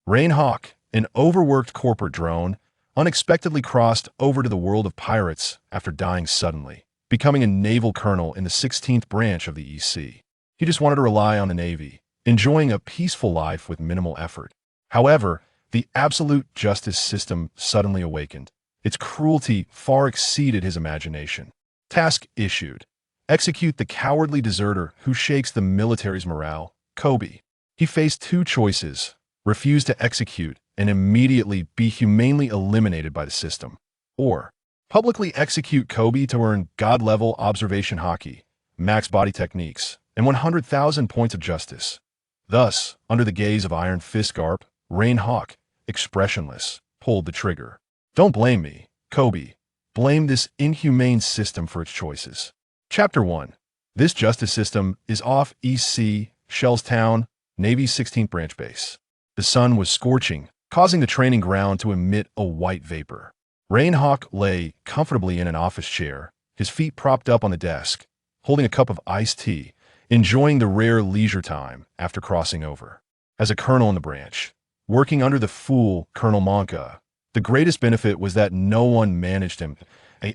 Rein Hawk, an overworked corporate drone, unexpectedly crossed over to the world of pirates after dying suddenly, becoming a naval colonel in the 16th branch of the EC. He just wanted to rely on the Navy, enjoying a peaceful life with minimal effort. However, the absolute justice system suddenly awakened. Its cruelty far exceeded his imagination. Task issued. Execute the cowardly deserter who shakes the military's morale, Koby. He faced two choices: refuse to execute and immediately be humanely eliminated by the system, or publicly execute Koby to earn God-level Observation Haki, max body techniques, and 100,000 points of justice. Thus, under the gaze of Iron Fist Karp, Rein Hawk, expressionless, pulled the trigger. Don't blame me, Koby. Blame this inhumane system for its choices. Chapter 1. This justice system is off EC, Shellstown, Navy's 16th branch base. The sun was scorching, causing the training ground to emit a white vapor. Rein Hawk lay comfortably in an office chair, his feet propped up on the desk, holding a cup of iced tea, enjoying the rare leisure time after crossing over. As a colonel in the branch, working under the fool Colonel Monka, the greatest benefit was that no one managed him.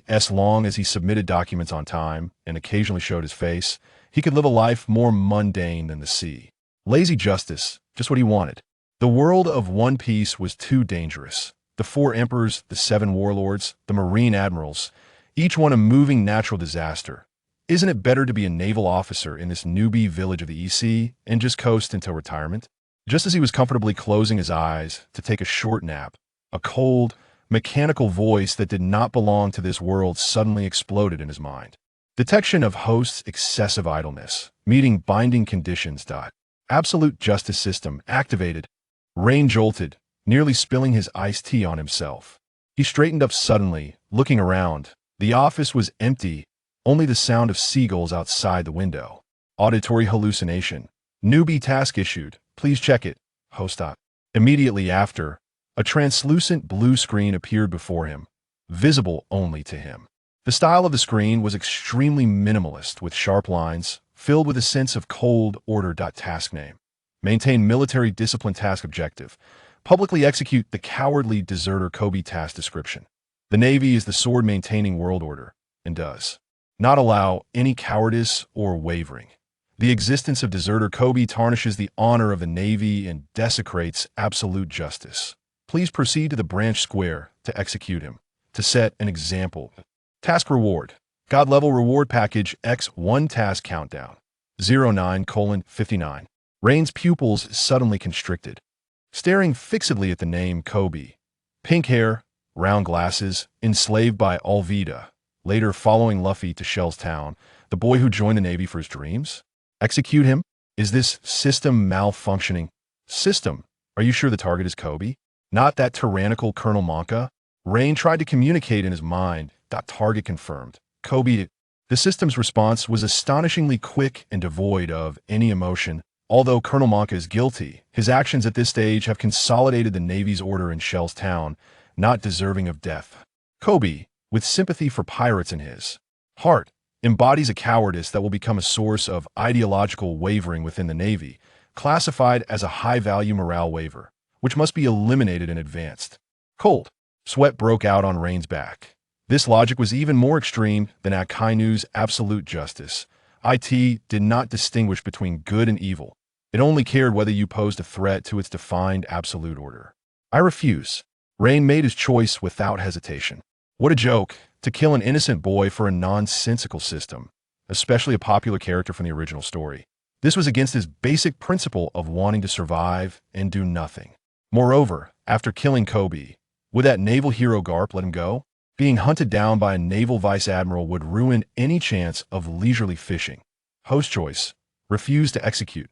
As long as he submitted documents on time and occasionally showed his face, he could live a life more mundane than the sea. Lazy justice, just what he wanted. The world of One Piece was too dangerous. The 4 emperors, the 7 warlords, the marine admirals, each one a moving natural disaster. Isn't it better to be a naval officer in this newbie village of the EC and just coast until retirement? Just as he was comfortably closing his eyes to take a short nap, a cold, mechanical voice that did not belong to this world suddenly exploded in his mind. Detection of host's excessive idleness, meeting binding conditions. Absolute justice system activated. Rein jolted, nearly spilling his iced tea on himself. He straightened up suddenly, looking around. The office was empty, only the sound of seagulls outside the window. Auditory hallucination. Newbie task issued. Please check it. Host. Immediately after, a translucent blue screen appeared before him, visible only to him. The style of the screen was extremely minimalist, with sharp lines, filled with a sense of cold order. Task name. Maintain military discipline. Task objective. Publicly execute the cowardly deserter Koby. Task description. The Navy is the sword-maintaining world order, and does not allow any cowardice or wavering. The existence of deserter Koby tarnishes the honor of the Navy and desecrates absolute justice. Please proceed to the branch square to execute him, to set an example. Task reward. God-level reward package X1 task countdown. 09:59. Rein's pupils suddenly constricted, staring fixedly at the name Koby. Pink hair, round glasses, enslaved by Alvida, later following Luffy to Shellstown, the boy who joined the Navy for his dreams? Execute him? Is this system malfunctioning? System, are you sure the target is Koby? Not that tyrannical Colonel Monka? Rein tried to communicate in his mind. Target confirmed. Koby. The system's response was astonishingly quick and devoid of any emotion. Although Colonel Monka is guilty, his actions at this stage have consolidated the Navy's order in Shellstown, not deserving of death. Koby, with sympathy for pirates in his heart, embodies a cowardice that will become a source of ideological wavering within the Navy, classified as a high-value morale waiver, which must be eliminated in advance. Cold sweat broke out on Rein's back. This logic was even more extreme than Akainu's absolute justice. IT did not distinguish between good and evil. It only cared whether you posed a threat to its defined absolute order. I refuse. Rein made his choice without hesitation. What a joke, to kill an innocent boy for a nonsensical system, especially a popular character from the original story. This was against his basic principle of wanting to survive and do nothing. Moreover, after killing Koby, would that naval hero Garp let him go? Being hunted down by a naval vice admiral would ruin any chance of leisurely fishing. Host choice. Refuse to execute.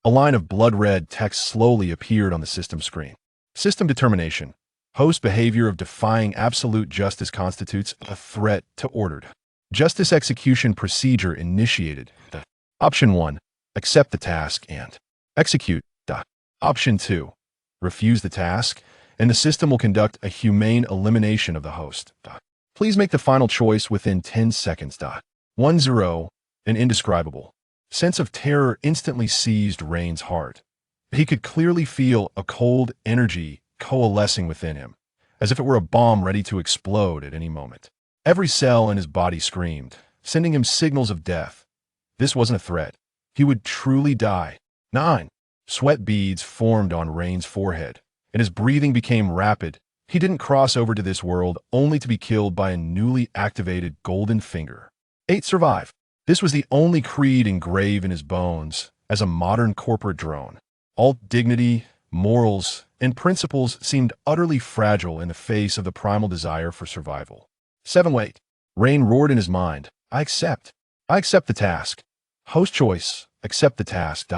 A line of blood-red text slowly appeared on the system screen. System determination. Host behavior of defying absolute justice constitutes a threat to ordered. Justice execution procedure initiated. Option 1. Accept the task and execute. Option 2. Refuse the task, and the system will conduct a humane elimination of the host. Please make the final choice within 10 seconds. 1-0. An indescribable sense of terror instantly seized Rein's heart. He could clearly feel a cold energy coalescing within him, as if it were a bomb ready to explode at any moment. Every cell in his body screamed, sending him signals of death. This wasn't a threat. He would truly die. 9. Sweat beads formed on Rein's forehead, and his breathing became rapid. He didn't cross over to this world only to be killed by a newly activated golden finger. 8. Survive. This was the only creed engraved in his bones as a modern corporate drone. All dignity, morals, and principles seemed utterly fragile in the face of the primal desire for survival. 7. Wait. Rein roared in his mind. I accept. I accept the task. Host choice. Accept the task.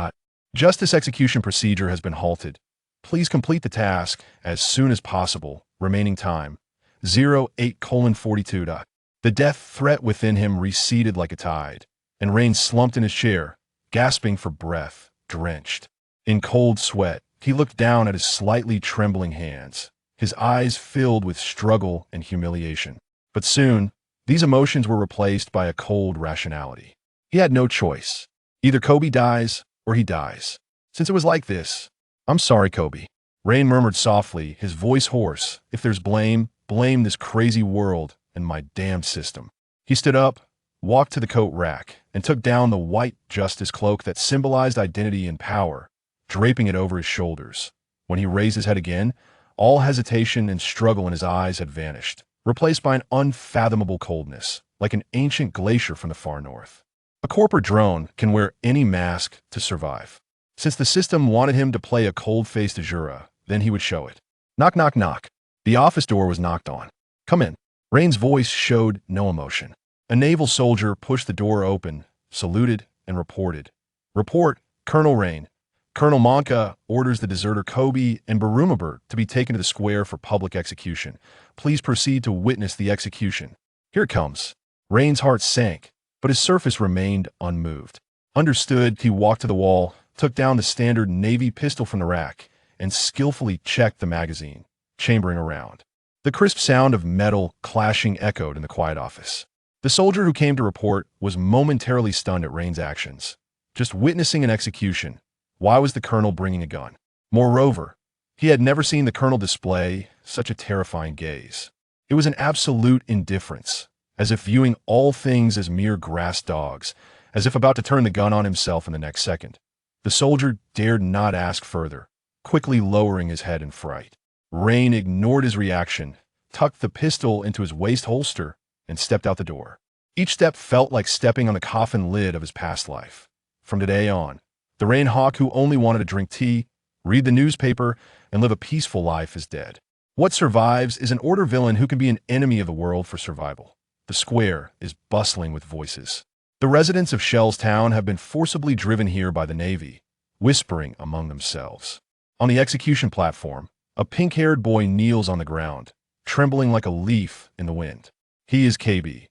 Justice execution procedure has been halted. Please complete the task as soon as possible. Remaining time. 08:42. The death threat within him receded like a tide, and Rein slumped in his chair, gasping for breath, drenched. In cold sweat, he looked down at his slightly trembling hands, his eyes filled with struggle and humiliation. But soon, these emotions were replaced by a cold rationality. He had no choice. Either Koby dies, or he dies. Since it was like this, I'm sorry, Koby. Rein murmured softly, his voice hoarse. If there's blame, blame this crazy world and my damned system. He stood up, walked to the coat rack, and took down the white justice cloak that symbolized identity and power, draping it over his shoulders. When he raised his head again, all hesitation and struggle in his eyes had vanished, replaced by an unfathomable coldness, like an ancient glacier from the far north. A corporate drone can wear any mask to survive. Since the system wanted him to play a cold-faced Ajura, then he would show it. Knock, knock, knock. The office door was knocked on. Come in. Rein's voice showed no emotion. A naval soldier pushed the door open, saluted, and reported. Report, Colonel Rein. Colonel Monka orders the deserter Koby and Reward to be taken to the square for public execution. Please proceed to witness the execution. Here it comes. Rein's heart sank, but his surface remained unmoved. Understood, he walked to the wall, took down the standard Navy pistol from the rack, and skillfully checked the magazine, chambering around. The crisp sound of metal clashing echoed in the quiet office. The soldier who came to report was momentarily stunned at Rein's actions. Just witnessing an execution, why was the colonel bringing a gun? Moreover, he had never seen the colonel display such a terrifying gaze. It was an absolute indifference, as if viewing all things as mere grass dogs, as if about to turn the gun on himself in the next second. The soldier dared not ask further, quickly lowering his head in fright. Rein ignored his reaction, tucked the pistol into his waist holster, and stepped out the door. Each step felt like stepping on the coffin lid of his past life. From today on, the Rein Hawk who only wanted to drink tea, read the newspaper, and live a peaceful life is dead. What survives is an order villain who can be an enemy of the world for survival. The square is bustling with voices. The residents of Shell's town have been forcibly driven here by the Navy, whispering among themselves. On the execution platform, a pink-haired boy kneels on the ground, trembling like a leaf in the wind. He is Koby.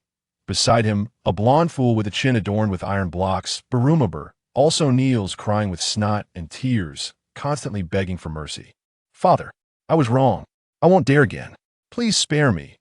Beside him, a blonde fool with a chin adorned with iron blocks, Reward, also kneels, crying with snot and tears, constantly begging for mercy. Father, I was wrong. I won't dare again. Please spare me.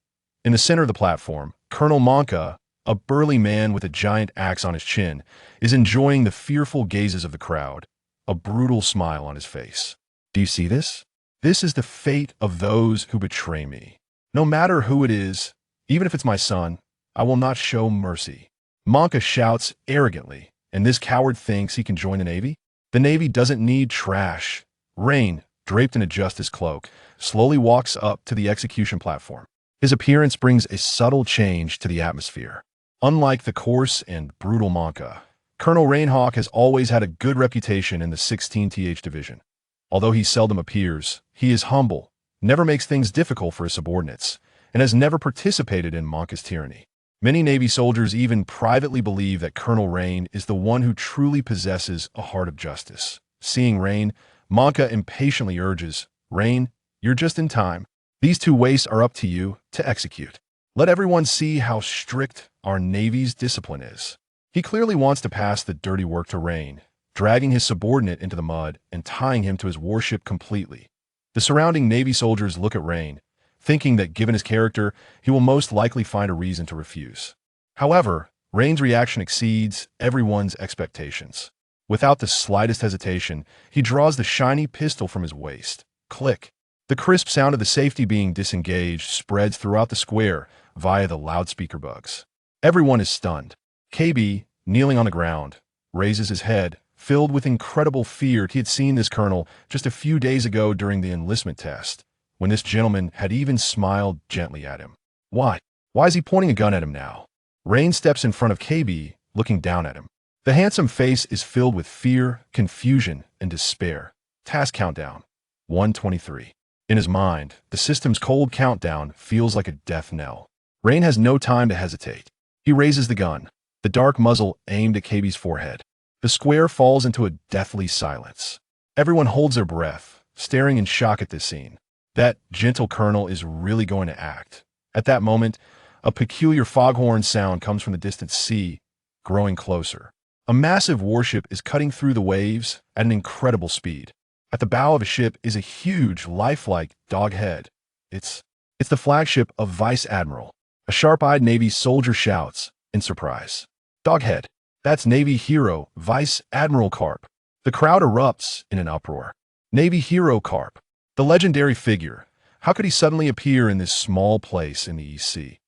In the center of the platform, Colonel Monka, a burly man with a giant axe on his chin, is enjoying the fearful gazes of the crowd, a brutal smile on his face. Do you see this? This is the fate of those who betray me. No matter who it is, even if it's my son, I will not show mercy. Monka shouts arrogantly, and this coward thinks he can join the Navy? The Navy doesn't need trash. Rein, draped in a justice cloak, slowly walks up to the execution platform. His appearance brings a subtle change to the atmosphere. Unlike the coarse and brutal Monka, Colonel Rein Hawk has always had a good reputation in the 16th Division. Although he seldom appears, he is humble, never makes things difficult for his subordinates, and has never participated in Monka's tyranny. Many Navy soldiers even privately believe that Colonel Rein is the one who truly possesses a heart of justice. Seeing Rein, Monka impatiently urges, Rein, you're just in time. These two wastes are up to you to execute. Let everyone see how strict our Navy's discipline is. He clearly wants to pass the dirty work to Rein, dragging his subordinate into the mud and tying him to his warship completely. The surrounding Navy soldiers look at Rein, thinking that given his character, he will most likely find a reason to refuse. However, Rein's reaction exceeds everyone's expectations. Without the slightest hesitation, he draws the shiny pistol from his waist. Click. The crisp sound of the safety being disengaged spreads throughout the square via the loudspeaker bugs. Everyone is stunned. Koby, kneeling on the ground, raises his head, filled with incredible fear. He had seen this colonel just a few days ago during the enlistment test, when this gentleman had even smiled gently at him. Why? Why is he pointing a gun at him now? Rein steps in front of Koby, looking down at him. The handsome face is filled with fear, confusion, and despair. Task countdown. 123. In his mind, the system's cold countdown feels like a death knell. Rein has no time to hesitate. He raises the gun, the dark muzzle aimed at Koby's forehead. The square falls into a deathly silence. Everyone holds their breath, staring in shock at this scene. That gentle colonel is really going to act. At that moment, a peculiar foghorn sound comes from the distant sea, growing closer. A massive warship is cutting through the waves at an incredible speed. At the bow of a ship is a huge, lifelike dog head. It's the flagship of Vice Admiral. A sharp-eyed Navy soldier shouts in surprise. Doghead. That's Navy hero Vice Admiral Karp. The crowd erupts in an uproar. Navy hero Karp. The legendary figure. How could he suddenly appear in this small place in the EC?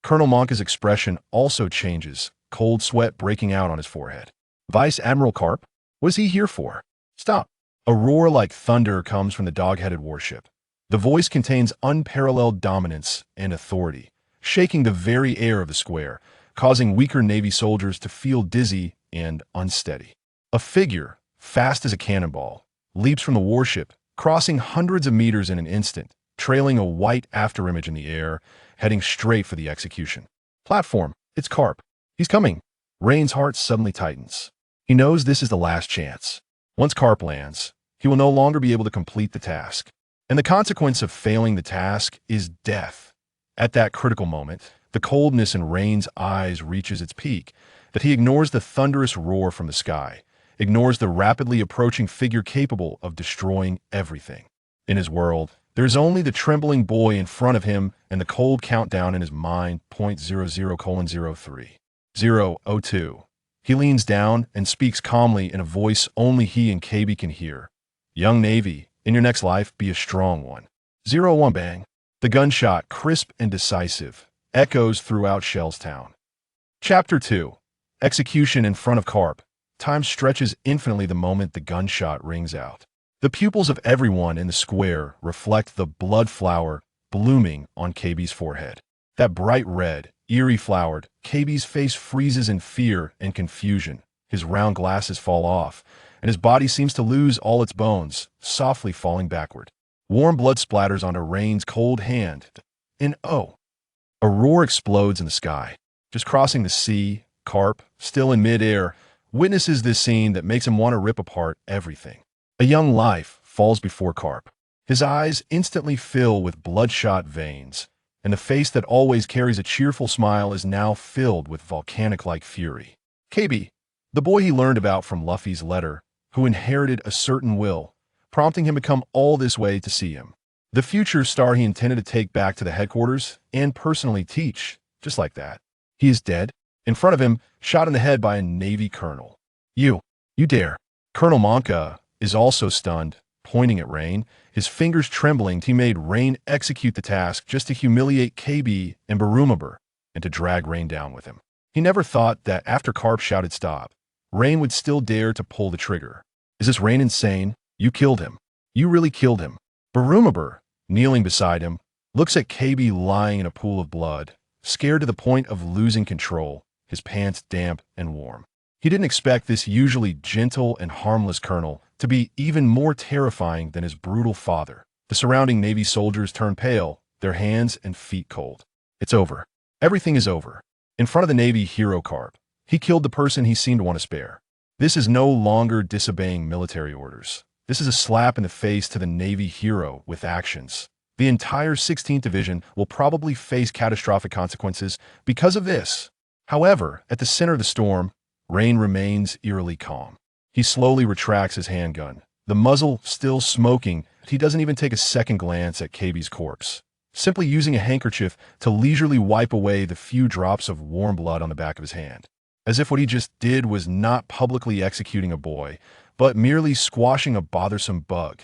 Colonel Monka's expression also changes, cold sweat breaking out on his forehead. Vice Admiral Karp? What is he here for? Stop. A roar like thunder comes from the dog-headed warship. The voice contains unparalleled dominance and authority, shaking the very air of the square, causing weaker Navy soldiers to feel dizzy and unsteady. A figure, fast as a cannonball, leaps from the warship, crossing hundreds of meters in an instant, trailing a white afterimage in the air, heading straight for the execution. Platform. It's Karp. He's coming. Rein's heart suddenly tightens. He knows this is the last chance. Once Karp lands, he will no longer be able to complete the task. And the consequence of failing the task is death. At that critical moment, the coldness in Rein's eyes reaches its peak, that he ignores the thunderous roar from the sky, ignores the rapidly approaching figure capable of destroying everything. In his world, there's only the trembling boy in front of him and the cold countdown in his mind, 0.00:03. 0:02. He leans down and speaks calmly in a voice only he and Koby can hear. Young Navy, in your next life, be a strong one. 0:01 bang. The gunshot, crisp and decisive, echoes throughout Shellstown. Chapter 2. Execution in front of Karp. Time stretches infinitely the moment the gunshot rings out. The pupils of everyone in the square reflect the blood flower blooming on Koby's forehead. That bright red, eerie flowered, Koby's face freezes in fear and confusion. His round glasses fall off, and his body seems to lose all its bones, softly falling backward. Warm blood splatters onto Rein's cold hand. A roar explodes in the sky. Just crossing the sea, Karp, still in midair, witnesses this scene that makes him want to rip apart everything. A young life falls before Karp. His eyes instantly fill with bloodshot veins, and the face that always carries a cheerful smile is now filled with volcanic-like fury. Koby, the boy he learned about from Luffy's letter, who inherited a certain will, prompting him to come all this way to see him. The future star he intended to take back to the headquarters and personally teach, just like that. He is dead. In front of him, shot in the head by a Navy colonel. You dare. Colonel Monka is also stunned, pointing at Rein, his fingers trembling. He made Rein execute the task just to humiliate Koby and Koby.Reward and to drag Rein down with him. He never thought that after Karp shouted stop, Rein would still dare to pull the trigger. Is this Rein insane? You killed him. You really killed him. Koby.Reward, kneeling beside him, looks at Koby lying in a pool of blood, scared to the point of losing control, his pants damp and warm. He didn't expect this usually gentle and harmless colonel to be even more terrifying than his brutal father. The surrounding Navy soldiers turn pale, their hands and feet cold. It's over. Everything is over. In front of the Navy hero Karp, he killed the person he seemed to want to spare. This is no longer disobeying military orders. This is a slap in the face to the Navy hero with actions. The entire 16th Division will probably face catastrophic consequences because of this. However, at the center of the storm, Rein remains eerily calm. He slowly retracts his handgun, the muzzle still smoking. He doesn't even take a second glance at Koby's corpse, simply using a handkerchief to leisurely wipe away the few drops of warm blood on the back of his hand. as if what he just did was not publicly executing a boy, but merely squashing a bothersome bug.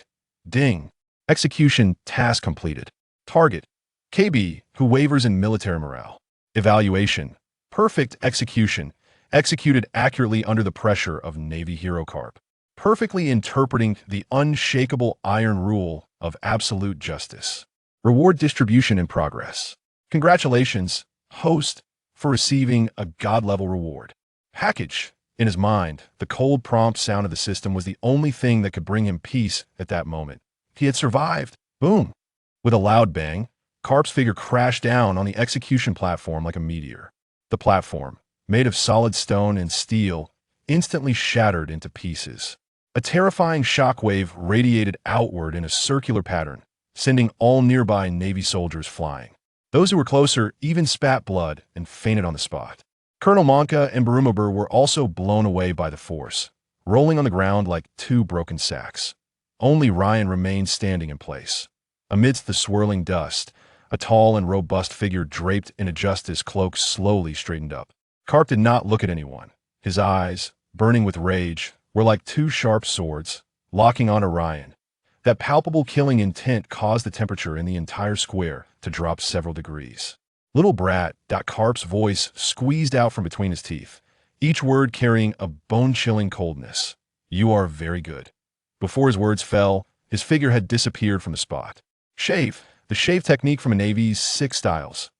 Ding. Execution task completed. Target: Koby, who wavers in military morale. Evaluation: perfect execution, executed accurately under the pressure of Navy hero Karp. Perfectly interpreting the unshakable iron rule of absolute justice. Reward distribution in progress. Congratulations, host, for receiving a god-level reward. Package. In his mind, the cold, prompt sound of the system was the only thing that could bring him peace at that moment. He had survived. Boom. With a loud bang, Karp's figure crashed down on the execution platform like a meteor. The platform, made of solid stone and steel, instantly shattered into pieces. A terrifying shockwave radiated outward in a circular pattern, sending all nearby Navy soldiers flying. Those who were closer even spat blood and fainted on the spot. Colonel Monka and Barumabur were also blown away by the force, rolling on the ground like two broken sacks. Only Ryan remained standing in place. Amidst the swirling dust, a tall and robust figure draped in a justice cloak slowly straightened up. Karp did not look at anyone. His eyes, burning with rage, were like two sharp swords, locking on Ryan. That palpable killing intent caused the temperature in the entire square to drop several degrees. Little brat, Karp's voice squeezed out from between his teeth, each word carrying a bone-chilling coldness. You are very good. Before his words fell, his figure had disappeared from the spot. Shave, the shave technique from a Navy's 6 styles.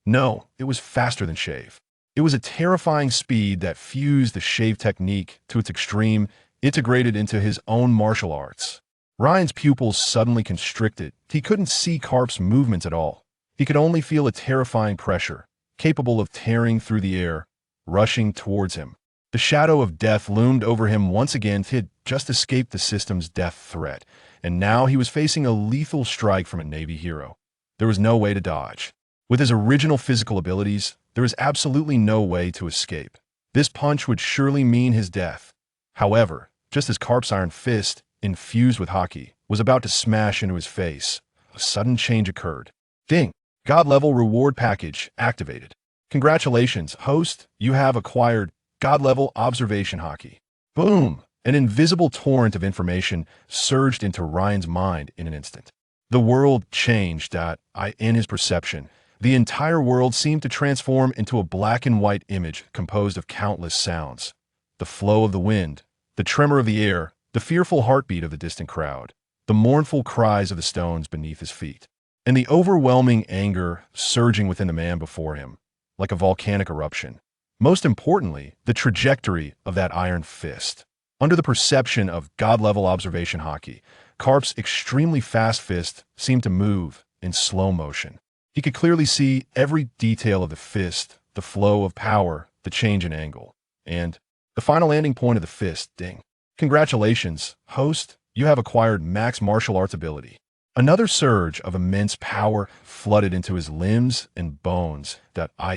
No, it was faster than shave. It was a terrifying speed that fused the shave technique to its extreme, integrated into his own martial arts. Ryan's pupils suddenly constricted. He couldn't see Karp's movements at all. He could only feel a terrifying pressure, capable of tearing through the air, rushing towards him. The shadow of death loomed over him once again. He had just escaped the system's death threat, and now he was facing a lethal strike from a Navy hero. There was no way to dodge. With his original physical abilities, there was absolutely no way to escape. This punch would surely mean his death. However, just as Karp's Iron Fist, infused with Haki, was about to smash into his face, a sudden change occurred. Ding! God-level reward package activated. Congratulations, host, you have acquired God-level Observation Haki. Boom! An invisible torrent of information surged into Ryan's mind in an instant. The world changed in his perception. The entire world seemed to transform into a black and white image composed of countless sounds. The flow of the wind, the tremor of the air, the fearful heartbeat of the distant crowd, the mournful cries of the stones beneath his feet, and the overwhelming anger surging within the man before him, like a volcanic eruption. Most importantly, the trajectory of that iron fist. Under the perception of God-level Observation Haki, Karp's extremely fast fist seemed to move in slow motion. He could clearly see every detail of the fist, the flow of power, the change in angle, and the final landing point of the fist. Ding. Congratulations, host, you have acquired max martial arts ability. Another surge of immense power flooded into his limbs and bones.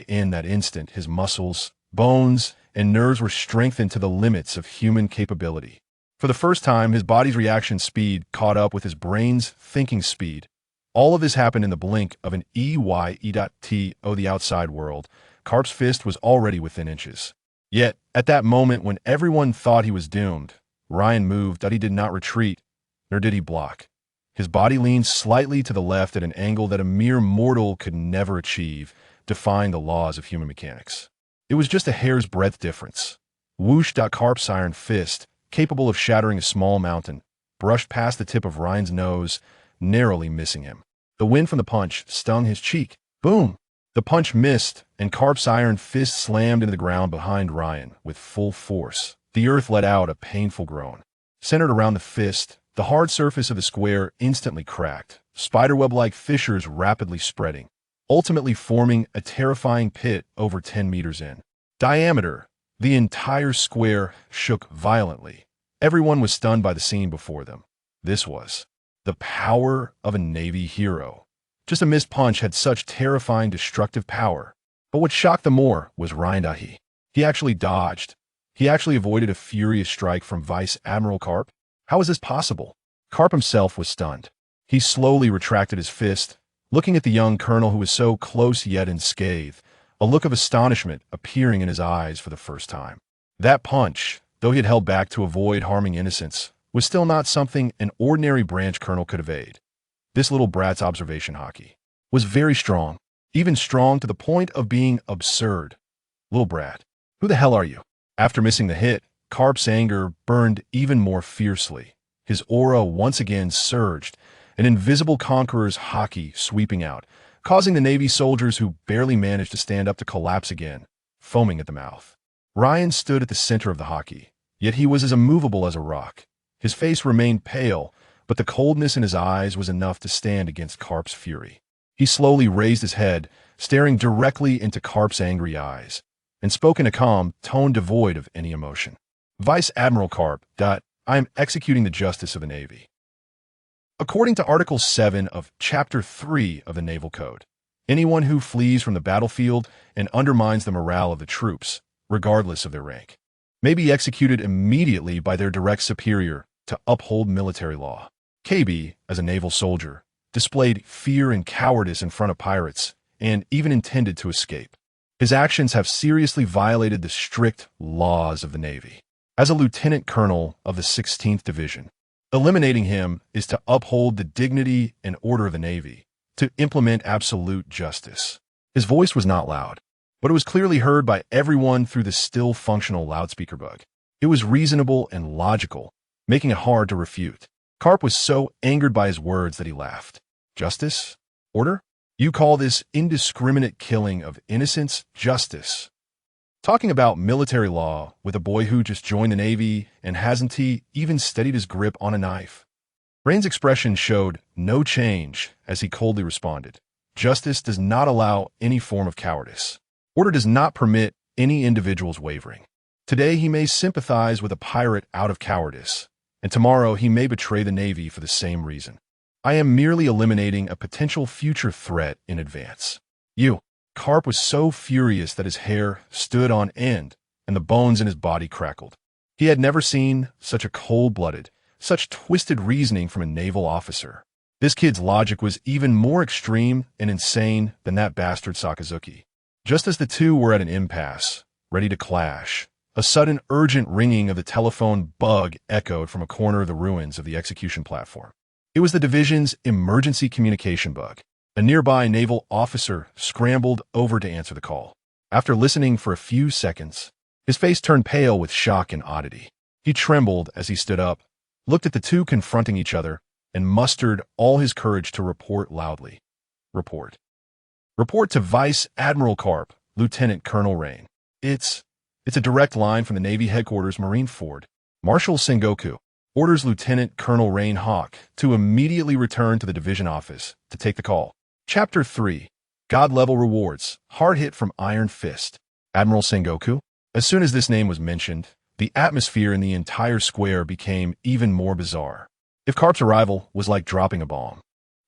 In that instant, his muscles, bones, and nerves were strengthened to the limits of human capability. For the first time, his body's reaction speed caught up with his brain's thinking speed. All of this happened in the blink of an the outside world. Karp's fist was already within inches. Yet, at that moment when everyone thought he was doomed, Ryan moved. He did not retreat, nor did he block. His body leaned slightly to the left at an angle that a mere mortal could never achieve, defying the laws of human mechanics. It was just a hair's breadth difference. Whoosh! Karp's iron fist, capable of shattering a small mountain, brushed past the tip of Ryan's nose, narrowly missing him. The wind from the punch stung his cheek. Boom! The punch missed, and Karp's iron fist slammed into the ground behind Ryan with full force. The earth let out a painful groan. Centered around the fist, the hard surface of the square instantly cracked, spiderweb-like fissures rapidly spreading, ultimately forming a terrifying pit over 10 meters in diameter. The entire square shook violently. Everyone was stunned by the scene before them. This was the power of a Navy hero. Just a missed punch had such terrifying destructive power. But what shocked them more was Rein Hawk. He actually dodged. He actually avoided a furious strike from Vice Admiral Karp. How was this possible? Karp himself was stunned. He slowly retracted his fist, looking at the young colonel who was so close yet unscathed, a look of astonishment appearing in his eyes for the first time. That punch, though he had held back to avoid harming innocents, was still not something an ordinary branch colonel could evade. This little brat's observation haki was very strong, even strong to the point of being absurd. Little brat, who the hell are you? After missing the hit, Karp's anger burned even more fiercely. His aura once again surged, an invisible conqueror's haki sweeping out, causing the Navy soldiers who barely managed to stand up to collapse again, foaming at the mouth. Ryan stood at the center of the haki, yet he was as immovable as a rock. His face remained pale, but the coldness in his eyes was enough to stand against Karp's fury. He slowly raised his head, staring directly into Karp's angry eyes, and spoke in a calm tone devoid of any emotion. Vice Admiral Karp, I am executing the justice of the Navy. According to Article 7 of Chapter 3 of the Naval Code, anyone who flees from the battlefield and undermines the morale of the troops, regardless of their rank, may be executed immediately by their direct superior to uphold military law. Koby, as a naval soldier, displayed fear and cowardice in front of pirates and even intended to escape. His actions have seriously violated the strict laws of the Navy. As a lieutenant colonel of the 16th Division, eliminating him is to uphold the dignity and order of the Navy, to implement absolute justice. His voice was not loud, but it was clearly heard by everyone through the still functional loudspeaker bug. It was reasonable and logical, making it hard to refute. Karp was so angered by his words that he laughed. Justice? Order? You call this indiscriminate killing of innocents justice? Talking about military law with a boy who just joined the Navy and hasn't he even steadied his grip on a knife? Rein's expression showed no change as he coldly responded. Justice does not allow any form of cowardice. Order does not permit any individual's wavering. Today he may sympathize with a pirate out of cowardice, and tomorrow he may betray the Navy for the same reason. I am merely eliminating a potential future threat in advance. Karp was so furious that his hair stood on end and the bones in his body crackled. He had never seen such a cold-blooded, such twisted reasoning from a naval officer. This kid's logic was even more extreme and insane than that bastard Sakazuki. Just as the two were at an impasse, ready to clash, a sudden urgent ringing of the telephone bug echoed from a corner of the ruins of the execution platform. It was the division's emergency communication bug. A nearby naval officer scrambled over to answer the call. After listening for a few seconds, his face turned pale with shock and oddity. He trembled as he stood up, looked at the two confronting each other, and mustered all his courage to report loudly. Report. Report to Vice Admiral Karp, Lieutenant Colonel Rein. It's a direct line from the Navy headquarters Marineford. Marshal Sengoku orders Lieutenant Colonel Rein Hawk to immediately return to the division office to take the call. Chapter 3. God-level rewards. Hard hit from Iron Fist. Admiral Sengoku? As soon as this name was mentioned, the atmosphere in the entire square became even more bizarre. If Karp's arrival was like dropping a bomb,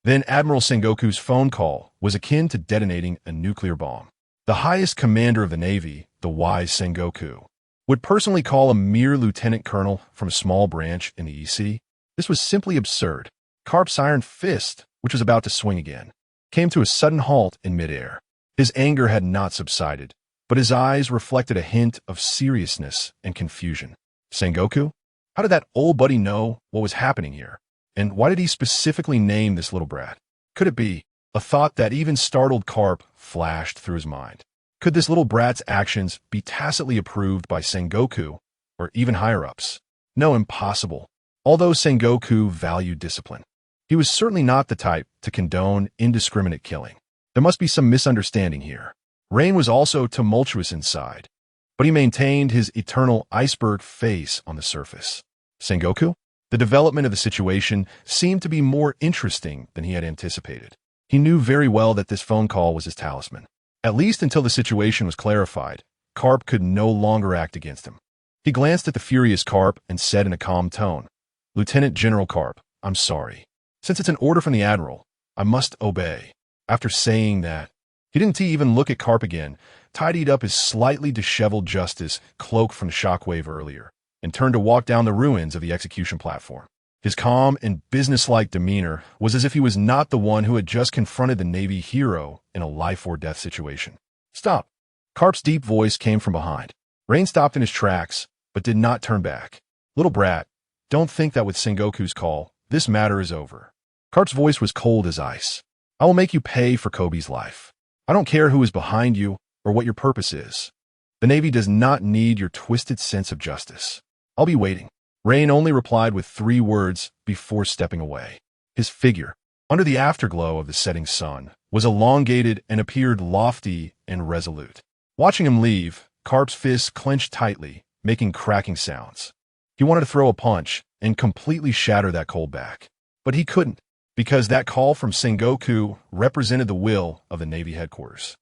then Admiral Sengoku's phone call was akin to detonating a nuclear bomb. The highest commander of the Navy, the wise Sengoku, would personally call a mere lieutenant colonel from a small branch in the EC? This was simply absurd. Karp's Iron Fist, which was about to swing again, came to a sudden halt in midair. His anger had not subsided, but his eyes reflected a hint of seriousness and confusion. Sengoku? How did that old buddy know what was happening here? And why did he specifically name this little brat? Could it be? A thought that even startled Karp flashed through his mind. Could this little brat's actions be tacitly approved by Sengoku or even higher-ups? No, impossible. Although Sengoku valued discipline, he was certainly not the type to condone indiscriminate killing. There must be some misunderstanding here. Rein was also tumultuous inside, but he maintained his eternal iceberg face on the surface. Sengoku? The development of the situation seemed to be more interesting than he had anticipated. He knew very well that this phone call was his talisman. At least until the situation was clarified, Karp could no longer act against him. He glanced at the furious Karp and said in a calm tone, "Lieutenant General Karp, I'm sorry. Since it's an order from the Admiral, I must obey." After saying that, he didn't even look at Karp again, tidied up his slightly disheveled justice cloak from the shockwave earlier, and turned to walk down the ruins of the execution platform. His calm and businesslike demeanor was as if he was not the one who had just confronted the Navy hero in a life-or-death situation. "Stop," Karp's deep voice came from behind. Rein stopped in his tracks, but did not turn back. Little brat, don't think that with Sengoku's call, this matter is over. Karp's voice was cold as ice. I will make you pay for Koby's life. I don't care who is behind you or what your purpose is. The Navy does not need your twisted sense of justice. I'll be waiting. Rein only replied with 3 words before stepping away. His figure, under the afterglow of the setting sun, was elongated and appeared lofty and resolute. Watching him leave, Karp's fists clenched tightly, making cracking sounds. He wanted to throw a punch and completely shatter that cold back. But he couldn't, because that call from Sengoku represented the will of the Navy headquarters.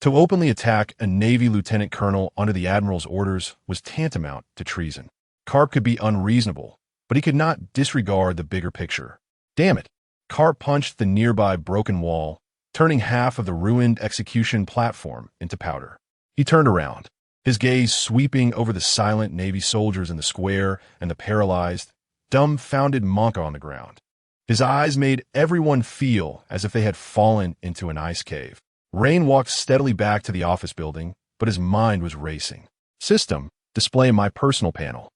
To openly attack a Navy lieutenant colonel under the Admiral's orders was tantamount to treason. Karp could be unreasonable, but he could not disregard the bigger picture. Damn it! Karp punched the nearby broken wall, turning half of the ruined execution platform into powder. He turned around, his gaze sweeping over the silent Navy soldiers in the square and the paralyzed, dumbfounded monk on the ground. His eyes made everyone feel as if they had fallen into an ice cave. Rein walked steadily back to the office building, but his mind was racing. System, display my personal panel.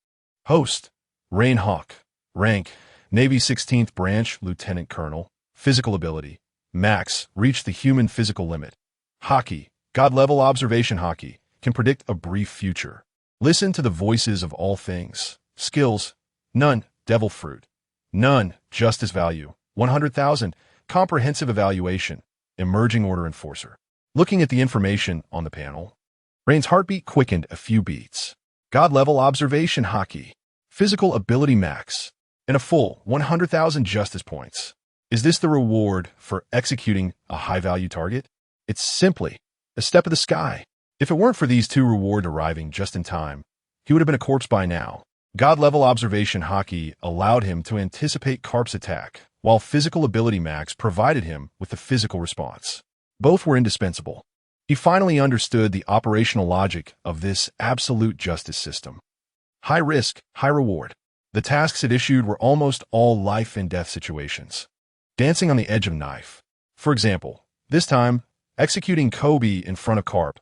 Host, Rein Hawk. Rank, Navy 16th Branch Lieutenant Colonel. Physical ability, max, reach the human physical limit. Haki, God-level observation haki, can predict a brief future. Listen to the voices of all things. Skills, none. Devil fruit, none. Justice value, 100,000. Comprehensive evaluation, emerging order enforcer. Looking at the information on the panel, Rein's heartbeat quickened a few beats. God-level observation haki, physical ability max, and a full 100,000 justice points. Is this the reward for executing a high-value target? It's simply a step of the sky. If it weren't for these 2 rewards arriving just in time, he would have been a corpse by now. God-level observation haki allowed him to anticipate Karp's attack, while physical ability max provided him with the physical response. Both were indispensable. He finally understood the operational logic of this absolute justice system. High risk, high reward. The tasks it issued were almost all life and death situations. Dancing on the edge of a knife. For example, this time, executing Koby in front of Karp.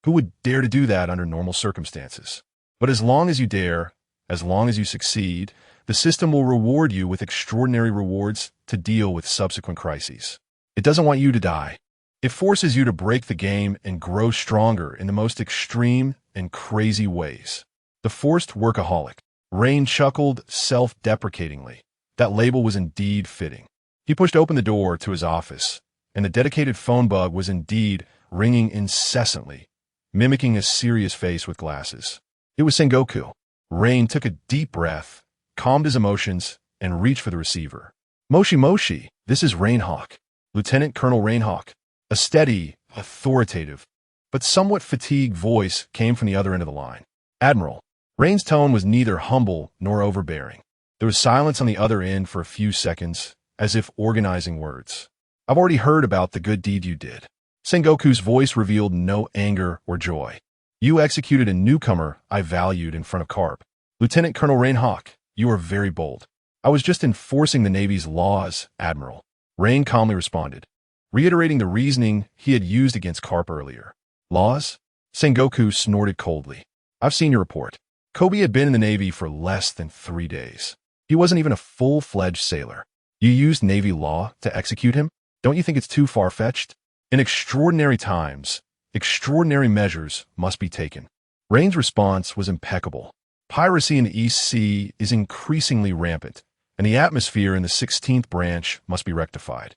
Who would dare to do that under normal circumstances? But as long as you dare, as long as you succeed, the system will reward you with extraordinary rewards to deal with subsequent crises. It doesn't want you to die. It forces you to break the game and grow stronger in the most extreme and crazy ways. The forced workaholic. Rein chuckled self-deprecatingly. That label was indeed fitting. He pushed open the door to his office, and the dedicated phone bug was indeed ringing incessantly, mimicking a serious face with glasses. It was Sengoku. Rein took a deep breath, calmed his emotions, and reached for the receiver. Moshi Moshi, this is Rein Hawk. Lieutenant Colonel Rein Hawk. A steady, authoritative, but somewhat fatigued voice came from the other end of the line. Admiral. Rein's tone was neither humble nor overbearing. There was silence on the other end for a few seconds, as if organizing words. I've already heard about the good deed you did. Sengoku's voice revealed no anger or joy. You executed a newcomer I valued in front of Karp. Lieutenant Colonel Rein Hawk, you are very bold. I was just enforcing the Navy's laws, Admiral. Rein calmly responded, reiterating the reasoning he had used against Karp earlier. Laws? Sengoku snorted coldly. I've seen your report. Koby had been in the Navy for less than 3 days. He wasn't even a full-fledged sailor. You used Navy law to execute him? Don't you think it's too far-fetched? In extraordinary times, extraordinary measures must be taken. Rein's response was impeccable. Piracy in the East Sea is increasingly rampant, and the atmosphere in the 16th branch must be rectified.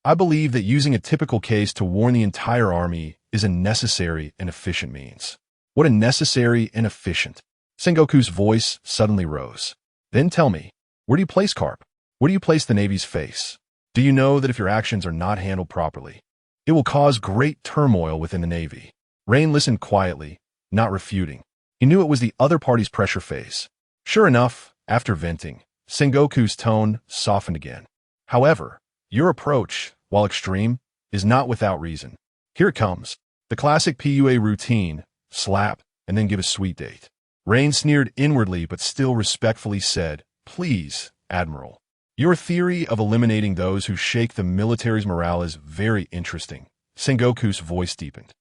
I believe that using a typical case to warn the entire army is a necessary and efficient means. What a necessary and efficient. Sengoku's voice suddenly rose. Then tell me, where do you place Karp? Where do you place the Navy's face? Do you know that if your actions are not handled properly, it will cause great turmoil within the Navy? Rein listened quietly, not refuting. He knew it was the other party's pressure phase. Sure enough, after venting, Sengoku's tone softened again. However, your approach, while extreme, is not without reason. Here it comes. The classic PUA routine, slap, and then give a sweet date. Rein sneered inwardly but still respectfully said, Please, Admiral. Your theory of eliminating those who shake the military's morale is very interesting. Sengoku's voice deepened.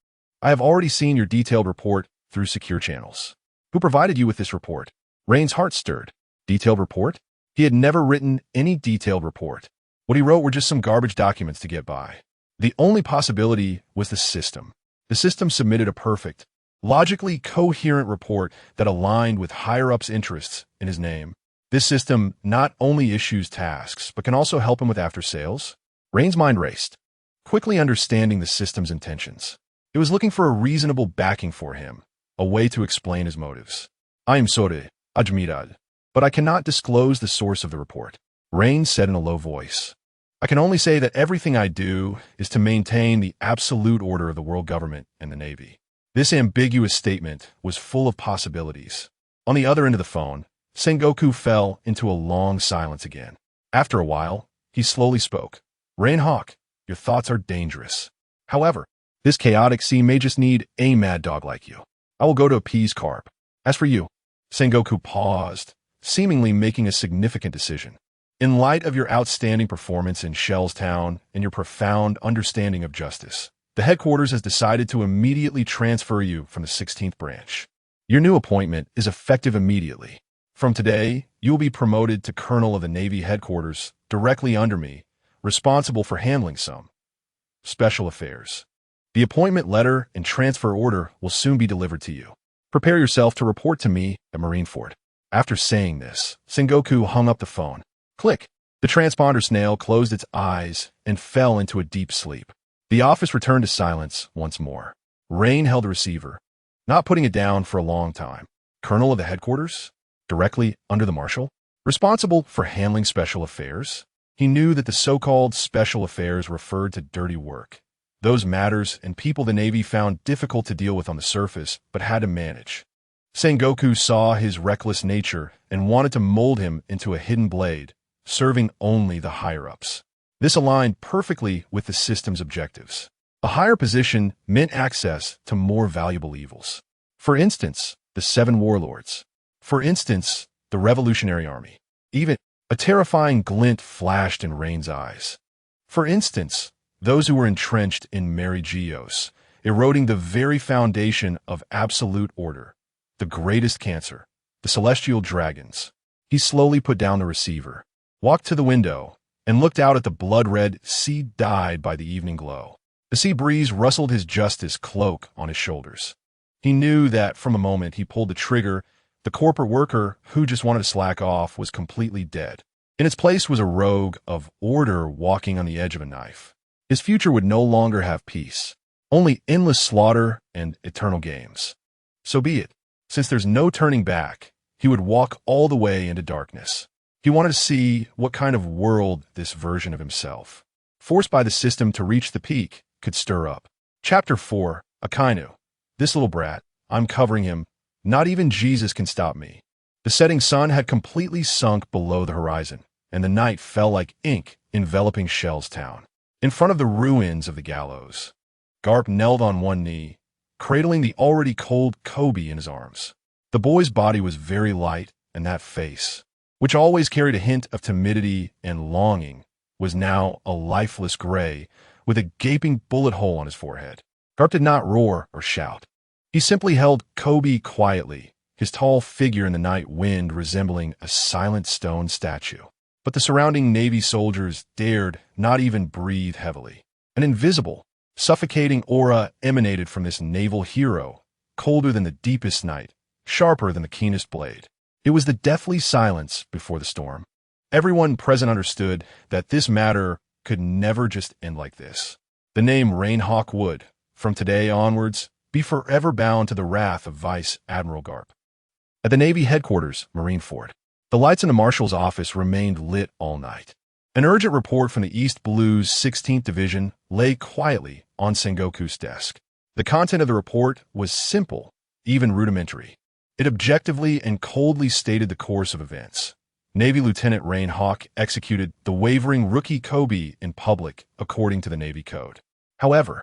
I have already seen your detailed report through secure channels. Who provided you with this report? Rein's heart stirred. Detailed report? He had never written any detailed report. What he wrote were just some garbage documents to get by. The only possibility was the system. The system submitted a perfect, logically coherent report that aligned with higher-ups' interests in his name. This system not only issues tasks, but can also help him with after-sales. Rein's mind raced, quickly understanding the system's intentions. It was looking for a reasonable backing for him, a way to explain his motives. I am sorry, Admirad, but I cannot disclose the source of the report, Rein said in a low voice. I can only say that everything I do is to maintain the absolute order of the world government and the Navy. This ambiguous statement was full of possibilities. On the other end of the phone, Sengoku fell into a long silence again. After a while, he slowly spoke. Rein Hawk, your thoughts are dangerous. However, this chaotic sea may just need a mad dog like you. I will go to appease Karp. As for you, Sengoku paused, seemingly making a significant decision. In light of your outstanding performance in Shell's Town and your profound understanding of justice, the headquarters has decided to immediately transfer you from the 16th branch. Your new appointment is effective immediately. From today, you will be promoted to Colonel of the Navy headquarters, directly under me, responsible for handling some special affairs. The appointment letter and transfer order will soon be delivered to you. Prepare yourself to report to me at Marineford. After saying this, Sengoku hung up the phone. Click. The transponder snail closed its eyes and fell into a deep sleep. The office returned to silence once more. Rein held the receiver, not putting it down for a long time. Colonel of the headquarters? Directly under the marshal? Responsible for handling special affairs? He knew that the so-called special affairs referred to dirty work. Those matters and people the Navy found difficult to deal with on the surface, but had to manage. Sengoku saw his reckless nature and wanted to mold him into a hidden blade, serving only the higher-ups. This aligned perfectly with the system's objectives. A higher position meant access to more valuable evils. For instance, the 7 warlords. For instance, the Revolutionary Army. Even a terrifying glint flashed in Rein's eyes. For instance, those who were entrenched in Mary Geos, eroding the very foundation of absolute order. The greatest cancer, the celestial dragons. He slowly put down the receiver, walked to the window, and looked out at the blood-red sea dyed by the evening glow. The sea breeze rustled his justice cloak on his shoulders. He knew that from the moment he pulled the trigger, the corporate worker who just wanted to slack off was completely dead. In its place was a rogue of order walking on the edge of a knife. His future would no longer have peace, only endless slaughter and eternal games. So be it. Since there's no turning back, he would walk all the way into darkness. He wanted to see what kind of world this version of himself, forced by the system to reach the peak, could stir up. Chapter 4, Akainu. This little brat, I'm covering him. Not even Jesus can stop me. The setting sun had completely sunk below the horizon, and the night fell like ink enveloping Shell's Town. In front of the ruins of the gallows, Garp knelt on one knee, cradling the already cold Koby in his arms. The boy's body was very light, and that face, which always carried a hint of timidity and longing, was now a lifeless gray with a gaping bullet hole on his forehead. Garp did not roar or shout. He simply held Koby quietly, his tall figure in the night wind resembling a silent stone statue. But the surrounding Navy soldiers dared not even breathe heavily. An invisible, suffocating aura emanated from this naval hero, colder than the deepest night, sharper than the keenest blade. It was the deathly silence before the storm. Everyone present understood that this matter could never just end like this. The name Rein Hawk would, from today onwards, be forever bound to the wrath of Vice Admiral Garp. At the Navy headquarters, Marineford, the lights in the marshal's office remained lit all night. An urgent report from the East Blue's 16th Division lay quietly on Sengoku's desk. The content of the report was simple, even rudimentary. It objectively and coldly stated the course of events. Navy Lieutenant Rein Hawk executed the wavering rookie Koby in public according to the Navy Code. However,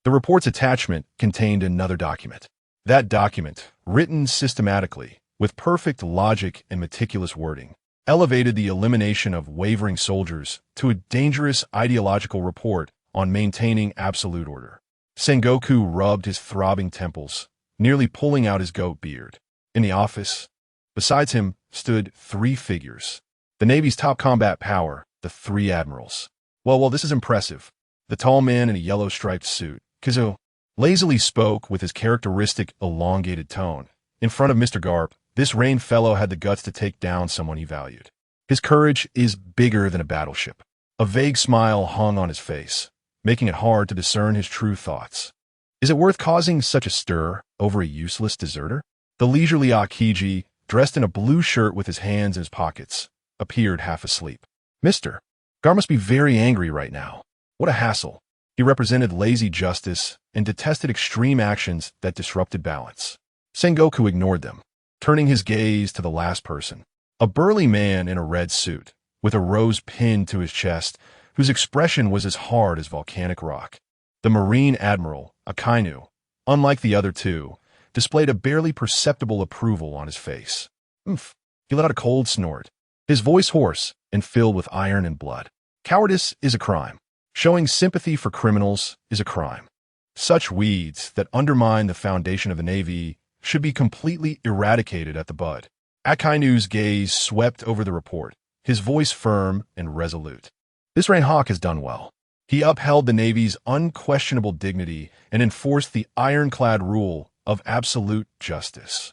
the report's attachment contained another document. That document, written systematically, with perfect logic and meticulous wording, elevated the elimination of wavering soldiers to a dangerous ideological report on maintaining absolute order. Sengoku rubbed his throbbing temples, nearly pulling out his goat beard. In the office, besides him, stood three figures. The Navy's top combat power, the three admirals. Well, this is impressive. The tall man in a yellow-striped suit, Kizu, lazily spoke with his characteristic elongated tone. In front of Mr. Garp, this Rein fellow had the guts to take down someone he valued. His courage is bigger than a battleship. A vague smile hung on his face, making it hard to discern his true thoughts. Is it worth causing such a stir over a useless deserter? The leisurely Akiji, dressed in a blue shirt with his hands in his pockets, appeared half asleep. Mr. Garp must be very angry right now. What a hassle. He represented lazy justice and detested extreme actions that disrupted balance. Sengoku ignored them, turning his gaze to the last person. A burly man in a red suit, with a rose pinned to his chest, whose expression was as hard as volcanic rock. The Marine Admiral, Akainu, unlike the other two, displayed a barely perceptible approval on his face. Oomph. He let out a cold snort, his voice hoarse and filled with iron and blood. Cowardice is a crime. Showing sympathy for criminals is a crime. Such weeds that undermine the foundation of the Navy should be completely eradicated at the bud. Akainu's gaze swept over the report, his voice firm and resolute. This Rein Hawk has done well. He upheld the Navy's unquestionable dignity and enforced the ironclad rule of absolute justice.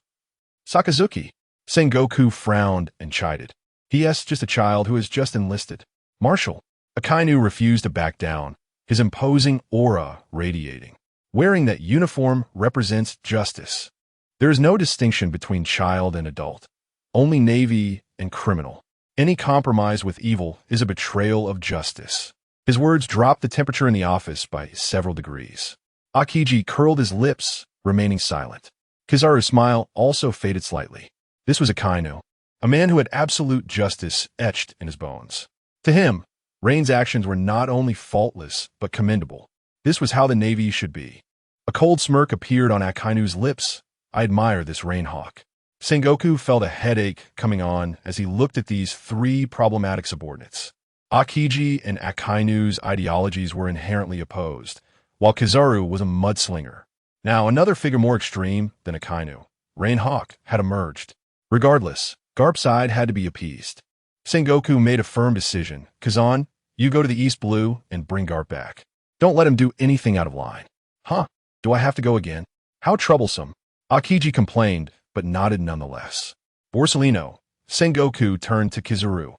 Sakazuki. Sengoku frowned and chided. P.S. Just a child who has just enlisted. Marshal. Akainu refused to back down, his imposing aura radiating. Wearing that uniform represents justice. There is no distinction between child and adult. Only Navy and criminal. Any compromise with evil is a betrayal of justice. His words dropped the temperature in the office by several degrees. Akiji curled his lips, remaining silent. Kizaru's smile also faded slightly. This was Akainu, a man who had absolute justice etched in his bones. To him, Rein's actions were not only faultless, but commendable. This was how the Navy should be. A cold smirk appeared on Akainu's lips. I admire this Rein Hawk. Sengoku felt a headache coming on as he looked at these three problematic subordinates. Akiji and Akainu's ideologies were inherently opposed, while Kizaru was a mudslinger. Now, another figure more extreme than Akainu, Rein Hawk, had emerged. Regardless, Garp's side had to be appeased. Sengoku made a firm decision. Kazan, you go to the East Blue and bring Garp back. Don't let him do anything out of line. Huh? Do I have to go again? How troublesome. Akiji complained, but nodded nonetheless. Borsellino. Sengoku turned to Kizaru.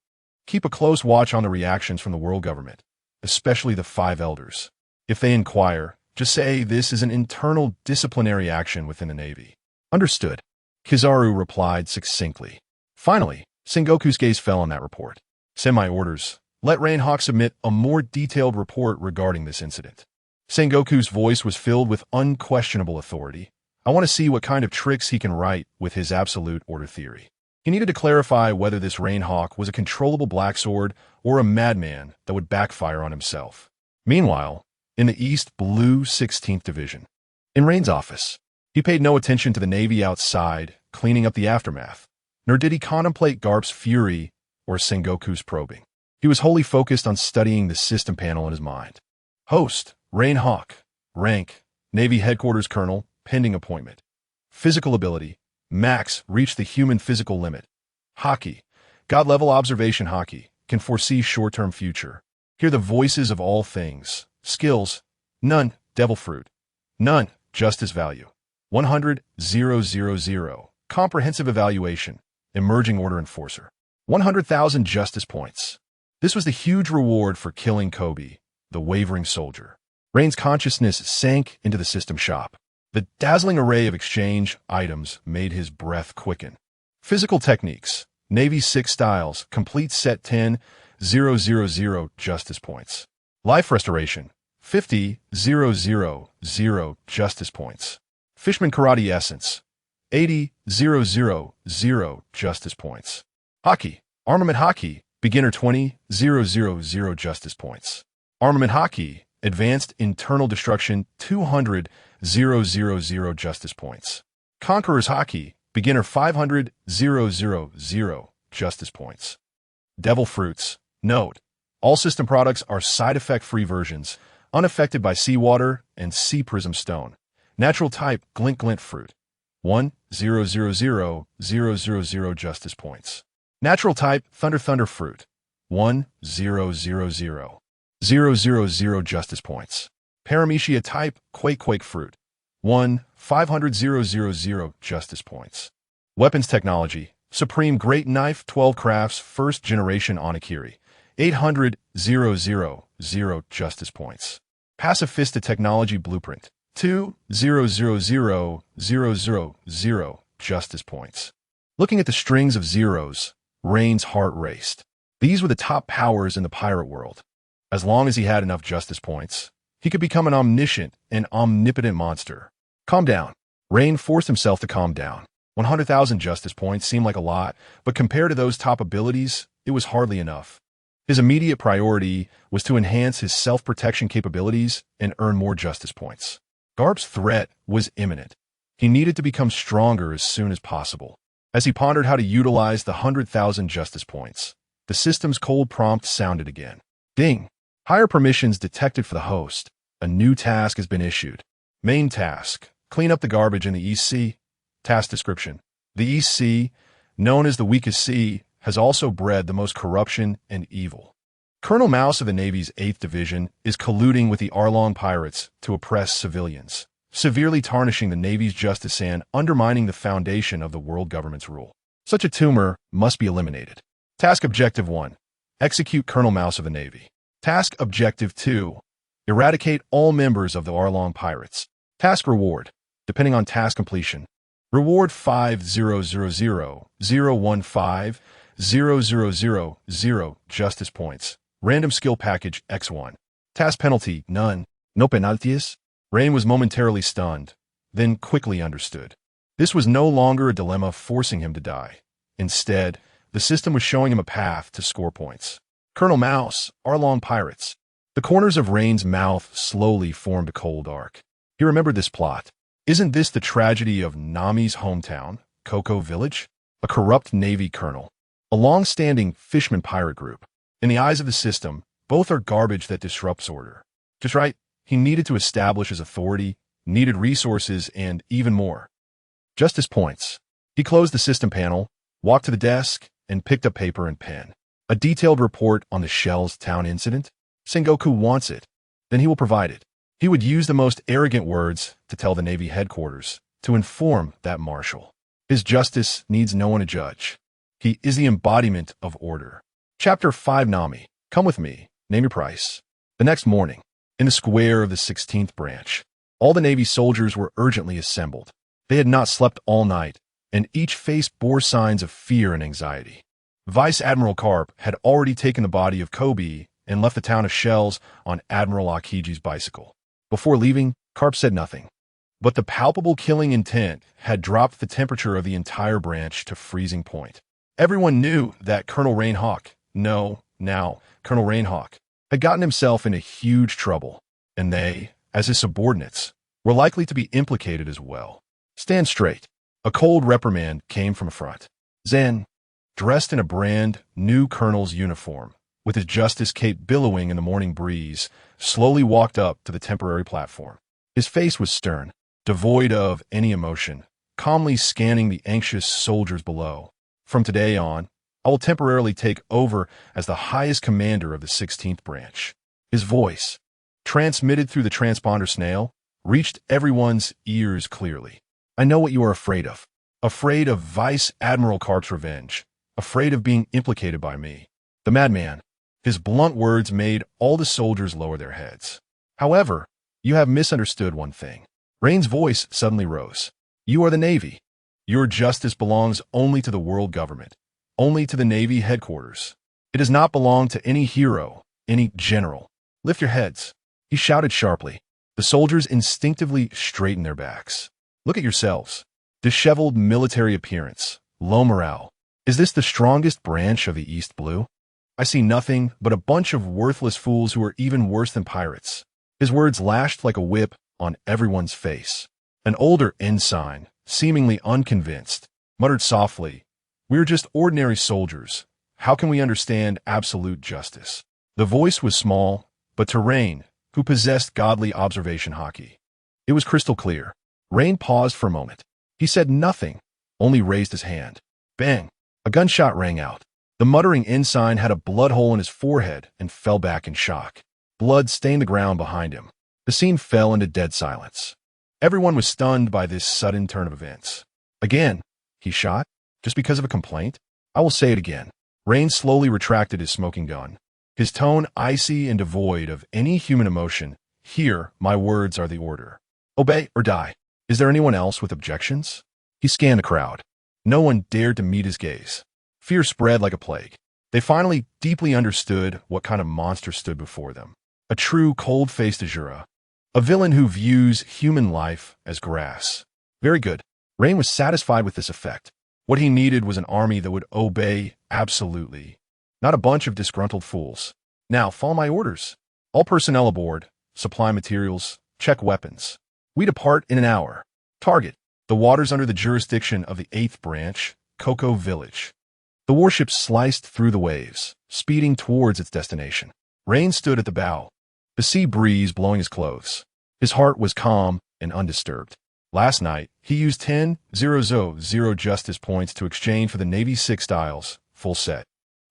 Keep a close watch on the reactions from the world government, especially the five elders. If they inquire, just say this is an internal disciplinary action within the Navy. Understood. Kizaru replied succinctly. Finally, Sengoku's gaze fell on that report. Send my orders. Let Rein Hawk submit a more detailed report regarding this incident. Sengoku's voice was filled with unquestionable authority. I want to see what kind of tricks he can write with his absolute order theory. He needed to clarify whether this Rein Hawk was a controllable black sword or a madman that would backfire on himself. Meanwhile, in the East Blue 16th Division, in Rein's office, he paid no attention to the Navy outside, cleaning up the aftermath, nor did he contemplate Garp's fury or Sengoku's probing. He was wholly focused on studying the system panel in his mind. Host, Rein Hawk. Rank, Navy Headquarters Colonel, pending appointment. Physical ability, max, reach the human physical limit. Haki, God-level observation haki, can foresee short-term future. Hear the voices of all things. Skills, none, devil fruit. None, justice value. 100,000, comprehensive evaluation, emerging order enforcer. 100,000 justice points. This was the huge reward for killing Koby, the wavering soldier. Rein's consciousness sank into the system shop. The dazzling array of exchange items made his breath quicken. Physical techniques, Navy 6 styles, complete set 10,000 justice points. Life restoration, 50,000 justice points. Fishman karate essence, 80,000 justice points. Haki, armament haki, beginner 20,000 justice points. Armament haki, advanced internal destruction 200,000 justice points. Conqueror's haki, beginner 500,000 justice points. Devil fruits, note, all system products are side effect free versions unaffected by seawater and sea prism stone. Natural type, glint glint fruit. 1,000,000 justice points. Natural type, thunder thunder fruit. 1,000,000 justice points. Paramecia type, quake quake fruit. 1,500,000 justice points. Weapons technology, supreme great knife, 12 crafts, first generation onigiri. 800,000 justice points. Pacifista technology blueprint. 2,000,000 justice points. Looking at the strings of zeros, Rein's heart raced. These were the top powers in the pirate world. As long as he had enough justice points, he could become an omniscient and omnipotent monster. Calm down. Rein forced himself to calm down. 100,000 justice points seemed like a lot, but compared to those top abilities, it was hardly enough. His immediate priority was to enhance his self-protection capabilities and earn more justice points. Garp's threat was imminent. He needed to become stronger as soon as possible. As he pondered how to utilize the 100,000 justice points, the system's cold prompt sounded again. Ding! Higher permissions detected for the host. A new task has been issued. Main task: clean up the garbage in the East Sea. Task description: the East Sea, known as the weakest sea, has also bred the most corruption and evil. Colonel Mouse of the Navy's 8th Division is colluding with the Arlong pirates to oppress civilians, severely tarnishing the Navy's justice and undermining the foundation of the world government's rule. Such a tumor must be eliminated. Task Objective 1. Execute Colonel Mouse of the Navy. Task Objective 2. Eradicate all members of the Arlong pirates. Task Reward. Depending on task completion. Reward 5,000,015,000 justice points. Random skill package X1. Task penalty, none. No penalties? Rein was momentarily stunned, then quickly understood. This was no longer a dilemma forcing him to die. Instead, the system was showing him a path to score points. Colonel Mouse, Arlong pirates. The corners of Rein's mouth slowly formed a cold arc. He remembered this plot. Isn't this the tragedy of Nami's hometown, Coco Village? A corrupt Navy colonel. A long-standing fisherman pirate group. In the eyes of the system, both are garbage that disrupts order. Just right, he needed to establish his authority, needed resources, and even more. Justice points. He closed the system panel, walked to the desk, and picked up paper and pen. A detailed report on the Shell's town incident? Sengoku wants it. Then he will provide it. He would use the most arrogant words to tell the Navy headquarters, to inform that marshal. His justice needs no one to judge. He is the embodiment of order. Chapter 5 Nami, come with me, name your price. The next morning, in the square of the 16th branch, all the Navy soldiers were urgently assembled. They had not slept all night, and each face bore signs of fear and anxiety. Vice Admiral Karp had already taken the body of Koby and left the town of Shells on Admiral Akiji's bicycle. Before leaving, Karp said nothing. But the palpable killing intent had dropped the temperature of the entire branch to freezing point. Everyone knew that Colonel Rein Hawk, Colonel Rein Hawk, had gotten himself into huge trouble, and they, as his subordinates, were likely to be implicated as well. Stand straight. A cold reprimand came from front. Zen, dressed in a brand new colonel's uniform, with his justice cape billowing in the morning breeze, slowly walked up to the temporary platform. His face was stern, devoid of any emotion, calmly scanning the anxious soldiers below. From today on, I will temporarily take over as the highest commander of the 16th branch. His voice, transmitted through the transponder snail, reached everyone's ears clearly. I know what you are afraid of. Afraid of Vice Admiral Karp's revenge. Afraid of being implicated by me. The madman. His blunt words made all the soldiers lower their heads. However, you have misunderstood one thing. Rein's voice suddenly rose. You are the Navy. Your justice belongs only to the world government, only to the Navy headquarters. It does not belong to any hero, any general. Lift your heads, he shouted sharply. The soldiers instinctively straightened their backs. Look at yourselves. Disheveled military appearance, low morale. Is this the strongest branch of the East Blue? I see nothing but a bunch of worthless fools who are even worse than pirates. His words lashed like a whip on everyone's face. An older ensign, seemingly unconvinced, muttered softly, "We are just ordinary soldiers. How can we understand absolute justice?" The voice was small, but to Rein, who possessed godly observation haki. It was crystal clear. Rein paused for a moment. He said nothing, only raised his hand. Bang! A gunshot rang out. The muttering ensign had a blood hole in his forehead and fell back in shock. Blood stained the ground behind him. The scene fell into dead silence. Everyone was stunned by this sudden turn of events. Again, he shot? Just because of a complaint? I will say it again. Rein slowly retracted his smoking gun. His tone icy and devoid of any human emotion. Here, my words are the order. Obey or die. Is there anyone else with objections? He scanned the crowd. No one dared to meet his gaze. Fear spread like a plague. They finally deeply understood what kind of monster stood before them. A true cold-faced Azura. A villain who views human life as grass. Very good. Rein was satisfied with this effect. What he needed was an army that would obey absolutely. Not a bunch of disgruntled fools. Now, follow my orders. All personnel aboard. Supply materials. Check weapons. We depart in an hour. Target: the waters under the jurisdiction of the 8th branch, Cocoa Village. The warship sliced through the waves, speeding towards its destination. Rein stood at the bow, the sea breeze blowing his clothes. His heart was calm and undisturbed. Last night, he used 10,000 justice points to exchange for the Navy's 6 styles, full set.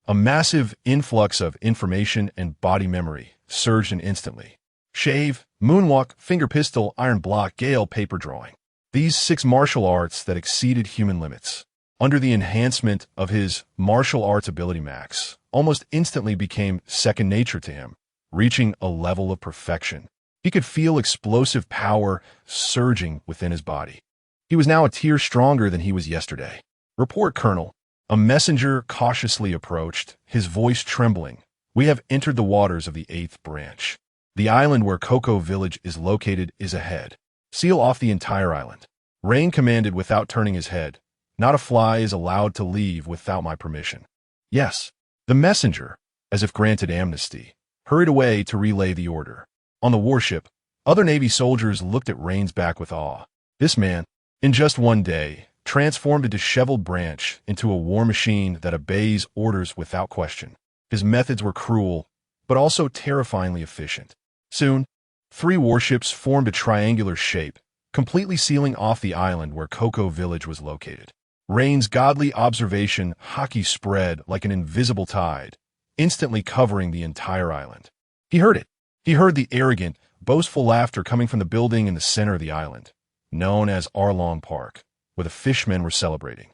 A massive influx of information and body memory surged in instantly. Shave, moonwalk, finger pistol, iron block, gale, paper drawing. These 6 martial arts that exceeded human limits. Under the enhancement of his martial arts ability max, almost instantly became second nature to him, reaching a level of perfection. He could feel explosive power surging within his body. He was now a tier stronger than he was yesterday. Report, Colonel. A messenger cautiously approached, his voice trembling. We have entered the waters of the 8th branch. The island where Cocoa Village is located is ahead. Seal off the entire island. Rein commanded without turning his head. Not a fly is allowed to leave without my permission. Yes. The messenger, as if granted amnesty, hurried away to relay the order. On the warship, other Navy soldiers looked at Rein's back with awe. This man, in just one day, transformed a disheveled branch into a war machine that obeys orders without question. His methods were cruel, but also terrifyingly efficient. Soon, 3 warships formed a triangular shape, completely sealing off the island where Cocoa Village was located. Rein's godly observation haki spread like an invisible tide, instantly covering the entire island. He heard it. He heard the arrogant, boastful laughter coming from the building in the center of the island, known as Arlong Park, where the fishmen were celebrating.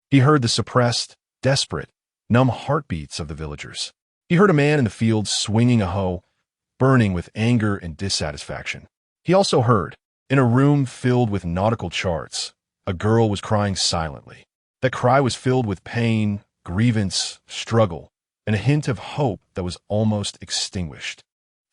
He heard the suppressed, desperate, numb heartbeats of the villagers. He heard a man in the field swinging a hoe, burning with anger and dissatisfaction. He also heard, in a room filled with nautical charts, a girl was crying silently. That cry was filled with pain, grievance, struggle, and a hint of hope that was almost extinguished.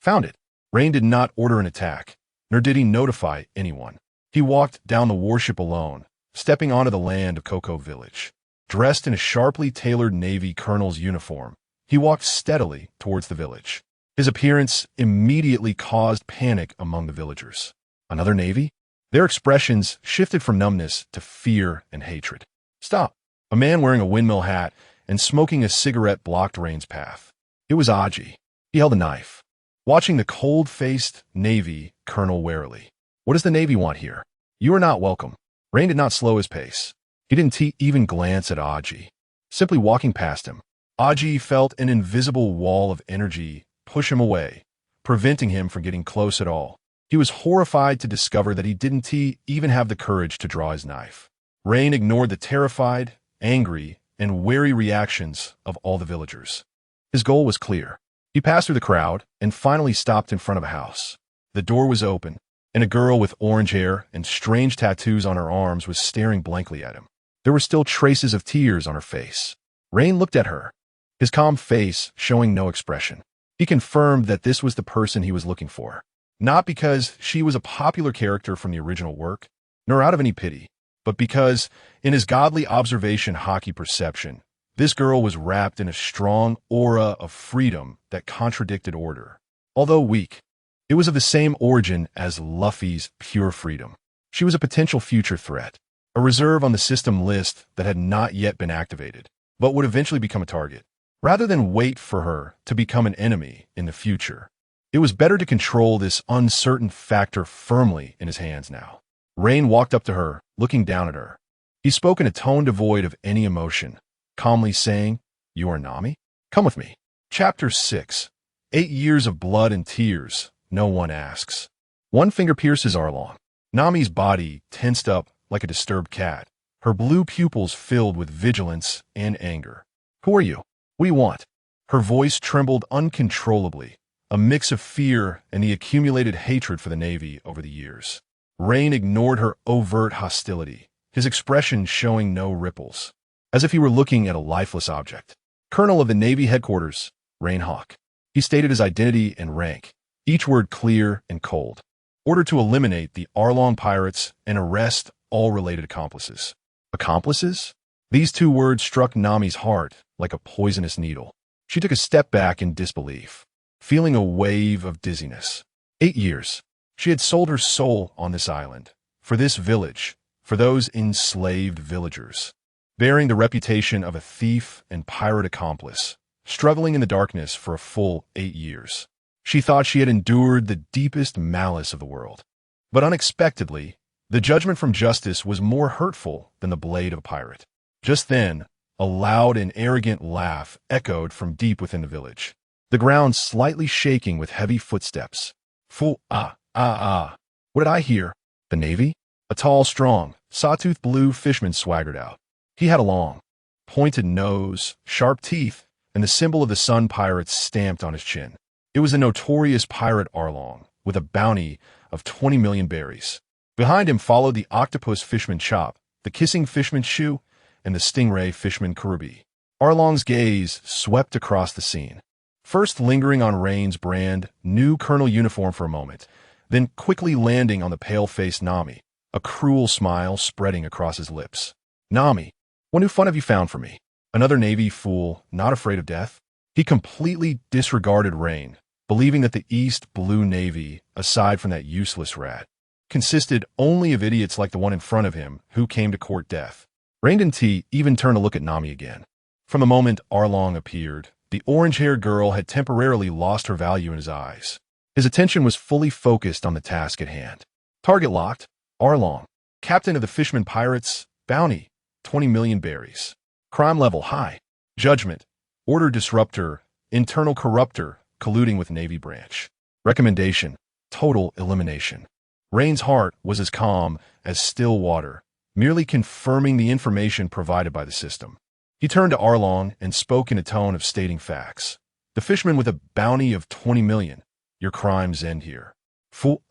Found it. Rein did not order an attack, nor did he notify anyone. He walked down the warship alone, stepping onto the land of Cocoa Village. Dressed in a sharply tailored Navy colonel's uniform, he walked steadily towards the village. His appearance immediately caused panic among the villagers. Another Navy? Their expressions shifted from numbness to fear and hatred. Stop! A man wearing a windmill hat and smoking a cigarette blocked Rein's path. It was Aji. He held a knife, watching the cold-faced Navy colonel warily. What does the Navy want here? You are not welcome. Rein did not slow his pace. He didn't even glance at Aji. Simply walking past him, Aji felt an invisible wall of energy push him away, preventing him from getting close at all. He was horrified to discover that he didn't even have the courage to draw his knife. Rein ignored the terrified, angry, and wary reactions of all the villagers. His goal was clear. He passed through the crowd and finally stopped in front of a house. The door was open, and a girl with orange hair and strange tattoos on her arms was staring blankly at him. There were still traces of tears on her face. Rein looked at her, his calm face showing no expression. He confirmed that this was the person he was looking for. Not because she was a popular character from the original work, nor out of any pity, but because, in his godly observation haki perception, this girl was wrapped in a strong aura of freedom that contradicted order. Although weak, it was of the same origin as Luffy's pure freedom. She was a potential future threat, a reserve on the system list that had not yet been activated, but would eventually become a target. Rather than wait for her to become an enemy in the future, It was better to control this uncertain factor firmly in his hands now. Rein walked up to her, looking down at her. He spoke in a tone devoid of any emotion, calmly saying, "You are Nami? Come with me." Chapter 6. 8 years of blood and tears, no one asks. One finger pierces Arlong. Nami's body tensed up like a disturbed cat, her blue pupils filled with vigilance and anger. "Who are you? What do you want?" Her voice trembled uncontrollably, a mix of fear and the accumulated hatred for the Navy over the years. Rein ignored her overt hostility, his expression showing no ripples, as if he were looking at a lifeless object. "Colonel of the Navy Headquarters, Rein Hawk." He stated his identity and rank, each word clear and cold. Ordered to eliminate the Arlong pirates and arrest all related accomplices. Accomplices? These 2 words struck Nami's heart like a poisonous needle. She took a step back in disbelief, feeling a wave of dizziness. 8 years. She had sold her soul on this island, for this village, for those enslaved villagers, bearing the reputation of a thief and pirate accomplice, struggling in the darkness for a full 8 years. She thought she had endured the deepest malice of the world. But unexpectedly, the judgment from justice was more hurtful than the blade of a pirate. Just then, a loud and arrogant laugh echoed from deep within the village, the ground slightly shaking with heavy footsteps. "Fool, What did I hear? The Navy?" A tall, strong, sawtooth blue fishman swaggered out. He had a long, pointed nose, sharp teeth, and the symbol of the Sun Pirates stamped on his chin. It was the notorious pirate Arlong, with a bounty of 20 million berries. Behind him followed the octopus fishman Chop, the kissing fishman Shu, and the stingray fishman Koby. Arlong's gaze swept across the scene, first lingering on Rein's brand new colonel uniform for a moment, then quickly landing on the pale-faced Nami, a cruel smile spreading across his lips. "Nami, what new fun have you found for me? Another Navy fool, not afraid of death?" He completely disregarded Rein, believing that the East Blue Navy, aside from that useless rat, consisted only of idiots like the one in front of him who came to court death. Rein didn't even turn to look at Nami again. From the moment Arlong appeared, the orange-haired girl had temporarily lost her value in his eyes. His attention was fully focused on the task at hand. Target locked. Arlong, captain of the Fishman Pirates, bounty, 20 million berries. Crime level high. Judgment, order disruptor, internal corruptor, colluding with Navy branch. Recommendation, total elimination. Rein's heart was as calm as still water, merely confirming the information provided by the system. He turned to Arlong and spoke in a tone of stating facts. "The fishman with a bounty of 20 million. Your crimes end here." Fool,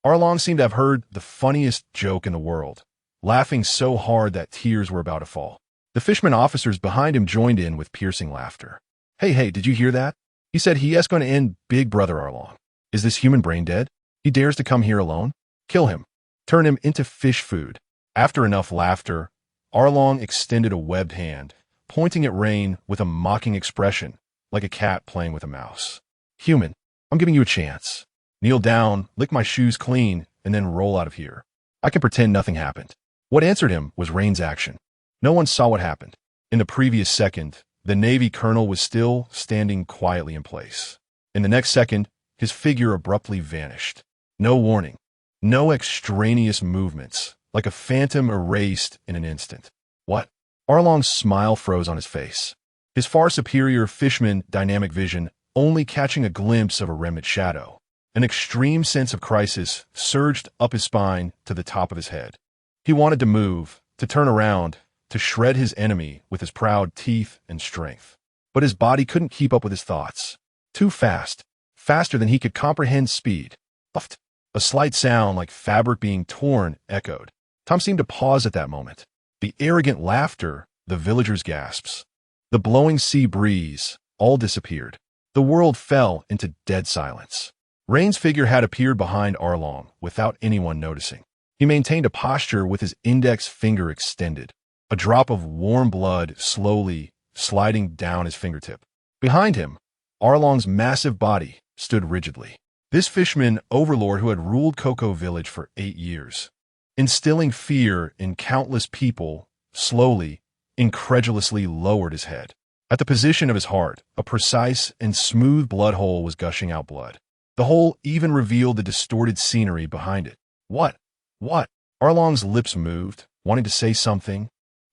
Arlong seemed to have heard the funniest joke in the world, laughing so hard that tears were about to fall. The fishman officers behind him joined in with piercing laughter. Hey, did you hear that? He said he is going to end Big Brother Arlong. Is this human brain dead? He dares to come here alone? Kill him. Turn him into fish food. After enough laughter, Arlong extended a webbed hand, pointing at Rein with a mocking expression, like a cat playing with a mouse. "Human, I'm giving you a chance. Kneel down, lick my shoes clean, and then roll out of here. I can pretend nothing happened." What answered him was Rein's action. No one saw what happened. In the previous second, the Navy colonel was still standing quietly in place. In the next second, his figure abruptly vanished. No warning, no extraneous movements, like a phantom erased in an instant. What? Arlong's smile froze on his face, his far superior fishman dynamic vision only catching a glimpse of a remnant shadow. An extreme sense of crisis surged up his spine to the top of his head. He wanted to move, to turn around, to shred his enemy with his proud teeth and strength. But his body couldn't keep up with his thoughts. Too fast, faster than he could comprehend speed. Puffed. A slight sound like fabric being torn echoed. Tom seemed to pause at that moment. The arrogant laughter, the villagers' gasps, the blowing sea breeze, all disappeared. The world fell into dead silence. Rein's figure had appeared behind Arlong without anyone noticing. He maintained a posture with his index finger extended, a drop of warm blood slowly sliding down his fingertip. Behind him, Arlong's massive body stood rigidly. This fishman overlord who had ruled Cocoa Village for 8 years, instilling fear in countless people, slowly, incredulously lowered his head. At the position of his heart, a precise and smooth blood hole was gushing out blood. The hole even revealed the distorted scenery behind it. What? What? Arlong's lips moved, wanting to say something,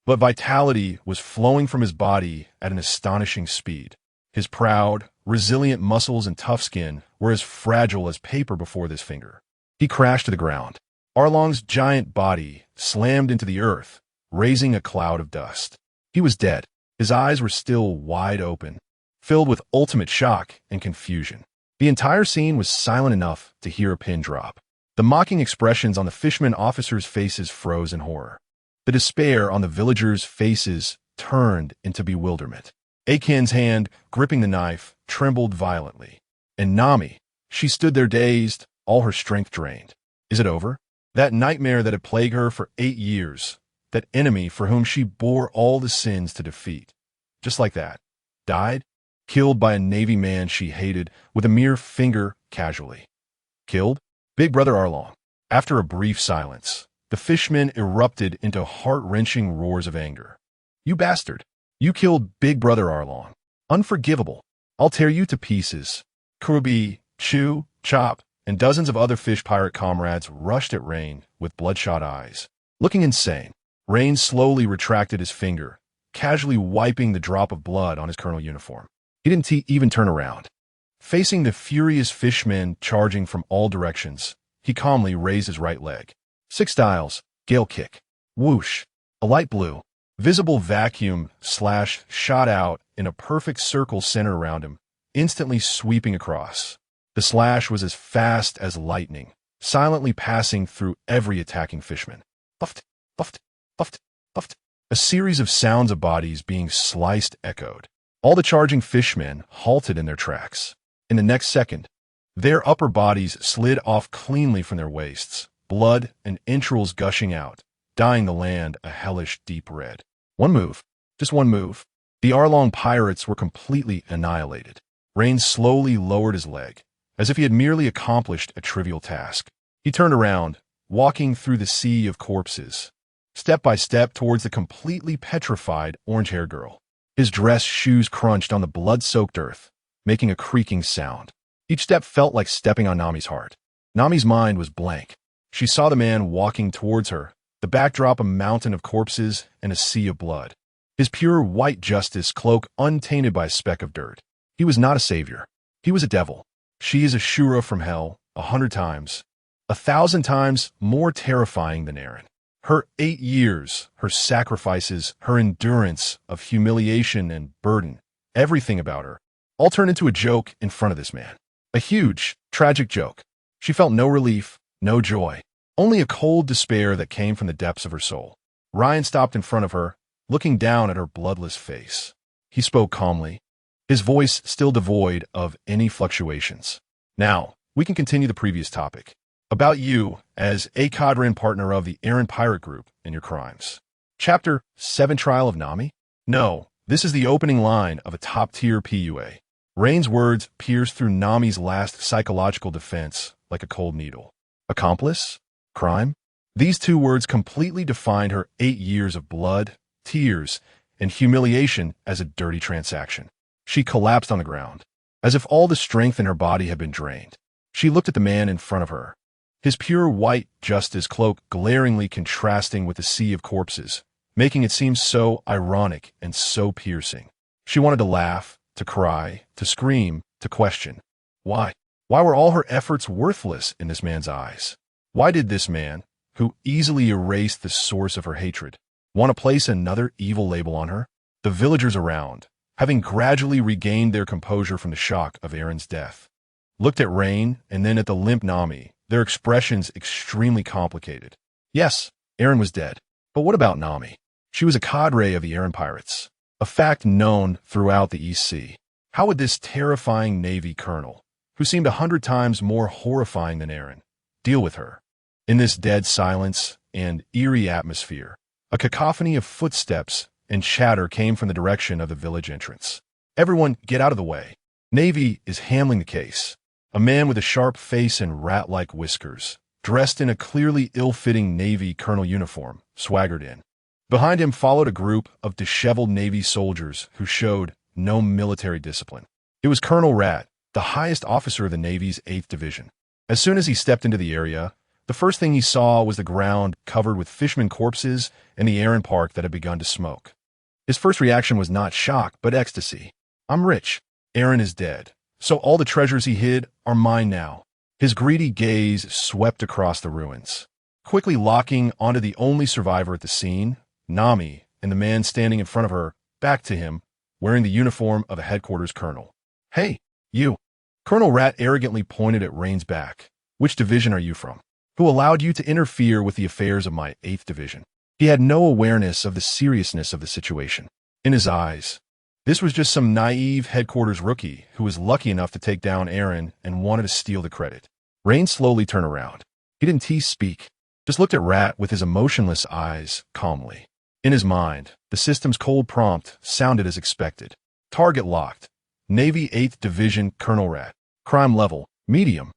but vitality was flowing from his body at an astonishing speed. His proud, resilient muscles and tough skin were as fragile as paper before this finger. He crashed to the ground. Arlong's giant body slammed into the earth, raising a cloud of dust. He was dead. His eyes were still wide open, filled with ultimate shock and confusion. The entire scene was silent enough to hear a pin drop. The mocking expressions on the fishermen officers' faces froze in horror. The despair on the villagers' faces turned into bewilderment. Akin's hand, gripping the knife, trembled violently. And Nami, she stood there dazed, all her strength drained. Is it over? That nightmare that had plagued her for 8 years, that enemy for whom she bore all the sins to defeat. Just like that. Died? Killed by a Navy man she hated with a mere finger casually. Killed? Big Brother Arlong. After a brief silence, the fishmen erupted into heart-wrenching roars of anger. You bastard! You killed Big Brother Arlong. Unforgivable. I'll tear you to pieces. Koby, Chew, Chop, and dozens of other fish pirate comrades rushed at Rein with bloodshot eyes. Looking insane, Rein slowly retracted his finger, casually wiping the drop of blood on his colonel uniform. He didn't even turn around. Facing the furious fishmen charging from all directions, he calmly raised his right leg. 6 dials, gale kick. Whoosh. A light blue, visible vacuum slash shot out in a perfect circle centered around him, instantly sweeping across. The slash was as fast as lightning, silently passing through every attacking fishman. Puffed, puffed, puffed, puffed. A series of sounds of bodies being sliced echoed. All the charging fishmen halted in their tracks. In the next second, their upper bodies slid off cleanly from their waists, blood and entrails gushing out, dyeing the land a hellish deep red. One move, just one move. The Arlong pirates were completely annihilated. Rein slowly lowered his leg, as if he had merely accomplished a trivial task. He turned around, walking through the sea of corpses, step by step towards the completely petrified orange-haired girl. His dress shoes crunched on the blood-soaked earth, making a creaking sound. Each step felt like stepping on Nami's heart. Nami's mind was blank. She saw the man walking towards her, the backdrop a mountain of corpses and a sea of blood. His pure white justice cloak untainted by a speck of dirt. He was not a savior. He was a devil. She is a Shura from hell, 100 times, 1,000 times more terrifying than Eren. Her 8 years, her sacrifices, her endurance of humiliation and burden, everything about her, all turned into a joke in front of this man. A huge, tragic joke. She felt no relief, no joy, only a cold despair that came from the depths of her soul. Ryan stopped in front of her, looking down at her bloodless face. He spoke calmly, his voice still devoid of any fluctuations. Now, we can continue the previous topic. About you as a cadre and partner of the Eren Pirate Group and your crimes. Chapter 7 Trial of Nami? No, this is the opening line of a top-tier PUA. Rein's words pierced through Nami's last psychological defense like a cold needle. Accomplice? Crime? These 2 words completely defined her 8 years of blood, tears, and humiliation as a dirty transaction. She collapsed on the ground, as if all the strength in her body had been drained. She looked at the man in front of her, his pure white justice cloak glaringly contrasting with the sea of corpses, making it seem so ironic and so piercing. She wanted to laugh, to cry, to scream, to question. Why? Why were all her efforts worthless in this man's eyes? Why did this man, who easily erased the source of her hatred, want to place another evil label on her? The villagers around, having gradually regained their composure from the shock of Eren's death, looked at Rein and then at the limp Nami, their expressions extremely complicated. Yes, Eren was dead. But what about Nami? She was a cadre of the Eren Pirates, a fact known throughout the East Sea. How would this terrifying Navy colonel, who seemed 100 times more horrifying than Eren, deal with her? In this dead silence and eerie atmosphere, a cacophony of footsteps and chatter came from the direction of the village entrance. Everyone, get out of the way. Navy is handling the case. A man with a sharp face and rat-like whiskers, dressed in a clearly ill-fitting Navy colonel uniform, swaggered in. Behind him followed a group of disheveled Navy soldiers who showed no military discipline. It was Colonel Rat, the highest officer of the Navy's 8th Division. As soon as he stepped into the area, the first thing he saw was the ground covered with fishermen corpses and the Iron Park that had begun to smoke. His first reaction was not shock, but ecstasy. I'm rich. Aaron is dead. So all the treasures he hid are mine now. His greedy gaze swept across the ruins, quickly locking onto the only survivor at the scene, Nami, and the man standing in front of her, back to him, wearing the uniform of a headquarters colonel. Hey, you. Colonel Rat arrogantly pointed at Rein's back. Which division are you from? Who allowed you to interfere with the affairs of my 8th Division? He had no awareness of the seriousness of the situation. In his eyes, this was just some naive headquarters rookie who was lucky enough to take down Aaron and wanted to steal the credit. Rein slowly turned around. He didn't speak, just looked at Rat with his emotionless eyes calmly. In his mind, the system's cold prompt sounded as expected. Target locked. Navy 8th Division Colonel Rat. Crime level, medium.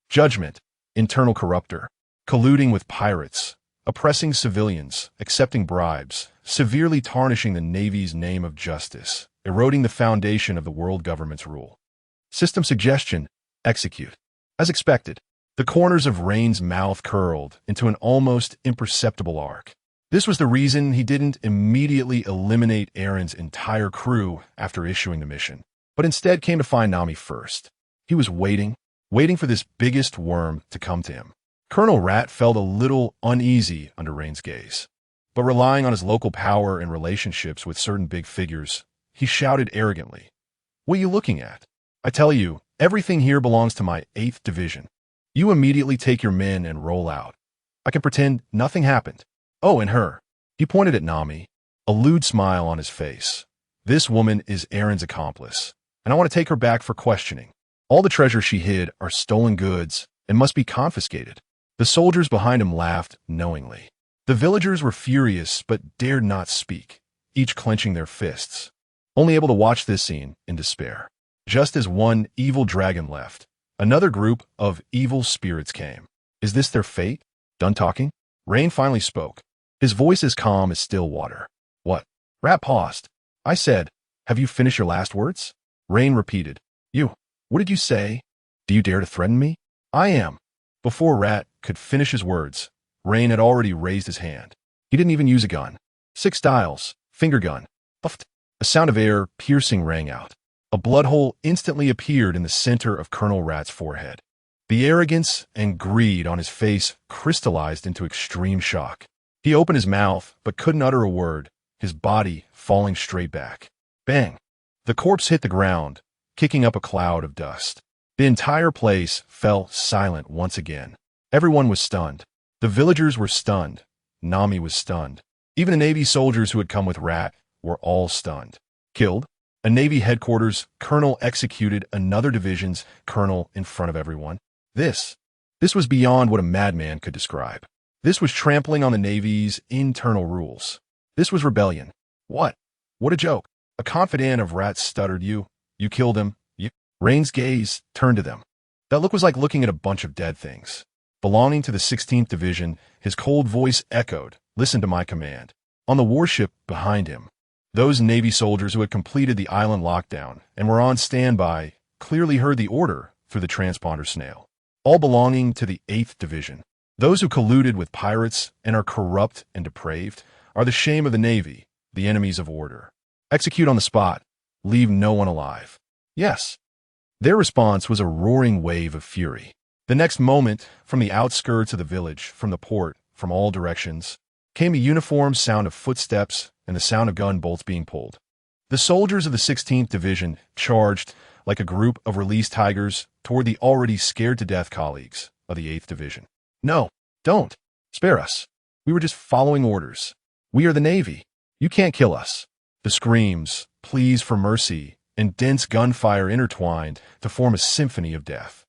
Judgment, internal corrupter. Colluding with pirates. Oppressing civilians, accepting bribes, severely tarnishing the Navy's name of justice, eroding the foundation of the world government's rule. System suggestion, execute. As expected, the corners of Rein's mouth curled into an almost imperceptible arc. This was the reason he didn't immediately eliminate Aaron's entire crew after issuing the mission, but instead came to find Nami first. He was waiting for this biggest worm to come to him. Colonel Rat felt a little uneasy under Rein's gaze, but relying on his local power and relationships with certain big figures, he shouted arrogantly, "What are you looking at? I tell you, everything here belongs to my 8th Division. You immediately take your men and roll out. I can pretend nothing happened. Oh, and her." He pointed at Nami, a lewd smile on his face. "This woman is Aaron's accomplice, and I want to take her back for questioning. All the treasures she hid are stolen goods and must be confiscated." The soldiers behind him laughed knowingly. The villagers were furious but dared not speak, each clenching their fists, only able to watch this scene in despair. Just as one evil dragon left, another group of evil spirits came. Is this their fate? Done talking? Rein finally spoke, his voice as calm as still water. What? Rat paused. I said, have you finished your last words? Rein repeated. You. What did you say? Do you dare to threaten me? I am. Before Rat could finish his words, Rein had already raised his hand. He didn't even use a gun. 6 dials, finger gun. Puffed. A sound of air piercing rang out. A blood hole instantly appeared in the center of Colonel Rat's forehead. The arrogance and greed on his face crystallized into extreme shock. He opened his mouth, but couldn't utter a word, his body falling straight back. Bang! The corpse hit the ground, kicking up a cloud of dust. The entire place fell silent once again. Everyone was stunned. The villagers were stunned. Nami was stunned. Even the Navy soldiers who had come with Rat were all stunned. Killed? A Navy headquarters colonel executed another division's colonel in front of everyone. This was beyond what a madman could describe. This was trampling on the Navy's internal rules. This was rebellion. What? What a joke. A confidant of Rat stuttered, You killed him. Rein's gaze turned to them. That look was like looking at a bunch of dead things. Belonging to the 16th Division, his cold voice echoed, Listen to my command. On the warship behind him, those Navy soldiers who had completed the island lockdown and were on standby clearly heard the order through the transponder snail. All belonging to the 8th Division. Those who colluded with pirates and are corrupt and depraved are the shame of the Navy, the enemies of order. Execute on the spot. Leave no one alive. Yes. Their response was a roaring wave of fury. The next moment, from the outskirts of the village, from the port, from all directions, came a uniform sound of footsteps and the sound of gun bolts being pulled. The soldiers of the 16th Division charged like a group of released tigers toward the already scared-to-death colleagues of the 8th Division. No, don't. Spare us. We were just following orders. We are the Navy. You can't kill us. The screams, pleas for mercy, and dense gunfire intertwined to form a symphony of death.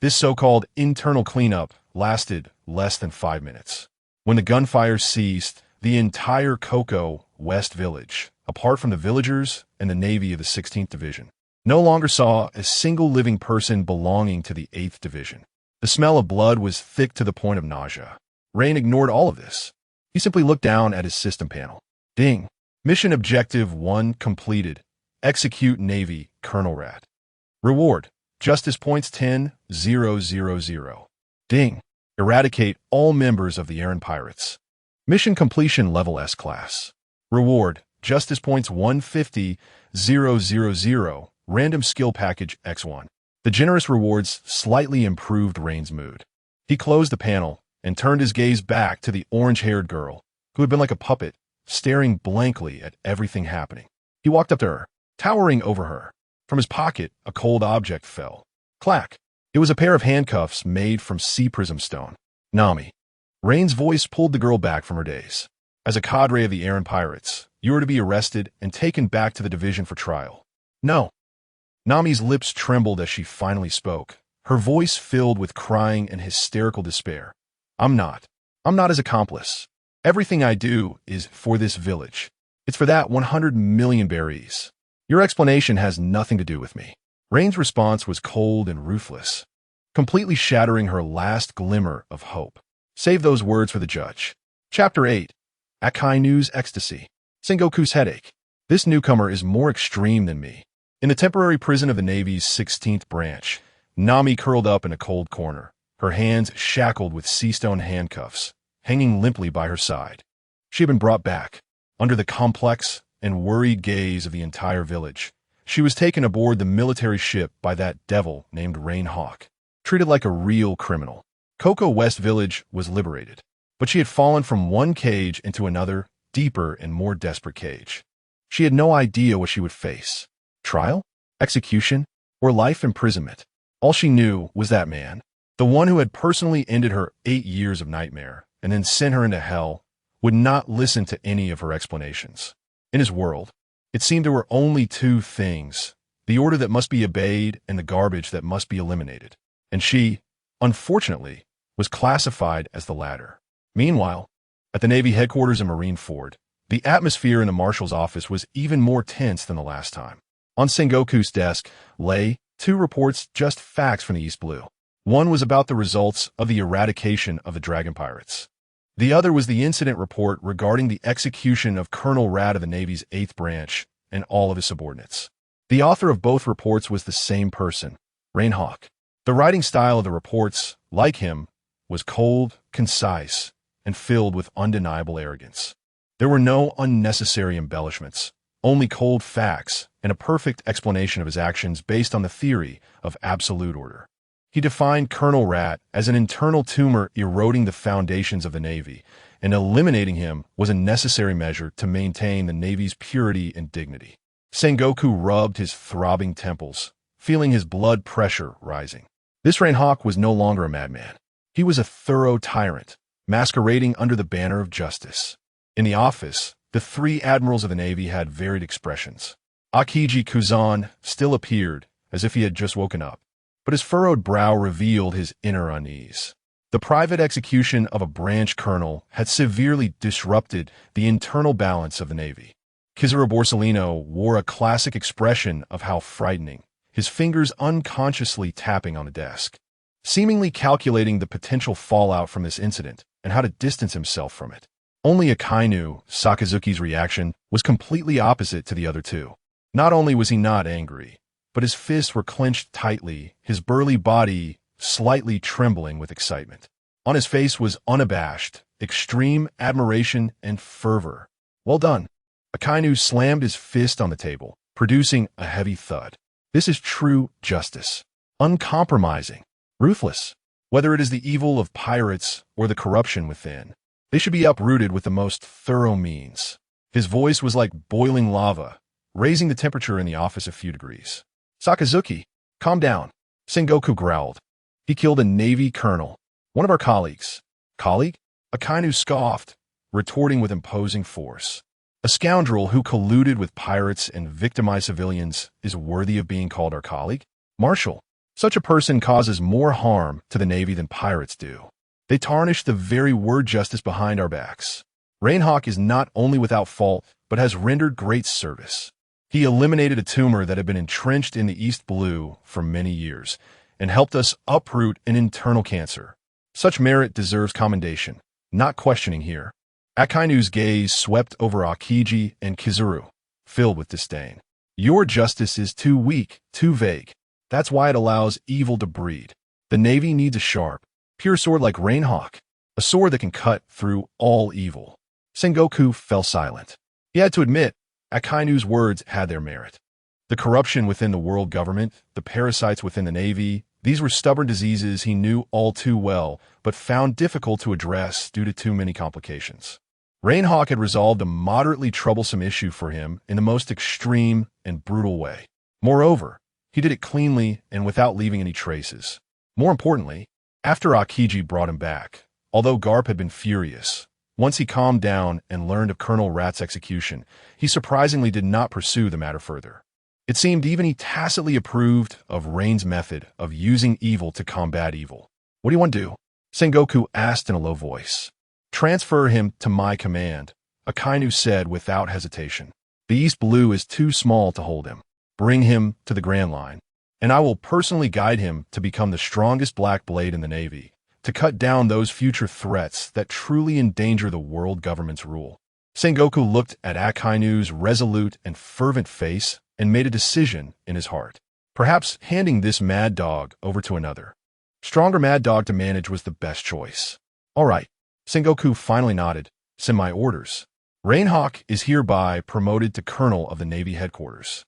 This so-called internal cleanup lasted less than 5 minutes. When the gunfire ceased, the entire Cocoa West Village, apart from the villagers and the Navy of the 16th Division, no longer saw a single living person belonging to the 8th Division. The smell of blood was thick to the point of nausea. Rein ignored all of this. He simply looked down at his system panel. Ding. Mission Objective 1 completed. Execute Navy Colonel Rat. Reward. Justice points 10,000. Ding. Eradicate all members of the Iron Pirates. Mission completion level S class. Reward. Justice points 150,000. Random skill package X1. The generous rewards slightly improved Rein's mood. He closed the panel and turned his gaze back to the orange-haired girl, who had been like a puppet, staring blankly at everything happening. He walked up to her, towering over her. From his pocket, a cold object fell. Clack! It was a pair of handcuffs made from sea prism stone. Nami. Rein's voice pulled the girl back from her daze. As a cadre of the Iron Pirates, you are to be arrested and taken back to the division for trial. No. Nami's lips trembled as she finally spoke, her voice filled with crying and hysterical despair. I'm not his accomplice. Everything I do is for this village. It's for that 100 million berries. Your explanation has nothing to do with me. Rein's response was cold and ruthless, completely shattering her last glimmer of hope. Save those words for the judge. Chapter 8. Akainu's Ecstasy. Sengoku's Headache. This newcomer is more extreme than me. In the temporary prison of the Navy's 16th branch, Nami curled up in a cold corner, her hands shackled with sea-stone handcuffs, hanging limply by her side. She had been brought back. Under the complex and worried gaze of the entire village, she was taken aboard the military ship by that devil named Rein Hawk, treated like a real criminal. Cocoa West Village was liberated, but she had fallen from one cage into another, deeper and more desperate cage. She had no idea what she would face. Trial? Execution? Or life imprisonment? All she knew was that man, the one who had personally ended her 8 years of nightmare and then sent her into hell, would not listen to any of her explanations. In his world, it seemed there were only two things, the order that must be obeyed and the garbage that must be eliminated. And she, unfortunately, was classified as the latter. Meanwhile, at the Navy headquarters in Marineford, the atmosphere in the marshal's office was even more tense than the last time. On Sengoku's desk lay 2 reports, just facts from the East Blue. One was about the results of the eradication of the Dragon Pirates. The other was the incident report regarding the execution of Colonel Rat of the Navy's 8th branch and all of his subordinates. The author of both reports was the same person, Rein Hawk. The writing style of the reports, like him, was cold, concise, and filled with undeniable arrogance. There were no unnecessary embellishments, only cold facts and a perfect explanation of his actions based on the theory of absolute order. He defined Colonel Rat as an internal tumor eroding the foundations of the Navy, and eliminating him was a necessary measure to maintain the Navy's purity and dignity. Sengoku rubbed his throbbing temples, feeling his blood pressure rising. This Rein Hawk was no longer a madman. He was a thorough tyrant, masquerading under the banner of justice. In the office, the 3 admirals of the Navy had varied expressions. Akiji Kuzan still appeared as if he had just woken up, but his furrowed brow revealed his inner unease. The private execution of a branch colonel had severely disrupted the internal balance of the Navy. Kizaru Borsellino wore a classic expression of how frightening, his fingers unconsciously tapping on the desk, seemingly calculating the potential fallout from this incident and how to distance himself from it. Only Akainu, Sakazuki's reaction, was completely opposite to the other two. Not only was he not angry, but his fists were clenched tightly, his burly body slightly trembling with excitement. On his face was unabashed, extreme admiration and fervor. Well done. Akainu slammed his fist on the table, producing a heavy thud. This is true justice. Uncompromising. Ruthless. Whether it is the evil of pirates or the corruption within, they should be uprooted with the most thorough means. His voice was like boiling lava, raising the temperature in the office a few degrees. Sakazuki, calm down. Sengoku growled. He killed a Navy colonel, one of our colleagues. Colleague? Akainu scoffed, retorting with imposing force. A scoundrel who colluded with pirates and victimized civilians is worthy of being called our colleague? Marshal, such a person causes more harm to the Navy than pirates do. They tarnish the very word justice behind our backs. Rein Hawk is not only without fault, but has rendered great service. He eliminated a tumor that had been entrenched in the East Blue for many years, and helped us uproot an internal cancer. Such merit deserves commendation, not questioning here. Akainu's gaze swept over Akiji and Kizaru, filled with disdain. Your justice is too weak, too vague. That's why it allows evil to breed. The Navy needs a sharp, pure sword like Rein Hawk, a sword that can cut through all evil. Sengoku fell silent. He had to admit, Akainu's words had their merit. The corruption within the world government, the parasites within the Navy, these were stubborn diseases he knew all too well, but found difficult to address due to too many complications. Rein Hawk had resolved a moderately troublesome issue for him in the most extreme and brutal way. Moreover, he did it cleanly and without leaving any traces. More importantly, after Akiji brought him back, although Garp had been furious, once he calmed down and learned of Colonel Rat's execution, he surprisingly did not pursue the matter further. It seemed even he tacitly approved of Rein's method of using evil to combat evil. What do you want to do? Sengoku asked in a low voice. Transfer him to my command, Akainu said without hesitation. The East Blue is too small to hold him. Bring him to the Grand Line, and I will personally guide him to become the strongest black blade in the Navy, to cut down those future threats that truly endanger the world government's rule. Sengoku looked at Akainu's resolute and fervent face and made a decision in his heart. Perhaps handing this mad dog over to another, stronger mad dog to manage was the best choice. All right, Sengoku finally nodded. Send my orders. Rein Hawk is hereby promoted to Colonel of the Navy Headquarters.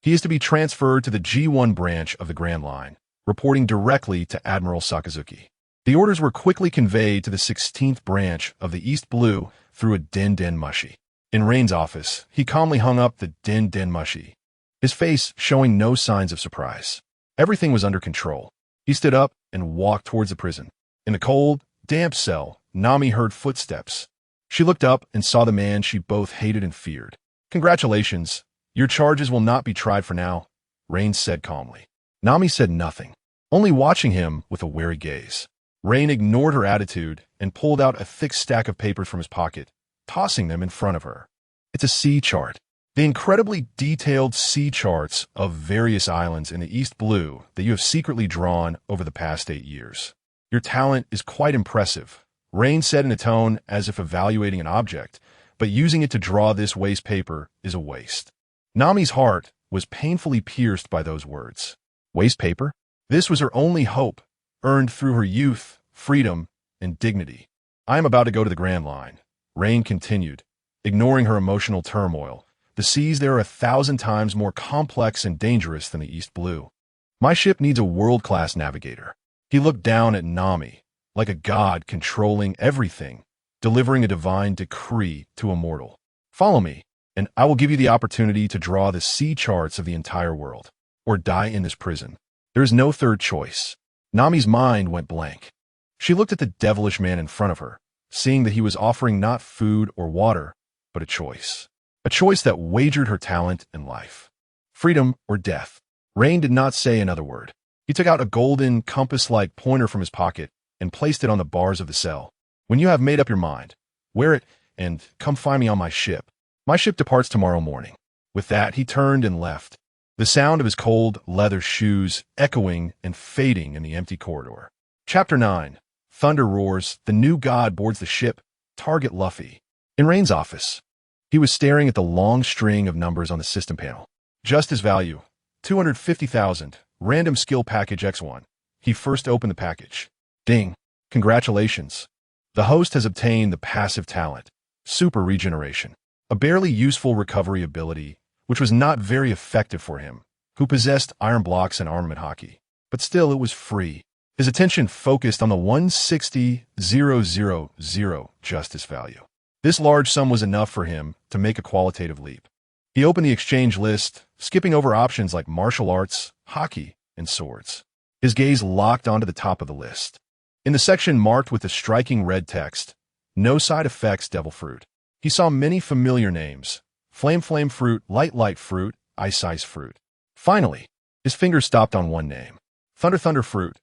He is to be transferred to the G1 branch of the Grand Line, reporting directly to Admiral Sakazuki. The orders were quickly conveyed to the 16th branch of the East Blue through a den mushi. In Rein's office, he calmly hung up the den mushi, his face showing no signs of surprise. Everything was under control. He stood up and walked towards the prison. In the cold, damp cell, Nami heard footsteps. She looked up and saw the man she both hated and feared. Congratulations. Your charges will not be tried for now, Rein said calmly. Nami said nothing, only watching him with a wary gaze. Rein ignored her attitude and pulled out a thick stack of papers from his pocket, tossing them in front of her. It's a sea chart. The incredibly detailed sea charts of various islands in the East Blue that you have secretly drawn over the past 8 years. Your talent is quite impressive, Rein said in a tone as if evaluating an object, but using it to draw this waste paper is a waste. Nami's heart was painfully pierced by those words. Waste paper? This was her only hope, earned through her youth, freedom, and dignity. I am about to go to the Grand Line, Rein continued, ignoring her emotional turmoil. The seas there are 1,000 times more complex and dangerous than the East Blue. My ship needs a world-class navigator. He looked down at Nami, like a god controlling everything, delivering a divine decree to a mortal. Follow me, and I will give you the opportunity to draw the sea charts of the entire world, or die in this prison. There is no third choice. Nami's mind went blank. She looked at the devilish man in front of her, seeing that he was offering not food or water, but a choice. A choice that wagered her talent and life. Freedom or death. Rein did not say another word. He took out a golden, compass-like pointer from his pocket and placed it on the bars of the cell. When you have made up your mind, wear it and come find me on my ship. My ship departs tomorrow morning. With that, he turned and left, the sound of his cold leather shoes echoing and fading in the empty corridor. Chapter 9. Thunder roars. The new god boards the ship. Target Luffy. In Rein's office, he was staring at the long string of numbers on the system panel. Justice value, 250,000, random skill package X1. He first opened the package. Ding. Congratulations. The host has obtained the passive talent, super regeneration, a barely useful recovery ability, which was not very effective for him, who possessed iron blocks and armament haki. But still, it was free. His attention focused on the 160,000 justice value. This large sum was enough for him to make a qualitative leap. He opened the exchange list, skipping over options like martial arts, hockey, and swords. His gaze locked onto the top of the list. In the section marked with the striking red text, no side effects devil fruit, he saw many familiar names: flame fruit, light fruit, ice fruit. Finally, his finger stopped on one name: thunder fruit,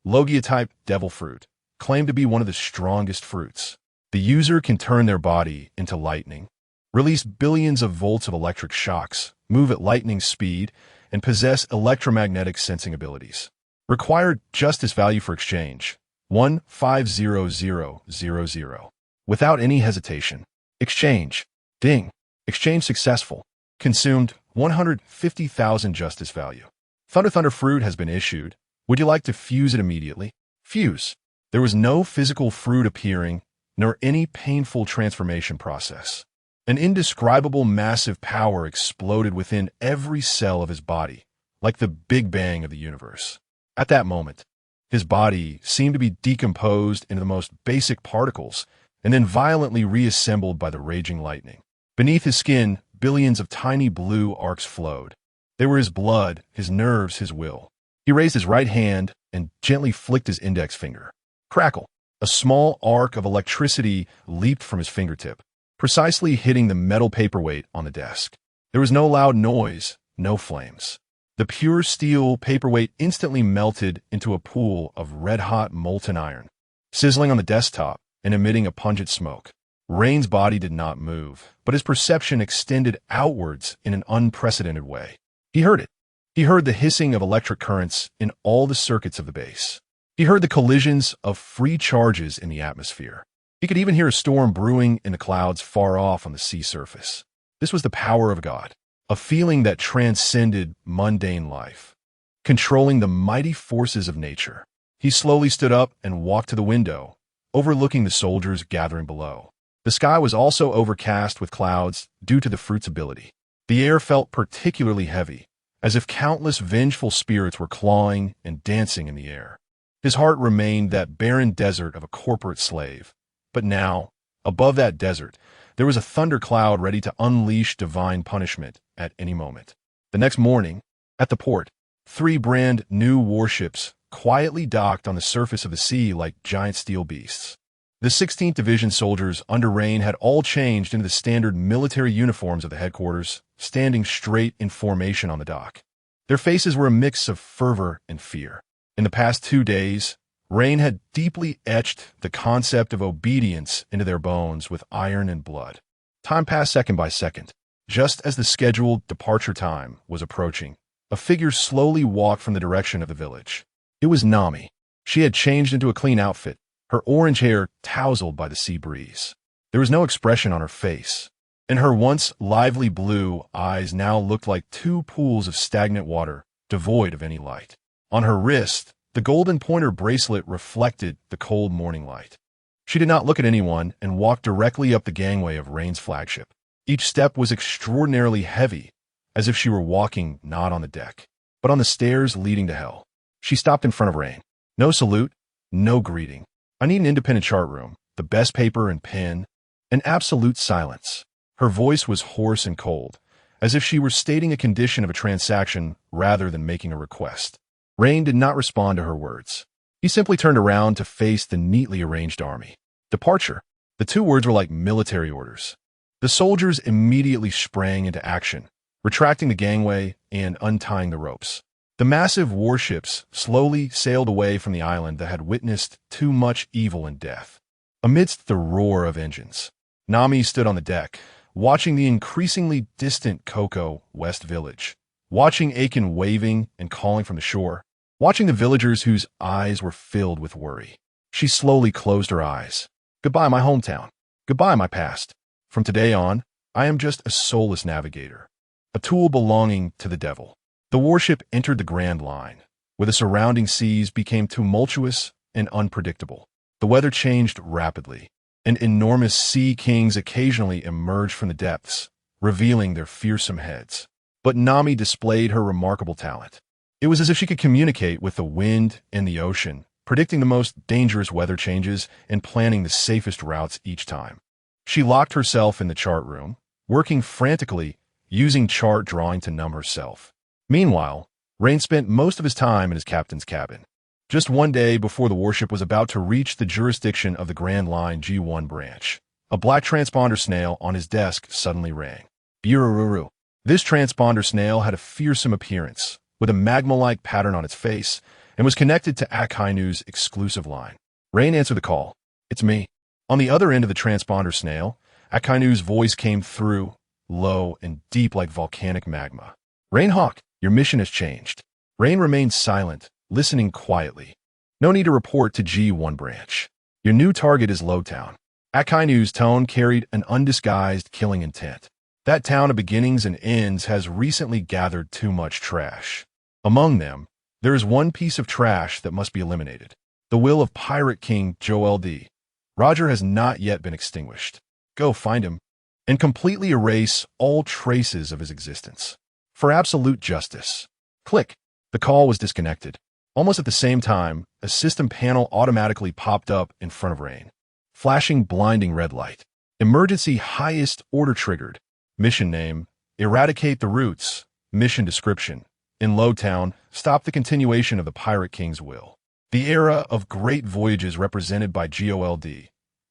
Logia type devil fruit, claimed to be one of the strongest fruits. The user can turn their body into lightning, release billions of volts of electric shocks, move at lightning speed, and possess electromagnetic sensing abilities. Required justice value for exchange, 150000. Without any hesitation. Exchange. Ding. Exchange successful. Consumed 150,000 justice value. Thunder fruit has been issued. Would you like to fuse it immediately? Fuse. There was no physical fruit appearing, nor any painful transformation process. An indescribable massive power exploded within every cell of his body, like the Big Bang of the universe. At that moment, his body seemed to be decomposed into the most basic particles and then violently reassembled by the raging lightning. Beneath his skin, billions of tiny blue arcs flowed. They were his blood, his nerves, his will. He raised his right hand and gently flicked his index finger. Crackle! A small arc of electricity leaped from his fingertip, precisely hitting the metal paperweight on the desk. There was no loud noise, no flames. The pure steel paperweight instantly melted into a pool of red-hot molten iron, sizzling on the desktop and emitting a pungent smoke. Rein's body did not move, but his perception extended outwards in an unprecedented way. He heard it. He heard the hissing of electric currents in all the circuits of the base. He heard the collisions of free charges in the atmosphere. He could even hear a storm brewing in the clouds far off on the sea surface. This was the power of God, a feeling that transcended mundane life, controlling the mighty forces of nature. He slowly stood up and walked to the window, overlooking the soldiers gathering below. The sky was also overcast with clouds due to the fruit's ability. The air felt particularly heavy, as if countless vengeful spirits were clawing and dancing in the air. His heart remained that barren desert of a corporate slave. But now, above that desert, there was a thundercloud ready to unleash divine punishment at any moment. The next morning, at the port, 3 brand new warships quietly docked on the surface of the sea like giant steel beasts. The 16th Division soldiers under Rein had all changed into the standard military uniforms of the headquarters, standing straight in formation on the dock. Their faces were a mix of fervor and fear. In the past 2 days, Rein had deeply etched the concept of obedience into their bones with iron and blood. Time passed second by second. Just as the scheduled departure time was approaching, a figure slowly walked from the direction of the village. It was Nami. She had changed into a clean outfit, her orange hair tousled by the sea breeze. There was no expression on her face, and her once lively blue eyes now looked like 2 pools of stagnant water, devoid of any light. On her wrist, the golden pointer bracelet reflected the cold morning light. She did not look at anyone and walked directly up the gangway of Rein's flagship. Each step was extraordinarily heavy, as if she were walking not on the deck, but on the stairs leading to hell. She stopped in front of Rein. No salute, no greeting. I need an independent chart room, the best paper and pen, and absolute silence. Her voice was hoarse and cold, as if she were stating a condition of a transaction rather than making a request. Rein did not respond to her words. He simply turned around to face the neatly arranged army. Departure. The 2 words were like military orders. The soldiers immediately sprang into action, retracting the gangway and untying the ropes. The massive warships slowly sailed away from the island that had witnessed too much evil and death. Amidst the roar of engines, Nami stood on the deck, watching the increasingly distant Coco West Village, watching Aiken waving and calling from the shore, watching the villagers whose eyes were filled with worry. She slowly closed her eyes. Goodbye, my hometown. Goodbye, my past. From today on, I am just a soulless navigator, a tool belonging to the devil. The warship entered the Grand Line, where the surrounding seas became tumultuous and unpredictable. The weather changed rapidly, and enormous sea kings occasionally emerged from the depths, revealing their fearsome heads. But Nami displayed her remarkable talent. It was as if she could communicate with the wind and the ocean, predicting the most dangerous weather changes and planning the safest routes each time. She locked herself in the chart room, working frantically, using chart drawing to numb herself. Meanwhile, Rein spent most of his time in his captain's cabin. Just one day before the warship was about to reach the jurisdiction of the Grand Line G1 branch, a black transponder snail on his desk suddenly rang. Koby.Reward. This transponder snail had a fearsome appearance, with a magma-like pattern on its face, and was connected to Akainu's exclusive line. Rein answered the call. It's me. On the other end of the transponder snail, Akainu's voice came through, low and deep like volcanic magma. Rein Hawk, your mission has changed. Rein remained silent, listening quietly. No need to report to G1 branch. Your new target is Lowtown. Akainu's tone carried an undisguised killing intent. That town of beginnings and ends has recently gathered too much trash. Among them, there is one piece of trash that must be eliminated. The will of Pirate King Joel D. Roger has not yet been extinguished. Go find him and completely erase all traces of his existence. For absolute justice. Click. The call was disconnected. Almost at the same time, a system panel automatically popped up in front of Rein, flashing blinding red light. Emergency highest order triggered. Mission name, eradicate the roots. Mission description, in Lowtown, stop the continuation of the Pirate King's will. The era of great voyages represented by Gold.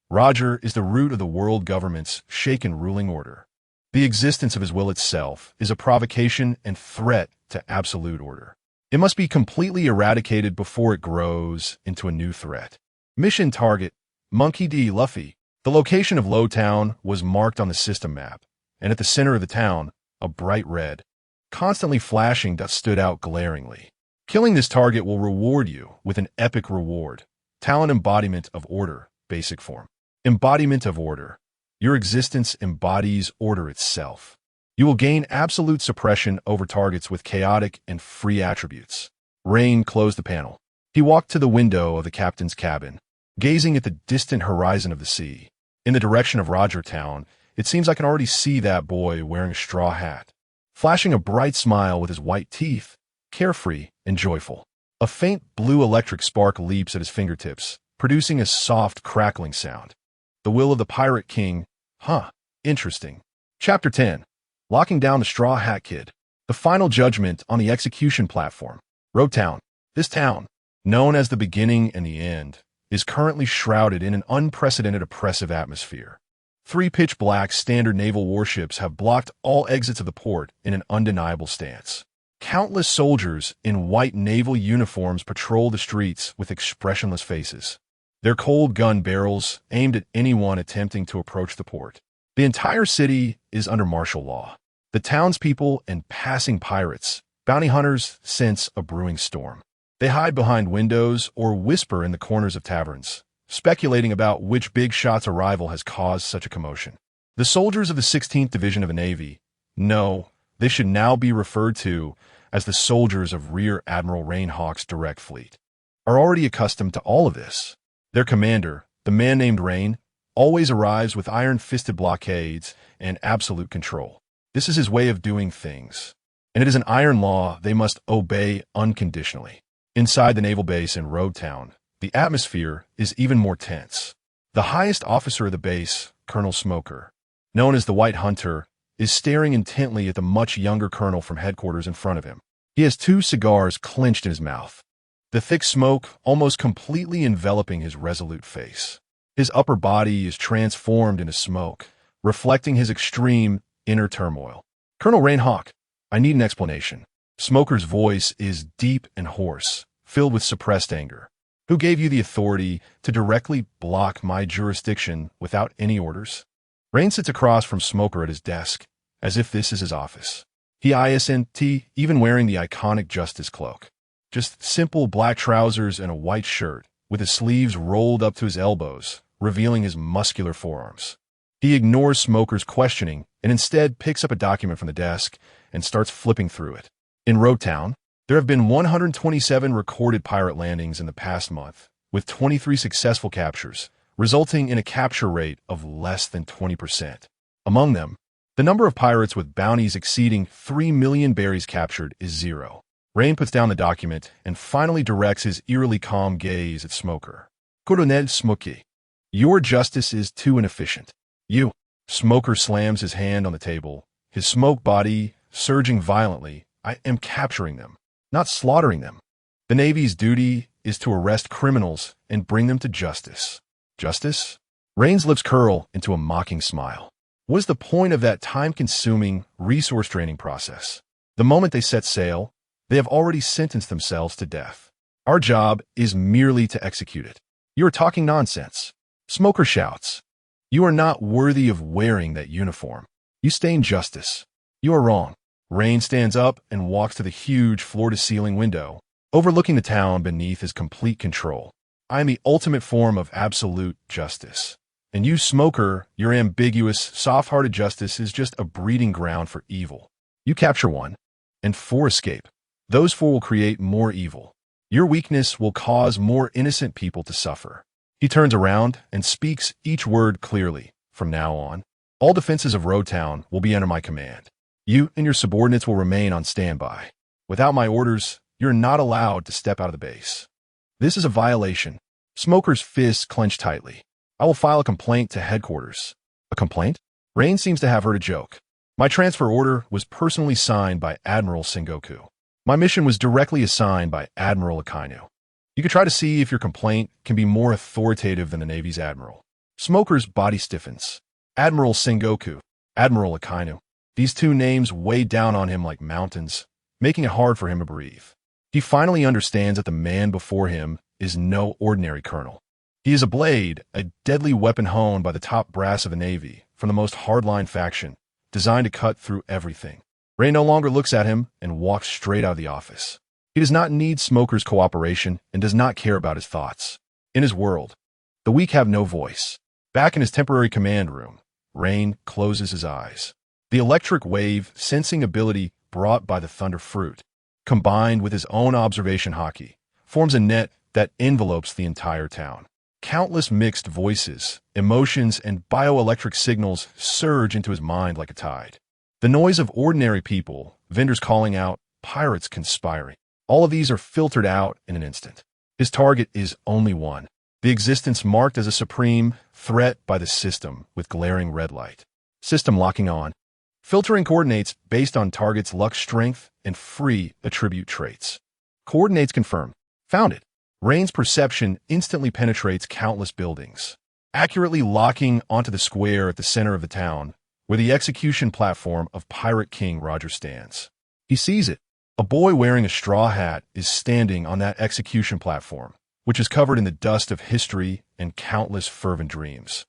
Roger is the root of the world government's shaken ruling order. The existence of his will itself is a provocation and threat to absolute order. It must be completely eradicated before it grows into a new threat. Mission target, Monkey D. Luffy. The location of Lowtown was marked on the system map, and at the center of the town, a bright red, constantly flashing dot stood out glaringly. Killing this target will reward you with an epic reward. Talent embodiment of order, basic form. Embodiment of order. Your existence embodies order itself. You will gain absolute suppression over targets with chaotic and free attributes. Rein closed the panel. He walked to the window of the captain's cabin, gazing at the distant horizon of the sea. In the direction of Roger Town, it seems I can already see that boy wearing a straw hat, flashing a bright smile with his white teeth, carefree and joyful. A faint blue electric spark leaps at his fingertips, producing a soft crackling sound. The will of the Pirate King. Huh, interesting. Chapter 10. Locking down the Straw Hat Kid. The final judgment on the execution platform. Roadtown. This town, known as the beginning and the end, is currently shrouded in an unprecedented oppressive atmosphere. 3 pitch-black standard naval warships have blocked all exits of the port in an undeniable stance. Countless soldiers in white naval uniforms patrol the streets with expressionless faces, their cold gun barrels aimed at anyone attempting to approach the port. The entire city is under martial law. The townspeople and passing pirates, bounty hunters, sense a brewing storm. They hide behind windows or whisper in the corners of taverns, speculating about which big shot's arrival has caused such a commotion. The soldiers of the 16th Division of the Navy, no, they should now be referred to as the soldiers of Rear Admiral Rein Hawk's direct fleet, are already accustomed to all of this. Their commander, the man named Rein, always arrives with iron-fisted blockades and absolute control. This is his way of doing things, and it is an iron law they must obey unconditionally. Inside the naval base in Roadtown, the atmosphere is even more tense. The highest officer of the base, Colonel Smoker, known as the White Hunter, is staring intently at the much younger colonel from headquarters in front of him. He has 2 cigars clenched in his mouth, the thick smoke almost completely enveloping his resolute face. His upper body is transformed into smoke, reflecting his extreme inner turmoil. Colonel Rein Hawk, I need an explanation. Smoker's voice is deep and hoarse, filled with suppressed anger. Who gave you the authority to directly block my jurisdiction without any orders? Rein sits across from Smoker at his desk, as if this is his office. He isn't even wearing the iconic Justice cloak. Just simple black trousers and a white shirt, with his sleeves rolled up to his elbows, revealing his muscular forearms. He ignores Smoker's questioning and instead picks up a document from the desk and starts flipping through it. In Roadtown, there have been 127 recorded pirate landings in the past month, with 23 successful captures, resulting in a capture rate of less than 20%. Among them, the number of pirates with bounties exceeding 3 million berries captured is 0. Rein puts down the document and finally directs his eerily calm gaze at Smoker. Colonel Smoky, your justice is too inefficient. You. Smoker slams his hand on the table, his smoke body surging violently. I am capturing them, not slaughtering them. The Navy's duty is to arrest criminals and bring them to justice. Justice? Rein's lips curl into a mocking smile. What is the point of that time-consuming, resource-draining process? The moment they set sail, they have already sentenced themselves to death. Our job is merely to execute it. You are talking nonsense. Smoker shouts. You are not worthy of wearing that uniform. You stain justice. You are wrong. Rein stands up and walks to the huge floor-to-ceiling window, overlooking the town beneath his complete control. I am the ultimate form of absolute justice, And you, Smoker, your ambiguous, soft-hearted justice is just a breeding ground for evil. You capture one, and four escape. Those four will create more evil. Your weakness will cause more innocent people to suffer. He turns around and speaks each word clearly. From now on, all defenses of Road Town will be under my command. You and your subordinates will remain on standby. Without my orders, you're not allowed to step out of the base. This is a violation. Smoker's fists clench tightly. I will file a complaint to headquarters. A complaint? Rein seems to have heard a joke. My transfer order was personally signed by Admiral Sengoku. My mission was directly assigned by Admiral Akainu. You could try to see if your complaint can be more authoritative than the Navy's admiral. Smoker's body stiffens. Admiral Sengoku, Admiral Akainu. These two names weigh down on him like mountains, making it hard for him to breathe. He finally understands that the man before him is no ordinary colonel. He is a blade, a deadly weapon honed by the top brass of the Navy from the most hardline faction, designed to cut through everything. Rein no longer looks at him and walks straight out of the office. He does not need Smoker's cooperation and does not care about his thoughts. In his world, the weak have no voice. Back in his temporary command room, Rein closes his eyes. The electric wave sensing ability brought by the Thunder Fruit, combined with his own Observation Haki, forms a net that envelopes the entire town. Countless mixed voices, emotions, and bioelectric signals surge into his mind like a tide. The noise of ordinary people, vendors calling out, pirates conspiring. All of these are filtered out in an instant. His target is only one. The existence marked as a supreme threat by the system with glaring red light. System locking on. Filtering coordinates based on target's luck strength and free attribute traits. Coordinates confirmed. Found it. Rein's perception instantly penetrates countless buildings, accurately locking onto the square at the center of the town, where the execution platform of Pirate King Roger stands. He sees it. A boy wearing a straw hat is standing on that execution platform, which is covered in the dust of history and countless fervent dreams.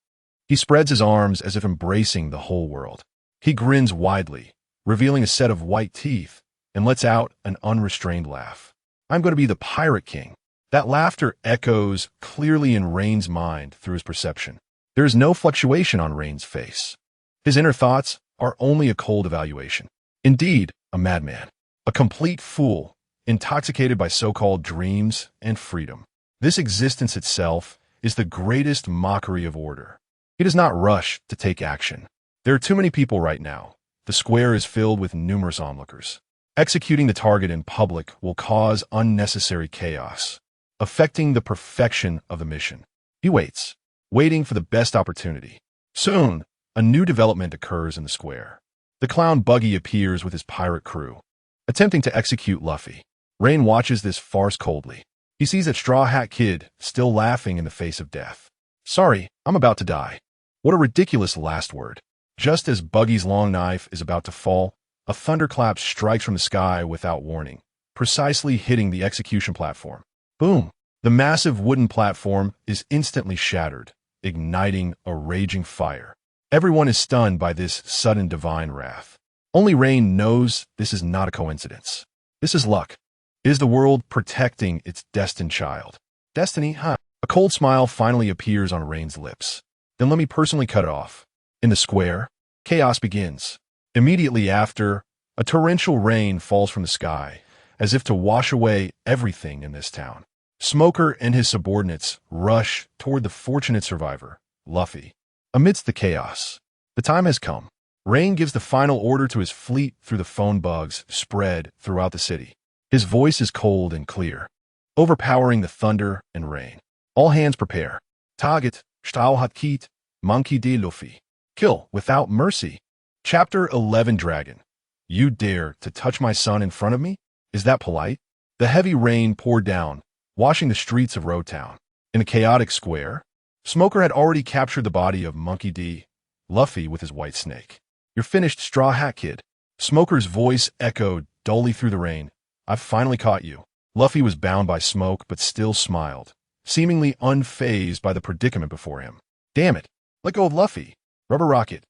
He spreads his arms as if embracing the whole world. He grins widely, revealing a set of white teeth, and lets out an unrestrained laugh. I'm going to be the Pirate King. That laughter echoes clearly in Rein's mind through his perception. There is no fluctuation on Rein's face. His inner thoughts are only a cold evaluation. Indeed, a madman. A complete fool, intoxicated by so-called dreams and freedom. This existence itself is the greatest mockery of order. He does not rush to take action. There are too many people right now. The square is filled with numerous onlookers. Executing the target in public will cause unnecessary chaos, affecting the perfection of the mission. He waits, waiting for the best opportunity. Soon, a new development occurs in the square. The clown buggy appears with his pirate crew, attempting to execute Luffy. Rein watches this farce coldly. He sees that Straw Hat Kid still laughing in the face of death. Sorry, I'm about to die. What a ridiculous last word. Just as Buggy's long knife is about to fall, a thunderclap strikes from the sky without warning, precisely hitting the execution platform. Boom! The massive wooden platform is instantly shattered, igniting a raging fire. Everyone is stunned by this sudden divine wrath. Only Rein knows this is not a coincidence. This is luck. It is the world protecting its destined child. Destiny, huh? A cold smile finally appears on Rein's lips. Then let me personally cut it off. In the square, chaos begins. Immediately after, a torrential rain falls from the sky, as if to wash away everything in this town. Smoker and his subordinates rush toward the fortunate survivor, Luffy. Amidst the chaos, the time has come. Rein gives the final order to his fleet through the phone bugs spread throughout the city. His voice is cold and clear, overpowering the thunder and rain. All hands prepare. Target, Stahlhatkit, Monkey D. Luffy. Kill without mercy. Chapter 11 Dragon. You dare to touch my son in front of me? Is that polite? The heavy rain poured down, washing the streets of Road Town. In a chaotic square, Smoker had already captured the body of Monkey D. Luffy with his white snake. You're finished, Straw Hat Kid. Smoker's voice echoed dully through the rain. I've finally caught you. Luffy was bound by smoke but still smiled, seemingly unfazed by the predicament before him. Damn it. Let go of Luffy. Rubber Rocket.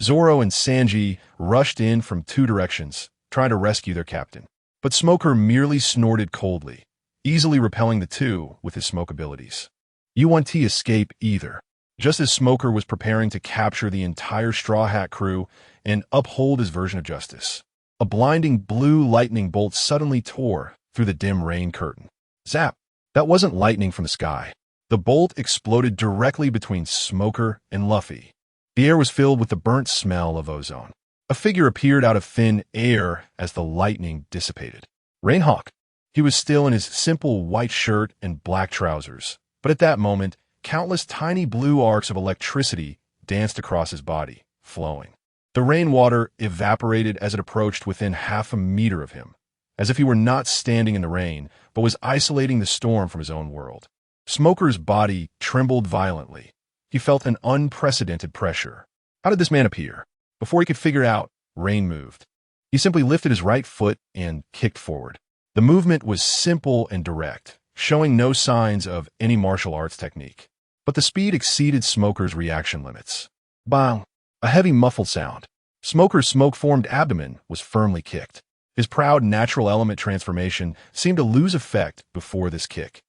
Zoro and Sanji rushed in from two directions, trying to rescue their captain. But Smoker merely snorted coldly, easily repelling the two with his smoke abilities. You won't escape either. just as Smoker was preparing to capture the entire Straw Hat crew and uphold his version of justice. A blinding blue lightning bolt suddenly tore through the dim rain curtain. Zap! That wasn't lightning from the sky. The bolt exploded directly between Smoker and Luffy. The air was filled with the burnt smell of ozone. A figure appeared out of thin air as the lightning dissipated. Rein Hawk. He was still in his simple white shirt and black trousers, but at that moment, countless tiny blue arcs of electricity danced across his body, flowing. The rainwater evaporated as it approached within half a meter of him, as if he were not standing in the rain, but was isolating the storm from his own world. Smoker's body trembled violently. He felt an unprecedented pressure. How did this man appear? Before he could figure out, Rein moved. He simply lifted his right foot and kicked forward. The movement was simple and direct, showing no signs of any martial arts technique. But the speed exceeded Smoker's reaction limits. Bang! A heavy muffled sound. Smoker's smoke-formed abdomen was firmly kicked. His proud natural element transformation seemed to lose effect before this kick.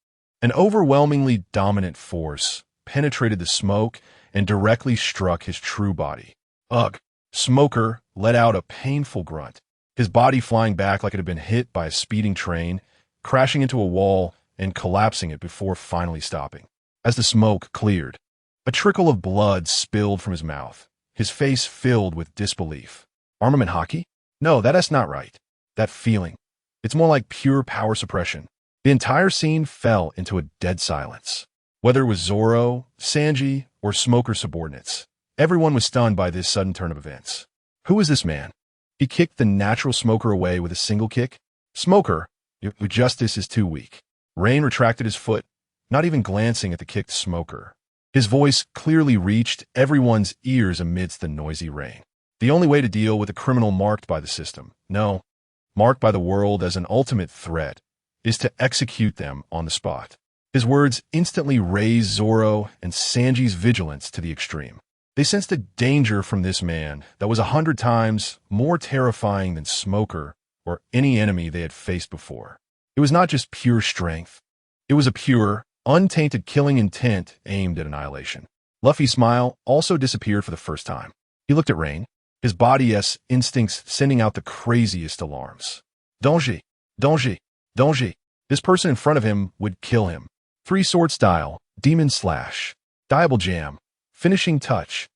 An overwhelmingly dominant force penetrated the smoke and directly struck his true body. Ugh! Smoker let out a painful grunt, his body flying back like it had been hit by a speeding train, crashing into a wall and collapsing it before finally stopping. As the smoke cleared, a trickle of blood spilled from his mouth, his face filled with disbelief. Armament Haki? No, that's not right. That feeling. It's more like pure power suppression. The entire scene fell into a dead silence. Whether it was Zoro, Sanji, or Smoker's subordinates, everyone was stunned by this sudden turn of events. Who is this man? He kicked the natural Smoker away with a single kick. Smoker, your justice is too weak. Rein retracted his foot, not even glancing at the kicked Smoker. His voice clearly reached everyone's ears amidst the noisy rain. The only way to deal with a criminal marked by the system, no, marked by the world as an ultimate threat, is to execute them on the spot. His words instantly raised Zoro and Sanji's vigilance to the extreme. They sensed a danger from this man that was 100 times more terrifying than Smoker or any enemy they had faced before. It was not just pure strength. It was a pure, untainted killing intent aimed at annihilation. Luffy's smile also disappeared for the first time. He looked at Rein, his body's instincts sending out the craziest alarms. Danger! Danger! Danger! This person in front of him would kill him. Three-sword style, demon slash, diable jam, finishing touch.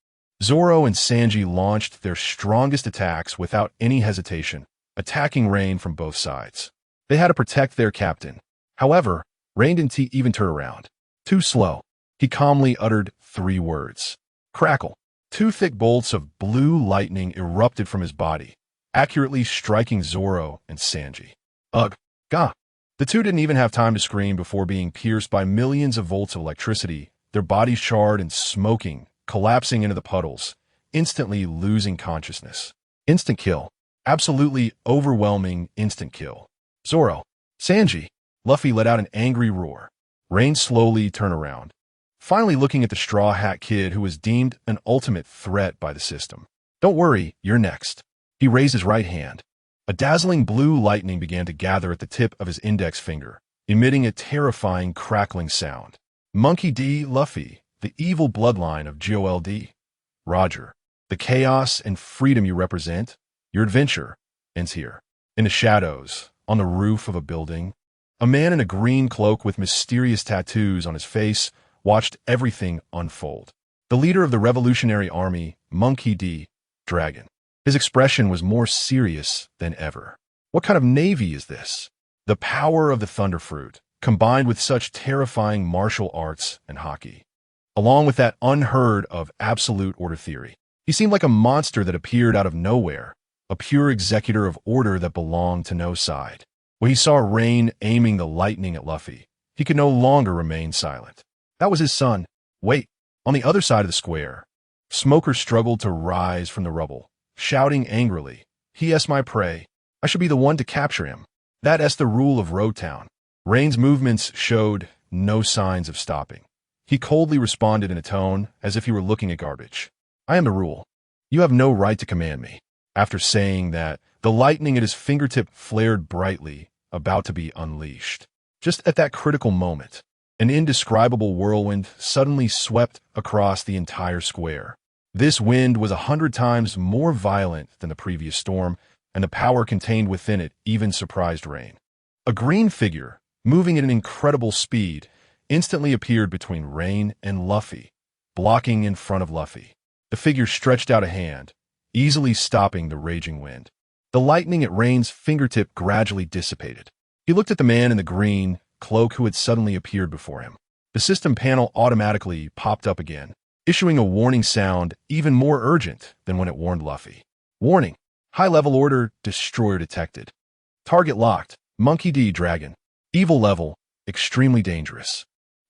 Zoro and Sanji launched their strongest attacks without any hesitation, attacking Rein from both sides. They had to protect their captain. However, Rein didn't even turn around. Too slow. He calmly uttered 3 words. Crackle. 2 thick bolts of blue lightning erupted from his body, accurately striking Zoro and Sanji. Ugh. Gah. The two didn't even have time to scream before being pierced by millions of volts of electricity, their bodies charred and smoking, collapsing into the puddles, instantly losing consciousness. Instant kill. Absolutely overwhelming instant kill. Zoro. Sanji. Luffy let out an angry roar. Rein slowly turned around, finally looking at the Straw Hat Kid who was deemed an ultimate threat by the system. Don't worry, you're next. He raised his right hand. A dazzling blue lightning began to gather at the tip of his index finger, emitting a terrifying crackling sound. Monkey D. Luffy, the evil bloodline of GOLD. Roger. The chaos and freedom you represent, your adventure, ends here. In the shadows, on the roof of a building, a man in a green cloak with mysterious tattoos on his face watched everything unfold. The leader of the Revolutionary Army, Monkey D. Dragon. His expression was more serious than ever. What kind of navy is this? The power of the Thunderfruit, combined with such terrifying martial arts and haki, along with that unheard of absolute order theory. He seemed like a monster that appeared out of nowhere, a pure executor of order that belonged to no side. When he saw Rein aiming the lightning at Luffy, he could no longer remain silent. That was his son. Wait, on the other side of the square. Smoker struggled to rise from the rubble, shouting angrily, "He is my prey. I should be the one to capture him. That's the rule of Road Town." Rein's movements showed no signs of stopping. He coldly responded in a tone as if he were looking at garbage. "I am the rule. You have no right to command me." After saying that, the lightning at his fingertip flared brightly, about to be unleashed. Just at that critical moment, An indescribable whirlwind suddenly swept across the entire square. This wind was 100 times more violent than the previous storm, and the power contained within it even surprised Rein. A green figure, moving at an incredible speed, instantly appeared between Rein and Luffy, blocking in front of Luffy. The figure stretched out a hand, easily stopping the raging wind. The lightning at Rein's fingertip gradually dissipated. He looked at the man in the green cloak who had suddenly appeared before him. The system panel automatically popped up again, issuing a warning sound even more urgent than when it warned Luffy. Warning: high-level order destroyer detected. Target locked. Monkey D. Dragon. Evil level: extremely dangerous.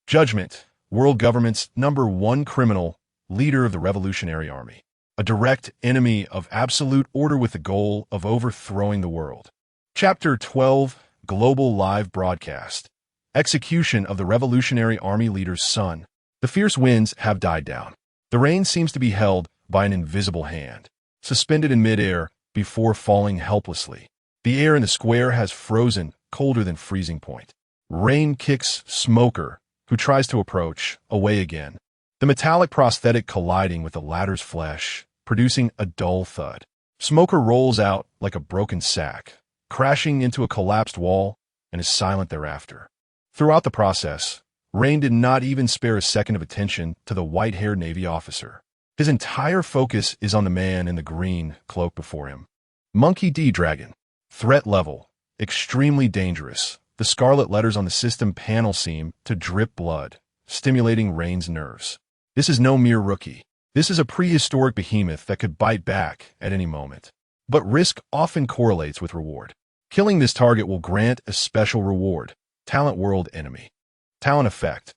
Judgment: world government's #1 criminal, leader of the Revolutionary Army. A direct enemy of absolute order with the goal of overthrowing the world. Chapter 12: Global Live Broadcast. Execution of the Revolutionary Army leader's son. The fierce winds have died down. The rain seems to be held by an invisible hand, suspended in midair before falling helplessly. The air in the square has frozen, colder than freezing point. Rein kicks Smoker, who tries to approach, away again. The metallic prosthetic colliding with the latter's flesh, producing a dull thud. Smoker rolls out like a broken sack, crashing into a collapsed wall, and is silent thereafter. Throughout the process, Rein did not even spare a second of attention to the white-haired Navy officer. His entire focus is on the man in the green cloak before him. Monkey D. Dragon. Threat level: extremely dangerous. The scarlet letters on the system panel seem to drip blood, stimulating Rein's nerves. This is no mere rookie. This is a prehistoric behemoth that could bite back at any moment. But risk often correlates with reward. Killing this target will grant a special reward: Talent World Enemy. Talent effect: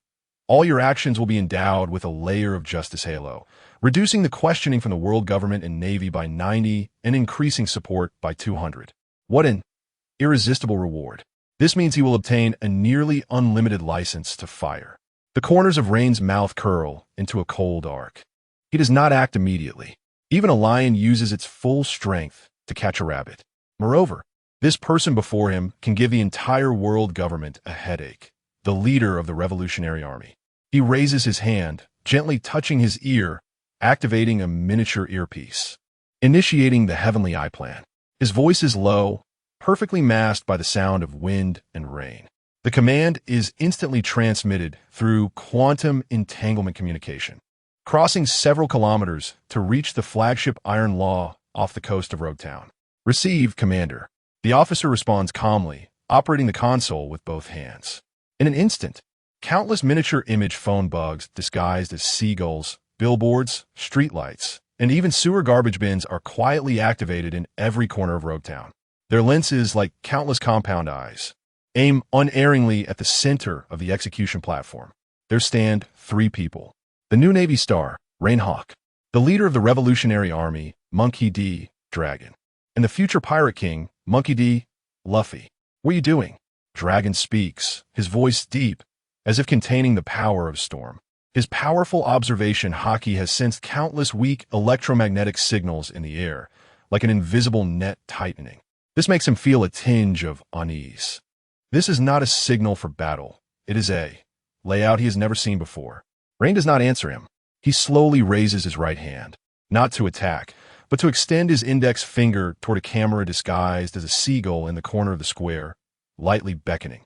all your actions will be endowed with a layer of Justice Halo, reducing the questioning from the world government and Navy by 90 and increasing support by 200. What an irresistible reward. This means he will obtain a nearly unlimited license to fire. The corners of Rein's mouth curl into a cold arc. He does not act immediately. Even a lion uses its full strength to catch a rabbit. Moreover, this person before him can give the entire world government a headache. The leader of the Revolutionary Army. He raises his hand, gently touching his ear, activating a miniature earpiece. Initiating the Heavenly Eye Plan. His voice is low, perfectly masked by the sound of wind and rain. The command is instantly transmitted through quantum entanglement communication, crossing several kilometers to reach the flagship Iron Law off the coast of Rogue Town. Receive, Commander. The officer responds calmly, operating the console with both hands. In an instant, countless miniature image phone bugs disguised as seagulls, billboards, streetlights, and even sewer garbage bins are quietly activated in every corner of Rogue Town. Their lenses, like countless compound eyes, aim unerringly at the center of the execution platform. There stand 3 people. The new Navy star, Rein Hawk, the leader of the Revolutionary Army, Monkey D. Dragon, and the future Pirate King, Monkey D. Luffy. What are you doing? Dragon speaks, his voice deep, as if containing the power of storm. His powerful observation Haki has sensed countless weak electromagnetic signals in the air, like an invisible net tightening. This makes him feel a tinge of unease. This is not a signal for battle. It is a layout he has never seen before. Rein does not answer him. He slowly raises his right hand, not to attack, but to extend his index finger toward a camera disguised as a seagull in the corner of the square, lightly beckoning.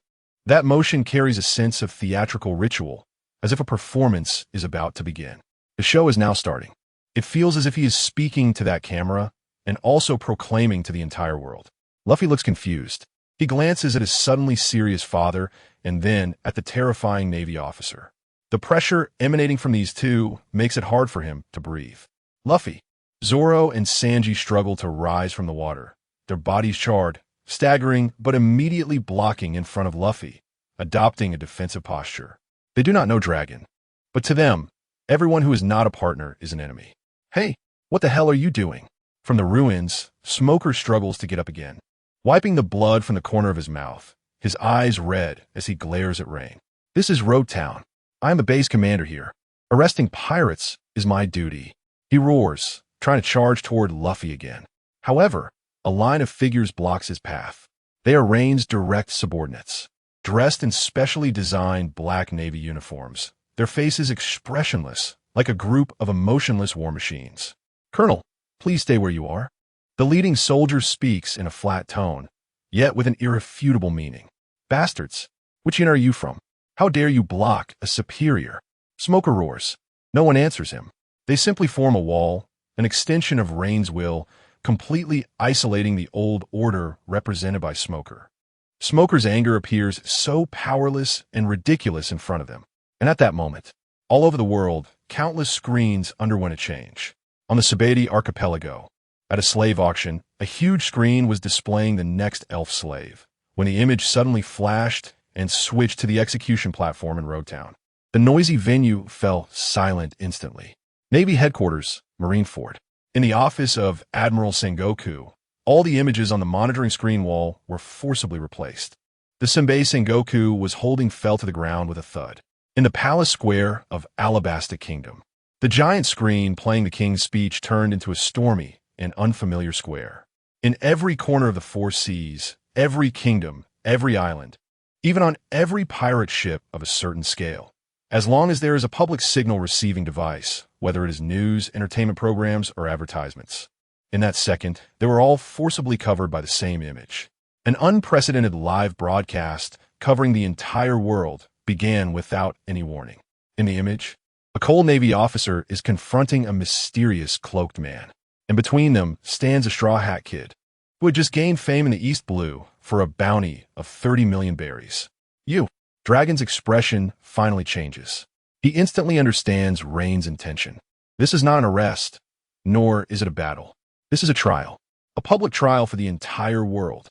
That motion carries a sense of theatrical ritual, as if a performance is about to begin. The show is now starting. It feels as if he is speaking to that camera and also proclaiming to the entire world. Luffy looks confused. He glances at his suddenly serious father and then at the terrifying Navy officer. The pressure emanating from these two makes it hard for him to breathe. Luffy, Zoro, and Sanji struggle to rise from the water, their bodies charred, staggering but immediately blocking in front of Luffy, adopting a defensive posture. They do not know Dragon, but to them, everyone who is not a partner is an enemy. Hey, what the hell are you doing? From the ruins, Smoker struggles to get up again, wiping the blood from the corner of his mouth, his eyes red as he glares at Rein. This is Rogue Town. I am the base commander here. Arresting pirates is my duty. He roars, trying to charge toward Luffy again. However, a line of figures blocks his path. They are Rein's direct subordinates. dressed in specially designed black Navy uniforms, their faces expressionless, like a group of emotionless war machines. "Colonel, please stay where you are." The leading soldier speaks in a flat tone, yet with an irrefutable meaning. "Bastards, which inn are you from? How dare you block a superior?" Smoker roars. No one answers him. They simply form a wall, an extension of Rein's will, completely isolating the old order represented by Smoker. Smoker's anger appears so powerless and ridiculous in front of them. And at that moment, all over the world, countless screens underwent a change. On the Sabeti archipelago, at a slave auction, a huge screen was displaying the next elf slave, when the image suddenly flashed and switched to the execution platform in Roadtown. The noisy venue fell silent instantly. Navy headquarters, Marineford. In the office of Admiral Sengoku, all the images on the monitoring screen wall were forcibly replaced. The Senbei Sengoku was holding fell to the ground with a thud. In the palace square of Alabasta Kingdom, the giant screen playing the king's speech turned into a stormy and unfamiliar square. In every corner of the four seas, every kingdom, every island, even on every pirate ship of a certain scale, as long as there is a public signal receiving device, whether it is news, entertainment programs, or advertisements. In that second, they were all forcibly covered by the same image. An unprecedented live broadcast covering the entire world began without any warning. In the image, a cold Navy officer is confronting a mysterious cloaked man, and between them stands a Straw Hat Kid, who had just gained fame in the East Blue for a bounty of 30 million berries. Dragon's expression finally changes. He instantly understands Rein's intention. This is not an arrest, nor is it a battle. This is a trial, a public trial for the entire world.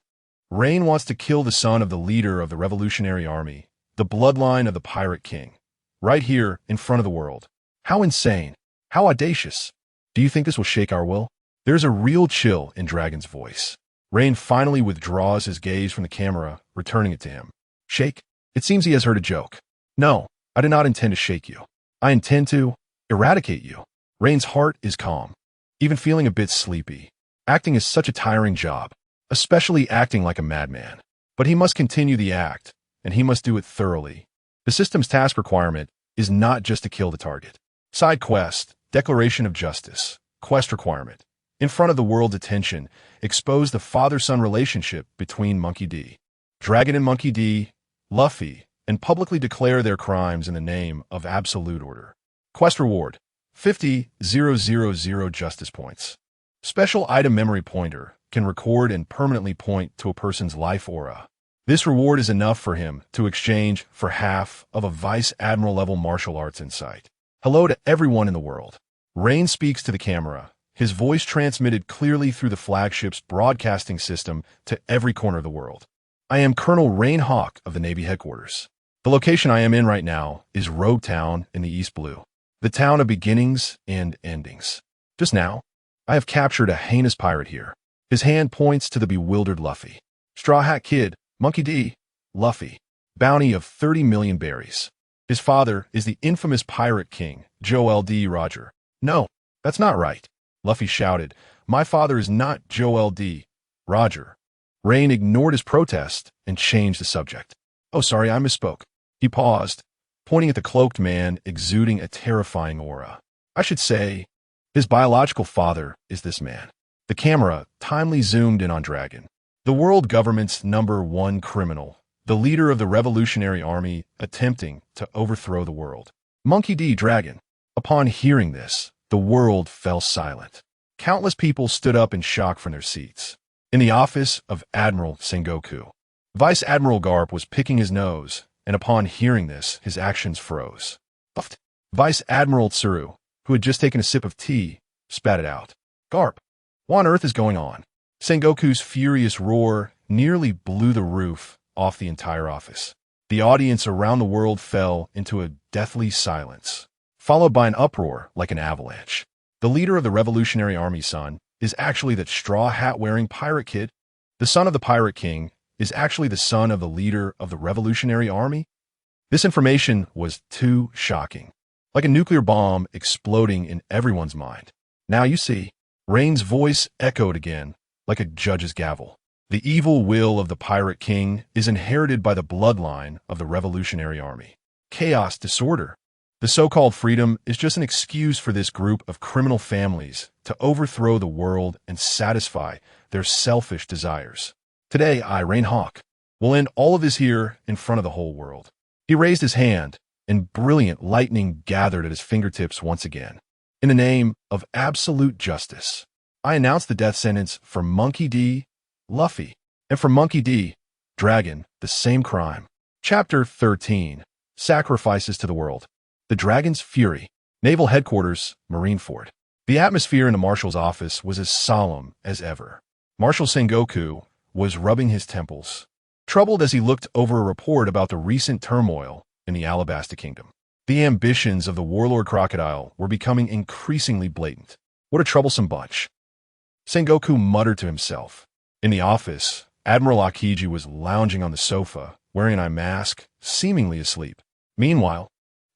Rein wants to kill the son of the leader of the Revolutionary Army, the bloodline of the Pirate King, right here in front of the world. How insane! How audacious! Do you think this will shake our will? There's a real chill in Dragon's voice. Rein finally withdraws his gaze from the camera, returning it to him. Shake? It seems he has heard a joke. No, I do not intend to shake you. I intend to eradicate you. Rein's heart is calm, even feeling a bit sleepy. Acting is such a tiring job, especially acting like a madman. But he must continue the act, and he must do it thoroughly. The system's task requirement is not just to kill the target. Side quest, declaration of justice. Quest requirement. In front of the world's attention, expose the father-son relationship between Monkey D. Dragon and Monkey D, Luffy, and publicly declare their crimes in the name of absolute order. Quest reward, 50,000 justice points. Special item memory pointer can record and permanently point to a person's life aura. This reward is enough for him to exchange for half of a Vice Admiral level martial arts insight. Hello to everyone in the world. Rein speaks to the camera, his voice transmitted clearly through the flagship's broadcasting system to every corner of the world. I am Colonel Rein Hawk of the Navy headquarters. The location I am in right now is Roadtown in the East Blue, the town of beginnings and endings. Just now, I have captured a heinous pirate here. His hand points to the bewildered Luffy. Straw Hat Kid, Monkey D, Luffy. Bounty of 30 million berries. His father is the infamous Pirate King, Joel D. Roger. No, that's not right, Luffy shouted. My father is not Joel D. Roger. Rein ignored his protest and changed the subject. Oh, sorry, I misspoke. He paused, pointing at the cloaked man exuding a terrifying aura. I should say, his biological father is this man. The camera timely zoomed in on Dragon, the world government's #1 criminal, the leader of the Revolutionary Army attempting to overthrow the world. Monkey D. Dragon. Upon hearing this, the world fell silent. Countless people stood up in shock from their seats. In the office of Admiral Sengoku, Vice Admiral Garp was picking his nose, and upon hearing this, his actions froze. Puffed. Vice Admiral Tsuru, who had just taken a sip of tea, spat it out. Garp, what on earth is going on? Sengoku's furious roar nearly blew the roof off the entire office. The audience around the world fell into a deathly silence, followed by an uproar like an avalanche. The leader of the Revolutionary Army's son is actually that straw hat-wearing pirate kid. The son of the Pirate King is actually the son of the leader of the Revolutionary Army. This information was too shocking, like a nuclear bomb exploding in everyone's mind. Now you see, Rein's voice echoed again, like a judge's gavel. The evil will of the Pirate King is inherited by the bloodline of the Revolutionary Army. Chaos, disorder. The so-called freedom is just an excuse for this group of criminal families to overthrow the world and satisfy their selfish desires. Today, I, Rein Hawk, will end all of this here in front of the whole world. He raised his hand, and brilliant lightning gathered at his fingertips once again. In the name of absolute justice, I announce the death sentence for Monkey D. Luffy, and for Monkey D. Dragon, the same crime. Chapter 13. Sacrifices to the World. The Dragon's Fury. Naval Headquarters, Marineford. The atmosphere in the Marshal's office was as solemn as ever. Marshal Sengoku was rubbing his temples, troubled as he looked over a report about the recent turmoil in the Alabasta Kingdom. The ambitions of the warlord crocodile were becoming increasingly blatant. What a troublesome bunch. Sengoku muttered to himself. In the office, Admiral Aokiji was lounging on the sofa, wearing an eye mask, seemingly asleep. Meanwhile,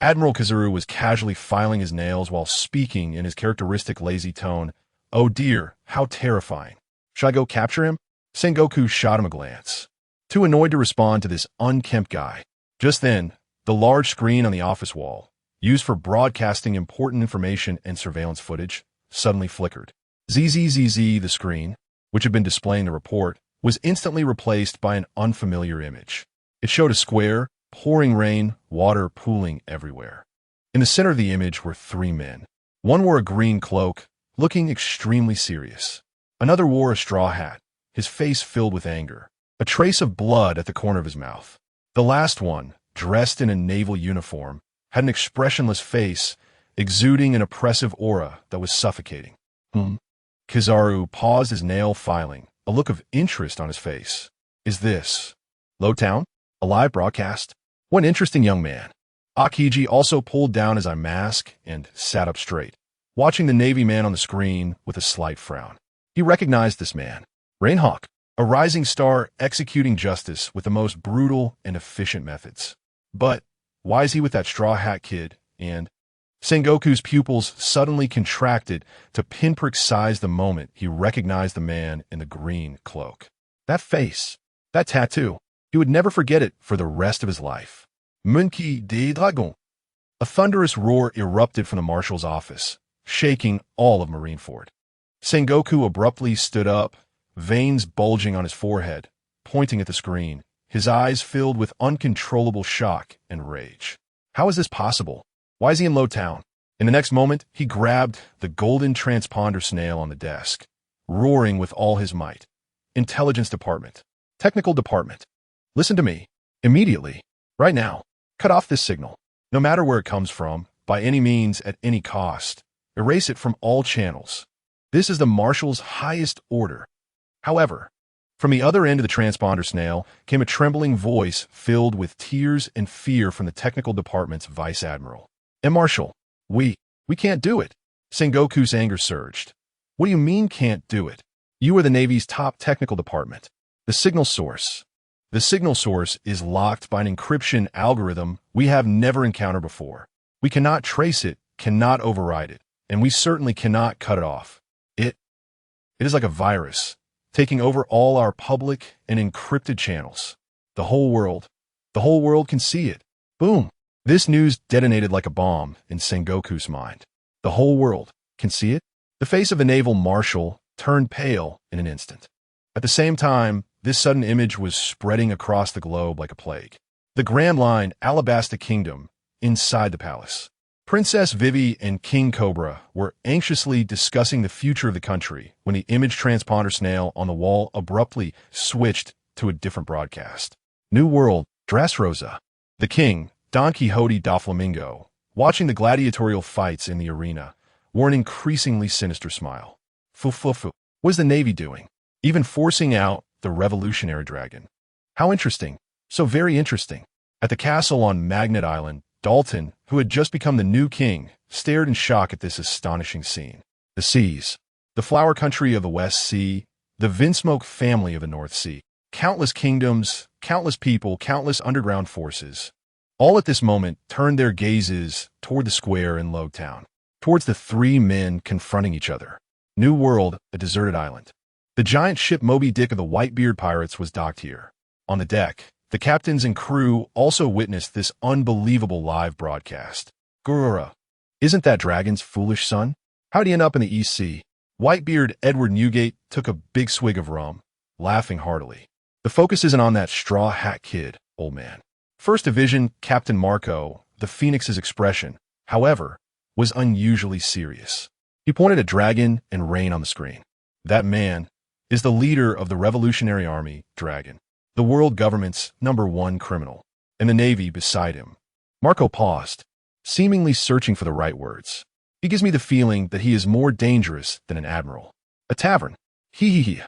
Admiral Kazuru was casually filing his nails while speaking in his characteristic lazy tone. Oh dear, how terrifying. Should I go capture him? Sengoku shot him a glance, too annoyed to respond to this unkempt guy. Just then, the large screen on the office wall, used for broadcasting important information and surveillance footage, suddenly flickered. ZZZZ, the screen, which had been displaying the report, was instantly replaced by an unfamiliar image. It showed a square, pouring rain, water pooling everywhere. In the center of the image were three men. One wore a green cloak, looking extremely serious. Another wore a straw hat, his face filled with anger, a trace of blood at the corner of his mouth. The last one, dressed in a naval uniform, had an expressionless face, exuding an oppressive aura that was suffocating. Kizaru paused his nail filing, a look of interest on his face. Is this Lowtown? A live broadcast? What an interesting young man. Aokiji also pulled down his eye mask and sat up straight, watching the Navy man on the screen with a slight frown. He recognized this man. Rein Hawk, a rising star executing justice with the most brutal and efficient methods. But why is he with that straw hat kid? And Sengoku's pupils suddenly contracted to pinprick size the moment he recognized the man in the green cloak. That face, that tattoo, he would never forget it for the rest of his life. Monkey D. Dragon. A thunderous roar erupted from the marshal's office, shaking all of Marineford. Sengoku abruptly stood up, veins bulging on his forehead, pointing at the screen, his eyes filled with uncontrollable shock and rage. How is this possible? Why is he in Lowtown? In the next moment, he grabbed the golden transponder snail on the desk, roaring with all his might. Intelligence Department. Technical Department. Listen to me. Immediately. Right now. Cut off this signal. No matter where it comes from, by any means, at any cost. Erase it from all channels. This is the Marshal's highest order. However, from the other end of the transponder snail came a trembling voice filled with tears and fear from the Technical Department's Vice Admiral. And Marshal, we can't do it. Sengoku's anger surged. What do you mean can't do it? You are the Navy's top technical department. The signal source. The signal source is locked by an encryption algorithm we have never encountered before. We cannot trace it, cannot override it, and we certainly cannot cut it off. It is like a virus, taking over all our public and encrypted channels. The whole world can see it. Boom. This news detonated like a bomb in Sengoku's mind. The whole world can see it? The face of the naval marshal turned pale in an instant. At the same time, this sudden image was spreading across the globe like a plague. The Grand Line, Alabasta Kingdom, inside the palace. Princess Vivi and King Cobra were anxiously discussing the future of the country when the image transponder snail on the wall abruptly switched to a different broadcast. New World, Dressrosa. The king, Don Quixote da Flamingo, watching the gladiatorial fights in the arena, wore an increasingly sinister smile. Fu. What is the Navy doing? Even forcing out the revolutionary dragon. How interesting. So very interesting. At the castle on Magnet Island, Dalton, who had just become the new king, stared in shock at this astonishing scene. The seas. The flower country of the West Sea, the Vinsmoke family of the North Sea. Countless kingdoms, countless people, countless underground forces. All at this moment turned their gazes toward the square in Lowtown, towards the three men confronting each other. New World, a deserted island. The giant ship Moby Dick of the Whitebeard pirates was docked here. On the deck, the captains and crew also witnessed this unbelievable live broadcast. Gurura, isn't that Dragon's foolish son? How'd he end up in the East Sea? Whitebeard Edward Newgate took a big swig of rum, laughing heartily. The focus isn't on that straw hat kid, old man. First Division Captain Marco, the Phoenix's expression, however, was unusually serious. He pointed at Dragon and Rein on the screen. That man is the leader of the Revolutionary Army, Dragon, the world government's #1 criminal, and the Navy beside him. Marco paused, seemingly searching for the right words. He gives me the feeling that he is more dangerous than an admiral. A tavern. Hee.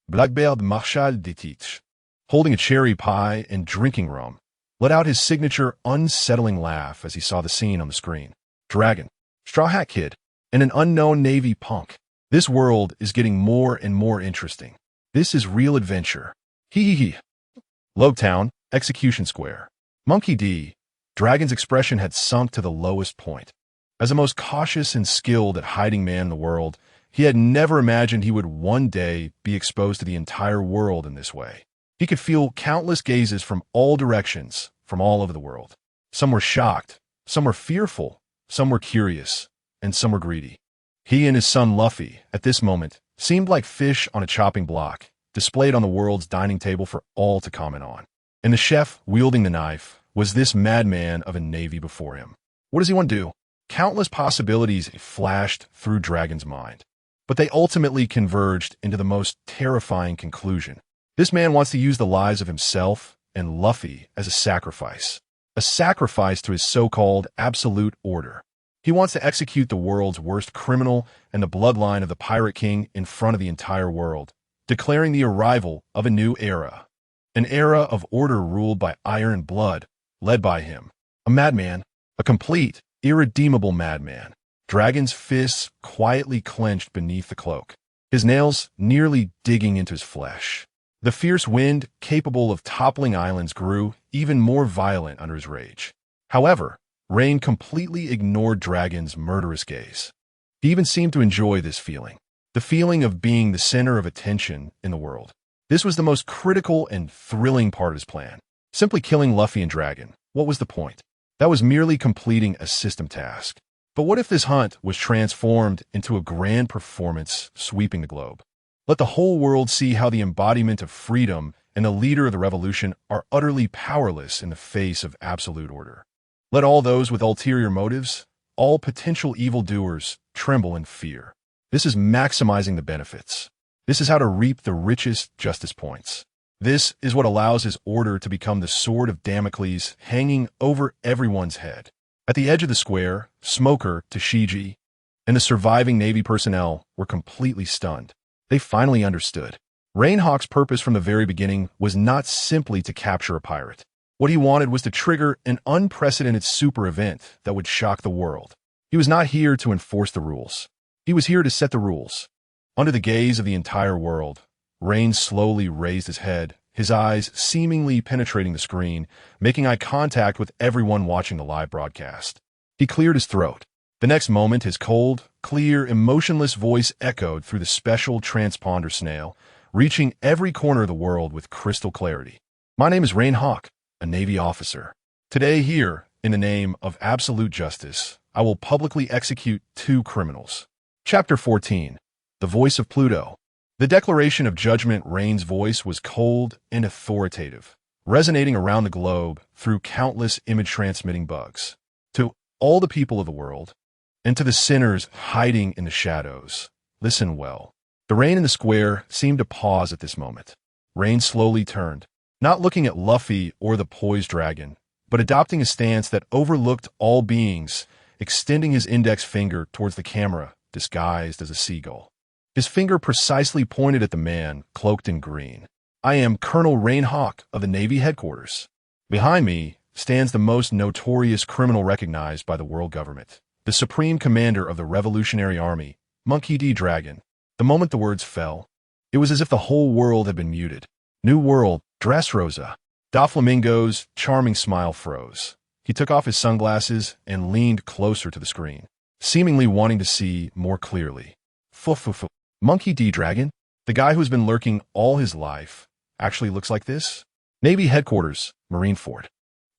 Blackbeard Marshal de Titch, holding a cherry pie and drinking rum, let out his signature unsettling laugh as he saw the scene on the screen. Dragon, Straw Hat Kid, and an unknown Navy punk. This world is getting more and more interesting. This is real adventure. Hee. Lobetown, Execution Square. Monkey D. Dragon's expression had sunk to the lowest point. As the most cautious and skilled at hiding man in the world, he had never imagined he would one day be exposed to the entire world in this way. He could feel countless gazes from all directions, from all over the world. Some were shocked, some were fearful, some were curious, and some were greedy. He and his son Luffy, at this moment, seemed like fish on a chopping block, displayed on the world's dining table for all to comment on. And the chef, wielding the knife, was this madman of a navy before him. What does he want to do? Countless possibilities flashed through Dragon's mind, but they ultimately converged into the most terrifying conclusion. This man wants to use the lives of himself and Luffy as a sacrifice to his so-called absolute order. He wants to execute the world's worst criminal and the bloodline of the Pirate King in front of the entire world, declaring the arrival of a new era. An era of order ruled by iron blood, led by him. A madman, a complete, irredeemable madman. Dragon's fists quietly clenched beneath the cloak, his nails nearly digging into his flesh. The fierce wind, capable of toppling islands, grew even more violent under his rage. However, Rein completely ignored Dragon's murderous gaze. He even seemed to enjoy this feeling, the feeling of being the center of attention in the world. This was the most critical and thrilling part of his plan. Simply killing Luffy and Dragon, what was the point? That was merely completing a system task. But what if this hunt was transformed into a grand performance sweeping the globe? Let the whole world see how the embodiment of freedom and the leader of the revolution are utterly powerless in the face of absolute order. Let all those with ulterior motives, all potential evildoers, tremble in fear. This is maximizing the benefits. This is how to reap the richest justice points. This is what allows his order to become the sword of Damocles hanging over everyone's head. At the edge of the square, Smoker, Tashigi, and the surviving Navy personnel were completely stunned. They finally understood. Rein Hawk's purpose from the very beginning was not simply to capture a pirate. What he wanted was to trigger an unprecedented super event that would shock the world. He was not here to enforce the rules. He was here to set the rules. Under the gaze of the entire world, Rein slowly raised his head, his eyes seemingly penetrating the screen, making eye contact with everyone watching the live broadcast. He cleared his throat. The next moment, his cold, clear, emotionless voice echoed through the special transponder snail, reaching every corner of the world with crystal clarity. My name is Rein Hawk, a Navy officer. Today here, in the name of absolute justice, I will publicly execute 2 criminals. Chapter 14. The Voice of Pluto. The declaration of judgment, Rein's voice was cold and authoritative, resonating around the globe through countless image-transmitting bugs. To all the people of the world, and to the sinners hiding in the shadows, listen well. The Rein in the square seemed to pause at this moment. Rein slowly turned, not looking at Luffy or the poised dragon, but adopting a stance that overlooked all beings, extending his index finger towards the camera, disguised as a seagull. His finger precisely pointed at the man, cloaked in green. I am Colonel Rein Hawk of the Navy headquarters. Behind me stands the most notorious criminal recognized by the world government, the Supreme Commander of the Revolutionary Army, Monkey D. Dragon. The moment the words fell, it was as if the whole world had been muted. New world, Dressrosa. Doflamingo's charming smile froze. He took off his sunglasses and leaned closer to the screen, seemingly wanting to see more clearly. Monkey D. Dragon? The guy who's been lurking all his life actually looks like this? Navy Headquarters, Marineford.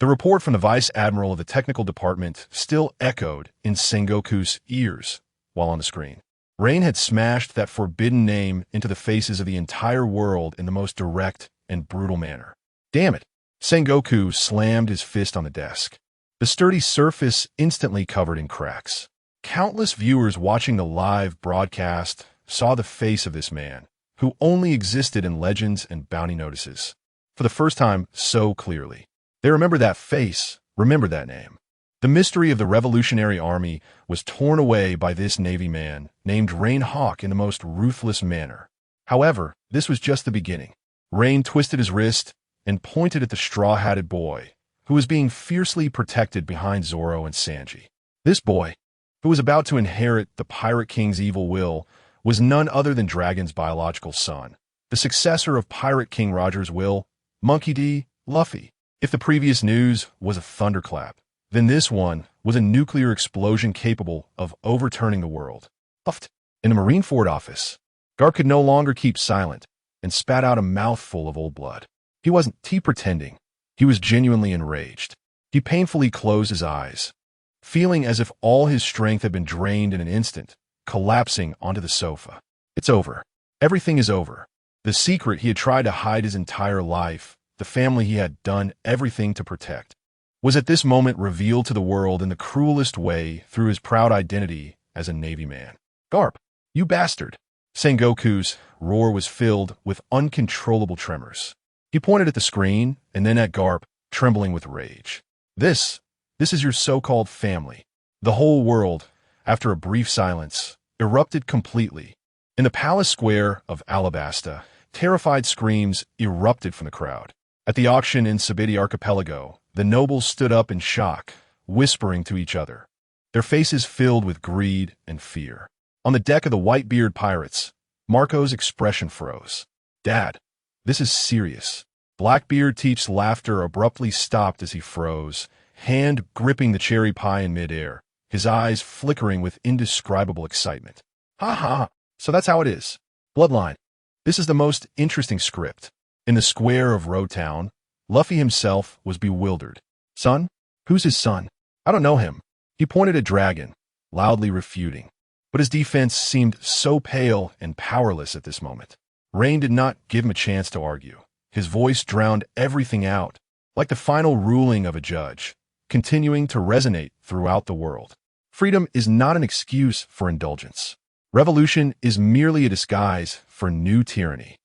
The report from the Vice Admiral of the Technical Department still echoed in Sengoku's ears while on the screen. Rein had smashed that forbidden name into the faces of the entire world in the most direct and brutal manner. Damn it! Sengoku slammed his fist on the desk. The sturdy surface instantly covered in cracks. Countless viewers watching the live broadcast saw the face of this man, who only existed in legends and bounty notices, for the first time so clearly. They remembered that face, remembered that name. The mystery of the Revolutionary Army was torn away by this Navy man named Rein Hawk in the most ruthless manner. However, this was just the beginning. Rein twisted his wrist and pointed at the straw-hatted boy, who was being fiercely protected behind Zoro and Sanji. This boy, who was about to inherit the Pirate King's evil will, was none other than Dragon's biological son, the successor of Pirate King Roger's will, Monkey D. Luffy. If the previous news was a thunderclap, then this one was a nuclear explosion capable of overturning the world. Puffed. In the Marineford office, Garp could no longer keep silent and spat out a mouthful of old blood. He wasn't pretending. He was genuinely enraged. He painfully closed his eyes, feeling as if all his strength had been drained in an instant, collapsing onto the sofa. It's over. Everything is over. The secret he had tried to hide his entire life, the family he had done everything to protect, was at this moment revealed to the world in the cruelest way through his proud identity as a Navy man. Garp, you bastard! Sengoku's roar was filled with uncontrollable tremors. He pointed at the screen and then at Garp, trembling with rage. This is your so-called family. The whole world, after a brief silence, erupted completely. In the palace square of Alabasta, terrified screams erupted from the crowd. At the auction in Sabiti Archipelago, the nobles stood up in shock, whispering to each other, their faces filled with greed and fear. On the deck of the Whitebeard pirates, Marco's expression froze. Dad, this is serious. Blackbeard Teep's laughter abruptly stopped as he froze, hand gripping the cherry pie in midair, his eyes flickering with indescribable excitement. Ha ha, so that's how it is. Bloodline. This is the most interesting script. In the square of Roadtown, Luffy himself was bewildered. Son? Who's his son? I don't know him. He pointed at Dragon, loudly refuting. But his defense seemed so pale and powerless at this moment. Rein did not give him a chance to argue. His voice drowned everything out, like the final ruling of a judge, continuing to resonate throughout the world. Freedom is not an excuse for indulgence. Revolution is merely a disguise for new tyranny.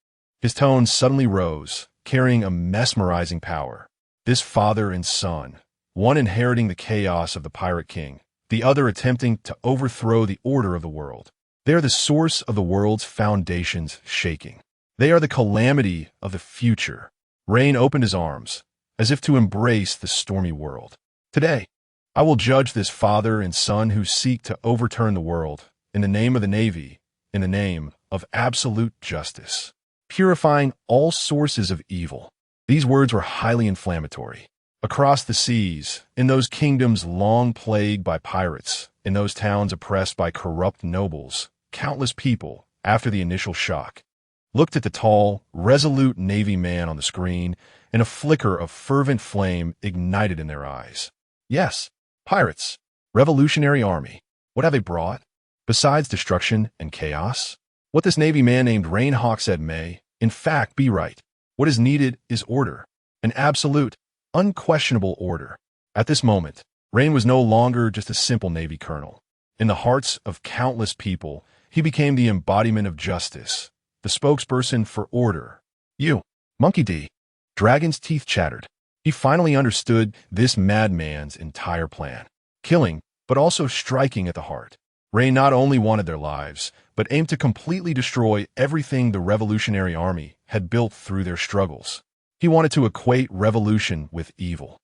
His tone suddenly rose, carrying a mesmerizing power. This father and son, one inheriting the chaos of the Pirate King, the other attempting to overthrow the order of the world. They are the source of the world's foundations shaking. They are the calamity of the future. Rein opened his arms, as if to embrace the stormy world. Today, I will judge this father and son who seek to overturn the world, in the name of the Navy, in the name of absolute justice, purifying all sources of evil. These words were highly inflammatory. Across the seas, in those kingdoms long plagued by pirates, in those towns oppressed by corrupt nobles, countless people, after the initial shock, looked at the tall, resolute Navy man on the screen, and a flicker of fervent flame ignited in their eyes. Yes, pirates, Revolutionary Army. What have they brought? Besides destruction and chaos? What this Navy man named Rein Hawk said may, in fact, be right. What is needed is order, an absolute, unquestionable order. At this moment, Rein was no longer just a simple Navy colonel. In the hearts of countless people, he became the embodiment of justice, the spokesperson for order. You, Monkey D. Dragon's teeth chattered. He finally understood this madman's entire plan. Killing, but also striking at the heart. Rein not only wanted their lives, but aimed to completely destroy everything the Revolutionary Army had built through their struggles. He wanted to equate revolution with evil,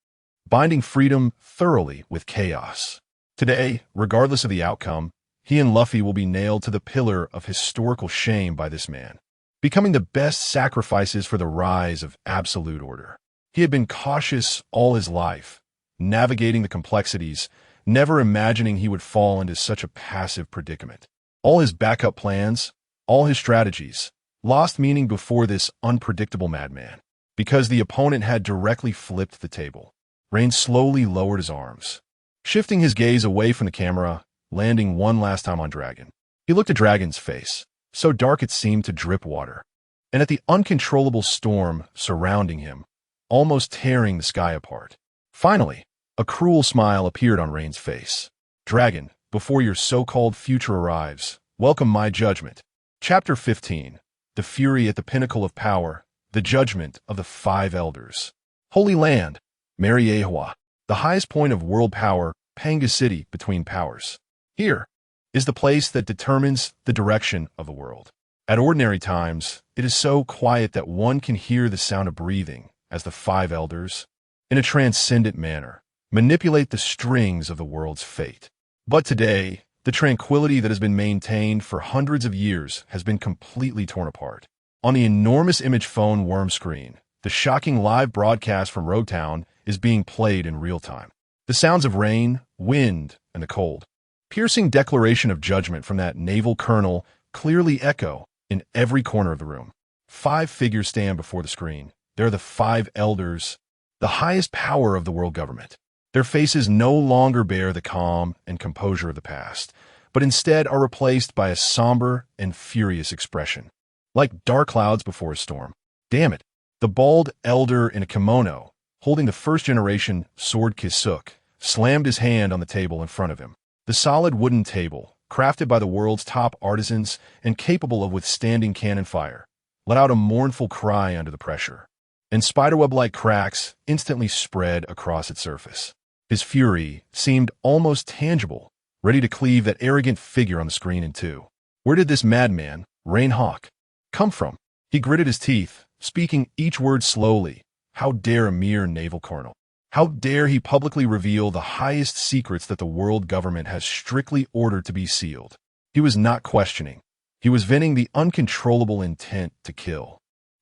binding freedom thoroughly with chaos. Today, regardless of the outcome, he and Luffy will be nailed to the pillar of historical shame by this man, becoming the best sacrifices for the rise of absolute order. He had been cautious all his life, navigating the complexities, never imagining he would fall into such a passive predicament. All his backup plans, all his strategies, lost meaning before this unpredictable madman. Because the opponent had directly flipped the table, Rein slowly lowered his arms, shifting his gaze away from the camera, landing one last time on Dragon. He looked at Dragon's face, so dark it seemed to drip water, and at the uncontrollable storm surrounding him, almost tearing the sky apart. Finally, a cruel smile appeared on Rein's face. Dragon, before your so-called future arrives, welcome my judgment. Chapter 15. The Fury at the Pinnacle of Power, the Judgment of the Five Elders. Holy Land, Mariehwa, the highest point of world power, Panga City between powers. Here is the place that determines the direction of the world. At ordinary times, it is so quiet that one can hear the sound of breathing as the Five Elders, in a transcendent manner, manipulate the strings of the world's fate. But today, the tranquility that has been maintained for hundreds of years has been completely torn apart. On the enormous image phone worm screen, the shocking live broadcast from Roadtown is being played in real time. The sounds of rain, wind, and the cold, piercing declaration of judgment from that naval colonel clearly echo in every corner of the room. 5 figures stand before the screen. They're the 5 elders, the highest power of the world government. Their faces no longer bear the calm and composure of the past, but instead are replaced by a somber and furious expression, like dark clouds before a storm. Damn it! The bald elder in a kimono, holding the first-generation sword Kisuk, slammed his hand on the table in front of him. The solid wooden table, crafted by the world's top artisans and capable of withstanding cannon fire, let out a mournful cry under the pressure, and spiderweb-like cracks instantly spread across its surface. His fury seemed almost tangible, ready to cleave that arrogant figure on the screen in two. Where did this madman, Rein Hawk, come from? He gritted his teeth, speaking each word slowly. How dare a mere naval colonel? How dare he publicly reveal the highest secrets that the world government has strictly ordered to be sealed? He was not questioning. He was venting the uncontrollable intent to kill.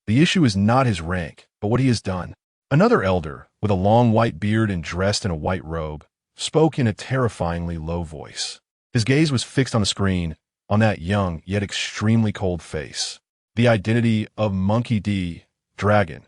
The issue is not his rank, but what he has done. Another elder, with a long white beard and dressed in a white robe, spoke in a terrifyingly low voice. His gaze was fixed on the screen, on that young yet extremely cold face. The identity of Monkey D. Dragon,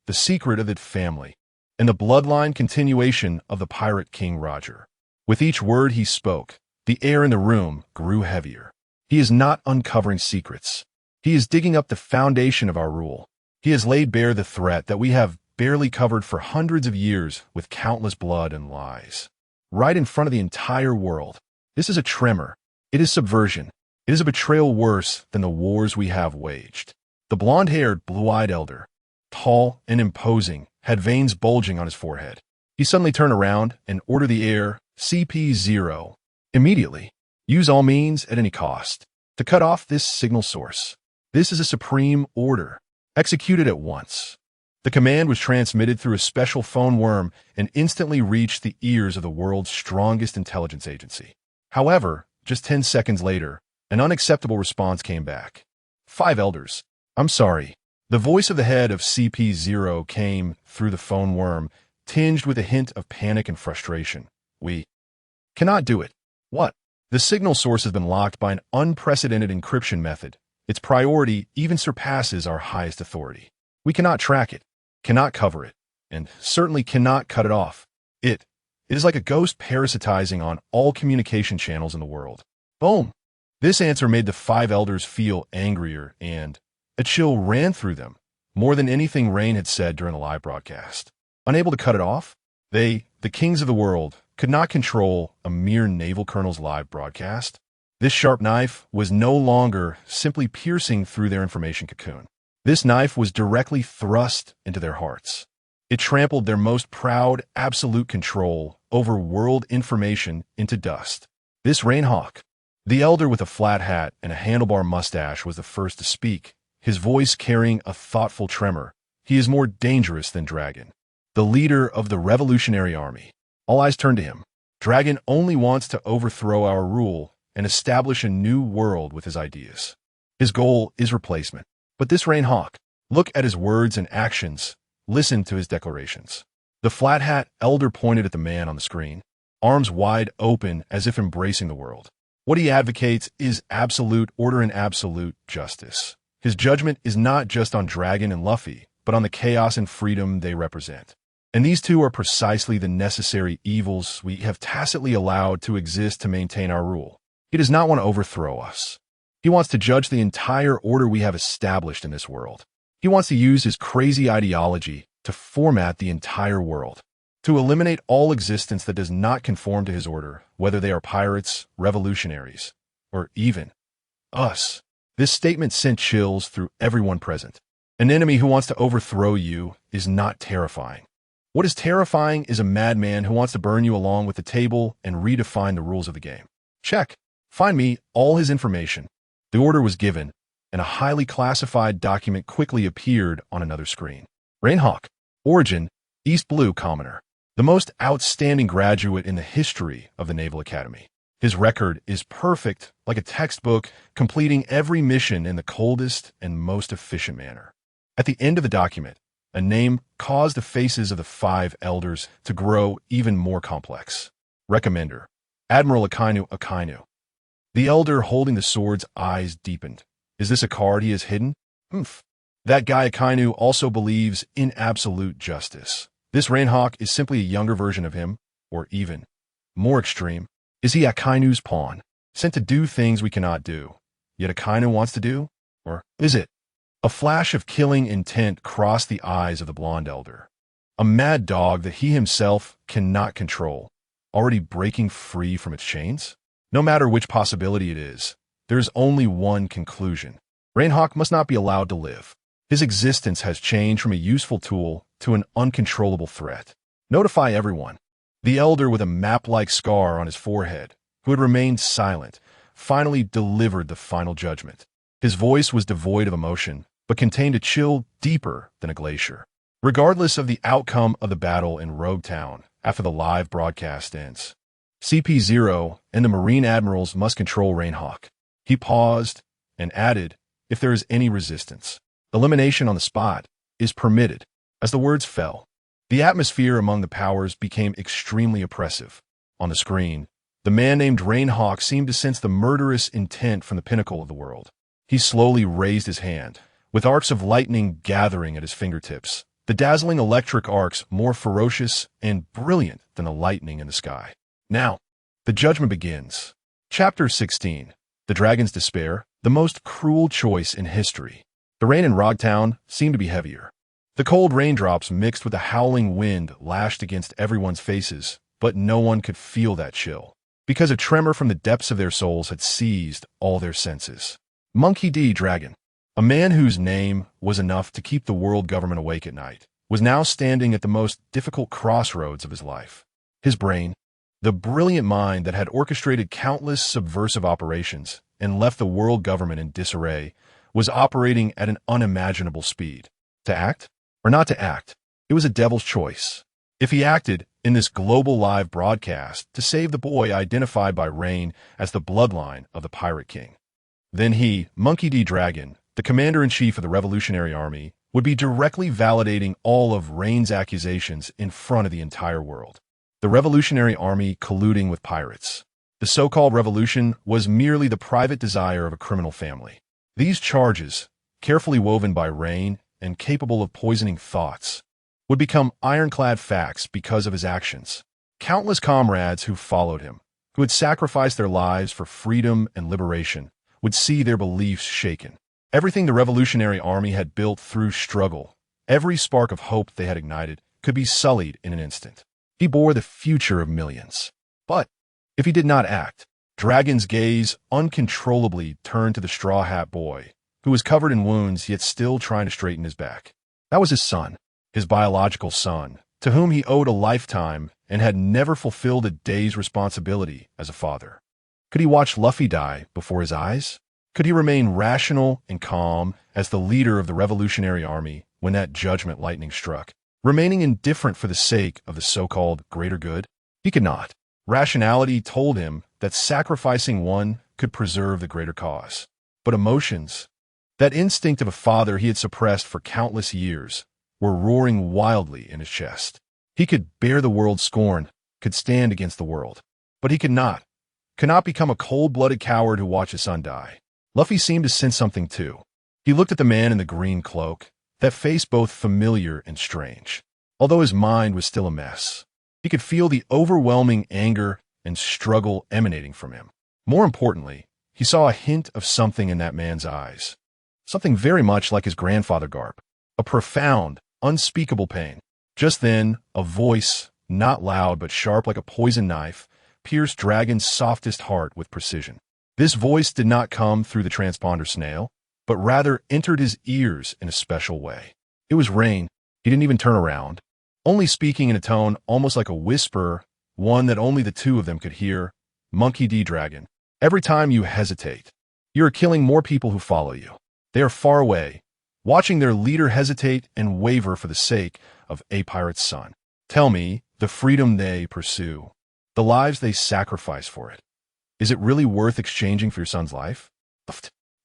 the secret of that family, and the bloodline continuation of the pirate King Roger. With each word he spoke, the air in the room grew heavier. He is not uncovering secrets. He is digging up the foundation of our rule. He has laid bare the threat that we have barely covered for hundreds of years with countless blood and lies. Right in front of the entire world. This is a tremor. It is subversion. It is a betrayal worse than the wars we have waged. The blonde-haired, blue-eyed elder, tall and imposing, had veins bulging on his forehead. He suddenly turned around and ordered the air CP0. Immediately, use all means at any cost to cut off this signal source. This is a supreme order. Execute it at once. The command was transmitted through a special phone worm and instantly reached the ears of the world's strongest intelligence agency. However, just 10 seconds later, an unacceptable response came back. 5 elders. I'm sorry. The voice of the head of CP0 came through the phone worm, tinged with a hint of panic and frustration. We cannot do it. What? The signal source has been locked by an unprecedented encryption method. Its priority even surpasses our highest authority. We cannot track it, cannot cover it, and certainly cannot cut it off. It is like a ghost parasitizing on all communication channels in the world. Boom! This answer made the 5 elders feel angrier, and a chill ran through them, more than anything Rein had said during the live broadcast. Unable to cut it off, they, the kings of the world, could not control a mere naval colonel's live broadcast. This sharp knife was no longer simply piercing through their information cocoon. This knife was directly thrust into their hearts. It trampled their most proud, absolute control over world information into dust. This Rein Hawk, the elder with a flat hat and a handlebar mustache, was the first to speak, his voice carrying a thoughtful tremor. He is more dangerous than Dragon, the leader of the Revolutionary Army. All eyes turn to him. Dragon only wants to overthrow our rule and establish a new world with his ideas. His goal is replacement. But this Rein Hawk, look at his words and actions, listen to his declarations. The flat hat elder pointed at the man on the screen, arms wide open as if embracing the world. What he advocates is absolute order and absolute justice. His judgment is not just on Dragon and Luffy, but on the chaos and freedom they represent. And these two are precisely the necessary evils we have tacitly allowed to exist to maintain our rule. He does not want to overthrow us. He wants to judge the entire order we have established in this world. He wants to use his crazy ideology to format the entire world, to eliminate all existence that does not conform to his order, whether they are pirates, revolutionaries, or even us. This statement sent chills through everyone present. An enemy who wants to overthrow you is not terrifying. What is terrifying is a madman who wants to burn you along with the table and redefine the rules of the game. Check. Find me all his information. The order was given, and a highly classified document quickly appeared on another screen. Rein Hawk. Origin, East Blue Commoner. The most outstanding graduate in the history of the Naval Academy. His record is perfect, like a textbook, completing every mission in the coldest and most efficient manner. At the end of the document, a name caused the faces of the 5 elders to grow even more complex. Recommender, Admiral Akainu. The elder holding the sword's eyes deepened. Is this a card he has hidden? That guy Akainu also believes in absolute justice. This Rein Hawk is simply a younger version of him, or even more extreme. Is he Akainu's pawn, sent to do things we cannot do, yet Akainu wants to do? Or is it? A flash of killing intent crossed the eyes of the blonde elder. A mad dog that he himself cannot control, already breaking free from its chains? No matter which possibility it is, there is only one conclusion. Rein Hawk must not be allowed to live. His existence has changed from a useful tool to an uncontrollable threat. Notify everyone. The elder with a map-like scar on his forehead, who had remained silent, finally delivered the final judgment. His voice was devoid of emotion, but contained a chill deeper than a glacier. Regardless of the outcome of the battle in Rogue Town after the live broadcast ends, CP0 and the Marine Admirals must control Rein Hawk. He paused and added, if there is any resistance, elimination on the spot is permitted. As the words fell, the atmosphere among the powers became extremely oppressive. On the screen, the man named Rein Hawk seemed to sense the murderous intent from the pinnacle of the world. He slowly raised his hand, with arcs of lightning gathering at his fingertips, the dazzling electric arcs more ferocious and brilliant than the lightning in the sky. Now, the judgment begins. Chapter 16. The Dragon's Despair, the most cruel choice in history. The rain in Rogue Town seemed to be heavier. The cold raindrops mixed with the howling wind lashed against everyone's faces, but no one could feel that chill, because a tremor from the depths of their souls had seized all their senses. Monkey D. Dragon, a man whose name was enough to keep the world government awake at night, was now standing at the most difficult crossroads of his life. His brain, the brilliant mind that had orchestrated countless subversive operations and left the world government in disarray, was operating at an unimaginable speed. To act or not to act, it was a devil's choice. If he acted in this global live broadcast to save the boy identified by Rein as the bloodline of the Pirate King, then he, Monkey D. Dragon, the commander-in-chief of the Revolutionary Army, would be directly validating all of Rein's accusations in front of the entire world. The Revolutionary Army colluding with pirates. The so-called revolution was merely the private desire of a criminal family. These charges, carefully woven by Rein and capable of poisoning thoughts, would become ironclad facts because of his actions. Countless comrades who followed him, who had sacrificed their lives for freedom and liberation, would see their beliefs shaken. Everything the Revolutionary Army had built through struggle, every spark of hope they had ignited, could be sullied in an instant. He bore the future of millions. But if he did not act, Dragon's gaze uncontrollably turned to the Straw Hat Boy, who was covered in wounds yet still trying to straighten his back. That was his son, his biological son, to whom he owed a lifetime and had never fulfilled a day's responsibility as a father. Could he watch Luffy die before his eyes? Could he remain rational and calm as the leader of the Revolutionary Army when that judgment lightning struck, remaining indifferent for the sake of the so-called greater good? He could not. Rationality told him that sacrificing one could preserve the greater cause. But emotions, that instinct of a father he had suppressed for countless years, were roaring wildly in his chest. He could bear the world's scorn, could stand against the world. But he could not become a cold-blooded coward who watched his son die. Luffy seemed to sense something too. He looked at the man in the green cloak, that face both familiar and strange. Although his mind was still a mess, he could feel the overwhelming anger and struggle emanating from him. More importantly, he saw a hint of something in that man's eyes. Something very much like his grandfather Garp. A profound, unspeakable pain. Just then, a voice, not loud but sharp like a poisoned knife, pierced Dragon's softest heart with precision. This voice did not come through the transponder snail, but rather entered his ears in a special way. It was Rein. He didn't even turn around, only speaking in a tone almost like a whisper, one that only the two of them could hear. Monkey D. Dragon. Every time you hesitate, you are killing more people who follow you. They are far away, watching their leader hesitate and waver for the sake of a pirate's son. Tell me, the freedom they pursue, the lives they sacrifice for it, is it really worth exchanging for your son's life?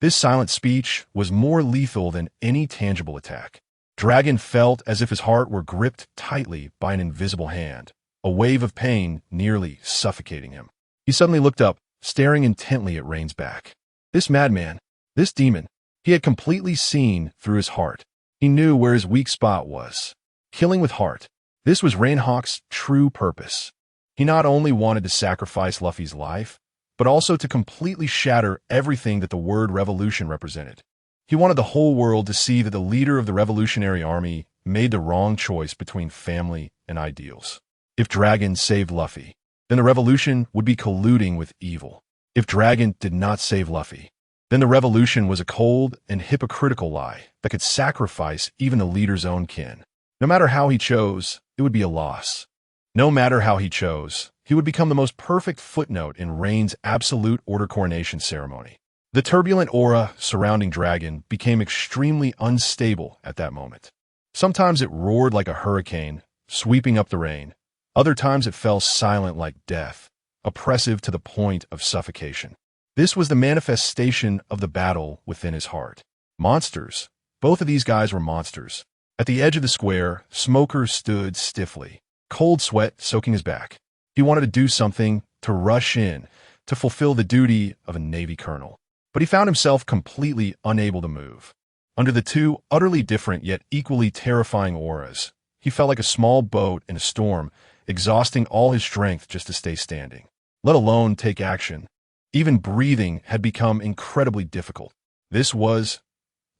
This silent speech was more lethal than any tangible attack. Dragon felt as if his heart were gripped tightly by an invisible hand, a wave of pain nearly suffocating him. He suddenly looked up, staring intently at Rein's back. This madman, this demon, he had completely seen through his heart. He knew where his weak spot was. Killing with heart. This was Rein Hawk's true purpose. He not only wanted to sacrifice Luffy's life, but also to completely shatter everything that the word revolution represented. He wanted the whole world to see that the leader of the Revolutionary Army made the wrong choice between family and ideals. If Dragon saved Luffy, then the revolution would be colluding with evil. If Dragon did not save Luffy, then the revolution was a cold and hypocritical lie that could sacrifice even the leader's own kin. No matter how he chose, it would be a loss. No matter how he chose, he would become the most perfect footnote in Rein's absolute order coronation ceremony. The turbulent aura surrounding Dragon became extremely unstable at that moment. Sometimes it roared like a hurricane, sweeping up the rain. Other times it fell silent like death, oppressive to the point of suffocation. This was the manifestation of the battle within his heart. Monsters. Both of these guys were monsters. At the edge of the square, Smoker stood stiffly, cold sweat soaking his back. He wanted to do something, to rush in, to fulfill the duty of a Navy colonel. But he found himself completely unable to move. Under the two utterly different yet equally terrifying auras, he felt like a small boat in a storm, exhausting all his strength just to stay standing, let alone take action. Even breathing had become incredibly difficult. This was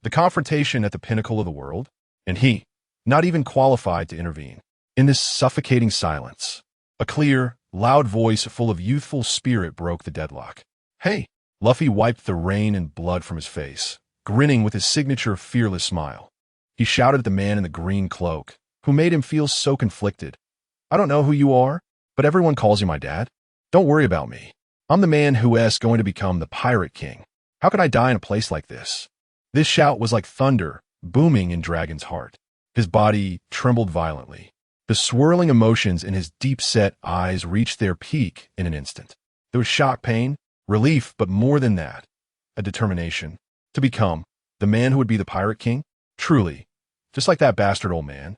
the confrontation at the pinnacle of the world, and he, not even qualified to intervene. In this suffocating silence, a clear, loud voice full of youthful spirit broke the deadlock. Hey! Luffy wiped the rain and blood from his face, grinning with his signature fearless smile. He shouted at the man in the green cloak, who made him feel so conflicted. I don't know who you are, but everyone calls you my dad. Don't worry about me. I'm the man who's going to become the Pirate King. How could I die in a place like this? This shout was like thunder, booming in Dragon's heart. His body trembled violently. The swirling emotions in his deep-set eyes reached their peak in an instant. There was shock, pain, relief, but more than that, a determination to become the man who would be the Pirate King. Truly, just like that bastard old man.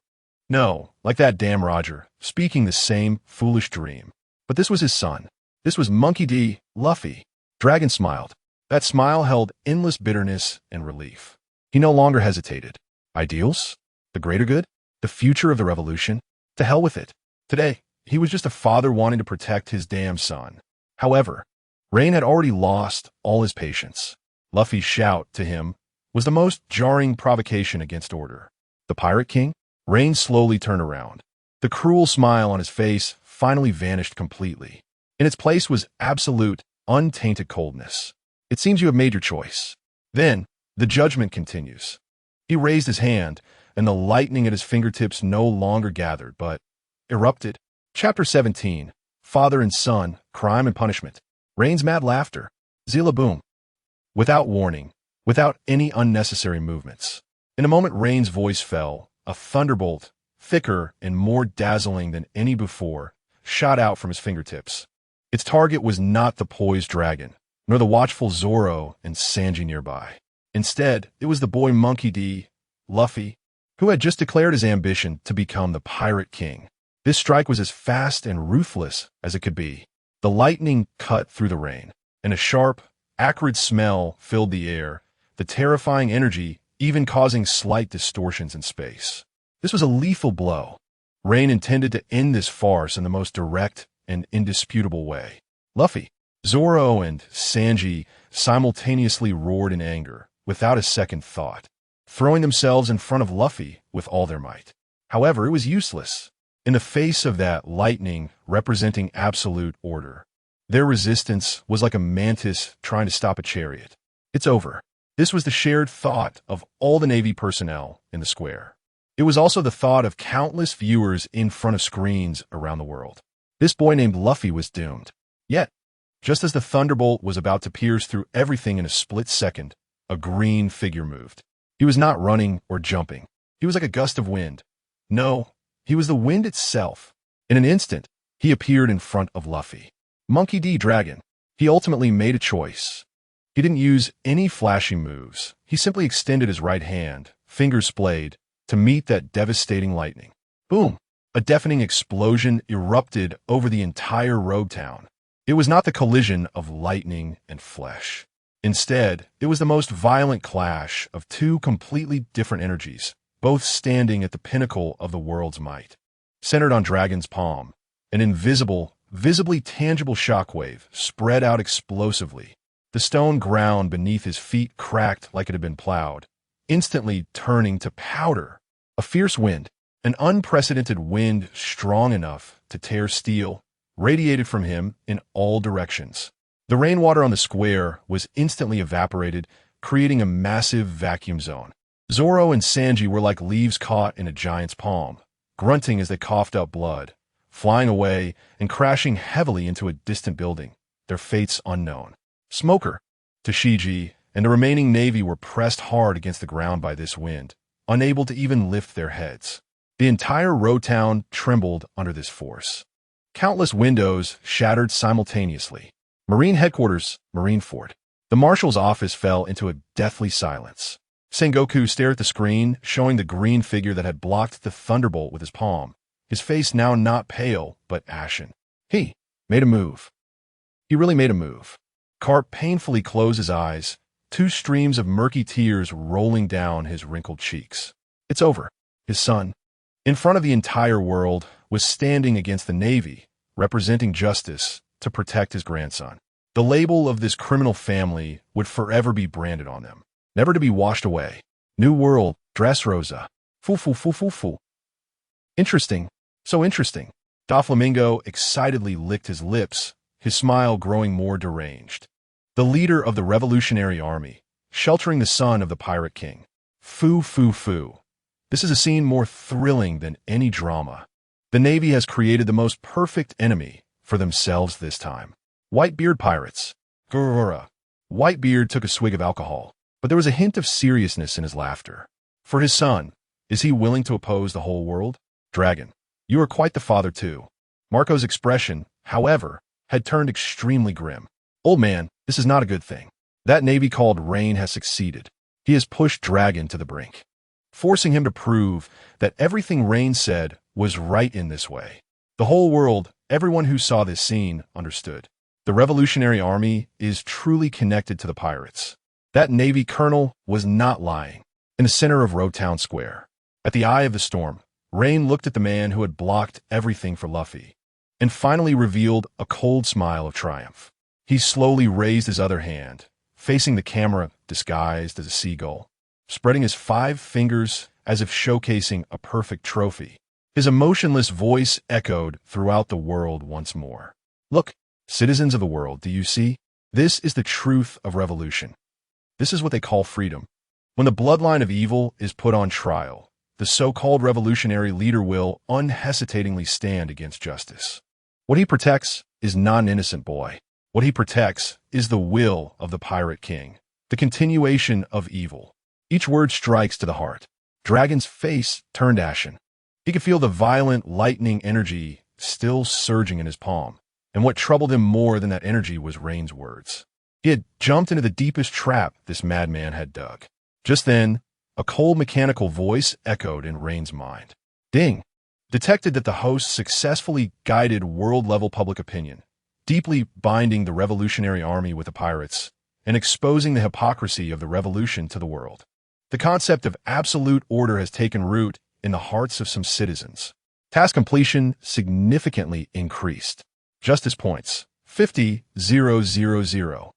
No, like that damn Roger, speaking the same foolish dream. But this was his son. This was Monkey D. Luffy. Dragon smiled. That smile held endless bitterness and relief. He no longer hesitated. Ideals? The greater good? The future of the revolution? To hell with it. Today, he was just a father wanting to protect his damn son. However, Rein had already lost all his patience. Luffy's shout to him was the most jarring provocation against order. The Pirate King? Rein slowly turned around. The cruel smile on his face finally vanished completely. In its place was absolute, untainted coldness. It seems you have made your choice. Then, the judgment continues. He raised his hand, and the lightning at his fingertips no longer gathered, but erupted. Chapter 17. Father and Son, Crime and Punishment. Rein's mad laughter. Zilla boom. Without warning, without any unnecessary movements. In a moment Rein's voice fell, a thunderbolt, thicker and more dazzling than any before, shot out from his fingertips. Its target was not the poised dragon, nor the watchful Zoro and Sanji nearby. Instead, it was the boy Monkey D. Luffy, who had just declared his ambition to become the Pirate King. This strike was as fast and ruthless as it could be. The lightning cut through the rain, and a sharp, acrid smell filled the air the terrifying energy even causing slight distortions in space. This was a lethal blow. Rein intended to end this farce in the most direct and indisputable way. Luffy, Zoro, and Sanji simultaneously roared in anger, without a second thought, throwing themselves in front of Luffy with all their might. However, it was useless. In the face of that lightning representing absolute order, their resistance was like a mantis trying to stop a chariot. It's over. This was the shared thought of all the Navy personnel in the square. It was also the thought of countless viewers in front of screens around the world. This boy named Luffy was doomed. Yet, just as the thunderbolt was about to pierce through everything in a split second, a green figure moved. He was not running or jumping. He was like a gust of wind. No, he was the wind itself. In an instant, he appeared in front of Luffy. Monkey D. Dragon. He ultimately made a choice. He didn't use any flashy moves. He simply extended his right hand, fingers splayed, to meet that devastating lightning. Boom! A deafening explosion erupted over the entire rogue town. It was not the collision of lightning and flesh. Instead, it was the most violent clash of two completely different energies, both standing at the pinnacle of the world's might. Centered on Dragon's palm, an invisible, visibly tangible shockwave spread out explosively. The stone ground beneath his feet cracked like it had been plowed, instantly turning to powder. A fierce wind, an unprecedented wind strong enough to tear steel, radiated from him in all directions. The rainwater on the square was instantly evaporated, creating a massive vacuum zone. Zoro and Sanji were like leaves caught in a giant's palm, grunting as they coughed up blood, flying away and crashing heavily into a distant building, their fates unknown. Smoker, Tashigi, and the remaining Navy were pressed hard against the ground by this wind, unable to even lift their heads. The entire road town trembled under this force. Countless windows shattered simultaneously. Marine headquarters, Marineford. The marshal's office fell into a deathly silence. Sengoku stared at the screen, showing the green figure that had blocked the thunderbolt with his palm, his face now not pale, but ashen. He made a move. He really made a move. Karp painfully closed his eyes, two streams of murky tears rolling down his wrinkled cheeks. It's over. His son, in front of the entire world, was standing against the Navy, representing justice to protect his grandson. The label of this criminal family would forever be branded on them, never to be washed away. New world, Dressrosa. Fu. Interesting. So interesting. Doflamingo excitedly licked his lips, his smile growing more deranged. The leader of the Revolutionary Army, sheltering the son of the Pirate King. Fu. This is a scene more thrilling than any drama. The Navy has created the most perfect enemy for themselves this time. Whitebeard pirates. Grrrra. Whitebeard took a swig of alcohol, but there was a hint of seriousness in his laughter. For his son, is he willing to oppose the whole world? Dragon, you are quite the father too. Marco's expression, however, had turned extremely grim. Old man, this is not a good thing. That Navy called Rein has succeeded. He has pushed Dragon to the brink, forcing him to prove that everything Rein said was right in this way. The whole world, everyone who saw this scene, understood. The Revolutionary Army is truly connected to the pirates. That Navy colonel was not lying. In the center of Road Town Square, at the eye of the storm, Rein looked at the man who had blocked everything for Luffy, and finally revealed a cold smile of triumph. He slowly raised his other hand, facing the camera disguised as a seagull, spreading his 5 fingers as if showcasing a perfect trophy. His emotionless voice echoed throughout the world once more. Look, citizens of the world, do you see? This is the truth of revolution. This is what they call freedom. When the bloodline of evil is put on trial, the so-called revolutionary leader will unhesitatingly stand against justice. What he protects is not an innocent boy. What he protects is the will of the Pirate King, the continuation of evil. Each word strikes to the heart. Dragon's face turned ashen. He could feel the violent lightning energy still surging in his palm, and what troubled him more than that energy was Rein's words. He had jumped into the deepest trap this madman had dug. Just then, a cold mechanical voice echoed in Rein's mind. Ding! Detected that the host successfully guided world-level public opinion, deeply binding the Revolutionary Army with the pirates, and exposing the hypocrisy of the revolution to the world. The concept of absolute order has taken root in the hearts of some citizens. Task completion significantly increased. Justice points, 50,000.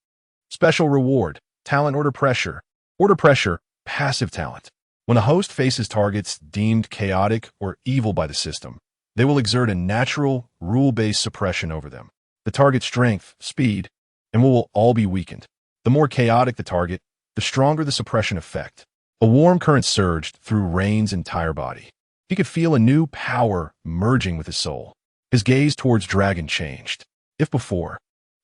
Special reward, talent order pressure. Order pressure, passive talent. When a host faces targets deemed chaotic or evil by the system, they will exert a natural, rule-based suppression over them. The target's strength, speed, and will all be weakened. The more chaotic the target, the stronger the suppression effect. A warm current surged through Rein's entire body. He could feel a new power merging with his soul. His gaze towards Dragon changed. If before,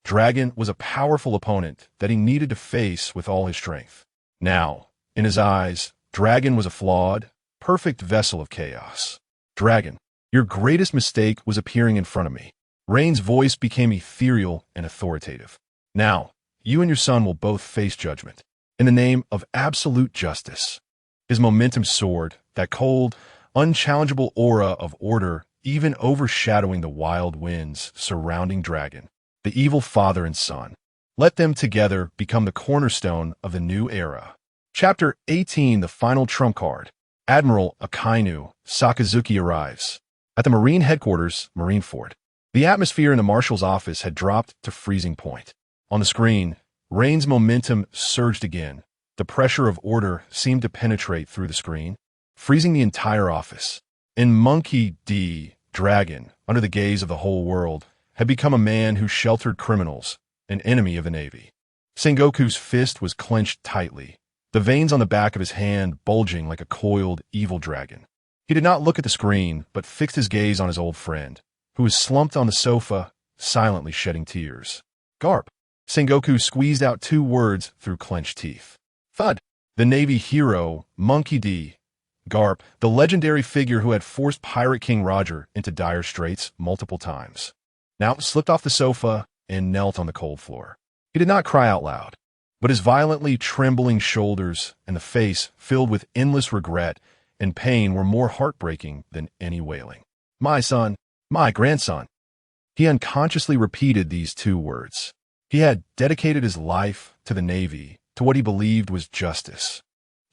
Dragon was a powerful opponent that he needed to face with all his strength, now, in his eyes, Dragon was a flawed, perfect vessel of chaos. Dragon, your greatest mistake was appearing in front of me. Rein's voice became ethereal and authoritative. Now, you and your son will both face judgment, in the name of absolute justice. His momentum soared, that cold, unchallengeable aura of order even overshadowing the wild winds surrounding Dragon, the evil father and son. Let them together become the cornerstone of the new era. Chapter 18, the final trump card. Admiral Akainu Sakazuki arrives. At the Marine headquarters, Marineford, the atmosphere in the Marshal's office had dropped to freezing point. On the screen, Rein's momentum surged again. The pressure of order seemed to penetrate through the screen, freezing the entire office. In Monkey D, Dragon, under the gaze of the whole world, had become a man who sheltered criminals, an enemy of the Navy. Sengoku's fist was clenched tightly, the veins on the back of his hand bulging like a coiled, evil dragon. He did not look at the screen, but fixed his gaze on his old friend, who was slumped on the sofa, silently shedding tears. Garp. Sengoku squeezed out 2 words through clenched teeth. Thud. The Navy hero, Monkey D. Garp, the legendary figure who had forced Pirate King Roger into dire straits multiple times, now slipped off the sofa and knelt on the cold floor. He did not cry out loud, but his violently trembling shoulders and the face filled with endless regret and pain were more heartbreaking than any wailing. My son, my grandson. He unconsciously repeated these 2 words. He had dedicated his life to the Navy, to what he believed was justice.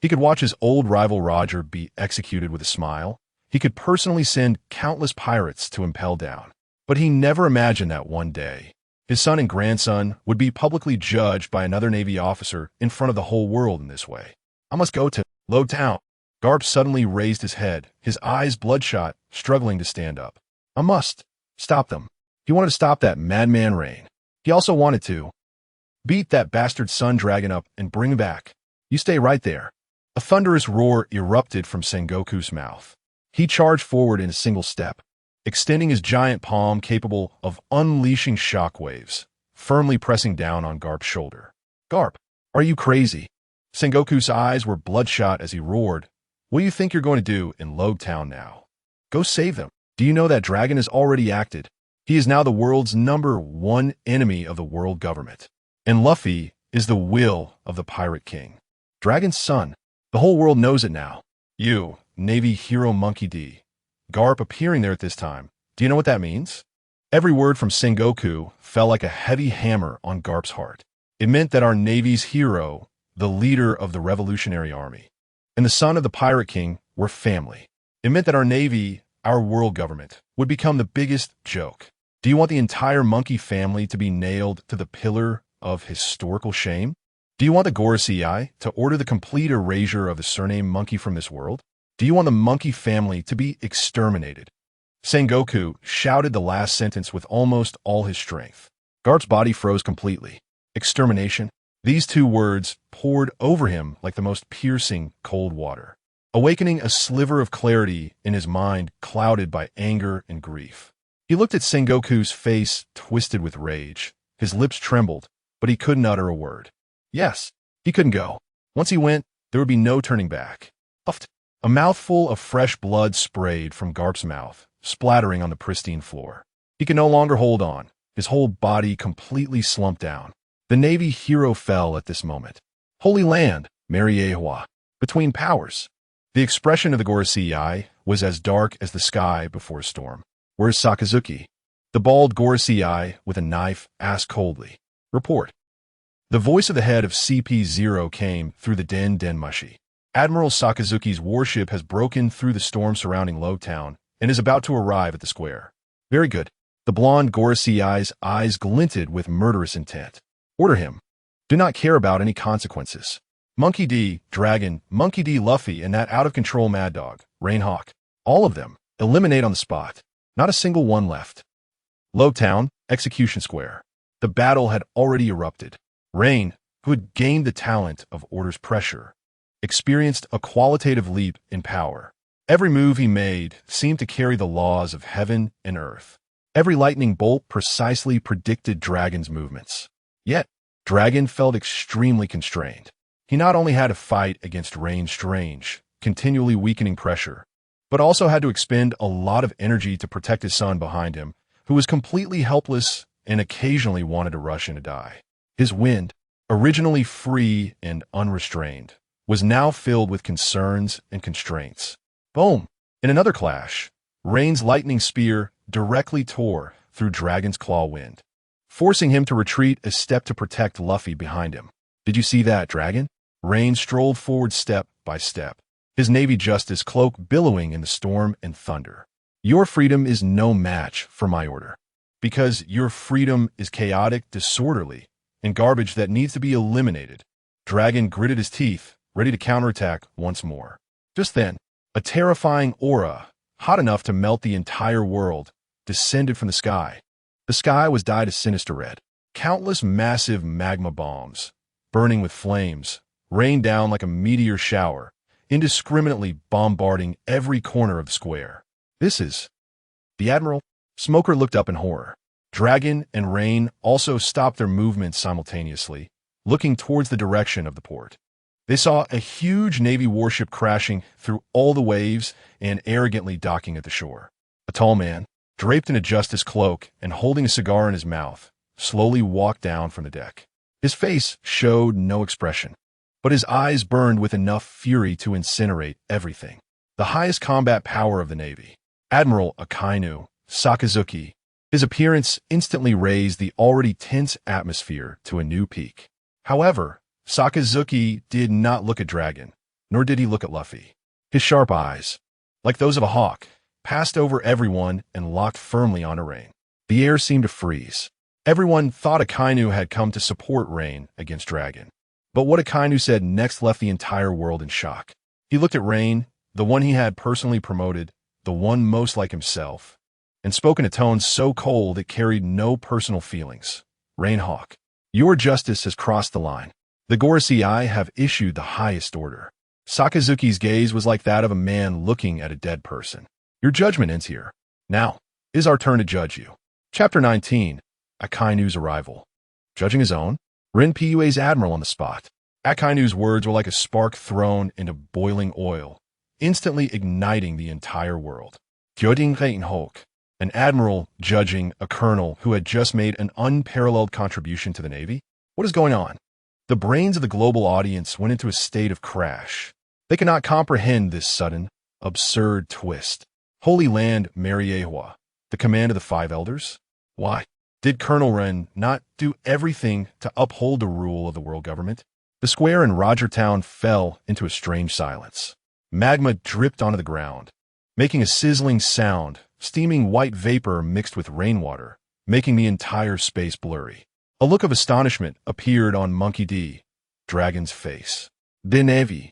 He could watch his old rival Roger be executed with a smile. He could personally send countless pirates to impel down. But he never imagined that one day, his son and grandson would be publicly judged by another Navy officer in front of the whole world in this way. I must go to Low Town. Garp suddenly raised his head, his eyes bloodshot, struggling to stand up. I must stop them. He wanted to stop that madman Rein. He also wanted to beat that bastard sun dragon up and bring him back. You stay right there. A thunderous roar erupted from Sengoku's mouth. He charged forward in a single step, extending his giant palm capable of unleashing shockwaves, firmly pressing down on Garp's shoulder. Garp, are you crazy? Sengoku's eyes were bloodshot as he roared. What do you think you're going to do in Logue Town now? Go save them. Do you know that dragon has already acted? He is now the world's #1 enemy of the world government. And Luffy is the will of the Pirate King. Dragon's son. The whole world knows it now. You, Navy hero Monkey D. Garp appearing there at this time. Do you know what that means? Every word from Sengoku fell like a heavy hammer on Garp's heart. It meant that our Navy's hero, the leader of the Revolutionary Army, and the son of the Pirate King were family. It meant that our Navy, our world government, would become the biggest joke. Do you want the entire monkey family to be nailed to the pillar of historical shame? Do you want the Gorosei to order the complete erasure of the surname Monkey from this world? Do you want the monkey family to be exterminated? Sengoku shouted the last sentence with almost all his strength. Garp's body froze completely. Extermination. These 2 words poured over him like the most piercing cold water, awakening a sliver of clarity in his mind clouded by anger and grief. He looked at Sengoku's face twisted with rage. His lips trembled, but he couldn't utter a word. Yes, he couldn't go. Once he went, there would be no turning back. Puffed. A mouthful of fresh blood sprayed from Garp's mouth, splattering on the pristine floor. He could no longer hold on. His whole body completely slumped down. The Navy hero fell at this moment. Holy land, Mariewa. Between powers. The expression of the Gorosei was as dark as the sky before a storm. Where's Sakazuki? The bald Gorosei with a knife asked coldly. Report. The voice of the head of CP0 came through the Den Mushi. Admiral Sakazuki's warship has broken through the storm surrounding Low Town and is about to arrive at the square. Very good. The blonde Gorosei's eyes glinted with murderous intent. Order him. Do not care about any consequences. Monkey D, Dragon, Monkey D, Luffy, and that out-of-control Mad Dog, Rein Hawk. All of them. Eliminate on the spot. Not a single one left. Low Town, Execution Square. The battle had already erupted. Rein, who had gained the talent of Order's pressure, experienced a qualitative leap in power. Every move he made seemed to carry the laws of heaven and earth. Every lightning bolt precisely predicted Dragon's movements. Yet, Dragon felt extremely constrained. He not only had to fight against Rein's strange, continually weakening pressure, but also had to expend a lot of energy to protect his son behind him, who was completely helpless and occasionally wanted to rush in to die. His wind, originally free and unrestrained, was now filled with concerns and constraints. Boom! In another clash, Rein's lightning spear directly tore through Dragon's claw wind, forcing him to retreat a step to protect Luffy behind him. Did you see that, Dragon? Rein strolled forward step by step, his Navy Justice cloak billowing in the storm and thunder. Your freedom is no match for my order, because your freedom is chaotic, disorderly, and garbage that needs to be eliminated. Dragon gritted his teeth, ready to counterattack once more. Just then, a terrifying aura, hot enough to melt the entire world, descended from the sky. The sky was dyed a sinister red. Countless massive magma bombs, burning with flames, rained down like a meteor shower, indiscriminately bombarding every corner of the square. This is the Admiral. Smoker looked up in horror. Dragon and Rein also stopped their movements simultaneously, looking towards the direction of the port. They saw a huge Navy warship crashing through all the waves and arrogantly docking at the shore. A tall man, draped in a justice cloak and holding a cigar in his mouth, slowly walked down from the deck. His face showed no expression, but his eyes burned with enough fury to incinerate everything. The highest combat power of the Navy, Admiral Akainu Sakazuki. His appearance instantly raised the already tense atmosphere to a new peak. However, Sakazuki did not look at Dragon, nor did he look at Luffy. His sharp eyes, like those of a hawk, passed over everyone and locked firmly onto Rein. The air seemed to freeze. Everyone thought Akainu had come to support Rein against Dragon. But what Akainu said next left the entire world in shock. He looked at Rein, the one he had personally promoted, the one most like himself, and spoke in a tone so cold it carried no personal feelings. Rein Hawk, your justice has crossed the line. The Gorosei have issued the highest order. Sakazuki's gaze was like that of a man looking at a dead person. Your judgment ends here. Now, it is our turn to judge you. Chapter 19, Akainu's Arrival. Judging his own, Rin Pue's admiral on the spot. Akainu's words were like a spark thrown into boiling oil, instantly igniting the entire world. Gyoding Rein Hawk, an admiral judging a colonel who had just made an unparalleled contribution to the Navy? What is going on? The brains of the global audience went into a state of crash. They could not comprehend this sudden, absurd twist. Holy Land Mariewa, the command of the Five Elders? Why? Did Colonel Ren not do everything to uphold the rule of the world government? The square in Rogertown fell into a strange silence. Magma dripped onto the ground, making a sizzling sound, steaming white vapor mixed with rainwater, making the entire space blurry. A look of astonishment appeared on Monkey D, Dragon's face. The Navy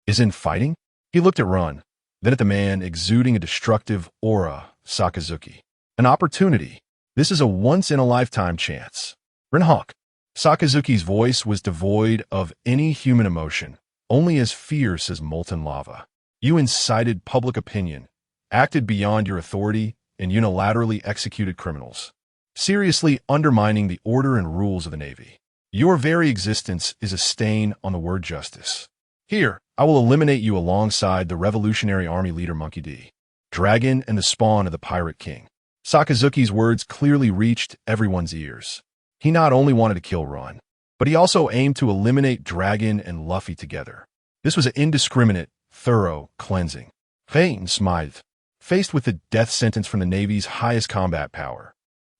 is in fighting? He looked at Run, then at the man exuding a destructive aura, Sakazuki. An opportunity. This is a once-in-a-lifetime chance. Rein Hawk. Sakazuki's voice was devoid of any human emotion, only as fierce as molten lava. You incited public opinion, acted beyond your authority, and unilaterally executed criminals, seriously undermining the order and rules of the Navy. Your very existence is a stain on the word justice. Here, I will eliminate you alongside the Revolutionary Army leader Monkey D, Dragon and the spawn of the Pirate King. Sakazuki's words clearly reached everyone's ears. He not only wanted to kill Ron, but he also aimed to eliminate Dragon and Luffy together. This was an indiscriminate, thorough cleansing. Rein smiled, faced with the death sentence from the Navy's highest combat power.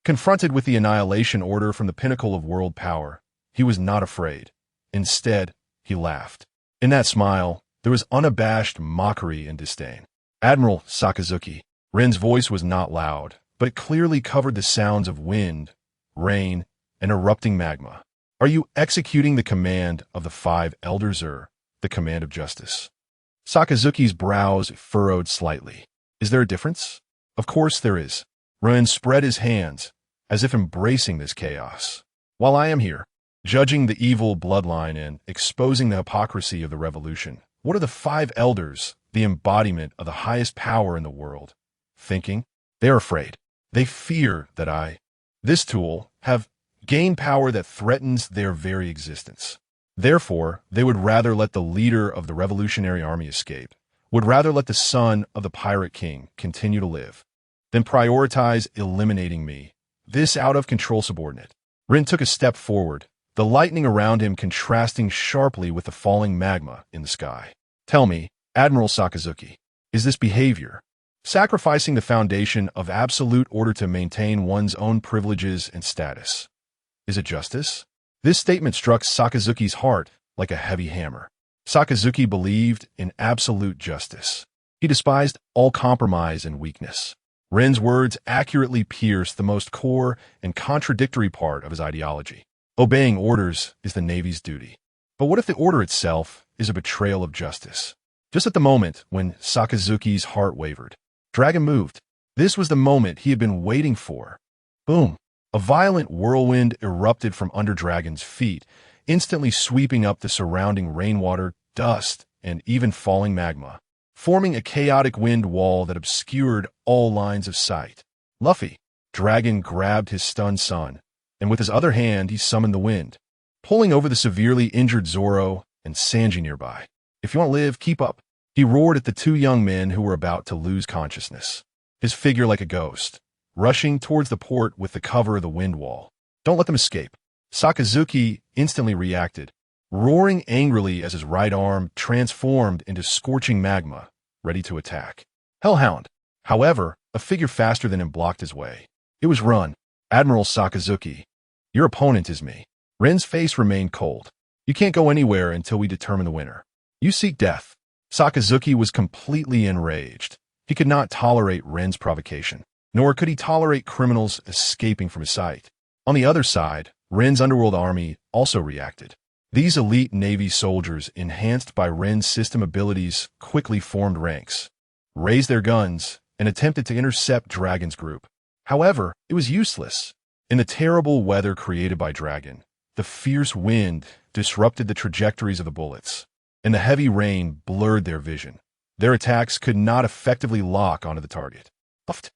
Confronted with the annihilation order from the pinnacle of world power, he was not afraid. Instead, he laughed. In that smile, there was unabashed mockery and disdain. Admiral Sakazuki. Ren's voice was not loud, but it clearly covered the sounds of wind, rain, and erupting magma. Are you executing the command of the 5 elders or the command of justice? Sakazuki's brows furrowed slightly. Is there a difference? Of course there is. Ren spread his hands, as if embracing this chaos. While I am here, judging the evil bloodline and exposing the hypocrisy of the revolution, what are the 5 elders, the embodiment of the highest power in the world, thinking? They are afraid. They fear that I, this tool, have gained power that threatens their very existence. Therefore, they would rather let the leader of the revolutionary army escape, would rather let the son of the pirate king continue to live, than prioritize eliminating me, this out-of-control subordinate. Rin took a step forward, the lightning around him contrasting sharply with the falling magma in the sky. Tell me, Admiral Sakazuki, is this behavior, sacrificing the foundation of absolute order to maintain one's own privileges and status, is it justice? This statement struck Sakazuki's heart like a heavy hammer. Sakazuki believed in absolute justice. He despised all compromise and weakness. Ren's words accurately pierced the most core and contradictory part of his ideology. Obeying orders is the Navy's duty. But what if the order itself is a betrayal of justice? Just at the moment when Sakazuki's heart wavered, Dragon moved. This was the moment he had been waiting for. Boom! A violent whirlwind erupted from under Dragon's feet, instantly sweeping up the surrounding rainwater, dust, and even falling magma, forming a chaotic wind wall that obscured all lines of sight. Luffy. Dragon grabbed his stunned son, and with his other hand he summoned the wind, pulling over the severely injured Zoro and Sanji nearby. If you want to live, keep up. He roared at the 2 young men who were about to lose consciousness, his figure like a ghost, rushing towards the port with the cover of the wind wall. Don't let them escape. Sakazuki instantly reacted, roaring angrily as his right arm transformed into scorching magma, ready to attack. Hellhound. However, a figure faster than him blocked his way. It was Run. Admiral Sakazuki. Your opponent is me. Ren's face remained cold. You can't go anywhere until we determine the winner. You seek death. Sakazuki was completely enraged. He could not tolerate Ren's provocation, nor could he tolerate criminals escaping from his sight. On the other side, Ren's underworld army also reacted. These elite Navy soldiers, enhanced by Ren's system abilities, quickly formed ranks, raised their guns, and attempted to intercept Dragon's group. However, it was useless. In the terrible weather created by Dragon, the fierce wind disrupted the trajectories of the bullets, and the heavy rain blurred their vision. Their attacks could not effectively lock onto the target. Puffed.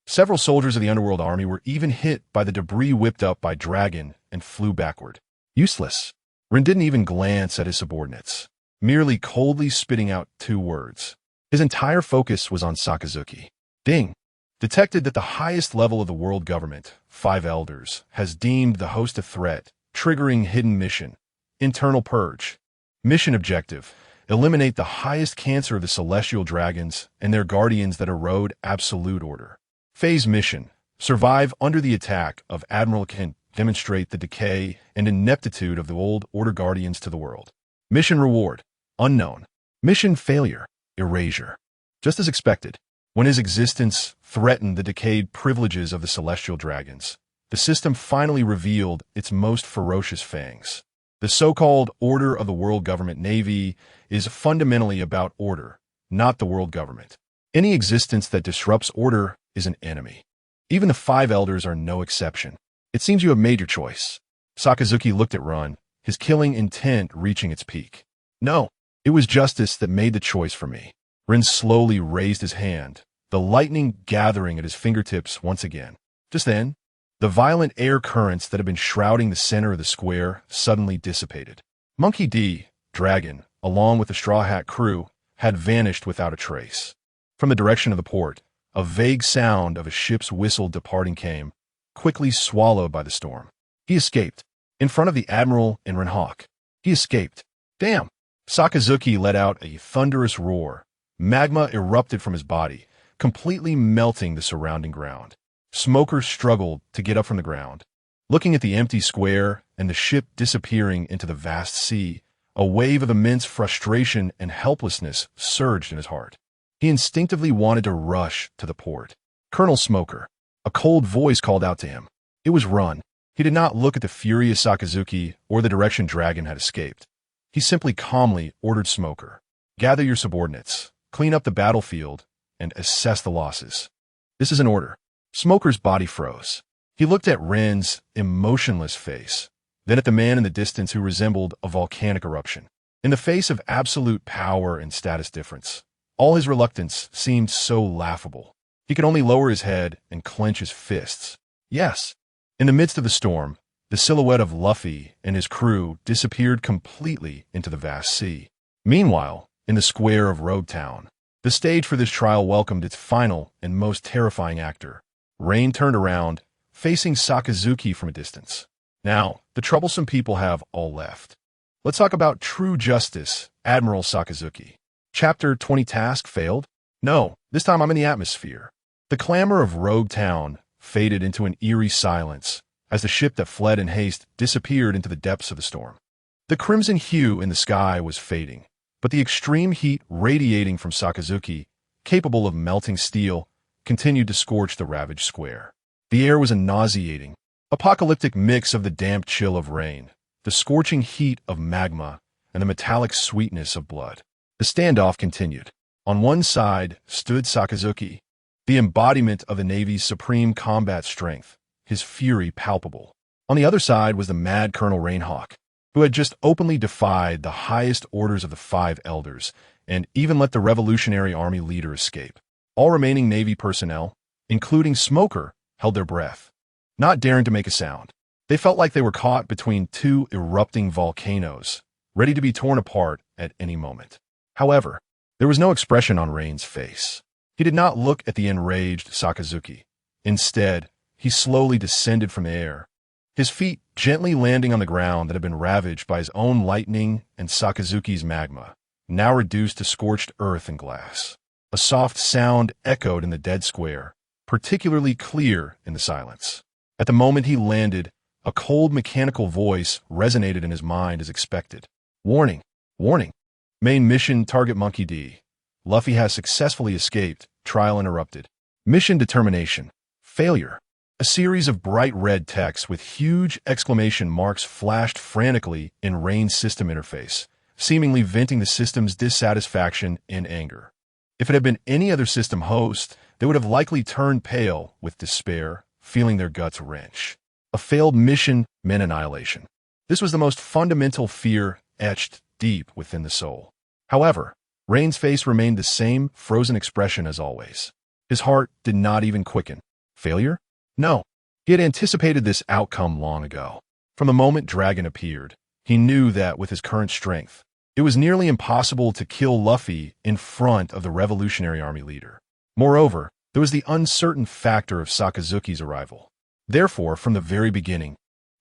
Several soldiers of the underworld army were even hit by the debris whipped up by Dragon and flew backward. Useless. Rin didn't even glance at his subordinates, merely coldly spitting out 2 words. His entire focus was on Sakazuki. Ding. Detected that the highest level of the world government, 5 elders, has deemed the host a threat, triggering hidden mission. Internal purge. Mission objective. Eliminate the highest cancer of the celestial dragons and their guardians that erode absolute order. Phase mission. Survive under the attack of Admiral Kent. Demonstrate the decay and ineptitude of the old order guardians to the world. Mission reward. Unknown. Mission failure. Erasure. Just as expected, when his existence threatened the decayed privileges of the celestial dragons, the system finally revealed its most ferocious fangs. The so-called Order of the World Government Navy is fundamentally about order, not the world government. Any existence that disrupts order is an enemy. Even the 5 elders are no exception. It seems you have made your choice. Sakazuki looked at Run, his killing intent reaching its peak. No, it was justice that made the choice for me. Rin slowly raised his hand, the lightning gathering at his fingertips once again. Just then, the violent air currents that had been shrouding the center of the square suddenly dissipated. Monkey D, Dragon, along with the Straw Hat crew, had vanished without a trace. From the direction of the port, a vague sound of a ship's whistle departing came, quickly swallowed by the storm. He escaped. In front of the Admiral and Rein Hawk. He escaped. Damn! Sakazuki let out a thunderous roar. Magma erupted from his body, completely melting the surrounding ground. Smokers struggled to get up from the ground. Looking at the empty square and the ship disappearing into the vast sea, a wave of immense frustration and helplessness surged in his heart. He instinctively wanted to rush to the port. "Colonel Smoker." A cold voice called out to him. It was Run. He did not look at the furious Sakazuki or the direction Dragon had escaped. He simply calmly ordered Smoker, "Gather your subordinates, clean up the battlefield, and assess the losses." "This is an order." Smoker's body froze. He looked at Ren's emotionless face, then at the man in the distance who resembled a volcanic eruption. In the face of absolute power and status difference, all his reluctance seemed so laughable. He could only lower his head and clench his fists. Yes. In the midst of the storm, the silhouette of Luffy and his crew disappeared completely into the vast sea. Meanwhile, in the square of Rogue Town, the stage for this trial welcomed its final and most terrifying actor. Rein turned around, facing Sakazuki from a distance. "Now, the troublesome people have all left. Let's talk about true justice, Admiral Sakazuki." Chapter 20 Task failed? No, this time I'm in the atmosphere. The clamor of Rogue Town faded into an eerie silence as the ship that fled in haste disappeared into the depths of the storm. The crimson hue in the sky was fading, but the extreme heat radiating from Sakazuki, capable of melting steel, continued to scorch the ravaged square. The air was a nauseating, apocalyptic mix of the damp chill of rain, the scorching heat of magma, and the metallic sweetness of blood. The standoff continued. On one side stood Sakazuki, the embodiment of the Navy's supreme combat strength, his fury palpable. On the other side was the mad Colonel Rein Hawk, who had just openly defied the highest orders of the Five Elders and even let the Revolutionary Army leader escape. All remaining Navy personnel, including Smoker, held their breath, not daring to make a sound. They felt like they were caught between two erupting volcanoes, ready to be torn apart at any moment. However, there was no expression on Rein's face. He did not look at the enraged Sakazuki. Instead, he slowly descended from the air, his feet gently landing on the ground that had been ravaged by his own lightning and Sakazuki's magma, now reduced to scorched earth and glass. A soft sound echoed in the dead square, particularly clear in the silence. At the moment he landed, a cold mechanical voice resonated in his mind as expected. "Warning! Warning! Main mission target Monkey D. Luffy has successfully escaped. Trial interrupted. Mission determination. Failure." A series of bright red text with huge exclamation marks flashed frantically in Rein's system interface, seemingly venting the system's dissatisfaction and anger. If it had been any other system host, they would have likely turned pale with despair, feeling their guts wrench. A failed mission meant annihilation. This was the most fundamental fear etched deep within the soul. However, Rein's face remained the same frozen expression as always. His heart did not even quicken. Failure? No. He had anticipated this outcome long ago. From the moment Dragon appeared, he knew that with his current strength, it was nearly impossible to kill Luffy in front of the Revolutionary Army leader. Moreover, there was the uncertain factor of Sakazuki's arrival. Therefore, from the very beginning,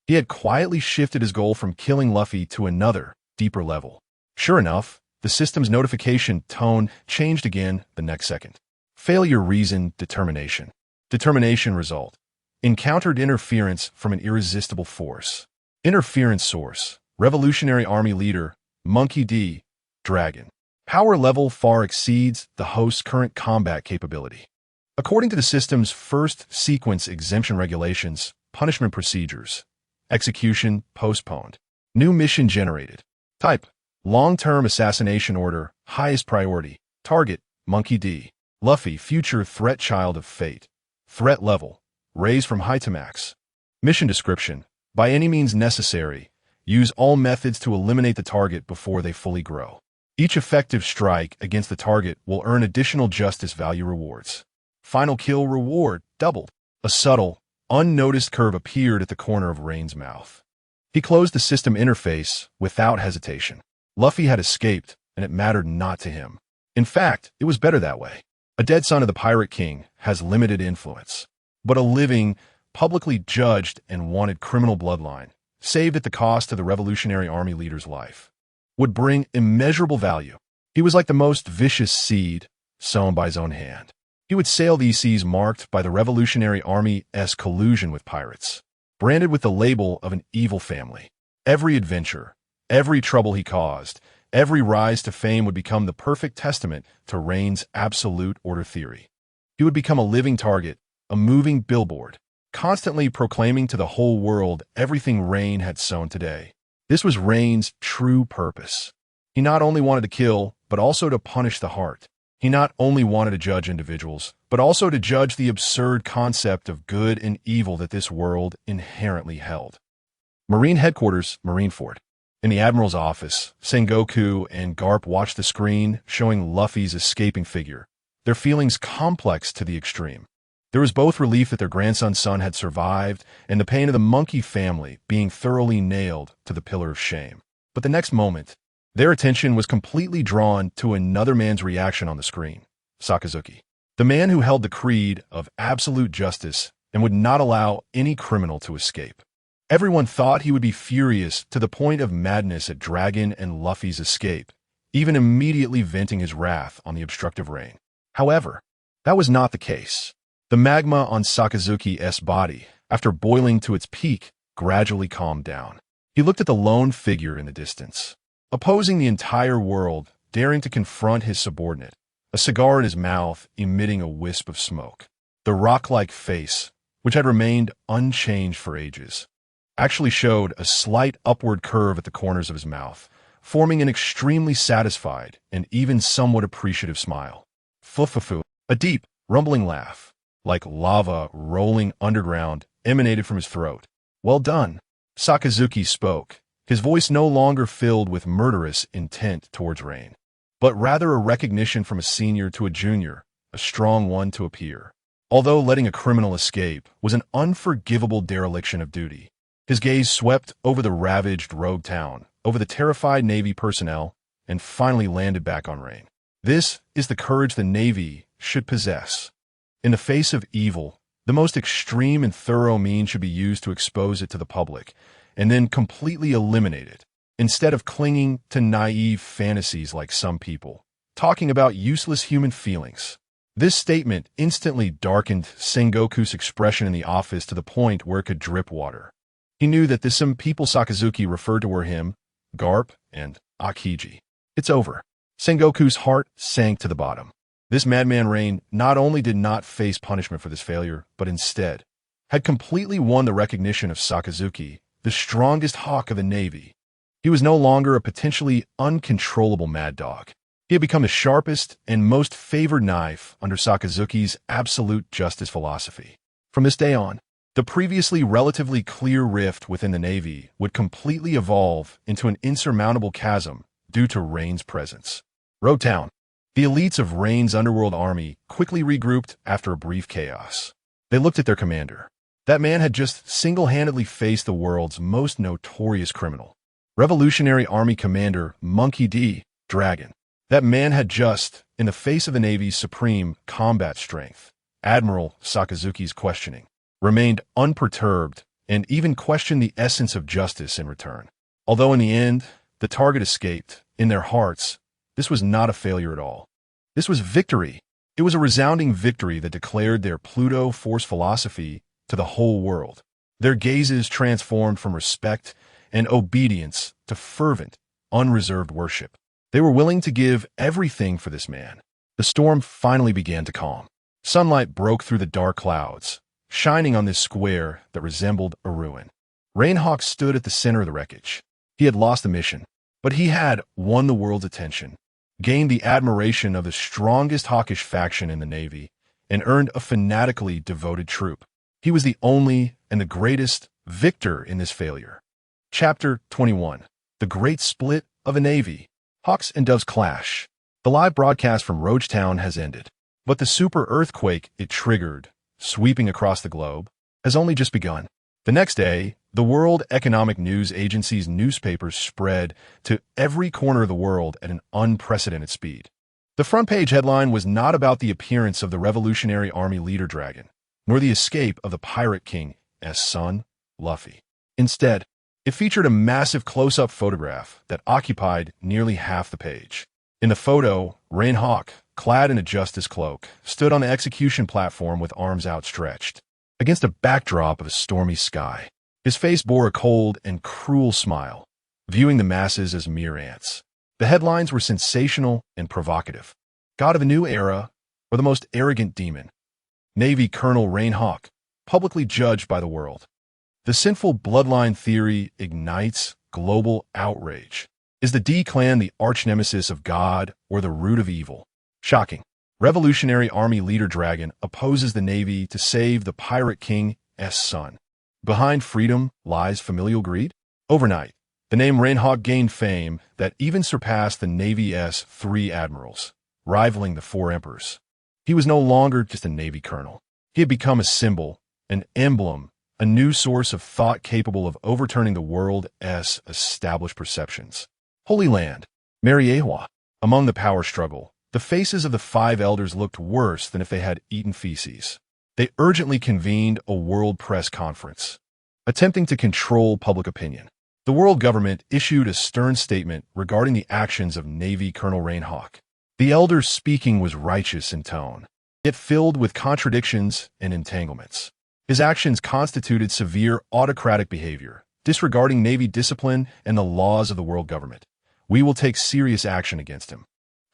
he had quietly shifted his goal from killing Luffy to another, deeper level. Sure enough, the system's notification tone changed again the next second. Failure reason determination. Determination result. Encountered interference from an irresistible force. Interference source. Revolutionary Army leader, Monkey D. Dragon. Power level far exceeds the host's current combat capability. According to the system's first sequence exemption regulations, punishment procedures. Execution postponed. New mission generated. Type. Long-term assassination order, highest priority. Target, Monkey D. Luffy, future threat child of fate. Threat level, raised from high to max. Mission description, by any means necessary, use all methods to eliminate the target before they fully grow. Each effective strike against the target will earn additional justice value rewards. Final kill reward, doubled. A subtle, unnoticed curve appeared at the corner of Rein's mouth. He closed the system interface without hesitation. Luffy had escaped, and it mattered not to him. In fact, it was better that way. A dead son of the Pirate King has limited influence, but a living, publicly judged and wanted criminal bloodline, saved at the cost of the Revolutionary Army leader's life, would bring immeasurable value. He was like the most vicious seed sown by his own hand. He would sail these seas marked by the Revolutionary Army's collusion with pirates. branded with the label of an evil family. Every adventure, every trouble he caused, every rise to fame would become the perfect testament to Rein's absolute order theory. He would become a living target, a moving billboard, constantly proclaiming to the whole world everything Rein had sown today. This was Rein's true purpose. He not only wanted to kill, but also to punish the heart. He not only wanted to judge individuals, but also to judge the absurd concept of good and evil that this world inherently held. Marine Headquarters, Marineford. In the Admiral's office, Sengoku and Garp watched the screen showing Luffy's escaping figure, their feelings complex to the extreme. There was both relief that their grandson's son had survived and the pain of the monkey family being thoroughly nailed to the pillar of shame. But the next moment, their attention was completely drawn to another man's reaction on the screen, Sakazuki, the man who held the creed of absolute justice and would not allow any criminal to escape. Everyone thought he would be furious to the point of madness at Dragon and Luffy's escape, even immediately venting his wrath on the obstructive Rein. However, that was not the case. The magma on Sakazuki's body, after boiling to its peak, gradually calmed down. He looked at the lone figure in the distance, opposing the entire world, daring to confront his subordinate, a cigar in his mouth emitting a wisp of smoke. The rock-like face, which had remained unchanged for ages, actually showed a slight upward curve at the corners of his mouth, forming an extremely satisfied and even somewhat appreciative smile. Fufufu, a deep, rumbling laugh, like lava rolling underground, emanated from his throat. "Well done," Sakazuki spoke, his voice no longer filled with murderous intent towards Rein, but rather a recognition from a senior to a junior, a strong one to a peer. Although letting a criminal escape was an unforgivable dereliction of duty, his gaze swept over the ravaged rogue town, over the terrified Navy personnel, and finally landed back on Rein. This is the courage the Navy should possess. In the face of evil, the most extreme and thorough means should be used to expose it to the public, and then completely eliminate it, instead of clinging to naive fantasies like some people, talking about useless human feelings. This statement instantly darkened Sengoku's expression in the office to the point where it could drip water. He knew that the some people Sakazuki referred to were him, Garp, and Akiji. It's over. Sengoku's heart sank to the bottom. This madman Rein not only did not face punishment for this failure, but instead had completely won the recognition of Sakazuki, the strongest hawk of the Navy. He was no longer a potentially uncontrollable mad dog. He had become the sharpest and most favored knife under Sakazuki's absolute justice philosophy. From this day on, the previously relatively clear rift within the Navy would completely evolve into an insurmountable chasm due to Rein's presence. Road Town. The elites of Rein's underworld army quickly regrouped after a brief chaos. They looked at their commander. That man had just single-handedly faced the world's most notorious criminal, Revolutionary Army Commander Monkey D. Dragon. That man had just, in the face of the Navy's supreme combat strength, Admiral Sakazuki's questioning, remained unperturbed and even questioned the essence of justice in return. Although in the end, the target escaped, in their hearts, this was not a failure at all. This was victory. It was a resounding victory that declared their Pluto Force philosophy to the whole world. Their gazes transformed from respect and obedience to fervent, unreserved worship. They were willing to give everything for this man. The storm finally began to calm. Sunlight broke through the dark clouds, shining on this square that resembled a ruin. Rein Hawk stood at the center of the wreckage. He had lost the mission, but he had won the world's attention, gained the admiration of the strongest hawkish faction in the Navy, and earned a fanatically devoted troop. He was the only and the greatest victor in this failure. Chapter 21. The Great Split of a Navy. Hawks and Doves Clash. The live broadcast from Roach Town has ended, but the super earthquake it triggered, sweeping across the globe, has only just begun. The next day, the World Economic News Agency's newspapers spread to every corner of the world at an unprecedented speed. The front page headline was not about the appearance of the Revolutionary Army leader Dragon, nor the escape of the Pirate King's son, Luffy. Instead, it featured a massive close-up photograph that occupied nearly half the page. In the photo, Rein Hawk, clad in a justice cloak, stood on the execution platform with arms outstretched, against a backdrop of a stormy sky. His face bore a cold and cruel smile, viewing the masses as mere ants. The headlines were sensational and provocative. God of a new era, or the most arrogant demon. Navy Colonel Rein Hawk, publicly judged by the world. The sinful bloodline theory ignites global outrage. Is the D-Clan the arch-nemesis of God or the root of evil? Shocking. Revolutionary Army leader Dragon opposes the Navy to save the Pirate King's son. Behind freedom lies familial greed? Overnight, the name Rein Hawk gained fame that even surpassed the Navy's 3 admirals, rivaling the 4 emperors. He was no longer just a Navy colonel. He had become a symbol, an emblem, a new source of thought capable of overturning the world's established perceptions. Holy Land, Mariewa. Among the power struggle, the faces of the 5 elders looked worse than if they had eaten feces. They urgently convened a world press conference, attempting to control public opinion. The world government issued a stern statement regarding the actions of Navy Colonel Rein Hawk. The elders' speaking was righteous in tone, yet filled with contradictions and entanglements. His actions constituted severe autocratic behavior, disregarding Navy discipline and the laws of the world government. We will take serious action against him.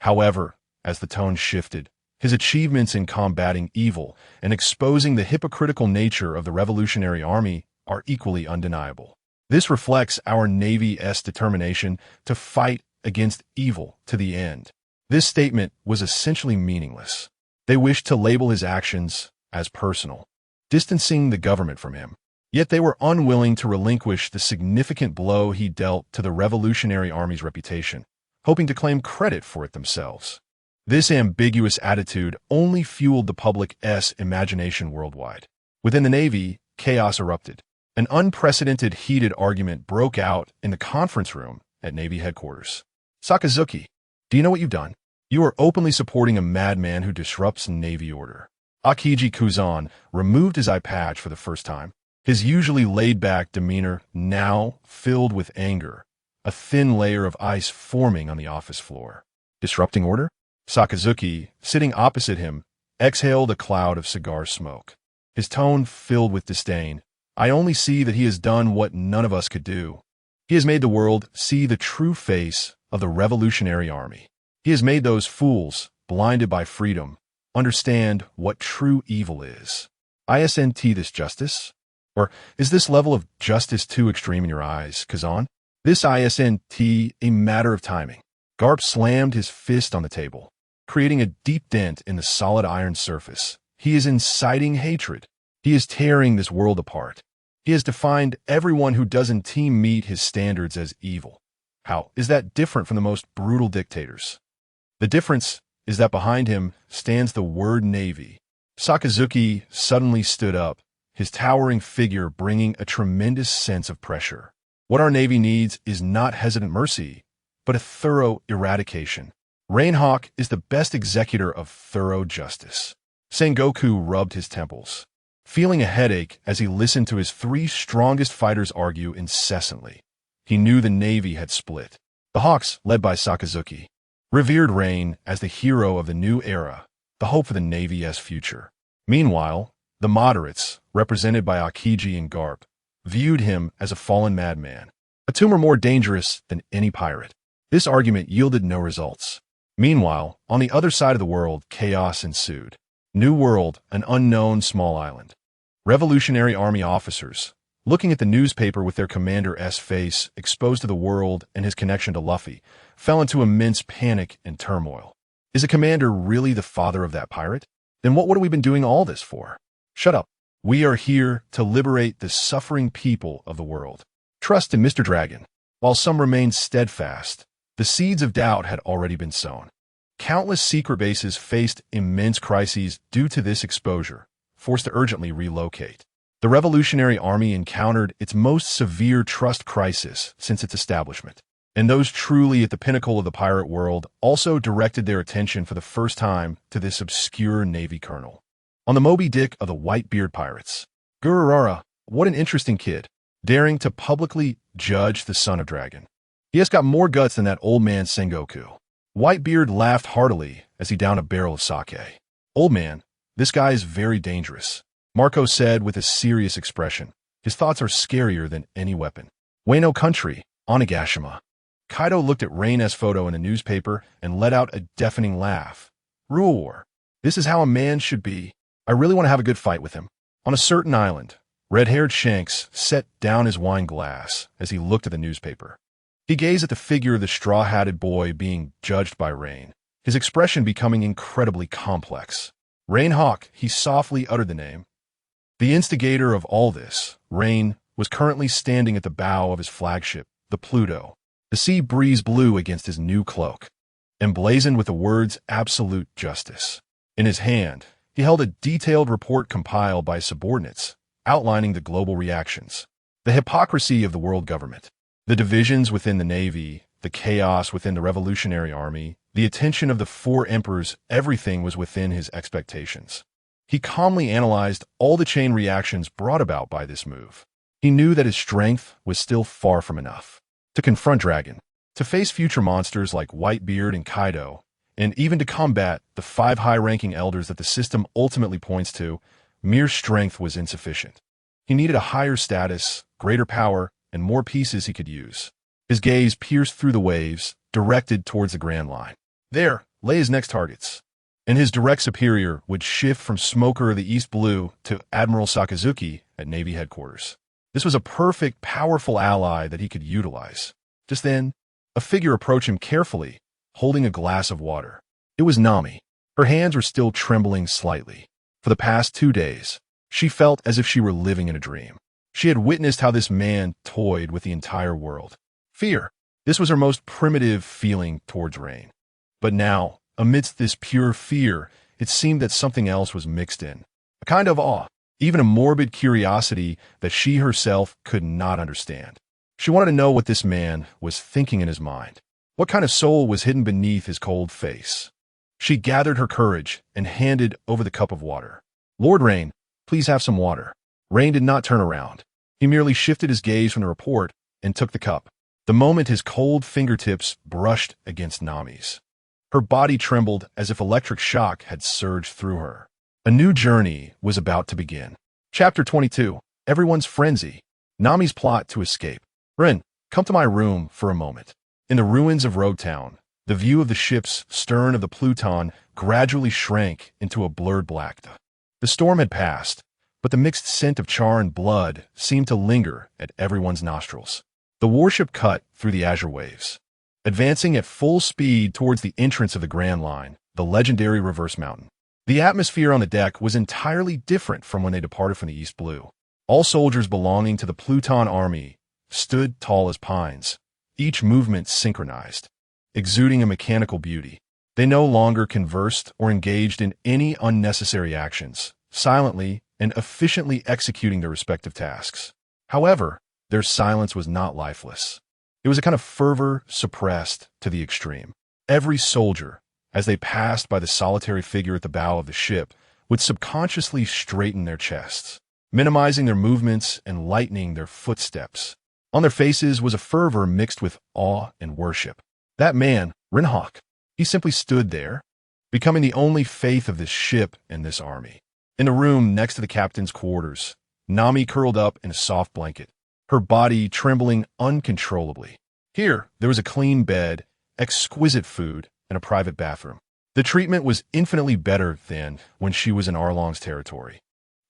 However, as the tone shifted, his achievements in combating evil and exposing the hypocritical nature of the Revolutionary Army are equally undeniable. This reflects our Navy's determination to fight against evil to the end. This statement was essentially meaningless. They wished to label his actions as personal, distancing the government from him. Yet they were unwilling to relinquish the significant blow he dealt to the Revolutionary Army's reputation, hoping to claim credit for it themselves. This ambiguous attitude only fueled the public's imagination worldwide. Within the Navy, chaos erupted. An unprecedented heated argument broke out in the conference room at Navy headquarters. Sakazuki, do you know what you've done? You are openly supporting a madman who disrupts Navy order. Akiji Kuzan removed his eye patch for the first time, his usually laid-back demeanor now filled with anger, a thin layer of ice forming on the office floor. Disrupting order? Sakazuki, sitting opposite him, exhaled a cloud of cigar smoke. His tone filled with disdain. I only see that he has done what none of us could do. He has made the world see the true face of the Revolutionary Army. He has made those fools, blinded by freedom, understand what true evil is. Isn't this justice? Or is this level of justice too extreme in your eyes, Kazan? This isn't a matter of timing. Garp slammed his fist on the table, creating a deep dent in the solid iron surface. He is inciting hatred. He is tearing this world apart. He has defined everyone who doesn't meet his standards as evil. How is that different from the most brutal dictators? The difference is that behind him stands the word Navy. Sakazuki suddenly stood up, his towering figure bringing a tremendous sense of pressure. What our Navy needs is not hesitant mercy, but a thorough eradication. Rein Hawk is the best executor of thorough justice. Sengoku rubbed his temples, feeling a headache as he listened to his 3 strongest fighters argue incessantly. He knew the Navy had split. The Hawks, led by Sakazuki, revered Rein as the hero of the new era, the hope for the Navy's future. Meanwhile, the moderates, represented by Akiji and Garp, viewed him as a fallen madman, a tumor more dangerous than any pirate. This argument yielded no results. Meanwhile, on the other side of the world, chaos ensued. New World, an unknown small island. Revolutionary Army officers, looking at the newspaper with their commander's face exposed to the world and his connection to Luffy, fell into immense panic and turmoil. Is the commander really the father of that pirate? Then what have we been doing all this for? Shut up. We are here to liberate the suffering people of the world. Trust in Mr. Dragon. While some remained steadfast, the seeds of doubt had already been sown. Countless secret bases faced immense crises due to this exposure, forced to urgently relocate. The Revolutionary Army encountered its most severe trust crisis since its establishment, and those truly at the pinnacle of the pirate world also directed their attention for the first time to this obscure Navy colonel. On the Moby Dick of the Whitebeard Pirates, Gururara, what an interesting kid, daring to publicly judge the son of Dragon. He has got more guts than that old man Sengoku. Whitebeard laughed heartily as he downed a barrel of sake. Old man, this guy is very dangerous, Marco said with a serious expression. His thoughts are scarier than any weapon. Wano country, Onigashima. Kaido looked at Rein's photo in the newspaper and let out a deafening laugh. Rule War. This is how a man should be. I really want to have a good fight with him. On a certain island, red-haired Shanks set down his wine glass as he looked at the newspaper. He gazed at the figure of the straw-hatted boy being judged by Rein, his expression becoming incredibly complex. Rein Hawk, he softly uttered the name. The instigator of all this, Rein, was currently standing at the bow of his flagship, the Pluto. The sea breeze blew against his new cloak, emblazoned with the words absolute justice. In his hand, he held a detailed report compiled by subordinates, outlining the global reactions, the hypocrisy of the world government, the divisions within the Navy, the chaos within the Revolutionary Army, the attention of the four emperors. Everything was within his expectations. He calmly analyzed all the chain reactions brought about by this move. He knew that his strength was still far from enough to confront Dragon, to face future monsters like Whitebeard and Kaido, and even to combat the 5 high-ranking elders that the system ultimately points to. Mere strength was insufficient. He needed a higher status, greater power, and more pieces he could use. His gaze pierced through the waves, directed towards the Grand Line. There lay his next targets, and his direct superior would shift from Smoker of the East Blue to Admiral Sakazuki at Navy headquarters. This was a perfect, powerful ally that he could utilize. Just then, a figure approached him carefully, holding a glass of water. It was Nami. Her hands were still trembling slightly. For the past 2 days, she felt as if she were living in a dream. She had witnessed how this man toyed with the entire world. Fear. This was her most primitive feeling towards Rein. But now, amidst this pure fear, it seemed that something else was mixed in. A kind of awe, even a morbid curiosity that she herself could not understand. She wanted to know what this man was thinking in his mind. What kind of soul was hidden beneath his cold face? She gathered her courage and handed over the cup of water. Lord Rein, please have some water. Rein did not turn around. He merely shifted his gaze from the report and took the cup. The moment his cold fingertips brushed against Nami's, her body trembled as if electric shock had surged through her. A new journey was about to begin. Chapter 22. Everyone's Frenzy. Nami's plot to escape. Rin, come to my room for a moment. In the ruins of Road Town, the view of the ship's stern of the Pluton gradually shrank into a blurred black. The storm had passed, but the mixed scent of char and blood seemed to linger at everyone's nostrils. The warship cut through the azure waves, advancing at full speed towards the entrance of the Grand Line, the legendary Reverse Mountain. The atmosphere on the deck was entirely different from when they departed from the East Blue. All soldiers belonging to the Pluton army stood tall as pines, each movement synchronized, exuding a mechanical beauty. They no longer conversed or engaged in any unnecessary actions, silently and efficiently executing their respective tasks. However, their silence was not lifeless. It was a kind of fervor suppressed to the extreme. Every soldier, as they passed by the solitary figure at the bow of the ship, would subconsciously straighten their chests, minimizing their movements and lightening their footsteps. On their faces was a fervor mixed with awe and worship. That man, Rein Hawk, he simply stood there, becoming the only faith of this ship and this army. In the room next to the captain's quarters, Nami curled up in a soft blanket, her body trembling uncontrollably. Here, there was a clean bed, exquisite food, and a private bathroom. The treatment was infinitely better than when she was in Arlong's territory.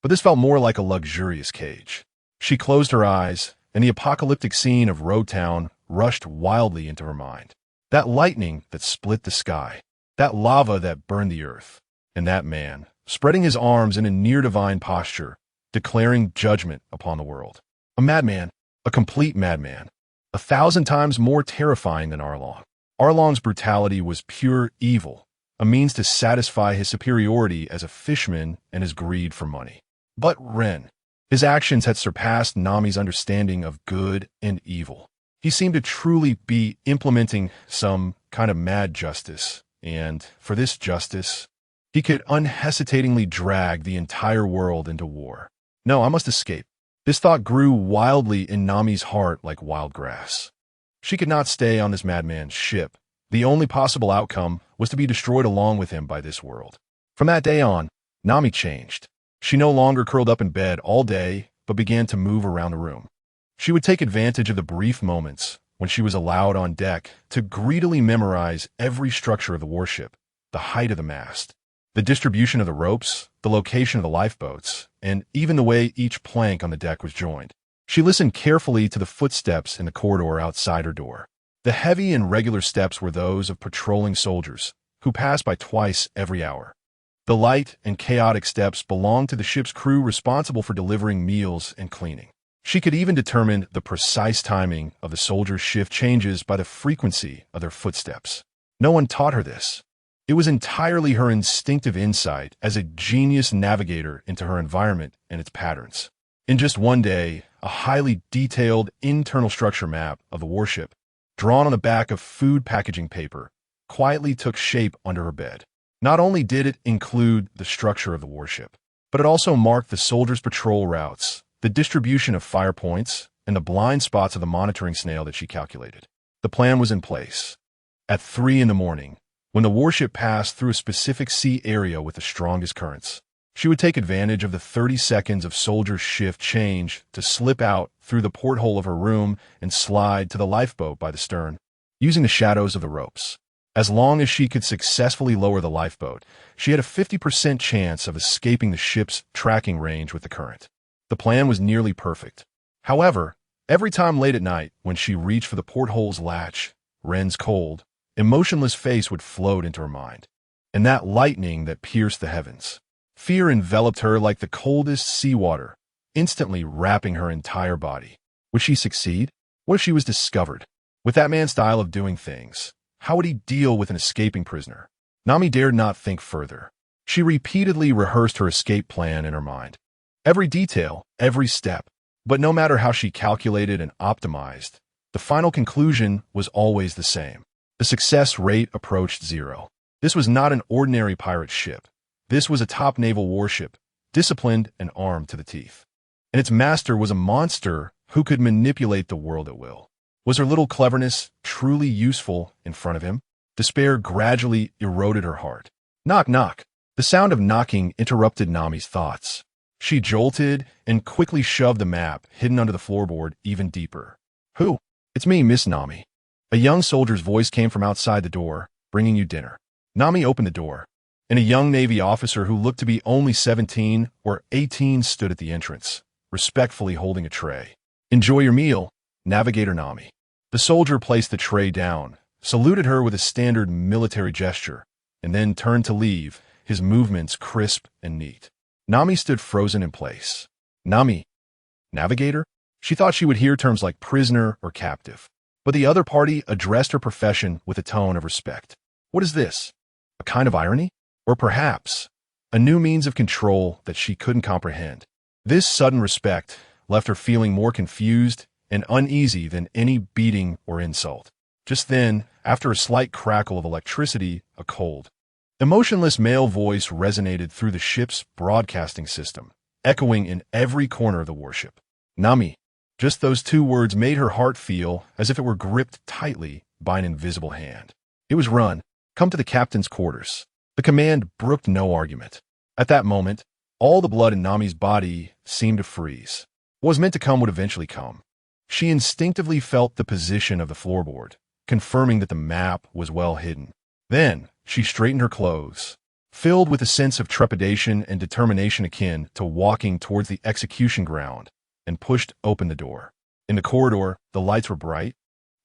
But this felt more like a luxurious cage. She closed her eyes, and the apocalyptic scene of Road Town rushed wildly into her mind. That lightning that split the sky, that lava that burned the earth, and that man, spreading his arms in a near-divine posture, declaring judgment upon the world. A madman, a complete madman, 1,000 times more terrifying than Arlong. Arlong's brutality was pure evil, a means to satisfy his superiority as a fisherman and his greed for money. But Rein, his actions had surpassed Nami's understanding of good and evil. He seemed to truly be implementing some kind of mad justice, and for this justice, he could unhesitatingly drag the entire world into war. No, I must escape. This thought grew wildly in Nami's heart like wild grass. She could not stay on this madman's ship. The only possible outcome was to be destroyed along with him by this world. From that day on, Nami changed. She no longer curled up in bed all day but began to move around the room. She would take advantage of the brief moments when she was allowed on deck to greedily memorize every structure of the warship, the height of the mast, the distribution of the ropes, the location of the lifeboats, and even the way each plank on the deck was joined. She listened carefully to the footsteps in the corridor outside her door. The heavy and regular steps were those of patrolling soldiers, who passed by twice every hour. The light and chaotic steps belonged to the ship's crew responsible for delivering meals and cleaning. She could even determine the precise timing of the soldiers' shift changes by the frequency of their footsteps. No one taught her this. It was entirely her instinctive insight as a genius navigator into her environment and its patterns. In just one day, a highly detailed internal structure map of the warship, drawn on the back of food packaging paper, quietly took shape under her bed. Not only did it include the structure of the warship, but it also marked the soldiers' patrol routes, the distribution of fire points, and the blind spots of the monitoring snail that she calculated. The plan was in place. At 3 in the morning, when the warship passed through a specific sea area with the strongest currents, she would take advantage of the 30 seconds of soldiers' shift change to slip out through the porthole of her room and slide to the lifeboat by the stern, using the shadows of the ropes. As long as she could successfully lower the lifeboat, she had a 50% chance of escaping the ship's tracking range with the current. The plan was nearly perfect. However, every time late at night, when she reached for the porthole's latch, Ren's cold, emotionless face would float into her mind. And that lightning that pierced the heavens. Fear enveloped her like the coldest seawater, instantly wrapping her entire body. Would she succeed? What if she was discovered? With that man's style of doing things, how would he deal with an escaping prisoner? Nami dared not think further. She repeatedly rehearsed her escape plan in her mind. Every detail, every step. But no matter how she calculated and optimized, the final conclusion was always the same. The success rate approached 0. This was not an ordinary pirate ship. This was a top naval warship, disciplined and armed to the teeth. And its master was a monster who could manipulate the world at will. Was her little cleverness truly useful in front of him? Despair gradually eroded her heart. Knock, knock. The sound of knocking interrupted Nami's thoughts. She jolted and quickly shoved the map hidden under the floorboard even deeper. Who? It's me, Miss Nami. A young soldier's voice came from outside the door, bringing you dinner. Nami opened the door, and a young Navy officer who looked to be only 17 or 18 stood at the entrance, respectfully holding a tray. Enjoy your meal, Navigator Nami. The soldier placed the tray down, saluted her with a standard military gesture, and then turned to leave, his movements crisp and neat. Nami stood frozen in place. Nami? Navigator? She thought she would hear terms like prisoner or captive. But the other party addressed her profession with a tone of respect. What is this? A kind of irony? Or perhaps a new means of control that she couldn't comprehend? This sudden respect left her feeling more confused and uneasy than any beating or insult. Just then, after a slight crackle of electricity, a cold, emotionless male voice resonated through the ship's broadcasting system, echoing in every corner of the warship. Nami. Just those 2 words made her heart feel as if it were gripped tightly by an invisible hand. It was Run. Come to the captain's quarters. The command brooked no argument. At that moment, all the blood in Nami's body seemed to freeze. What was meant to come would eventually come. She instinctively felt the position of the floorboard, confirming that the map was well hidden. Then, she straightened her clothes, filled with a sense of trepidation and determination akin to walking towards the execution ground, and pushed open the door. In the corridor, the lights were bright,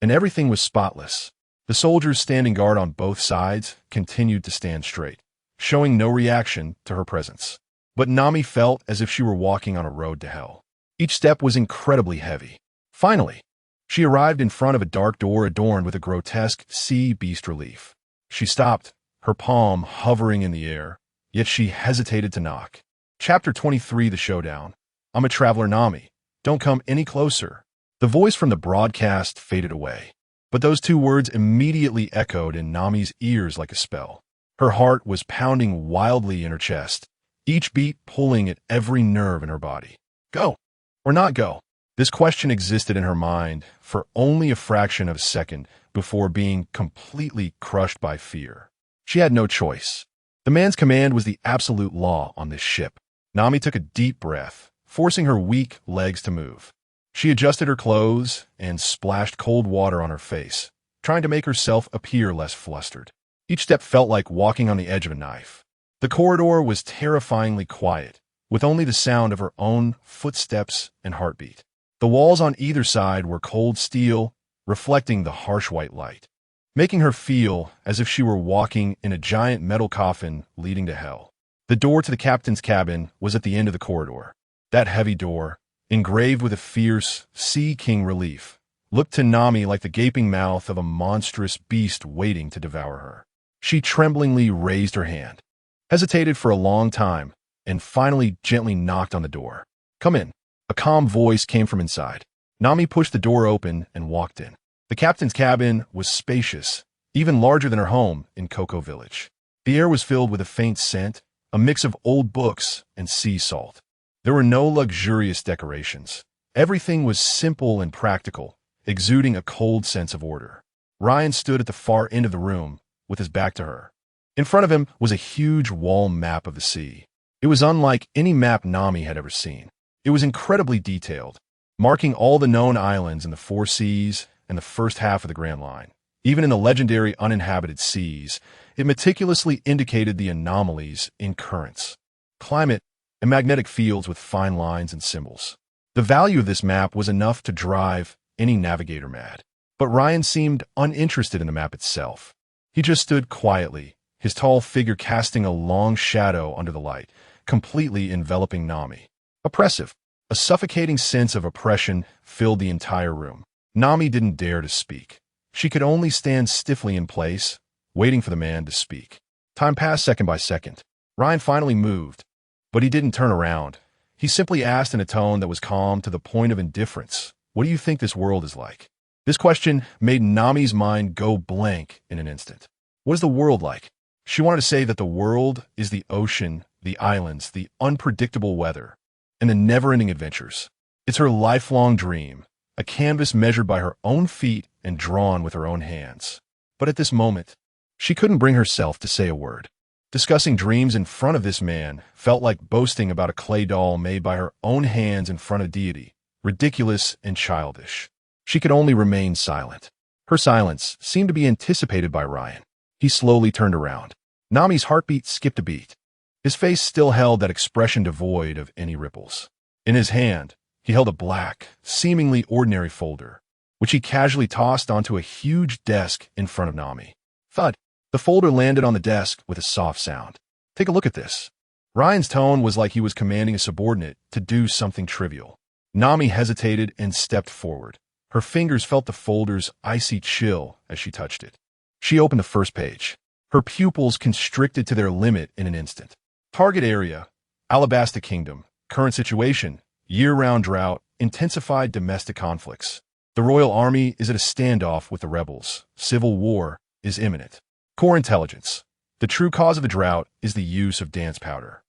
and everything was spotless. The soldiers standing guard on both sides continued to stand straight, showing no reaction to her presence. But Nami felt as if she were walking on a road to hell. Each step was incredibly heavy. Finally, she arrived in front of a dark door adorned with a grotesque sea beast relief. She stopped, her palm hovering in the air, yet she hesitated to knock. Chapter 23, The Showdown. I'm a traveler, Nami. Don't come any closer. The voice from the broadcast faded away, but those 2 words immediately echoed in Nami's ears like a spell. Her heart was pounding wildly in her chest, each beat pulling at every nerve in her body. Go or not go? This question existed in her mind for only a fraction of a second before being completely crushed by fear. She had no choice. The man's command was the absolute law on this ship. Nami took a deep breath, forcing her weak legs to move. She adjusted her clothes and splashed cold water on her face, trying to make herself appear less flustered. Each step felt like walking on the edge of a knife. The corridor was terrifyingly quiet, with only the sound of her own footsteps and heartbeat. The walls on either side were cold steel, reflecting the harsh white light, making her feel as if she were walking in a giant metal coffin leading to hell. The door to the captain's cabin was at the end of the corridor. That heavy door, engraved with a fierce Sea King relief, looked to Nami like the gaping mouth of a monstrous beast waiting to devour her. She tremblingly raised her hand, hesitated for a long time, and finally gently knocked on the door. "Come in." A calm voice came from inside. Nami pushed the door open and walked in. The captain's cabin was spacious, even larger than her home in Cocoa Village. The air was filled with a faint scent, a mix of old books and sea salt. There were no luxurious decorations. Everything was simple and practical, exuding a cold sense of order. Ryan stood at the far end of the room, with his back to her. In front of him was a huge wall map of the sea. It was unlike any map Nami had ever seen. It was incredibly detailed, marking all the known islands in the Four Seas and the first half of the Grand Line. Even in the legendary uninhabited seas, it meticulously indicated the anomalies in currents, climate, and magnetic fields with fine lines and symbols. The value of this map was enough to drive any navigator mad. But Ryan seemed uninterested in the map itself. He just stood quietly, his tall figure casting a long shadow under the light, completely enveloping Nami. Oppressive. A suffocating sense of oppression filled the entire room. Nami didn't dare to speak. She could only stand stiffly in place, waiting for the man to speak. Time passed second by second. Ryan finally moved, but he didn't turn around. He simply asked in a tone that was calm to the point of indifference, "What do you think this world is like?" This question made Nami's mind go blank in an instant. What is the world like? She wanted to say that the world is the ocean, the islands, the unpredictable weather, and the never-ending adventures. It's her lifelong dream, a canvas measured by her own feet and drawn with her own hands. But at this moment, she couldn't bring herself to say a word. Discussing dreams in front of this man felt like boasting about a clay doll made by her own hands in front of deity, ridiculous and childish. She could only remain silent. Her silence seemed to be anticipated by Ryan. He slowly turned around. Nami's heartbeat skipped a beat. His face still held that expression devoid of any ripples. In his hand, he held a black, seemingly ordinary folder, which he casually tossed onto a huge desk in front of Nami. Thud! The folder landed on the desk with a soft sound. "Take a look at this." Ryan's tone was like he was commanding a subordinate to do something trivial. Nami hesitated and stepped forward. Her fingers felt the folder's icy chill as she touched it. She opened the first page. Her pupils constricted to their limit in an instant. Target area, Alabasta Kingdom. Current situation, year-round drought, intensified domestic conflicts. The Royal Army is at a standoff with the rebels. Civil war is imminent. Core intelligence. The true cause of the drought is the use of dance powder.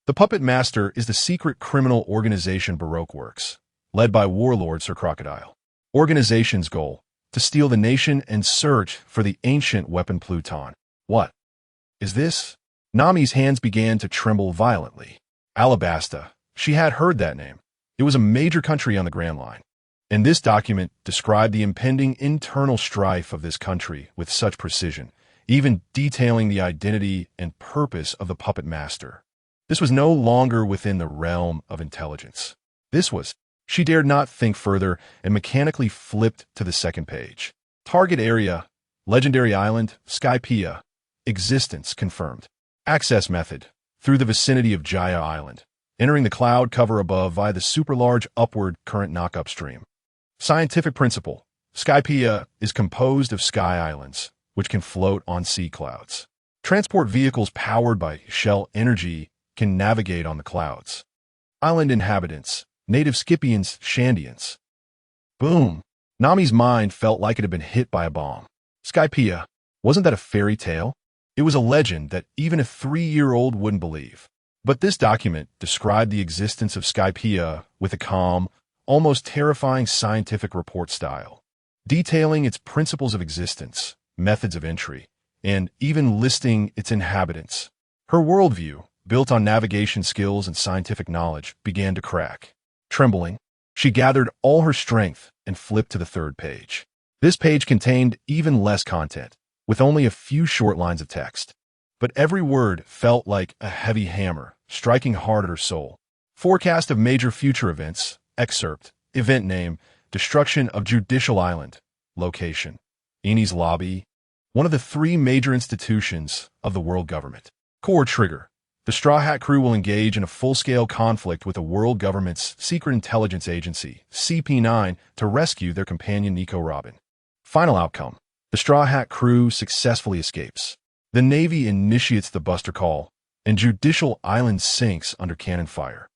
The Puppet Master is the secret criminal organization Baroque Works, led by warlord Sir Crocodile. Organization's goal, to steal the nation and search for the ancient weapon Pluton. What is this? Nami's hands began to tremble violently. Alabasta. She had heard that name. It was a major country on the Grand Line. And this document described the impending internal strife of this country with such precision, even detailing the identity and purpose of the Puppet Master. This was no longer within the realm of intelligence. This was. She dared not think further and mechanically flipped to the second page. Target area, legendary island, Skypiea. Existence confirmed. Access method, through the vicinity of Jaya Island, entering the cloud cover above via the super-large upward current knock upstream. Scientific principle, Skypiea is composed of sky islands, which can float on sea clouds. Transport vehicles powered by shell energy can navigate on the clouds. Island inhabitants, native Scypians, Shandians. Boom! Nami's mind felt like it had been hit by a bomb. Skypiea, wasn't that a fairy tale? It was a legend that even a 3-year-old wouldn't believe. But this document described the existence of Skypiea with a calm, almost terrifying scientific report style, detailing its principles of existence, methods of entry, and even listing its inhabitants. Her worldview, built on navigation skills and scientific knowledge, began to crack. Trembling, she gathered all her strength and flipped to the third page. This page contained even less content, with only a few short lines of text. But every word felt like a heavy hammer, striking hard at her soul. Forecast of major future events, excerpt, event name, destruction of Judicial Island, location, Eni's lobby, one of the 3 major institutions of the world government. Core trigger. The Straw Hat crew will engage in a full-scale conflict with the world government's secret intelligence agency, CP9, to rescue their companion Nico Robin. Final outcome. The Straw Hat crew successfully escapes. The Navy initiates the buster call, and Judicial Island sinks under cannon fire.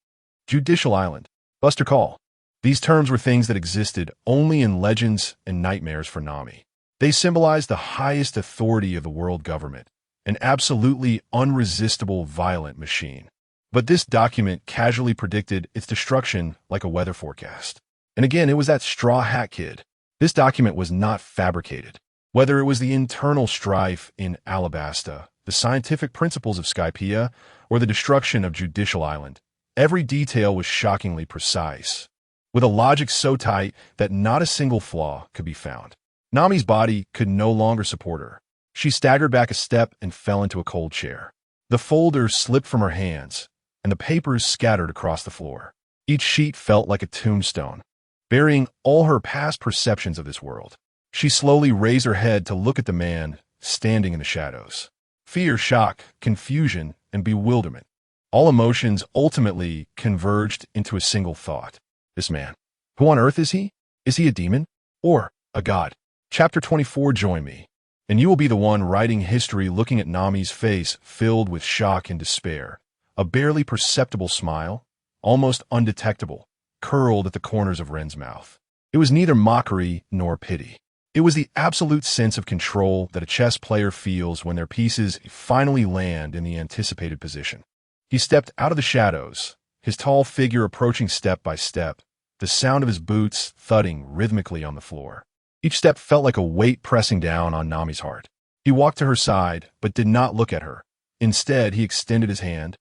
Judicial Island. Buster call. These terms were things that existed only in legends and nightmares for Nami. They symbolized the highest authority of the world government, an absolutely unresistible violent machine. But this document casually predicted its destruction like a weather forecast. And again, it was that Straw Hat kid. This document was not fabricated. Whether it was the internal strife in Alabasta, the scientific principles of Skypiea, or the destruction of Judicial Island, every detail was shockingly precise, with a logic so tight that not a single flaw could be found. Nami's body could no longer support her. She staggered back a step and fell into a cold chair. The folder slipped from her hands, and the papers scattered across the floor. Each sheet felt like a tombstone, burying all her past perceptions of this world. She slowly raised her head to look at the man standing in the shadows. Fear, shock, confusion, and bewilderment. All emotions ultimately converged into a single thought. This man. Who on earth is he? Is he a demon? Or a god? Chapter 24, join me, and you will be the one writing history looking at Nami's face filled with shock and despair. A barely perceptible smile, almost undetectable, curled at the corners of Ren's mouth. It was neither mockery nor pity. It was the absolute sense of control that a chess player feels when their pieces finally land in the anticipated position. He stepped out of the shadows, his tall figure approaching step by step, the sound of his boots thudding rhythmically on the floor. Each step felt like a weight pressing down on Nami's heart. He walked to her side, but did not look at her. Instead, he extended his hand,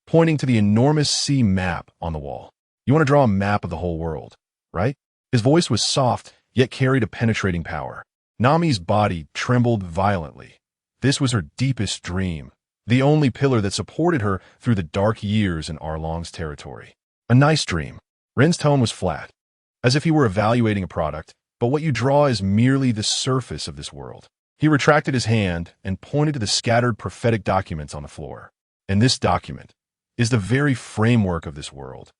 pointing to the enormous sea map on the wall. You want to draw a map of the whole world, right? His voice was soft, yet carried a penetrating power. Nami's body trembled violently. This was her deepest dream, the only pillar that supported her through the dark years in Arlong's territory. A nice dream. Ren's tone was flat, as if he were evaluating a product, but what you draw is merely the surface of this world. He retracted his hand and pointed to the scattered prophetic documents on the floor. And this document is the very framework of this world,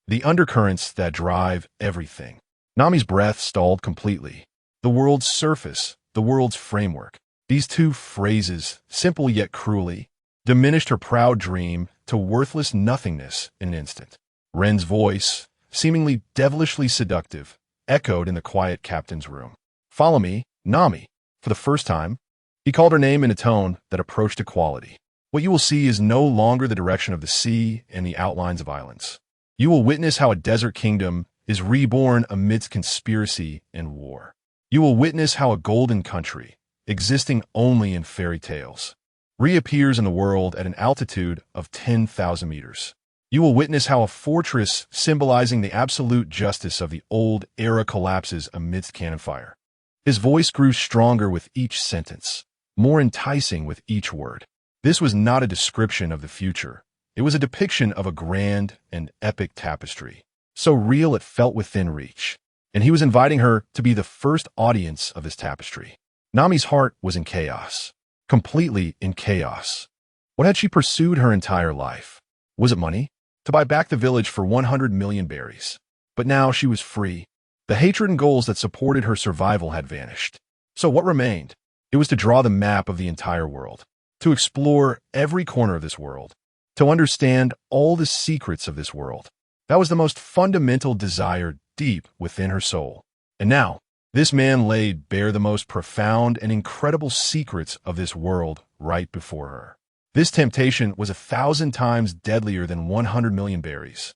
the undercurrents that drive everything. Nami's breath stalled completely. The world's surface, the world's framework. These two phrases, simple yet cruelly, diminished her proud dream to worthless nothingness in an instant. Ren's voice, seemingly devilishly seductive, echoed in the quiet captain's room. Follow me, Nami. For the first time, he called her name in a tone that approached equality. What you will see is no longer the direction of the sea and the outlines of islands. You will witness how a desert kingdom is reborn amidst conspiracy and war. You will witness how a golden country, existing only in fairy tales, reappears in the world at an altitude of 10,000 meters. You will witness how a fortress symbolizing the absolute justice of the old era collapses amidst cannon fire. His voice grew stronger with each sentence, more enticing with each word. This was not a description of the future. It was a depiction of a grand and epic tapestry, so real it felt within reach. And he was inviting her to be the first audience of this tapestry. Nami's heart was in chaos, completely in chaos. What had she pursued her entire life? Was it money? To buy back the village for 100 million berries. But now she was free. The hatred and goals that supported her survival had vanished. So what remained? It was to draw the map of the entire world, to explore every corner of this world, to understand all the secrets of this world. That was the most fundamental desire deep within her soul. And now, this man laid bare the most profound and incredible secrets of this world right before her. This temptation was 1,000 times deadlier than 100 million berries,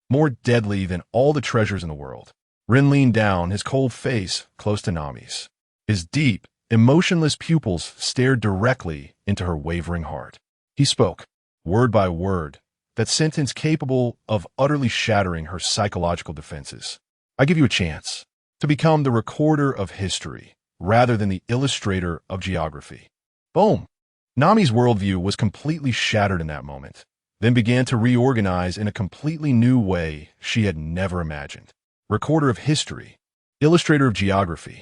more deadly than all the treasures in the world. Rin leaned down, his cold face close to Nami's. His deep, emotionless pupils stared directly into her wavering heart. He spoke, word by word, that sentence capable of utterly shattering her psychological defenses. I give you a chance to become the recorder of history rather than the illustrator of geography. Boom! Nami's worldview was completely shattered in that moment, then began to reorganize in a completely new way she had never imagined. Recorder of history, illustrator of geography.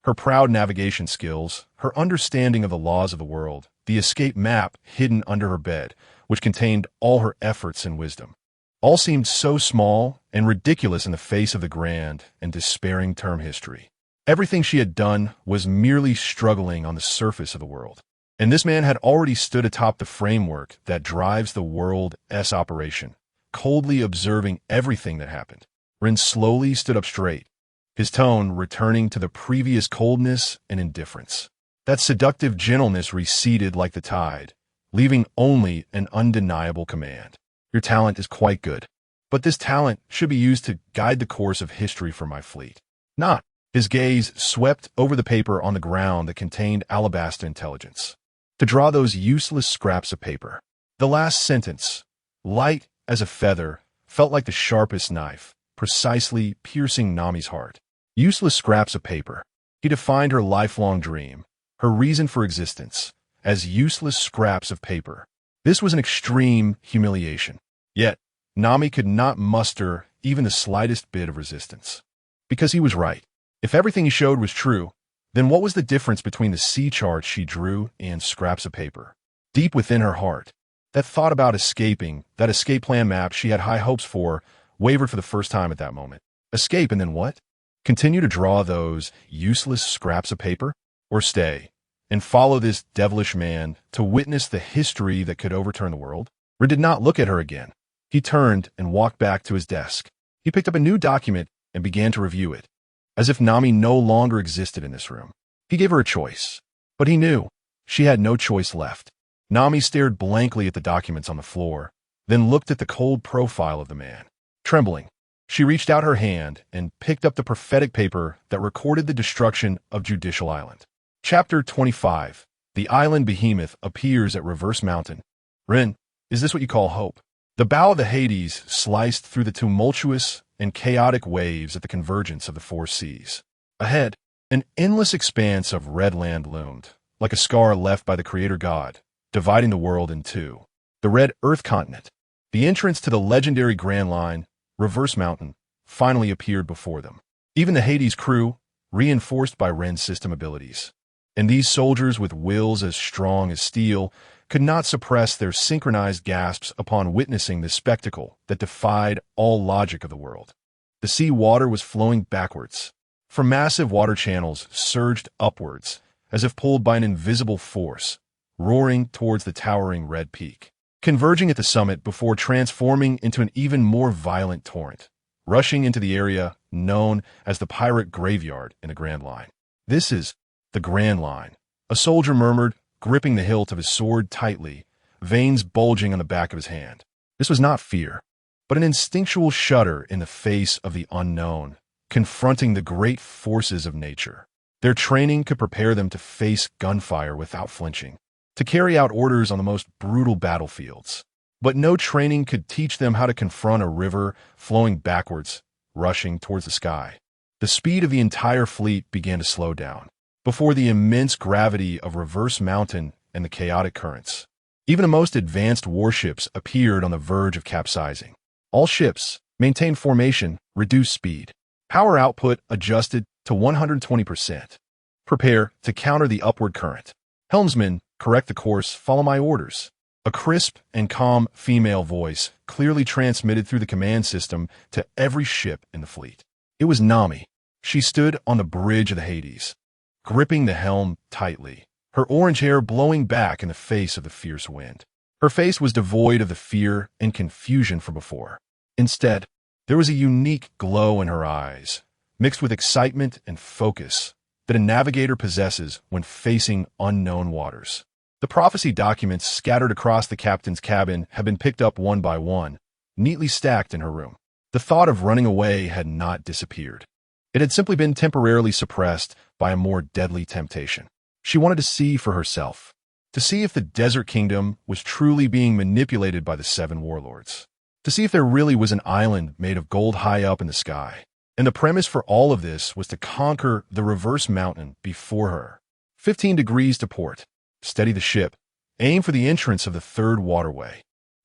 Her proud navigation skills, her understanding of the laws of the world, the escape map hidden under her bed, which contained all her efforts and wisdom, all seemed so small and ridiculous in the face of the grand and despairing term history. Everything she had done was merely struggling on the surface of the world. And this man had already stood atop the framework that drives the world's operation, coldly observing everything that happened. Rein slowly stood up straight, his tone returning to the previous coldness and indifference. That seductive gentleness receded like the tide, leaving only an undeniable command. Your talent is quite good, but this talent should be used to guide the course of history for my fleet. Not. His gaze swept over the paper on the ground that contained alabaster intelligence. To draw those useless scraps of paper. The last sentence, light as a feather, felt like the sharpest knife, precisely piercing Nami's heart. Useless scraps of paper. He defined her lifelong dream, her reason for existence, as useless scraps of paper. This was an extreme humiliation. Yet, Nami could not muster even the slightest bit of resistance. Because he was right. If everything he showed was true, then what was the difference between the sea charts she drew and scraps of paper? Deep within her heart, that thought about escaping, that escape plan map she had high hopes for, wavered for the first time at that moment. Escape and then what? Continue to draw those useless scraps of paper? Or stay and follow this devilish man to witness the history that could overturn the world? Rein did not look at her again. He turned and walked back to his desk. He picked up a new document and began to review it, as if Nami no longer existed in this room. He gave her a choice, but he knew she had no choice left. Nami stared blankly at the documents on the floor, then looked at the cold profile of the man. Trembling, she reached out her hand and picked up the prophetic paper that recorded the destruction of Judicial Island. Chapter 25. The island behemoth appears at Reverse Mountain. Rein, is this what you call hope? The bow of the Hades sliced through the tumultuous and chaotic waves at the convergence of the four seas. Ahead, an endless expanse of red land loomed, like a scar left by the Creator God, dividing the world in two. The Red Earth continent. The entrance to the legendary Grand Line, Reverse Mountain, finally appeared before them. Even the Hades crew, reinforced by Rein's system abilities. And these soldiers with wills as strong as steel could not suppress their synchronized gasps upon witnessing this spectacle that defied all logic of the world. The sea water was flowing backwards, for massive water channels surged upwards, as if pulled by an invisible force, roaring towards the towering red peak, converging at the summit before transforming into an even more violent torrent, rushing into the area known as the Pirate Graveyard in the Grand Line. This is the Grand Line, a soldier murmured, gripping the hilt of his sword tightly, veins bulging on the back of his hand. This was not fear, but an instinctual shudder in the face of the unknown, confronting the great forces of nature. Their training could prepare them to face gunfire without flinching, to carry out orders on the most brutal battlefields. But no training could teach them how to confront a river flowing backwards, rushing towards the sky. The speed of the entire fleet began to slow down before the immense gravity of Reverse Mountain and the chaotic currents. Even the most advanced warships appeared on the verge of capsizing. All ships maintained formation, reduced speed. Power output adjusted to 120%. Prepare to counter the upward current. Helmsman, correct the course, follow my orders. A crisp and calm female voice clearly transmitted through the command system to every ship in the fleet. It was Nami. She stood on the bridge of the Hades, gripping the helm tightly, her orange hair blowing back in the face of the fierce wind. Her face was devoid of the fear and confusion from before. Instead, there was a unique glow in her eyes, mixed with excitement and focus that a navigator possesses when facing unknown waters. The prophecy documents scattered across the captain's cabin had been picked up one by one, neatly stacked in her room. The thought of running away had not disappeared. It had simply been temporarily suppressed by a more deadly temptation. She wanted to see for herself. to see if the Desert Kingdom was truly being manipulated by the seven warlords, to see if there really was an island made of gold high up in the sky. And the premise for all of this was to conquer the reverse mountain before her. 15 degrees to port. Steady the ship. Aim for the entrance of the third waterway.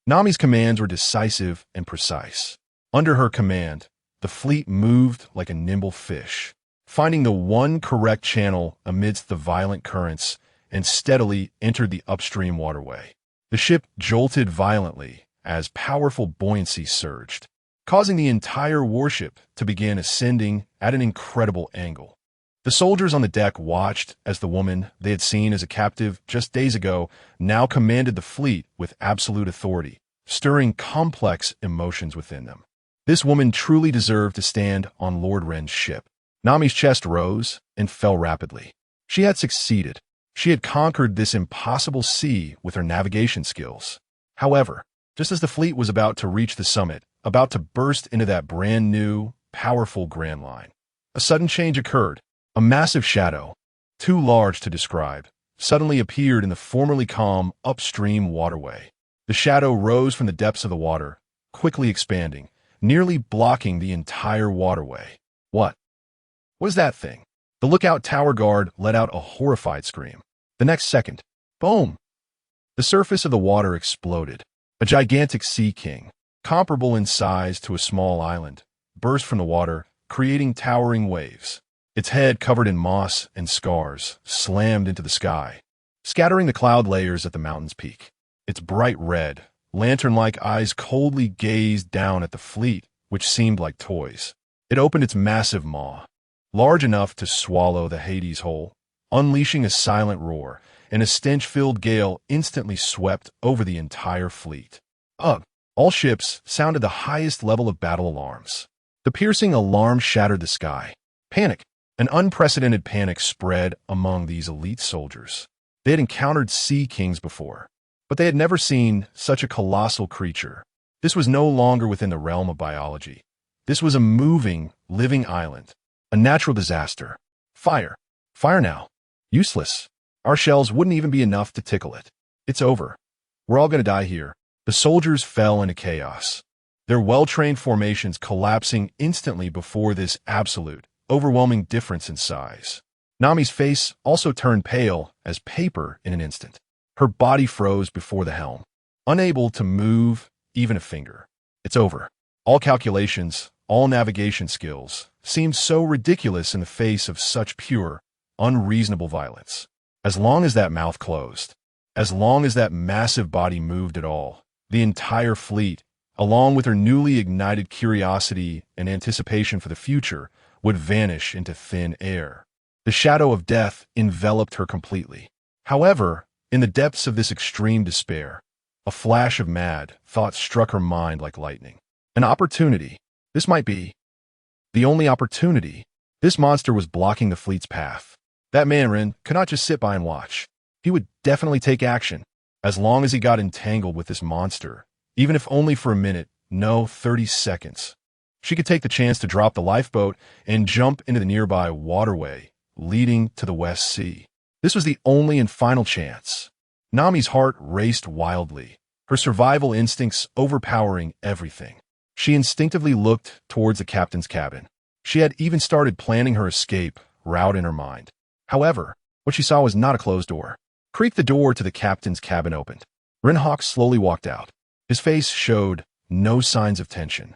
Nami's commands were decisive and precise. Under her command, the fleet moved like a nimble fish, finding the one correct channel amidst the violent currents, and steadily entered the upstream waterway. The ship jolted violently as powerful buoyancy surged, causing the entire warship to begin ascending at an incredible angle. The soldiers on the deck watched as the woman they had seen as a captive just days ago now commanded the fleet with absolute authority, stirring complex emotions within them. This woman truly deserved to stand on Lord Ren's ship. Nami's chest rose and fell rapidly. She had succeeded. She had conquered this impossible sea with her navigation skills. However, just as the fleet was about to reach the summit, about to burst into that brand new, powerful Grand Line, a sudden change occurred. A massive shadow, too large to describe, suddenly appeared in the formerly calm upstream waterway. The shadow rose from the depths of the water, quickly expanding, nearly blocking the entire waterway. What was that thing? The lookout tower guard let out a horrified scream. The next second, boom! The surface of the water exploded. A gigantic sea king, comparable in size to a small island, burst from the water, creating towering waves. Its head, covered in moss and scars, slammed into the sky, scattering the cloud layers at the mountain's peak. Its bright red, lantern-like eyes coldly gazed down at the fleet, which seemed like toys. It opened its massive maw, large enough to swallow the Hades whole, unleashing a silent roar, and a stench-filled gale instantly swept over the entire fleet. Ugh! All ships sounded the highest level of battle alarms. The piercing alarm shattered the sky. Panic! An unprecedented panic spread among these elite soldiers. They had encountered sea kings before, but they had never seen such a colossal creature. This was no longer within the realm of biology. This was a moving, living island, a natural disaster. Fire. Fire now. Useless. Our shells wouldn't even be enough to tickle it. It's over. We're all going to die here. The soldiers fell into chaos, their well-trained formations collapsing instantly before this absolute, overwhelming difference in size. Nami's face also turned pale as paper in an instant. Her body froze before the helm, unable to move even a finger. It's over. All calculations, all navigation skills, seemed so ridiculous in the face of such pure, unreasonable violence. As long as that mouth closed, as long as that massive body moved at all, the entire fleet, along with her newly ignited curiosity and anticipation for the future, would vanish into thin air. The shadow of death enveloped her completely. However, in the depths of this extreme despair, a flash of mad thought struck her mind like lightning. An opportunity. This might be the only opportunity. This monster was blocking the fleet's path. That man, Rein, could not just sit by and watch. He would definitely take action. As long as he got entangled with this monster, even if only for a minute, no, 30 seconds. She could take the chance to drop the lifeboat and jump into the nearby waterway leading to the West Sea. This was the only and final chance. Nami's heart raced wildly, her survival instincts overpowering everything. She instinctively looked towards the captain's cabin. She had even started planning her escape route in her mind. However, what she saw was not a closed door. Creak the door to the captain's cabin opened. Rein Hawk slowly walked out. His face showed no signs of tension.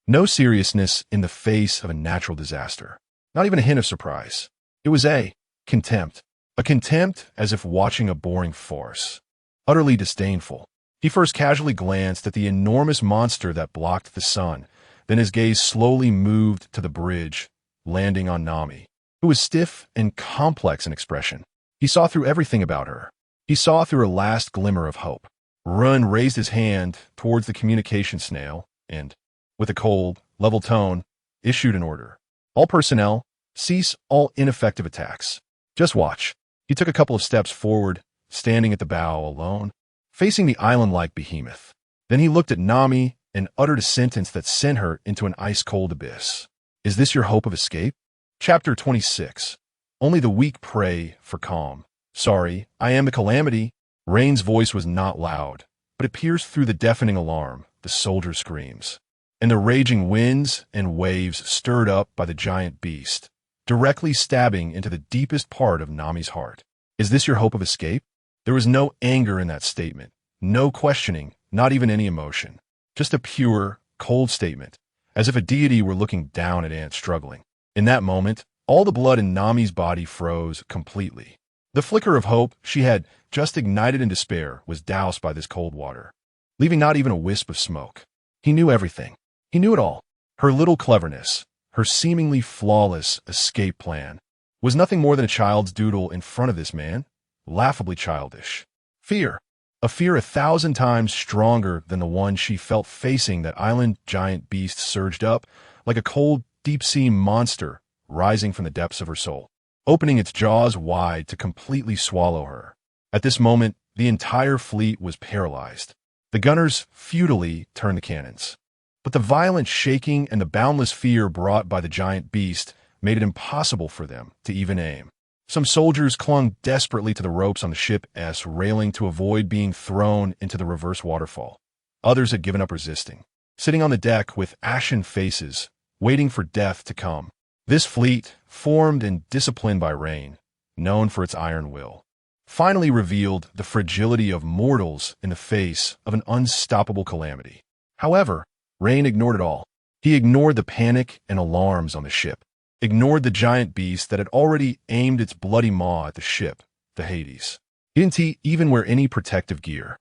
No seriousness in the face of a natural disaster. Not even a hint of surprise. It was a contempt. A contempt as if watching a boring farce. Utterly disdainful. He first casually glanced at the enormous monster that blocked the sun. Then his gaze slowly moved to the bridge, landing on Nami, who was stiff and complex in expression. He saw through everything about her. He saw through her last glimmer of hope. Rein raised his hand towards the communication snail and, with a cold, level tone, issued an order. All personnel, cease all ineffective attacks. Just watch. He took a couple of steps forward, standing at the bow alone, facing the island-like behemoth. Then he looked at Nami and uttered a sentence that sent her into an ice-cold abyss. Is this your hope of escape? Chapter 26. Only the weak pray for calm. Sorry, I am the calamity. Rain's voice was not loud, but it pierced through the deafening alarm, the soldier screams, and the raging winds and waves stirred up by the giant beast, directly stabbing into the deepest part of Nami's heart. Is this your hope of escape? There was no anger in that statement, no questioning, not even any emotion. Just a pure, cold statement, as if a deity were looking down at ants struggling. In that moment, all the blood in Nami's body froze completely. The flicker of hope she had just ignited in despair was doused by this cold water, leaving not even a wisp of smoke. He knew everything. He knew it all. Her little cleverness, her seemingly flawless escape plan, was nothing more than a child's doodle in front of this man, laughably childish. Fear. A fear 1,000 times stronger than the one she felt facing that island giant beast surged up like a cold, deep-sea monster rising from the depths of her soul, opening its jaws wide to completely swallow her. At this moment, the entire fleet was paralyzed. The gunners futilely turned the cannons. But the violent shaking and the boundless fear brought by the giant beast made it impossible for them to even aim. Some soldiers clung desperately to the ropes on the ship's railing to avoid being thrown into the reverse waterfall. Others had given up resisting, sitting on the deck with ashen faces, waiting for death to come. This fleet, formed and disciplined by Rein, known for its iron will, finally revealed the fragility of mortals in the face of an unstoppable calamity. However, Rein ignored it all. He ignored the panic and alarms on the ship, ignored the giant beast that had already aimed its bloody maw at the ship, the Hades. He didn't even wear any protective gear.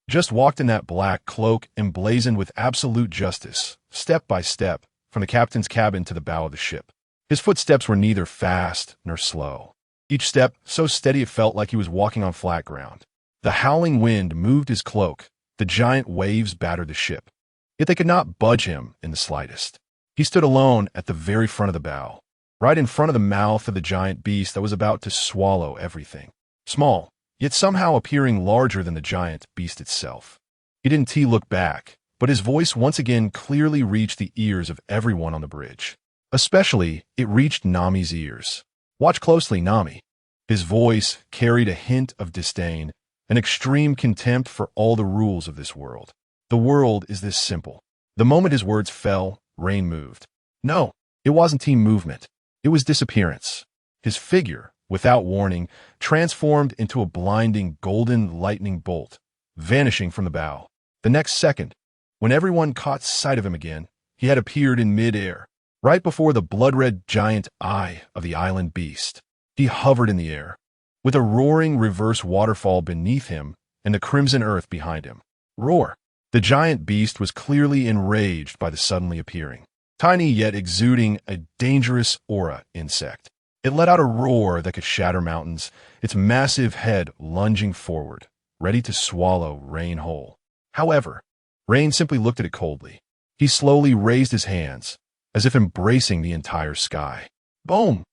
Just walked in that black cloak emblazoned with absolute justice, step by step, from the captain's cabin to the bow of the ship. His footsteps were neither fast nor slow. Each step so steady it felt like he was walking on flat ground. The howling wind moved his cloak. The giant waves battered the ship. Yet they could not budge him in the slightest. He stood alone at the very front of the bow, right in front of the mouth of the giant beast that was about to swallow everything. Small, yet somehow appearing larger than the giant beast itself. He didn't look back, but his voice once again clearly reached the ears of everyone on the bridge. Especially, it reached Nami's ears. Watch closely, Nami. His voice carried a hint of disdain, an extreme contempt for all the rules of this world. The world is this simple. The moment his words fell, Rein moved. No, it wasn't team movement. It was disappearance. His figure, without warning, transformed into a blinding golden lightning bolt, vanishing from the bow. The next second, when everyone caught sight of him again, he had appeared in mid-air, right before the blood-red giant eye of the island beast. He hovered in the air, with a roaring reverse waterfall beneath him and the crimson earth behind him. Roar! The giant beast was clearly enraged by the suddenly appearing, tiny yet exuding a dangerous aura insect. It let out a roar that could shatter mountains, its massive head lunging forward, ready to swallow Rein whole. However, Rein simply looked at it coldly. He slowly raised his hands, as if embracing the entire sky. Boom!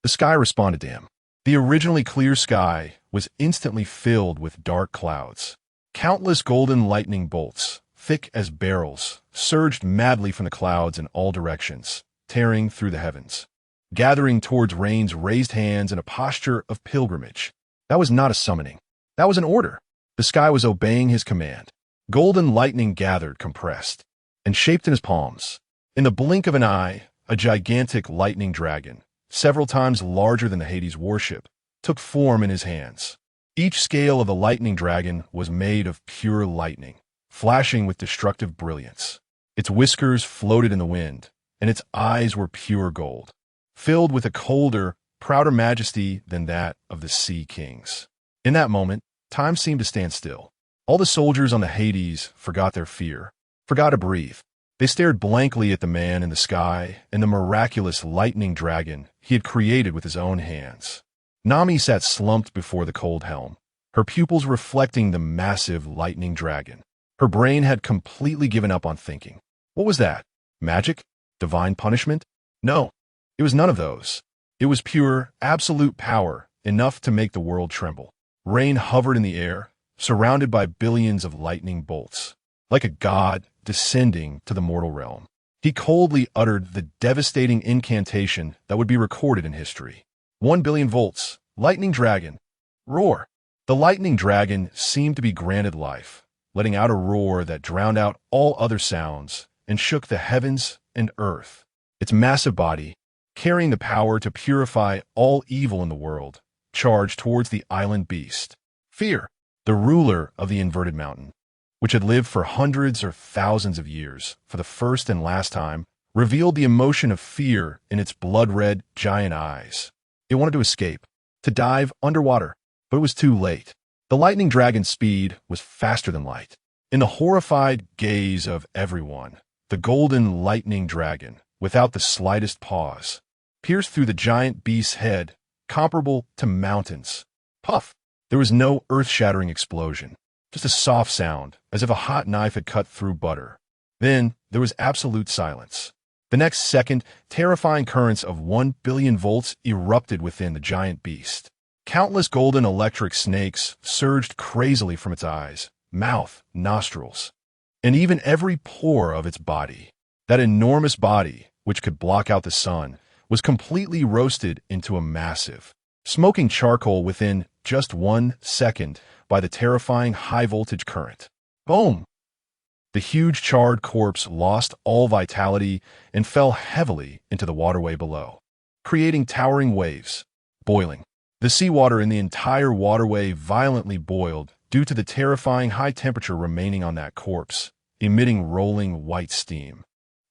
The sky responded to him. The originally clear sky was instantly filled with dark clouds. Countless golden lightning bolts, thick as barrels, surged madly from the clouds in all directions, tearing through the heavens, gathering towards Rein's raised hands in a posture of pilgrimage. That was not a summoning. That was an order. The sky was obeying his command. Golden lightning gathered, compressed, and shaped in his palms. In the blink of an eye, a gigantic lightning dragon, several times larger than the Hades warship, took form in his hands. Each scale of the lightning dragon was made of pure lightning, flashing with destructive brilliance. Its whiskers floated in the wind, and its eyes were pure gold, filled with a colder, prouder majesty than that of the Sea Kings. In that moment, time seemed to stand still. All the soldiers on the Hades forgot their fear, forgot to breathe. They stared blankly at the man in the sky and the miraculous lightning dragon he had created with his own hands. Nami sat slumped before the cold helm, her pupils reflecting the massive lightning dragon. Her brain had completely given up on thinking. What was that? Magic? Divine punishment? No, it was none of those. It was pure, absolute power, enough to make the world tremble. Rein hovered in the air, surrounded by billions of lightning bolts, like a god descending to the mortal realm. He coldly uttered the devastating incantation that would be recorded in history. 1 billion volts, lightning dragon, roar. The lightning dragon seemed to be granted life, letting out a roar that drowned out all other sounds and shook the heavens and earth. Its massive body, carrying the power to purify all evil in the world, charged towards the island beast. Fear, the ruler of the inverted mountain, which had lived for hundreds or thousands of years, for the first and last time, revealed the emotion of fear in its blood-red giant eyes. It wanted to escape, to dive underwater, but it was too late. The lightning dragon's speed was faster than light. In the horrified gaze of everyone, the golden lightning dragon, without the slightest pause, pierced through the giant beast's head, comparable to mountains. Puff! There was no earth-shattering explosion, just a soft sound, as if a hot knife had cut through butter. Then there was absolute silence. The next second, terrifying currents of 1 billion volts erupted within the giant beast. Countless golden electric snakes surged crazily from its eyes, mouth, nostrils, and even every pore of its body. That enormous body, which could block out the sun, was completely roasted into a massive, smoking charcoal within just 1 second by the terrifying high-voltage current. Boom! The huge charred corpse lost all vitality and fell heavily into the waterway below, creating towering waves, boiling. The seawater in the entire waterway violently boiled due to the terrifying high temperature remaining on that corpse, emitting rolling white steam,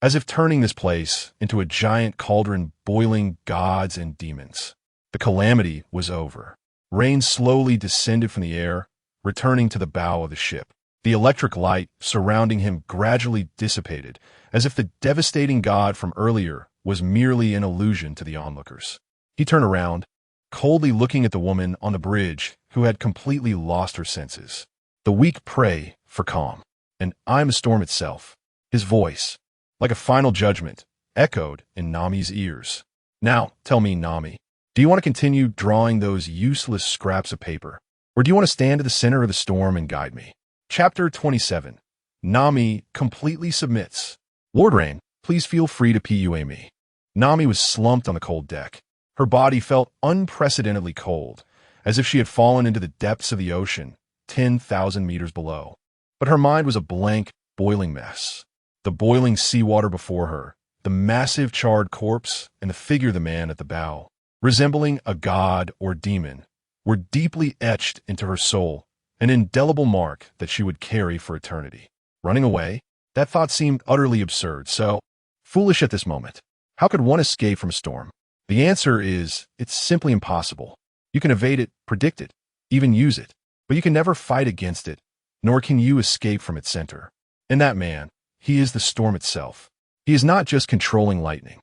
as if turning this place into a giant cauldron boiling gods and demons. The calamity was over. Rain slowly descended from the air, returning to the bow of the ship. The electric light surrounding him gradually dissipated, as if the devastating god from earlier was merely an illusion to the onlookers. He turned around, coldly looking at the woman on the bridge who had completely lost her senses. The weak pray for calm, and I'm a storm itself. His voice, like a final judgment, echoed in Nami's ears. Now, tell me, Nami, do you want to continue drawing those useless scraps of paper, or do you want to stand at the center of the storm and guide me? Chapter 27. Nami completely submits. Lord Rein, please feel free to PUA me. Nami was slumped on the cold deck. Her body felt unprecedentedly cold, as if she had fallen into the depths of the ocean, 10,000 meters below. But her mind was a blank, boiling mess. The boiling seawater before her, the massive charred corpse, and the figure of the man at the bow, resembling a god or demon, were deeply etched into her soul, an indelible mark that she would carry for eternity. Running away? That thought seemed utterly absurd, so foolish at this moment. How could one escape from a storm? The answer is, it's simply impossible. You can evade it, predict it, even use it, but you can never fight against it, nor can you escape from its center. And that man, he is the storm itself. He is not just controlling lightning.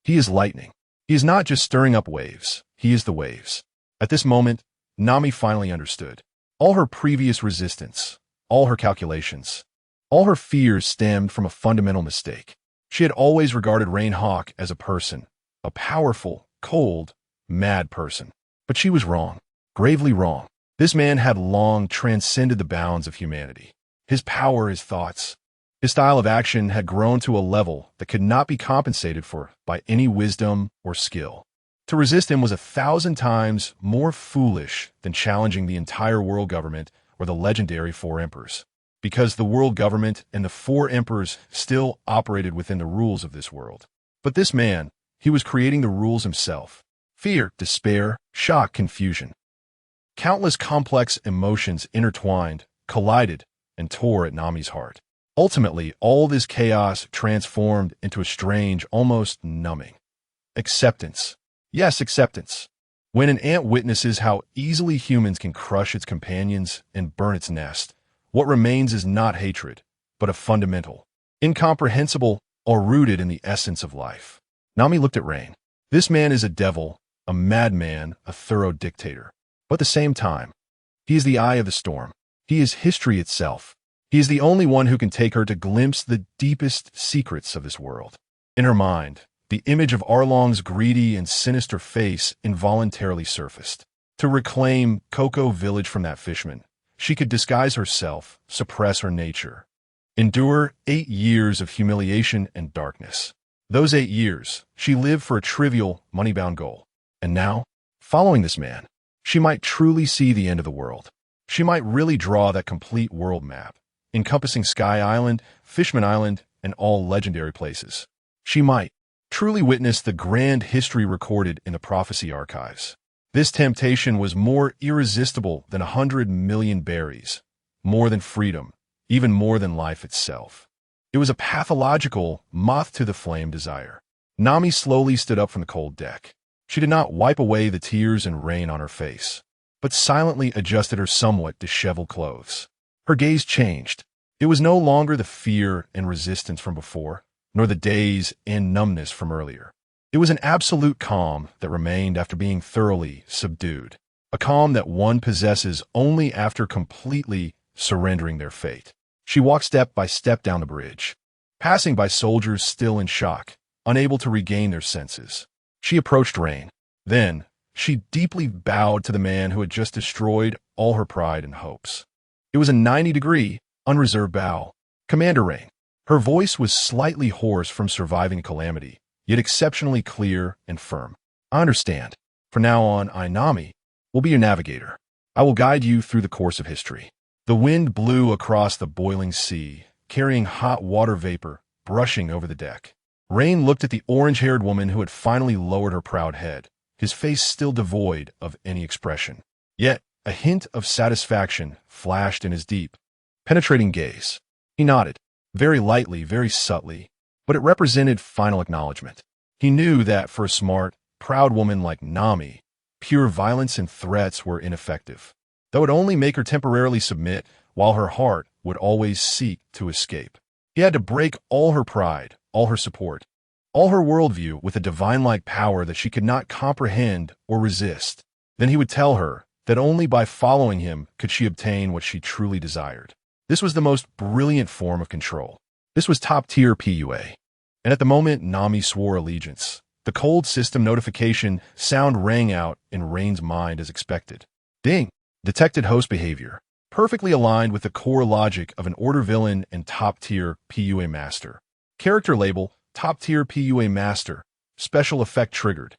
He is lightning. He is not just stirring up waves. He is the waves. At this moment, Nami finally understood. All her previous resistance, all her calculations, all her fears stemmed from a fundamental mistake. She had always regarded Rein Hawk as a person, a powerful, cold, mad person. But she was wrong, gravely wrong. This man had long transcended the bounds of humanity. His power, his thoughts, his style of action had grown to a level that could not be compensated for by any wisdom or skill. To resist him was 1,000 times more foolish than challenging the entire world government or the legendary 4 emperors, because the world government and the 4 emperors still operated within the rules of this world. But this man, he was creating the rules himself. Fear, despair, shock, confusion. Countless complex emotions intertwined, collided, and tore at Nami's heart. Ultimately, all this chaos transformed into a strange, almost numbing acceptance. Yes, acceptance. When an ant witnesses how easily humans can crush its companions and burn its nest, what remains is not hatred, but a fundamental, incomprehensible, or rooted in the essence of life. Nami looked at Rein. This man is a devil, a madman, a thorough dictator. But at the same time, he is the eye of the storm. He is history itself. He is the only one who can take her to glimpse the deepest secrets of this world. In her mind, the image of Arlong's greedy and sinister face involuntarily surfaced. To reclaim Cocoa Village from that fishman, she could disguise herself, suppress her nature, endure 8 years of humiliation and darkness. Those 8 years, she lived for a trivial, money-bound goal. And now, following this man, she might truly see the end of the world. She might really draw that complete world map, encompassing Sky Island, Fishman Island, and all legendary places. She might truly witness the grand history recorded in the prophecy archives. This temptation was more irresistible than 100 million berries, more than freedom, even more than life itself. It was a pathological, moth-to-the-flame desire. Nami slowly stood up from the cold deck. She did not wipe away the tears and rain on her face, but silently adjusted her somewhat disheveled clothes. Her gaze changed. It was no longer the fear and resistance from before, nor the daze and numbness from earlier. It was an absolute calm that remained after being thoroughly subdued, a calm that one possesses only after completely surrendering their fate. She walked step by step down the bridge, passing by soldiers still in shock, unable to regain their senses. She approached Rein. Then, she deeply bowed to the man who had just destroyed all her pride and hopes. It was a 90-degree, unreserved bow. Commander Rein. Her voice was slightly hoarse from surviving a calamity, yet exceptionally clear and firm. I understand. From now on, I, Nami, will be your navigator. I will guide you through the course of history. The wind blew across the boiling sea, carrying hot water vapor, brushing over the deck. Rein looked at the orange-haired woman who had finally lowered her proud head, his face still devoid of any expression. Yet, a hint of satisfaction flashed in his deep, penetrating gaze. He nodded, very lightly, very subtly, but it represented final acknowledgement. He knew that for a smart, proud woman like Nami, pure violence and threats were ineffective. That would only make her temporarily submit, while her heart would always seek to escape. He had to break all her pride, all her support, all her worldview with a divine-like power that she could not comprehend or resist. Then he would tell her that only by following him could she obtain what she truly desired. This was the most brilliant form of control. This was top-tier PUA. And at the moment Nami swore allegiance, the cold system notification sound rang out in Rein's mind as expected. Ding! Detected host behavior, perfectly aligned with the core logic of an order villain and top-tier PUA master. Character label, top-tier PUA master, special effect triggered.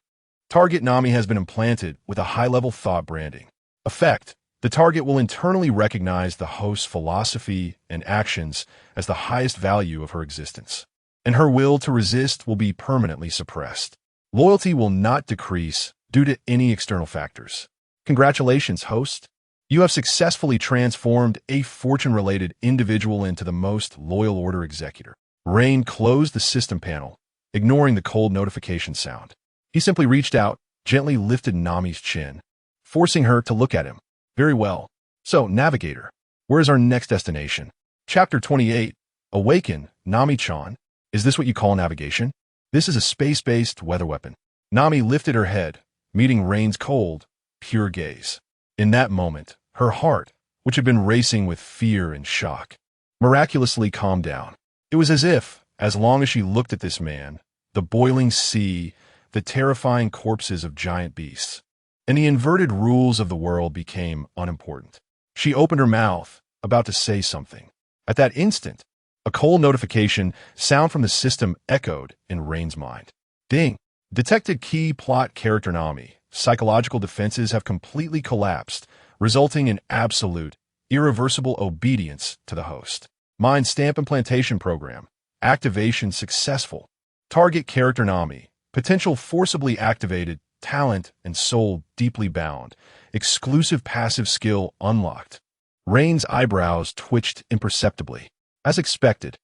Target Nami has been implanted with a high-level thought branding. Effect, the target will internally recognize the host's philosophy and actions as the highest value of her existence, and her will to resist will be permanently suppressed. Loyalty will not decrease due to any external factors. Congratulations, host. You have successfully transformed a fortune-related individual into the most loyal order executor. Rein closed the system panel, ignoring the cold notification sound. He simply reached out, gently lifted Nami's chin, forcing her to look at him. Very well. So, Navigator, where is our next destination? Chapter 28, Awaken, Nami-chan. Is this what you call navigation? This is a space-based weather weapon. Nami lifted her head, meeting Rein's cold, pure gaze. In that moment, her heart, which had been racing with fear and shock, miraculously calmed down. It was as if, as long as she looked at this man, the boiling sea, the terrifying corpses of giant beasts, and the inverted rules of the world became unimportant. She opened her mouth, about to say something. At that instant, a cold notification sound from the system echoed in Rein's mind. Ding! Detected key plot character Nami. Psychological defenses have completely collapsed, resulting in absolute, irreversible obedience to the host. Mind stamp implantation program. Activation successful. Target character Nami. Potential forcibly activated, talent and soul deeply bound. Exclusive passive skill unlocked. Rein's eyebrows twitched imperceptibly. As expected,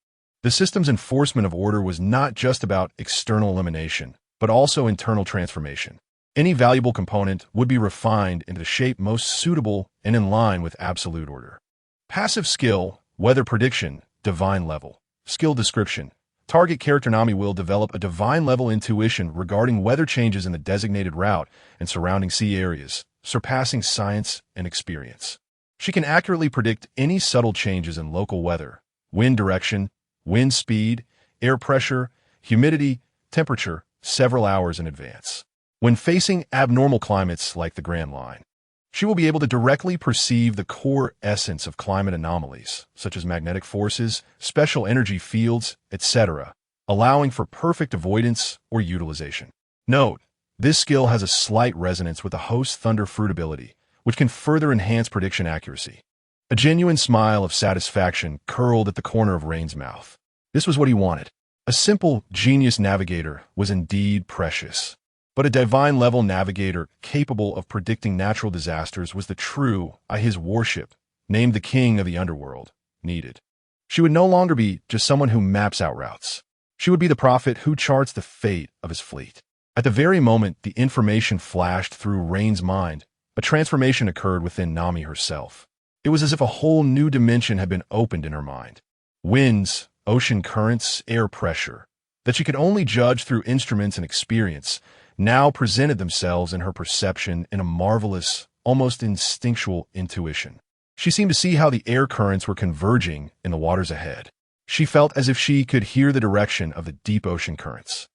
the system's enforcement of order was not just about external elimination, but also internal transformation. Any valuable component would be refined into the shape most suitable and in line with absolute order. Passive skill, weather prediction, divine level. Skill description. Target character Nami will develop a divine-level intuition regarding weather changes in the designated route and surrounding sea areas, surpassing science and experience. She can accurately predict any subtle changes in local weather, wind direction, wind speed, air pressure, humidity, temperature, several hours in advance. When facing abnormal climates like the Grand Line, she will be able to directly perceive the core essence of climate anomalies, such as magnetic forces, special energy fields, etc., allowing for perfect avoidance or utilization. Note, this skill has a slight resonance with the host's Thunder Fruit ability, which can further enhance prediction accuracy. A genuine smile of satisfaction curled at the corner of Rein's mouth. This was what he wanted. A simple, genius navigator was indeed precious. But a divine-level navigator capable of predicting natural disasters was the true, his warship, named the King of the Underworld, needed. She would no longer be just someone who maps out routes. She would be the prophet who charts the fate of his fleet. At the very moment the information flashed through Rein's mind, a transformation occurred within Nami herself. It was as if a whole new dimension had been opened in her mind. Winds, ocean currents, air pressure, that she could only judge through instruments and experience, now presented themselves in her perception in a marvelous, almost instinctual intuition. She seemed to see how the air currents were converging in the waters ahead. She felt as if she could hear the direction of the deep ocean currents.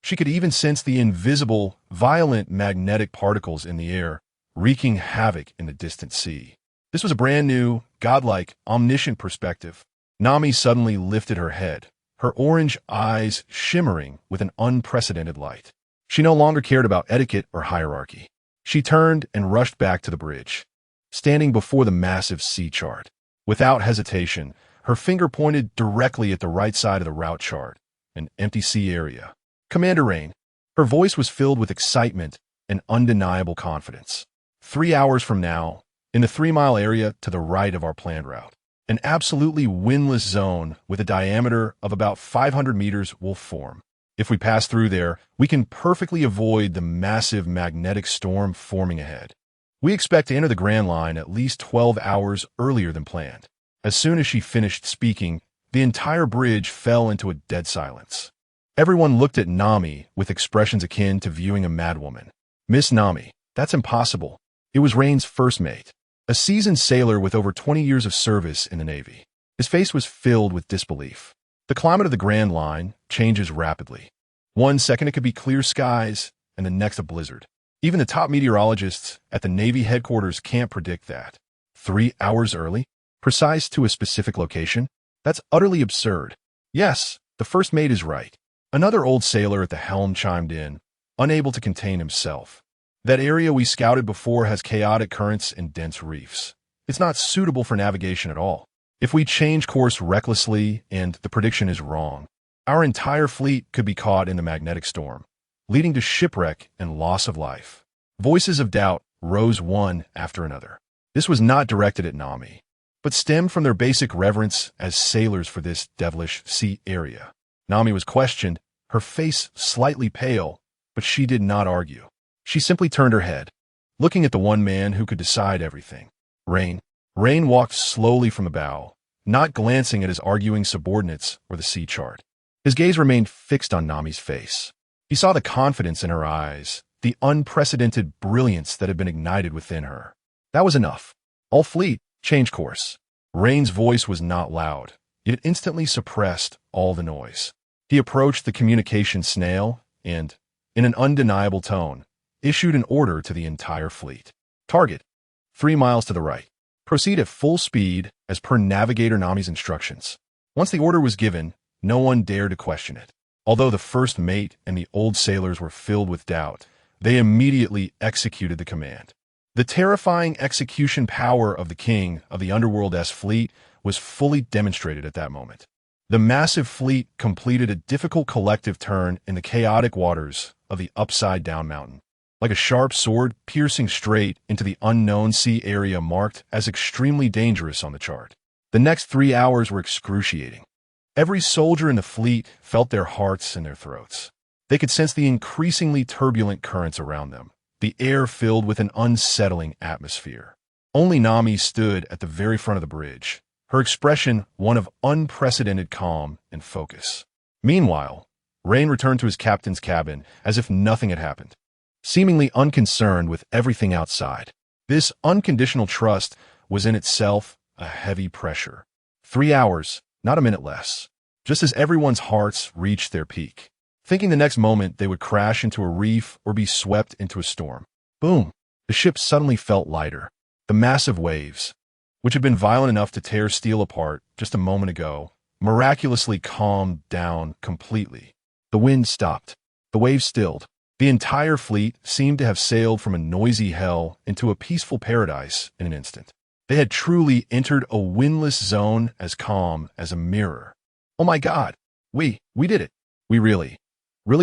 She could even sense the invisible, violent magnetic particles in the air, wreaking havoc in the distant sea. This was a brand new, godlike, omniscient perspective. Nami suddenly lifted her head, her orange eyes shimmering with an unprecedented light. She no longer cared about etiquette or hierarchy. She turned and rushed back to the bridge, standing before the massive sea chart. Without hesitation, her finger pointed directly at the right side of the route chart, an empty sea area. Commander Rein. Her voice was filled with excitement and undeniable confidence. 3 hours from now, in the 3-mile area to the right of our planned route, an absolutely windless zone with a diameter of about 500 meters will form. If we pass through there, we can perfectly avoid the massive magnetic storm forming ahead. We expect to enter the Grand Line at least 12 hours earlier than planned. As soon as she finished speaking, the entire bridge fell into a dead silence. Everyone looked at Nami with expressions akin to viewing a madwoman. Miss Nami, that's impossible. It was Rein's first mate, a seasoned sailor with over 20 years of service in the Navy. His face was filled with disbelief. The climate of the Grand Line changes rapidly. 1 second it could be clear skies, and the next a blizzard. Even the top meteorologists at the Navy headquarters can't predict that. 3 hours early? Precise to a specific location? That's utterly absurd. Yes, the first mate is right. Another old sailor at the helm chimed in, unable to contain himself. That area we scouted before has chaotic currents and dense reefs. It's not suitable for navigation at all. If we change course recklessly and the prediction is wrong, our entire fleet could be caught in the magnetic storm, leading to shipwreck and loss of life. Voices of doubt rose one after another. This was not directed at Nami, but stemmed from their basic reverence as sailors for this devilish sea area. Nami was questioned, her face slightly pale, but she did not argue. She simply turned her head, looking at the one man who could decide everything. Rein. Rein walked slowly from the bow, not glancing at his arguing subordinates or the sea chart. His gaze remained fixed on Nami's face. He saw the confidence in her eyes, the unprecedented brilliance that had been ignited within her. That was enough. All fleet, change course. Rein's voice was not loud, yet it instantly suppressed all the noise. He approached the communication snail and, in an undeniable tone, issued an order to the entire fleet. Target, 3 miles to the right. Proceed at full speed as per Navigator Nami's instructions. Once the order was given, no one dared to question it. Although the first mate and the old sailors were filled with doubt, they immediately executed the command. The terrifying execution power of the King of the Underworld's fleet was fully demonstrated at that moment. The massive fleet completed a difficult collective turn in the chaotic waters of the upside-down mountain, like a sharp sword piercing straight into the unknown sea area marked as extremely dangerous on the chart. The next 3 hours were excruciating. Every soldier in the fleet felt their hearts in their throats. They could sense the increasingly turbulent currents around them, the air filled with an unsettling atmosphere. Only Nami stood at the very front of the bridge, her expression one of unprecedented calm and focus. Meanwhile, Rein returned to his captain's cabin as if nothing had happened, seemingly unconcerned with everything outside. This unconditional trust was in itself a heavy pressure. 3 hours, not a minute less, just as everyone's hearts reached their peak, thinking the next moment they would crash into a reef or be swept into a storm. Boom! The ship suddenly felt lighter. The massive waves, which had been violent enough to tear steel apart just a moment ago, miraculously calmed down completely. The wind stopped. The waves stilled. The entire fleet seemed to have sailed from a noisy hell into a peaceful paradise in an instant. They had truly entered a windless zone as calm as a mirror. Oh my God, we did it. We really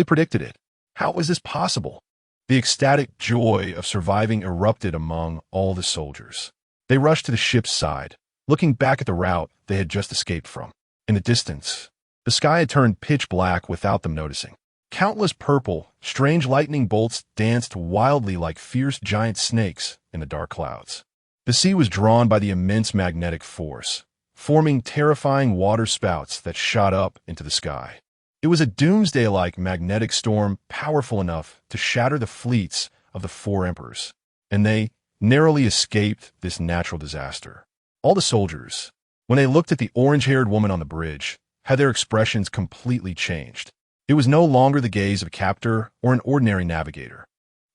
predicted it. How was this possible? The ecstatic joy of surviving erupted among all the soldiers. They rushed to the ship's side, looking back at the route they had just escaped from. In the distance, the sky had turned pitch black without them noticing. Countless purple, strange lightning bolts danced wildly like fierce giant snakes in the dark clouds. The sea was drawn by the immense magnetic force, forming terrifying water spouts that shot up into the sky. It was a doomsday-like magnetic storm powerful enough to shatter the fleets of the four emperors, and they narrowly escaped this natural disaster. All the soldiers, when they looked at the orange-haired woman on the bridge, had their expressions completely changed. It was no longer the gaze of a captor or an ordinary navigator.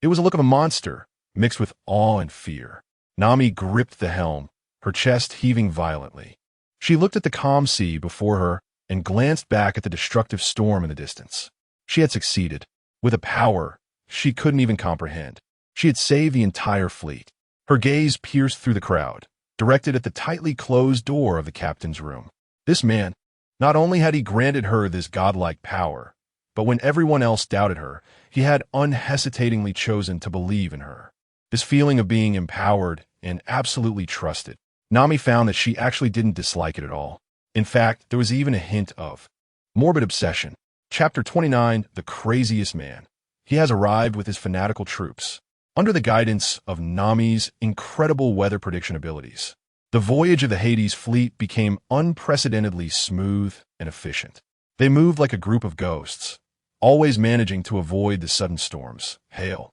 It was a look of a monster, mixed with awe and fear. Nami gripped the helm, her chest heaving violently. She looked at the calm sea before her and glanced back at the destructive storm in the distance. She had succeeded, with a power she couldn't even comprehend. She had saved the entire fleet. Her gaze pierced through the crowd, directed at the tightly closed door of the captain's room. This man, not only had he granted her this godlike power, but when everyone else doubted her, he had unhesitatingly chosen to believe in her. This feeling of being empowered and absolutely trusted, Nami found that she actually didn't dislike it at all. In fact, there was even a hint of morbid obsession. Chapter 29, The Craziest Man. He has arrived with his fanatical troops. Under the guidance of Nami's incredible weather prediction abilities, the voyage of the Hades fleet became unprecedentedly smooth and efficient. They moved like a group of ghosts, always managing to avoid the sudden storms, hail,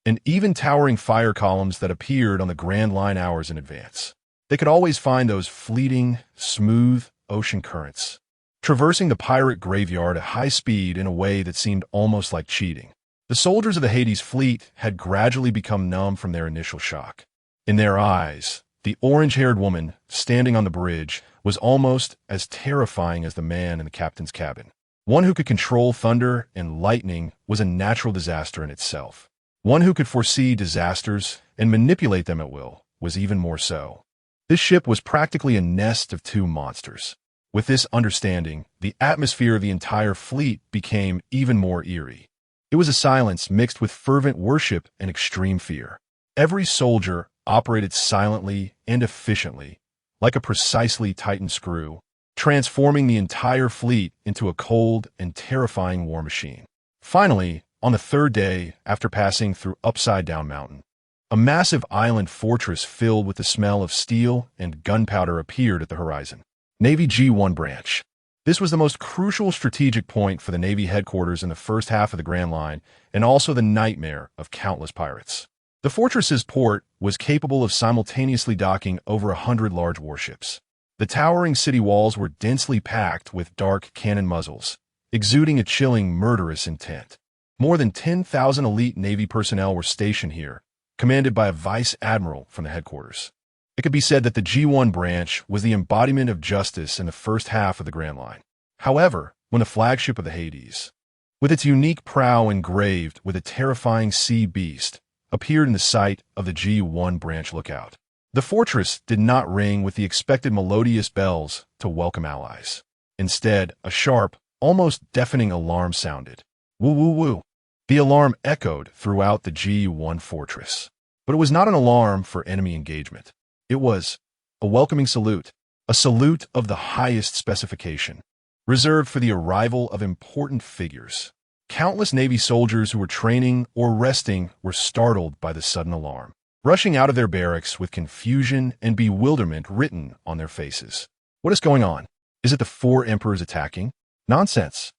and even towering fire columns that appeared on the Grand Line hours in advance. They could always find those fleeting, smooth ocean currents, traversing the pirate graveyard at high speed in a way that seemed almost like cheating. The soldiers of the Hades fleet had gradually become numb from their initial shock. In their eyes, the orange-haired woman standing on the bridge was almost as terrifying as the man in the captain's cabin. One who could control thunder and lightning was a natural disaster in itself. One who could foresee disasters and manipulate them at will was even more so. This ship was practically a nest of two monsters. With this understanding, the atmosphere of the entire fleet became even more eerie. It was a silence mixed with fervent worship and extreme fear. Every soldier operated silently and efficiently, like a precisely tightened screw, transforming the entire fleet into a cold and terrifying war machine. Finally, on the third day after passing through Upside Down Mountain, a massive island fortress filled with the smell of steel and gunpowder appeared at the horizon. Navy G1 Branch. This was the most crucial strategic point for the Navy headquarters in the first half of the Grand Line, and also the nightmare of countless pirates. The fortress's port was capable of simultaneously docking over 100 large warships. The towering city walls were densely packed with dark cannon muzzles, exuding a chilling, murderous intent. More than 10,000 elite Navy personnel were stationed here, commanded by a vice admiral from the headquarters. It could be said that the G1 branch was the embodiment of justice in the first half of the Grand Line. However, when the flagship of the Hades, with its unique prow engraved with a terrifying sea beast, appeared in the sight of the G1 branch lookout, the fortress did not ring with the expected melodious bells to welcome allies. Instead, a sharp, almost deafening alarm sounded. Woo woo woo. The alarm echoed throughout the G1 fortress. But it was not an alarm for enemy engagement. It was a welcoming salute, a salute of the highest specification, reserved for the arrival of important figures. Countless Navy soldiers who were training or resting were startled by the sudden alarm, rushing out of their barracks with confusion and bewilderment written on their faces. What is going on? Is it the four emperors attacking? Nonsense.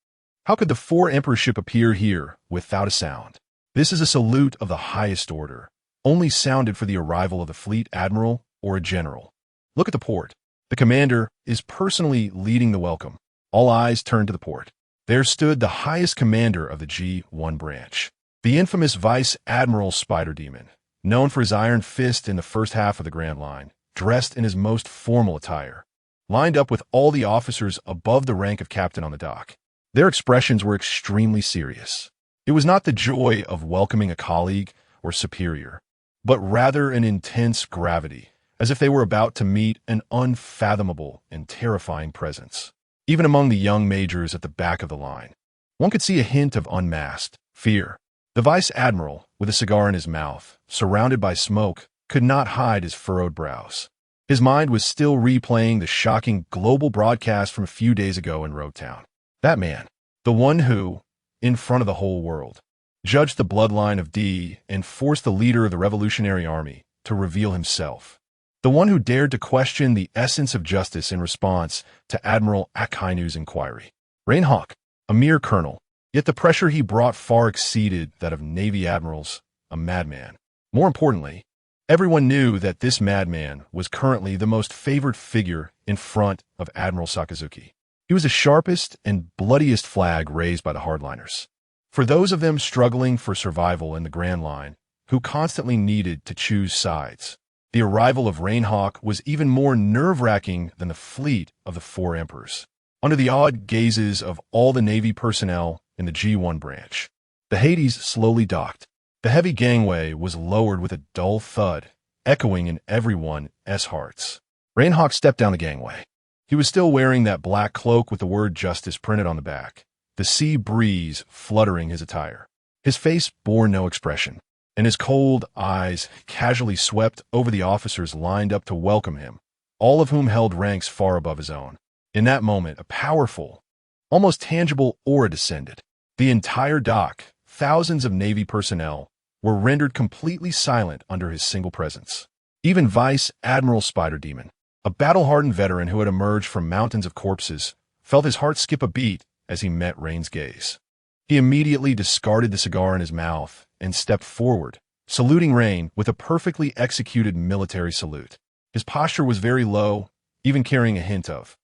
How could the four emperor ship appear here without a sound? This is a salute of the highest order, only sounded for the arrival of the fleet admiral or a general. Look at the port. The commander is personally leading the welcome. All eyes turned to the port. There stood the highest commander of the G1 branch, the infamous Vice Admiral Spider Demon, known for his iron fist in the first half of the Grand Line, dressed in his most formal attire, lined up with all the officers above the rank of captain on the dock. Their expressions were extremely serious. It was not the joy of welcoming a colleague or superior, but rather an intense gravity, as if they were about to meet an unfathomable and terrifying presence. Even among the young majors at the back of the line, one could see a hint of unmasked fear. The vice admiral, with a cigar in his mouth, surrounded by smoke, could not hide his furrowed brows. His mind was still replaying the shocking global broadcast from a few days ago in Roadtown. That man, the one who, in front of the whole world, judged the bloodline of D and forced the leader of the Revolutionary Army to reveal himself. The one who dared to question the essence of justice in response to Admiral Akainu's inquiry. Rein Hawk, a mere colonel, yet the pressure he brought far exceeded that of Navy admirals, a madman. More importantly, everyone knew that this madman was currently the most favored figure in front of Admiral Sakazuki. He was the sharpest and bloodiest flag raised by the hardliners. For those of them struggling for survival in the Grand Line, who constantly needed to choose sides, the arrival of Rein Hawk was even more nerve-wracking than the fleet of the Four Emperors. Under the awed gazes of all the Navy personnel in the G1 branch, the Hades slowly docked. The heavy gangway was lowered with a dull thud, echoing in everyone's hearts. Rein Hawk stepped down the gangway. He was still wearing that black cloak with the word justice printed on the back, the sea breeze fluttering his attire. His face bore no expression, and his cold eyes casually swept over the officers lined up to welcome him, all of whom held ranks far above his own. In that moment, a powerful, almost tangible aura descended. The entire dock, thousands of Navy personnel, were rendered completely silent under his single presence. Even Vice Admiral Spider Demon, a battle-hardened veteran who had emerged from mountains of corpses, felt his heart skip a beat as he met Rein's gaze. He immediately discarded the cigar in his mouth and stepped forward, saluting Rein with a perfectly executed military salute. His posture was very low, even carrying a hint of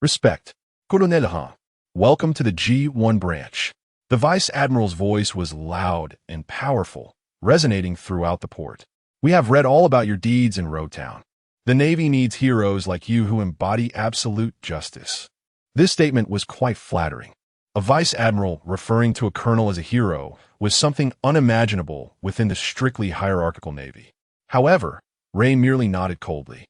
respect. Colonel, welcome to the G1 branch. The Vice Admiral's voice was loud and powerful, resonating throughout the port. We have read all about your deeds in Roadtown. The Navy needs heroes like you who embody absolute justice. This statement was quite flattering. A vice admiral referring to a colonel as a hero was something unimaginable within the strictly hierarchical Navy. However, Rein merely nodded coldly.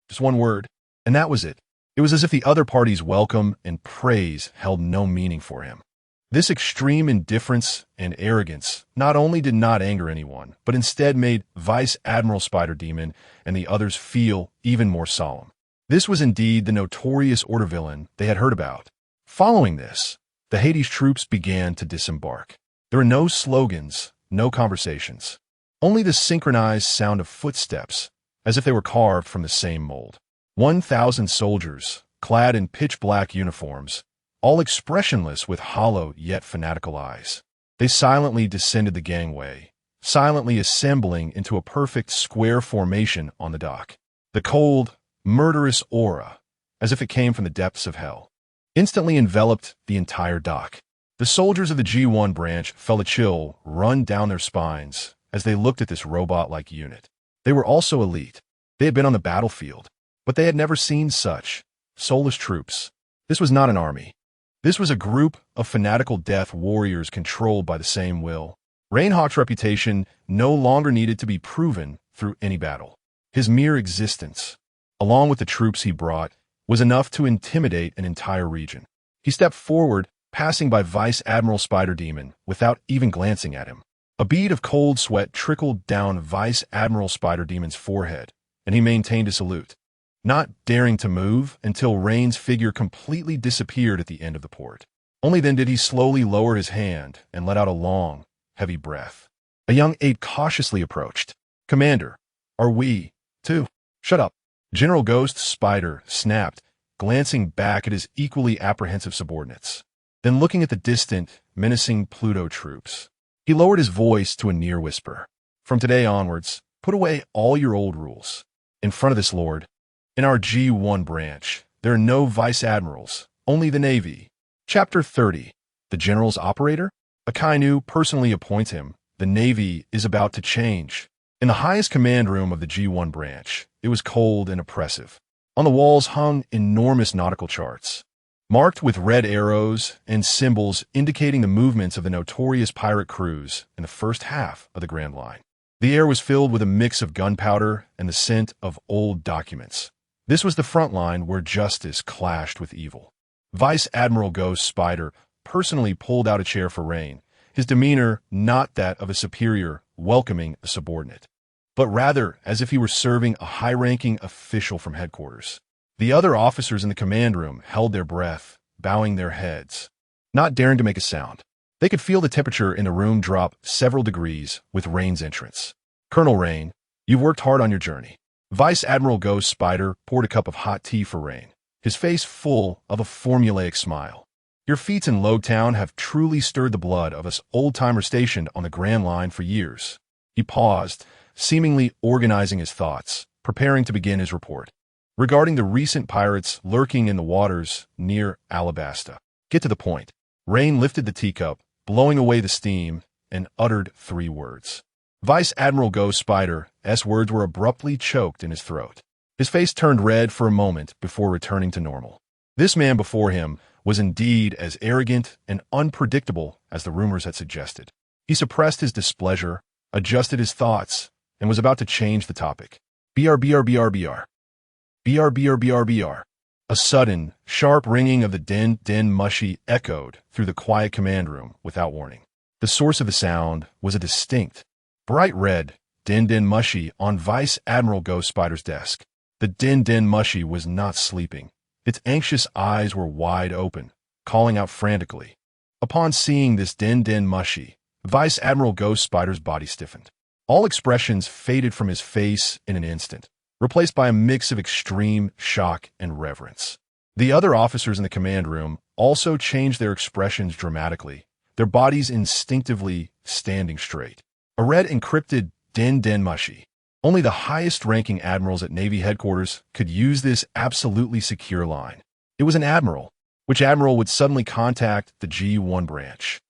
Just one word, and that was it. It was as if the other party's welcome and praise held no meaning for him. This extreme indifference and arrogance not only did not anger anyone, but instead made Vice Admiral Spider Demon and the others feel even more solemn. This was indeed the notorious order villain they had heard about. Following this, the Hades troops began to disembark. There were no slogans, no conversations, only the synchronized sound of footsteps, as if they were carved from the same mold. 1,000 soldiers, clad in pitch-black uniforms, all expressionless with hollow yet fanatical eyes. They silently descended the gangway, silently assembling into a perfect square formation on the dock. The cold, murderous aura, as if it came from the depths of hell, instantly enveloped the entire dock. The soldiers of the G1 branch felt a chill run down their spines as they looked at this robot-like unit. They were also elite. They had been on the battlefield, but they had never seen such soulless troops. This was not an army. This was a group of fanatical death warriors controlled by the same will. Rein Hawk's reputation no longer needed to be proven through any battle. His mere existence, along with the troops he brought, was enough to intimidate an entire region. He stepped forward, passing by Vice Admiral Spider Demon without even glancing at him. A bead of cold sweat trickled down Vice Admiral Spider Demon's forehead, and he maintained a salute, not daring to move until Rein's figure completely disappeared at the end of the port. Only then did he slowly lower his hand and let out a long, heavy breath. A young aide cautiously approached. "Commander, are we, too?" "Shut up," General Ghost Spider snapped, glancing back at his equally apprehensive subordinates. Then looking at the distant, menacing Pluto troops, he lowered his voice to a near whisper. "From today onwards, put away all your old rules. In front of this lord, in our G1 branch, there are no vice admirals, only the Navy." Chapter 30. The General's Operator? Akainu personally appoints him. The Navy is about to change. In the highest command room of the G1 branch, it was cold and oppressive. On the walls hung enormous nautical charts. marked with red arrows and symbols indicating the movements of the notorious pirate crews in the first half of the Grand Line. The air was filled with a mix of gunpowder and the scent of old documents. This was the front line where justice clashed with evil. Vice Admiral Ghost Spider personally pulled out a chair for Rein, his demeanor not that of a superior welcoming a subordinate, but rather as if he were serving a high-ranking official from headquarters. The other officers in the command room held their breath, bowing their heads, not daring to make a sound. They could feel the temperature in the room drop several degrees with Rein's entrance. "Colonel Rein, you've worked hard on your journey." Vice Admiral Ghost Spider poured a cup of hot tea for Rein, his face full of a formulaic smile. "Your feats in Lowtown have truly stirred the blood of us old-timers stationed on the Grand Line for years." He paused, seemingly organizing his thoughts, preparing to begin his report. "Regarding the recent pirates lurking in the waters near Alabasta." "Get to the point." Rein lifted the teacup, blowing away the steam, and uttered 3 words. Vice Admiral Ghost Spider's words were abruptly choked in his throat. His face turned red for a moment before returning to normal. This man before him was indeed as arrogant and unpredictable as the rumors had suggested. He suppressed his displeasure, adjusted his thoughts, and was about to change the topic. BR. A sudden, sharp ringing of the din mushy echoed through the quiet command room without warning. The source of the sound was a distinct, bright red din mushy on Vice Admiral Ghost Spider's desk. The din mushy was not sleeping. Its anxious eyes were wide open, calling out frantically. Upon seeing this din mushy, Vice Admiral Ghost Spider's body stiffened. All expressions faded from his face in an instant, replaced by a mix of extreme shock and reverence. The other officers in the command room also changed their expressions dramatically, their bodies instinctively standing straight. A red encrypted din mushy. Only the highest-ranking admirals at Navy headquarters could use this absolutely secure line. It was an admiral. Which admiral would suddenly contact the G1 branch?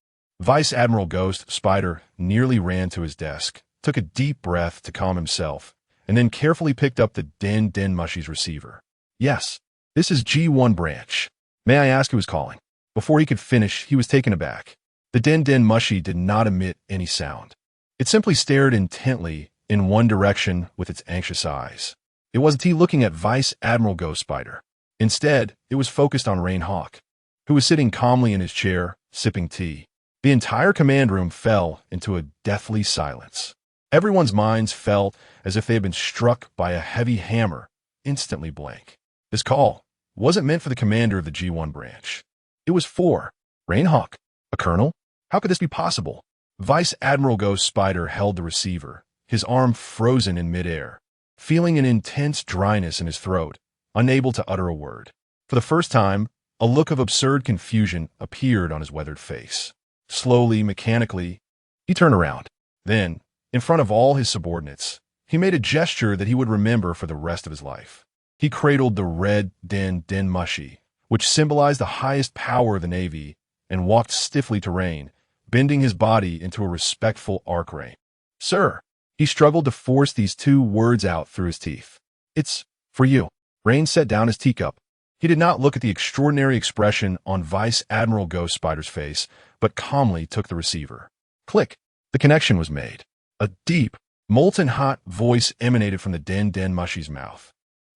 Vice Admiral Ghost Spider nearly ran to his desk, took a deep breath to calm himself, and then carefully picked up the din mushy's receiver. "Yes, this is G1 branch. May I ask who is calling?" Before he could finish, he was taken aback. The din mushy did not emit any sound. It simply stared intently in one direction with its anxious eyes. It wasn't he looking at Vice Admiral Ghost Spider. Instead, it was focused on Rein Hawk, who was sitting calmly in his chair, sipping tea. The entire command room fell into a deathly silence. Everyone's minds felt as if they had been struck by a heavy hammer, instantly blank. This call wasn't meant for the commander of the G1 branch. It was for Rein Hawk, a colonel. How could this be possible? Vice Admiral Ghost Spider held the receiver, his arm frozen in midair, feeling an intense dryness in his throat, unable to utter a word. For the first time, a look of absurd confusion appeared on his weathered face. Slowly, mechanically, he turned around. Then, in front of all his subordinates, he made a gesture that he would remember for the rest of his life. He cradled the red din mushy, which symbolized the highest power of the Navy, and walked stiffly to Rein, bending his body into a respectful arc rein. "Sir." He struggled to force these 2 words out through his teeth. "It's for you." Rein set down his teacup. He did not look at the extraordinary expression on Vice Admiral Ghost Spider's face, but calmly took the receiver. Click. The connection was made. A deep, molten-hot voice emanated from the din mushy's mouth.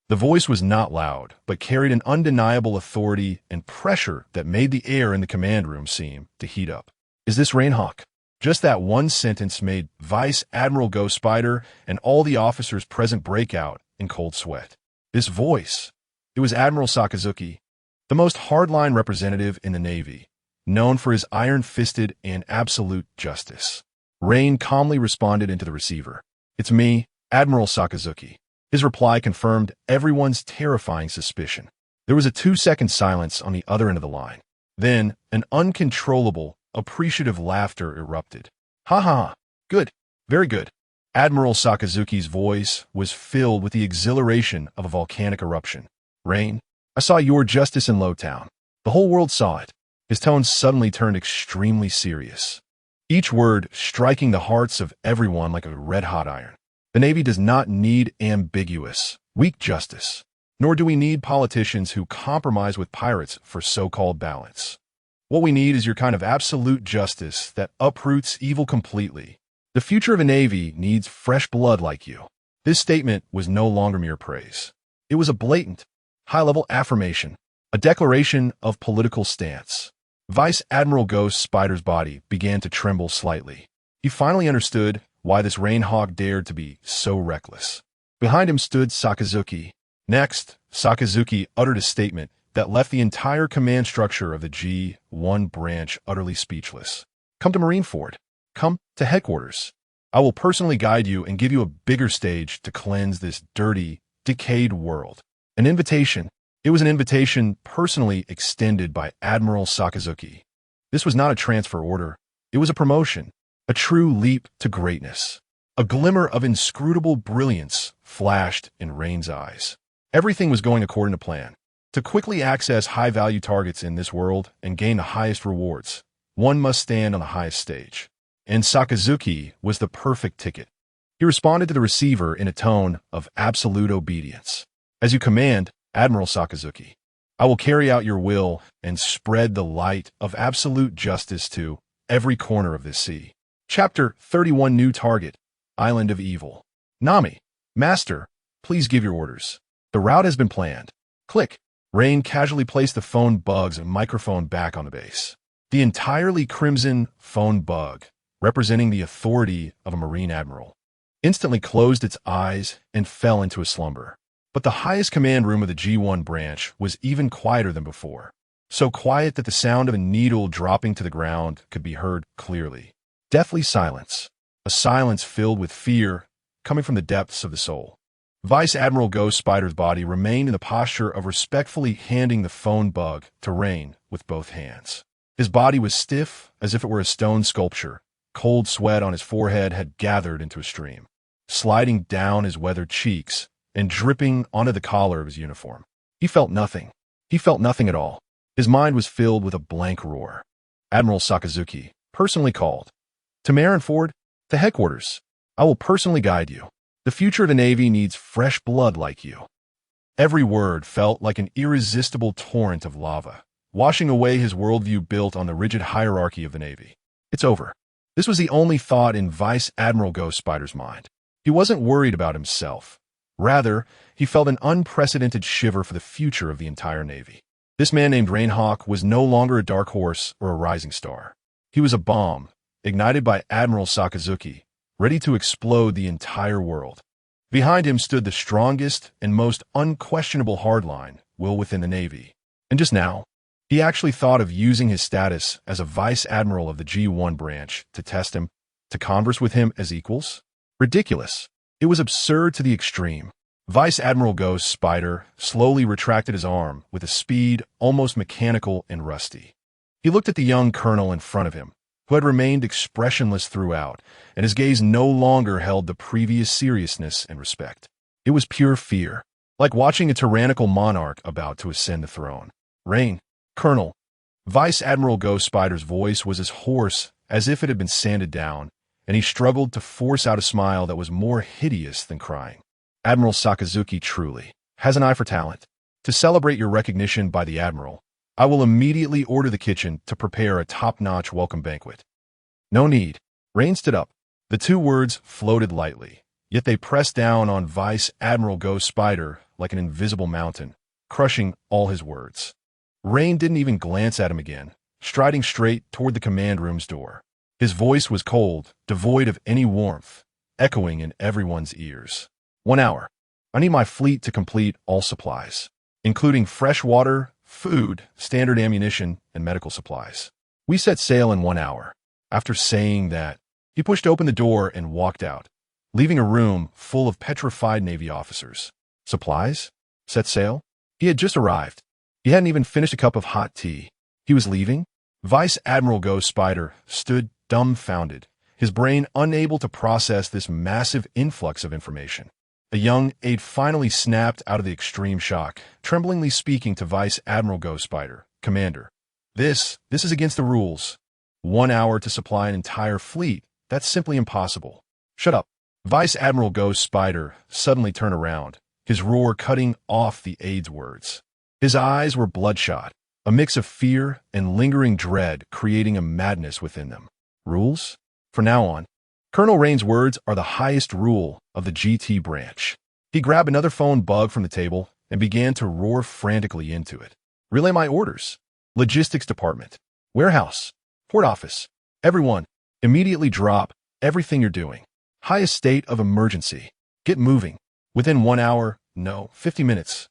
The voice was not loud, but carried an undeniable authority and pressure that made the air in the command room seem to heat up. "Is this Rein Hawk?" Just that one sentence made Vice Admiral Ghost Spider and all the officers present break out in cold sweat. This voice, it was Admiral Sakazuki, the most hardline representative in the Navy, known for his iron-fisted and absolute justice. Rein calmly responded into the receiver. "It's me, Admiral Sakazuki." His reply confirmed everyone's terrifying suspicion. There was a 2-second silence on the other end of the line. Then, an uncontrollable, appreciative laughter erupted. "Ha ha! Good. Very good." Admiral Sakazuki's voice was filled with the exhilaration of a volcanic eruption. "Rein, I saw your justice in Lowtown. The whole world saw it." His tone suddenly turned extremely serious, each word striking the hearts of everyone like a red-hot iron. The Navy does not need ambiguous, weak justice. Nor do we need politicians who compromise with pirates for so-called balance. What we need is your kind of absolute justice that uproots evil completely. The future of a navy needs fresh blood like you. This statement was no longer mere praise. It was a blatant, high-level affirmation, a declaration of political stance. Vice Admiral Ghost Spider's body began to tremble slightly. He finally understood why this Rein Hawk dared to be so reckless. Behind him stood Sakazuki. Next, Sakazuki uttered a statement that left the entire command structure of the G1 branch utterly speechless. Come to Marineford. Come to headquarters. I will personally guide you and give you a bigger stage to cleanse this dirty, decayed world. An invitation. It was an invitation personally extended by Admiral Sakazuki. This was not a transfer order. It was a promotion, a true leap to greatness. A glimmer of inscrutable brilliance flashed in Rein's eyes. Everything was going according to plan. To quickly access high-value targets in this world and gain the highest rewards, one must stand on the highest stage. And Sakazuki was the perfect ticket. He responded to the receiver in a tone of absolute obedience. As you command, Admiral Sakazuki, I will carry out your will and spread the light of absolute justice to every corner of this sea. Chapter 31 New Target, Island of Evil. Nami, Master, please give your orders. The route has been planned. Click. Rein casually placed the phone bug's microphone back on the base. The entirely crimson phone bug, representing the authority of a Marine Admiral, instantly closed its eyes and fell into a slumber. But the highest command room of the G1 branch was even quieter than before, so quiet that the sound of a needle dropping to the ground could be heard clearly. Deathly silence, a silence filled with fear coming from the depths of the soul. Vice Admiral Ghost Spider's body remained in the posture of respectfully handing the phone bug to Rein with both hands. His body was stiff as if it were a stone sculpture. Cold sweat on his forehead had gathered into a stream, sliding down his weathered cheeks and dripping onto the collar of his uniform. He felt nothing. He felt nothing at all. His mind was filled with a blank roar. Admiral Sakazuki, personally called. To Marineford, to headquarters. I will personally guide you. The future of the Navy needs fresh blood like you. Every word felt like an irresistible torrent of lava, washing away his worldview built on the rigid hierarchy of the Navy. It's over. This was the only thought in Vice Admiral Ghost Spider's mind. He wasn't worried about himself. Rather, he felt an unprecedented shiver for the future of the entire Navy. This man named Rein Hawk was no longer a dark horse or a rising star. He was a bomb, ignited by Admiral Sakazuki, ready to explode the entire world. Behind him stood the strongest and most unquestionable hardline will within the Navy. And just now, he actually thought of using his status as a vice admiral of the G1 branch to test him, to converse with him as equals? Ridiculous. It was absurd to the extreme. Vice Admiral Ghost Spider slowly retracted his arm with a speed almost mechanical and rusty. He looked at the young colonel in front of him, who had remained expressionless throughout, and his gaze no longer held the previous seriousness and respect. It was pure fear, like watching a tyrannical monarch about to ascend the throne. Rein, Colonel. Vice Admiral Ghost Spider's voice was as hoarse as if it had been sanded down, and he struggled to force out a smile that was more hideous than crying. Admiral Sakazuki truly has an eye for talent. To celebrate your recognition by the Admiral, I will immediately order the kitchen to prepare a top-notch welcome banquet. No need. Rein stood up. The two words floated lightly, yet they pressed down on Vice Admiral Ghost Spider like an invisible mountain, crushing all his words. Rein didn't even glance at him again, striding straight toward the command room's door. His voice was cold, devoid of any warmth, echoing in everyone's ears. 1 hour. I need my fleet to complete all supplies, including fresh water, food, standard ammunition, and medical supplies. We set sail in 1 hour. After saying that, he pushed open the door and walked out, leaving a room full of petrified Navy officers. Supplies? Set sail? He had just arrived. He hadn't even finished a cup of hot tea. He was leaving? Vice Admiral Ghost Spider stood dumbfounded, his brain unable to process this massive influx of information. A young aide finally snapped out of the extreme shock, tremblingly speaking to Vice Admiral Ghost Spider. Commander, this is against the rules. 1 hour to supply an entire fleet. That's simply impossible. Shut up. Vice Admiral Ghost Spider suddenly turned around, his roar cutting off the aide's words. His eyes were bloodshot, a mix of fear and lingering dread creating a madness within them. Rules? From now on, Colonel Rein's words are the highest rule of the GT branch. He grabbed another phone bug from the table and began to roar frantically into it. Relay my orders. Logistics department. Warehouse. Port office. Everyone, immediately drop everything you're doing. Highest state of emergency. Get moving. Within 1 hour, no, 50 minutes.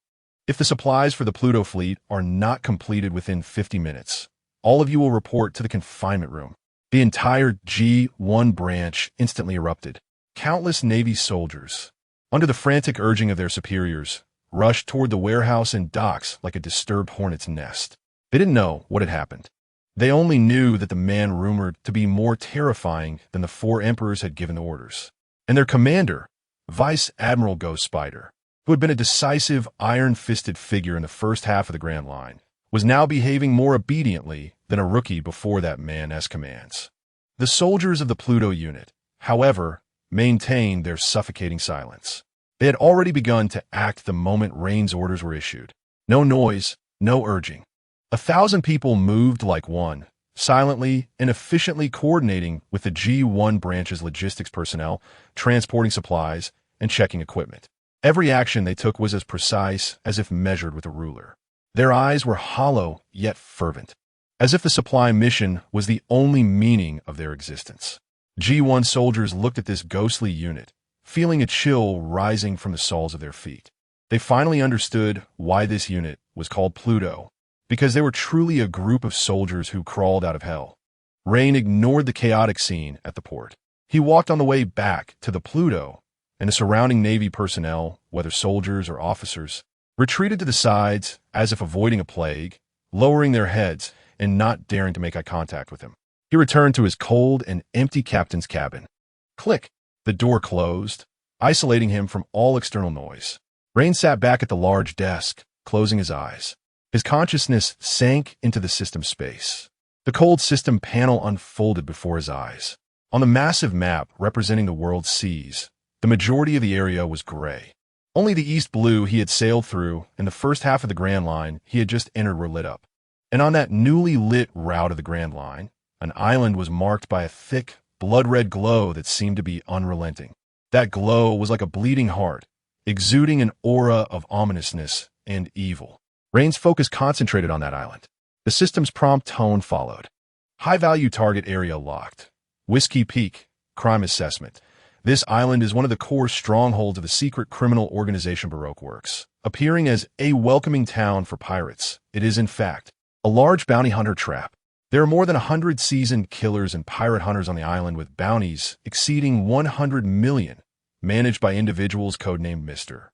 If the supplies for the Pluto fleet are not completed within 50 minutes, all of you will report to the confinement room. The entire G1 branch instantly erupted. Countless Navy soldiers, under the frantic urging of their superiors, rushed toward the warehouse and docks like a disturbed hornet's nest. They didn't know what had happened. They only knew that the man rumored to be more terrifying than the 4 emperors had given the orders. And their commander, Vice Admiral Ghost Spider, who had been a decisive, iron-fisted figure in the first half of the Grand Line, was now behaving more obediently than a rookie before that man's commands. The soldiers of the Pluto unit, however, maintained their suffocating silence. They had already begun to act the moment Rein's orders were issued. No noise, no urging. 1,000 people moved like one, silently and efficiently coordinating with the G1 branch's logistics personnel, transporting supplies, and checking equipment. Every action they took was as precise as if measured with a ruler. Their eyes were hollow yet fervent, as if the supply mission was the only meaning of their existence. G1 soldiers looked at this ghostly unit, feeling a chill rising from the soles of their feet. They finally understood why this unit was called Pluto, because they were truly a group of soldiers who crawled out of hell. Rein ignored the chaotic scene at the port. He walked on the way back to the Pluto, and the surrounding Navy personnel, whether soldiers or officers, retreated to the sides as if avoiding a plague, lowering their heads and not daring to make eye contact with him. He returned to his cold and empty captain's cabin. Click! The door closed, isolating him from all external noise. Rein sat back at the large desk, closing his eyes. His consciousness sank into the system space. The cold system panel unfolded before his eyes. On the massive map representing the world's seas, the majority of the area was gray. Only the east blue he had sailed through and the first half of the Grand Line he had just entered were lit up. And on that newly lit route of the Grand Line, an island was marked by a thick, blood-red glow that seemed to be unrelenting. That glow was like a bleeding heart, exuding an aura of ominousness and evil. Rein's focus concentrated on that island. The system's prompt tone followed. High-value target area locked. Whiskey Peak, crime assessment. This island is one of the core strongholds of the secret criminal organization Baroque Works. Appearing as a welcoming town for pirates, it is, in fact, a large bounty hunter trap. There are more than 100 seasoned killers and pirate hunters on the island with bounties exceeding 100 million, managed by individuals codenamed Mr.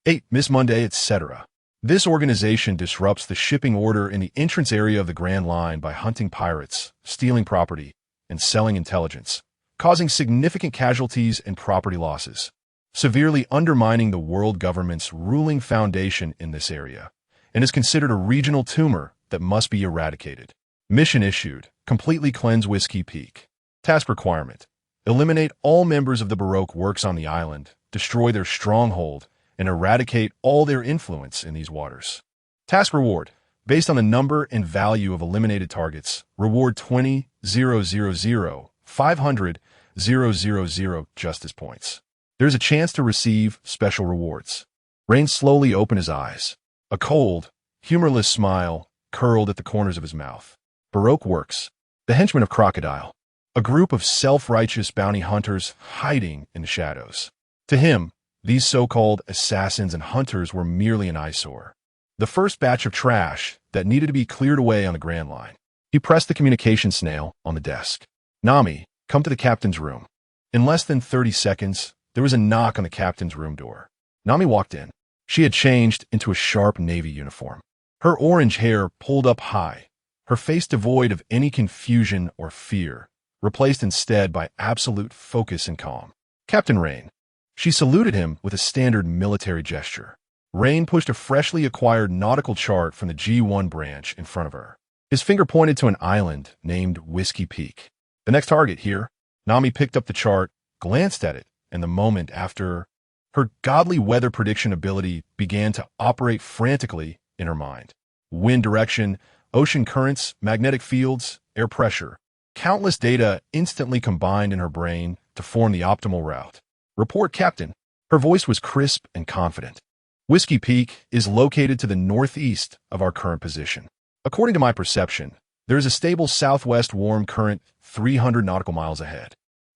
8, Miss Monday, etc. This organization disrupts the shipping order in the entrance area of the Grand Line by hunting pirates, stealing property, and selling intelligence, causing significant casualties and property losses, severely undermining the world government's ruling foundation in this area, and is considered a regional tumor that must be eradicated. Mission issued: completely cleanse Whiskey Peak. Task requirement: eliminate all members of the Baroque Works on the island, destroy their stronghold, and eradicate all their influence in these waters. Task reward: based on the number and value of eliminated targets, reward 20,000,500,000 justice points. There's a chance to receive special rewards. Rein slowly opened his eyes. A cold, humorless smile curled at the corners of his mouth. Baroque Works, the henchmen of Crocodile, a group of self-righteous bounty hunters hiding in the shadows. To him, these so-called assassins and hunters were merely an eyesore, the first batch of trash that needed to be cleared away on the Grand Line. He pressed the communication snail on the desk. Nami, come to the captain's room. In less than 30 seconds, there was a knock on the captain's room door. Nami walked in. She had changed into a sharp Navy uniform. Her orange hair pulled up high, her face devoid of any confusion or fear, replaced instead by absolute focus and calm. Captain Rein. She saluted him with a standard military gesture. Rein pushed a freshly acquired nautical chart from the G1 branch in front of her. His finger pointed to an island named Whiskey Peak. The next target here. Nami picked up the chart, glanced at it, and the moment after, Her godly weather prediction ability began to operate frantically in her mind. Wind direction, ocean currents, magnetic fields, air pressure. Countless data instantly combined in her brain to form the optimal route. "Report, Captain." Her voice was crisp and confident. "Whiskey Peak is located to the northeast of our current position. According to my perception, there is a stable southwest warm current 300 nautical miles ahead.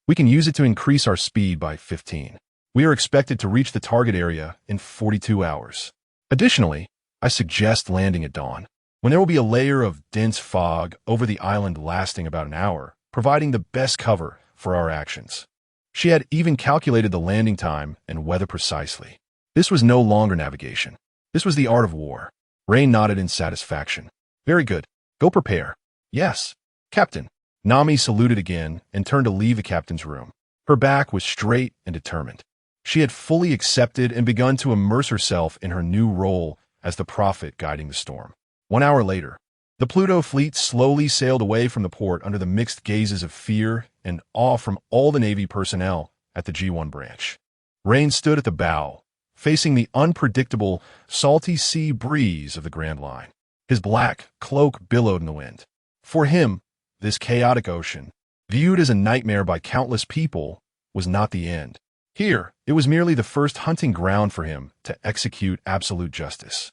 We can use it to increase our speed by 15. We are expected to reach the target area in 42 hours. Additionally, I suggest landing at dawn, when there will be a layer of dense fog over the island lasting about an hour, providing the best cover for our actions." She had even calculated the landing time and weather precisely. This was no longer navigation. This was the art of war. Rein nodded in satisfaction. "Very good. Go prepare." "Yes, Captain." Nami saluted again and turned to leave the captain's room. Her back was straight and determined. She had fully accepted and begun to immerse herself in her new role as the prophet guiding the storm. 1 hour later, the Pluto fleet slowly sailed away from the port under the mixed gazes of fear and awe from all the Navy personnel at the G1 branch. Rein stood at the bow, facing the unpredictable, salty sea breeze of the Grand Line. His black cloak billowed in the wind. For him, this chaotic ocean, viewed as a nightmare by countless people, was not the end. Here, it was merely the first hunting ground for him to execute absolute justice.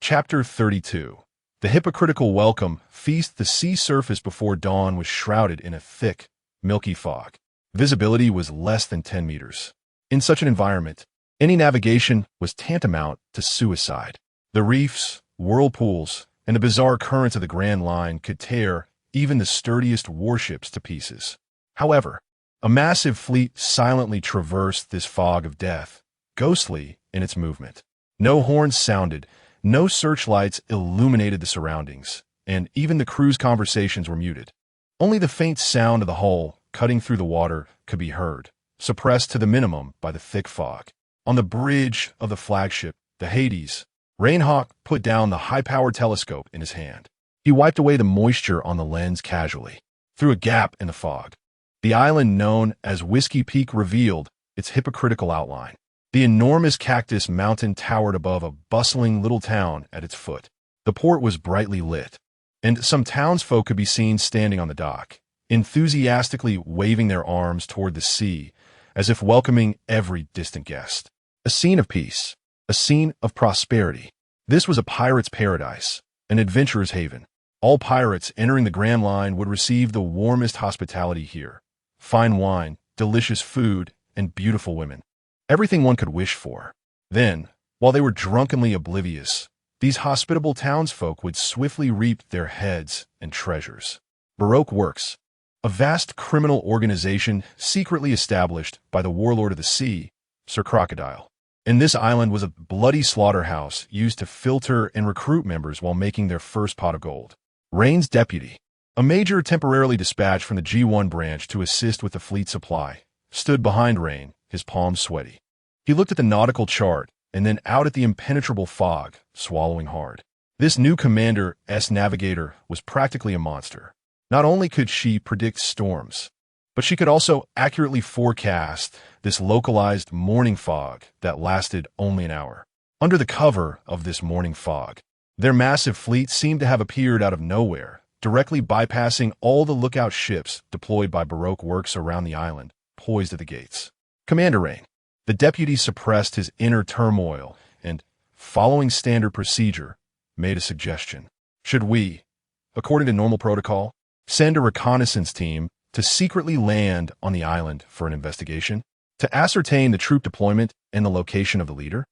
Chapter 32. The hypocritical welcome feast. The sea surface before dawn was shrouded in a thick, milky fog. Visibility was less than 10 meters. In such an environment, any navigation was tantamount to suicide. The reefs, whirlpools, and the bizarre currents of the Grand Line could tear even the sturdiest warships to pieces. However, a massive fleet silently traversed this fog of death, ghostly in its movement. No horns sounded, no searchlights illuminated the surroundings, and even the crew's conversations were muted. Only the faint sound of the hull cutting through the water could be heard, suppressed to the minimum by the thick fog. On the bridge of the flagship, the Hades, Rein Hawk put down the high-powered telescope in his hand. He wiped away the moisture on the lens casually. Through a gap in the fog, the island known as Whiskey Peak revealed its hypocritical outline. The enormous cactus mountain towered above a bustling little town at its foot. The port was brightly lit, and some townsfolk could be seen standing on the dock, enthusiastically waving their arms toward the sea, as if welcoming every distant guest. A scene of peace, a scene of prosperity. This was a pirate's paradise, an adventurer's haven. All pirates entering the Grand Line would receive the warmest hospitality here. Fine wine, delicious food, and beautiful women. Everything one could wish for. Then, while they were drunkenly oblivious, these hospitable townsfolk would swiftly reap their heads and treasures. Baroque Works, a vast criminal organization secretly established by the warlord of the sea, Sir Crocodile. And this island was a bloody slaughterhouse used to filter and recruit members while making their first pot of gold. Rein's deputy, a major temporarily dispatched from the G1 branch to assist with the fleet supply, stood behind Rein, his palms sweaty. He looked at the nautical chart and then out at the impenetrable fog, swallowing hard. This new commander's navigator was practically a monster. Not only could she predict storms, but she could also accurately forecast this localized morning fog that lasted only an hour. Under the cover of this morning fog, their massive fleet seemed to have appeared out of nowhere, directly bypassing all the lookout ships deployed by Baroque Works around the island, poised at the gates. "Commander Rein." The deputy suppressed his inner turmoil and, following standard procedure, made a suggestion. "Should we, according to normal protocol, send a reconnaissance team to secretly land on the island for an investigation, to ascertain the troop deployment and the location of the leader?"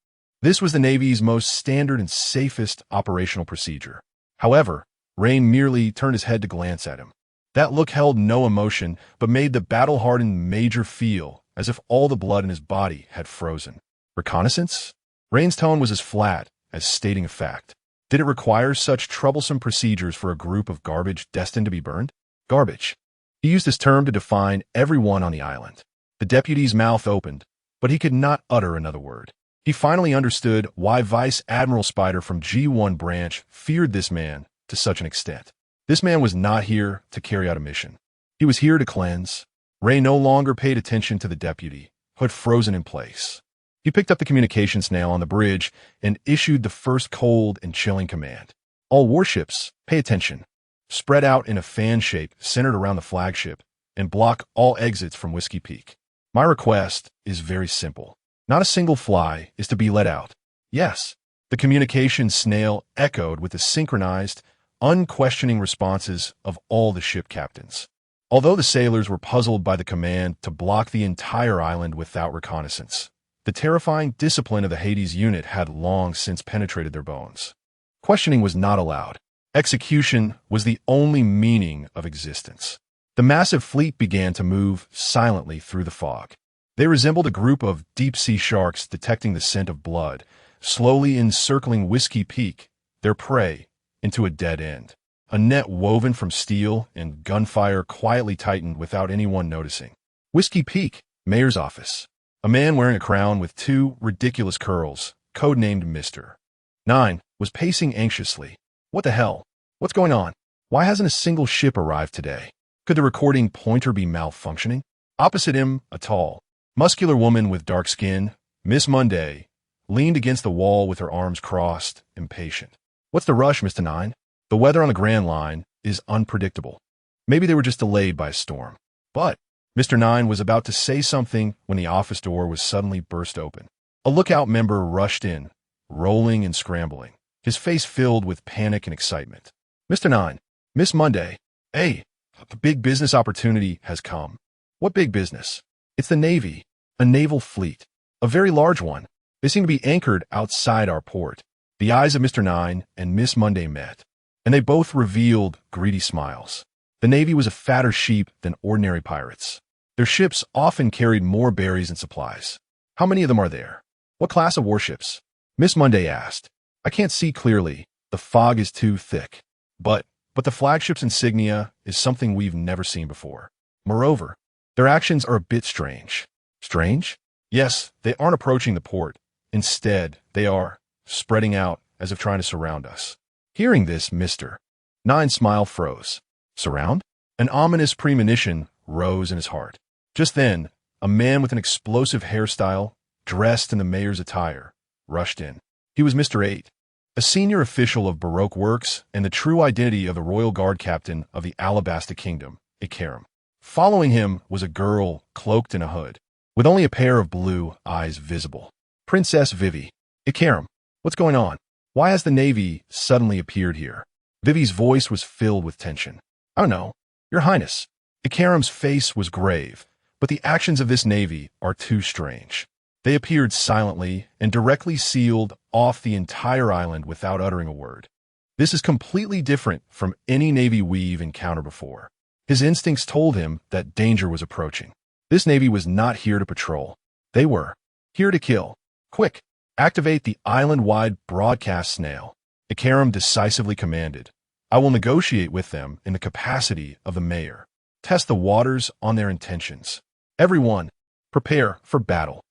This was the Navy's most standard and safest operational procedure. However, Rein merely turned his head to glance at him. That look held no emotion, but made the battle-hardened major feel as if all the blood in his body had frozen. "Reconnaissance?" Rein's tone was as flat as stating a fact. Did it require such troublesome procedures for a group of garbage destined to be burned? Garbage. He used this term to define everyone on the island. The deputy's mouth opened, but he could not utter another word. He finally understood why Vice Admiral Spider from G1 branch feared this man to such an extent. This man was not here to carry out a mission. He was here to cleanse. Rein no longer paid attention to the deputy, who had frozen in place. He picked up the communication snail on the bridge and issued the first cold and chilling command. All warships, pay attention. Spread out in a fan shape centered around the flagship and block all exits from Whiskey Peak. My request is very simple. Not a single fly is to be let out. Yes. The communication snail echoed with the synchronized, unquestioning responses of all the ship captains. Although the sailors were puzzled by the command to block the entire island without reconnaissance, the terrifying discipline of the Hades unit had long since penetrated their bones. Questioning was not allowed. Execution was the only meaning of existence. The massive fleet began to move silently through the fog. They resembled a group of deep-sea sharks detecting the scent of blood, slowly encircling Whiskey Peak, their prey, into a dead end. A net woven from steel and gunfire quietly tightened without anyone noticing. Whiskey Peak, mayor's office. A man wearing a crown with two ridiculous curls, codenamed Mr. 9, was pacing anxiously. What the hell? What's going on? Why hasn't a single ship arrived today? Could the recording pointer be malfunctioning? Opposite him, a tall, muscular woman with dark skin, Miss Monday, leaned against the wall with her arms crossed, impatient. What's the rush, Mr. 9? The weather on the Grand Line is unpredictable. Maybe they were just delayed by a storm. But Mr. 9 was about to say something when the office door was suddenly burst open. A lookout member rushed in, rolling and scrambling, his face filled with panic and excitement. Mr. 9, Miss Monday, hey, a big business opportunity has come. What big business? It's the Navy, a naval fleet, a very large one. They seem to be anchored outside our port. The eyes of Mr. 9 and Miss Monday met, and they both revealed greedy smiles. The Navy was a fatter sheep than ordinary pirates. Their ships often carried more berries and supplies. How many of them are there? What class of warships? Miss Monday asked. I can't see clearly. The fog is too thick. But the flagship's insignia is something we've never seen before. Moreover, their actions are a bit strange. Strange? Yes, they aren't approaching the port. Instead, they are spreading out as if trying to surround us. Hearing this, Mr. 9's smile froze. Surround? An ominous premonition rose in his heart. Just then, a man with an explosive hairstyle, dressed in the mayor's attire, rushed in. He was Mr. 8, a senior official of Baroque Works and the true identity of the royal guard captain of the Alabasta Kingdom, Ikaram. Following him was a girl cloaked in a hood, with only a pair of blue eyes visible. Princess Vivi. Ikaram, what's going on? Why has the Navy suddenly appeared here? Vivi's voice was filled with tension. I don't know, Your Highness. Ikaram's face was grave, but the actions of this Navy are too strange. They appeared silently and directly sealed off the entire island without uttering a word. This is completely different from any Navy we've encountered before. His instincts told him that danger was approaching. This Navy was not here to patrol. They were here to kill. Quick, activate the island-wide broadcast snail. Ikaram decisively commanded. I will negotiate with them in the capacity of the mayor. Test the waters on their intentions. Everyone, prepare for battle.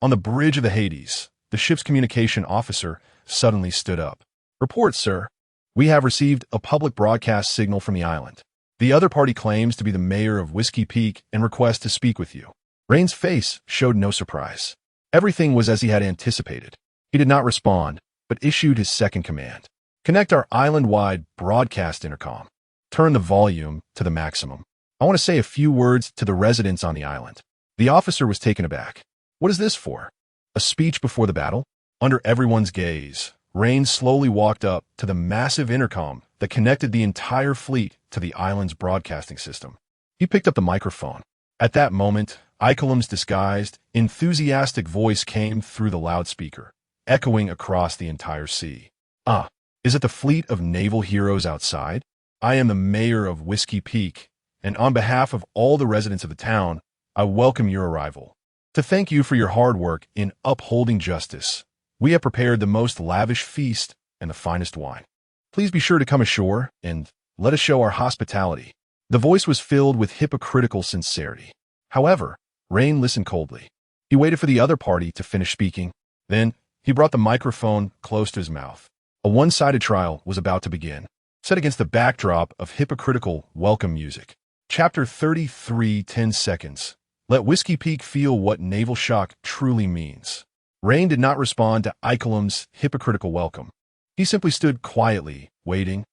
On the bridge of the Hades, the ship's communication officer suddenly stood up. Report, sir. We have received a public broadcast signal from the island. The other party claims to be the mayor of Whiskey Peak and requests to speak with you. Rein's face showed no surprise. Everything was as he had anticipated. He did not respond, but issued his second command. Connect our island-wide broadcast intercom. Turn the volume to the maximum. I want to say a few words to the residents on the island. The officer was taken aback. What is this for? A speech before the battle? Under everyone's gaze, Rein slowly walked up to the massive intercom that connected the entire fleet to the island's broadcasting system. He picked up the microphone. At that moment, Ikelam's disguised, enthusiastic voice came through the loudspeaker, echoing across the entire sea. Is it the fleet of naval heroes outside? I am the mayor of Whiskey Peak, and on behalf of all the residents of the town, I welcome your arrival. To thank you for your hard work in upholding justice, we have prepared the most lavish feast and the finest wine. Please be sure to come ashore and let us show our hospitality. The voice was filled with hypocritical sincerity. However, Rein listened coldly. He waited for the other party to finish speaking. Then, he brought the microphone close to his mouth. A one-sided trial was about to begin, set against the backdrop of hypocritical welcome music. Chapter 33, 10 seconds. Let Whiskey Peak feel what naval shock truly means. Rein did not respond to Ikelem's hypocritical welcome. He simply stood quietly, waiting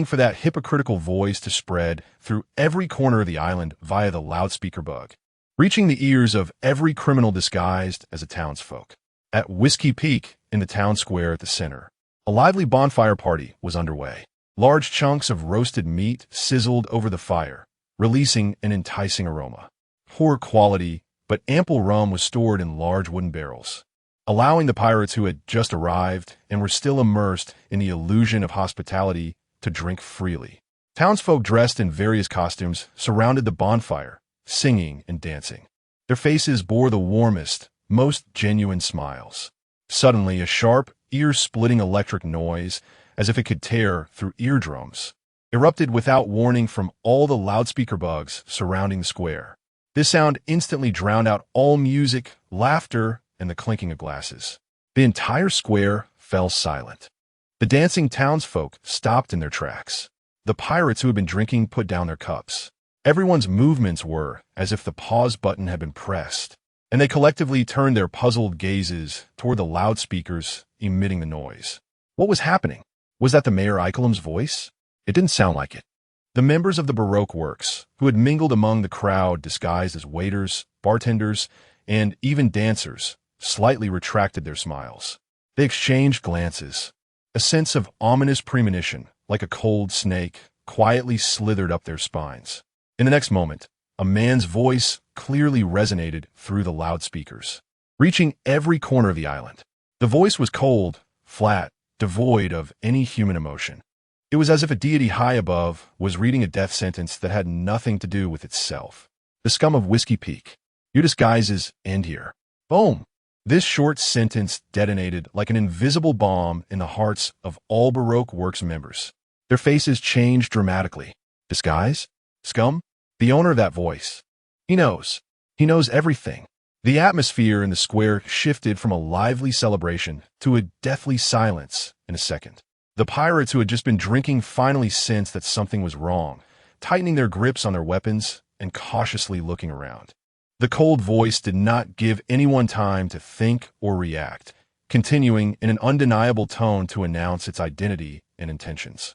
for that hypocritical voice to spread through every corner of the island via the loudspeaker bug, reaching the ears of every criminal disguised as a townsfolk. At Whiskey Peak, in the town square at the center, a lively bonfire party was underway. Large chunks of roasted meat sizzled over the fire, releasing an enticing aroma. Poor quality, but ample rum was stored in large wooden barrels, allowing the pirates who had just arrived and were still immersed in the illusion of hospitality to drink freely. Townsfolk dressed in various costumes surrounded the bonfire, singing and dancing. Their faces bore the warmest, most genuine smiles. Suddenly, a sharp, ear-splitting electric noise, as if it could tear through eardrums, erupted without warning from all the loudspeaker bugs surrounding the square. This sound instantly drowned out all music, laughter, and the clinking of glasses. The entire square fell silent. The dancing townsfolk stopped in their tracks. The pirates who had been drinking put down their cups. Everyone's movements were as if the pause button had been pressed, and they collectively turned their puzzled gazes toward the loudspeakers emitting the noise. What was happening? Was that the Mayor Ikelem's voice? It didn't sound like it. The members of the Baroque Works, who had mingled among the crowd disguised as waiters, bartenders, and even dancers, slightly retracted their smiles. They exchanged glances. A sense of ominous premonition, like a cold snake, quietly slithered up their spines. In the next moment, a man's voice clearly resonated through the loudspeakers, reaching every corner of the island. The voice was cold, flat, devoid of any human emotion. It was as if a deity high above was reading a death sentence that had nothing to do with itself. The scum of Whiskey Peak. Your disguises end here. Boom! This short sentence detonated like an invisible bomb in the hearts of all Baroque Works members. Their faces changed dramatically. Disguise? Scum? The owner of that voice. He knows. He knows everything. The atmosphere in the square shifted from a lively celebration to a deathly silence in a second. The pirates who had just been drinking finally sensed that something was wrong, tightening their grips on their weapons and cautiously looking around. The cold voice did not give anyone time to think or react, continuing in an undeniable tone to announce its identity and intentions.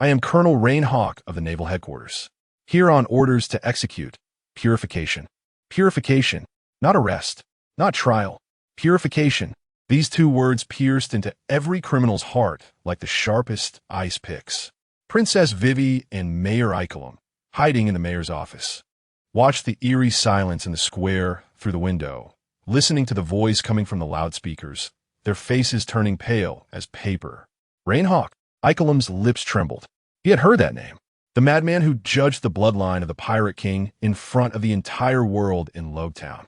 I am Colonel Rein Hawk of the Naval Headquarters. Here on orders to execute. Purification. Purification. Not arrest. Not trial. Purification. These two words pierced into every criminal's heart like the sharpest ice picks. Princess Vivi and Mayor Ikelem, hiding in the mayor's office, watched the eerie silence in the square through the window, listening to the voice coming from the loudspeakers, their faces turning pale as paper. Rein Hawk. Ikelem's lips trembled. He had heard that name. The madman who judged the bloodline of the Pirate King in front of the entire world in Logtown.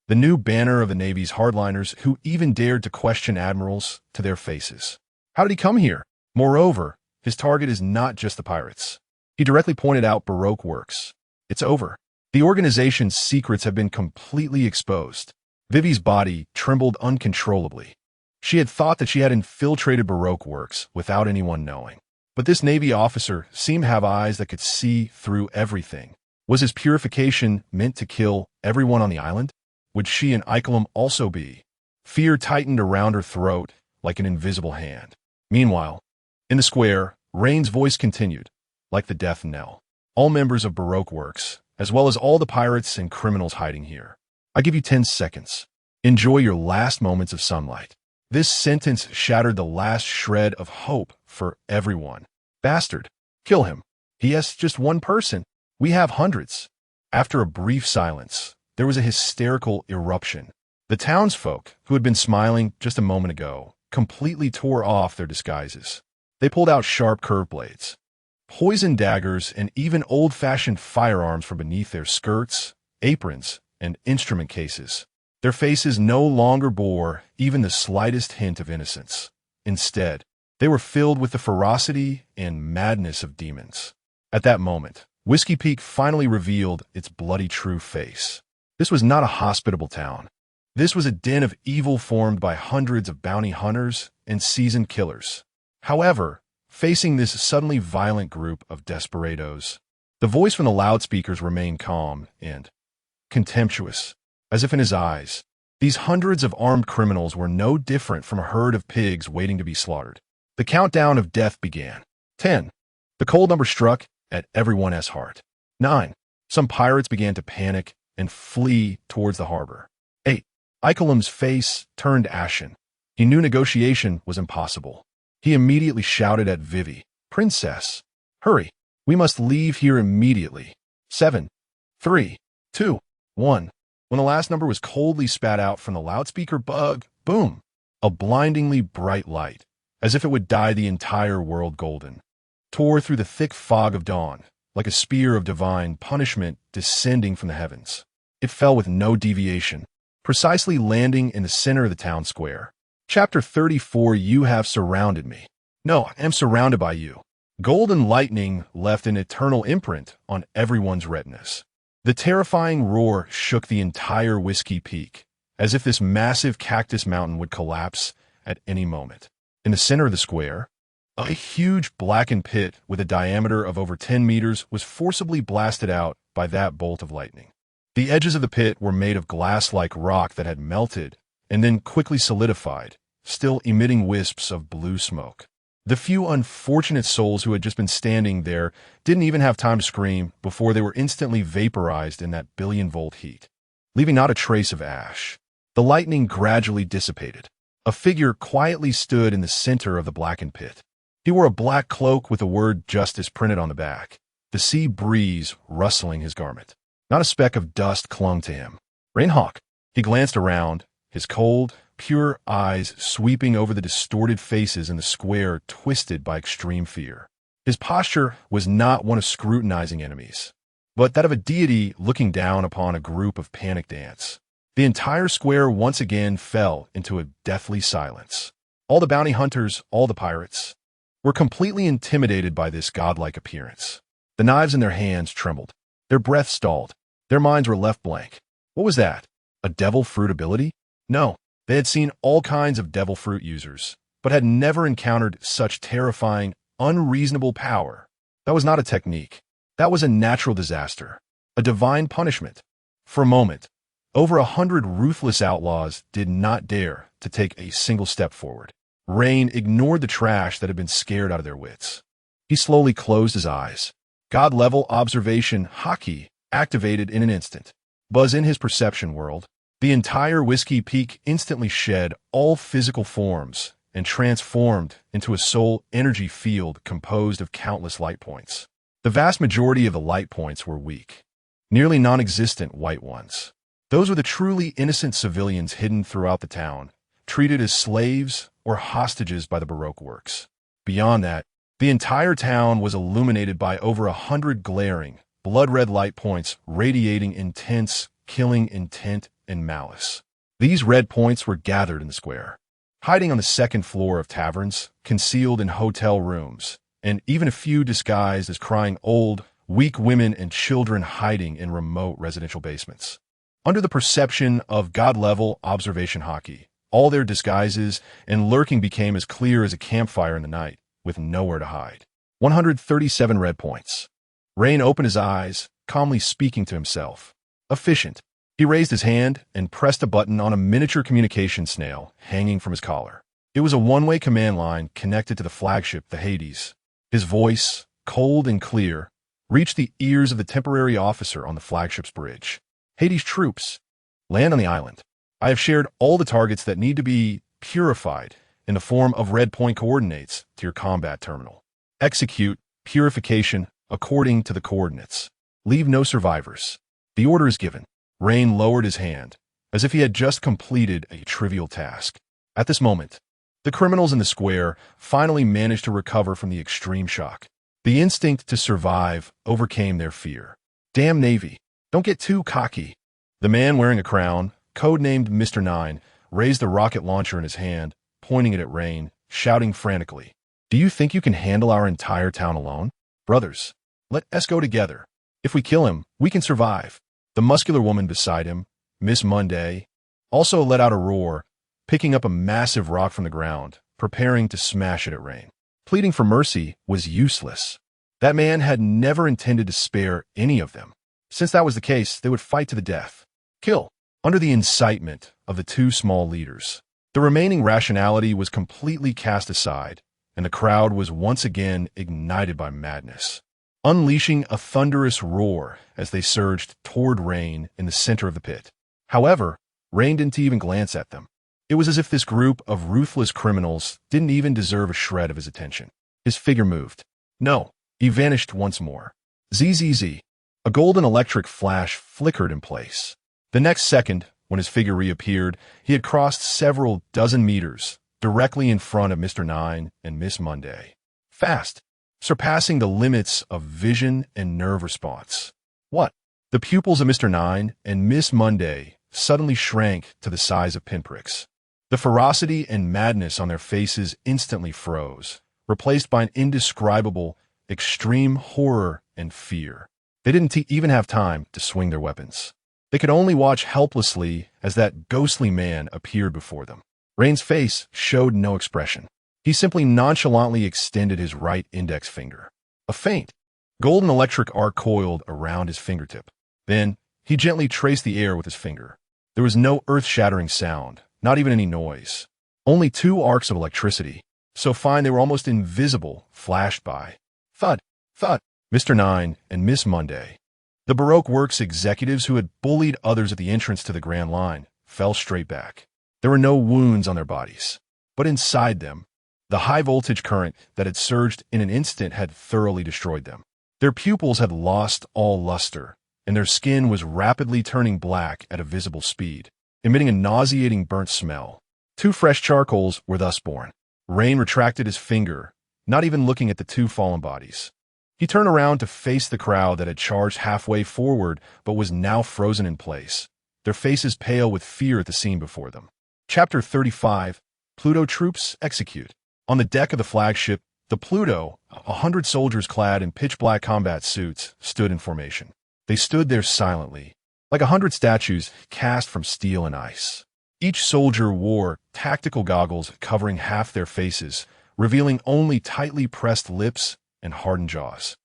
The new banner of the Navy's hardliners who even dared to question admirals to their faces. How did he come here? Moreover, his target is not just the pirates. He directly pointed out Baroque Works. It's over. The organization's secrets have been completely exposed. Vivi's body trembled uncontrollably. She had thought that she had infiltrated Baroque Works without anyone knowing. But this Navy officer seemed to have eyes that could see through everything. Was his purification meant to kill everyone on the island? Would she and Ikelem also be? Fear tightened around her throat like an invisible hand. Meanwhile, in the square, Rein's voice continued, like the death knell. All members of Baroque Works, as well as all the pirates and criminals hiding here. I give you 10 seconds. Enjoy your last moments of sunlight. This sentence shattered the last shred of hope for everyone. Bastard. Kill him. He has just one person. We have hundreds. After a brief silence, there was a hysterical eruption. The townsfolk, who had been smiling just a moment ago, completely tore off their disguises. They pulled out sharp curved blades, poison daggers, and even old-fashioned firearms from beneath their skirts, aprons, and instrument cases. Their faces no longer bore even the slightest hint of innocence. Instead, they were filled with the ferocity and madness of demons. At that moment, Whiskey Peak finally revealed its bloody true face. This was not a hospitable town. This was a den of evil formed by hundreds of bounty hunters and seasoned killers. However, facing this suddenly violent group of desperados, the voice from the loudspeakers remained calm and contemptuous, as if in his eyes These hundreds of armed criminals were no different from a herd of pigs waiting to be slaughtered. The countdown of death began. 10. The cold number struck at everyone's heart. 9. Some pirates began to panic and flee towards the harbor. 8. Ikelem's face turned ashen. He knew negotiation was impossible. He immediately shouted at Vivi, "Princess, hurry, we must leave here immediately." 7. 3. 2. 1. When the last number was coldly spat out from the loudspeaker bug, boom! A blindingly bright light, as if it would dye the entire world golden, tore through the thick fog of dawn, like a spear of divine punishment descending from the heavens. It fell with no deviation, precisely landing in the center of the town square. Chapter 34. You have surrounded me. No, I am surrounded by you. Golden lightning left an eternal imprint on everyone's retinas. The terrifying roar shook the entire Whiskey Peak, as if this massive cactus mountain would collapse at any moment. In the center of the square, a huge blackened pit with a diameter of over 10 meters was forcibly blasted out by that bolt of lightning. The edges of the pit were made of glass-like rock that had melted and then quickly solidified, still emitting wisps of blue smoke. The few unfortunate souls who had just been standing there didn't even have time to scream before they were instantly vaporized in that billion-volt heat, leaving not a trace of ash. The lightning gradually dissipated. A figure quietly stood in the center of the blackened pit. He wore a black cloak with the word justice printed on the back, the sea breeze rustling his garment. Not a speck of dust clung to him. Rein Hawk. He glanced around, his cold, pure eyes sweeping over the distorted faces in the square twisted by extreme fear. His posture was not one of scrutinizing enemies, but that of a deity looking down upon a group of panicked ants. The entire square once again fell into a deathly silence. All the bounty hunters, all the pirates, were completely intimidated by this godlike appearance. The knives in their hands trembled. Their breath stalled. Their minds were left blank. What was that? A devil fruit ability? No. They had seen all kinds of devil fruit users, but had never encountered such terrifying, unreasonable power. That was not a technique. That was a natural disaster, a divine punishment. For a moment, over 100 ruthless outlaws did not dare to take a single step forward. Rein ignored the trash that had been scared out of their wits. He slowly closed his eyes. God-level Observation Haki activated in an instant. Buzz in his perception world. The entire Whiskey Peak instantly shed all physical forms and transformed into a soul energy field composed of countless light points. The vast majority of the light points were weak, nearly non-existent white ones. Those were the truly innocent civilians hidden throughout the town, treated as slaves or hostages by the Baroque works. Beyond that, the entire town was illuminated by over 100 glaring, blood-red light points radiating intense, killing intent and malice. These red points were gathered in the square, hiding on the second floor of taverns, concealed in hotel rooms, and even a few disguised as crying old, weak women and children hiding in remote residential basements. Under the perception of God-level Observation Haki, all their disguises and lurking became as clear as a campfire in the night, with nowhere to hide. 137 red points. Rein opened his eyes, calmly speaking to himself. Efficient. He raised his hand and pressed a button on a miniature communication snail hanging from his collar. It was a one-way command line connected to the flagship, the Hades. His voice, cold and clear, reached the ears of the temporary officer on the flagship's bridge. Hades troops, land on the island. I have shared all the targets that need to be purified in the form of red point coordinates to your combat terminal. Execute purification according to the coordinates. Leave no survivors. The order is given. Rein lowered his hand, as if he had just completed a trivial task. At this moment, the criminals in the square finally managed to recover from the extreme shock. The instinct to survive overcame their fear. Damn Navy, don't get too cocky. The man wearing a crown, codenamed Mr. Nine, raised the rocket launcher in his hand, pointing it at Rein, shouting frantically, "Do you think you can handle our entire town alone? Brothers, let us go together. If we kill him, we can survive." The muscular woman beside him, Miss Monday, also let out a roar, picking up a massive rock from the ground, preparing to smash it at Rein. Pleading for mercy was useless. That man had never intended to spare any of them. Since that was the case, they would fight to the death. Kill. under the incitement of the two small leaders. The remaining rationality was completely cast aside, and the crowd was once again ignited by madness, unleashing a thunderous roar as they surged toward Rein in the center of the pit. However, Rein didn't even glance at them. It was as if this group of ruthless criminals didn't even deserve a shred of his attention. His figure moved. No, he vanished once more. ZZZ. A golden electric flash flickered in place. The next second, when his figure reappeared, he had crossed several dozen meters, directly in front of Mr. Nine and Miss Monday. Fast, surpassing the limits of vision and nerve response. What? The pupils of Mr. Nine and Miss Monday suddenly shrank to the size of pinpricks. The ferocity and madness on their faces instantly froze, replaced by an indescribable, extreme horror and fear. They didn't even have time to swing their weapons. They could only watch helplessly as that ghostly man appeared before them. Rein's face showed no expression. He simply nonchalantly extended his right index finger. A faint, golden electric arc coiled around his fingertip. Then, he gently traced the air with his finger. There was no earth-shattering sound, not even any noise. Only two arcs of electricity, so fine they were almost invisible, flashed by. Thud, thud. Mr. Nine and Miss Monday, the Baroque Works executives who had bullied others at the entrance to the Grand Line, fell straight back. There were no wounds on their bodies, but inside them, the high-voltage current that had surged in an instant had thoroughly destroyed them. Their pupils had lost all luster, and their skin was rapidly turning black at a visible speed, emitting a nauseating burnt smell. Two fresh charcoals were thus born. Rein retracted his finger, not even looking at the two fallen bodies. He turned around to face the crowd that had charged halfway forward but was now frozen in place, their faces pale with fear at the scene before them. Chapter 35, Pluto Troops Execute. On the deck of the flagship, the Pluto, 100 soldiers clad in pitch-black combat suits, stood in formation. They stood there silently, like 100 statues cast from steel and ice. Each soldier wore tactical goggles covering half their faces, revealing only tightly pressed lips and hardened jaws.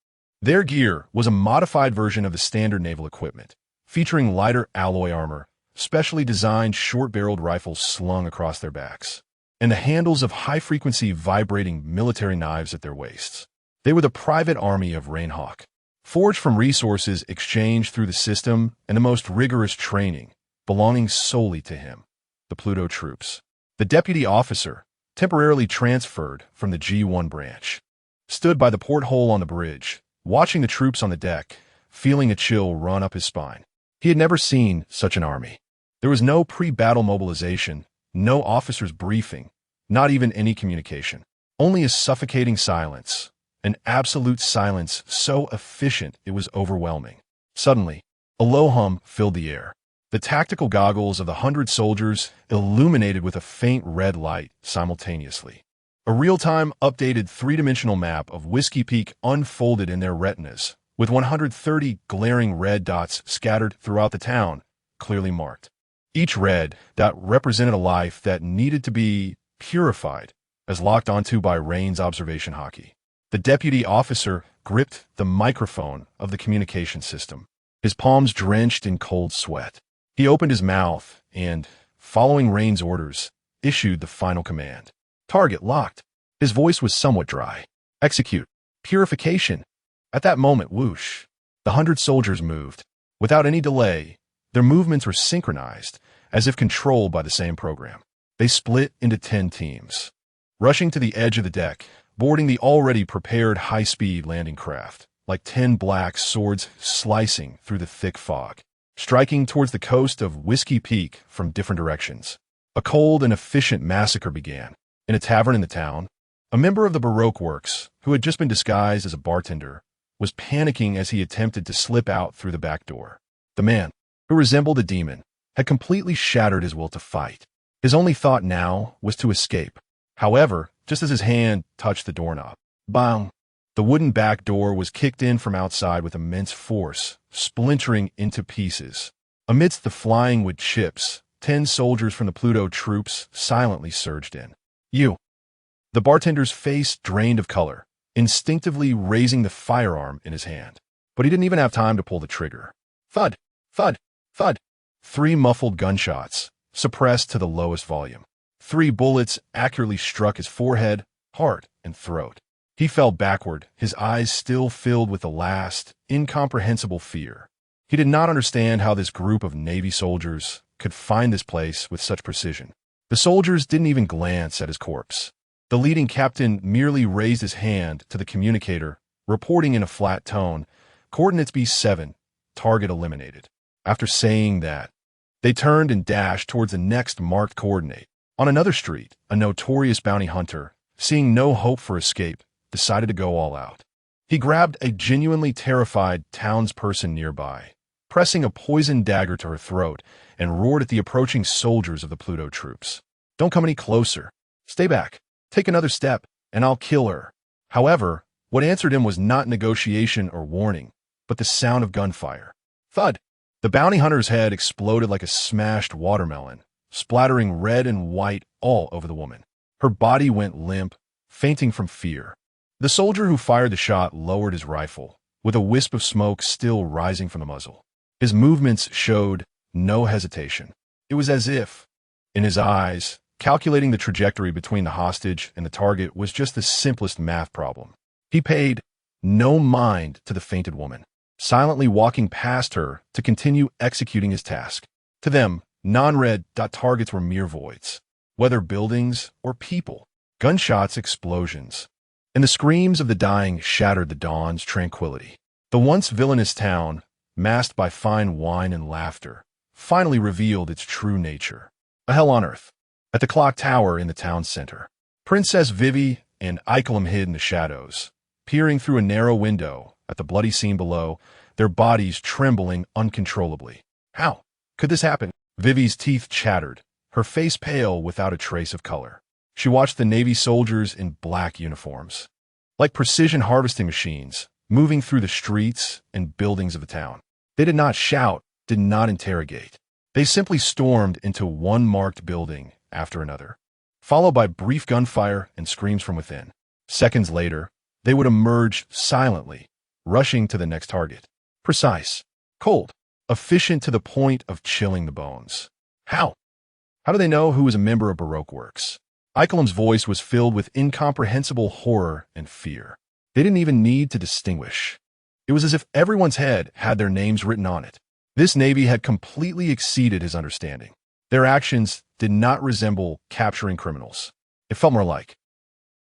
Their gear was a modified version of the standard naval equipment, featuring lighter alloy armor, specially designed short-barreled rifles slung across their backs, and the handles of high-frequency vibrating military knives at their waists. They were the private army of Rein Hawk, forged from resources exchanged through the system and the most rigorous training, belonging solely to him, the Pluto troops. The deputy officer, temporarily transferred from the G1 branch, stood by the porthole on the bridge, watching the troops on the deck, feeling a chill run up his spine. He had never seen such an army. There was no pre-battle mobilization, no officer's briefing, not even any communication. Only a suffocating silence, an absolute silence so efficient it was overwhelming. Suddenly, a low hum filled the air. The tactical goggles of the 100 soldiers illuminated with a faint red light simultaneously. A real-time, updated three-dimensional map of Whiskey Peak unfolded in their retinas, with 130 glaring red dots scattered throughout the town, clearly marked. Each red dot represented a life that needed to be purified, as locked onto by Rein's Observation Haki. The deputy officer gripped the microphone of the communication system, his palms drenched in cold sweat. He opened his mouth and, following Rein's orders, issued the final command. Target locked. His voice was somewhat dry. Execute. Purification. At that moment, whoosh, the 100 soldiers moved. Without any delay, their movements were synchronized, as if controlled by the same program. They split into 10 teams, rushing to the edge of the deck, boarding the already prepared high-speed landing craft, like 10 black swords slicing through the thick fog, striking towards the coast of Whiskey Peak from different directions. A cold and efficient massacre began. In a tavern in the town, a member of the Baroque Works, who had just been disguised as a bartender, was panicking as he attempted to slip out through the back door. The man, who resembled a demon, had completely shattered his will to fight. His only thought now was to escape. However, just as his hand touched the doorknob, bang! The wooden back door was kicked in from outside with immense force, splintering into pieces. Amidst the flying wood chips, 10 soldiers from the Pluto troops silently surged in. You. The bartender's face drained of color, instinctively raising the firearm in his hand. But he didn't even have time to pull the trigger. Thud, thud, thud. 3 muffled gunshots, suppressed to the lowest volume. 3 bullets accurately struck his forehead, heart, and throat. He fell backward, his eyes still filled with the last, incomprehensible fear. He did not understand how this group of Navy soldiers could find this place with such precision. The soldiers didn't even glance at his corpse. The leading captain merely raised his hand to the communicator, reporting in a flat tone, "Coordinates B7, target eliminated." After saying that, they turned and dashed towards the next marked coordinate. On another street, a notorious bounty hunter, seeing no hope for escape, decided to go all out. He grabbed a genuinely terrified townsperson nearby, pressing a poisoned dagger to her throat, and roared at the approaching soldiers of the Pluto troops. "Don't come any closer. Stay back. Take another step, and I'll kill her." However, what answered him was not negotiation or warning, but the sound of gunfire. Thud! The bounty hunter's head exploded like a smashed watermelon, splattering red and white all over the woman. Her body went limp, fainting from fear. The soldier who fired the shot lowered his rifle, with a wisp of smoke still rising from the muzzle. His movements showed no hesitation. It was as if, in his eyes, calculating the trajectory between the hostage and the target was just the simplest math problem. He paid no mind to the fainted woman, silently walking past her to continue executing his task. To them, non-red targets were mere voids, whether buildings or people. Gunshots, explosions, and the screams of the dying shattered the dawn's tranquility. The once villainous town, masked by fine wine and laughter, finally revealed its true nature. A hell on earth. At the clock tower in the town center, Princess Vivi and Ikelim hid in the shadows, peering through a narrow window at the bloody scene below, their bodies trembling uncontrollably. How could this happen? Vivi's teeth chattered, her face pale without a trace of color. She watched the Navy soldiers in black uniforms, like precision harvesting machines, moving through the streets and buildings of the town. They did not shout, did not interrogate. They simply stormed into one marked building after another, followed by brief gunfire and screams from within. Seconds later, they would emerge silently, rushing to the next target. Precise, cold, efficient to the point of chilling the bones. How? How do they know who was a member of Baroque Works? Ikelim's voice was filled with incomprehensible horror and fear. They didn't even need to distinguish. It was as if everyone's head had their names written on it. This Navy had completely exceeded his understanding. Their actions did not resemble capturing criminals. It felt more like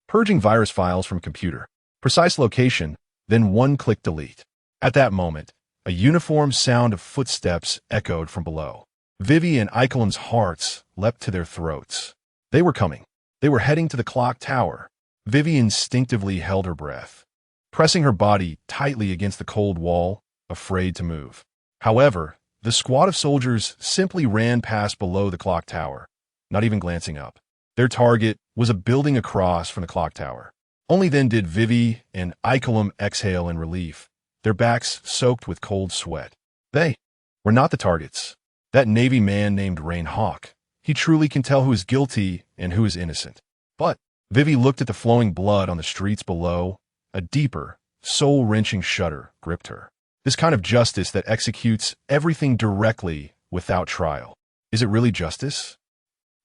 purging virus files from computer. Precise location, then one-click delete. At that moment, a uniform sound of footsteps echoed from below. Vivi and Ikelim's hearts leapt to their throats. They were coming. They were heading to the clock tower. Vivi instinctively held her breath, pressing her body tightly against the cold wall, afraid to move. However, the squad of soldiers simply ran past below the clock tower, not even glancing up. Their target was a building across from the clock tower. Only then did Vivi and Ikelim exhale in relief, their backs soaked with cold sweat. They were not the targets. That Navy man named Rein Hawk. He truly can tell who is guilty and who is innocent. But Vivi looked at the flowing blood on the streets below. A deeper, soul-wrenching shudder gripped her. This kind of justice that executes everything directly without trial. Is it really justice?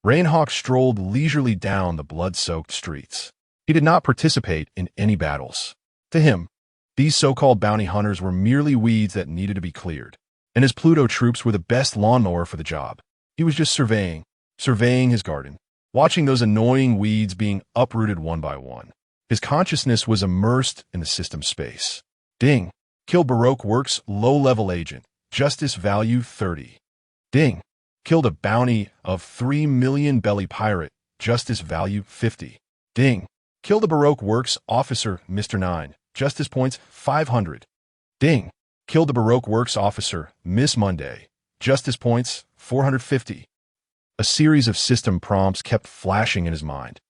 Rein Hawk strolled leisurely down the blood-soaked streets. He did not participate in any battles. To him, these so-called bounty hunters were merely weeds that needed to be cleared, and his Pluto troops were the best lawnmower for the job. He was just surveying his garden, watching those annoying weeds being uprooted one by one. His consciousness was immersed in the system space. Ding. Killed Baroque Works low-level agent. Justice value 30. Ding. Killed a bounty of 3 million belly pirate. Justice value 50. Ding. Killed a Baroque Works officer, Mr. 9. Justice points 500. Ding. Killed a Baroque Works officer, Miss Monday. Justice points 450. A series of system prompts kept flashing in his mind.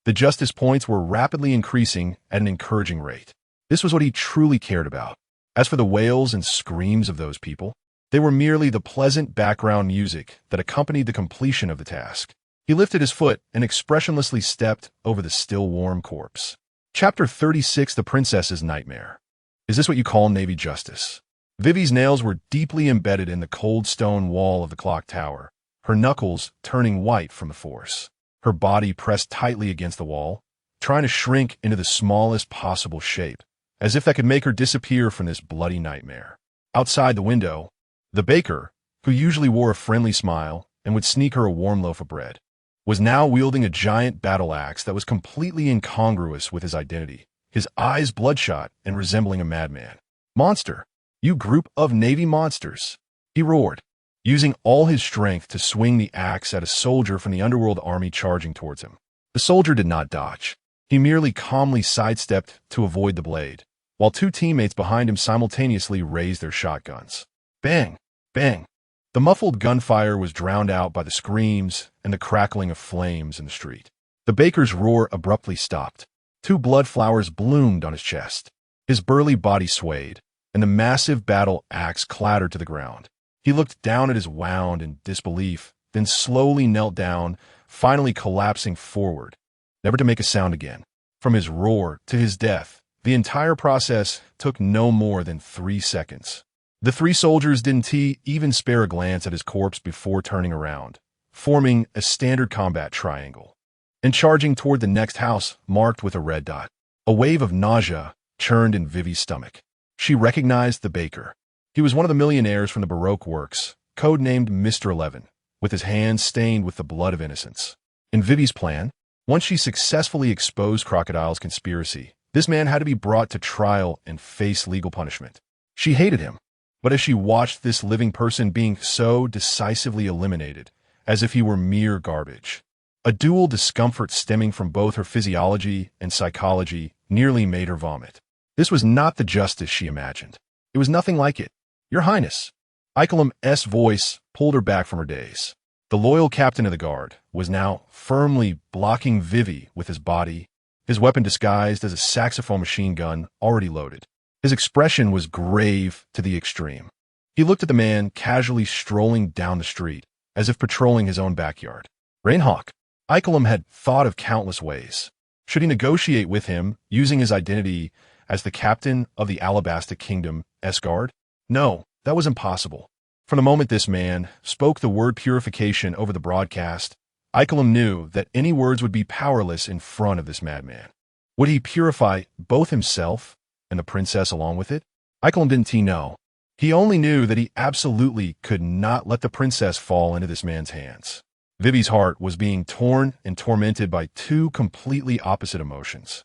The justice points were rapidly increasing at an encouraging rate. This was what he truly cared about. As for the wails and screams of those people, they were merely the pleasant background music that accompanied the completion of the task. He lifted his foot and expressionlessly stepped over the still warm corpse. Chapter 36: The Princess's Nightmare. Is this what you call Navy justice? Vivi's nails were deeply embedded in the cold stone wall of the clock tower, her knuckles turning white from the force. Her body pressed tightly against the wall, trying to shrink into the smallest possible shape, as if that could make her disappear from this bloody nightmare. Outside the window, the baker, who usually wore a friendly smile and would sneak her a warm loaf of bread, was now wielding a giant battle axe that was completely incongruous with his identity, his eyes bloodshot and resembling a madman. "Monster! You group of Navy monsters!" he roared, using all his strength to swing the axe at a soldier from the underworld army charging towards him. The soldier did not dodge. He merely calmly sidestepped to avoid the blade, while two teammates behind him simultaneously raised their shotguns. Bang! Bang! The muffled gunfire was drowned out by the screams and the crackling of flames in the street. The baker's roar abruptly stopped. Two blood flowers bloomed on his chest. His burly body swayed, and the massive battle axe clattered to the ground. He looked down at his wound in disbelief, then slowly knelt down, finally collapsing forward, never to make a sound again. From his roar to his death, the entire process took no more than 3 seconds. The three soldiers didn't even spare a glance at his corpse before turning around, forming a standard combat triangle, and charging toward the next house marked with a red dot. A wave of nausea churned in Vivi's stomach. She recognized the baker. He was one of the millionaires from the Baroque works, codenamed Mr. 11, with his hands stained with the blood of innocents. In Vivi's plan, once she successfully exposed Crocodile's conspiracy, this man had to be brought to trial and face legal punishment. She hated him, but as she watched this living person being so decisively eliminated, as if he were mere garbage, a dual discomfort stemming from both her physiology and psychology nearly made her vomit. This was not the justice she imagined. It was nothing like it. "Your Highness." Ikelem's voice pulled her back from her daze. The loyal captain of the guard was now firmly blocking Vivi with his body, his weapon disguised as a saxophone machine gun already loaded. His expression was grave to the extreme. He looked at the man casually strolling down the street, as if patrolling his own backyard. Rein Hawk. Ikelem had thought of countless ways. Should he negotiate with him, using his identity as the captain of the Alabasta Kingdom's guard? No, that was impossible. From the moment this man spoke the word purification over the broadcast, Ikelem knew that any words would be powerless in front of this madman. Would he purify both himself and the princess along with it? Ikelem didn't know. He only knew that he absolutely could not let the princess fall into this man's hands. Vivi's heart was being torn and tormented by two completely opposite emotions.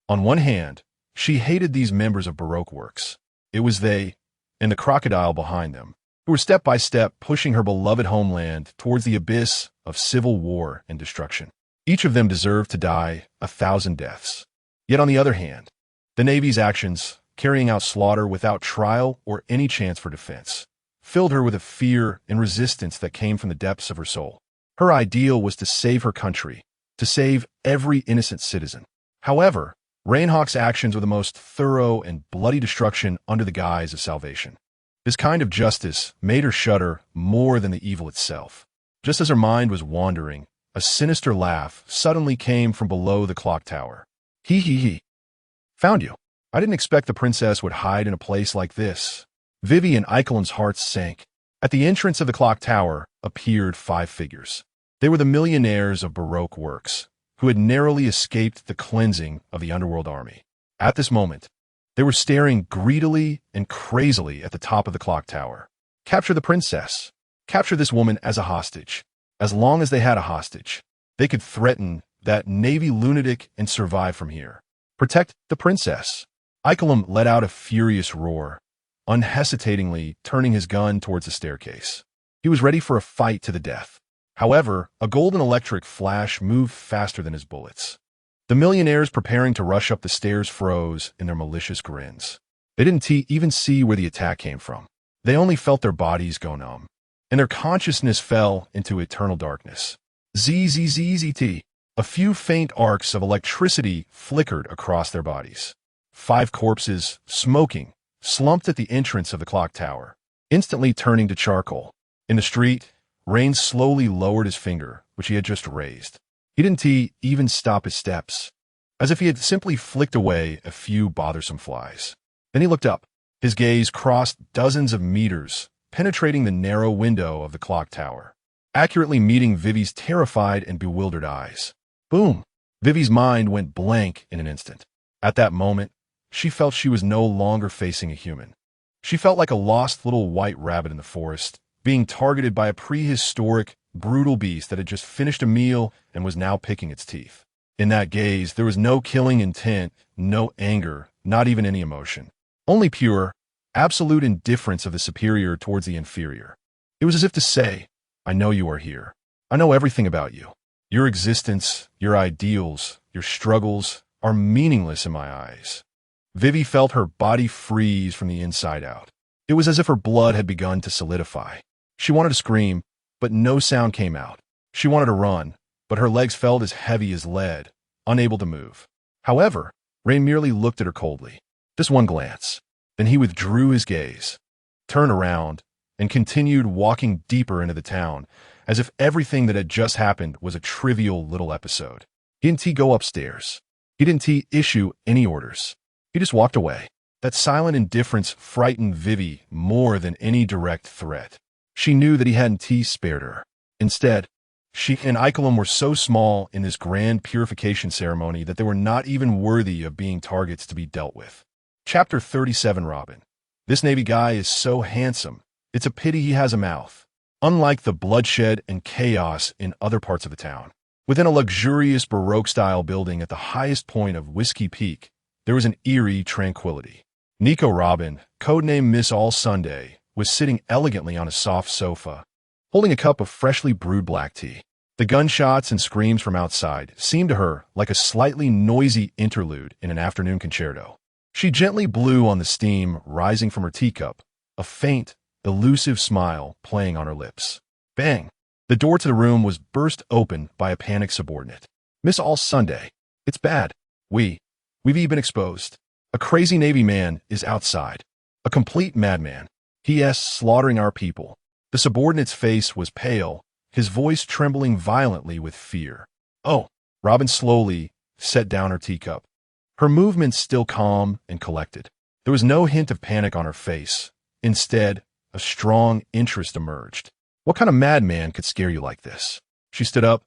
On one hand, she hated these members of Baroque works. It was they, and the crocodile behind them, who were step by step pushing her beloved homeland towards the abyss of civil war and destruction. Each of them deserved to die 1,000 deaths. Yet on the other hand, the Navy's actions, carrying out slaughter without trial or any chance for defense, filled her with a fear and resistance that came from the depths of her soul. Her ideal was to save her country, to save every innocent citizen. However, Rein Hawk's actions were the most thorough and bloody destruction under the guise of salvation. This kind of justice made her shudder more than the evil itself. Just as her mind was wandering, a sinister laugh suddenly came from below the clock tower. He. Found you. I didn't expect the princess would hide in a place like this. Vivi and Ikelem's hearts sank. At the entrance of the clock tower appeared 5 figures. They were the millionaires of Baroque works, who had narrowly escaped the cleansing of the underworld army. At this moment, they were staring greedily and crazily at the top of the clock tower. Capture the princess. Capture this woman as a hostage. As long as they had a hostage, they could threaten that Navy lunatic and survive from here. Protect the princess. Ikelem let out a furious roar, unhesitatingly turning his gun towards the staircase. He was ready for a fight to the death. However, a golden electric flash moved faster than his bullets. The millionaires preparing to rush up the stairs froze in their malicious grins. They didn't even see where the attack came from. They only felt their bodies go numb, and their consciousness fell into eternal darkness. ZZZZT. A few faint arcs of electricity flickered across their bodies. 5 corpses, smoking, slumped at the entrance of the clock tower, instantly turning to charcoal. In the street, Rein slowly lowered his finger, which he had just raised. He didn't even stop his steps, as if he had simply flicked away a few bothersome flies. Then he looked up. His gaze crossed dozens of meters, penetrating the narrow window of the clock tower, accurately meeting Vivi's terrified and bewildered eyes. Boom! Vivi's mind went blank in an instant. At that moment, she felt she was no longer facing a human. She felt like a lost little white rabbit in the forest, being targeted by a prehistoric, brutal beast that had just finished a meal and was now picking its teeth. In that gaze, there was no killing intent, no anger, not even any emotion. Only pure, absolute indifference of the superior towards the inferior. It was as if to say, I know you are here. I know everything about you. Your existence, your ideals, your struggles are meaningless in my eyes. Vivi felt her body freeze from the inside out. It was as if her blood had begun to solidify. She wanted to scream, but no sound came out. She wanted to run, but her legs felt as heavy as lead, unable to move. However, Rein merely looked at her coldly. Just one glance. Then he withdrew his gaze, turned around, and continued walking deeper into the town, as if everything that had just happened was a trivial little episode. He didn't go upstairs. He didn't issue any orders. He just walked away. That silent indifference frightened Vivi more than any direct threat. She knew that he hadn't spared her. Instead, she and Icolum were so small in this grand purification ceremony that they were not even worthy of being targets to be dealt with. Chapter 37 Robin. This Navy guy is so handsome. It's a pity he has a mouth. Unlike the bloodshed and chaos in other parts of the town, within a luxurious Baroque-style building at the highest point of Whiskey Peak, there was an eerie tranquility. Nico Robin, codenamed Miss All Sunday, was sitting elegantly on a soft sofa, holding a cup of freshly brewed black tea. The gunshots and screams from outside seemed to her like a slightly noisy interlude in an afternoon concerto. She gently blew on the steam rising from her teacup, a faint, elusive smile playing on her lips. Bang! The door to the room was burst open by a panicked subordinate. Miss All Sunday, it's bad. We've been exposed. A crazy Navy man is outside. A complete madman. He is slaughtering our people. The subordinate's face was pale, his voice trembling violently with fear. Oh, Robin slowly set down her teacup, her movements still calm and collected. There was no hint of panic on her face. Instead, a strong interest emerged. What kind of madman could scare you like this? She stood up,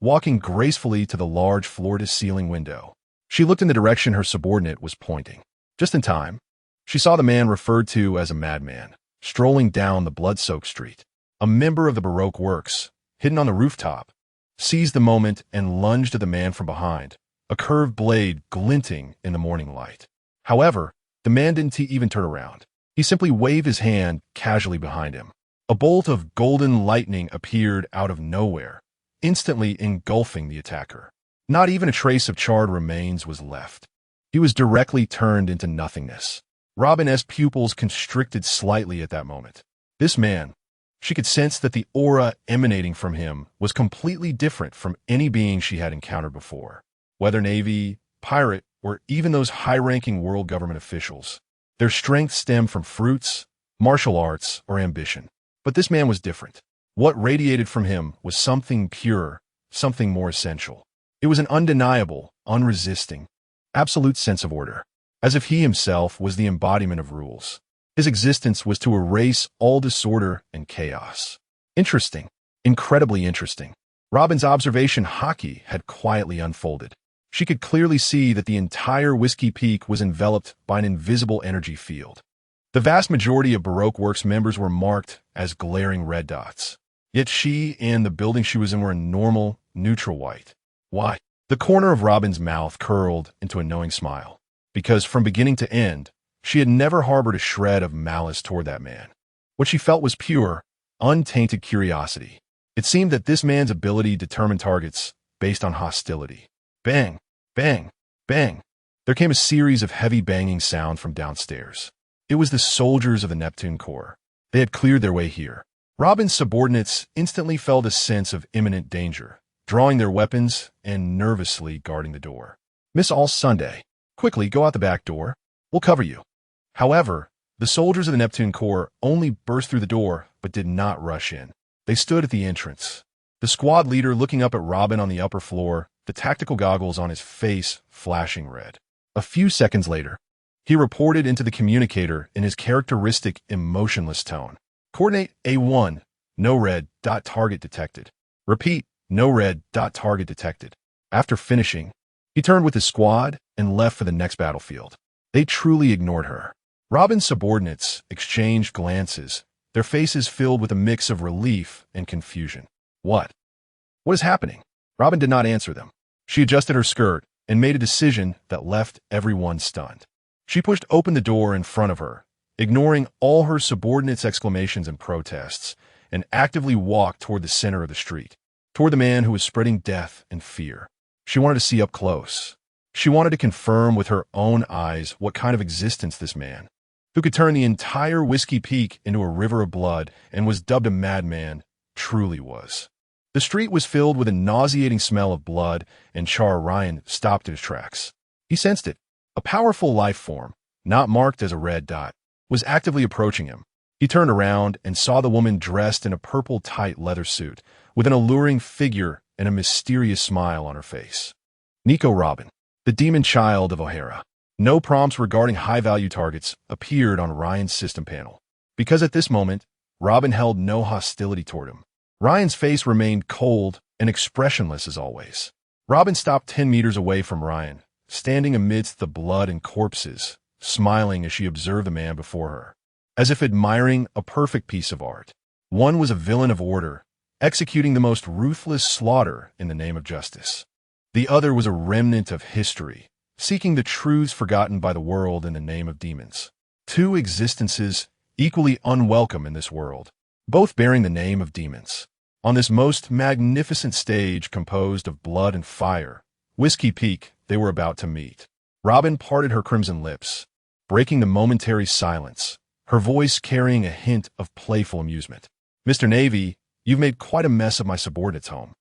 walking gracefully to the large floor-to-ceiling window. She looked in the direction her subordinate was pointing. Just in time, she saw the man referred to as a madman, strolling down the blood-soaked street. A member of the Baroque works, hidden on the rooftop, seized the moment and lunged at the man from behind, a curved blade glinting in the morning light. However, the man didn't even turn around. He simply waved his hand casually behind him. A bolt of golden lightning appeared out of nowhere, instantly engulfing the attacker. Not even a trace of charred remains was left. He was directly turned into nothingness. Robin's pupils constricted slightly at that moment. This man, she could sense that the aura emanating from him was completely different from any being she had encountered before, whether Navy, pirate, or even those high-ranking world government officials. Their strength stemmed from fruits, martial arts, or ambition. But this man was different. What radiated from him was something pure, something more essential. It was an undeniable, unresisting, absolute sense of order, as if he himself was the embodiment of rules. His existence was to erase all disorder and chaos. Interesting, incredibly interesting. Robin's observation haki had quietly unfolded. She could clearly see that the entire Whiskey Peak was enveloped by an invisible energy field. The vast majority of Baroque Works members were marked as glaring red dots. Yet she and the building she was in were in normal, neutral white. Why? The corner of Robin's mouth curled into a knowing smile. Because from beginning to end, she had never harbored a shred of malice toward that man. What she felt was pure, untainted curiosity. It seemed that this man's ability determined targets based on hostility. Bang, bang, bang. There came a series of heavy banging sound from downstairs. It was the soldiers of the Neptune Corps. They had cleared their way here. Robin's subordinates instantly felt a sense of imminent danger, drawing their weapons and nervously guarding the door. Miss All Sunday, quickly go out the back door. We'll cover you. However, the soldiers of the Neptune Corps only burst through the door but did not rush in. They stood at the entrance. The squad leader looking up at Robin on the upper floor, the tactical goggles on his face flashing red. A few seconds later, He reported into the communicator in his characteristic emotionless tone. Coordinate A1, no red, target detected. Repeat, no red, target detected. After finishing, he turned with his squad and left for the next battlefield. They truly ignored her. Robin's subordinates exchanged glances, their faces filled with a mix of relief and confusion. What? What is happening? Robin did not answer them. She adjusted her skirt and made a decision that left everyone stunned. She pushed open the door in front of her, ignoring all her subordinates' exclamations and protests, and actively walked toward the center of the street, toward the man who was spreading death and fear. She wanted to see up close. She wanted to confirm with her own eyes what kind of existence this man, who could turn the entire Whiskey Peak into a river of blood and was dubbed a madman, truly was. The street was filled with a nauseating smell of blood, and Char Ryan stopped in his tracks. He sensed it. A powerful life form, not marked as a red dot, was actively approaching him. He turned around and saw the woman dressed in a purple tight leather suit, with an alluring figure and a mysterious smile on her face. Nico Robin, the demon child of O'Hara. No prompts regarding high-value targets appeared on Ryan's system panel, because at this moment, Robin held no hostility toward him. Ryan's face remained cold and expressionless as always. Robin stopped 10 meters away from Ryan, standing amidst the blood and corpses, smiling as she observed the man before her, as if admiring a perfect piece of art. One was a villain of order, executing the most ruthless slaughter in the name of justice. The other was a remnant of history, seeking the truths forgotten by the world in the name of demons. Two existences equally unwelcome in this world, both bearing the name of demons. On this most magnificent stage composed of blood and fire, Whiskey Peak, they were about to meet. Robin parted her crimson lips, breaking the momentary silence, her voice carrying a hint of playful amusement. Mr. Navy, you've made quite a mess of my subordinates' home.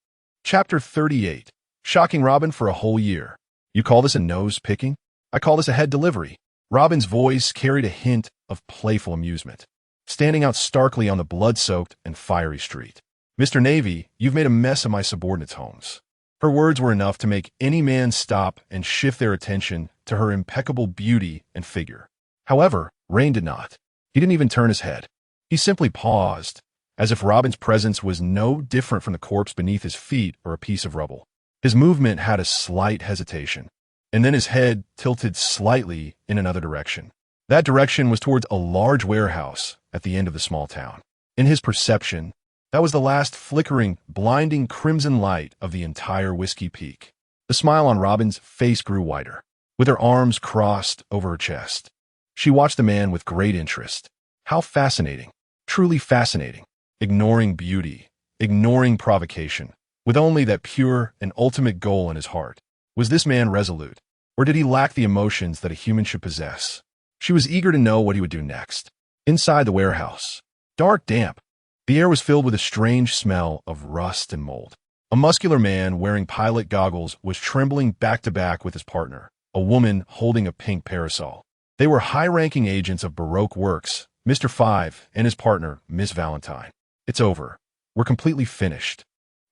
Chapter 38. Shocking Robin for a whole year. You call this a nose-picking? I call this a head delivery. Robin's voice carried a hint of playful amusement, standing out starkly on the blood-soaked and fiery street. Mr. Navy, you've made a mess of my subordinates' homes. Her words were enough to make any man stop and shift their attention to her impeccable beauty and figure. However, Rein did not. He didn't even turn his head. He simply paused, as if Robin's presence was no different from the corpse beneath his feet or a piece of rubble. His movement had a slight hesitation, and then his head tilted slightly in another direction. That direction was towards a large warehouse at the end of the small town. In his perception, that was the last flickering, blinding crimson light of the entire Whiskey Peak. The smile on Robin's face grew wider, with her arms crossed over her chest. She watched the man with great interest. How fascinating, truly fascinating. Ignoring beauty, ignoring provocation, with only that pure and ultimate goal in his heart. Was this man resolute, or did he lack the emotions that a human should possess? She was eager to know what he would do next. Inside the warehouse, dark, damp, the air was filled with a strange smell of rust and mold. A muscular man wearing pilot goggles was trembling back to back with his partner, a woman holding a pink parasol. They were high-ranking agents of Baroque Works, Mr. Five and his partner, Miss Valentine. It's over. We're completely finished.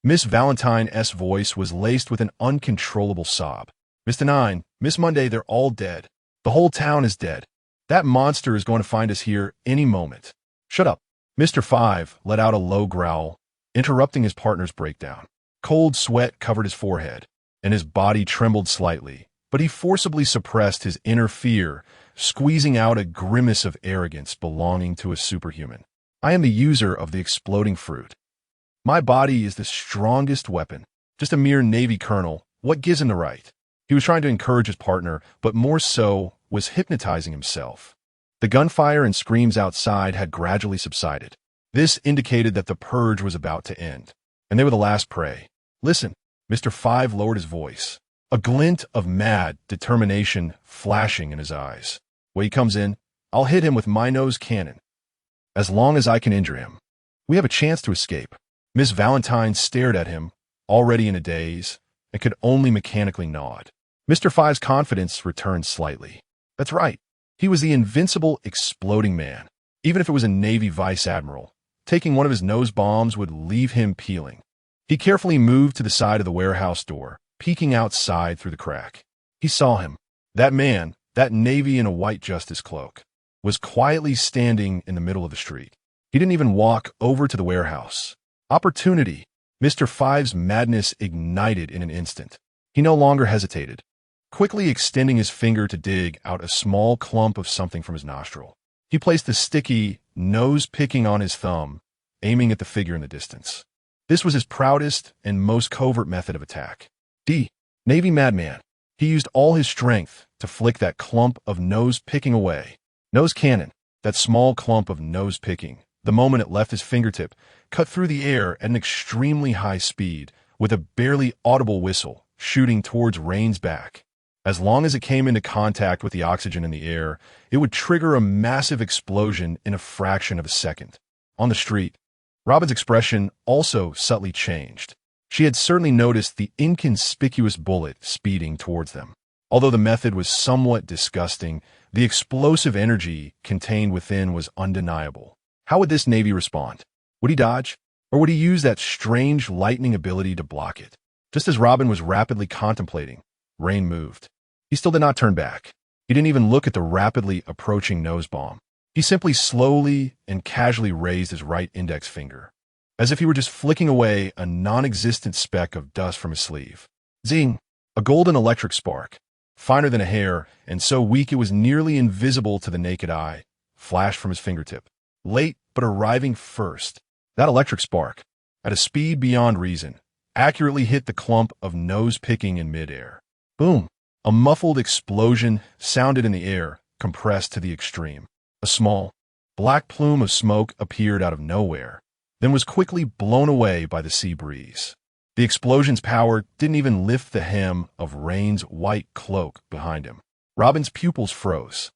Miss Valentine's voice was laced with an uncontrollable sob. Mr. Nine, Miss Monday, they're all dead. The whole town is dead. That monster is going to find us here any moment. Shut up. Mr. Five let out a low growl, interrupting his partner's breakdown. Cold sweat covered his forehead, and his body trembled slightly, but he forcibly suppressed his inner fear, squeezing out a grimace of arrogance belonging to a superhuman. I am the user of the exploding fruit. My body is the strongest weapon. Just a mere Navy colonel. What gives him the right? He was trying to encourage his partner, but more so was hypnotizing himself. The gunfire and screams outside had gradually subsided. This indicated that the purge was about to end, and they were the last prey. Listen, Mr. Five lowered his voice, a glint of mad determination flashing in his eyes. When he comes in, I'll hit him with my nose cannon. As long as I can injure him, we have a chance to escape. Miss Valentine stared at him, already in a daze, and could only mechanically nod. Mr. Five's confidence returned slightly. That's right. He was the invincible exploding man. Even if it was a Navy vice admiral, taking one of his nose bombs would leave him peeling. He carefully moved to the side of the warehouse door, peeking outside through the crack. He saw him. That man, that navy in a white justice cloak, was quietly standing in the middle of the street. He didn't even walk over to the warehouse. Opportunity. Mr. Five's madness ignited in an instant. He no longer hesitated, quickly extending his finger to dig out a small clump of something from his nostril. He placed the sticky, nose-picking on his thumb, aiming at the figure in the distance. This was his proudest and most covert method of attack. Navy madman. He used all his strength to flick that clump of nose-picking away. Nose cannon, that small clump of nose-picking, the moment it left his fingertip, cut through the air at an extremely high speed, with a barely audible whistle, shooting towards Rein's back. As long as it came into contact with the oxygen in the air, it would trigger a massive explosion in a fraction of a second. On the street, Robin's expression also subtly changed. She had certainly noticed the inconspicuous bullet speeding towards them. Although the method was somewhat disgusting, the explosive energy contained within was undeniable. How would this Navy respond? Would he dodge? Or would he use that strange lightning ability to block it? Just as Robin was rapidly contemplating, Rein moved. He still did not turn back. He didn't even look at the rapidly approaching nose bomb. He simply slowly and casually raised his right index finger, as if he were just flicking away a non-existent speck of dust from his sleeve. Zing! A golden electric spark, finer than a hair and so weak it was nearly invisible to the naked eye, flashed from his fingertip. Late, but arriving first, that electric spark, at a speed beyond reason, accurately hit the clump of nose-picking in midair. Boom! A muffled explosion sounded in the air, compressed to the extreme. A small, black plume of smoke appeared out of nowhere, then was quickly blown away by the sea breeze. The explosion's power didn't even lift the hem of Rein's white cloak behind him. Robin's pupils froze.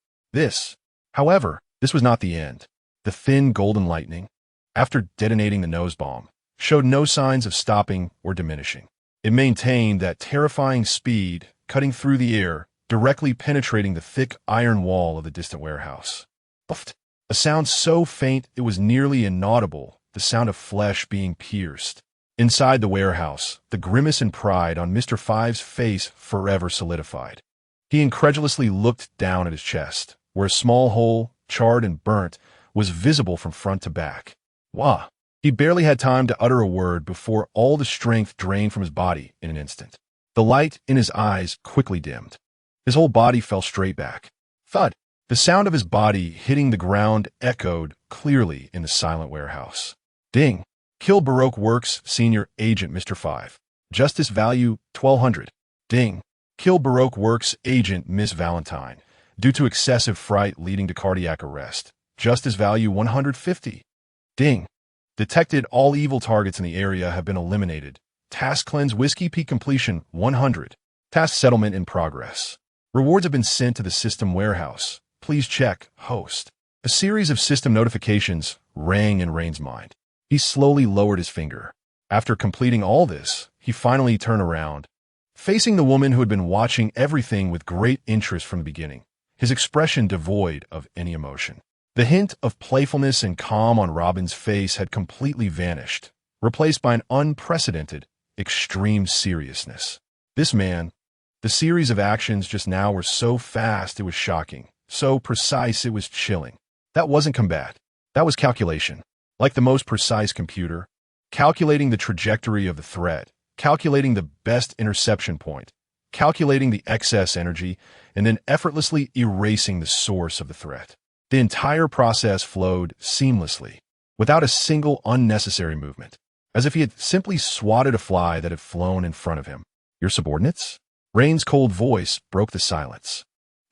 However, this was not the end. The thin golden lightning, after detonating the nose bomb, showed no signs of stopping or diminishing. It maintained that terrifying speed, cutting through the air, directly penetrating the thick iron wall of the distant warehouse. Buffed. A sound so faint it was nearly inaudible, the sound of flesh being pierced. Inside the warehouse, the grimace and pride on Mr. Five's face forever solidified. He incredulously looked down at his chest, where a small hole, charred and burnt, was visible from front to back. Wah! He barely had time to utter a word before all the strength drained from his body in an instant. The light in his eyes quickly dimmed. His whole body fell straight back. Thud! The sound of his body hitting the ground echoed clearly in the silent warehouse. Ding! Kill Baroque Works Senior Agent Mr. Five. Justice value 1200. Ding! Kill Baroque Works Agent Miss Valentine. Due to excessive fright leading to cardiac arrest. Justice value 150. Ding! Detected all evil targets in the area have been eliminated. Task Cleanse Whiskey Peak completion 100. Task settlement in progress. Rewards have been sent to the system warehouse. Please check, host. A series of system notifications rang in Rein's mind. He slowly lowered his finger. After completing all this, he finally turned around, facing the woman who had been watching everything with great interest from the beginning, his expression devoid of any emotion. The hint of playfulness and calm on Robin's face had completely vanished, replaced by an unprecedented, extreme seriousness. This man, the series of actions just now were so fast it was shocking, so precise it was chilling. That wasn't combat. That was calculation. Like the most precise computer, calculating the trajectory of the threat, calculating the best interception point, calculating the excess energy, and then effortlessly erasing the source of the threat. The entire process flowed seamlessly, without a single unnecessary movement, as if he had simply swatted a fly that had flown in front of him. Your subordinates? Rein's cold voice broke the silence.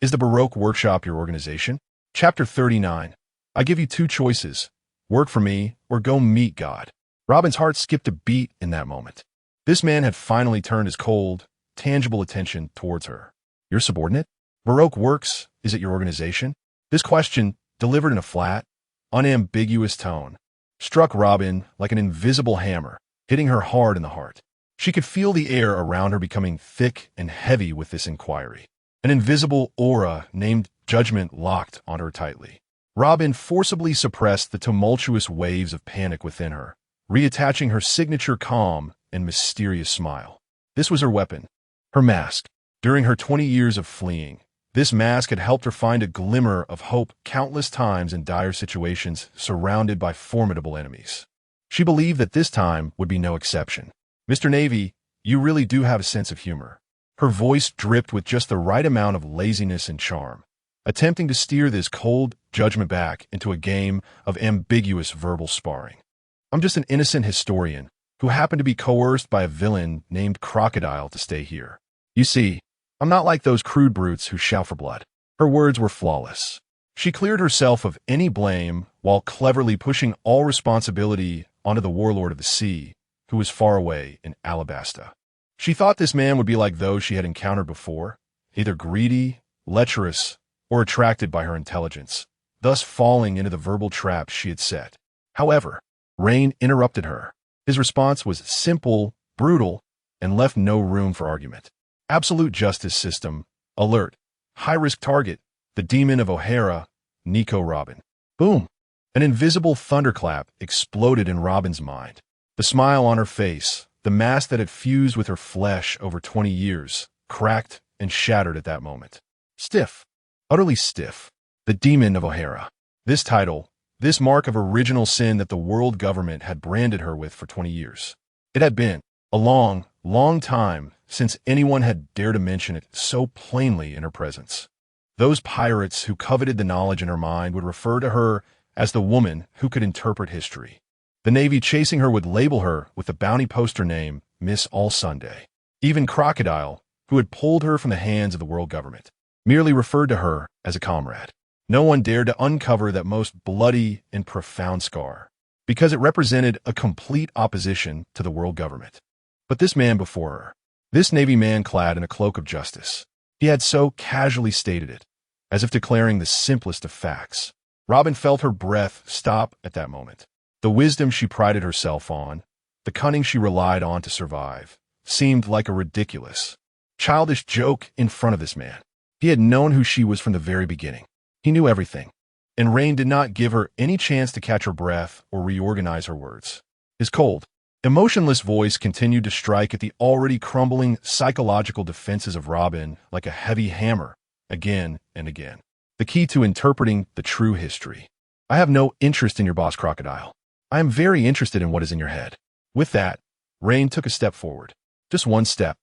Is the Baroque Workshop your organization? Chapter 39. I give you two choices. Work for me, or go meet God. Robin's heart skipped a beat in that moment. This man had finally turned his cold, tangible attention towards her. Your subordinate? Baroque Works, is it your organization? This question, delivered in a flat, unambiguous tone, struck Robin like an invisible hammer, hitting her hard in the heart. She could feel the air around her becoming thick and heavy with this inquiry. An invisible aura named judgment locked on her tightly. Robin forcibly suppressed the tumultuous waves of panic within her, reattaching her signature calm and mysterious smile. This was her weapon, her mask. During her 20 years of fleeing, This mask had helped her find a glimmer of hope countless times in dire situations surrounded by formidable enemies. She believed that this time would be no exception. "Mr. Navy, you really do have a sense of humor." Her voice dripped with just the right amount of laziness and charm, attempting to steer this cold judgment back into a game of ambiguous verbal sparring. "I'm just an innocent historian who happened to be coerced by a villain named Crocodile to stay here. You see, I'm not like those crude brutes who shout for blood." Her words were flawless. She cleared herself of any blame while cleverly pushing all responsibility onto the warlord of the sea, who was far away in Alabasta. She thought this man would be like those she had encountered before, either greedy, lecherous, or attracted by her intelligence, thus falling into the verbal trap she had set. However, Rein interrupted her. His response was simple, brutal, and left no room for argument. "Absolute justice system. Alert. High-risk target. The demon of O'Hara, Nico Robin." Boom! An invisible thunderclap exploded in Robin's mind. The smile on her face, the mask that had fused with her flesh over 20 years, cracked and shattered at that moment. Stiff. Utterly stiff. The demon of O'Hara. This title, this mark of original sin that the world government had branded her with for 20 years. It had been a long, long time since anyone had dared to mention it so plainly in her presence. Those pirates who coveted the knowledge in her mind would refer to her as the woman who could interpret history. The Navy chasing her would label her with the bounty poster name Miss All Sunday. Even Crocodile, who had pulled her from the hands of the world government, merely referred to her as a comrade. No one dared to uncover that most bloody and profound scar, because it represented a complete opposition to the world government. But this man before her, this Navy man clad in a cloak of justice, he had so casually stated it, as if declaring the simplest of facts. Robin felt her breath stop at that moment. The wisdom she prided herself on, the cunning she relied on to survive, seemed like a ridiculous, childish joke in front of this man. He had known who she was from the very beginning. He knew everything, and Rein did not give her any chance to catch her breath or reorganize her words. His cold, emotionless voice continued to strike at the already crumbling psychological defenses of Robin like a heavy hammer, again and again. The key to interpreting the true history. "I have no interest in your boss, Crocodile. I am very interested in what is in your head." With that, Rein took a step forward. Just one step.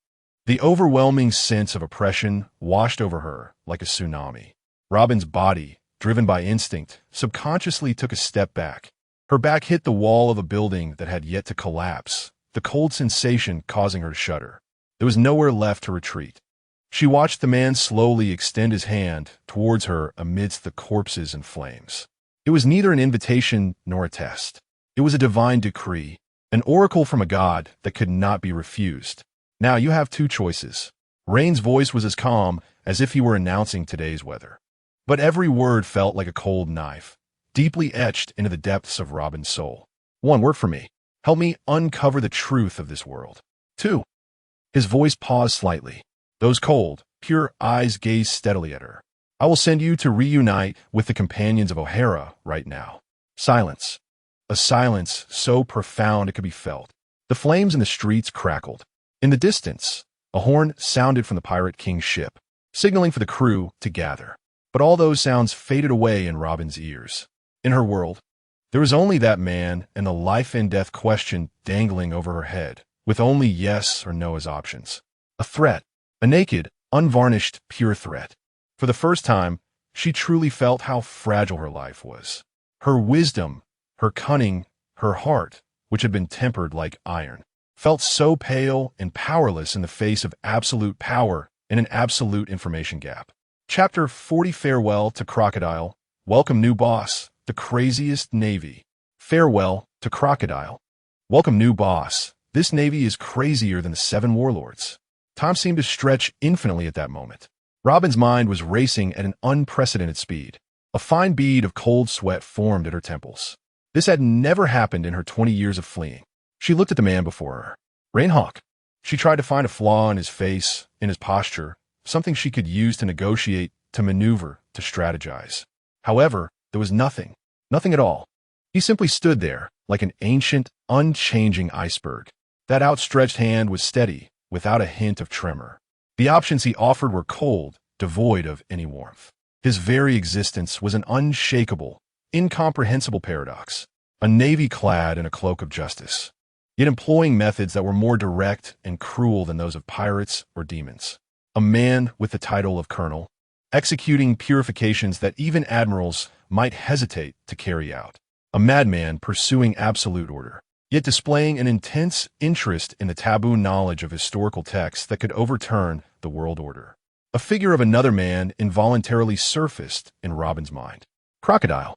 The overwhelming sense of oppression washed over her like a tsunami. Robin's body, driven by instinct, subconsciously took a step back. Her back hit the wall of a building that had yet to collapse, the cold sensation causing her to shudder. There was nowhere left to retreat. She watched the man slowly extend his hand towards her amidst the corpses and flames. It was neither an invitation nor a test. It was a divine decree, an oracle from a god that could not be refused. "Now you have two choices." Rein's voice was as calm as if he were announcing today's weather. But every word felt like a cold knife, deeply etched into the depths of Robin's soul. "One, work for me. Help me uncover the truth of this world." "Two." His voice paused slightly. Those cold, pure eyes gazed steadily at her. "I will send you to reunite with the companions of O'Hara right now." Silence. A silence so profound it could be felt. The flames in the streets crackled. In the distance, a horn sounded from the Pirate King's ship, signaling for the crew to gather. But all those sounds faded away in Robin's ears. In her world, there was only that man and the life-and-death question dangling over her head, with only yes or no as options. A threat. A naked, unvarnished, pure threat. For the first time, she truly felt how fragile her life was. Her wisdom, her cunning, her heart, which had been tempered like iron, felt so pale and powerless in the face of absolute power and an absolute information gap. Chapter 40. Farewell to Crocodile. Welcome new boss, the craziest navy. Farewell to Crocodile. Welcome new boss. This navy is crazier than the 7 warlords. Time seemed to stretch infinitely at that moment. Robin's mind was racing at an unprecedented speed. A fine bead of cold sweat formed at her temples. This had never happened in her 20 years of fleeing. She looked at the man before her. Rein Hawk. She tried to find a flaw in his face, in his posture, something she could use to negotiate, to maneuver, to strategize. However, there was nothing. Nothing at all. He simply stood there, like an ancient, unchanging iceberg. That outstretched hand was steady, without a hint of tremor. The options he offered were cold, devoid of any warmth. His very existence was an unshakable, incomprehensible paradox, a navy clad in a cloak of justice, yet employing methods that were more direct and cruel than those of pirates or demons. A man with the title of colonel, executing purifications that even admirals might hesitate to carry out. A madman pursuing absolute order, yet displaying an intense interest in the taboo knowledge of historical texts that could overturn the world order. A figure of another man involuntarily surfaced in Robin's mind. Crocodile,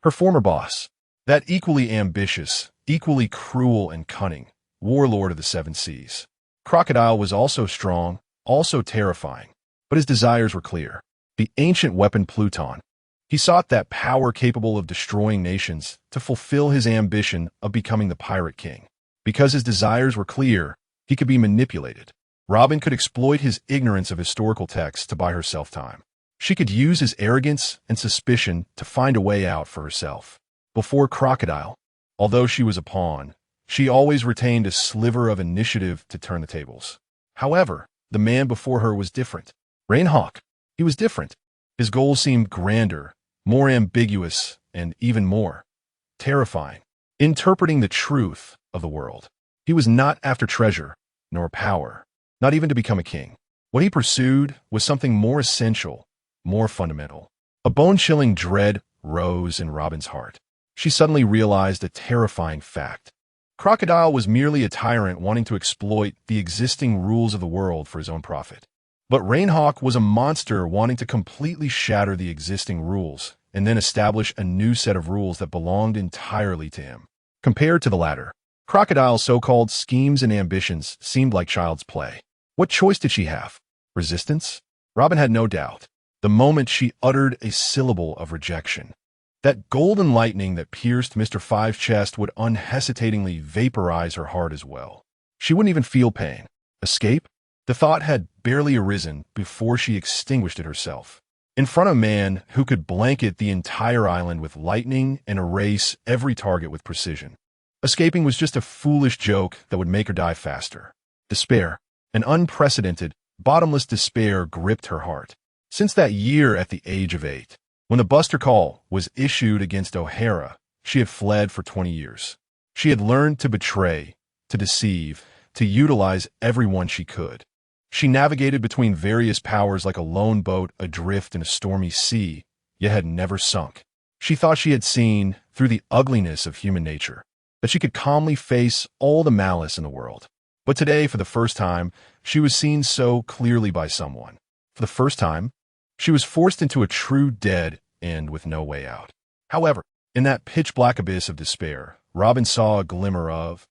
her former boss, that equally ambitious, equally cruel and cunning warlord of the seven seas. Crocodile was also strong, also terrifying, but his desires were clear. The ancient weapon Pluton. He sought that power capable of destroying nations to fulfill his ambition of becoming the pirate king. Because his desires were clear, he could be manipulated. Robin could exploit his ignorance of historical texts to buy herself time. She could use his arrogance and suspicion to find a way out for herself. Before Crocodile, although she was a pawn, she always retained a sliver of initiative to turn the tables. However, the man before her was different. Rein Hawk. He was different. His goals seemed grander, more ambiguous, and even more terrifying. Interpreting the truth of the world. He was not after treasure, nor power, not even to become a king. What he pursued was something more essential, more fundamental. A bone-chilling dread rose in Robin's heart. She suddenly realized a terrifying fact. Crocodile was merely a tyrant wanting to exploit the existing rules of the world for his own profit. But Rein Hawk was a monster wanting to completely shatter the existing rules and then establish a new set of rules that belonged entirely to him. Compared to the latter, Crocodile's so-called schemes and ambitions seemed like child's play. What choice did she have? Resistance? Robin had no doubt. The moment she uttered a syllable of rejection, that golden lightning that pierced Mr. Five's chest would unhesitatingly vaporize her heart as well. She wouldn't even feel pain. Escape? The thought had barely arisen before she extinguished it herself. In front of a man who could blanket the entire island with lightning and erase every target with precision. Escaping was just a foolish joke that would make her die faster. Despair, an unprecedented, bottomless despair gripped her heart. Since that year at the age of 8, when the Buster Call was issued against O'Hara, she had fled for 20 years. She had learned to betray, to deceive, to utilize everyone she could. She navigated between various powers like a lone boat adrift in a stormy sea, yet had never sunk. She thought she had seen, through the ugliness of human nature, that she could calmly face all the malice in the world. But today, for the first time, she was seen so clearly by someone. For the first time, she was forced into a true dead end with no way out. However, in that pitch-black abyss of despair, Robin saw a glimmer of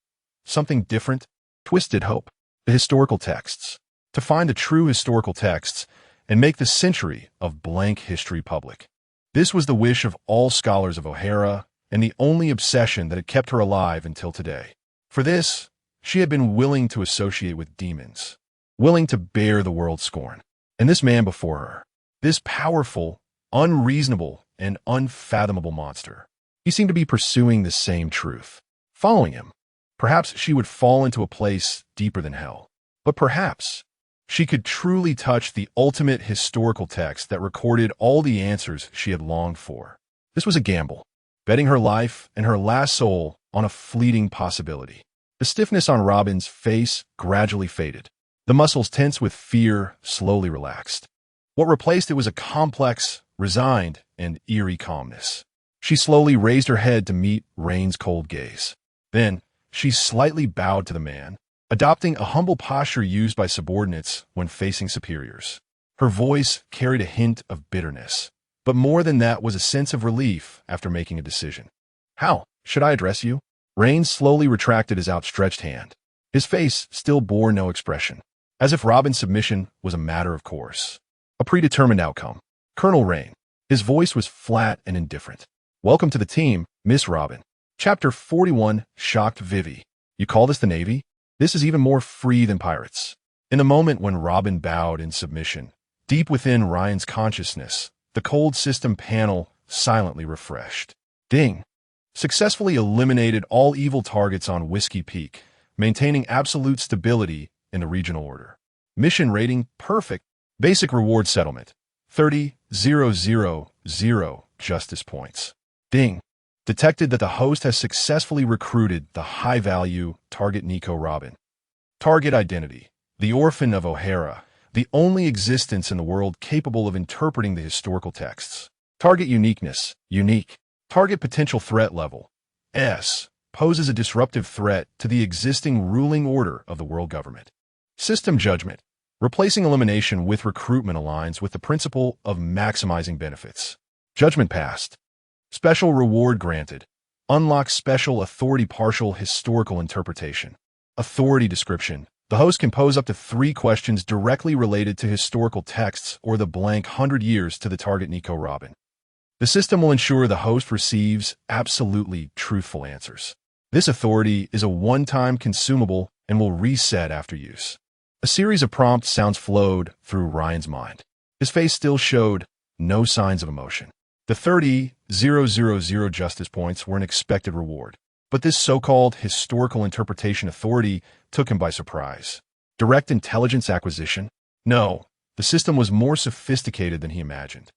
something different, twisted hope. The historical texts. To find the true historical texts and make the century of blank history public. This was the wish of all scholars of O'Hara and the only obsession that had kept her alive until today. For this, she had been willing to associate with demons, willing to bear the world's scorn. And this man before her, this powerful, unreasonable, and unfathomable monster, he seemed to be pursuing the same truth, following him. Perhaps she would fall into a place deeper than hell, but perhaps she could truly touch the ultimate historical text that recorded all the answers she had longed for. This was a gamble, betting her life and her last soul on a fleeting possibility. The stiffness on Robin's face gradually faded. The muscles tense with fear slowly relaxed. What replaced it was a complex, resigned, and eerie calmness. She slowly raised her head to meet Rein's cold gaze. Then, she slightly bowed to the man, adopting a humble posture used by subordinates when facing superiors. Her voice carried a hint of bitterness, but more than that was a sense of relief after making a decision. "How should I address you?" Rein slowly retracted his outstretched hand. His face still bore no expression, as if Robin's submission was a matter of course, a predetermined outcome. "Colonel Rein." His voice was flat and indifferent. "Welcome to the team, Miss Robin." Chapter 41, Shocked Vivi. "You call this the Navy? This is even more free than pirates." In the moment when Robin bowed in submission, deep within Ryan's consciousness, the cold system panel silently refreshed. Ding. Successfully eliminated all evil targets on Whiskey Peak, maintaining absolute stability in the regional order. Mission rating perfect. Basic reward settlement. 30,000 justice points. Ding. Detected that the host has successfully recruited the high-value target Nico Robin. Target identity. The orphan of O'Hara, the only existence in the world capable of interpreting the historical texts. Target uniqueness. Unique. Target potential threat level. S. Poses a disruptive threat to the existing ruling order of the world government. System judgment. Replacing elimination with recruitment aligns with the principle of maximizing benefits. Judgment passed. Special reward granted. Unlock special authority partial historical interpretation. Authority description. The host can pose up to 3 questions directly related to historical texts or the blank 100 years to the target Nico Robin. The system will ensure the host receives absolutely truthful answers. This authority is a one-time consumable and will reset after use. A series of prompt sounds flowed through Ryan's mind. His face still showed no signs of emotion. The 30,000 justice points were an expected reward, but this so-called historical interpretation authority took him by surprise. Direct intelligence acquisition? No, the system was more sophisticated than he imagined.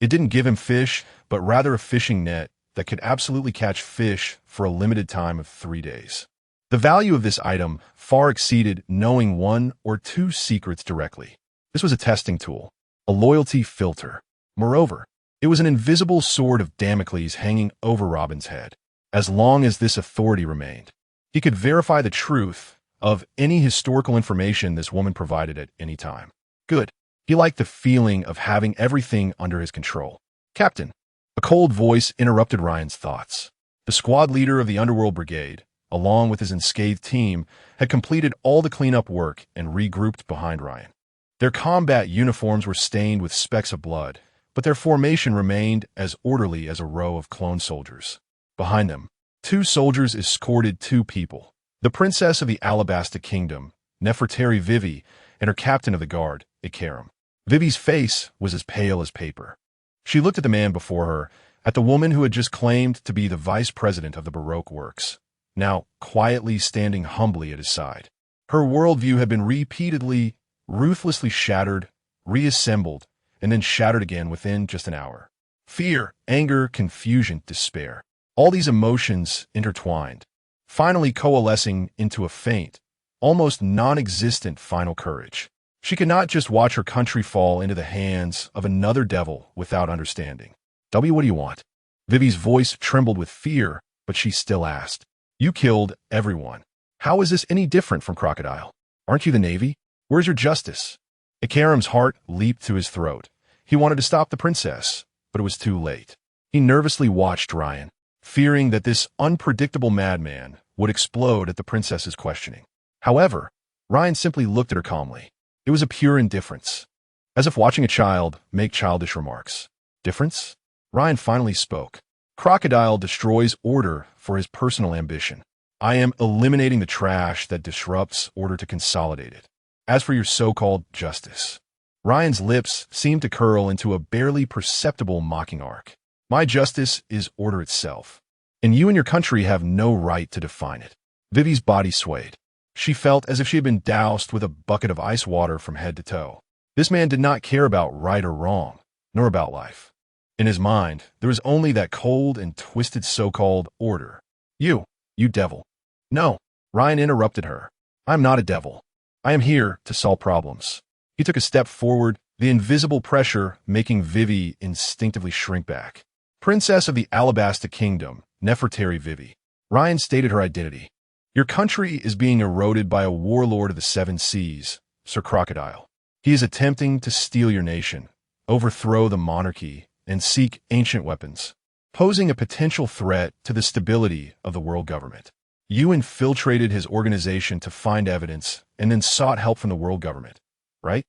It didn't give him fish, but rather a fishing net that could absolutely catch fish for a limited time of 3 days. The value of this item far exceeded knowing 1 or 2 secrets directly. This was a testing tool, a loyalty filter. Moreover, it was an invisible sword of Damocles hanging over Robin's head. As long as this authority remained, he could verify the truth of any historical information this woman provided at any time. Good. He liked the feeling of having everything under his control. Captain. A cold voice interrupted Ryan's thoughts. The squad leader of the Underworld Brigade, along with his unscathed team, had completed all the cleanup work and regrouped behind Ryan. Their combat uniforms were stained with specks of blood, but their formation remained as orderly as a row of clone soldiers. Behind them, 2 soldiers escorted 2 people, the princess of the Alabasta Kingdom, Nefertari Vivi, and her captain of the guard, Ikaram. Vivi's face was as pale as paper. She looked at the man before her, at the woman who had just claimed to be the vice president of the Baroque Works, now quietly standing humbly at his side. Her worldview had been repeatedly, ruthlessly shattered, reassembled, and then shattered again within just an hour. Fear, anger, confusion, despair. All these emotions intertwined, finally coalescing into a faint, almost non-existent final courage. She could not just watch her country fall into the hands of another devil without understanding. What do you want? Vivi's voice trembled with fear, but she still asked. You killed everyone. How is this any different from Crocodile? Aren't you the Navy? Where's your justice? Ikaram's heart leaped to his throat. He wanted to stop the princess, but it was too late. He nervously watched Ryan, fearing that this unpredictable madman would explode at the princess's questioning. However, Ryan simply looked at her calmly. It was a pure indifference, as if watching a child make childish remarks. Difference? Ryan finally spoke. Crocodile destroys order for his personal ambition. I am eliminating the trash that disrupts order to consolidate it. As for your so-called justice, Ryan's lips seemed to curl into a barely perceptible mocking arc. My justice is order itself, and you and your country have no right to define it. Vivi's body swayed. She felt as if she had been doused with a bucket of ice water from head to toe. This man did not care about right or wrong, nor about life. In his mind, there was only that cold and twisted so-called order. You devil. No, Ryan interrupted her. I'm not a devil. I am here to solve problems. He took a step forward, the invisible pressure making Vivi instinctively shrink back. Princess of the Alabasta Kingdom, Nefertari Vivi. Ryan stated her identity. Your country is being eroded by a warlord of the 7 seas, Sir Crocodile. He is attempting to steal your nation, overthrow the monarchy, and seek ancient weapons, posing a potential threat to the stability of the world government. You infiltrated his organization to find evidence and then sought help from the world government, right?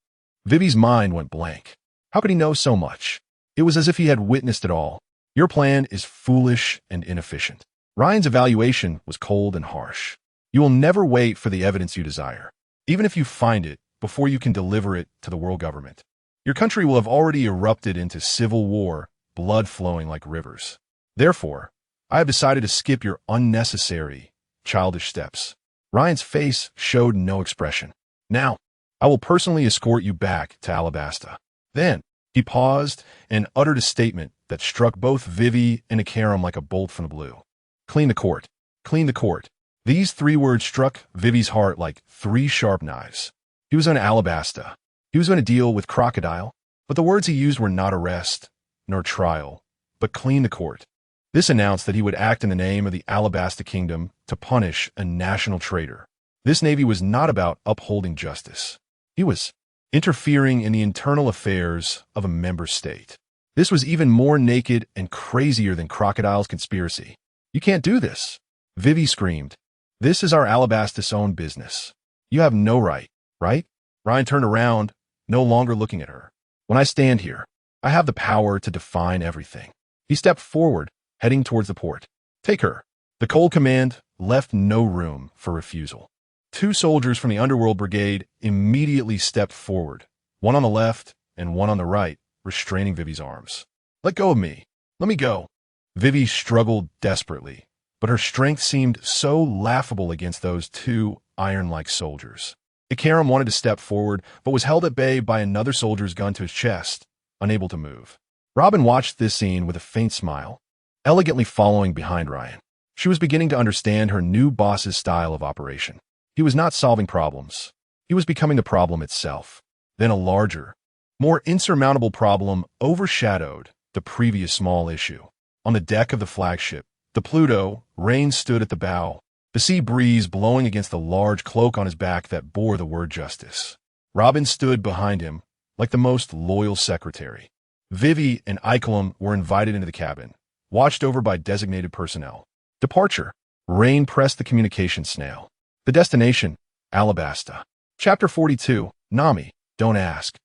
Vivi's mind went blank. How could he know so much? It was as if he had witnessed it all. Your plan is foolish and inefficient. Ryan's evaluation was cold and harsh. You will never wait for the evidence you desire, even if you find it before you can deliver it to the world government. Your country will have already erupted into civil war, blood flowing like rivers. Therefore, I have decided to skip your unnecessary, childish steps. Ryan's face showed no expression. Now, I will personally escort you back to Alabasta. Then, He paused and uttered a statement that struck both Vivi and Ikaram like a bolt from the blue. Clean the court. Clean the court. These 3 words struck Vivi's heart like 3 sharp knives. He was on Alabasta. He was going to deal with Crocodile, but the words he used were not arrest, nor trial, but clean the court. This announced that he would act in the name of the Alabasta Kingdom to punish a national traitor. This navy was not about upholding justice. He was interfering in the internal affairs of a member state. This was even more naked and crazier than Crocodile's conspiracy. You can't do this. Vivi screamed. This is our Alabasta's own business. You have no right, right? Rein turned around, no longer looking at her. When I stand here, I have the power to define everything. He stepped forward, heading towards the port. Take her. The cold command left no room for refusal. 2 soldiers from the Underworld Brigade immediately stepped forward, one on the left and one on the right, restraining Vivi's arms. Let go of me. Let me go. Vivi struggled desperately, but her strength seemed so laughable against those 2 iron-like soldiers. Ikaram wanted to step forward, but was held at bay by another soldier's gun to his chest, unable to move. Robin watched this scene with a faint smile, elegantly following behind Ryan. She was beginning to understand her new boss's style of operation. He was not solving problems. He was becoming the problem itself. Then a larger, more insurmountable problem overshadowed the previous small issue. On the deck of the flagship, the Pluto, Rein stood at the bow, the sea breeze blowing against the large cloak on his back that bore the word justice. Robin stood behind him like the most loyal secretary. Vivi and Ikaram were invited into the cabin, watched over by designated personnel. Departure. Rein pressed the communication snail. The destination, Alabasta. Chapter 42, Nami, don't ask.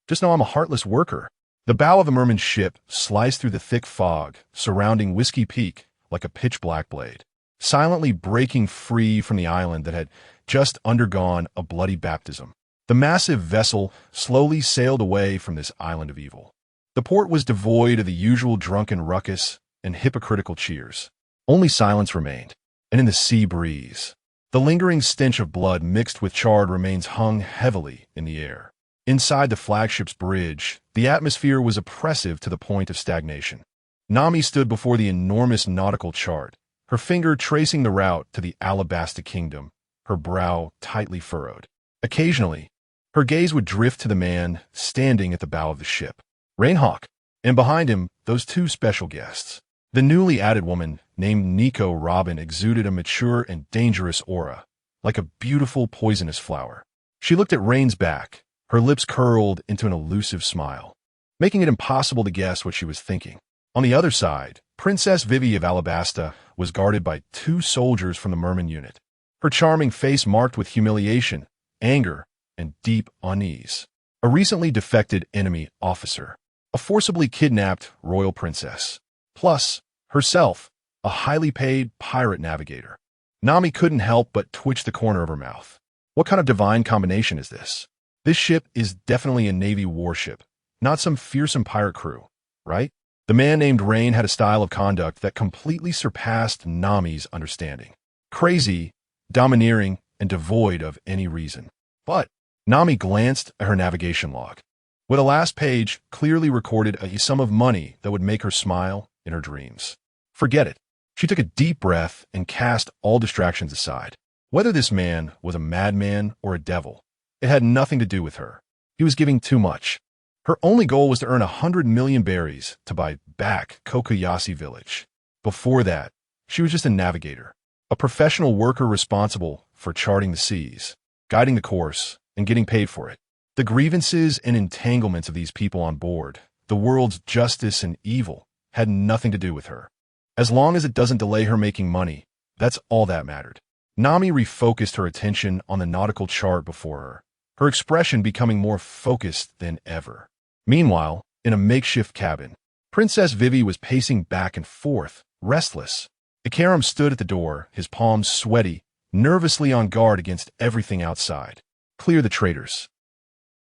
Just know I'm a heartless worker. The bow of the merman's ship sliced through the thick fog surrounding Whiskey Peak like a pitch-black blade, silently breaking free from the island that had just undergone a bloody baptism. The massive vessel slowly sailed away from this island of evil. The port was devoid of the usual drunken ruckus and hypocritical cheers. Only silence remained, and in the sea breeze, the lingering stench of blood mixed with charred remains hung heavily in the air. Inside the flagship's bridge, the atmosphere was oppressive to the point of stagnation. Nami stood before the enormous nautical chart, her finger tracing the route to the Alabasta Kingdom, her brow tightly furrowed. Occasionally, her gaze would drift to the man standing at the bow of the ship, Rein Hawk, and behind him, those 2 special guests. The newly added woman, named Nico Robin, exuded a mature and dangerous aura, like a beautiful poisonous flower. She looked at Rein's back, her lips curled into an elusive smile, making it impossible to guess what she was thinking. On the other side, Princess Vivi of Alabasta was guarded by 2 soldiers from the merman unit, her charming face marked with humiliation, anger, and deep unease. A recently defected enemy officer, a forcibly kidnapped royal princess, plus herself, a highly paid pirate navigator. Nami couldn't help but twitch the corner of her mouth. What kind of divine combination is this? This ship is definitely a Navy warship, not some fearsome pirate crew, right? The man named Rein had a style of conduct that completely surpassed Nami's understanding. Crazy, domineering, and devoid of any reason. But Nami glanced at her navigation log, where the last page clearly recorded a sum of money that would make her smile in her dreams. Forget it. She took a deep breath and cast all distractions aside. Whether this man was a madman or a devil, it had nothing to do with her. He was giving too much. Her only goal was to earn 100 million berries to buy back Kokoyashi Village. Before that, she was just a navigator, a professional worker responsible for charting the seas, guiding the course, and getting paid for it. The grievances and entanglements of these people on board, the world's justice and evil, had nothing to do with her. As long as it doesn't delay her making money, that's all that mattered. Nami refocused her attention on the nautical chart before her, her expression becoming more focused than ever. Meanwhile, in a makeshift cabin, Princess Vivi was pacing back and forth, restless. Ikaram stood at the door, his palms sweaty, nervously on guard against everything outside. Clear the traitors.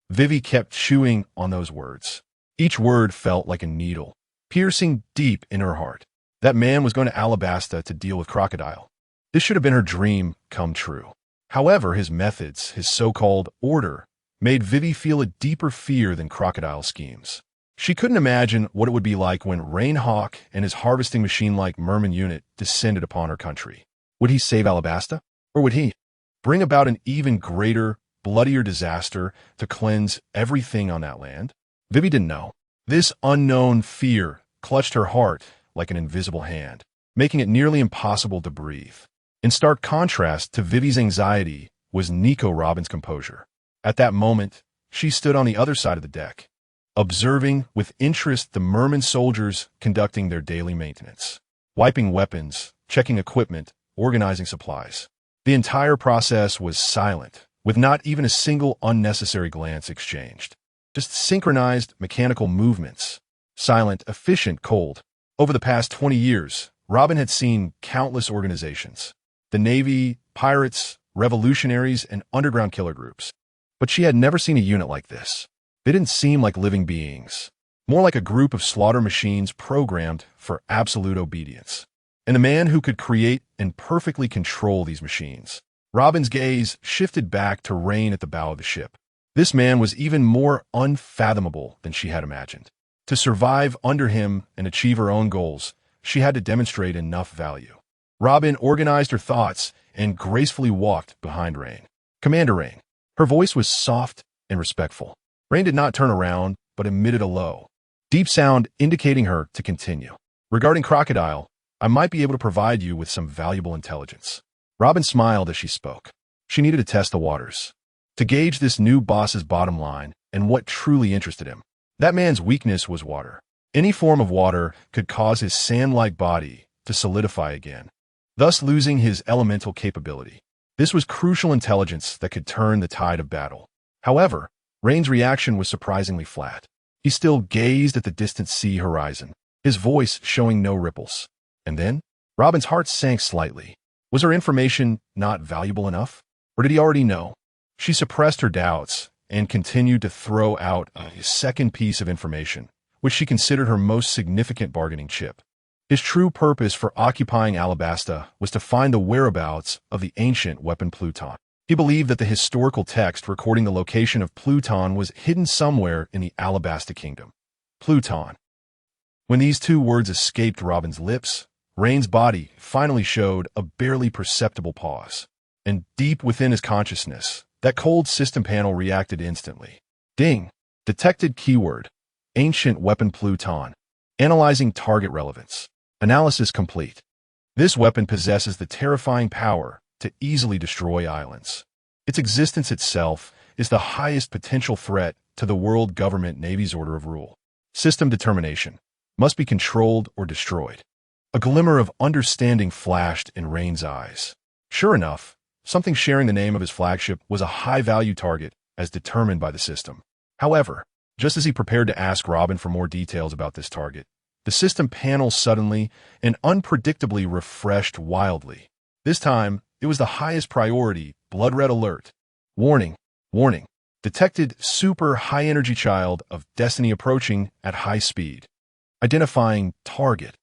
Vivi kept chewing on those words. Each word felt like a needle, piercing deep in her heart. That man was going to Alabasta to deal with Crocodile. This should have been her dream come true. However, his methods, his so-called order, made Vivi feel a deeper fear than Crocodile's schemes. She couldn't imagine what it would be like when Rein Hawk and his harvesting machine-like merman unit descended upon her country. Would he save Alabasta? Or would he bring about an even greater, bloodier disaster to cleanse everything on that land? Vivi didn't know. This unknown fear clutched her heart like an invisible hand, making it nearly impossible to breathe. In stark contrast to Vivi's anxiety was Nico Robin's composure. At that moment, she stood on the other side of the deck, observing with interest the merman soldiers conducting their daily maintenance, wiping weapons, checking equipment, organizing supplies. The entire process was silent, with not even a single unnecessary glance exchanged. Just synchronized mechanical movements. Silent, efficient, cold. Over the past 20 years, Robin had seen countless organizations. The Navy, pirates, revolutionaries, and underground killer groups. But she had never seen a unit like this. They didn't seem like living beings. More like a group of slaughter machines programmed for absolute obedience. And the man who could create and perfectly control these machines. Robin's gaze shifted back to Rein at the bow of the ship. This man was even more unfathomable than she had imagined. To survive under him and achieve her own goals, she had to demonstrate enough value. Robin organized her thoughts and gracefully walked behind Rein. Commander Rein. Her voice was soft and respectful. Rein did not turn around, but emitted a low, deep sound indicating her to continue. Regarding Crocodile, I might be able to provide you with some valuable intelligence. Robin smiled as she spoke. She needed to test the waters, to gauge this new boss's bottom line and what truly interested him. That man's weakness was water. Any form of water could cause his sand-like body to solidify again, thus losing his elemental capability. This was crucial intelligence that could turn the tide of battle. However, Rein's reaction was surprisingly flat. He still gazed at the distant sea horizon, his voice showing no ripples. And then, Robin's heart sank slightly. Was her information not valuable enough? Or did he already know? She suppressed her doubts and continued to throw out a second piece of information, which she considered her most significant bargaining chip. His true purpose for occupying Alabasta was to find the whereabouts of the ancient weapon Pluton. He believed that the historical text recording the location of Pluton was hidden somewhere in the Alabasta kingdom. Pluton. When these two words escaped Robin's lips, Rein's body finally showed a barely perceptible pause. And deep within his consciousness, that cold system panel reacted instantly. Ding! Detected keyword. Ancient weapon Pluton. Analyzing target relevance. Analysis complete. This weapon possesses the terrifying power to easily destroy islands. Its existence itself is the highest potential threat to the world government Navy's order of rule. System determination. Must be controlled or destroyed. A glimmer of understanding flashed in Rein's eyes. Sure enough, something sharing the name of his flagship was a high-value target as determined by the system. However, just as he prepared to ask Robin for more details about this target, the system panel suddenly and unpredictably refreshed wildly. This time, it was the highest priority, blood red alert. Warning, warning. Detected super high-energy child of destiny approaching at high speed. Identifying target.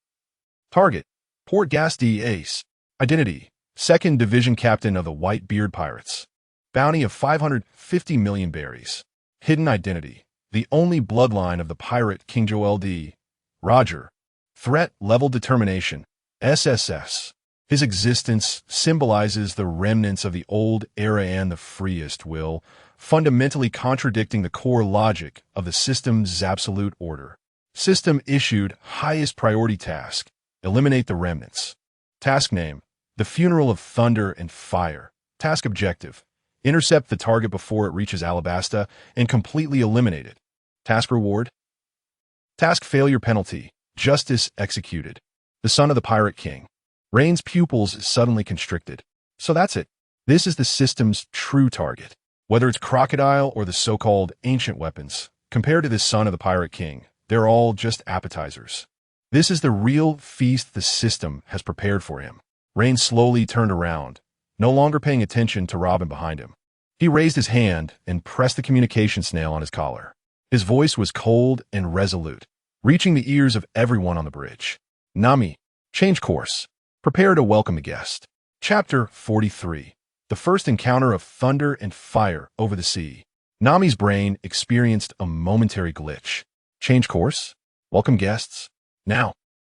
Target, Port Gasti Ace. Identity, 2nd Division Captain of the White-Beard Pirates. Bounty of 550 million berries. Hidden identity, the only bloodline of the pirate King Joel D. Roger. Threat level determination, SSS. His existence symbolizes the remnants of the old era and the freest will, fundamentally contradicting the core logic of the system's absolute order. System issued highest priority task. Eliminate the remnants. Task name, the funeral of thunder and fire. Task objective, intercept the target before it reaches Alabasta and completely eliminate it. Task reward, task failure penalty, justice executed. The son of the pirate king. Rein's pupils suddenly constricted. So that's it. This is the system's true target. Whether it's Crocodile or the so-called ancient weapons, compared to this son of the pirate king, they're all just appetizers. This is the real feast the system has prepared for him. Rein slowly turned around, no longer paying attention to Robin behind him. He raised his hand and pressed the communication snail on his collar. His voice was cold and resolute, reaching the ears of everyone on the bridge. Nami, change course. Prepare to welcome the guest. Chapter 43. The first encounter of thunder and fire over the sea. Nami's brain experienced a momentary glitch. Change course? Welcome guests. Now,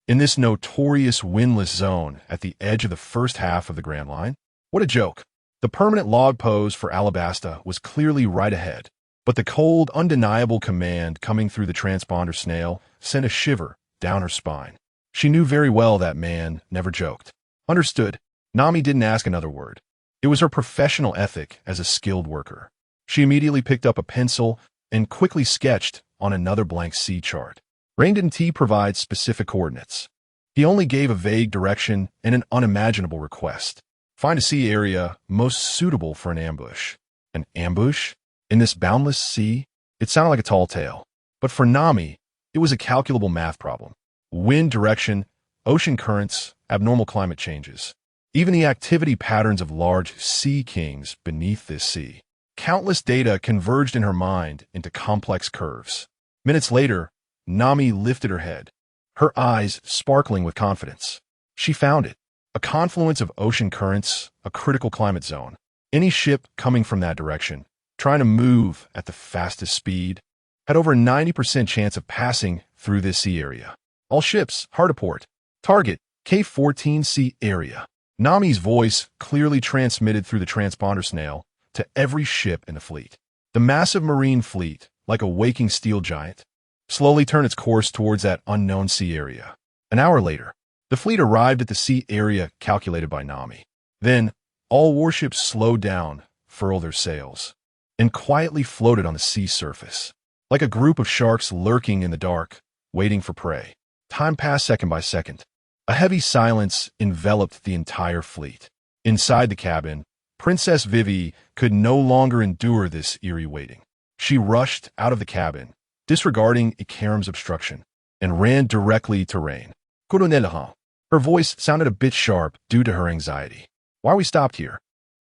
in this notorious windless zone at the edge of the first half of the Grand Line? What a joke. The permanent log pose for Alabasta was clearly right ahead, but the cold, undeniable command coming through the transponder snail sent a shiver down her spine. She knew very well that man never joked. Understood. Nami didn't ask another word. It was her professional ethic as a skilled worker. She immediately picked up a pencil and quickly sketched on another blank sea chart. Rein didn't provide specific coordinates. He only gave a vague direction and an unimaginable request. Find a sea area most suitable for an ambush. An ambush? In this boundless sea? It sounded like a tall tale. But for Nami, it was a calculable math problem. Wind direction, ocean currents, abnormal climate changes. Even the activity patterns of large sea kings beneath this sea. Countless data converged in her mind into complex curves. Minutes later, Nami lifted her head, her eyes sparkling with confidence. She found it. A confluence of ocean currents, a critical climate zone. Any ship coming from that direction, trying to move at the fastest speed, had over a 90% chance of passing through this sea area. All ships, hard to port. Target, K14C area. Nami's voice clearly transmitted through the transponder snail to every ship in the fleet. The massive marine fleet, like a waking steel giant, slowly turned its course towards that unknown sea area. An hour later, the fleet arrived at the sea area calculated by Nami. Then, all warships slowed down, furled their sails, and quietly floated on the sea surface, like a group of sharks lurking in the dark, waiting for prey. Time passed second by second. A heavy silence enveloped the entire fleet. Inside the cabin, Princess Vivi could no longer endure this eerie waiting. She rushed out of the cabin, disregarding Ikarim's obstruction, and ran directly to Rein. Colonel. Her voice sounded a bit sharp due to her anxiety. Why are we stopped here?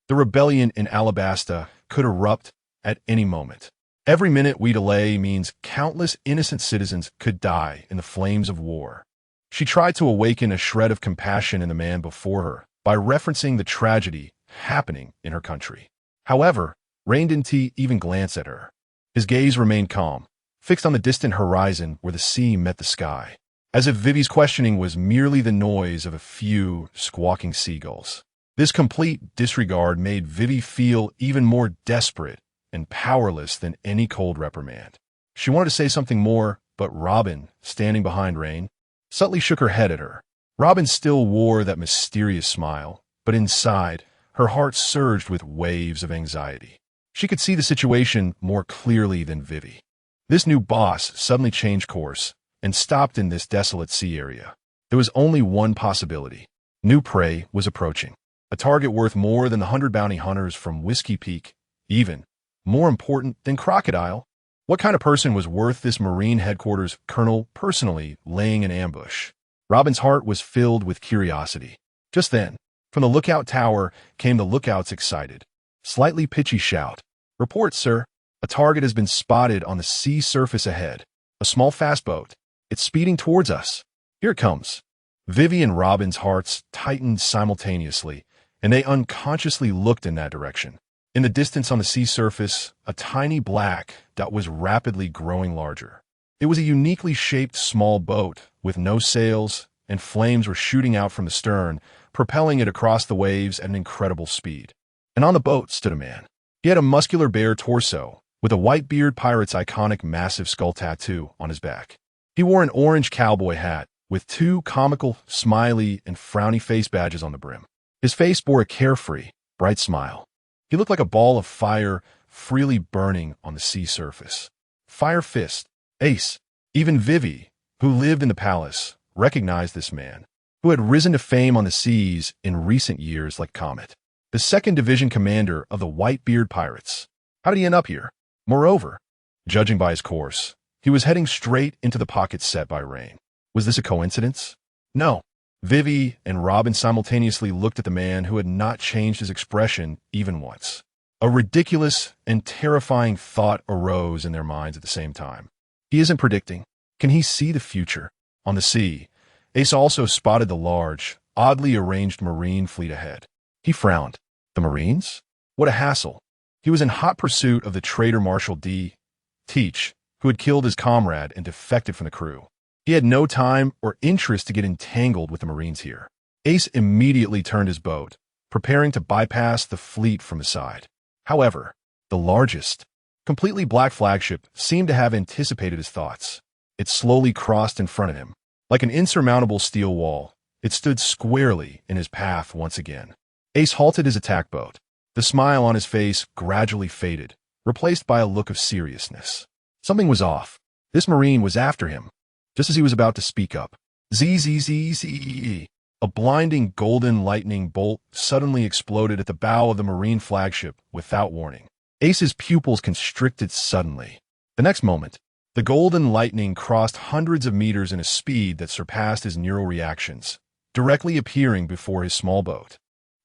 The rebellion in Alabasta could erupt at any moment. Every minute we delay means countless innocent citizens could die in the flames of war. She tried to awaken a shred of compassion in the man before her by referencing the tragedy happening in her country. However, Rein didn't even glance at her. His gaze remained calm, fixed on the distant horizon where the sea met the sky, as if Vivi's questioning was merely the noise of a few squawking seagulls. This complete disregard made Vivi feel even more desperate and powerless than any cold reprimand. She wanted to say something more, but Robin, standing behind Rein, subtly shook her head at her. Robin still wore that mysterious smile, but inside, her heart surged with waves of anxiety. She could see the situation more clearly than Vivi. This new boss suddenly changed course and stopped in this desolate sea area. There was only one possibility. New prey was approaching. A target worth more than the 100 bounty hunters from Whiskey Peak, even more important than Crocodile. What kind of person was worth this Marine headquarters colonel personally laying an ambush? Robin's heart was filled with curiosity. Just then, from the lookout tower came the lookout's excited, slightly pitchy shout. Report, sir. A target has been spotted on the sea surface ahead. A small fast boat. It's speeding towards us. Here it comes. Vivi and Robin's hearts tightened simultaneously, and they unconsciously looked in that direction. In the distance on the sea surface, a tiny black dot was rapidly growing larger. It was a uniquely shaped small boat with no sails, and flames were shooting out from the stern, propelling it across the waves at an incredible speed. And on the boat stood a man. He had a muscular bare torso, with a Whitebeard pirate's iconic massive skull tattoo on his back. He wore an orange cowboy hat, with two comical, smiley, and frowny face badges on the brim. His face bore a carefree, bright smile. He looked like a ball of fire freely burning on the sea surface. Fire Fist, Ace. Even Vivi, who lived in the palace, recognized this man, who had risen to fame on the seas in recent years like Comet. The 2nd Division commander of the Whitebeard Pirates. How did he end up here? Moreover, judging by his course, he was heading straight into the pocket set by Rein. Was this a coincidence? No. Vivi and Robin simultaneously looked at the man who had not changed his expression even once. A ridiculous and terrifying thought arose in their minds at the same time. He isn't predicting. Can he see the future? On the sea, Ace also spotted the large, oddly arranged Marine fleet ahead. He frowned. The Marines? What a hassle. He was in hot pursuit of the traitor Marshal D. Teach, who had killed his comrade and defected from the crew. He had no time or interest to get entangled with the Marines here. Ace immediately turned his boat, preparing to bypass the fleet from the side. However, the largest, completely black flagship seemed to have anticipated his thoughts. It slowly crossed in front of him. Like an insurmountable steel wall, it stood squarely in his path once again. Ace halted his attack boat. The smile on his face gradually faded, replaced by a look of seriousness. Something was off. This Marine was after him. Just as he was about to speak up, ZZZZEE. A blinding golden lightning bolt suddenly exploded at the bow of the Marine flagship without warning. Ace's pupils constricted suddenly. The next moment, the golden lightning crossed hundreds of meters in a speed that surpassed his neural reactions, directly appearing before his small boat.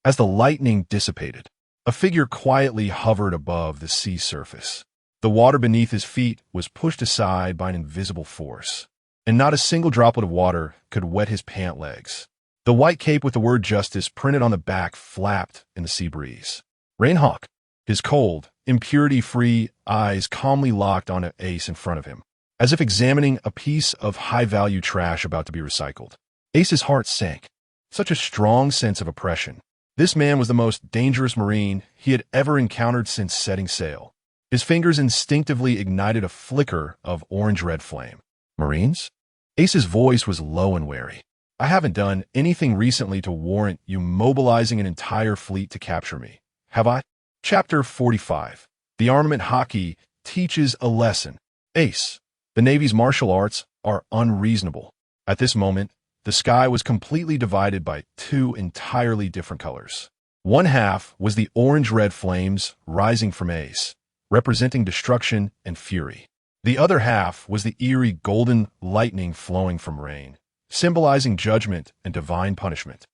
As the lightning dissipated, a figure quietly hovered above the sea surface. The water beneath his feet was pushed aside by an invisible force, and not a single droplet of water could wet his pant legs. The white cape with the word justice printed on the back flapped in the sea breeze. Rein Hawk, his cold, impurity-free eyes calmly locked on Ace in front of him, as if examining a piece of high-value trash about to be recycled. Ace's heart sank. Such a strong sense of oppression. This man was the most dangerous Marine he had ever encountered since setting sail. His fingers instinctively ignited a flicker of orange-red flame. Marines? Ace's voice was low and wary. I haven't done anything recently to warrant you mobilizing an entire fleet to capture me, have I? Chapter 45. The Armament Haki teaches a lesson. Ace, the Navy's martial arts are unreasonable. At this moment, the sky was completely divided by two entirely different colors. One half was the orange-red flames rising from Ace, representing destruction and fury. The other half was the eerie golden lightning flowing from Rein, symbolizing judgment and divine punishment.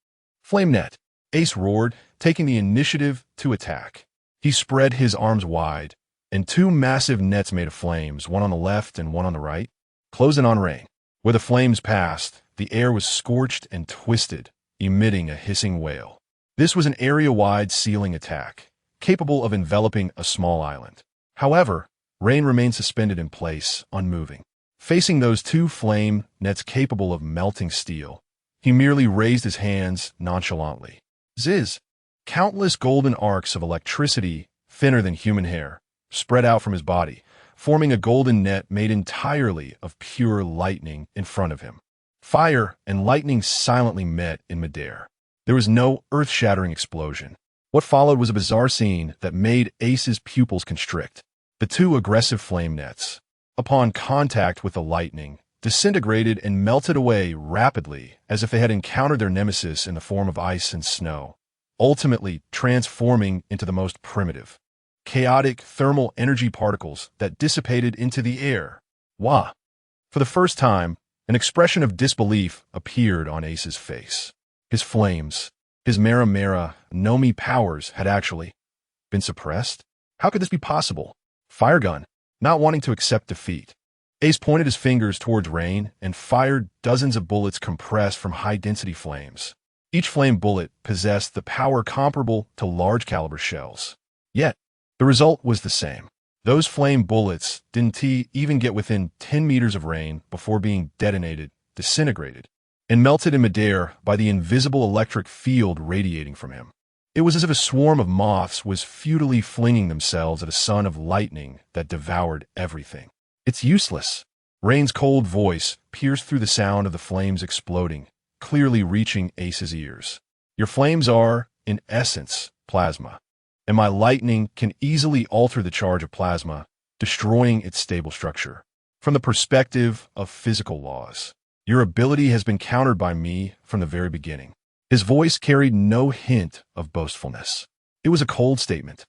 Flame net, Ace roared, taking the initiative to attack. He spread his arms wide, and two massive nets made of flames, one on the left and one on the right, closed in on Rein. Where the flames passed, the air was scorched and twisted, emitting a hissing wail. This was an area-wide sealing attack, capable of enveloping a small island. However, Rein remained suspended in place, unmoving. Facing those two flame nets capable of melting steel, he merely raised his hands nonchalantly. Ziz! Countless golden arcs of electricity, thinner than human hair, spread out from his body, forming a golden net made entirely of pure lightning in front of him. Fire and lightning silently met in midair. There was no earth-shattering explosion. What followed was a bizarre scene that made Ace's pupils constrict. The two aggressive flame nets, upon contact with the lightning, disintegrated and melted away rapidly as if they had encountered their nemesis in the form of ice and snow, ultimately transforming into the most primitive, chaotic thermal energy particles that dissipated into the air. Wah! For the first time, an expression of disbelief appeared on Ace's face. His flames, his Mera Nomi powers had actually been suppressed? How could this be possible? Fire gun. Not wanting to accept defeat, Ace pointed his fingers towards Rein and fired dozens of bullets compressed from high-density flames. Each flame bullet possessed the power comparable to large-caliber shells. Yet, the result was the same. Those flame bullets didn't even get within 10 meters of Rein before being detonated, disintegrated, and melted in midair by the invisible electric field radiating from him. It was as if a swarm of moths was futilely flinging themselves at a sun of lightning that devoured everything. It's useless. Rein's cold voice pierced through the sound of the flames exploding, clearly reaching Ace's ears. Your flames are, in essence, plasma, and my lightning can easily alter the charge of plasma, destroying its stable structure. From the perspective of physical laws, your ability has been countered by me from the very beginning. His voice carried no hint of boastfulness. It was a cold statement,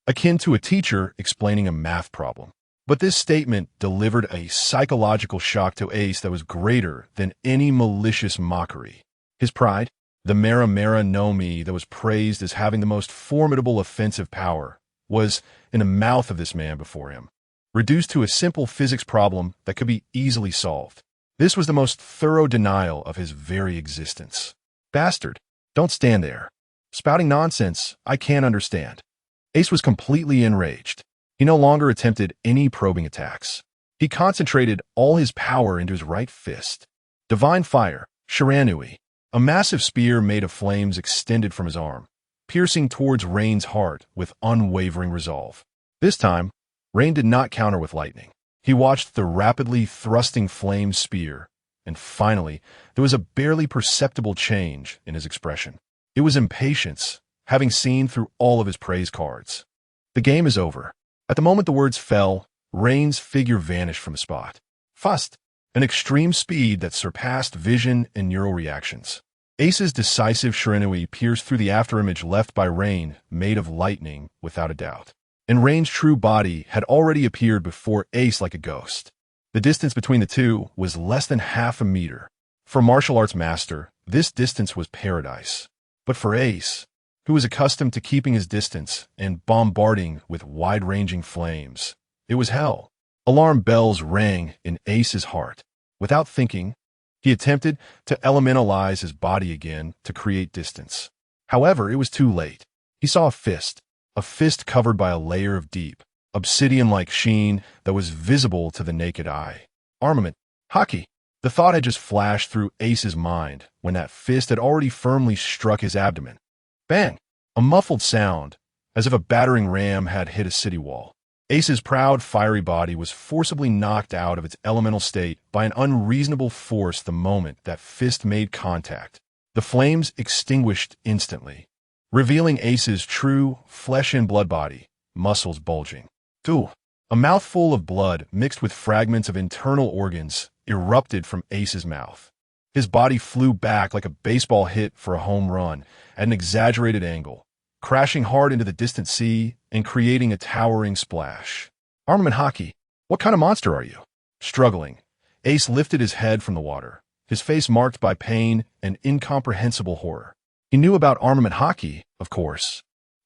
akin to a teacher explaining a math problem. But this statement delivered a psychological shock to Ace that was greater than any malicious mockery. His pride, the Mera no Mi that was praised as having the most formidable offensive power, was in the mouth of this man before him, reduced to a simple physics problem that could be easily solved. This was the most thorough denial of his very existence. Bastard, don't stand there. Spouting nonsense I can't understand. Ace was completely enraged. He no longer attempted any probing attacks. He concentrated all his power into his right fist. Divine Fire, Shiranui. A massive spear made of flames extended from his arm, piercing towards Rein's heart with unwavering resolve. This time, Rein did not counter with lightning. He watched the rapidly thrusting flame spear, and finally, there was a barely perceptible change in his expression. It was impatience, having seen through all of his praise cards. The game is over. At the moment the words fell, Rein's figure vanished from the spot. Fast, an extreme speed that surpassed vision and neural reactions. Ace's decisive Shiranui pierced through the afterimage left by Rein, made of lightning, without a doubt. And Rein's true body had already appeared before Ace like a ghost. The distance between the two was less than half a meter. For a martial arts master, this distance was paradise. But for Ace, who was accustomed to keeping his distance and bombarding with wide-ranging flames, it was hell. Alarm bells rang in Ace's heart. Without thinking, he attempted to elementalize his body again to create distance. However, it was too late. He saw a fist covered by a layer of deep, obsidian-like sheen that was visible to the naked eye. Armament, Haki. The thought had just flashed through Ace's mind when that fist had already firmly struck his abdomen. Bang! A muffled sound, as if a battering ram had hit a city wall. Ace's proud, fiery body was forcibly knocked out of its elemental state by an unreasonable force the moment that fist made contact. The flames extinguished instantly, revealing Ace's true flesh-and-blood body, muscles bulging. A mouthful of blood mixed with fragments of internal organs erupted from Ace's mouth. His body flew back like a baseball hit for a home run at an exaggerated angle, crashing hard into the distant sea and creating a towering splash. Armament Haki, what kind of monster are you? Struggling, Ace lifted his head from the water, his face marked by pain and incomprehensible horror. He knew about Armament Haki, of course,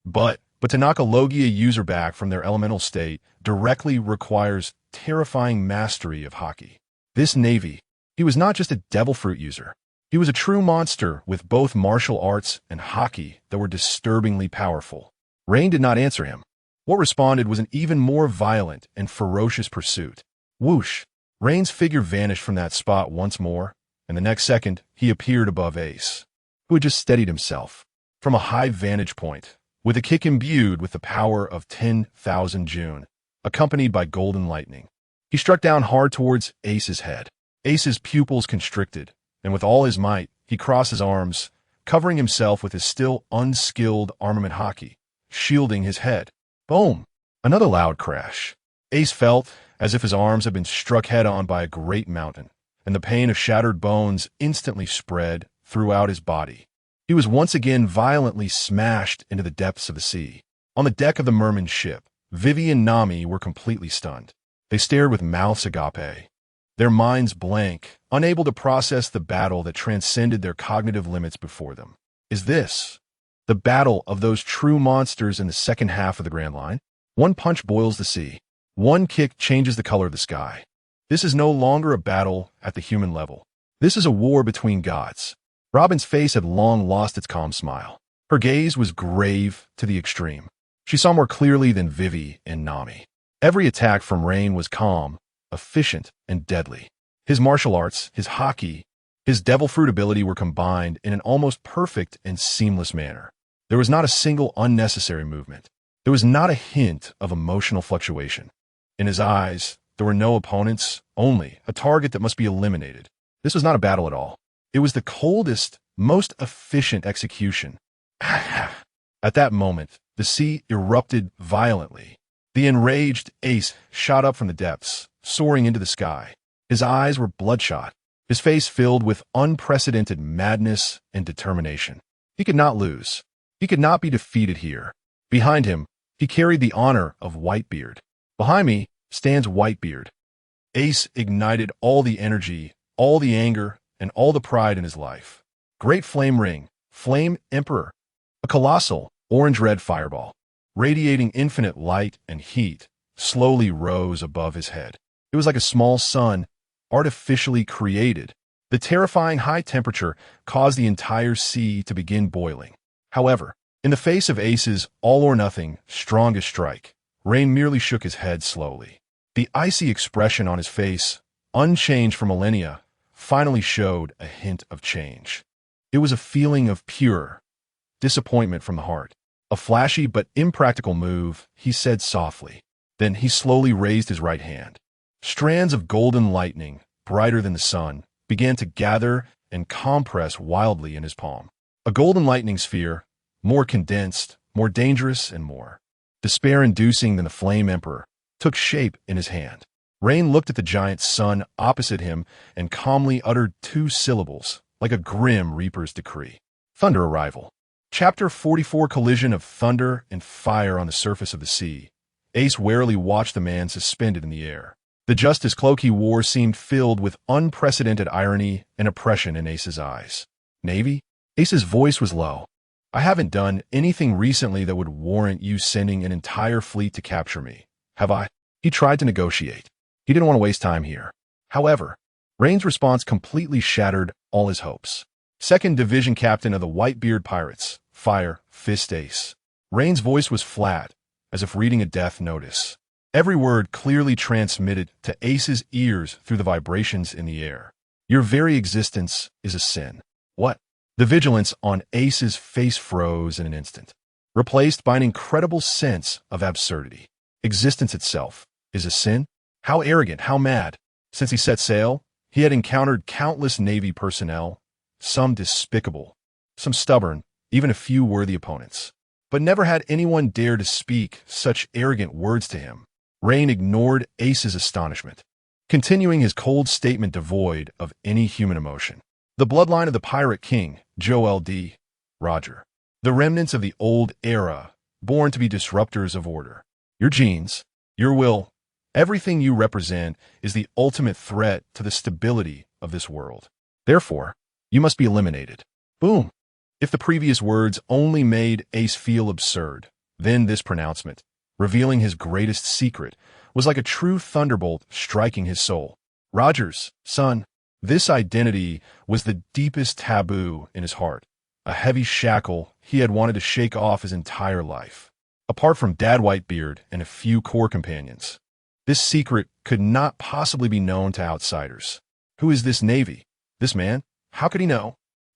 but to knock a Logia user back from their elemental state directly requires terrifying mastery of Haki. This Navy, he was not just a devil fruit user. He was a true monster with both martial arts and Haki that were disturbingly powerful. Rein did not answer him. What responded was an even more violent and ferocious pursuit. Whoosh! Rein's figure vanished from that spot once more, and the next second he appeared above Ace, who had just steadied himself. From a high vantage point, with a kick imbued with the power of 10,000 June, accompanied by golden lightning, he struck down hard towards Ace's head. Ace's pupils constricted, and with all his might, he crossed his arms, covering himself with his still unskilled Armament Haki, shielding his head. Boom! Another loud crash. Ace felt as if his arms had been struck head-on by a great mountain, and the pain of shattered bones instantly spread throughout his body. He was once again violently smashed into the depths of the sea. On the deck of the merman's ship, Vivi and Nami were completely stunned. They stared with mouths agape, their minds blank, unable to process the battle that transcended their cognitive limits before them. Is this the battle of those true monsters in the second half of the Grand Line? One punch boils the sea. One kick changes the color of the sky. This is no longer a battle at the human level. This is a war between gods. Robin's face had long lost its calm smile. Her gaze was grave to the extreme. She saw more clearly than Vivi and Nami. Every attack from Rein was calm, efficient, and deadly. His martial arts, his Haki, his devil fruit ability were combined in an almost perfect and seamless manner. There was not a single unnecessary movement. There was not a hint of emotional fluctuation. In his eyes, there were no opponents, only a target that must be eliminated. This was not a battle at all. It was the coldest, most efficient execution. At that moment, the sea erupted violently. The enraged Ace shot up from the depths, soaring into the sky. His eyes were bloodshot, his face filled with unprecedented madness and determination. He could not lose. He could not be defeated here. Behind him, he carried the honor of Whitebeard. Behind me stands Whitebeard. Ace ignited all the energy, all the anger, and all the pride in his life. Great Flame Ring, Flame Emperor, a colossal, orange-red fireball, radiating infinite light and heat, slowly rose above his head. It was like a small sun, artificially created. The terrifying high temperature caused the entire sea to begin boiling. However, in the face of Ace's all-or-nothing, strongest strike, Rein merely shook his head slowly. The icy expression on his face, unchanged for millennia, finally showed a hint of change. It was a feeling of pure disappointment from the heart. A flashy but impractical move, he said softly. Then he slowly raised his right hand. Strands of golden lightning, brighter than the sun, began to gather and compress wildly in his palm. A golden lightning sphere, more condensed, more dangerous, and more despair-inducing than the Flame Emperor, took shape in his hand. Rein looked at the giant sun opposite him and calmly uttered 2 syllables, like a grim reaper's decree. Thunder arrival. Chapter 44 Collision of thunder and fire on the surface of the sea. Ace warily watched the man suspended in the air. The justice cloak he wore seemed filled with unprecedented irony and oppression in Ace's eyes. Navy? Ace's voice was low. I haven't done anything recently that would warrant you sending an entire fleet to capture me, have I? He tried to negotiate. He didn't want to waste time here. However, Rein's response completely shattered all his hopes. 2nd Division Captain of the Whitebeard Pirates, Fire Fist Ace. Rein's voice was flat, as if reading a death notice. Every word clearly transmitted to Ace's ears through the vibrations in the air. Your very existence is a sin. What? The vigilance on Ace's face froze in an instant, replaced by an incredible sense of absurdity. Existence itself is a sin? How arrogant, how mad. Since he set sail, he had encountered countless Navy personnel, some despicable, some stubborn, even a few worthy opponents. But never had anyone dare to speak such arrogant words to him. Rein ignored Ace's astonishment, continuing his cold statement devoid of any human emotion. The bloodline of the Pirate King, Joel D. Roger. The remnants of the old era, born to be disruptors of order. Your genes, your will, everything you represent is the ultimate threat to the stability of this world. Therefore, you must be eliminated. Boom. If the previous words only made Ace feel absurd, then this pronouncement, revealing his greatest secret, was like a true thunderbolt striking his soul. Roger's son. This identity was the deepest taboo in his heart, a heavy shackle he had wanted to shake off his entire life. Apart from Dad Whitebeard and a few core companions, this secret could not possibly be known to outsiders. Who is this Navy? This man? How could he know?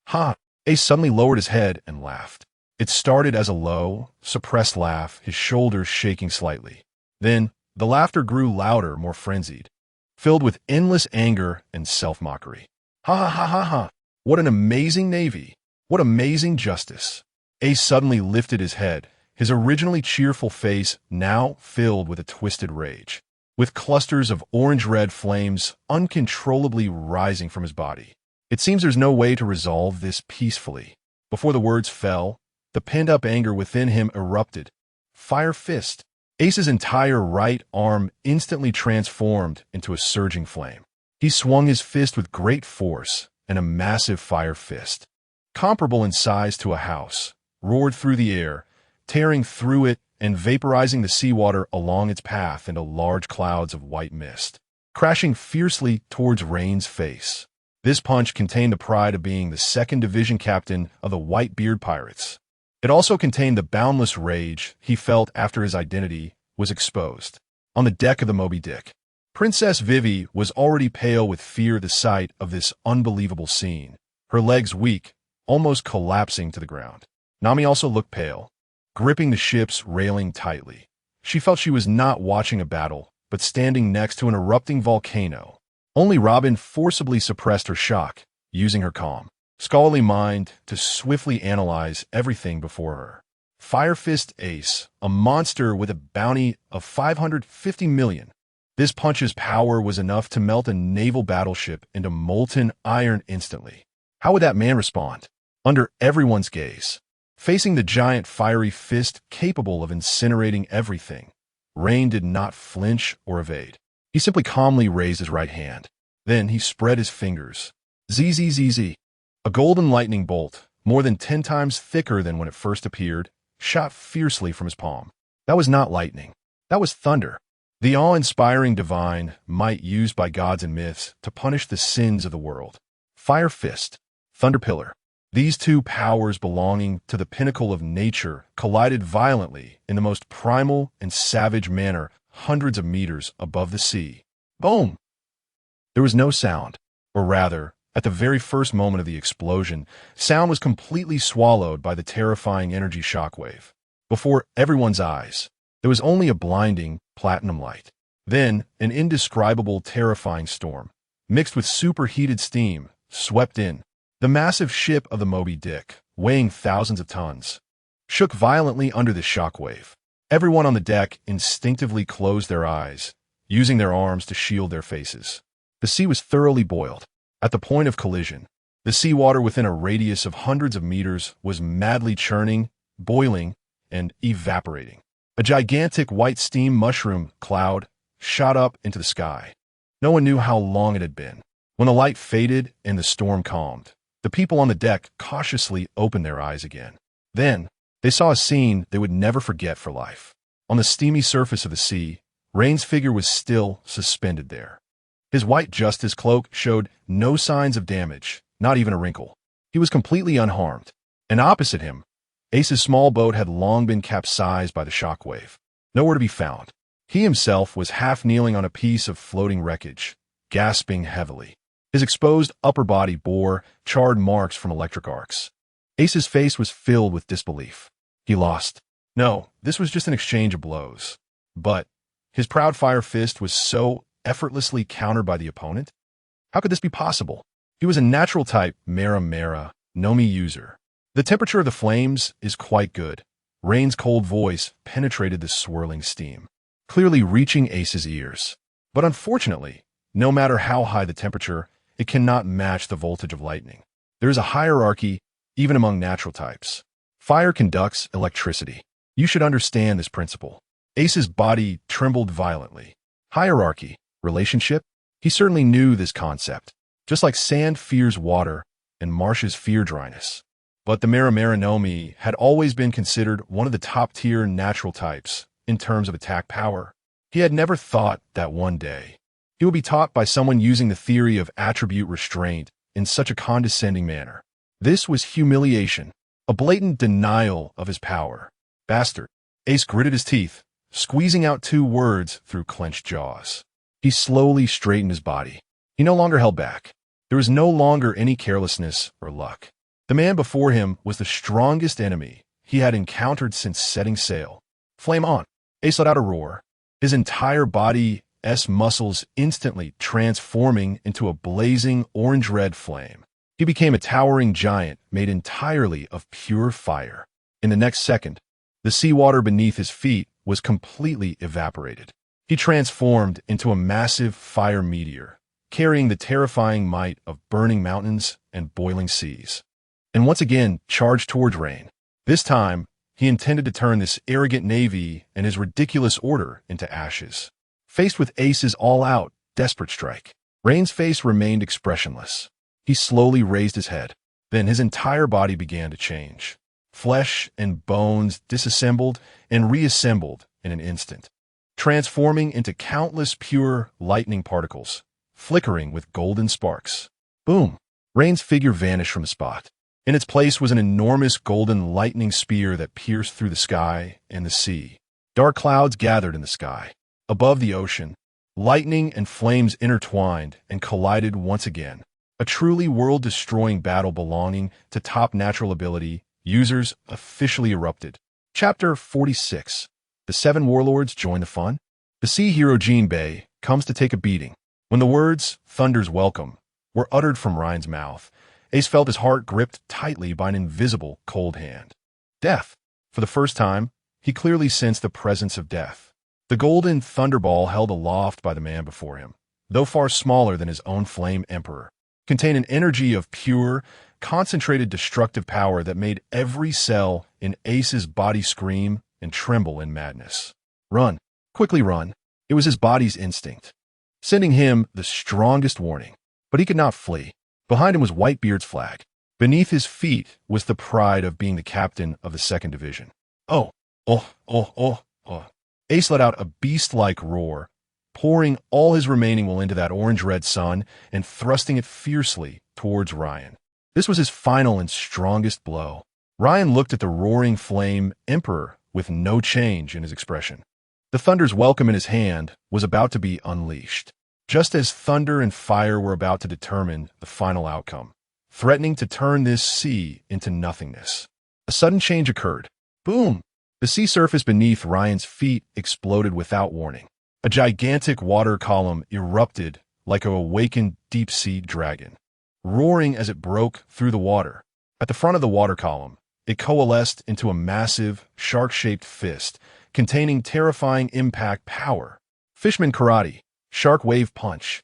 Ha! Ace suddenly lowered his head and laughed. It started as a low, suppressed laugh, his shoulders shaking slightly. Then, the laughter grew louder, more frenzied, filled with endless anger and self-mockery. Ha ha ha ha ha! What an amazing Navy! What amazing justice! Ace suddenly lifted his head, his originally cheerful face now filled with a twisted rage, with clusters of orange-red flames uncontrollably rising from his body. It seems there's no way to resolve this peacefully. Before the words fell, the pent-up anger within him erupted. Fire Fist. Ace's entire right arm instantly transformed into a surging flame. He swung his fist with great force, and a massive fire fist, comparable in size to a house, roared through the air, tearing through it and vaporizing the seawater along its path into large clouds of white mist, crashing fiercely towards Rein's face. This punch contained the pride of being the 2nd Division Captain of the Whitebeard Pirates. It also contained the boundless rage he felt after his identity was exposed. On the deck of the Moby Dick, Princess Vivi was already pale with fear at the sight of this unbelievable scene, her legs weak, almost collapsing to the ground. Nami also looked pale, gripping the ship's railing tightly. She felt she was not watching a battle, but standing next to an erupting volcano. Only Robin forcibly suppressed her shock, using her calm, scholarly mind to swiftly analyze everything before her. Fire Fist Ace, a monster with a bounty of 550 million. This punch's power was enough to melt a naval battleship into molten iron instantly. How would that man respond? Under everyone's gaze, facing the giant fiery fist capable of incinerating everything, Rein did not flinch or evade. He simply calmly raised his right hand. Then he spread his fingers. ZZZZ. A golden lightning bolt, more than 10 times thicker than when it first appeared, shot fiercely from his palm. That was not lightning. That was thunder. The awe-inspiring divine might used by gods and myths to punish the sins of the world. Fire Fist, Thunder Pillar. These two powers belonging to the pinnacle of nature collided violently in the most primal and savage manner hundreds of meters above the sea. Boom! There was no sound, or rather, at the very first moment of the explosion, sound was completely swallowed by the terrifying energy shockwave. Before everyone's eyes, there was only a blinding platinum light. Then, an indescribable, terrifying storm, mixed with superheated steam, swept in. The massive ship of the Moby Dick, weighing thousands of tons, shook violently under the shockwave. Everyone on the deck instinctively closed their eyes, using their arms to shield their faces. The sea was thoroughly boiled. At the point of collision, the seawater within a radius of hundreds of meters was madly churning, boiling, and evaporating. A gigantic white steam mushroom cloud shot up into the sky. No one knew how long it had been. When the light faded and the storm calmed, the people on the deck cautiously opened their eyes again. Then, they saw a scene they would never forget for life. On the steamy surface of the sea, Rein's figure was still suspended there. His white justice cloak showed no signs of damage, not even a wrinkle. He was completely unharmed. And opposite him, Ace's small boat had long been capsized by the shockwave. Nowhere to be found. He himself was half kneeling on a piece of floating wreckage, gasping heavily. His exposed upper body bore charred marks from electric arcs. Ace's face was filled with disbelief. He lost. No, this was just an exchange of blows. But his proud fire fist was so effortlessly countered by the opponent? How could this be possible? He was a natural type Mera Nomi user. The temperature of the flames is quite good. Rein's cold voice penetrated the swirling steam, clearly reaching Ace's ears. But unfortunately, no matter how high the temperature, it cannot match the voltage of lightning. There is a hierarchy even among natural types. Fire conducts electricity. You should understand this principle. Ace's body trembled violently. Hierarchy, relationship? He certainly knew this concept, just like sand fears water and marshes fear dryness. But the Nomi had always been considered one of the top-tier natural types in terms of attack power. He had never thought that one day he would be taught by someone using the theory of attribute restraint in such a condescending manner. This was humiliation, a blatant denial of his power. Bastard. Ace gritted his teeth, squeezing out 2 words through clenched jaws. He slowly straightened his body. He no longer held back. There was no longer any carelessness or luck. The man before him was the strongest enemy he had encountered since setting sail. Flame on. Ace let out a roar, his entire body's muscles instantly transforming into a blazing orange-red flame. He became a towering giant made entirely of pure fire. In the next second, the seawater beneath his feet was completely evaporated. He transformed into a massive fire meteor, carrying the terrifying might of burning mountains and boiling seas. And once again charged towards Rein. This time, he intended to turn this arrogant navy and his ridiculous order into ashes. Faced with Ace's all-out, desperate strike, Rein's face remained expressionless. He slowly raised his head. Then his entire body began to change. Flesh and bones disassembled and reassembled in an instant, transforming into countless pure lightning particles, flickering with golden sparks. Boom! Rein's figure vanished from the spot. In its place was an enormous golden lightning spear that pierced through the sky and the sea. Dark clouds gathered in the sky. Above the ocean, lightning and flames intertwined and collided once again. A truly world-destroying battle belonging to top natural ability users officially erupted. Chapter 46. The 7 warlords join the fun. The sea hero Jinbei comes to take a beating. When the words, "Thunder's welcome," were uttered from Rein's mouth, Ace felt his heart gripped tightly by an invisible, cold hand. Death. For the first time, he clearly sensed the presence of death. The golden thunderball held aloft by the man before him, though far smaller than his own Flame Emperor, contained an energy of pure, concentrated destructive power that made every cell in Ace's body scream and tremble in madness. Run. Quickly run. It was his body's instinct, sending him the strongest warning. But he could not flee. Behind him was Whitebeard's flag. Beneath his feet was the pride of being the captain of the 2nd Division. Oh. Ace let out a beast-like roar, pouring all his remaining will into that orange-red sun and thrusting it fiercely towards Rein. This was his final and strongest blow. Rein looked at the roaring Flame Emperor with no change in his expression. The thunder's welcome in his hand was about to be unleashed, just as thunder and fire were about to determine the final outcome, threatening to turn this sea into nothingness. A sudden change occurred. Boom! The sea surface beneath Ryan's feet exploded without warning. A gigantic water column erupted like an awakened deep-sea dragon, roaring as it broke through the water. At the front of the water column, it coalesced into a massive, shark-shaped fist containing terrifying impact power. Fishman Karate, Shark Wave Punch.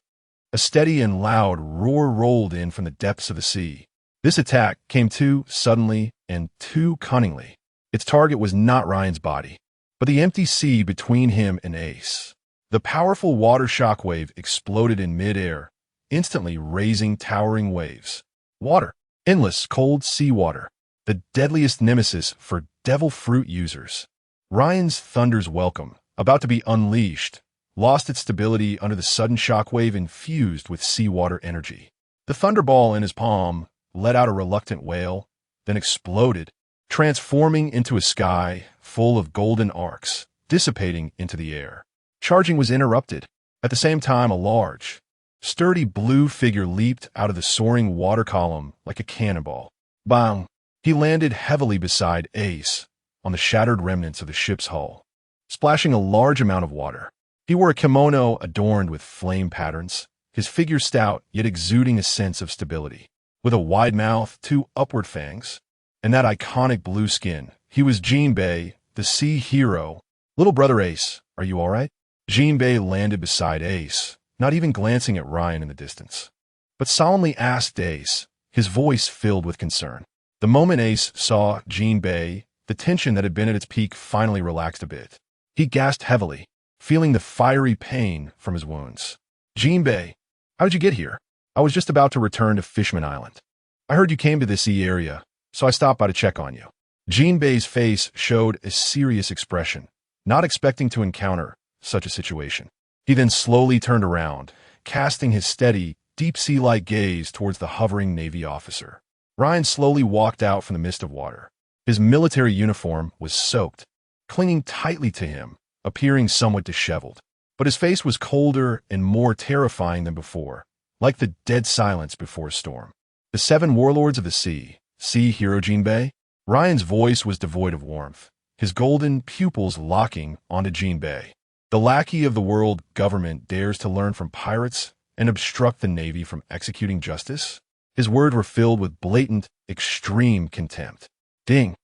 A steady and loud roar rolled in from the depths of the sea. This attack came too suddenly and too cunningly. Its target was not Ryan's body, but the empty sea between him and Ace. The powerful water shockwave exploded in midair, instantly raising towering waves. Water. Endless, cold seawater. The deadliest nemesis for devil fruit users. Ryan's thunder's welcome, about to be unleashed, lost its stability under the sudden shockwave infused with seawater energy. The thunderball in his palm let out a reluctant wail, then exploded, transforming into a sky full of golden arcs, dissipating into the air. Charging was interrupted. At the same time, a large, sturdy blue figure leaped out of the soaring water column like a cannonball. Bang! He landed heavily beside Ace, on the shattered remnants of the ship's hull, splashing a large amount of water. He wore a kimono adorned with flame patterns, his figure stout yet exuding a sense of stability. With a wide mouth, 2 upward fangs, and that iconic blue skin, he was Jinbei, the sea hero. Little brother Ace, are you all right? Jinbei landed beside Ace, not even glancing at Ryan in the distance, but solemnly asked Ace, his voice filled with concern. The moment Ace saw Jinbei, the tension that had been at its peak finally relaxed a bit. He gasped heavily, feeling the fiery pain from his wounds. Jinbei, how did you get here? I was just about to return to Fishman Island. I heard you came to this sea area, so I stopped by to check on you. Jinbei's face showed a serious expression, not expecting to encounter such a situation. He then slowly turned around, casting his steady, deep-sea-like gaze towards the hovering Navy officer. Ryan slowly walked out from the mist of water. His military uniform was soaked, clinging tightly to him, appearing somewhat disheveled. But his face was colder and more terrifying than before, like the dead silence before a storm. The 7 warlords of the sea, Sea Hero Jinbei? Ryan's voice was devoid of warmth, his golden pupils locking onto Jinbei. The lackey of the world government dares to learn from pirates and obstruct the Navy from executing justice? His words were filled with blatant, extreme contempt. Ding!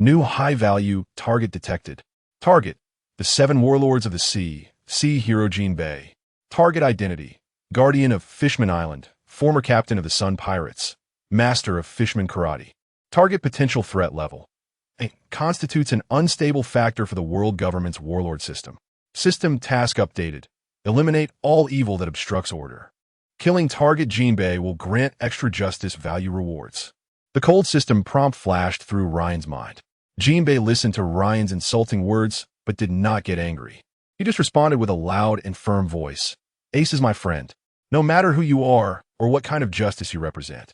New high-value target detected. Target: the 7 warlords of the sea, Sea Hero Jinbei. Target identity: Guardian of Fishman Island, former captain of the Sun Pirates, master of Fishman Karate. Target potential threat level: constitutes an unstable factor for the world government's warlord system. System task updated: eliminate all evil that obstructs order. Killing target Jinbei will grant extra justice value rewards. The cold system prompt flashed through Ryan's mind. Jinbei listened to Ryan's insulting words, but did not get angry. He just responded with a loud and firm voice. Ace is my friend, no matter who you are or what kind of justice you represent.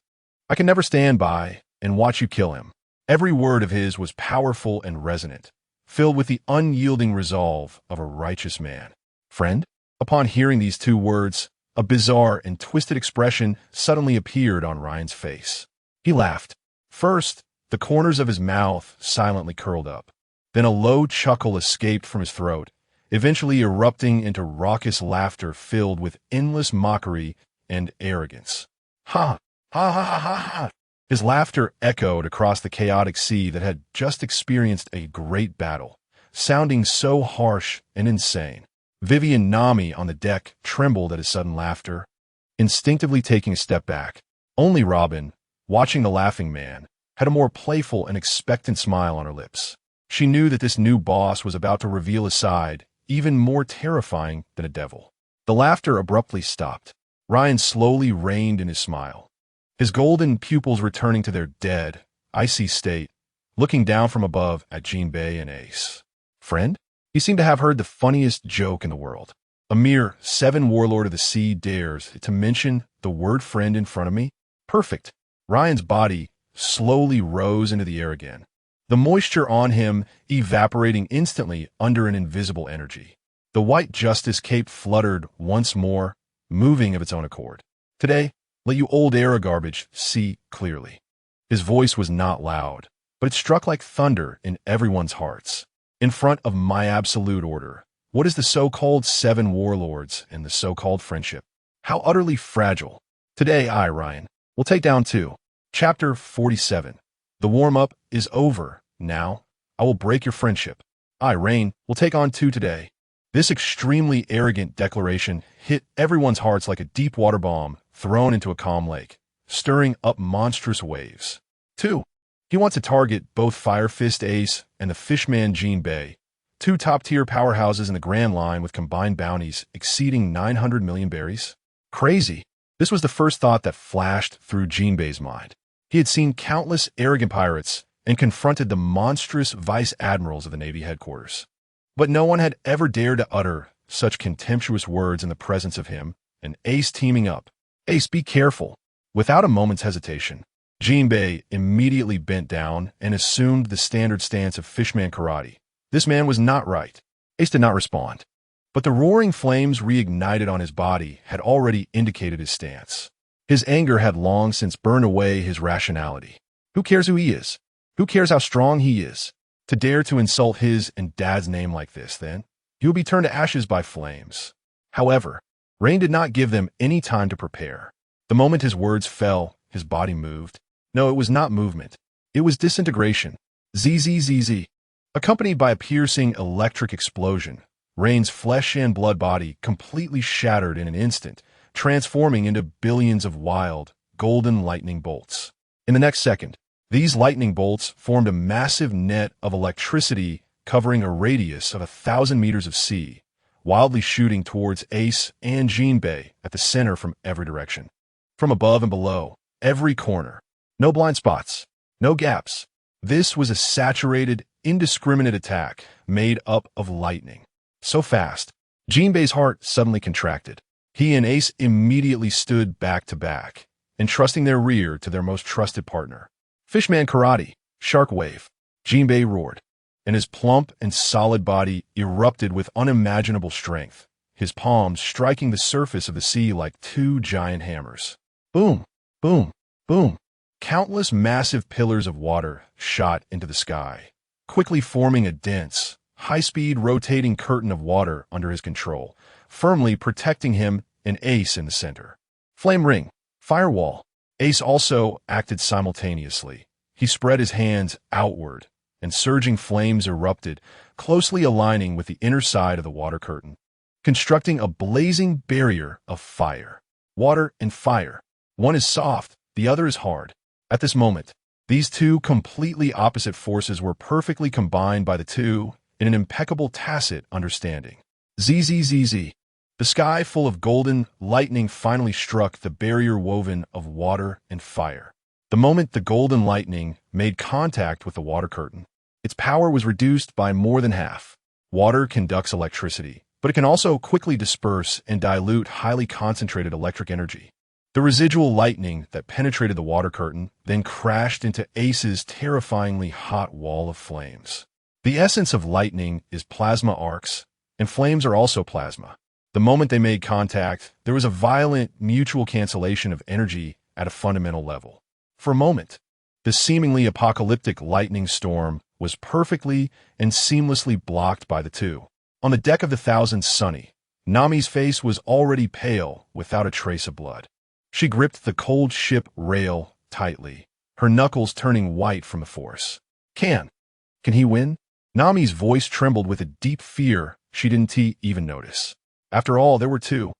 I can never stand by and watch you kill him. Every word of his was powerful and resonant, filled with the unyielding resolve of a righteous man. Friend? Upon hearing these 2 words, a bizarre and twisted expression suddenly appeared on Ryan's face. He laughed. First, the corners of his mouth silently curled up. Then a low chuckle escaped from his throat, eventually erupting into raucous laughter filled with endless mockery and arrogance. Ha! Ha ha ha ha ha! His laughter echoed across the chaotic sea that had just experienced a great battle, sounding so harsh and insane. Vivian Nami on the deck trembled at his sudden laughter, instinctively taking a step back. Only Robin, watching the laughing man, had a more playful and expectant smile on her lips. She knew that this new boss was about to reveal a side even more terrifying than a devil. The laughter abruptly stopped. Ryan slowly reined in his smile, his golden pupils returning to their dead, icy state, looking down from above at Jinbei and Ace. Friend? He seemed to have heard the funniest joke in the world. A mere 7 warlord of the sea dares to mention the word friend in front of me? Perfect. Ryan's body slowly rose into the air again, the moisture on him evaporating instantly under an invisible energy. The white Justice cape fluttered once more, moving of its own accord. Today, let you old era garbage see clearly. His voice was not loud, but it struck like thunder in everyone's hearts. In front of my absolute order, what is the so-called 7 warlords and the so-called friendship? How utterly fragile. Today I, Ryan, will take down 2. Chapter 47. The warm-up is over. Now, I will break your friendship. I, Rein, will take on 2 today. This extremely arrogant declaration hit everyone's hearts like a deep water bomb thrown into a calm lake, stirring up monstrous waves. 2. He wants to target both Iron Fist Ace and the Fishman Jinbei, 2 top-tier powerhouses in the Grand Line with combined bounties exceeding 900 million berries. Crazy. This was the first thought that flashed through Jinbei's mind. He had seen countless arrogant pirates and confronted the monstrous vice admirals of the Navy headquarters. But no one had ever dared to utter such contemptuous words in the presence of him, and Ace teaming up. Ace, be careful. Without a moment's hesitation, Jinbei immediately bent down and assumed the standard stance of fishman karate. This man was not right. Ace did not respond. But the roaring flames reignited on his body had already indicated his stance. His anger had long since burned away his rationality. Who cares who he is? Who cares how strong he is? To dare to insult his and Dad's name like this, then, he will be turned to ashes by flames. However, Rein did not give them any time to prepare. The moment his words fell, his body moved. No, it was not movement. It was disintegration. ZZZZ. Accompanied by a piercing electric explosion, Rein's flesh and blood body completely shattered in an instant, transforming into billions of wild, golden lightning bolts. In the next second, these lightning bolts formed a massive net of electricity covering a radius of 1,000 meters of sea, wildly shooting towards Ace and Jinbei at the center from every direction. From above and below, every corner. No blind spots, no gaps. This was a saturated, indiscriminate attack made up of lightning. So fast, Jinbei's heart suddenly contracted. He and Ace immediately stood back to back, entrusting their rear to their most trusted partner. Fishman Karate, Shark Wave, Jinbei roared, and his plump and solid body erupted with unimaginable strength, his palms striking the surface of the sea like 2 giant hammers. Boom, boom, boom. Countless massive pillars of water shot into the sky, quickly forming a dense, high-speed rotating curtain of water under his control, firmly protecting him and Ace in the center. Flame ring, firewall. Ace also acted simultaneously. He spread his hands outward, and surging flames erupted, closely aligning with the inner side of the water curtain, constructing a blazing barrier of fire. Water and fire. One is soft, the other is hard. At this moment, these 2 completely opposite forces were perfectly combined by the 2 in an impeccable tacit understanding. ZZZZ. The sky full of golden lightning finally struck the barrier woven of water and fire. The moment the golden lightning made contact with the water curtain, its power was reduced by more than half. Water conducts electricity, but it can also quickly disperse and dilute highly concentrated electric energy. The residual lightning that penetrated the water curtain then crashed into Ace's terrifyingly hot wall of flames. The essence of lightning is plasma arcs, and flames are also plasma. The moment they made contact, there was a violent mutual cancellation of energy at a fundamental level. For a moment, the seemingly apocalyptic lightning storm was perfectly and seamlessly blocked by the 2. On the deck of the Thousand Sunny, Nami's face was already pale without a trace of blood. She gripped the cold ship rail tightly, her knuckles turning white from the force. Can he win? Nami's voice trembled with a deep fear she didn't even notice. After all, there were two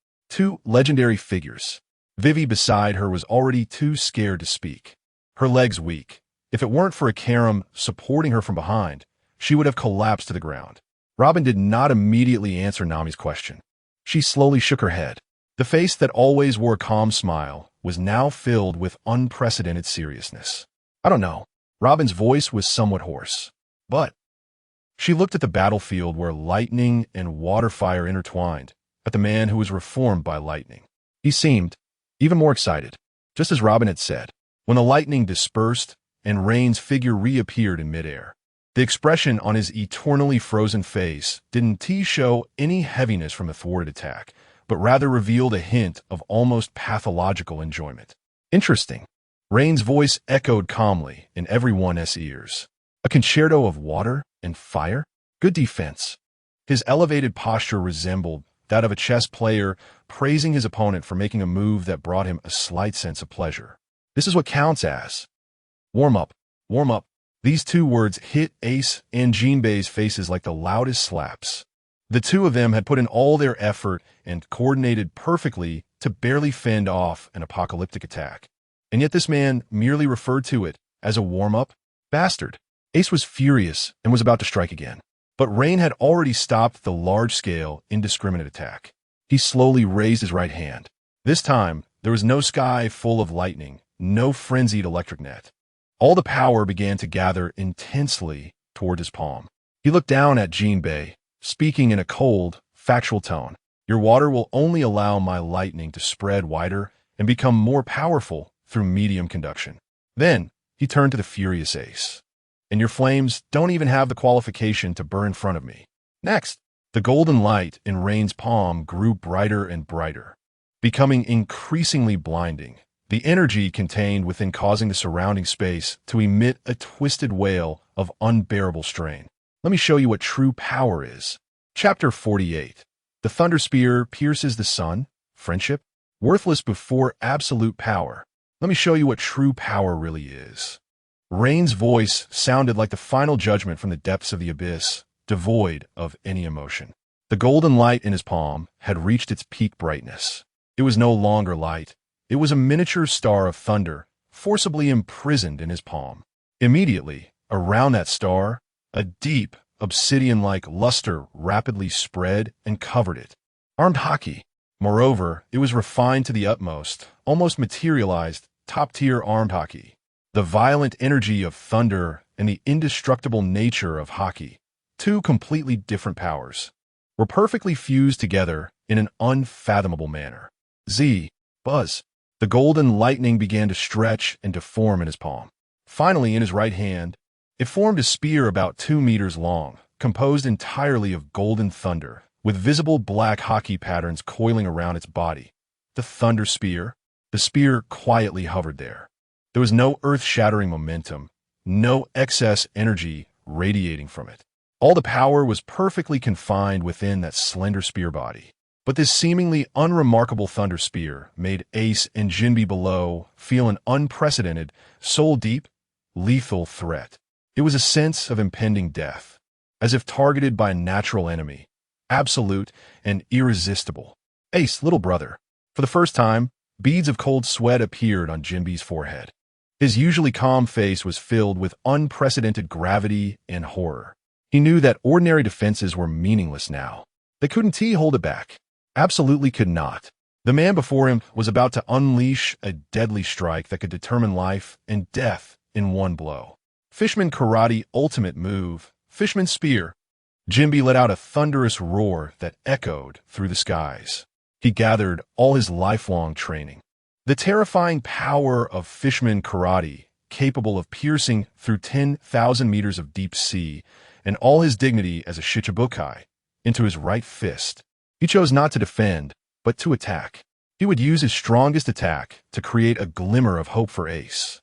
legendary figures. Vivi beside her was already too scared to speak. Her legs weak. If it weren't for a Karam supporting her from behind, she would have collapsed to the ground. Robin did not immediately answer Nami's question. She slowly shook her head. The face that always wore a calm smile was now filled with unprecedented seriousness. I don't know. Robin's voice was somewhat hoarse. But she looked at the battlefield where lightning and water fire intertwined, at the man who was reformed by lightning. He seemed even more excited, just as Robin had said, when the lightning dispersed and Rein's figure reappeared in midair. The expression on his eternally frozen face didn't show any heaviness from the thwarted attack, but rather revealed a hint of almost pathological enjoyment. Interesting. Rein's voice echoed calmly in everyone's ears. A concerto of water and fire? Good defense. His elevated posture resembled that of a chess player praising his opponent for making a move that brought him a slight sense of pleasure. This is what counts as warm up, warm up. These two words hit Ace and Jinbei's faces like the loudest slaps. The two of them had put in all their effort and coordinated perfectly to barely fend off an apocalyptic attack. And yet this man merely referred to it as a warm-up? Bastard. Ace was furious and was about to strike again. But Rein had already stopped the large-scale, indiscriminate attack. He slowly raised his right hand. This time, there was no sky full of lightning, no frenzied electric net. All the power began to gather intensely toward his palm. He looked down at Jinbei, speaking in a cold, factual tone. Your water will only allow my lightning to spread wider and become more powerful through medium conduction. Then, he turned to the furious Ace. And your flames don't even have the qualification to burn in front of me. Next, the golden light in Rein's palm grew brighter and brighter, becoming increasingly blinding, the energy contained within causing the surrounding space to emit a twisted wail of unbearable strain. Let me show you what true power is. Chapter 48. The Thunder Spear pierces the sun. Friendship? Worthless before absolute power. Let me show you what true power really is. Rein's voice sounded like the final judgment from the depths of the abyss, devoid of any emotion. The golden light in his palm had reached its peak brightness. It was no longer light. It was a miniature star of thunder, forcibly imprisoned in his palm. Immediately, around that star, a deep, obsidian-like luster rapidly spread and covered it. Armed Haki. Moreover, it was refined to the utmost, almost materialized, top-tier armed Haki. The violent energy of thunder and the indestructible nature of Haki, two completely different powers, were perfectly fused together in an unfathomable manner. Buzz. The golden lightning began to stretch and deform in his palm. Finally, in his right hand, it formed a spear about 2 meters long, composed entirely of golden thunder, with visible black Haki patterns coiling around its body. The thunder spear. The spear quietly hovered there. There was no earth-shattering momentum, no excess energy radiating from it. All the power was perfectly confined within that slender spear body. But this seemingly unremarkable thunder spear made Ace and Jinbei below feel an unprecedented, soul-deep, lethal threat. It was a sense of impending death, as if targeted by a natural enemy, absolute and irresistible. Ace, little brother. For the first time, beads of cold sweat appeared on Jinbei's forehead. His usually calm face was filled with unprecedented gravity and horror. He knew that ordinary defenses were meaningless now. They couldn't hold it back. Absolutely could not. The man before him was about to unleash a deadly strike that could determine life and death in one blow. Fishman Karate ultimate move. Fishman Spear. Jinbei let out a thunderous roar that echoed through the skies. He gathered all his lifelong training. The terrifying power of Fishman Karate, capable of piercing through 10,000 meters of deep sea, and all his dignity as a Shichibukai, into his right fist. He chose not to defend, but to attack. He would use his strongest attack to create a glimmer of hope for Ace.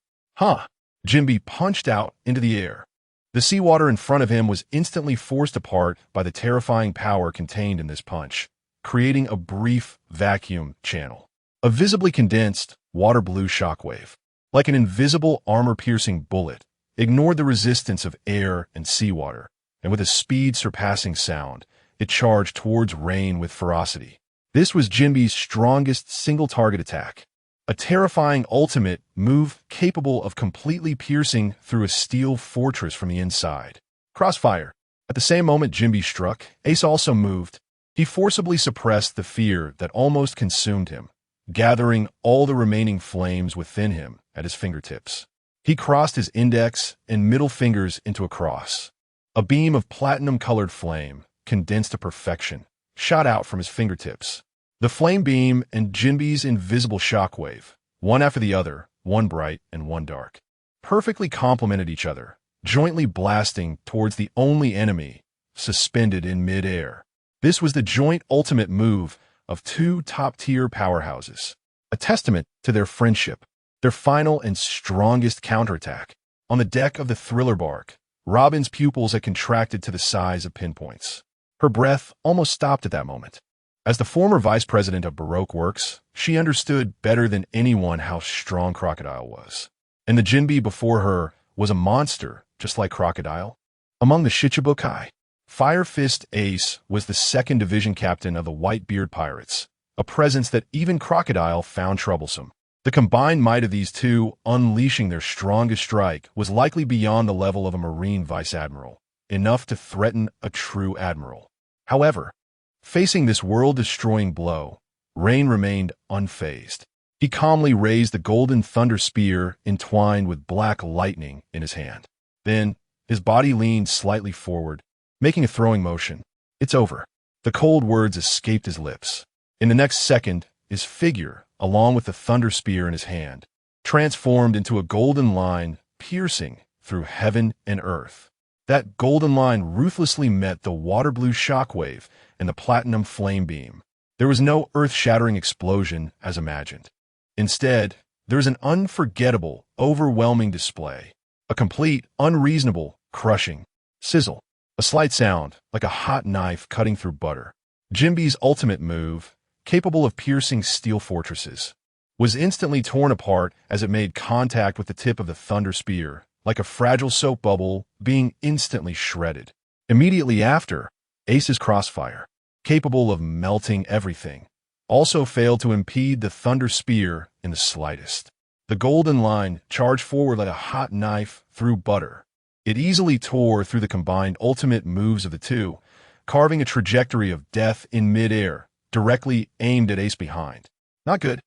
Jinbei punched out into the air. The seawater in front of him was instantly forced apart by the terrifying power contained in this punch, creating a brief vacuum channel. A visibly condensed, water-blue shockwave, like an invisible armor-piercing bullet, ignored the resistance of air and seawater, and with a speed-surpassing sound, it charged towards Rein with ferocity. This was Jinbei's strongest single-target attack, a terrifying ultimate move capable of completely piercing through a steel fortress from the inside. Crossfire. At the same moment Jinbei struck, Ace also moved. He forcibly suppressed the fear that almost consumed him, gathering all the remaining flames within him at his fingertips. He crossed his index and middle fingers into a cross. A beam of platinum-colored flame, condensed to perfection, shot out from his fingertips. The flame beam and Jinbei's invisible shockwave, one after the other, one bright and one dark, perfectly complemented each other, jointly blasting towards the only enemy, suspended in mid-air. This was the joint ultimate move of two top-tier powerhouses, a testament to their friendship, their final and strongest counterattack. On the deck of the thriller bark, Robin's pupils had contracted to the size of pinpoints. Her breath almost stopped at that moment. As the former vice president of Baroque Works, she understood better than anyone how strong Crocodile was. And the Jinbe before her was a monster, just like Crocodile. Among the Shichibukai, Fire Fist Ace was the 2nd Division captain of the Whitebeard Pirates, a presence that even Crocodile found troublesome. The combined might of these two unleashing their strongest strike was likely beyond the level of a Marine Vice Admiral, enough to threaten a true admiral. However, facing this world-destroying blow, Rein remained unfazed. He calmly raised the golden thunder spear entwined with black lightning in his hand. Then, his body leaned slightly forward, making a throwing motion. "It's over." The cold words escaped his lips. In the next second, his figure, along with the thunder spear in his hand, transformed into a golden line piercing through heaven and earth. That golden line ruthlessly met the water blue shockwave and the platinum flame beam. There was no earth-shattering explosion as imagined. Instead, there was an unforgettable, overwhelming display. A complete, unreasonable, crushing sizzle. A slight sound, like a hot knife cutting through butter. Jinbe's ultimate move, capable of piercing steel fortresses, was instantly torn apart as it made contact with the tip of the thunder spear, like a fragile soap bubble being instantly shredded. Immediately after, Ace's crossfire, capable of melting everything, also failed to impede the thunder spear in the slightest. The golden line charged forward like a hot knife through butter. It easily tore through the combined ultimate moves of the two, carving a trajectory of death in mid-air, directly aimed at Ace behind. Not good.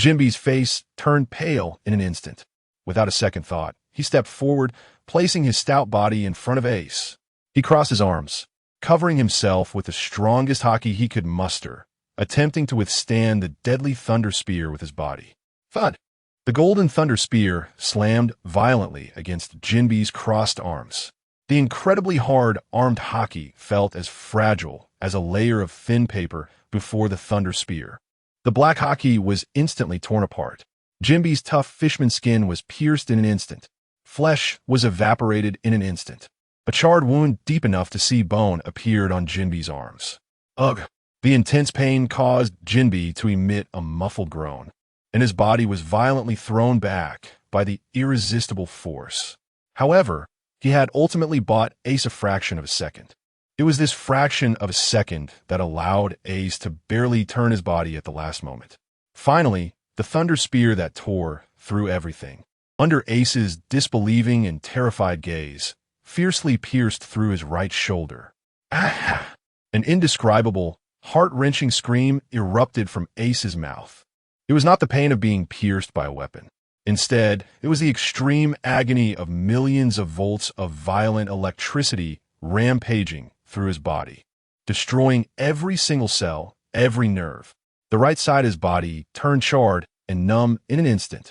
Jinbe's face turned pale in an instant. Without a second thought, he stepped forward, placing his stout body in front of Ace. He crossed his arms, covering himself with the strongest haki he could muster, attempting to withstand the deadly thunder spear with his body. Thud! The golden thunder spear slammed violently against Jinbe's crossed arms. The incredibly hard armed haki felt as fragile as a layer of thin paper before the thunder spear. The black haki was instantly torn apart. Jinbe's tough fishman skin was pierced in an instant. Flesh was evaporated in an instant. A charred wound deep enough to see bone appeared on Jinbe's arms. Ugh! The intense pain caused Jinbe to emit a muffled groan, and his body was violently thrown back by the irresistible force. However, he had ultimately bought Ace a fraction of a second. It was this fraction of a second that allowed Ace to barely turn his body at the last moment. Finally, the thunder spear that tore through everything, under Ace's disbelieving and terrified gaze, fiercely pierced through his right shoulder. Ah! An indescribable, heart-wrenching scream erupted from Ace's mouth. It was not the pain of being pierced by a weapon. Instead, it was the extreme agony of millions of volts of violent electricity rampaging through his body, destroying every single cell, every nerve. The right side of his body turned charred and numb in an instant.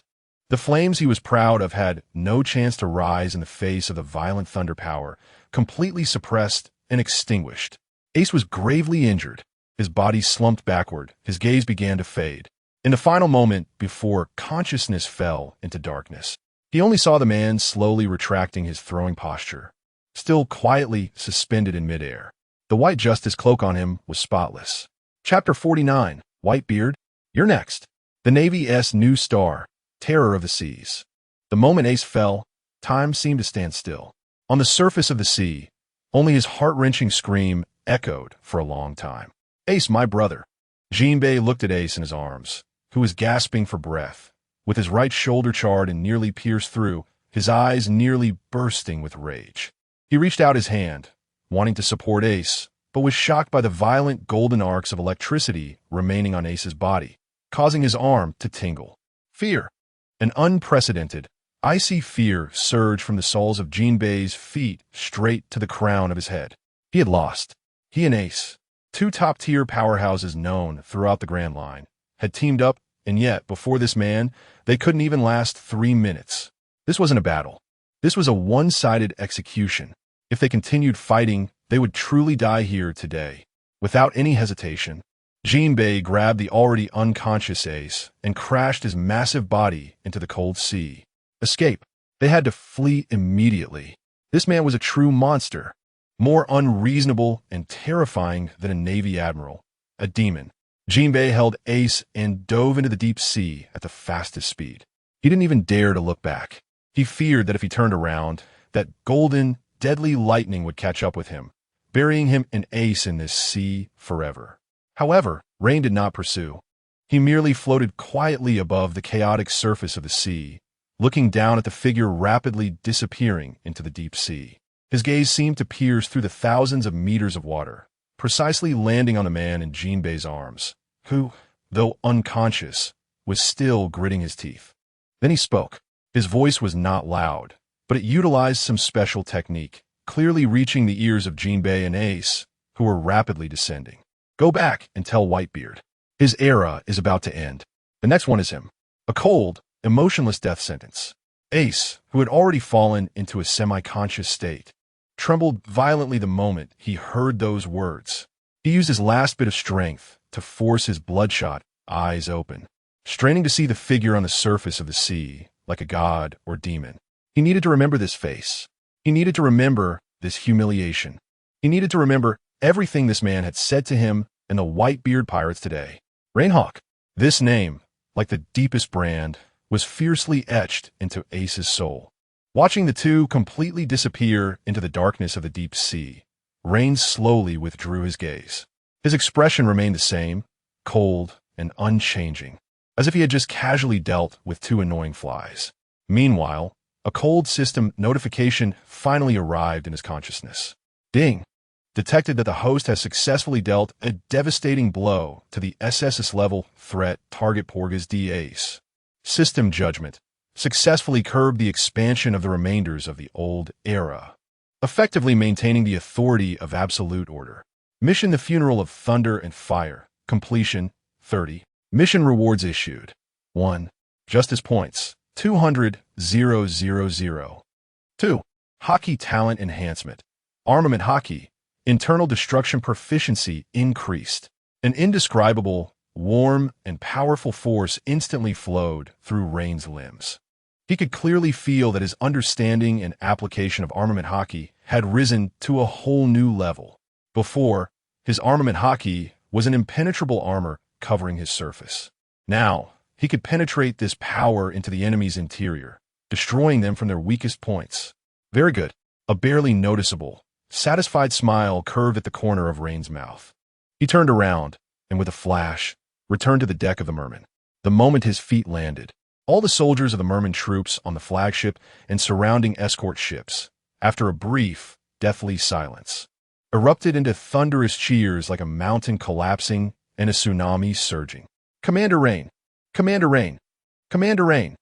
The flames he was proud of had no chance to rise in the face of the violent thunder power, completely suppressed and extinguished. Ace was gravely injured. His body slumped backward. His gaze began to fade. In the final moment before consciousness fell into darkness, he only saw the man slowly retracting his throwing posture, still quietly suspended in midair. The white justice cloak on him was spotless. Chapter 49, Whitebeard, you're next. The Navy's new star, terror of the seas. The moment Ace fell, time seemed to stand still. On the surface of the sea, only his heart-wrenching scream echoed for a long time. Ace, my brother. Jinbe looked at Ace in his arms, who was gasping for breath, with his right shoulder charred and nearly pierced through, his eyes nearly bursting with rage. He reached out his hand, wanting to support Ace, but was shocked by the violent golden arcs of electricity remaining on Ace's body, causing his arm to tingle. Fear. An unprecedented, icy fear surged from the soles of Jinbe's feet straight to the crown of his head. He had lost. He and Ace, two top-tier powerhouses known throughout the Grand Line, had teamed up, and yet, before this man, they couldn't even last 3 minutes. This wasn't a battle. This was a one-sided execution. If they continued fighting, they would truly die here today. Without any hesitation, Jinbei grabbed the already unconscious Ace and crashed his massive body into the cold sea. Escape. They had to flee immediately. This man was a true monster, more unreasonable and terrifying than a Navy admiral, a demon. Jinbei held Ace and dove into the deep sea at the fastest speed. He didn't even dare to look back. He feared that if he turned around, that golden, deadly lightning would catch up with him, burying him and Ace in this sea forever. However, Rein did not pursue. He merely floated quietly above the chaotic surface of the sea, looking down at the figure rapidly disappearing into the deep sea. His gaze seemed to pierce through the thousands of meters of water, precisely landing on the man in Jinbei's arms, who, though unconscious, was still gritting his teeth. Then he spoke. His voice was not loud, but it utilized some special technique, clearly reaching the ears of Jinbei and Ace, who were rapidly descending. Go back and tell Whitebeard. His era is about to end. The next one is him. A cold, emotionless death sentence. Ace, who had already fallen into a semi-conscious state, trembled violently the moment he heard those words. He used his last bit of strength to force his bloodshot eyes open, straining to see the figure on the surface of the sea, like a god or demon. He needed to remember this face. He needed to remember this humiliation. He needed to remember everything this man had said to him and the Whitebeard pirates today. Rein Hawk. This name, like the deepest brand, was fiercely etched into Ace's soul. Watching the two completely disappear into the darkness of the deep sea, Rein slowly withdrew his gaze. His expression remained the same, cold and unchanging, as if he had just casually dealt with two annoying flies. Meanwhile, a cold system notification finally arrived in his consciousness. Ding! Detected that the host has successfully dealt a devastating blow to the SSS-level threat target Porgas D. Ace. System judgment. Successfully curbed the expansion of the remainders of the old era, effectively maintaining the authority of absolute order. Mission: The Funeral of Thunder and Fire. Completion: 30. Mission rewards issued: 1. Justice points, 200,000. 2. Haki talent enhancement. Armament Haki. Internal destruction proficiency increased. An indescribable, warm, and powerful force instantly flowed through Rein's limbs. He could clearly feel that his understanding and application of Armament Haki had risen to a whole new level. Before, his Armament Haki was an impenetrable armor covering his surface. Now, he could penetrate this power into the enemy's interior, destroying them from their weakest points. Very good. A barely noticeable, satisfied smile curved at the corner of Rein's mouth. He turned around, and with a flash, returned to the deck of the merman. The moment his feet landed, all the soldiers of the merman troops on the flagship and surrounding escort ships, after a brief, deathly silence, erupted into thunderous cheers like a mountain collapsing and a tsunami surging. Commander Rein! Commander Rein! Commander Rein!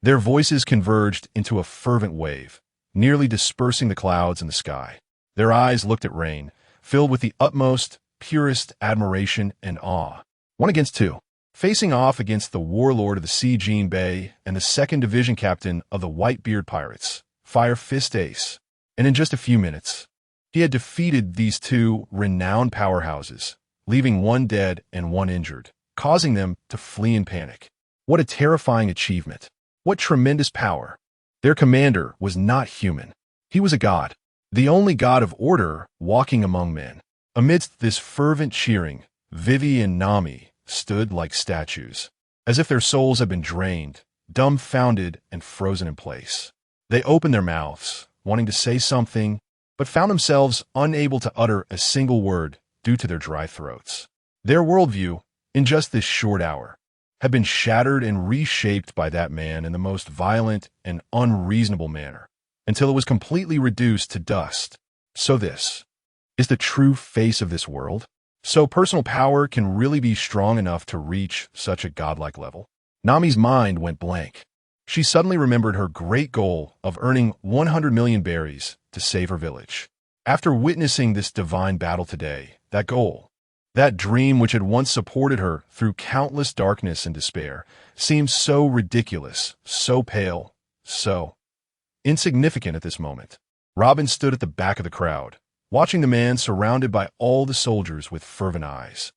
Their voices converged into a fervent wave, nearly dispersing the clouds in the sky. Their eyes looked at Rein, filled with the utmost, purest admiration and awe. 1 against 2. Facing off against the warlord of the Sea Jinbei and the 2nd Division Captain of the Whitebeard Pirates, Iron Fist Ace. And in just a few minutes, he had defeated these two renowned powerhouses, leaving one dead and one injured, causing them to flee in panic. What a terrifying achievement. What tremendous power. Their commander was not human. He was a god, the only god of order walking among men. Amidst this fervent cheering, Vivi and Nami stood like statues, as if their souls had been drained, dumbfounded and frozen in place. They opened their mouths, wanting to say something, but found themselves unable to utter a single word due to their dry throats. Their worldview, in just this short hour, had been shattered and reshaped by that man in the most violent and unreasonable manner, until it was completely reduced to dust. So this is the true face of this world? So personal power can really be strong enough to reach such a godlike level? Nami's mind went blank. She suddenly remembered her great goal of earning 100 million berries to save her village. After witnessing this divine battle today, that goal, that dream which had once supported her through countless darkness and despair, seemed so ridiculous, so pale, so insignificant at this moment. Robin stood at the back of the crowd, watching the man surrounded by all the soldiers with fervent eyes.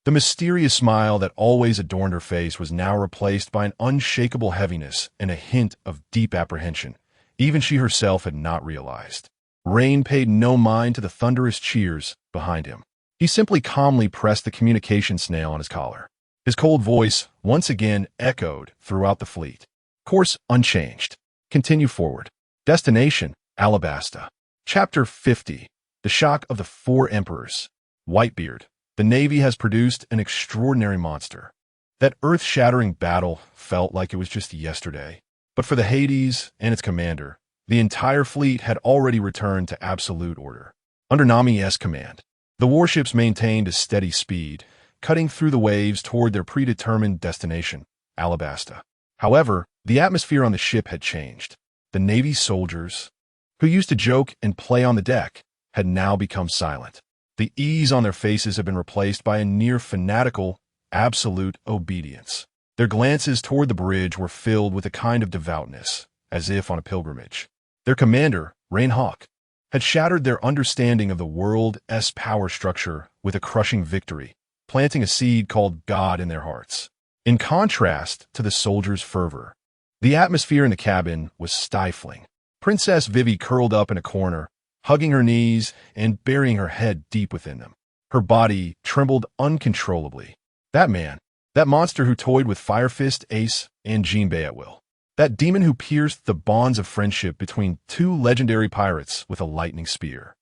The mysterious smile that always adorned her face was now replaced by an unshakable heaviness and a hint of deep apprehension. Even she herself had not realized. Rein paid no mind to the thunderous cheers behind him. He simply calmly pressed the communication snail on his collar. His cold voice once again echoed throughout the fleet. Course unchanged. Continue forward. Destination, Alabasta. Chapter 50. The Shock of the Four Emperors. Whitebeard. The Navy has produced an extraordinary monster. That earth-shattering battle felt like it was just yesterday. But for the Hades and its commander, the entire fleet had already returned to absolute order. Under Nami's command, the warships maintained a steady speed, cutting through the waves toward their predetermined destination, Alabasta. However, the atmosphere on the ship had changed. The Navy's soldiers, who used to joke and play on the deck, had now become silent. The ease on their faces had been replaced by a near fanatical, absolute obedience. Their glances toward the bridge were filled with a kind of devoutness, as if on a pilgrimage. Their commander, Rein Hawk, had shattered their understanding of the world's power structure with a crushing victory, planting a seed called God in their hearts. In contrast to the soldiers' fervor, the atmosphere in the cabin was stifling. Princess Vivi curled up in a corner, hugging her knees and burying her head deep within them. Her body trembled uncontrollably. That man, that monster who toyed with Fire Fist, Ace, and Jinbei at will. That demon who pierced the bonds of friendship between two legendary pirates with a lightning spear.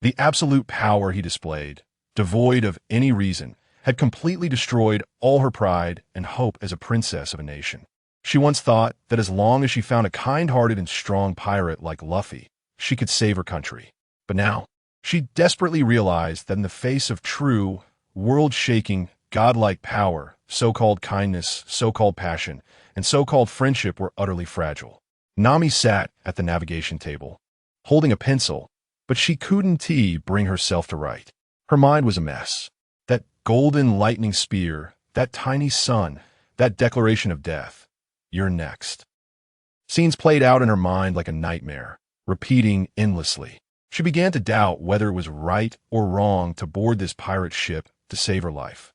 The absolute power he displayed, devoid of any reason, had completely destroyed all her pride and hope as a princess of a nation. She once thought that as long as she found a kind-hearted and strong pirate like Luffy, she could save her country. But now, she desperately realized that in the face of true, world-shaking, godlike power, so-called kindness, so-called passion, and so-called friendship were utterly fragile. Nami sat at the navigation table, holding a pencil, but she couldn't bring herself to write. Her mind was a mess. That golden lightning spear, that tiny sun, that declaration of death. You're next. Scenes played out in her mind like a nightmare, repeating endlessly. She began to doubt whether it was right or wrong to board this pirate ship to save her life.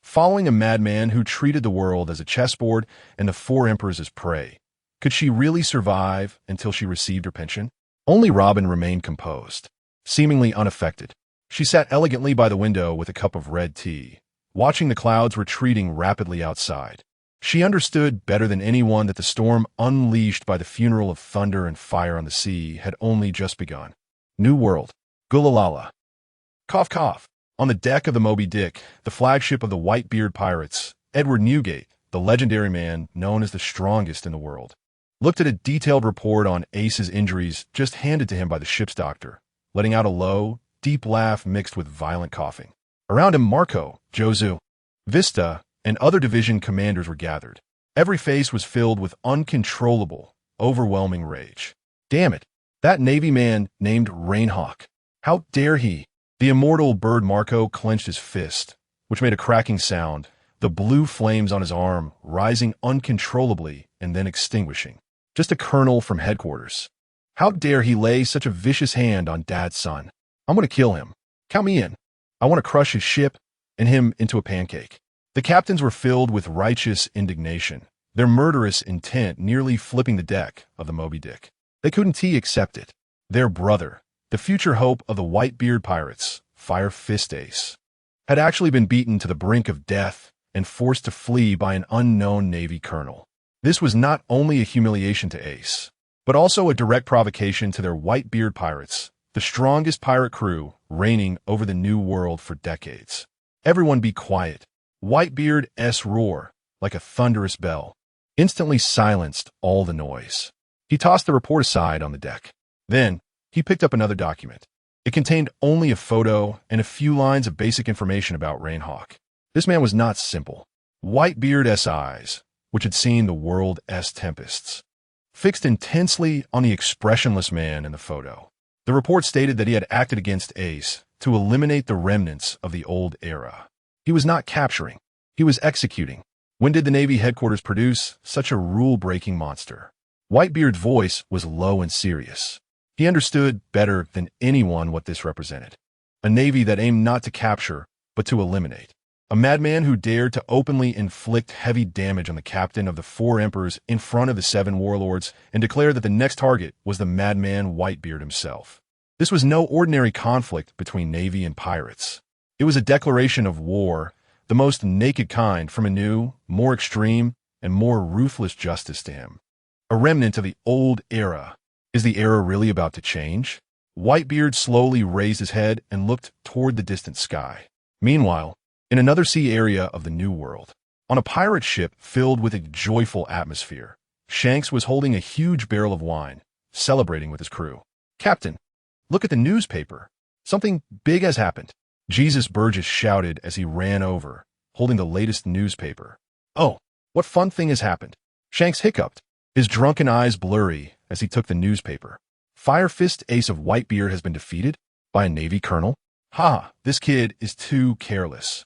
Following a madman who treated the world as a chessboard and the four emperors as prey, could she really survive until she received her pension? Only Robin remained composed, seemingly unaffected. She sat elegantly by the window with a cup of red tea, watching the clouds retreating rapidly outside. She understood better than anyone that the storm unleashed by the funeral of thunder and fire on the sea had only just begun. New World. Gulalala. Cough cough. On the deck of the Moby Dick, the flagship of the Whitebeard pirates, Edward Newgate, the legendary man known as the strongest in the world, looked at a detailed report on Ace's injuries just handed to him by the ship's doctor, letting out a low, deep laugh mixed with violent coughing. Around him, Marco, Jozu, Vista, and other division commanders were gathered. Every face was filled with uncontrollable, overwhelming rage. Damn it, that Navy man named Rein Hawk. How dare he? The immortal bird Marco clenched his fist, which made a cracking sound, the blue flames on his arm rising uncontrollably and then extinguishing. Just a colonel from headquarters. How dare he lay such a vicious hand on Dad's son? I'm going to kill him. Count me in. I want to crush his ship and him into a pancake. The captains were filled with righteous indignation, their murderous intent nearly flipping the deck of the Moby Dick. They couldn't accept it. Their brother, the future hope of the Whitebeard pirates, Fire Fist Ace, had actually been beaten to the brink of death and forced to flee by an unknown Navy colonel. This was not only a humiliation to Ace, but also a direct provocation to their Whitebeard pirates, the strongest pirate crew reigning over the New World for decades. Everyone be quiet. Whitebeard's roar, like a thunderous bell, instantly silenced all the noise. He tossed the report aside on the deck. Then, he picked up another document. It contained only a photo and a few lines of basic information about Rein Hawk. This man was not simple. Whitebeard's eyes, which had seen the world's tempests, fixed intensely on the expressionless man in the photo. The report stated that he had acted against Ace to eliminate the remnants of the old era. He was not capturing. He was executing. When did the Navy headquarters produce such a rule-breaking monster? Whitebeard's voice was low and serious. He understood better than anyone what this represented. A navy that aimed not to capture, but to eliminate. A madman who dared to openly inflict heavy damage on the captain of the 4 emperors in front of the 7 warlords and declare that the next target was the madman Whitebeard himself. This was no ordinary conflict between navy and pirates. It was a declaration of war, the most naked kind, from a new, more extreme, and more ruthless justice to him. A remnant of the old era. Is the era really about to change? Whitebeard slowly raised his head and looked toward the distant sky. Meanwhile, in another sea area of the New World, on a pirate ship filled with a joyful atmosphere, Shanks was holding a huge barrel of wine, celebrating with his crew. "Captain, look at the newspaper. Something big has happened," Jesus Burgess shouted as he ran over, holding the latest newspaper. "Oh, what fun thing has happened?" Shanks hiccuped, his drunken eyes blurry as he took the newspaper. "Fire Fist Ace of Whitebeard has been defeated by a Navy colonel? Ha, this kid is too careless."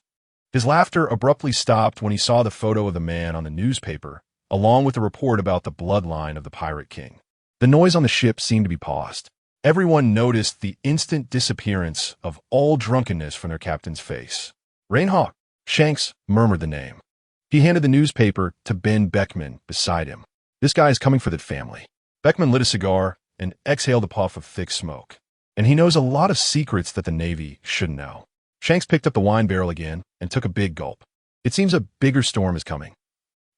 His laughter abruptly stopped when he saw the photo of the man on the newspaper, along with the report about the bloodline of the Pirate King. The noise on the ship seemed to be paused. Everyone noticed the instant disappearance of all drunkenness from their captain's face. "Rein Hawk." Shanks murmured the name. He handed the newspaper to Ben Beckman beside him. "This guy is coming for that family." Beckman lit a cigar and exhaled a puff of thick smoke. "And he knows a lot of secrets that the Navy shouldn't know." Shanks picked up the wine barrel again and took a big gulp. "It seems a bigger storm is coming."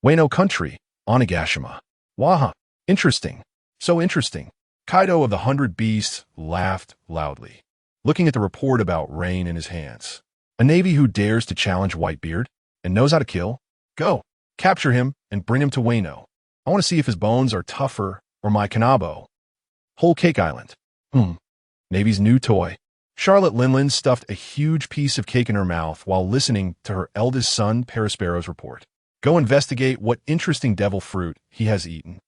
"Wano country, Onigashima." "Waha, interesting. So interesting." Kaido of the 100 Beasts laughed loudly, looking at the report about Rein in his hands. "A navy who dares to challenge Whitebeard and knows how to kill? Go, capture him and bring him to Wano. I want to see if his bones are tougher or my Kanabo. Whole Cake Island. Navy's new toy." Charlotte Linland stuffed a huge piece of cake in her mouth while listening to her eldest son Perospero's report. "Go investigate what interesting devil fruit he has eaten.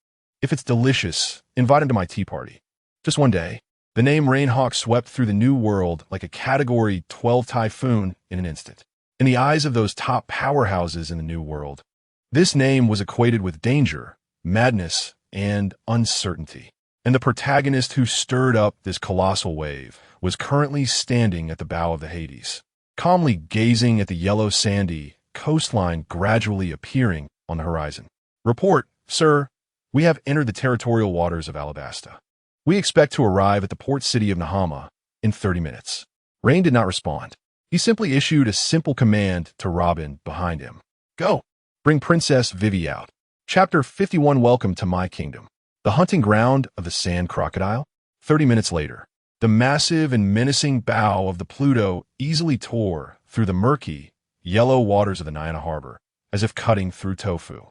If it's delicious, invite him to my tea party." Just one day, the name Rein Hawk swept through the New World like a Category 12 typhoon in an instant. In the eyes of those top powerhouses in the New World, this name was equated with danger, madness, and uncertainty. And the protagonist who stirred up this colossal wave was currently standing at the bow of the Hades, calmly gazing at the yellow sandy coastline gradually appearing on the horizon. "Report, sir. We have entered the territorial waters of Alabasta. We expect to arrive at the port city of Nahama in 30 minutes. Rein did not respond. He simply issued a simple command to Robin behind him. "Go, bring Princess Vivi out." Chapter 51. Welcome to my kingdom. The hunting ground of the sand crocodile. 30 minutes later, the massive and menacing bow of the Pluto easily tore through the murky, yellow waters of the Nayana harbor, as if cutting through tofu.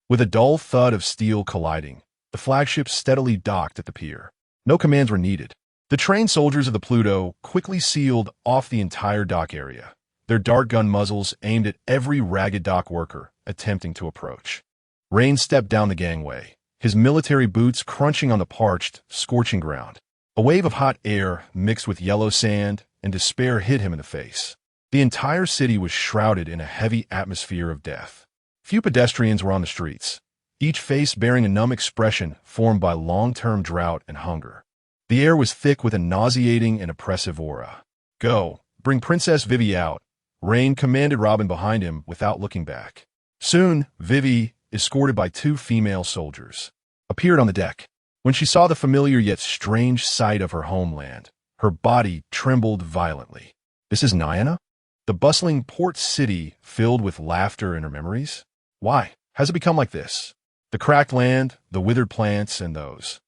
With a dull thud of steel colliding, the flagship steadily docked at the pier. No commands were needed. The trained soldiers of the Pluto quickly sealed off the entire dock area, their dart gun muzzles aimed at every ragged dock worker attempting to approach. Rein stepped down the gangway, his military boots crunching on the parched, scorching ground. A wave of hot air mixed with yellow sand and despair hit him in the face. The entire city was shrouded in a heavy atmosphere of death. Few pedestrians were on the streets, each face bearing a numb expression formed by long-term drought and hunger. The air was thick with a nauseating and oppressive aura. "Go, bring Princess Vivi out," Rein commanded Robin behind him without looking back. Soon, Vivi, escorted by 2 female soldiers, appeared on the deck. When she saw the familiar yet strange sight of her homeland, her body trembled violently. This is Nayana? The bustling port city filled with laughter in her memories? Why has it become like this? The cracked land, the withered plants, and those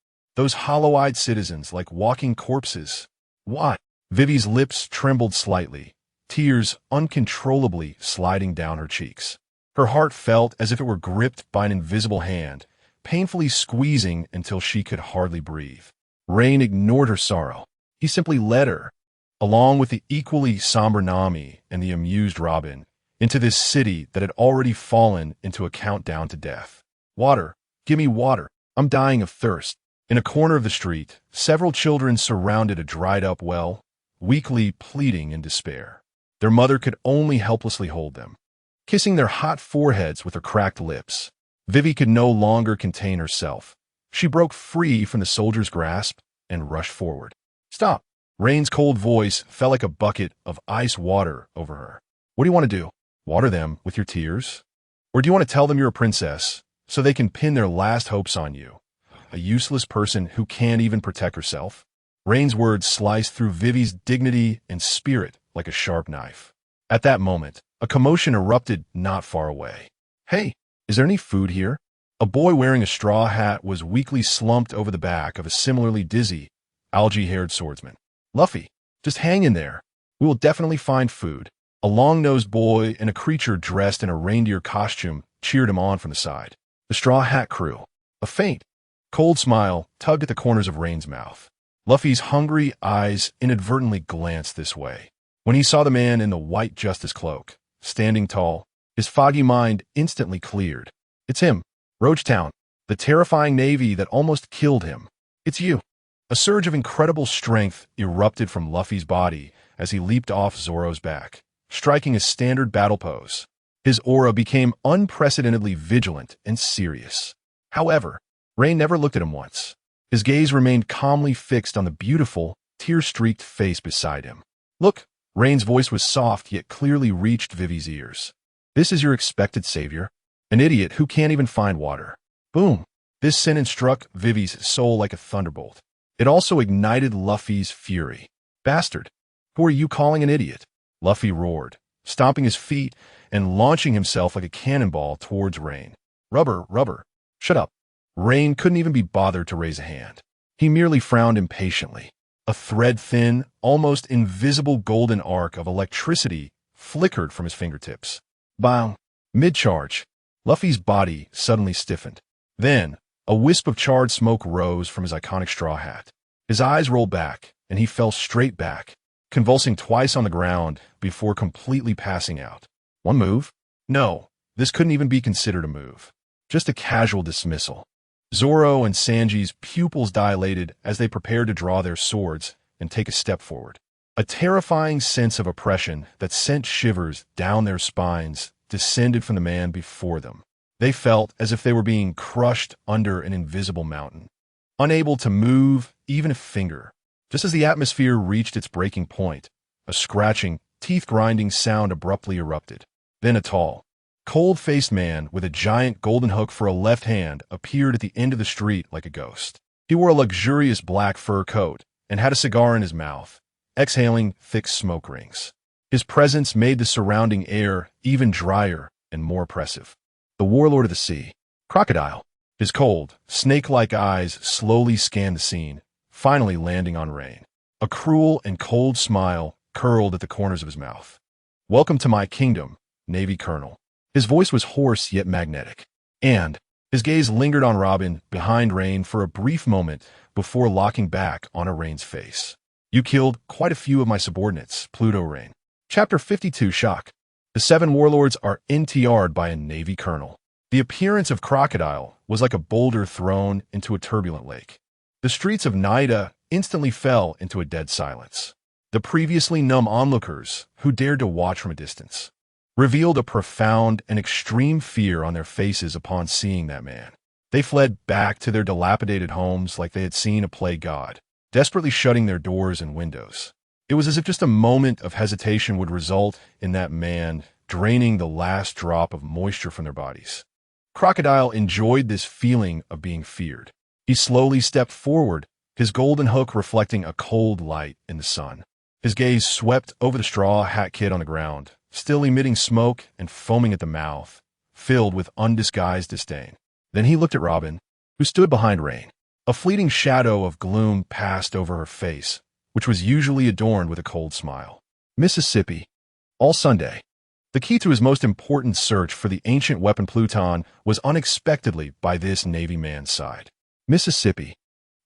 hollow-eyed citizens like walking corpses. Why? Vivi's lips trembled slightly, tears uncontrollably sliding down her cheeks. Her heart felt as if it were gripped by an invisible hand, painfully squeezing until she could hardly breathe. Rein ignored her sorrow. He simply led her, along with the equally somber Nami and the amused Robin, into this city that had already fallen into a countdown to death. "Water, give me water. I'm dying of thirst." In a corner of the street, several children surrounded a dried-up well, weakly pleading in despair. Their mother could only helplessly hold them, kissing their hot foreheads with her cracked lips. Vivi could no longer contain herself. She broke free from the soldier's grasp and rushed forward. Stop! Rein's cold voice fell like a bucket of ice water over her. What do you want to do? Water them with your tears? Or do you want to tell them you're a princess so they can pin their last hopes on you? A useless person who can't even protect herself? Rein's words sliced through Vivi's dignity and spirit like a sharp knife. At that moment, a commotion erupted not far away. Hey, is there any food here? A boy wearing a straw hat was weakly slumped over the back of a similarly dizzy, algae-haired swordsman. Luffy, just hang in there. We will definitely find food. A long-nosed boy and a creature dressed in a reindeer costume cheered him on from the side. The straw hat crew. A faint, cold smile tugged at the corners of Rein's mouth. Luffy's hungry eyes inadvertently glanced this way. When he saw the man in the white justice cloak, standing tall, his foggy mind instantly cleared. It's him, Roachtown, the terrifying navy that almost killed him. It's you. A surge of incredible strength erupted from Luffy's body as he leaped off Zoro's back, striking a standard battle pose. His aura became unprecedentedly vigilant and serious. However, Rein never looked at him once. His gaze remained calmly fixed on the beautiful, tear-streaked face beside him. Look, Rein's voice was soft yet clearly reached Vivi's ears. This is your expected savior? An idiot who can't even find water. Boom! This sentence struck Vivi's soul like a thunderbolt. It also ignited Luffy's fury. Bastard! Who are you calling an idiot? Luffy roared, stomping his feet and launching himself like a cannonball towards Rein. Rubber. Shut up. Rein couldn't even be bothered to raise a hand. He merely frowned impatiently. A thread-thin, almost invisible golden arc of electricity flickered from his fingertips. Bang! Mid-charge, Luffy's body suddenly stiffened. Then, a wisp of charred smoke rose from his iconic straw hat. His eyes rolled back, and he fell straight back, convulsing twice on the ground before completely passing out. One move? No, this couldn't even be considered a move. Just a casual dismissal. Zoro and Sanji's pupils dilated as they prepared to draw their swords and take a step forward. A terrifying sense of oppression that sent shivers down their spines descended from the man before them. They felt as if they were being crushed under an invisible mountain, unable to move even a finger. Just as the atmosphere reached its breaking point, a scratching, teeth-grinding sound abruptly erupted. Then a tall, cold-faced man with a giant golden hook for a left hand appeared at the end of the street like a ghost. He wore a luxurious black fur coat and had a cigar in his mouth, exhaling thick smoke rings. His presence made the surrounding air even drier and more oppressive. The warlord of the sea, Crocodile. His cold, snake-like eyes slowly scanned the scene, finally landing on Rein. A cruel and cold smile curled at the corners of his mouth. Welcome to my kingdom, Navy Colonel. His voice was hoarse yet magnetic, and his gaze lingered on Robin behind Rein for a brief moment before locking back on Rein's face. You killed quite a few of my subordinates, Pluto Rein. Chapter 52 Shock. The 7 warlords are NTR'd by a Navy colonel. The appearance of Crocodile was like a boulder thrown into a turbulent lake. The streets of Naida instantly fell into a dead silence. The previously numb onlookers, who dared to watch from a distance, revealed a profound and extreme fear on their faces upon seeing that man. They fled back to their dilapidated homes like they had seen a plague god, desperately shutting their doors and windows. It was as if just a moment of hesitation would result in that man draining the last drop of moisture from their bodies. Crocodile enjoyed this feeling of being feared. He slowly stepped forward, his golden hook reflecting a cold light in the sun. His gaze swept over the straw hat kid on the ground, still emitting smoke and foaming at the mouth, filled with undisguised disdain. Then he looked at Robin, who stood behind Rein. A fleeting shadow of gloom passed over her face, which was usually adorned with a cold smile. Mississippi. All Sunday. The key to his most important search for the ancient weapon Pluton was unexpectedly by this Navy man's side. Mississippi.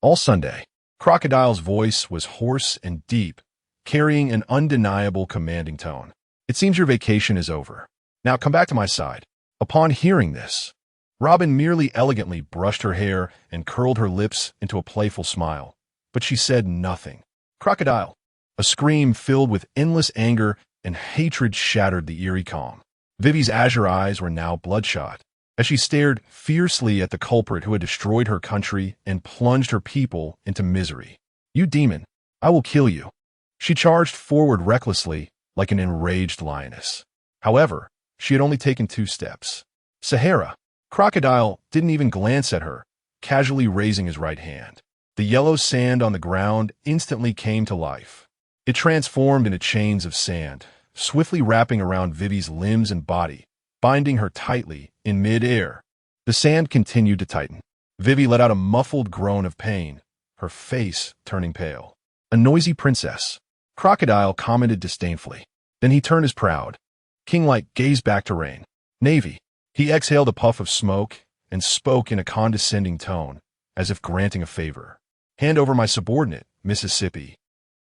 All Sunday. Crocodile's voice was hoarse and deep, carrying an undeniable commanding tone. It seems your vacation is over. Now come back to my side. Upon hearing this, Robin merely elegantly brushed her hair and curled her lips into a playful smile, but she said nothing. Crocodile. A scream filled with endless anger and hatred shattered the eerie calm. Vivi's azure eyes were now bloodshot, as she stared fiercely at the culprit who had destroyed her country and plunged her people into misery. "You demon, I will kill you." She charged forward recklessly, like an enraged lioness. However, she had only taken 2 steps. Sahara, Crocodile, didn't even glance at her, casually raising his right hand. The yellow sand on the ground instantly came to life. It transformed into chains of sand, swiftly wrapping around Vivi's limbs and body, binding her tightly in mid-air. The sand continued to tighten. Vivi let out a muffled groan of pain, her face turning pale. "A noisy princess," Crocodile commented disdainfully. Then he turned his proud, king-like gaze back to Rein. "Navy." He exhaled a puff of smoke and spoke in a condescending tone, as if granting a favor. "Hand over my subordinate, Mississippi.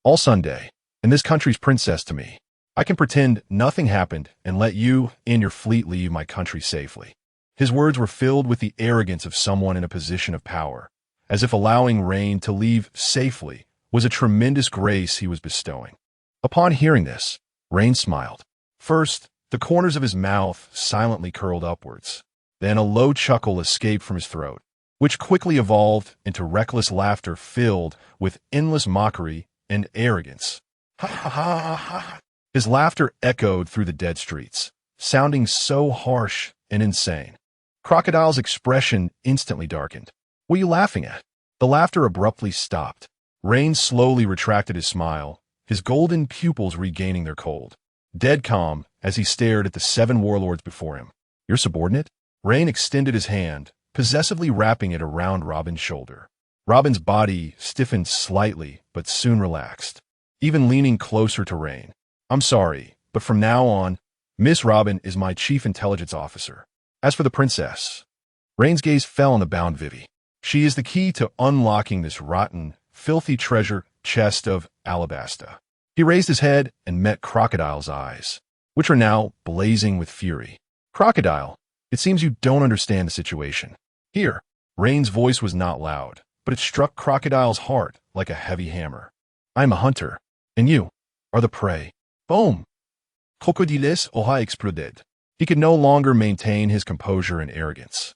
All Sunday, and this country's princess to me. I can pretend nothing happened and let you and your fleet leave my country safely." His words were filled with the arrogance of someone in a position of power, as if allowing Rein to leave safely was a tremendous grace he was bestowing. Upon hearing this, Rein smiled. First, the corners of his mouth silently curled upwards. Then a low chuckle escaped from his throat, which quickly evolved into reckless laughter filled with endless mockery and arrogance. "Ha ha ha ha!" His laughter echoed through the dead streets, sounding so harsh and insane. Crocodile's expression instantly darkened. "What are you laughing at?" The laughter abruptly stopped. Rein slowly retracted his smile, his golden pupils regaining their cold. Dead calm as he stared at the 7 warlords before him. "Your subordinate?" Rein extended his hand, possessively wrapping it around Robin's shoulder. Robin's body stiffened slightly, but soon relaxed, even leaning closer to Rein. "I'm sorry, but from now on, Miss Robin is my chief intelligence officer. As for the princess..." Rein's gaze fell on the bound Vivi. "She is the key to unlocking this rotten, filthy treasure chest of alabasta." He raised his head and met Crocodile's eyes, which were now blazing with fury. "Crocodile, it seems you don't understand the situation. Here." Rein's voice was not loud, but it struck Crocodile's heart like a heavy hammer. "I am a hunter, and you are the prey." Boom! Crocodiles aura exploded. He could no longer maintain his composure and arrogance.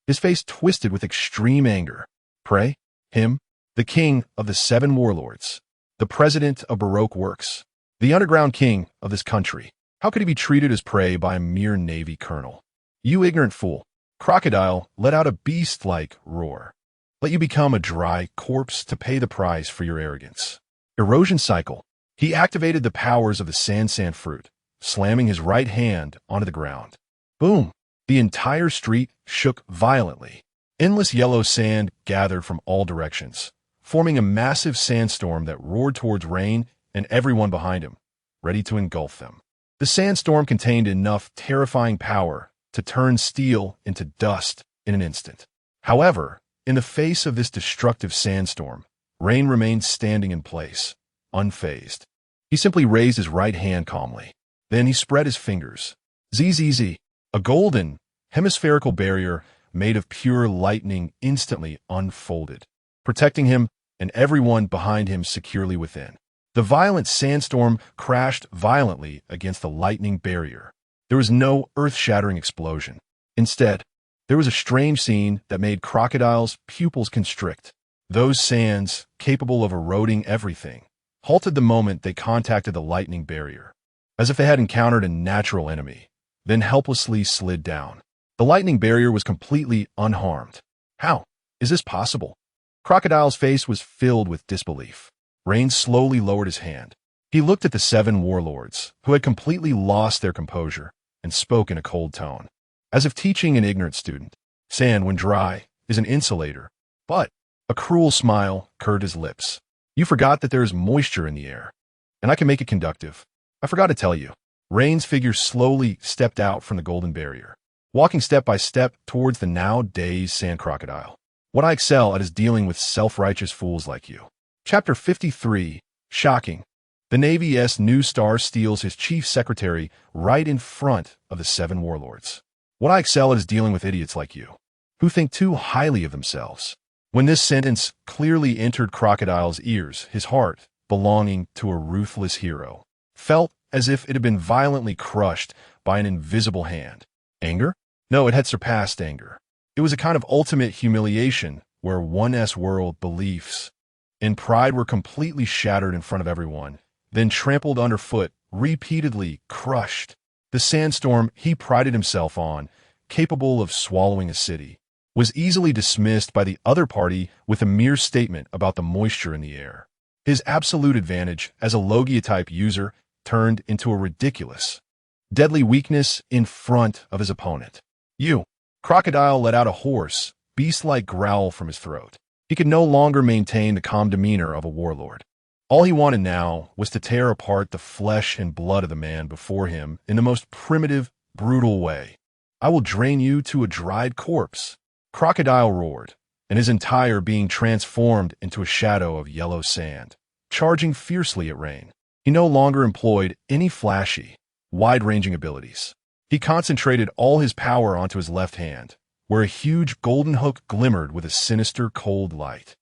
His face twisted with extreme anger. Prey? Him? The king of the 7 warlords. The president of Baroque Works. The underground king of this country. How could he be treated as prey by a mere navy colonel? "You ignorant fool." Crocodile let out a beast-like roar. "Let you become a dry corpse to pay the price for your arrogance." Erosion cycle. He activated the powers of the sand fruit, slamming his right hand onto the ground. Boom! The entire street shook violently. Endless yellow sand gathered from all directions, forming a massive sandstorm that roared towards Rein and everyone behind him, ready to engulf them. The sandstorm contained enough terrifying power to turn steel into dust in an instant. However, in the face of this destructive sandstorm, Rein remained standing in place, unfazed. He simply raised his right hand calmly. Then he spread his fingers. ZZZ. A golden, hemispherical barrier made of pure lightning instantly unfolded, protecting him and everyone behind him securely within. The violent sandstorm crashed violently against the lightning barrier. There was no earth-shattering explosion. Instead, there was a strange scene that made Crocodile's pupils constrict. Those sands, capable of eroding everything, halted the moment they contacted the lightning barrier, as if they had encountered a natural enemy, then helplessly slid down. The lightning barrier was completely unharmed. How is this possible? Crocodile's face was filled with disbelief. Rein slowly lowered his hand. He looked at the 7 warlords, who had completely lost their composure, and spoke in a cold tone, as if teaching an ignorant student. Sand, when dry, is an insulator, but a cruel smile curved his lips. You forgot that there is moisture in the air, and I can make it conductive. I forgot to tell you. Rein's figure slowly stepped out from the golden barrier, walking step by step towards the now dazed sand crocodile. What I excel at is dealing with self-righteous fools like you. Chapter 53. Shocking. The Navy's new star steals his chief secretary right in front of the 7 warlords. What I excel at is dealing with idiots like you, who think too highly of themselves. When this sentence clearly entered Crocodile's ears, his heart, belonging to a ruthless hero, felt as if it had been violently crushed by an invisible hand. Anger? No, it had surpassed anger. It was a kind of ultimate humiliation where one's world, beliefs, and pride were completely shattered in front of everyone, then trampled underfoot, repeatedly crushed. The sandstorm he prided himself on, capable of swallowing a city, was easily dismissed by the other party with a mere statement about the moisture in the air. His absolute advantage as a Logia-type user turned into a ridiculous, deadly weakness in front of his opponent. You. Crocodile let out a hoarse, beast-like growl from his throat. He could no longer maintain the calm demeanor of a warlord. All he wanted now was to tear apart the flesh and blood of the man before him in the most primitive, brutal way. I will drain you to a dried corpse. Crocodile roared, and his entire being transformed into a shadow of yellow sand, charging fiercely at Rein. He no longer employed any flashy, wide-ranging abilities. He concentrated all his power onto his left hand, where a huge golden hook glimmered with a sinister, cold light.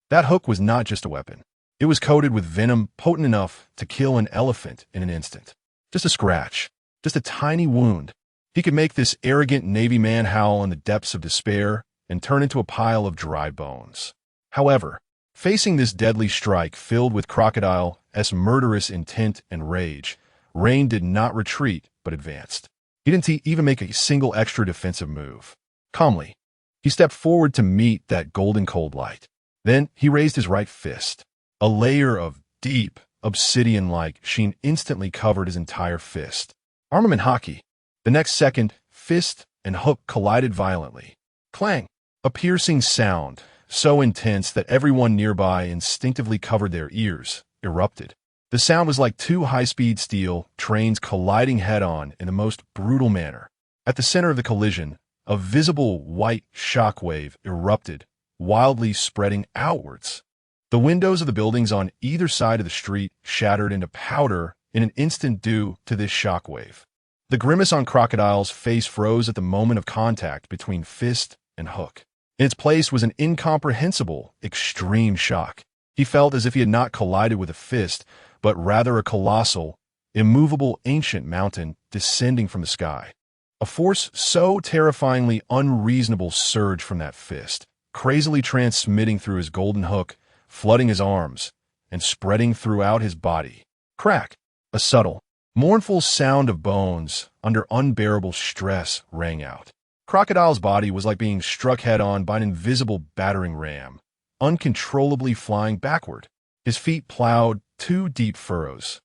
That hook was not just a weapon. It was coated with venom potent enough to kill an elephant in an instant. Just a scratch, just a tiny wound. He could make this arrogant Navy man howl in the depths of despair and turn into a pile of dry bones. However, facing this deadly strike filled with Crocodile's murderous intent and rage, Rein did not retreat but advanced. He didn't even make a single extra defensive move. Calmly, he stepped forward to meet that golden cold light. Then he raised his right fist. A layer of deep, obsidian-like sheen instantly covered his entire fist. Armament Haki. The next second, fist and hook collided violently. Clang! A piercing sound, so intense that everyone nearby instinctively covered their ears, erupted. The sound was like two high-speed steel trains colliding head-on in the most brutal manner. At the center of the collision, a visible white shockwave erupted, wildly spreading outwards. The windows of the buildings on either side of the street shattered into powder in an instant due to this shockwave. The grimace on Crocodile's face froze at the moment of contact between fist and hook. In its place was an incomprehensible, extreme shock. He felt as if he had not collided with a fist, but rather a colossal, immovable ancient mountain descending from the sky. A force so terrifyingly unreasonable surged from that fist, crazily transmitting through his golden hook, flooding his arms, and spreading throughout his body. Crack! A subtle, mournful sound of bones under unbearable stress rang out. Crocodile's body was like being struck head-on by an invisible battering ram, uncontrollably flying backward. His feet plowed two deep furrows,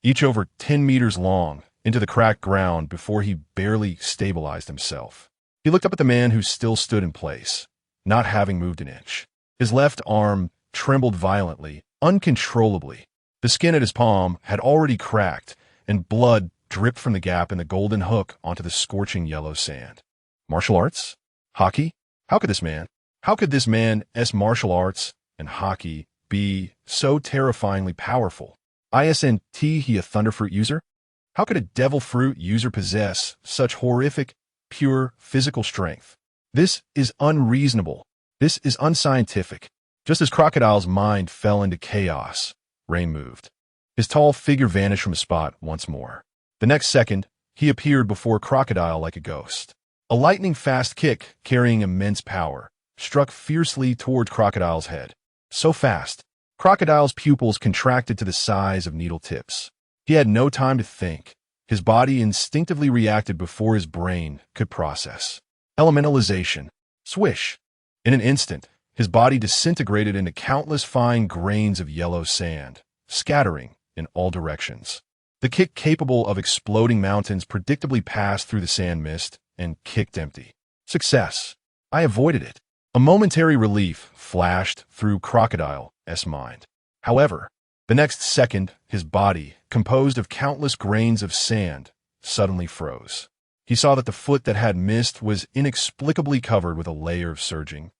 each over 10 meters long, into the cracked ground before he barely stabilized himself. He looked up at the man who still stood in place, not having moved an inch. His left arm trembled violently, uncontrollably. The skin at his palm had already cracked, and blood dripped from the gap in the golden hook onto the scorching yellow sand. Martial arts? Haki? How could this man's martial arts and Haki be so terrifyingly powerful? Isn't he a Thunderfruit user? How could a Devil Fruit user possess such horrific, pure physical strength? This is unreasonable. This is unscientific. Just as Crocodile's mind fell into chaos, Rein moved. His tall figure vanished from his spot once more. The next second, he appeared before Crocodile like a ghost. A lightning-fast kick, carrying immense power, struck fiercely toward Crocodile's head. So fast, Crocodile's pupils contracted to the size of needle tips. He had no time to think. His body instinctively reacted before his brain could process. Elementalization. Swish. In an instant, his body disintegrated into countless fine grains of yellow sand, scattering in all directions. The kick capable of exploding mountains predictably passed through the sand mist and kicked empty. Success. I avoided it. A momentary relief flashed through Crocodile's mind. However, the next second, his body, composed of countless grains of sand, suddenly froze. He saw that the foot that had missed was inexplicably covered with a layer of surging,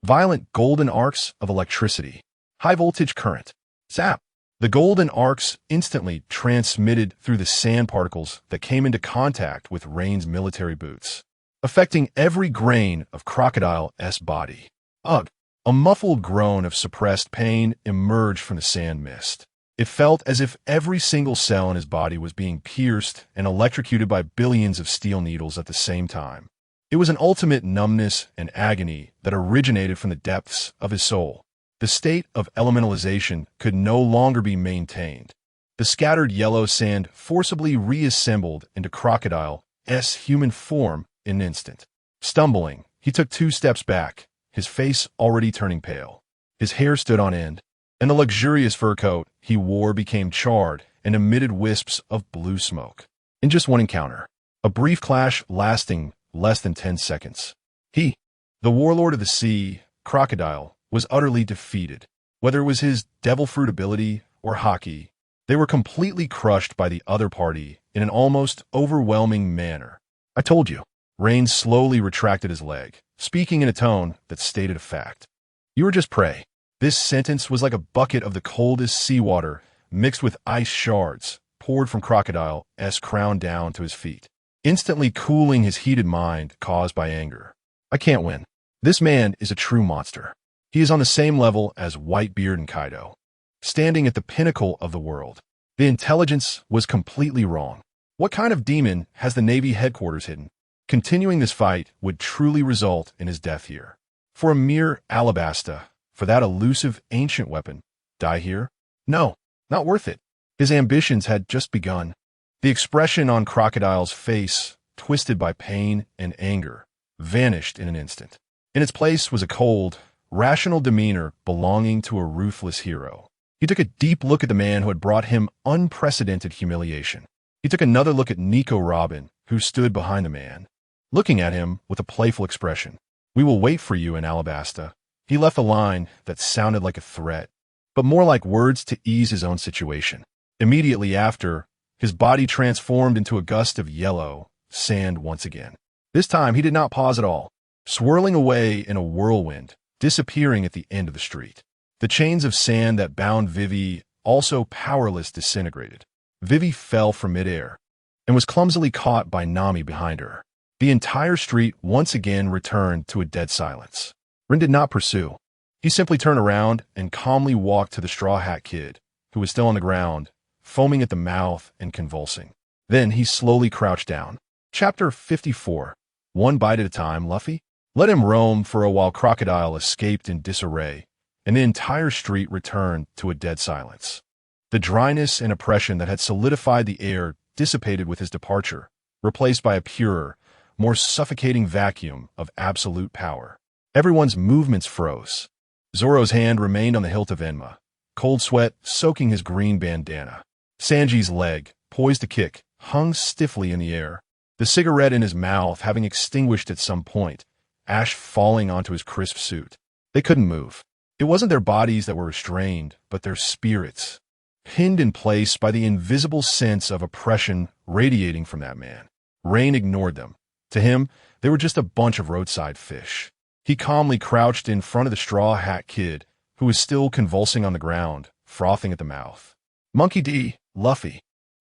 violent golden arcs of electricity. High-voltage current. Zap! The golden arcs instantly transmitted through the sand particles that came into contact with Rein's military boots, affecting every grain of Crocodile's body. Ugh! A muffled groan of suppressed pain emerged from the sand mist. It felt as if every single cell in his body was being pierced and electrocuted by billions of steel needles at the same time. It was an ultimate numbness and agony that originated from the depths of his soul. The state of elementalization could no longer be maintained. The scattered yellow sand forcibly reassembled into Crocodile's human form in an instant. Stumbling, he took 2 steps back, his face already turning pale. His hair stood on end, and the luxurious fur coat he wore became charred and emitted wisps of blue smoke. In just one encounter, a brief clash lasting less than 10 seconds, he, the warlord of the sea, Crocodile, was utterly defeated. Whether it was his devil fruit ability or haki, they were completely crushed by the other party in an almost overwhelming manner. I told you. Rein slowly retracted his leg, speaking in a tone that stated a fact. You were just prey. This sentence was like a bucket of the coldest seawater mixed with ice shards poured from Crocodile's crown down to his feet, instantly cooling his heated mind caused by anger. I can't win. This man is a true monster. He is on the same level as Whitebeard and Kaido, standing at the pinnacle of the world. The intelligence was completely wrong. What kind of demon has the Navy headquarters hidden? Continuing this fight would truly result in his death here. For a mere alabasta, for that elusive ancient weapon, die here? No, not worth it. His ambitions had just begun. The expression on Crocodile's face, twisted by pain and anger, vanished in an instant. In its place was a cold, rational demeanor belonging to a ruthless hero. He took a deep look at the man who had brought him unprecedented humiliation. He took another look at Nico Robin, who stood behind the man, looking at him with a playful expression. We will wait for you in Alabasta. He left a line that sounded like a threat, but more like words to ease his own situation. Immediately after, his body transformed into a gust of yellow sand once again. This time he did not pause at all, swirling away in a whirlwind, disappearing at the end of the street. The chains of sand that bound Vivi, also powerless, disintegrated. Vivi fell from midair and was clumsily caught by Nami behind her. The entire street once again returned to a dead silence. Rin did not pursue. He simply turned around and calmly walked to the Straw Hat Kid, who was still on the ground, foaming at the mouth and convulsing. Then he slowly crouched down. Chapter 54. One bite at a time, Luffy. Let him roam for a while. Crocodile escaped in disarray, and the entire street returned to a dead silence. The dryness and oppression that had solidified the air dissipated with his departure, replaced by a purer, more suffocating vacuum of absolute power. Everyone's movements froze. Zoro's hand remained on the hilt of Enma, cold sweat soaking his green bandana. Sanji's leg, poised to kick, hung stiffly in the air, the cigarette in his mouth having extinguished at some point, ash falling onto his crisp suit. They couldn't move. It wasn't their bodies that were restrained, but their spirits, pinned in place by the invisible sense of oppression radiating from that man. Rein ignored them. To him, they were just a bunch of roadside fish. He calmly crouched in front of the Straw Hat Kid, who was still convulsing on the ground, frothing at the mouth. Monkey D. Luffy,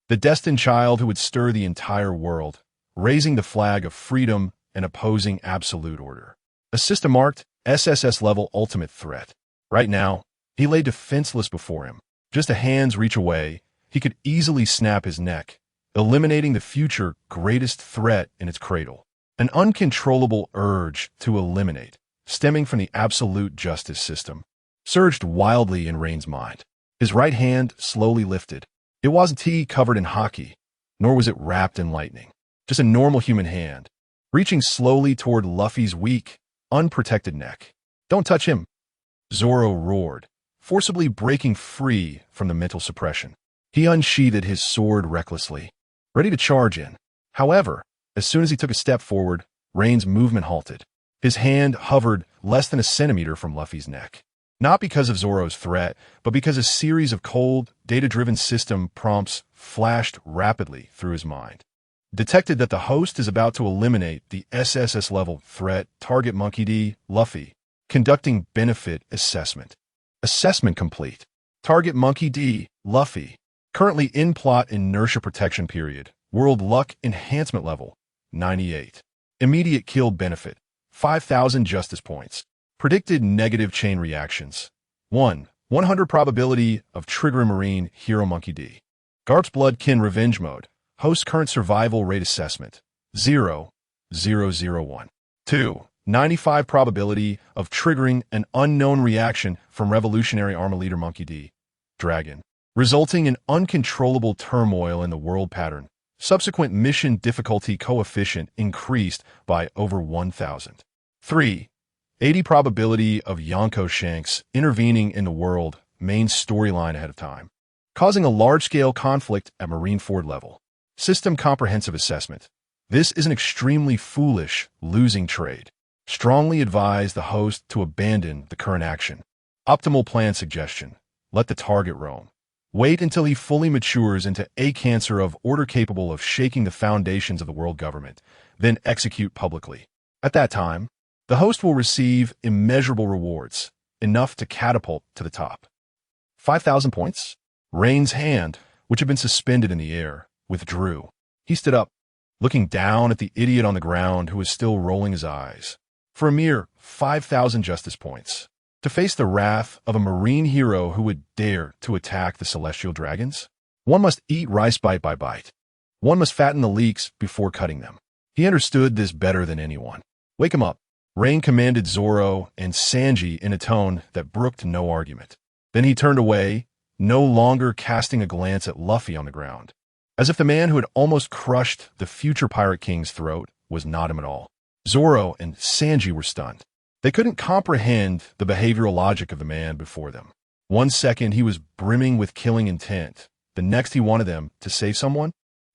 the destined child who would stir the entire world, raising the flag of freedom and opposing absolute order. A system-marked, SSS-level ultimate threat. Right now, he lay defenseless before him. Just a hand's reach away, he could easily snap his neck, eliminating the future greatest threat in its cradle. An uncontrollable urge to eliminate, stemming from the absolute justice system, surged wildly in Rein's mind. His right hand slowly lifted. It wasn't covered in haki, nor was it wrapped in lightning. Just a normal human hand, reaching slowly toward Luffy's weak, unprotected neck. Don't touch him, Zoro roared, forcibly breaking free from the mental suppression. He unsheathed his sword recklessly, ready to charge in. However, as soon as he took a step forward, Rein's movement halted. His hand hovered less than a centimeter from Luffy's neck. Not because of Zoro's threat, but because a series of cold, data-driven system prompts flashed rapidly through his mind. Detected that the host is about to eliminate the SSS-level threat. Target Monkey D. Luffy. Conducting benefit assessment. Assessment complete. Target Monkey D. Luffy. Currently in plot inertia protection period. World luck enhancement level 98. Immediate kill benefit 5,000 justice points. Predicted negative chain reactions. 1. 100 probability of triggering marine hero Monkey D. Garp's Bloodkin Revenge Mode. Host current survival rate assessment 0.001. 2. 95 probability of triggering an unknown reaction from Revolutionary Army Leader Monkey D. Dragon, resulting in uncontrollable turmoil in the world pattern. Subsequent mission difficulty coefficient increased by over 1,000. 3. 80 probability of Yonko Shanks intervening in the world main storyline ahead of time, causing a large-scale conflict at Marineford level. System comprehensive assessment. This is an extremely foolish, losing trade. Strongly advise the host to abandon the current action. Optimal plan suggestion. Let the target roam. Wait until he fully matures into a cancer of order capable of shaking the foundations of the world government, then execute publicly. At that time, the host will receive immeasurable rewards, enough to catapult to the top. 5,000 points? Rein's hand, which had been suspended in the air, withdrew. He stood up, looking down at the idiot on the ground who was still rolling his eyes. For a mere 5,000 justice points, to face the wrath of a marine hero who would dare to attack the celestial dragons? One must eat rice bite by bite. One must fatten the leeks before cutting them. He understood this better than anyone. Wake him up. Rein commanded Zoro and Sanji in a tone that brooked no argument. Then he turned away, no longer casting a glance at Luffy on the ground, as if the man who had almost crushed the future Pirate King's throat was not him at all. Zoro and Sanji were stunned. They couldn't comprehend the behavioral logic of the man before them. 1 second he was brimming with killing intent, the next he wanted them to save someone.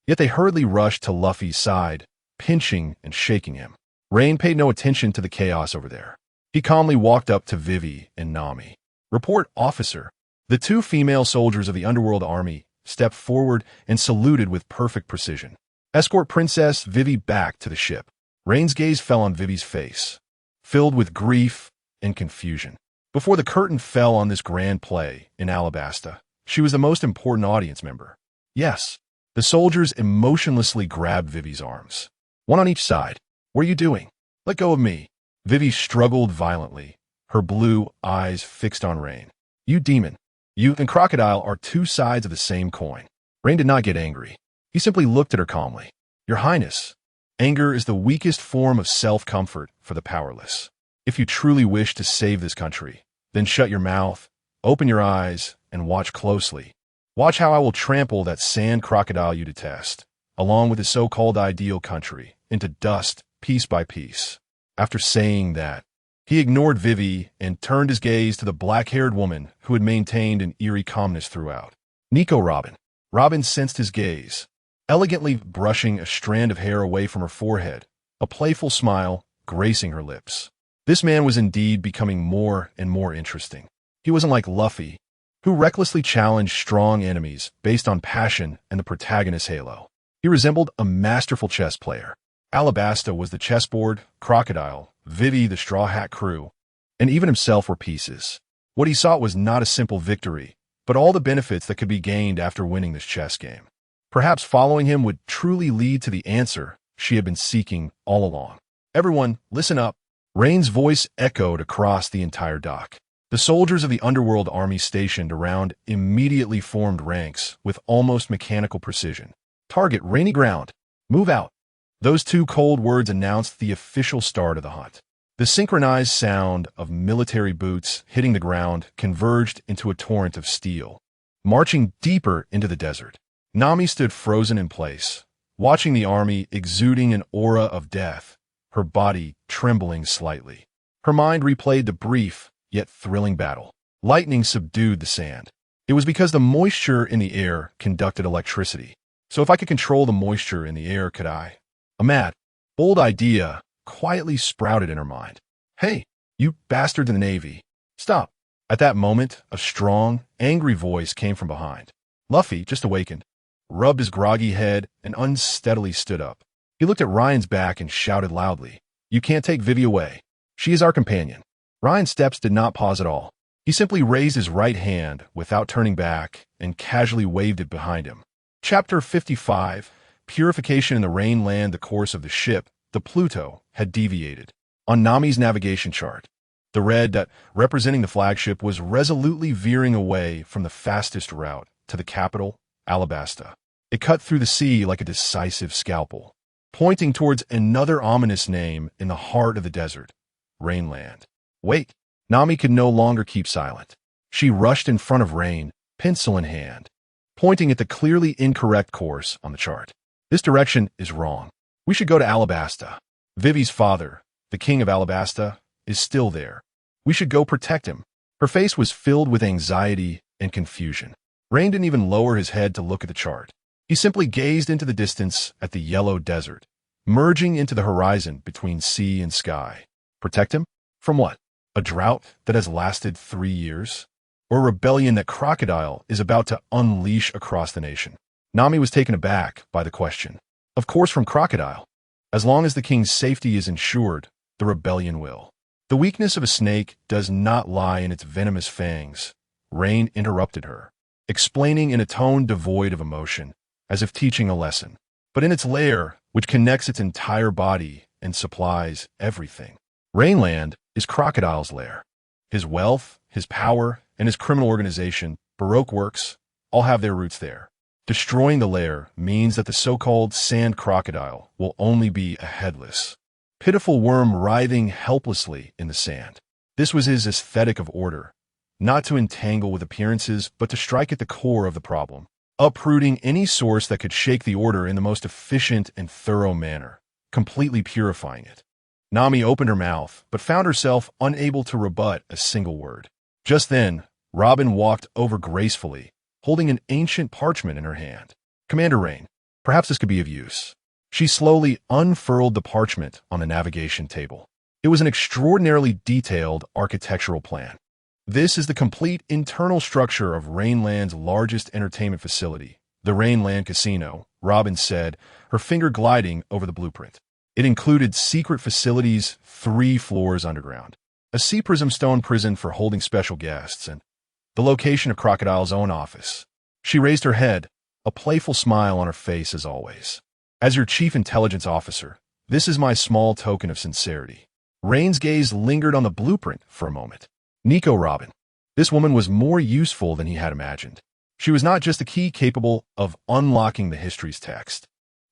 Yet they hurriedly rushed to Luffy's side, pinching and shaking him. Rein paid no attention to the chaos over there. He calmly walked up to Vivi and Nami. Report, officer. The 2 female soldiers of the Underworld Army stepped forward and saluted with perfect precision. Escort Princess Vivi back to the ship. Rein's gaze fell on Vivi's face, filled with grief and confusion. Before the curtain fell on this grand play in Alabasta, she was the most important audience member. Yes, the soldiers emotionlessly grabbed Vivi's arms. One on each side. What are you doing? Let go of me. Vivi struggled violently, her blue eyes fixed on Rein. You demon. You and Crocodile are 2 sides of the same coin. Rein did not get angry. He simply looked at her calmly. Your Highness, anger is the weakest form of self-comfort for the powerless. If you truly wish to save this country, then shut your mouth, open your eyes, and watch closely. Watch how I will trample that sand crocodile you detest, along with his so-called ideal country, into dust piece by piece. After saying that, he ignored Vivi and turned his gaze to the black-haired woman who had maintained an eerie calmness throughout. Nico Robin. Robin sensed his gaze, elegantly brushing a strand of hair away from her forehead, a playful smile gracing her lips. This man was indeed becoming more and more interesting. He wasn't like Luffy, who recklessly challenged strong enemies based on passion and the protagonist's halo. He resembled a masterful chess player. Alabasta was the chessboard, Crocodile, Vivi the Straw Hat crew, and even himself were pieces. What he sought was not a simple victory, but all the benefits that could be gained after winning this chess game. Perhaps following him would truly lead to the answer she had been seeking all along. Everyone, listen up. Rein's voice echoed across the entire dock. The soldiers of the Underworld Army stationed around immediately formed ranks with almost mechanical precision. Target rainy ground. Move out. Those 2 cold words announced the official start of the hunt. The synchronized sound of military boots hitting the ground converged into a torrent of steel, marching deeper into the desert. Nami stood frozen in place, watching the army exuding an aura of death, her body trembling slightly. Her mind replayed the brief, yet thrilling battle. Lightning subdued the sand. It was because the moisture in the air conducted electricity. So if I could control the moisture in the air, could I? A mad, bold idea quietly sprouted in her mind. Hey, you bastards in the Navy, stop. At that moment, a strong, angry voice came from behind. Luffy, just awakened, rubbed his groggy head and unsteadily stood up. He looked at Ryan's back and shouted loudly, You can't take Vivi away. She is our companion. Ryan's steps did not pause at all. He simply raised his right hand without turning back and casually waved it behind him. Chapter 55, Purification in the Rain Land. The course of the ship, the Pluto, had deviated. On Nami's navigation chart, the red dot representing the flagship was resolutely veering away from the fastest route to the capital, Alabasta. It cut through the sea like a decisive scalpel. pointing towards another ominous name in the heart of the desert, Rainland. Wait! Nami could no longer keep silent. She rushed in front of Rein, pencil in hand, pointing at the clearly incorrect course on the chart. This direction is wrong. We should go to Alabasta. Vivi's father, the king of Alabasta, is still there. We should go protect him. Her face was filled with anxiety and confusion. Rein didn't even lower his head to look at the chart. He simply gazed into the distance at the yellow desert, merging into the horizon between sea and sky. Protect him? From what? A drought that has lasted 3 years? Or a rebellion that Crocodile is about to unleash across the nation? Nami was taken aback by the question. Of course from Crocodile. As long as the king's safety is ensured, the rebellion will. The weakness of a snake does not lie in its venomous fangs. Rein interrupted her, explaining in a tone devoid of emotion, as if teaching a lesson, but in its lair, which connects its entire body and supplies everything. Rainland is Crocodile's lair. His wealth, his power, and his criminal organization, Baroque Works, all have their roots there. Destroying the lair means that the so-called sand crocodile will only be a headless, pitiful worm writhing helplessly in the sand. This was his aesthetic of order, not to entangle with appearances, but to strike at the core of the problem, uprooting any source that could shake the order in the most efficient and thorough manner, completely purifying it. Nami opened her mouth, but found herself unable to rebut a single word. Just then, Robin walked over gracefully, holding an ancient parchment in her hand. Commander Rein, perhaps this could be of use. She slowly unfurled the parchment on the navigation table. It was an extraordinarily detailed architectural plan. This is the complete internal structure of Rainland's largest entertainment facility, the Rainland Casino, Robin said, her finger gliding over the blueprint. It included secret facilities 3 floors underground, a sea prism stone prison for holding special guests, and the location of Crocodile's own office. She raised her head, a playful smile on her face as always. As your chief intelligence officer, this is my small token of sincerity. Rein's gaze lingered on the blueprint for a moment. Nico Robin. This woman was more useful than he had imagined. She was not just a key capable of unlocking the history's text.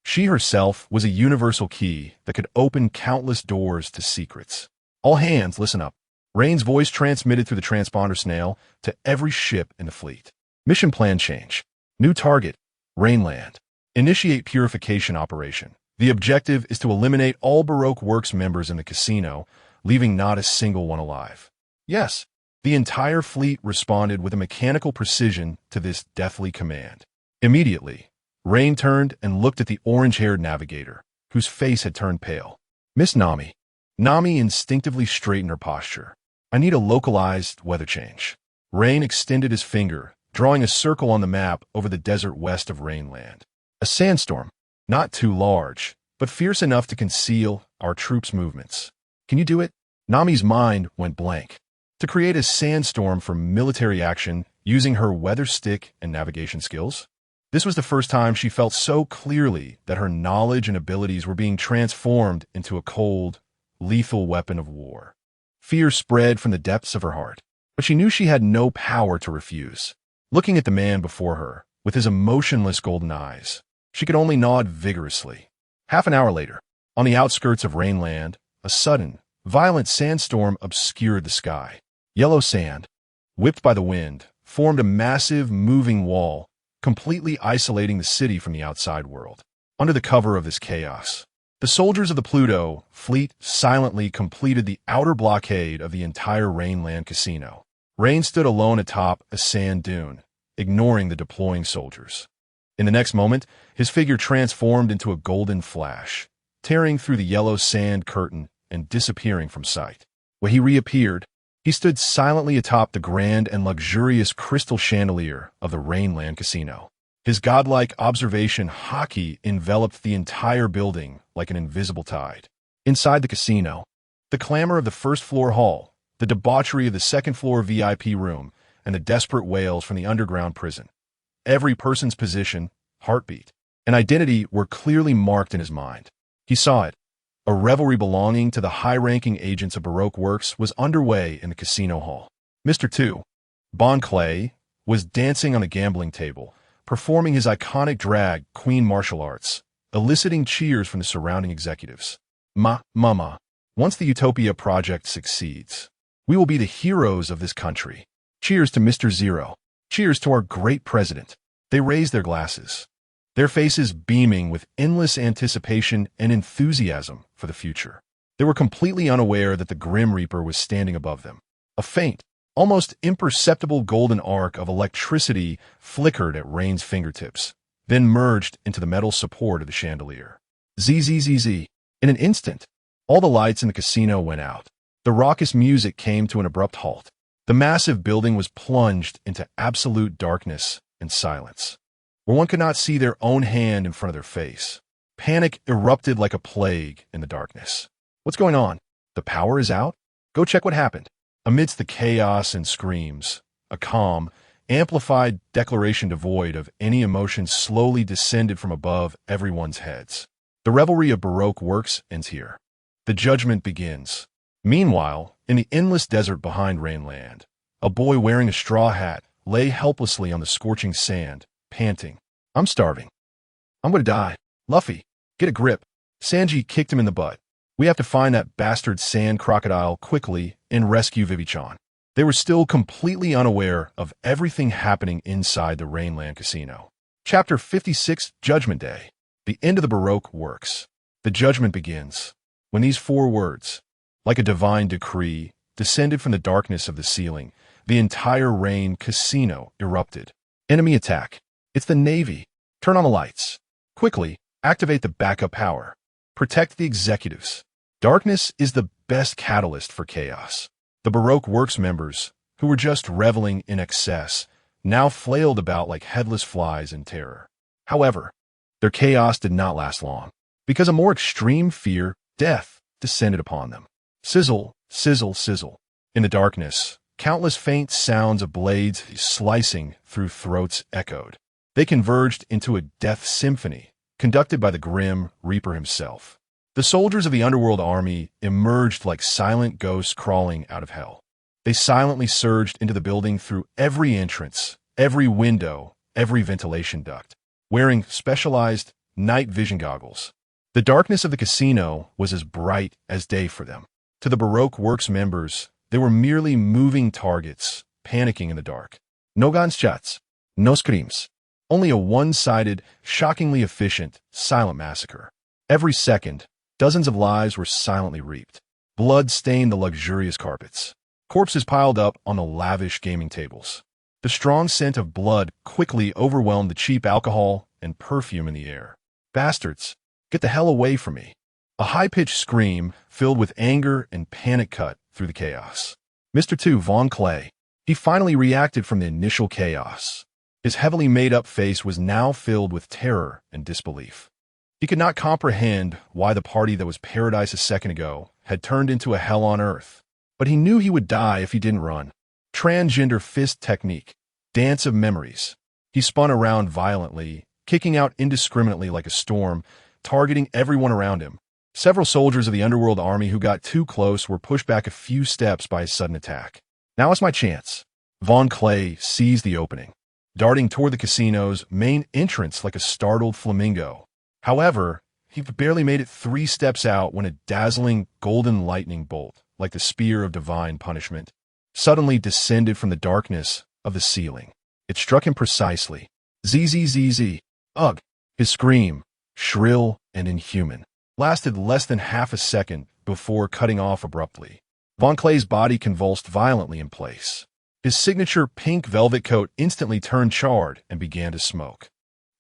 She herself was a universal key that could open countless doors to secrets. All hands, listen up. Rein's voice transmitted through the transponder snail to every ship in the fleet. Mission plan change. New target, Rainland. Initiate purification operation. The objective is to eliminate all Baroque Works members in the casino, leaving not a single one alive. Yes, the entire fleet responded with a mechanical precision to this deathly command. Immediately, Rein turned and looked at the orange-haired navigator, whose face had turned pale. Miss Nami. Nami instinctively straightened her posture. I need a localized weather change. Rein extended his finger, drawing a circle on the map over the desert west of Rainland. A sandstorm, not too large, but fierce enough to conceal our troops' movements. Can you do it? Nami's mind went blank. To create a sandstorm for military action using her weather stick and navigation skills? This was the first time she felt so clearly that her knowledge and abilities were being transformed into a cold, lethal weapon of war. Fear spread from the depths of her heart, but she knew she had no power to refuse. Looking at the man before her, with his emotionless golden eyes, she could only nod vigorously. Half an hour later, on the outskirts of Rainland, a sudden, violent sandstorm obscured the sky. Yellow sand, whipped by the wind, formed a massive, moving wall, completely isolating the city from the outside world. Under the cover of this chaos, the soldiers of the Pluto fleet silently completed the outer blockade of the entire Rainland casino. Rein stood alone atop a sand dune, ignoring the deploying soldiers. In the next moment, his figure transformed into a golden flash, tearing through the yellow sand curtain and disappearing from sight. When he reappeared, he stood silently atop the grand and luxurious crystal chandelier of the Rainland Casino. His godlike Observation Haki enveloped the entire building like an invisible tide. Inside the casino, the clamor of the first-floor hall, the debauchery of the second-floor VIP room, and the desperate wails from the underground prison. Every person's position, heartbeat, and identity were clearly marked in his mind. He saw it. A revelry belonging to the high-ranking agents of Baroque Works was underway in the casino hall. Mr. 2, Bon Clay, was dancing on a gambling table, performing his iconic drag queen martial arts, eliciting cheers from the surrounding executives. Mama, once the Utopia project succeeds, we will be the heroes of this country. Cheers to Mr. Zero. Cheers to our great president. They raised their glasses, their faces beaming with endless anticipation and enthusiasm for the future. They were completely unaware that the Grim Reaper was standing above them. A faint, almost imperceptible golden arc of electricity flickered at Rein's fingertips, then merged into the metal support of the chandelier. Zzz. In an instant, all the lights in the casino went out. The raucous music came to an abrupt halt. The massive building was plunged into absolute darkness and silence, where one could not see their own hand in front of their face. Panic erupted like a plague in the darkness. What's going on? The power is out? Go check what happened. Amidst the chaos and screams, a calm, amplified declaration devoid of any emotion slowly descended from above everyone's heads. The revelry of Baroque works ends here. The judgment begins. Meanwhile, in the endless desert behind Rainland, a boy wearing a straw hat lay helplessly on the scorching sand, panting. I'm starving. I'm going to die. Luffy, get a grip. Sanji kicked him in the butt. We have to find that bastard sand crocodile quickly and rescue Vivi-chan. They were still completely unaware of everything happening inside the Rainland Casino. Chapter 56, Judgment Day. The end of the Baroque works. The judgment begins. When these 4 words, like a divine decree, descended from the darkness of the ceiling, the entire Rain Casino erupted. Enemy attack. It's the Navy. Turn on the lights. Quickly, activate the backup power. Protect the executives. Darkness is the best catalyst for chaos. The Baroque Works members, who were just reveling in excess, now flailed about like headless flies in terror. However, their chaos did not last long, because a more extreme fear, death, descended upon them. Sizzle, sizzle, sizzle. In the darkness, countless faint sounds of blades slicing through throats echoed. They converged into a death symphony, conducted by the Grim Reaper himself. The soldiers of the underworld army emerged like silent ghosts crawling out of hell. They silently surged into the building through every entrance, every window, every ventilation duct, wearing specialized night vision goggles. The darkness of the casino was as bright as day for them. To the Baroque Works members, they were merely moving targets, panicking in the dark. No gunshots, no screams. Only a one-sided, shockingly efficient, silent massacre. Every second, dozens of lives were silently reaped. Blood stained the luxurious carpets. Corpses piled up on the lavish gaming tables. The strong scent of blood quickly overwhelmed the cheap alcohol and perfume in the air. Bastards, get the hell away from me. A high-pitched scream filled with anger and panic cut through the chaos. Mr. 2 Von Clay. He finally reacted from the initial chaos. His heavily made-up face was now filled with terror and disbelief. He could not comprehend why the party that was paradise a second ago had turned into a hell on earth. But he knew he would die if he didn't run. Transgender fist technique. Dance of memories. He spun around violently, kicking out indiscriminately like a storm, targeting everyone around him. Several soldiers of the underworld army who got too close were pushed back a few steps by his sudden attack. Now is my chance. Von Clay seized the opening, darting toward the casino's main entrance like a startled flamingo. However, he barely made it 3 steps out when a dazzling golden lightning bolt, like the spear of divine punishment, suddenly descended from the darkness of the ceiling. It struck him precisely. Zzz. Ugh! His scream, shrill and inhuman, lasted less than half a second before cutting off abruptly. Von Clay's body convulsed violently in place. His signature pink velvet coat instantly turned charred and began to smoke.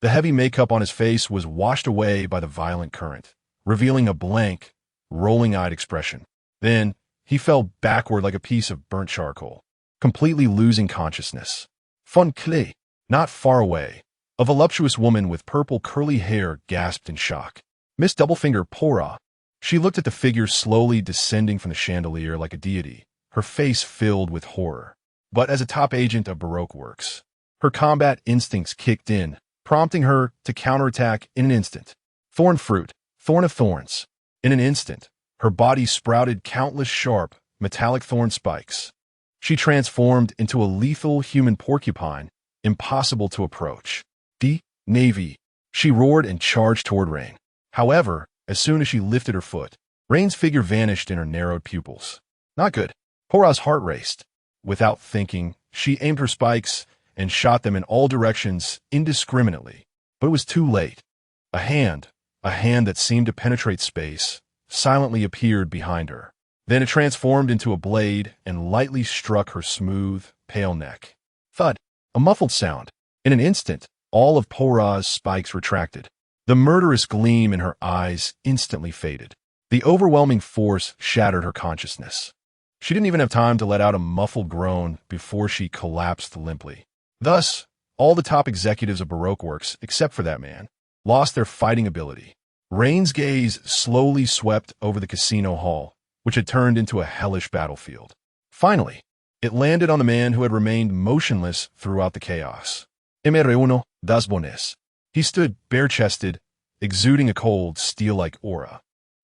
The heavy makeup on his face was washed away by the violent current, revealing a blank, rolling-eyed expression. Then, he fell backward like a piece of burnt charcoal, completely losing consciousness. Von Clay, not far away, a voluptuous woman with purple curly hair gasped in shock. Miss Doublefinger Pora. She looked at the figure slowly descending from the chandelier like a deity, her face filled with horror. But as a top agent of Baroque Works, her combat instincts kicked in, prompting her to counterattack in an instant. Thorn fruit, thorn of thorns. In an instant, her body sprouted countless sharp, metallic thorn spikes. She transformed into a lethal human porcupine, impossible to approach. The Navy. She roared and charged toward Rein. However, as soon as she lifted her foot, Rein's figure vanished in her narrowed pupils. Not good. Pora's heart raced. Without thinking, she aimed her spikes and shot them in all directions indiscriminately. But it was too late. A hand that seemed to penetrate space, silently appeared behind her. Then it transformed into a blade and lightly struck her smooth, pale neck. Thud! A muffled sound. In an instant, all of Pora's spikes retracted. The murderous gleam in her eyes instantly faded. The overwhelming force shattered her consciousness. She didn't even have time to let out a muffled groan before she collapsed limply. Thus, all the top executives of Baroque Works, except for that man, lost their fighting ability. Rein's gaze slowly swept over the casino hall, which had turned into a hellish battlefield. Finally, it landed on the man who had remained motionless throughout the chaos. Mr. das Bones. He stood bare-chested, exuding a cold, steel-like aura.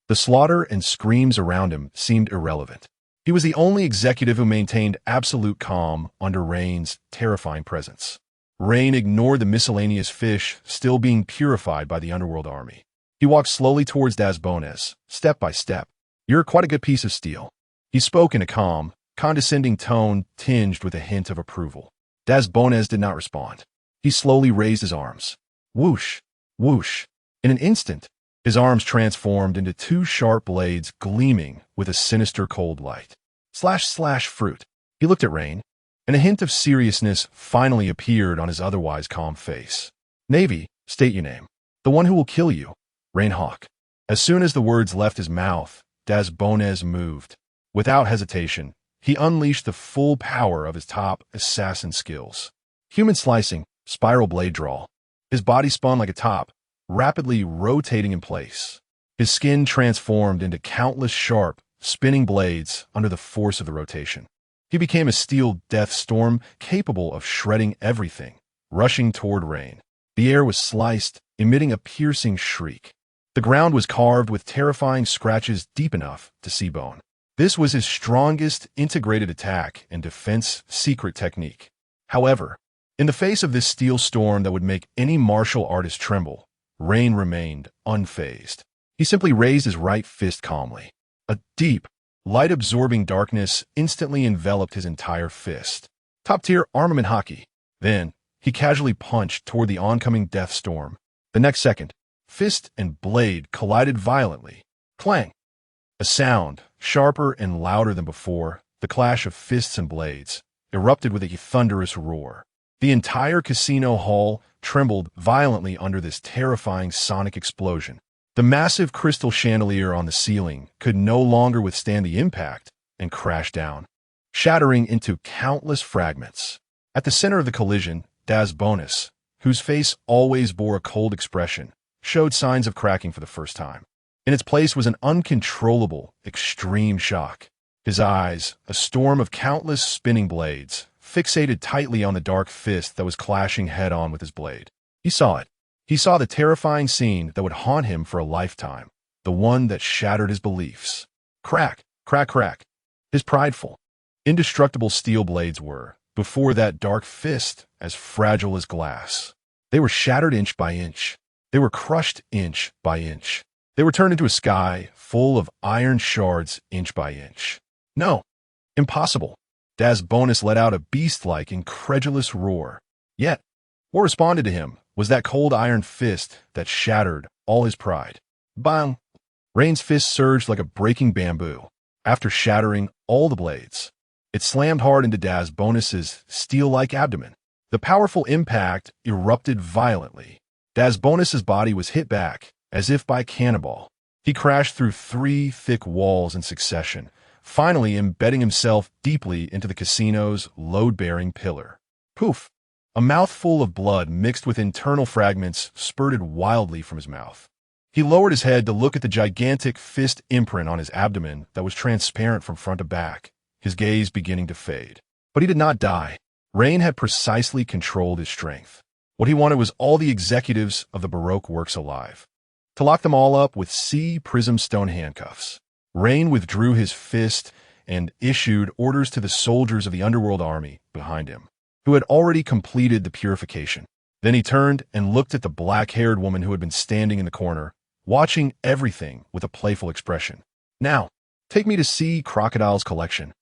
The slaughter and screams around him seemed irrelevant. He was the only executive who maintained absolute calm under Rein's terrifying presence. Rein ignored the miscellaneous fish still being purified by the underworld army. He walked slowly towards Das Bones, step by step. "You're quite a good piece of steel." He spoke in a calm, condescending tone tinged with a hint of approval. Das Bones did not respond. He slowly raised his arms. Whoosh, whoosh. In an instant, his arms transformed into two sharp blades gleaming with a sinister cold light. Slash, slash, fruit. He looked at Rein, and a hint of seriousness finally appeared on his otherwise calm face. "Navy, state your name. The one who will kill you." Rein Hawk. As soon as the words left his mouth, Das Bones moved. Without hesitation, he unleashed the full power of his top assassin skills. Human slicing, spiral blade draw. His body spun like a top, rapidly rotating in place. His skin transformed into countless sharp, spinning blades under the force of the rotation. He became a steel death storm capable of shredding everything, rushing toward Rein. The air was sliced, emitting a piercing shriek. The ground was carved with terrifying scratches deep enough to see bone. This was his strongest integrated attack and defense secret technique. However, in the face of this steel storm that would make any martial artist tremble, Rein remained unfazed. He simply raised his right fist calmly. A deep, light-absorbing darkness instantly enveloped his entire fist. Top-tier armament haki. Then, he casually punched toward the oncoming death storm. The next second, fist and blade collided violently. Clang! A sound, sharper and louder than before, the clash of fists and blades, erupted with a thunderous roar. The entire casino hall trembled violently under this terrifying sonic explosion. The massive crystal chandelier on the ceiling could no longer withstand the impact and crashed down, shattering into countless fragments. At the center of the collision, Das Bones, whose face always bore a cold expression, showed signs of cracking for the first time. In its place was an uncontrollable, extreme shock. His eyes, a storm of countless spinning blades, fixated tightly on the dark fist that was clashing head-on with his blade. He saw it. He saw the terrifying scene that would haunt him for a lifetime, the one that shattered his beliefs. Crack, crack, crack. His prideful, indestructible steel blades were, before that dark fist, as fragile as glass. They were shattered inch by inch. They were crushed inch by inch. They were turned into a sky full of iron shards inch by inch. No, impossible. Das Bones let out a beast-like, incredulous roar. Yet, what responded to him was that cold iron fist that shattered all his pride. Bang! Rein's fist surged like a breaking bamboo. After shattering all the blades, it slammed hard into Das Bones's steel-like abdomen. The powerful impact erupted violently. Das Bones's body was hit back, as if by a cannonball. He crashed through 3 thick walls in succession, finally embedding himself deeply into the casino's load-bearing pillar. Poof! A mouthful of blood mixed with internal fragments spurted wildly from his mouth. He lowered his head to look at the gigantic fist imprint on his abdomen that was transparent from front to back, his gaze beginning to fade. But he did not die. Rein had precisely controlled his strength. What he wanted was all the executives of the Baroque Works alive. To lock them all up with prism stone handcuffs. Rein withdrew his fist and issued orders to the soldiers of the underworld army behind him, who had already completed the purification. Then he turned and looked at the black-haired woman who had been standing in the corner, watching everything with a playful expression. Now, take me to see Crocodile's collection.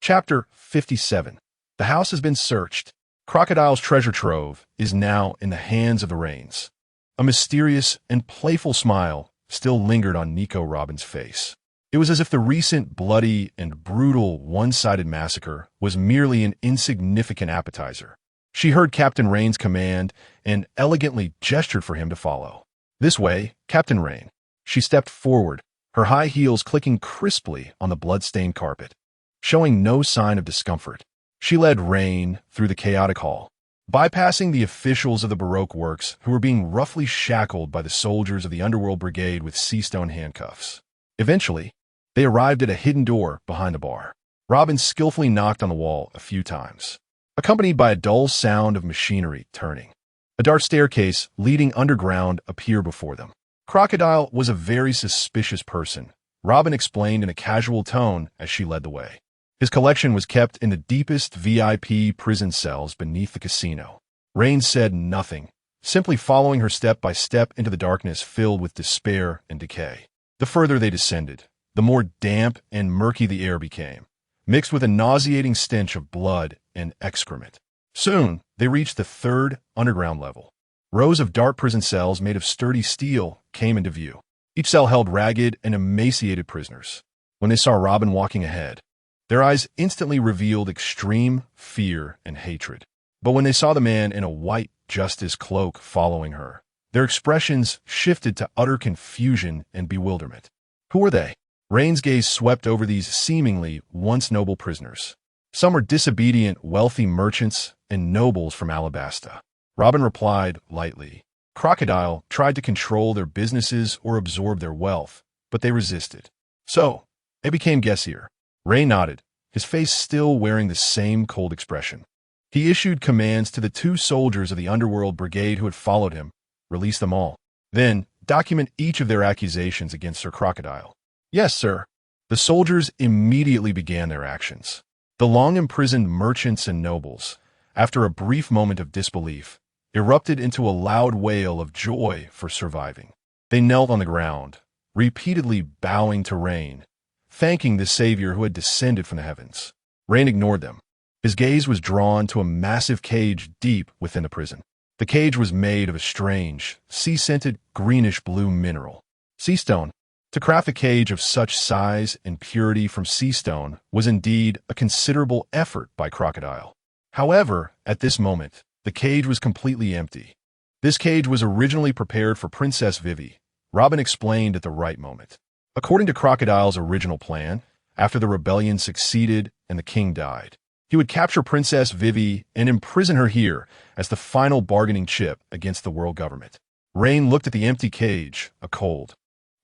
Chapter 57. The house has been searched. Crocodile's treasure trove is now in the hands of the Reins. A mysterious and playful smile still lingered on Nico Robin's face. It was as if the recent bloody and brutal one-sided massacre was merely an insignificant appetizer. She heard Captain Rain's command and elegantly gestured for him to follow. This way, Captain Rain. She stepped forward, her high heels clicking crisply on the blood-stained carpet. Showing no sign of discomfort, she led Rein through the chaotic hall, bypassing the officials of the Baroque works who were being roughly shackled by the soldiers of the Underworld Brigade with sea-stone handcuffs. Eventually, they arrived at a hidden door behind the bar. Robin skillfully knocked on the wall a few times, accompanied by a dull sound of machinery turning. A dark staircase leading underground appeared before them. Crocodile was a very suspicious person, Robin explained in a casual tone as she led the way. His collection was kept in the deepest VIP prison cells beneath the casino. Rein said nothing, simply following her step by step into the darkness filled with despair and decay. The further they descended, the more damp and murky the air became, mixed with a nauseating stench of blood and excrement. Soon, they reached the third underground level. Rows of dark prison cells made of sturdy steel came into view. Each cell held ragged and emaciated prisoners. When they saw Robin walking ahead, their eyes instantly revealed extreme fear and hatred. But when they saw the man in a white justice cloak following her, their expressions shifted to utter confusion and bewilderment. Who were they? Rein's gaze swept over these seemingly once noble prisoners. Some were disobedient, wealthy merchants and nobles from Alabasta. Robin replied lightly. Crocodile tried to control their businesses or absorb their wealth, but they resisted. So, they became guests here. Rein nodded, his face still wearing the same cold expression. He issued commands to the 2 soldiers of the Underworld Brigade who had followed him. Release them all. Then, document each of their accusations against Sir Crocodile. Yes, sir. The soldiers immediately began their actions. The long-imprisoned merchants and nobles, after a brief moment of disbelief, erupted into a loud wail of joy for surviving. They knelt on the ground, repeatedly bowing to Rein, thanking the savior who had descended from the heavens. Rein ignored them. His gaze was drawn to a massive cage deep within the prison. The cage was made of a strange, sea-scented greenish-blue mineral. Sea stone. To craft a cage of such size and purity from sea stone was indeed a considerable effort by Crocodile. However, at this moment, the cage was completely empty. This cage was originally prepared for Princess Vivi, Robin explained at the right moment. According to Crocodile's original plan, after the rebellion succeeded and the king died, he would capture Princess Vivi and imprison her here as the final bargaining chip against the world government. Rein looked at the empty cage, a cold,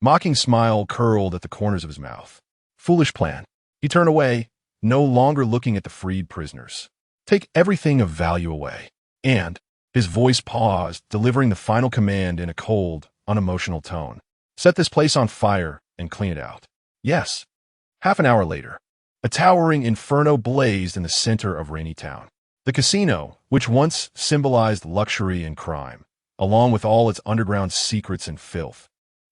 mocking smile curled at the corners of his mouth. Foolish plan. He turned away, no longer looking at the freed prisoners. Take everything of value away. And his voice paused, delivering the final command in a cold, unemotional tone. Set this place on fire and clean it out. Yes. Half an hour later, a towering inferno blazed in the center of Rainy Town. The casino, which once symbolized luxury and crime, along with all its underground secrets and filth,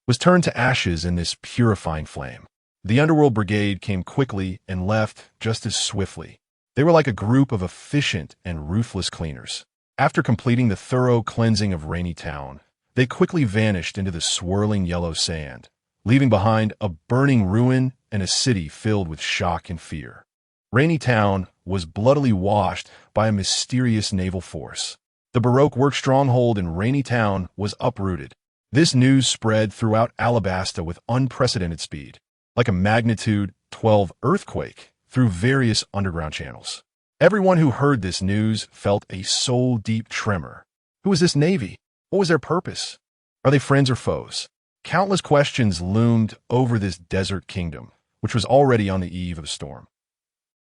was turned to ashes in this purifying flame. The Underworld Brigade came quickly and left just as swiftly. They were like a group of efficient and ruthless cleaners. After completing the thorough cleansing of Rainy Town, they quickly vanished into the swirling yellow sand, leaving behind a burning ruin and a city filled with shock and fear. Rainy Town was bloodily washed by a mysterious naval force. The Baroque work stronghold in Rainy Town was uprooted. This news spread throughout Alabasta with unprecedented speed, like a magnitude 12 earthquake through various underground channels. Everyone who heard this news felt a soul-deep tremor. Who was this navy? What was their purpose? Are they friends or foes? Countless questions loomed over this desert kingdom, which was already on the eve of a storm.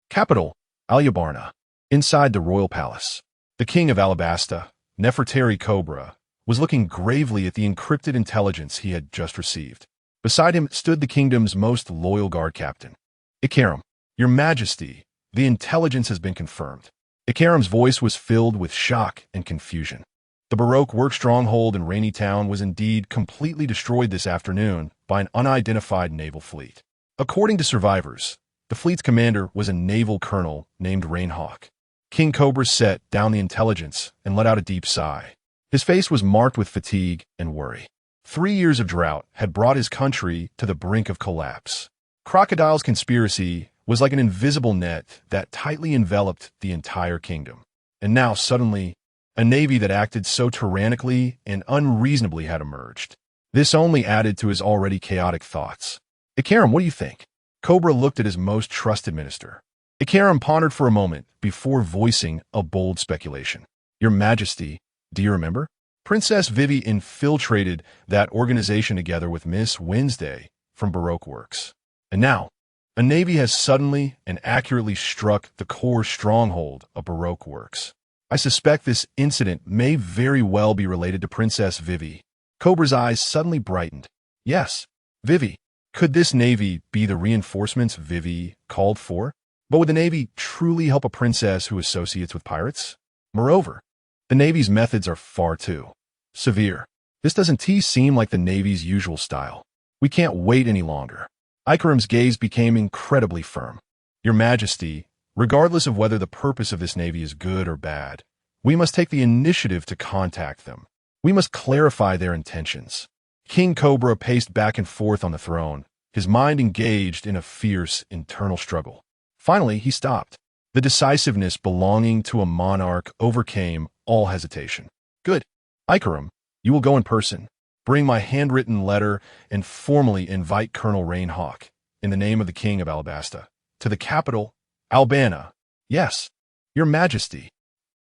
Capital, Alyabarna. Inside the royal palace, the king of Alabasta, Nefertari Cobra, was looking gravely at the encrypted intelligence he had just received. Beside him stood the kingdom's most loyal guard captain. Ikaram, your majesty, the intelligence has been confirmed. Ikaram's voice was filled with shock and confusion. The Baroque work stronghold in Rainy Town was indeed completely destroyed this afternoon by an unidentified naval fleet. According to survivors, the fleet's commander was a naval colonel named Rein Hawk. King Cobra set down the intelligence and let out a deep sigh. His face was marked with fatigue and worry. 3 years of drought had brought his country to the brink of collapse. Crocodile's conspiracy was like an invisible net that tightly enveloped the entire kingdom. And now, suddenly, a navy that acted so tyrannically and unreasonably had emerged. This only added to his already chaotic thoughts. Ikaram, what do you think? Cobra looked at his most trusted minister. Ikaram pondered for a moment before voicing a bold speculation. Your Majesty, do you remember? Princess Vivi infiltrated that organization together with Miss Wednesday from Baroque Works. And now, a navy has suddenly and accurately struck the core stronghold of Baroque Works. I suspect this incident may very well be related to Princess Vivi. Cobra's eyes suddenly brightened. Yes, Vivi. Could this navy be the reinforcements Vivi called for? But would the navy truly help a princess who associates with pirates? Moreover, the navy's methods are far too severe. This doesn't seem like the navy's usual style. We can't wait any longer. Ikaram's gaze became incredibly firm. Your Majesty, regardless of whether the purpose of this navy is good or bad, we must take the initiative to contact them. We must clarify their intentions. King Cobra paced back and forth on the throne, his mind engaged in a fierce internal struggle. Finally, he stopped. The decisiveness belonging to a monarch overcame all hesitation. Good. Ikaram, you will go in person. Bring my handwritten letter and formally invite Colonel Rein Hawk, in the name of the King of Alabasta, to the capital, Albana. Yes, Your Majesty.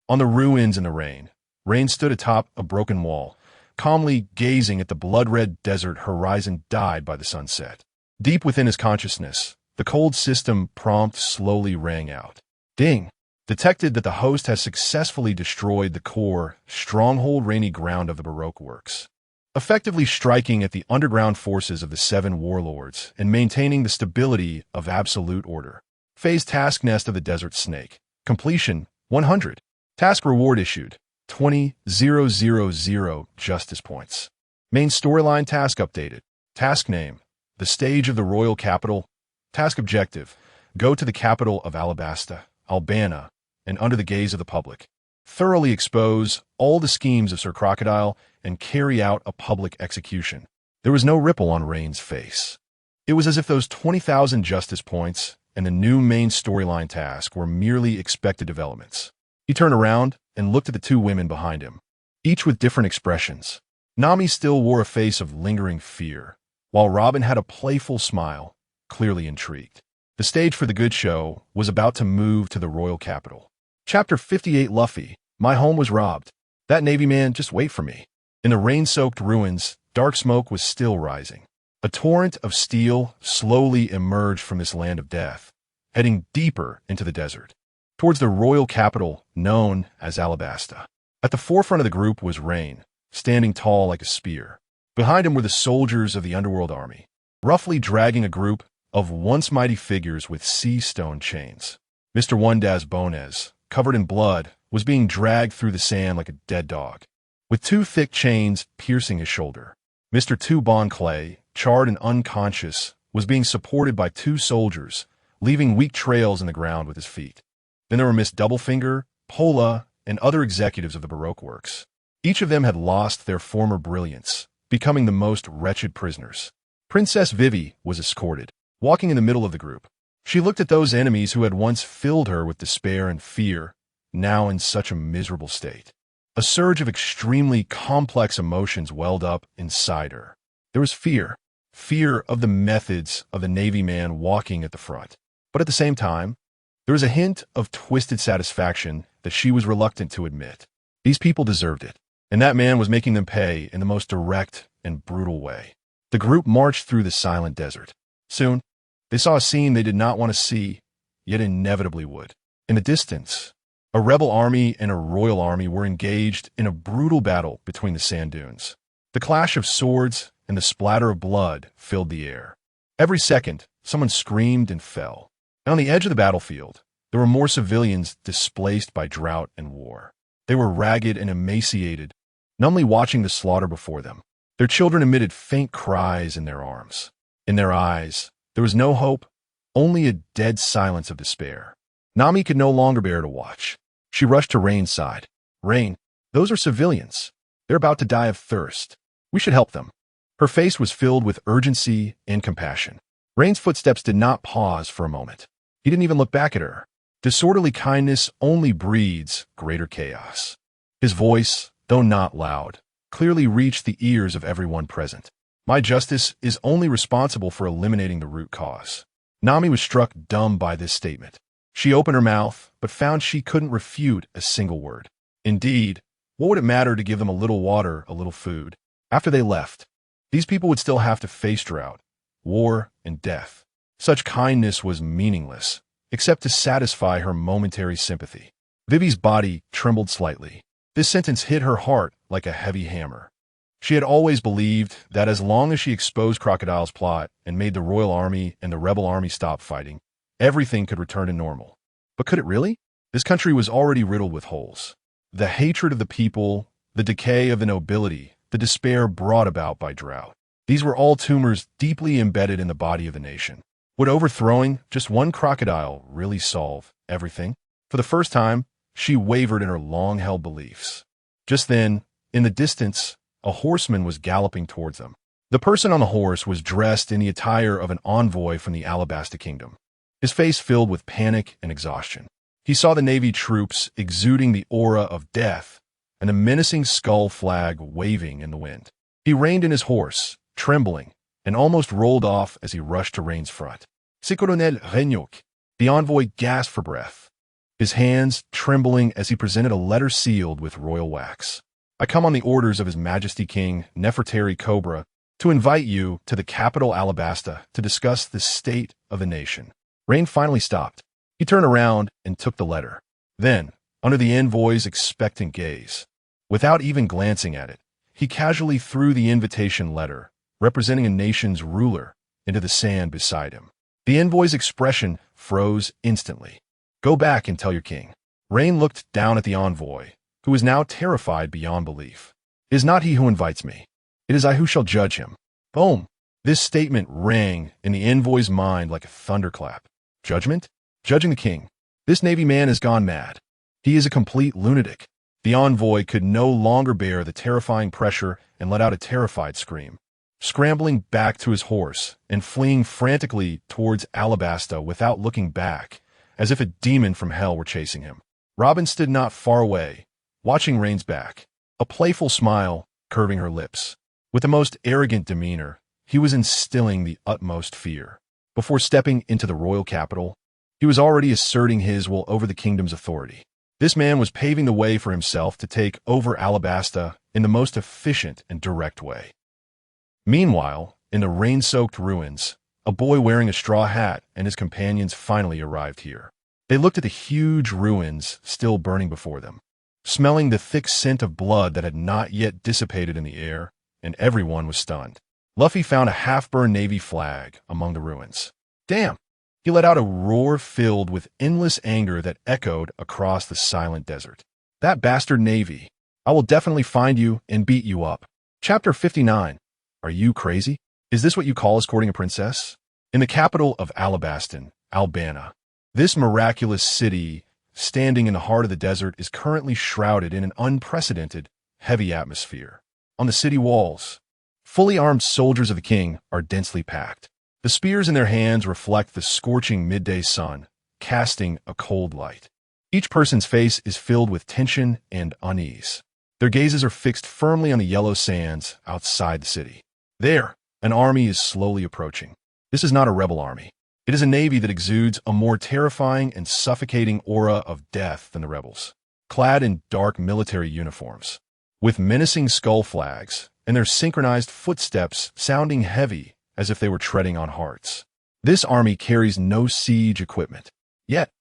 On the ruins in the rain, Rein stood atop a broken wall, calmly gazing at the blood-red desert horizon dyed by the sunset. Deep within his consciousness, the cold system prompt slowly rang out. Ding! Detected that the host has successfully destroyed the core, stronghold rainy ground of the Baroque Works, effectively striking at the underground forces of the 7 warlords and maintaining the stability of absolute order. Phase task nest of the Desert Snake. Completion, 100. Task reward issued, 20,000 justice points. Main storyline task updated. Task name, the stage of the royal capital. Task objective, go to the capital of Alabasta, Albana, and under the gaze of the public. Thoroughly expose all the schemes of Sir Crocodile and carry out a public execution. There was no ripple on Rein's face. It was as if those 20,000 justice points and the new main storyline task were merely expected developments. He turned around and looked at the 2 women behind him, each with different expressions. Nami still wore a face of lingering fear, while Robin had a playful smile, clearly intrigued. The stage for the good show was about to move to the royal capital. Chapter 58 Luffy, my home was robbed. That Navy man, just wait for me. In the rain-soaked ruins, dark smoke was still rising. A torrent of steel slowly emerged from this land of death, heading deeper into the desert, towards the royal capital known as Alabasta. At the forefront of the group was Rein, standing tall like a spear. Behind him were the soldiers of the underworld army, roughly dragging a group of once mighty figures with sea stone chains. Mr. Wondaz Bonez, covered in blood, was being dragged through the sand like a dead dog, with 2 thick chains piercing his shoulder. Mr. Tu Bon Clay, charred and unconscious, was being supported by 2 soldiers, leaving weak trails in the ground with his feet. Then there were Miss Doublefinger, Pola, and other executives of the Baroque Works. Each of them had lost their former brilliance, becoming the most wretched prisoners. Princess Vivi was escorted, walking in the middle of the group. She looked at those enemies who had once filled her with despair and fear, now in such a miserable state. A surge of extremely complex emotions welled up inside her. There was fear of the methods of the Navy man walking at the front. But at the same time, there was a hint of twisted satisfaction that she was reluctant to admit. These people deserved it, and that man was making them pay in the most direct and brutal way. The group marched through the silent desert. Soon, they saw a scene they did not want to see, yet inevitably would. In the distance, a rebel army and a royal army were engaged in a brutal battle between the sand dunes. The clash of swords and the splatter of blood filled the air. Every second, someone screamed and fell. And on the edge of the battlefield, there were more civilians displaced by drought and war. They were ragged and emaciated, numbly watching the slaughter before them. Their children emitted faint cries in their arms. In their eyes, there was no hope, only a dead silence of despair. Nami could no longer bear to watch. She rushed to Rein's side. "Rein, those are civilians. They're about to die of thirst. We should help them." Her face was filled with urgency and compassion. Rein's footsteps did not pause for a moment. He didn't even look back at her. Disorderly kindness only breeds greater chaos. His voice, though not loud, clearly reached the ears of everyone present. "My justice is only responsible for eliminating the root cause." Nami was struck dumb by this statement. She opened her mouth, but found she couldn't refute a single word. Indeed, what would it matter to give them a little water, a little food? After they left, these people would still have to face drought, war, and death. Such kindness was meaningless, except to satisfy her momentary sympathy. Vivi's body trembled slightly. This sentence hit her heart like a heavy hammer. She had always believed that as long as she exposed Crocodile's plot and made the royal army and the rebel army stop fighting, everything could return to normal. But could it really? This country was already riddled with holes. The hatred of the people, the decay of the nobility, the despair brought about by drought. These were all tumors deeply embedded in the body of the nation. Would overthrowing just one crocodile really solve everything? For the first time, she wavered in her long-held beliefs. Just then, in the distance, a horseman was galloping towards them. The person on the horse was dressed in the attire of an envoy from the Alabasta Kingdom, his face filled with panic and exhaustion. He saw the Navy troops exuding the aura of death and the menacing skull flag waving in the wind. He reined in his horse, trembling, and almost rolled off as he rushed to Rein's front. "C'est Colonel Rein Hawk." The envoy gasped for breath, his hands trembling as he presented a letter sealed with royal wax. "I come on the orders of His Majesty King Nefertari Cobra to invite you to the capital Alabasta to discuss the state of the nation." Rein finally stopped. He turned around and took the letter. Then, under the envoy's expectant gaze, without even glancing at it, he casually threw the invitation letter, representing a nation's ruler, into the sand beside him. The envoy's expression froze instantly. "Go back and tell your king." Rein looked down at the envoy, who was now terrified beyond belief. "It is not he who invites me. It is I who shall judge him." Boom! This statement rang in the envoy's mind like a thunderclap. Judgment? Judging the king. This Navy man has gone mad. He is a complete lunatic. The envoy could no longer bear the terrifying pressure and let out a terrified scream. Scrambling back to his horse and fleeing frantically towards Alabasta without looking back, as if a demon from hell were chasing him. Robin stood not far away, watching Rein's back, a playful smile curving her lips. With the most arrogant demeanor, he was instilling the utmost fear. Before stepping into the royal capital, he was already asserting his will over the kingdom's authority. This man was paving the way for himself to take over Alabasta in the most efficient and direct way. Meanwhile, in the rain-soaked ruins, a boy wearing a straw hat and his companions finally arrived here. They looked at the huge ruins still burning before them, smelling the thick scent of blood that had not yet dissipated in the air, and everyone was stunned. Luffy found a half-burned Navy flag among the ruins. "Damn!" He let out a roar filled with endless anger that echoed across the silent desert. "That bastard Navy! I will definitely find you and beat you up." Chapter 59. Are you crazy? Is this what you call escorting a princess? In the capital of Alabastan, Albana, this miraculous city, standing in the heart of the desert, is currently shrouded in an unprecedented, heavy atmosphere. On the city walls, fully armed soldiers of the king are densely packed. The spears in their hands reflect the scorching midday sun, casting a cold light. Each person's face is filled with tension and unease. Their gazes are fixed firmly on the yellow sands outside the city. There, an army is slowly approaching. This is not a rebel army. It is a navy that exudes a more terrifying and suffocating aura of death than the rebels. Clad in dark military uniforms, with menacing skull flags, and their synchronized footsteps sounding heavy as if they were treading on hearts. This army carries no siege equipment. Yet,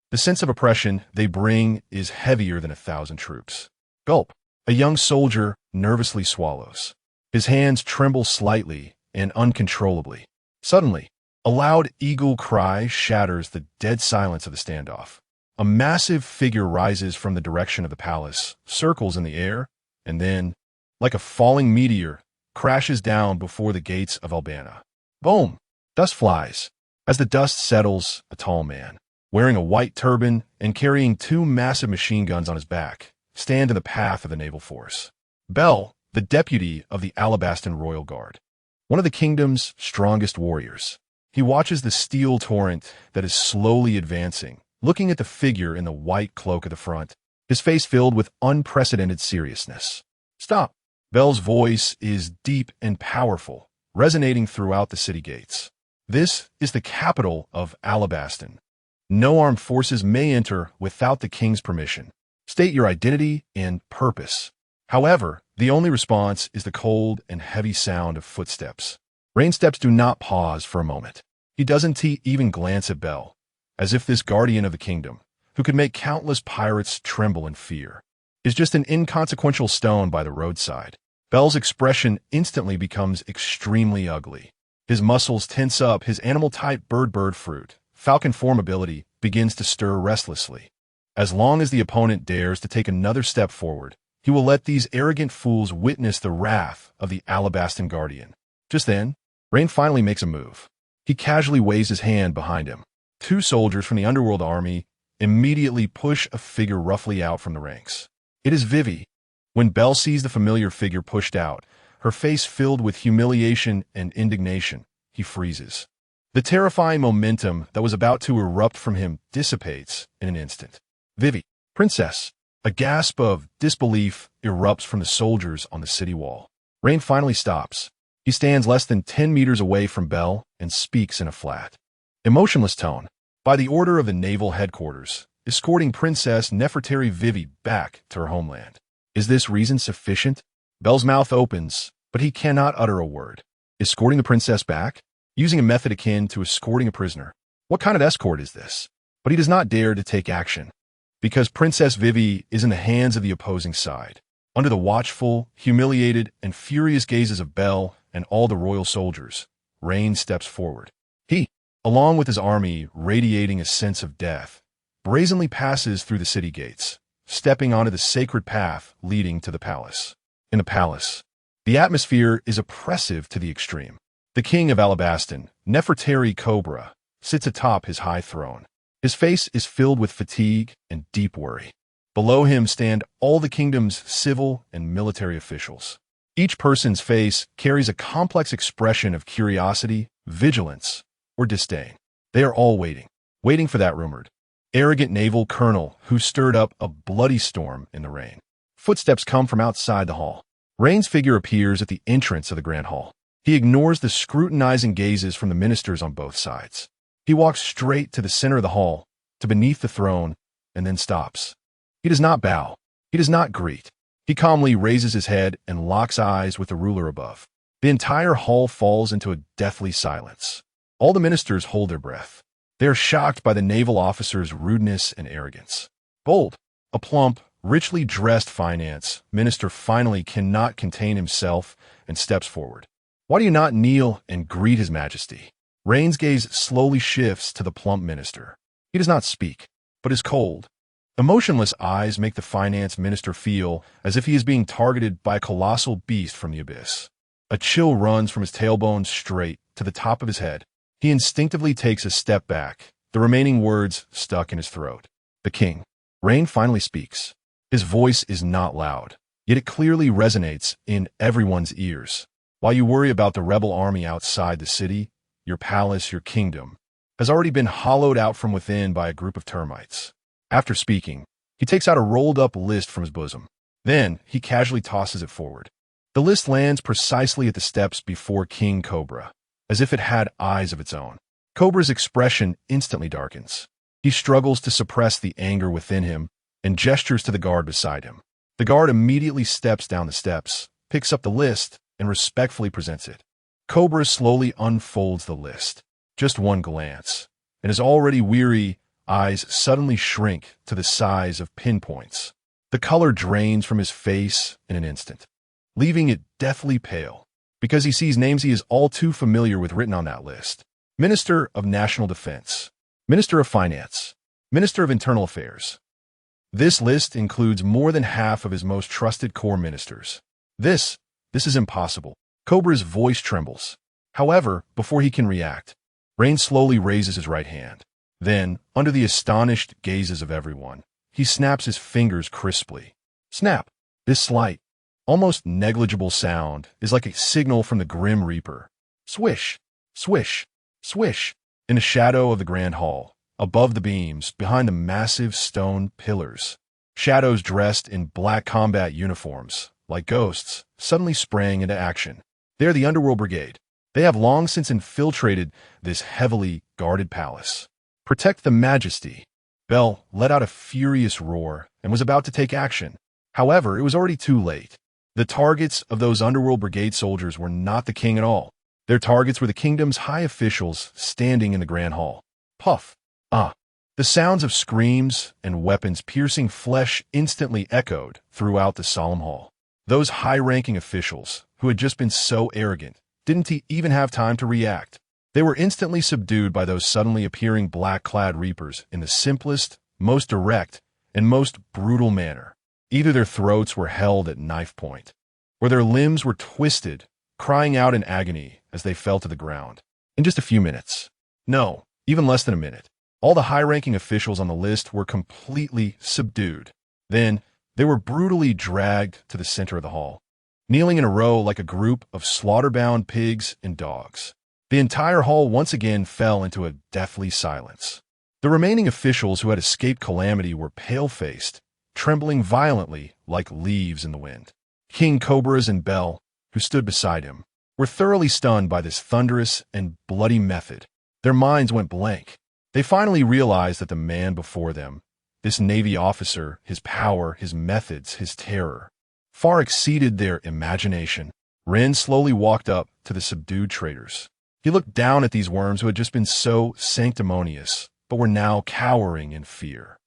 the sense of oppression they bring is heavier than 1,000 troops. Gulp. A young soldier nervously swallows. His hands tremble slightly and uncontrollably. Suddenly, a loud eagle cry shatters the dead silence of the standoff. A massive figure rises from the direction of the palace, circles in the air, and then like a falling meteor, crashes down before the gates of Albana. Boom! Dust flies. As the dust settles, a tall man, wearing a white turban and carrying 2 massive machine guns on his back, stand in the path of the naval force. Bell, the deputy of the Alabastan Royal Guard, one of the kingdom's strongest warriors. He watches the steel torrent that is slowly advancing, looking at the figure in the white cloak at the front, his face filled with unprecedented seriousness. Stop! Bell's voice is deep and powerful, resonating throughout the city gates. This is the capital of Alabastan. No armed forces may enter without the king's permission. State your identity and purpose. However, the only response is the cold and heavy sound of footsteps. Rein's steps do not pause for a moment. He doesn't even glance at Bell, as if this guardian of the kingdom, who could make countless pirates tremble in fear, is just an inconsequential stone by the roadside. Bell's expression instantly becomes extremely ugly. His muscles tense up, his animal-type bird fruit, falcon form ability, begins to stir restlessly. As long as the opponent dares to take another step forward, he will let these arrogant fools witness the wrath of the Alabastan Guardian. Just then, Rein finally makes a move. He casually waves his hand behind him. 2 soldiers from the underworld army immediately push a figure roughly out from the ranks. It is Vivi. When Bell sees the familiar figure pushed out, her face filled with humiliation and indignation, he freezes. The terrifying momentum that was about to erupt from him dissipates in an instant. Vivi, princess. A gasp of disbelief erupts from the soldiers on the city wall. Rein finally stops. He stands less than 10 meters away from Bell and speaks in a flat, emotionless tone. By the order of the naval headquarters, escorting Princess Nefertari Vivi back to her homeland. Is this reason sufficient? Bell's mouth opens, but he cannot utter a word. Escorting the princess back? Using a method akin to escorting a prisoner. What kind of escort is this? But he does not dare to take action, because Princess Vivi is in the hands of the opposing side. Under the watchful, humiliated, and furious gazes of Bell and all the royal soldiers, Rein steps forward. He, along with his army radiating a sense of death, brazenly passes through the city gates, stepping onto the sacred path leading to the palace. In the palace, the atmosphere is oppressive to the extreme. The king of Alabastan, Nefertari Cobra, sits atop his high throne. His face is filled with fatigue and deep worry. Below him stand all the kingdom's civil and military officials. Each person's face carries a complex expression of curiosity, vigilance, or disdain. They are all waiting for that rumored, arrogant naval colonel who stirred up a bloody storm in the rain. Footsteps come from outside the hall. Rein's figure appears at the entrance of the grand hall. He ignores the scrutinizing gazes from the ministers on both sides. He walks straight to the center of the hall, to beneath the throne, and then stops. He does not bow. He does not greet. He calmly raises his head and locks eyes with the ruler above. The entire hall falls into a deathly silence. All the ministers hold their breath. They are shocked by the naval officer's rudeness and arrogance. Bold, a plump, richly dressed finance minister finally cannot contain himself and steps forward. Why do you not kneel and greet his majesty? Rein's gaze slowly shifts to the plump minister. He does not speak, but his cold, emotionless eyes make the finance minister feel as if he is being targeted by a colossal beast from the abyss. A chill runs from his tailbone straight to the top of his head. He instinctively takes a step back, the remaining words stuck in his throat. The king. Rein finally speaks. His voice is not loud, yet it clearly resonates in everyone's ears. While you worry about the rebel army outside the city, your palace, your kingdom, has already been hollowed out from within by a group of termites. After speaking, he takes out a rolled-up list from his bosom. Then, he casually tosses it forward. The list lands precisely at the steps before King Cobra, as if it had eyes of its own. Cobra's expression instantly darkens. He struggles to suppress the anger within him and gestures to the guard beside him. The guard immediately steps down the steps, picks up the list, and respectfully presents it. Cobra slowly unfolds the list. Just one glance, and his already weary eyes suddenly shrink to the size of pinpoints. The color drains from his face in an instant, leaving it deathly pale, because he sees names he is all too familiar with written on that list. Minister of National Defense, Minister of Finance, Minister of Internal Affairs. This list includes more than half of his most trusted core ministers. This is impossible. Cobra's voice trembles. However, before he can react, Rein slowly raises his right hand. Then, under the astonished gazes of everyone, he snaps his fingers crisply. Snap! This slight, almost negligible sound is like a signal from the Grim Reaper. Swish! Swish! Swish! In the shadow of the Grand Hall, above the beams, behind the massive stone pillars, shadows dressed in black combat uniforms, like ghosts, suddenly sprang into action. They are the Underworld Brigade. They have long since infiltrated this heavily guarded palace. Protect the Majesty. Bell let out a furious roar and was about to take action. However, it was already too late. The targets of those Underworld Brigade soldiers were not the king at all. Their targets were the kingdom's high officials standing in the Grand Hall. Puff! Ah! The sounds of screams and weapons piercing flesh instantly echoed throughout the solemn hall. Those high-ranking officials, who had just been so arrogant, didn't even have time to react. They were instantly subdued by those suddenly appearing black-clad reapers in the simplest, most direct, and most brutal manner. Either their throats were held at knife point, or their limbs were twisted, crying out in agony as they fell to the ground. In just a few minutes, no, even less than a minute, all the high-ranking officials on the list were completely subdued. Then, they were brutally dragged to the center of the hall, kneeling in a row like a group of slaughter-bound pigs and dogs. The entire hall once again fell into a deathly silence. The remaining officials who had escaped calamity were pale-faced, trembling violently like leaves in the wind. King Cobras and Bell, who stood beside him, were thoroughly stunned by this thunderous and bloody method. Their minds went blank. They finally realized that the man before them, this Navy officer, his power, his methods, his terror, far exceeded their imagination. Rein slowly walked up to the subdued traitors. He looked down at these worms who had just been so sanctimonious, but were now cowering in fear.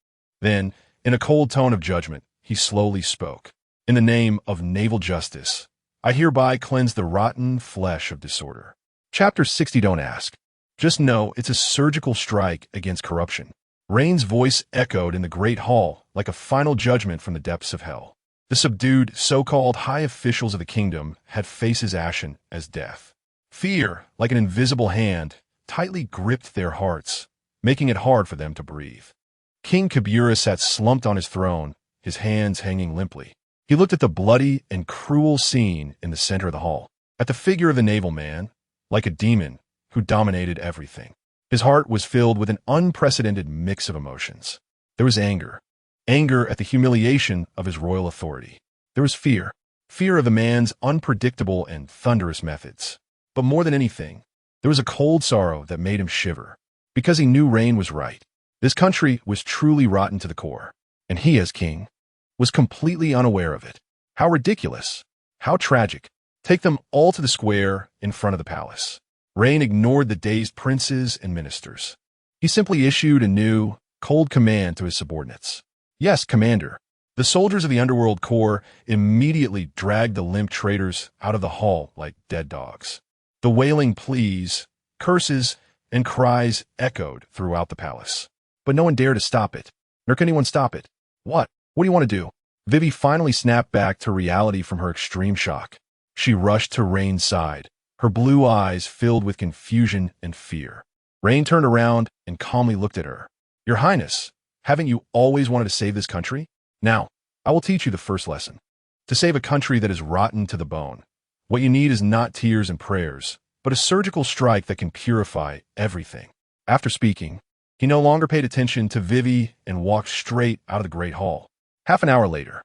Then, in a cold tone of judgment, he slowly spoke. In the name of naval justice, I hereby cleanse the rotten flesh of disorder. Chapter 60. Don't ask. Just know it's a surgical strike against corruption. Rein's voice echoed in the great hall like a final judgment from the depths of hell. The subdued, so-called high officials of the kingdom had faces ashen as death. Fear, like an invisible hand, tightly gripped their hearts, making it hard for them to breathe. King Koby sat slumped on his throne, his hands hanging limply. He looked at the bloody and cruel scene in the center of the hall, at the figure of the naval man, like a demon who dominated everything. His heart was filled with an unprecedented mix of emotions. There was anger at the humiliation of his royal authority. There was fear of the man's unpredictable and thunderous methods. But more than anything, there was a cold sorrow that made him shiver, because he knew Rein was right. This country was truly rotten to the core, and he, as king, was completely unaware of it. How ridiculous! How tragic! Take them all to the square in front of the palace. Rein ignored the dazed princes and ministers. He simply issued a new, cold command to his subordinates. Yes, Commander. The soldiers of the Underworld Corps immediately dragged the limp traitors out of the hall like dead dogs. The wailing pleas, curses, and cries echoed throughout the palace. But no one dared to stop it. Nor can anyone stop it. What? What do you want to do? Vivi finally snapped back to reality from her extreme shock. She rushed to Rein's side, her blue eyes filled with confusion and fear. Rein turned around and calmly looked at her. Your Highness, haven't you always wanted to save this country? Now, I will teach you the first lesson. To save a country that is rotten to the bone, what you need is not tears and prayers, but a surgical strike that can purify everything. After speaking, he no longer paid attention to Vivi and walked straight out of the Great Hall. Half an hour later,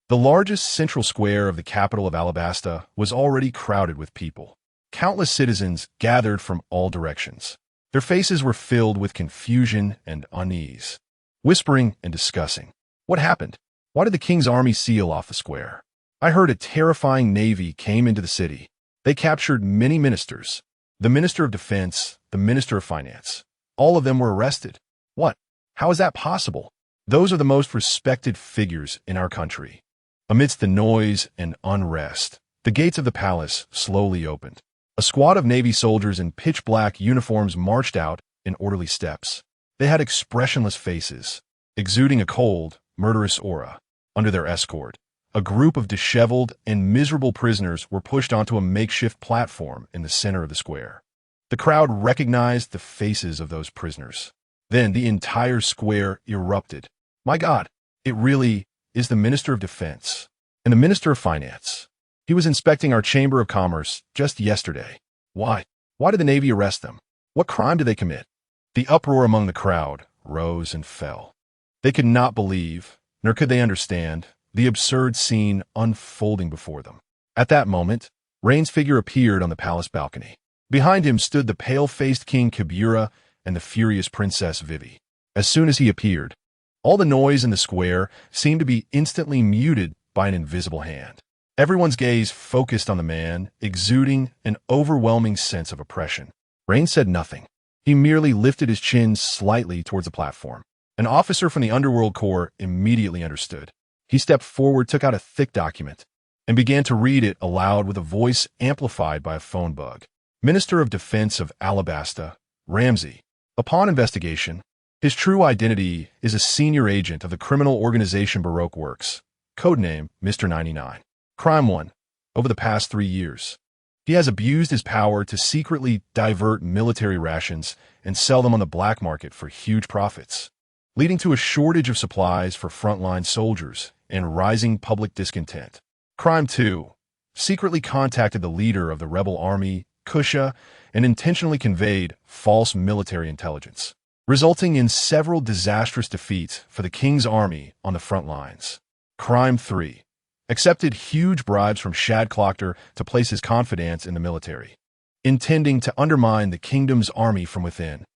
the largest central square of the capital of Alabasta was already crowded with people. Countless citizens gathered from all directions. Their faces were filled with confusion and unease, whispering and discussing. What happened? Why did the king's army seal off the square? I heard a terrifying navy came into the city. They captured many ministers. The Minister of Defense, the Minister of Finance. All of them were arrested. What? How is that possible? Those are the most respected figures in our country. Amidst the noise and unrest, the gates of the palace slowly opened. A squad of Navy soldiers in pitch-black uniforms marched out in orderly steps. They had expressionless faces, exuding a cold, murderous aura. Under their escort, a group of disheveled and miserable prisoners were pushed onto a makeshift platform in the center of the square. The crowd recognized the faces of those prisoners. Then the entire square erupted. My God, it really is the Minister of Defense and the Minister of Finance. He was inspecting our Chamber of Commerce just yesterday. Why? Why did the Navy arrest them? What crime did they commit? The uproar among the crowd rose and fell. They could not believe, nor could they understand, the absurd scene unfolding before them. At that moment, Rein's figure appeared on the palace balcony. Behind him stood the pale-faced King Koby.Reward and the furious Princess Vivi. As soon as he appeared, all the noise in the square seemed to be instantly muted by an invisible hand. Everyone's gaze focused on the man, exuding an overwhelming sense of oppression. Rein said nothing. He merely lifted his chin slightly towards the platform. An officer from the Underworld Corps immediately understood. He stepped forward, took out a thick document, and began to read it aloud with a voice amplified by a phone bug. Minister of Defense of Alabasta, Ramsey. Upon investigation, his true identity is a senior agent of the criminal organization Baroque Works, codename Mr. 99. Crime 1. Over the past 3 years, he has abused his power to secretly divert military rations and sell them on the black market for huge profits, leading to a shortage of supplies for frontline soldiers and rising public discontent. Crime 2. Secretly contacted the leader of the rebel army, Kusha, and intentionally conveyed false military intelligence, resulting in several disastrous defeats for the king's army on the front lines. Crime 3. Accepted huge bribes from Shad Clockter to place his confidence in the military, intending to undermine the kingdom's army from within.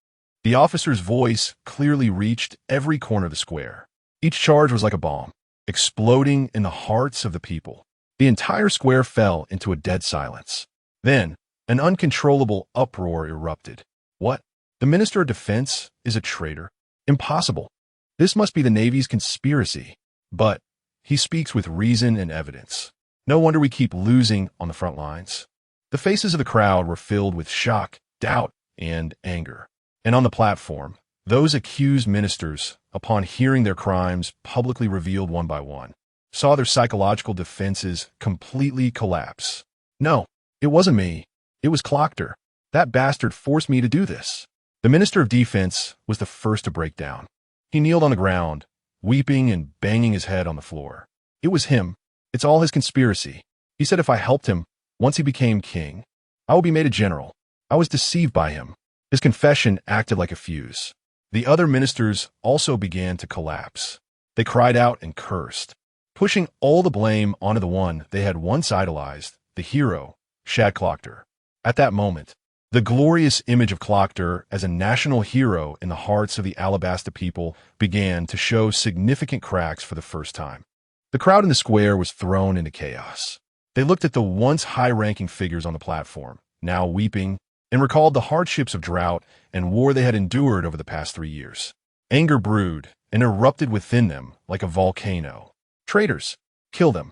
The officer's voice clearly reached every corner of the square. Each charge was like a bomb, exploding in the hearts of the people. The entire square fell into a dead silence. Then, an uncontrollable uproar erupted. What? The Minister of Defense is a traitor? Impossible. This must be the Navy's conspiracy. But he speaks with reason and evidence. No wonder we keep losing on the front lines. The faces of the crowd were filled with shock, doubt, and anger. And on the platform, those accused ministers, upon hearing their crimes publicly revealed one by one, saw their psychological defenses completely collapse. No, it wasn't me. It was Clockter. That bastard forced me to do this. The Minister of Defense was the first to break down. He kneeled on the ground, weeping and banging his head on the floor. It was him. It's all his conspiracy. He said if I helped him, once he became king, I would be made a general. I was deceived by him. His confession acted like a fuse. The other ministers also began to collapse. They cried out and cursed, pushing all the blame onto the one they had once idolized, the hero, Shad Clockter. At that moment, the glorious image of Clockter as a national hero in the hearts of the Alabasta people began to show significant cracks for the first time. The crowd in the square was thrown into chaos. They looked at the once high-ranking figures on the platform, now weeping, and recalled the hardships of drought and war they had endured over the past 3 years. Anger brewed and erupted within them like a volcano. Traitors! Kill them.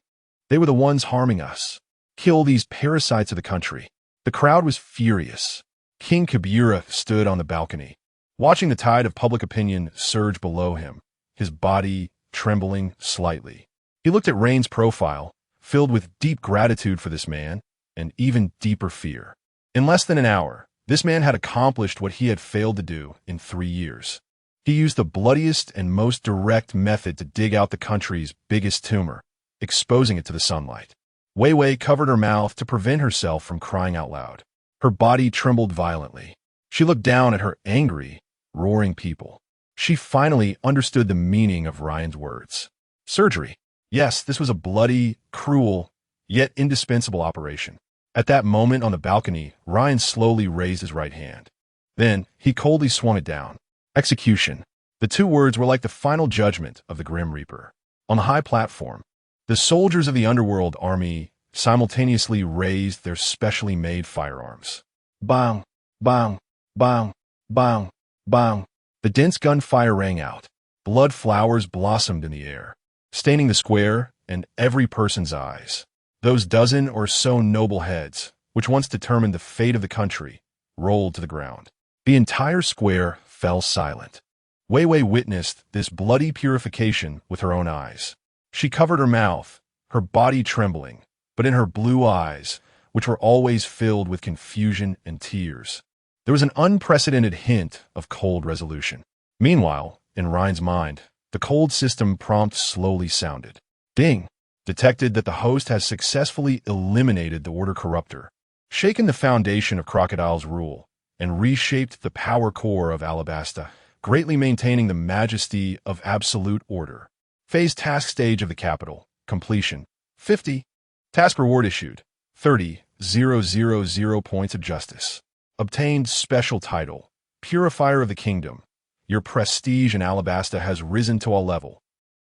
They were the ones harming us. Kill these parasites of the country. The crowd was furious. King Koby.Reward stood on the balcony, watching the tide of public opinion surge below him, his body trembling slightly. He looked at Rein's profile, filled with deep gratitude for this man, and even deeper fear. In less than an hour, this man had accomplished what he had failed to do in 3 years. He used the bloodiest and most direct method to dig out the country's biggest tumor, exposing it to the sunlight. Wei Wei covered her mouth to prevent herself from crying out loud. Her body trembled violently. She looked down at her angry, roaring people. She finally understood the meaning of Ryan's words. Surgery. Yes, this was a bloody, cruel, yet indispensable operation. At that moment on the balcony, Ryan slowly raised his right hand. Then, he coldly swung it down. Execution. The 2 words were like the final judgment of the Grim Reaper. On the high platform, the soldiers of the Underworld Army simultaneously raised their specially made firearms. Bang, bang, bang, bang, bang. The dense gunfire rang out. Blood flowers blossomed in the air, staining the square and every person's eyes. Those dozen or so noble heads, which once determined the fate of the country, rolled to the ground. The entire square fell silent. Wei Wei witnessed this bloody purification with her own eyes. She covered her mouth, her body trembling, but in her blue eyes, which were always filled with confusion and tears, there was an unprecedented hint of cold resolution. Meanwhile, in Rein's mind, the cold system prompt slowly sounded. Ding! Detected that the host has successfully eliminated the order corruptor, shaken the foundation of Crocodile's rule, and reshaped the power core of Alabasta, greatly maintaining the majesty of absolute order. Phase task stage of the capital. Completion. 50. Task reward issued. 30,000 points of justice. Obtained special title. Purifier of the Kingdom. Your prestige in Alabasta has risen to a level.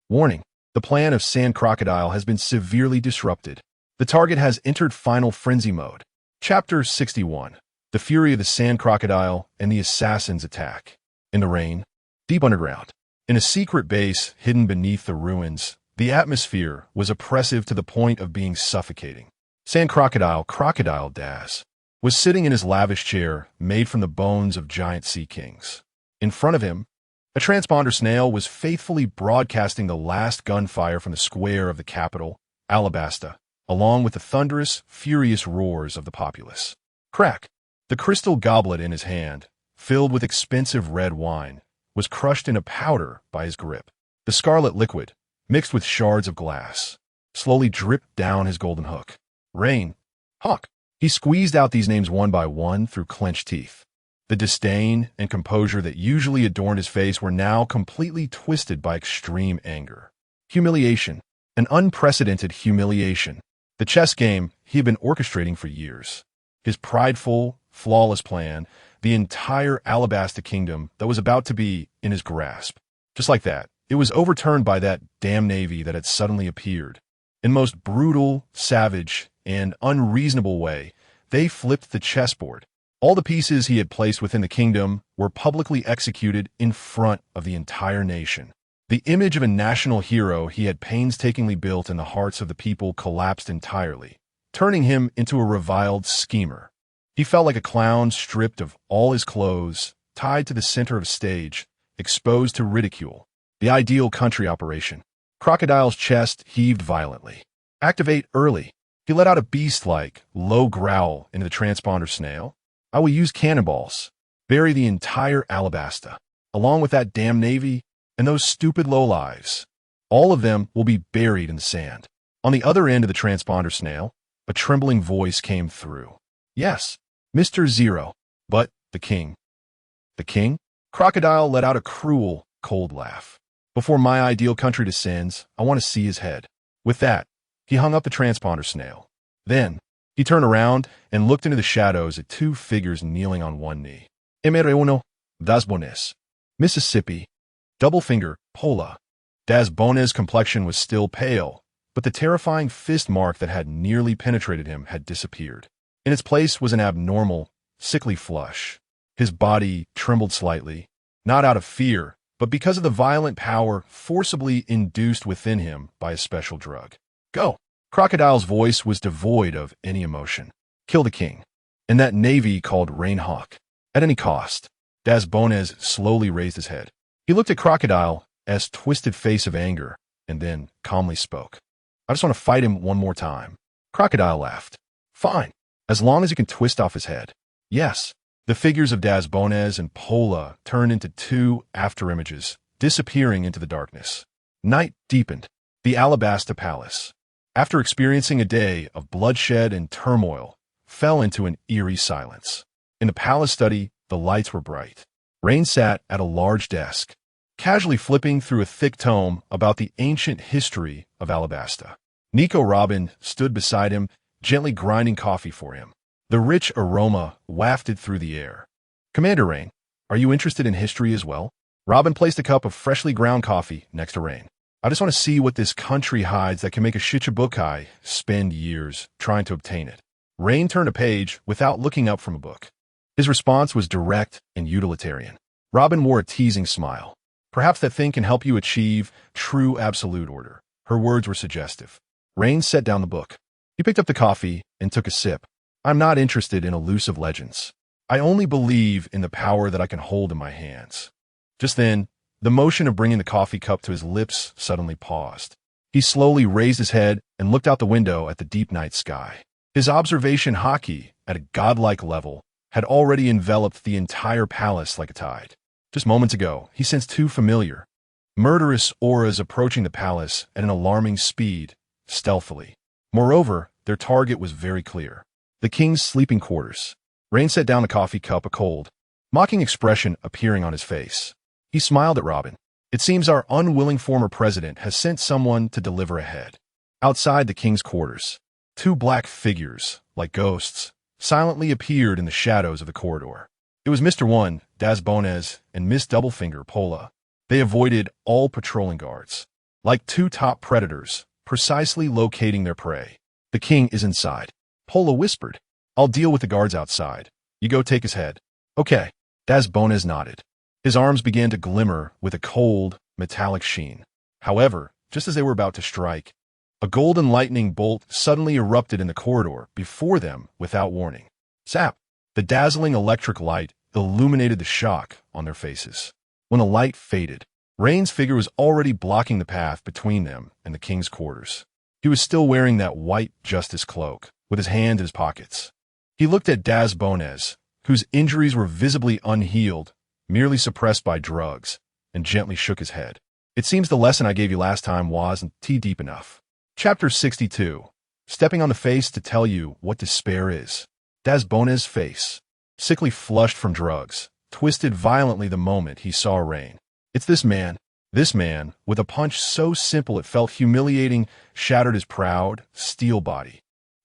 Warning. The plan of Sand Crocodile has been severely disrupted. The target has entered final frenzy mode. Chapter 61. The Fury of the Sand Crocodile and the Assassin's Attack. In the rain, deep underground, in a secret base hidden beneath the ruins, the atmosphere was oppressive to the point of being suffocating. Sand Crocodile Daz, was sitting in his lavish chair made from the bones of giant sea kings. In front of him, a transponder snail was faithfully broadcasting the last gunfire from the square of the capital, Alabasta, along with the thunderous, furious roars of the populace. Crack! The crystal goblet in his hand, filled with expensive red wine, was crushed into powder by his grip. The scarlet liquid, mixed with shards of glass, slowly dripped down his golden hook. Rein Hawk. He squeezed out these names one by one through clenched teeth. The disdain and composure that usually adorned his face were now completely twisted by extreme anger. Humiliation. An unprecedented humiliation. The chess game he had been orchestrating for years. His prideful, flawless plan, the entire Alabasta kingdom that was about to be in his grasp. Just like that, it was overturned by that damn navy that had suddenly appeared. In most brutal, savage, and unreasonable way, they flipped the chessboard. All the pieces he had placed within the kingdom were publicly executed in front of the entire nation. The image of a national hero he had painstakingly built in the hearts of the people collapsed entirely, turning him into a reviled schemer. He felt like a clown stripped of all his clothes, tied to the center of a stage, exposed to ridicule. The ideal country operation. Crocodile's chest heaved violently. Activate early. He let out a beast-like, low growl into the transponder snail. I will use cannonballs. Bury the entire Alabasta, along with that damn navy and those stupid lowlives. All of them will be buried in the sand. On the other end of the transponder snail, a trembling voice came through. Yes, Mr. Zero, but the king. The king? Crocodile let out a cruel, cold laugh. Before my ideal country descends, I want to see his head. With that, he hung up the transponder snail. Then, he turned around and looked into the shadows at two figures kneeling on one knee. MR1, Das Bones. Mississippi. Double finger, Pola. Das Bones' complexion was still pale, but the terrifying fist mark that had nearly penetrated him had disappeared. In its place was an abnormal, sickly flush. His body trembled slightly, not out of fear, but because of the violent power forcibly induced within him by a special drug. Go! Crocodile's voice was devoid of any emotion. Kill the king. And that navy called Rein Hawk. At any cost. Das Bones slowly raised his head. He looked at Crocodile's twisted face of anger, and then calmly spoke. I just want to fight him one more time. Crocodile laughed. Fine. As long as you can twist off his head. Yes. The figures of Das Bones and Pola turned into two afterimages, disappearing into the darkness. Night deepened. The Alabasta Palace, after experiencing a day of bloodshed and turmoil, fell into an eerie silence. In the palace study, the lights were bright. Rein sat at a large desk, casually flipping through a thick tome about the ancient history of Alabasta. Nico Robin stood beside him, gently grinding coffee for him. The rich aroma wafted through the air. Commander Rein, are you interested in history as well? Robin placed a cup of freshly ground coffee next to Rein. I just want to see what this country hides that can make a Shichibukai spend years trying to obtain it. Rein turned a page without looking up from a book. His response was direct and utilitarian. Robin wore a teasing smile. Perhaps that thing can help you achieve true absolute order. Her words were suggestive. Rein set down the book. He picked up the coffee and took a sip. I'm not interested in elusive legends. I only believe in the power that I can hold in my hands. Just then, the motion of bringing the coffee cup to his lips suddenly paused. He slowly raised his head and looked out the window at the deep night sky. His observation haki, at a godlike level, had already enveloped the entire palace like a tide. Just moments ago, he sensed two familiar, murderous auras approaching the palace at an alarming speed, stealthily. Moreover, their target was very clear. The king's sleeping quarters. Rein set down the coffee cup, a cold, mocking expression appearing on his face. He smiled at Robin. It seems our unwilling former president has sent someone to deliver ahead. Outside the king's quarters, two black figures, like ghosts, silently appeared in the shadows of the corridor. It was Mr. One, Das Bones, and Miss Doublefinger, Pola. They avoided all patrolling guards, like two top predators, precisely locating their prey. The king is inside. Pola whispered. I'll deal with the guards outside. You go take his head. Okay. Das Bones nodded. His arms began to glimmer with a cold, metallic sheen. However, just as they were about to strike, a golden lightning bolt suddenly erupted in the corridor before them without warning. Zap! The dazzling electric light illuminated the shock on their faces. When the light faded, Rein's figure was already blocking the path between them and the king's quarters. He was still wearing that white justice cloak, with his hand in his pockets. He looked at Das Bones, whose injuries were visibly unhealed, merely suppressed by drugs, and gently shook his head. It seems the lesson I gave you last time wasn't deep enough. Chapter 62. Stepping on the face to tell you what despair is. Das Bones' face, sickly flushed from drugs, twisted violently the moment he saw Rein. It's this man, with a punch so simple it felt humiliating, shattered his proud, steel body.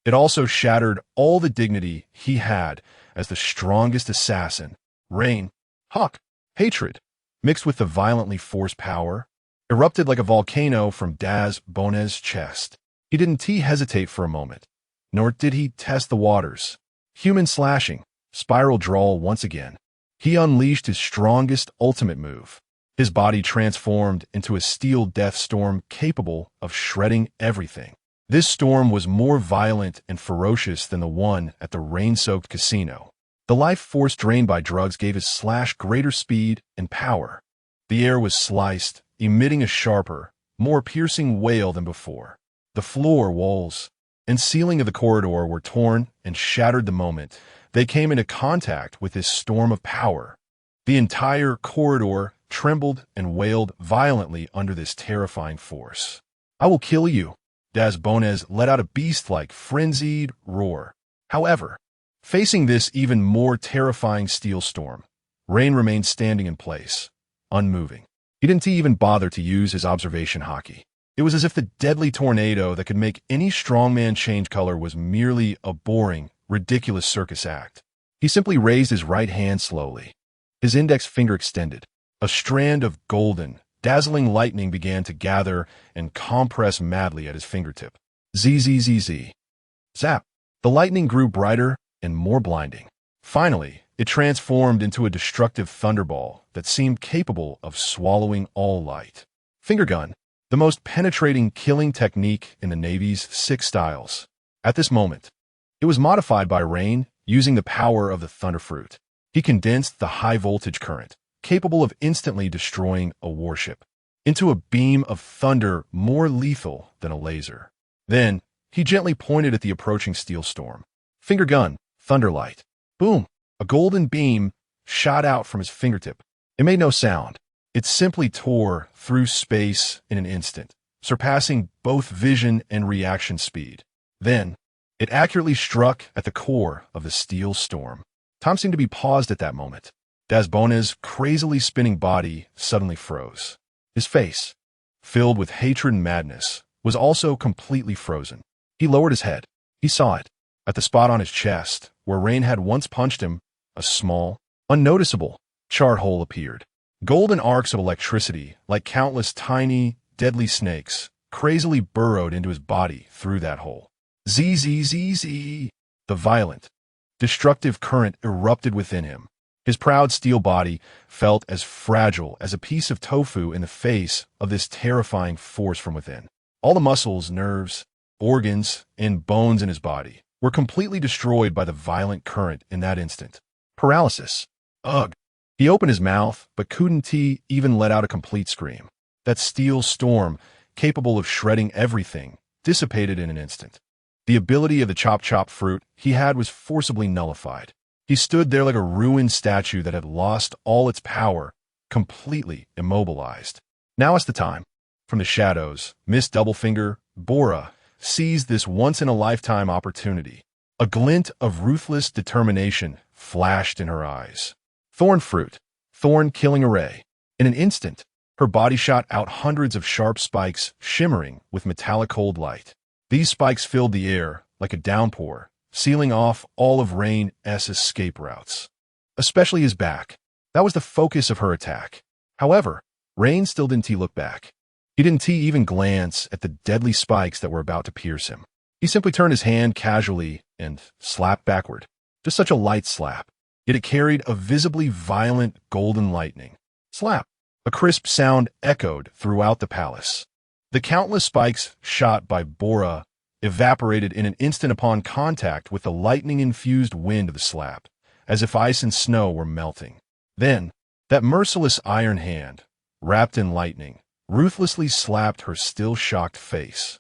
It also shattered all the dignity he had as the strongest assassin. Rein Hawk, hatred, mixed with the violently forced power, erupted like a volcano from Das Bones' chest. He didn't hesitate for a moment, nor did he test the waters. Human slashing, spiral drawl once again. He unleashed his strongest ultimate move. His body transformed into a steel death storm capable of shredding everything. This storm was more violent and ferocious than the one at the rain-soaked casino. The life force drained by drugs gave his slash greater speed and power. The air was sliced, emitting a sharper, more piercing wail than before. The floor, walls, and ceiling of the corridor were torn and shattered the moment they came into contact with this storm of power. The entire corridor trembled and wailed violently under this terrifying force. I will kill you. Das Bones let out a beast-like, frenzied roar. However, facing this even more terrifying steel storm, Rein remained standing in place, unmoving. He didn't even bother to use his observation haki. It was as if the deadly tornado that could make any strongman change color was merely a boring, ridiculous circus act. He simply raised his right hand slowly, his index finger extended. A strand of golden, dazzling lightning began to gather and compress madly at his fingertip. Zzz. Zap! The lightning grew brighter and more blinding. Finally, it transformed into a destructive thunderball that seemed capable of swallowing all light. Finger gun, the most penetrating killing technique in the Navy's 6 styles. At this moment, it was modified by Rein using the power of the Thunderfruit. He condensed the high-voltage current, capable of instantly destroying a warship, into a beam of thunder more lethal than a laser. Then, he gently pointed at the approaching steel storm. Finger gun, thunderlight. Boom! A golden beam shot out from his fingertip. It made no sound. It simply tore through space in an instant, surpassing both vision and reaction speed. Then, it accurately struck at the core of the steel storm. Time seemed to be paused at that moment. Das Bones' crazily spinning body suddenly froze. His face, filled with hatred and madness, was also completely frozen. He lowered his head. He saw it. At the spot on his chest, where Rein had once punched him, a small, unnoticeable, charred hole appeared. Golden arcs of electricity, like countless tiny, deadly snakes, crazily burrowed into his body through that hole. Zzz. The violent, destructive current erupted within him. His proud steel body felt as fragile as a piece of tofu in the face of this terrifying force from within. All the muscles, nerves, organs, and bones in his body were completely destroyed by the violent current in that instant. Paralysis. Ugh. He opened his mouth, but couldn't even let out a complete scream. That steel storm capable of shredding everything, dissipated in an instant. The ability of the chop fruit he had was forcibly nullified. He stood there like a ruined statue that had lost all its power, completely immobilized. Now is the time. From the shadows, Miss Doublefinger, Bora, seized this once-in-a-lifetime opportunity. A glint of ruthless determination flashed in her eyes. Thorn fruit, thorn-killing array. In an instant, her body shot out hundreds of sharp spikes shimmering with metallic cold light. These spikes filled the air like a downpour, sealing off all of Rein's escape routes. Especially his back. That was the focus of her attack. However, Rein still didn't look back. He didn't even glance at the deadly spikes that were about to pierce him. He simply turned his hand casually and slapped backward. Just such a light slap, yet it carried a visibly violent golden lightning. Slap! A crisp sound echoed throughout the palace. The countless spikes shot by Bora evaporated in an instant upon contact with the lightning-infused wind of the slap, as if ice and snow were melting. Then, that merciless iron hand, wrapped in lightning, ruthlessly slapped her still-shocked face.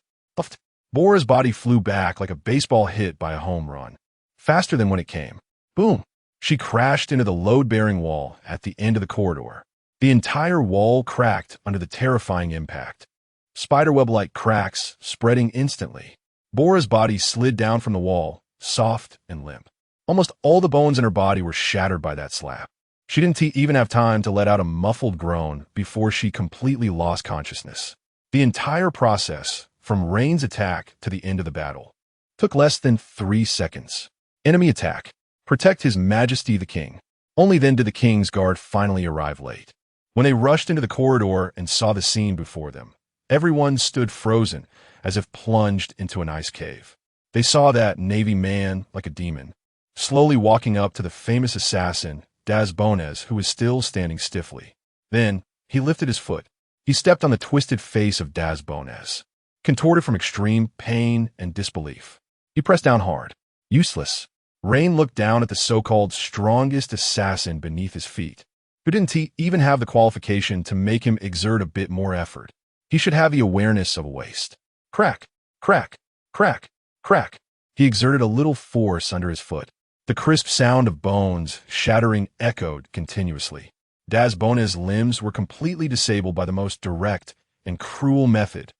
Bora's body flew back like a baseball hit by a home run, faster than when it came. Boom! She crashed into the load-bearing wall at the end of the corridor. The entire wall cracked under the terrifying impact. Spiderweb-like cracks spreading instantly. Bora's body slid down from the wall, soft and limp. Almost all the bones in her body were shattered by that slap. She didn't even have time to let out a muffled groan before she completely lost consciousness. The entire process, from Rein's attack to the end of the battle, took less than 3 seconds. Enemy attack. Protect His Majesty the King. Only then did the King's guard finally arrive late. When they rushed into the corridor and saw the scene before them, everyone stood frozen, as if plunged into an ice cave. They saw that Navy man, like a demon, slowly walking up to the famous assassin, Das Bones, who was still standing stiffly. Then, he lifted his foot. He stepped on the twisted face of Das Bones, contorted from extreme pain and disbelief. He pressed down hard. Useless. Rein looked down at the so-called strongest assassin beneath his feet, who didn't even have the qualification to make him exert a bit more effort. He should have the awareness of a waste. Crack, crack, crack, crack. He exerted a little force under his foot. The crisp sound of bones shattering echoed continuously. Das Bones' limbs were completely disabled by the most direct and cruel method.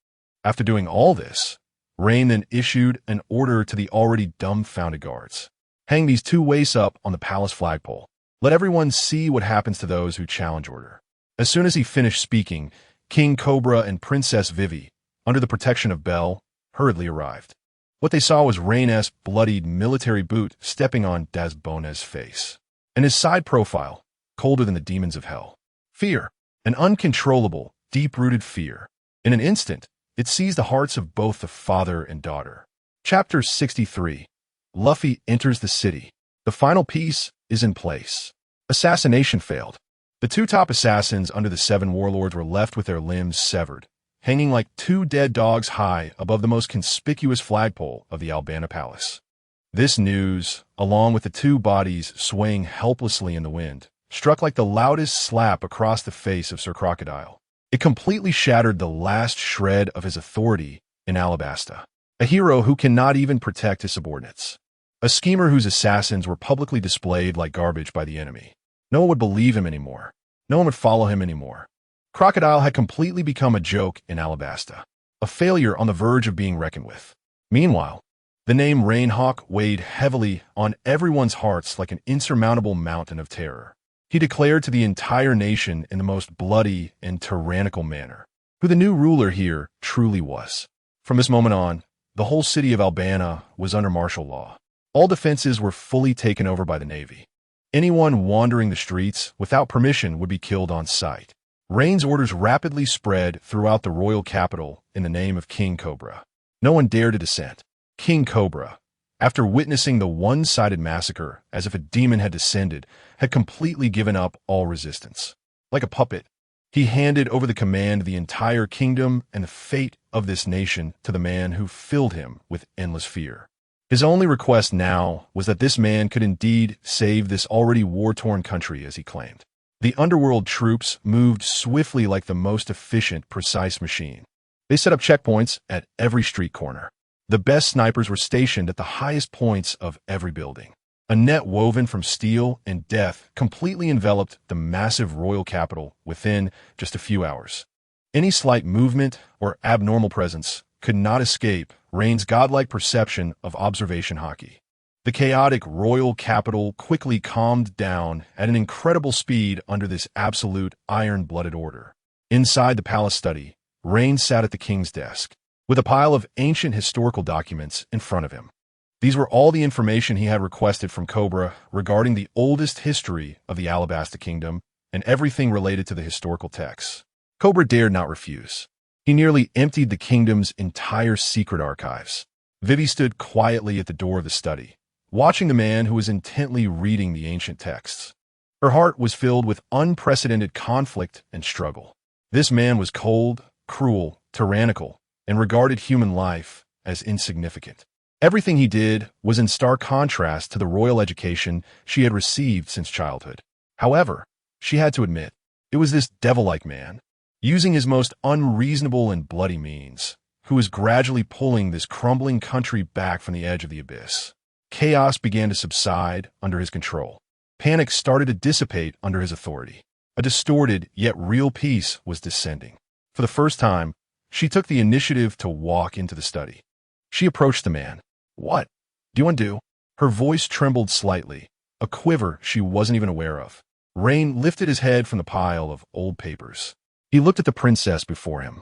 After doing all this, Rein then issued an order to the already dumbfounded guards. Hang these two wastes up on the palace flagpole. Let everyone see what happens to those who challenge order. As soon as he finished speaking, King Cobra and Princess Vivi, under the protection of Belle, hurriedly arrived. What they saw was Rein's bloodied military boot stepping on Das Bones' face, and his side profile, colder than the demons of hell. Fear, an uncontrollable, deep-rooted fear. In an instant, it seized the hearts of both the father and daughter. Chapter 63. Luffy enters the city. The final piece is in place. Assassination failed. The two top assassins under the 7 warlords were left with their limbs severed, hanging like 2 dead dogs high above the most conspicuous flagpole of the Albana Palace. This news, along with the 2 bodies swaying helplessly in the wind, struck like the loudest slap across the face of Sir Crocodile. It completely shattered the last shred of his authority in Alabasta, a hero who cannot even protect his subordinates, a schemer whose assassins were publicly displayed like garbage by the enemy. No one would believe him anymore. No one would follow him anymore. Crocodile had completely become a joke in Alabasta, a failure on the verge of being reckoned with. Meanwhile, the name Rein Hawk weighed heavily on everyone's hearts like an insurmountable mountain of terror. He declared to the entire nation in the most bloody and tyrannical manner who the new ruler here truly was. From this moment on, the whole city of Albana was under martial law. All defenses were fully taken over by the Navy. Anyone wandering the streets without permission would be killed on sight. Rein's orders rapidly spread throughout the royal capital in the name of King Cobra. No one dared to dissent. King Cobra, after witnessing the one-sided massacre as if a demon had descended, had completely given up all resistance. Like a puppet, he handed over the command of the entire kingdom and the fate of this nation to the man who filled him with endless fear. His only request now was that this man could indeed save this already war-torn country, as he claimed. The underworld troops moved swiftly like the most efficient, precise machine. They set up checkpoints at every street corner. The best snipers were stationed at the highest points of every building. A net woven from steel and death completely enveloped the massive royal capital within just a few hours. Any slight movement or abnormal presence could not escape Rein's godlike perception of Observation Haki. The chaotic royal capital quickly calmed down at an incredible speed under this absolute iron-blooded order. Inside the palace study, Rein sat at the king's desk, with a pile of ancient historical documents in front of him. These were all the information he had requested from Cobra regarding the oldest history of the Alabasta Kingdom and everything related to the historical texts. Cobra dared not refuse. He nearly emptied the kingdom's entire secret archives. Vivi stood quietly at the door of the study, watching the man who was intently reading the ancient texts. Her heart was filled with unprecedented conflict and struggle. This man was cold, cruel, tyrannical, and regarded human life as insignificant. Everything he did was in stark contrast to the royal education she had received since childhood. However, she had to admit, it was this devil-like man, using his most unreasonable and bloody means, who was gradually pulling this crumbling country back from the edge of the abyss. Chaos began to subside under his control. Panic started to dissipate under his authority. A distorted yet real peace was descending. For the first time, she took the initiative to walk into the study. She approached the man. "What do you undo?" Her voice trembled slightly, a quiver she wasn't even aware of. Rein lifted his head from the pile of old papers. He looked at the princess before him,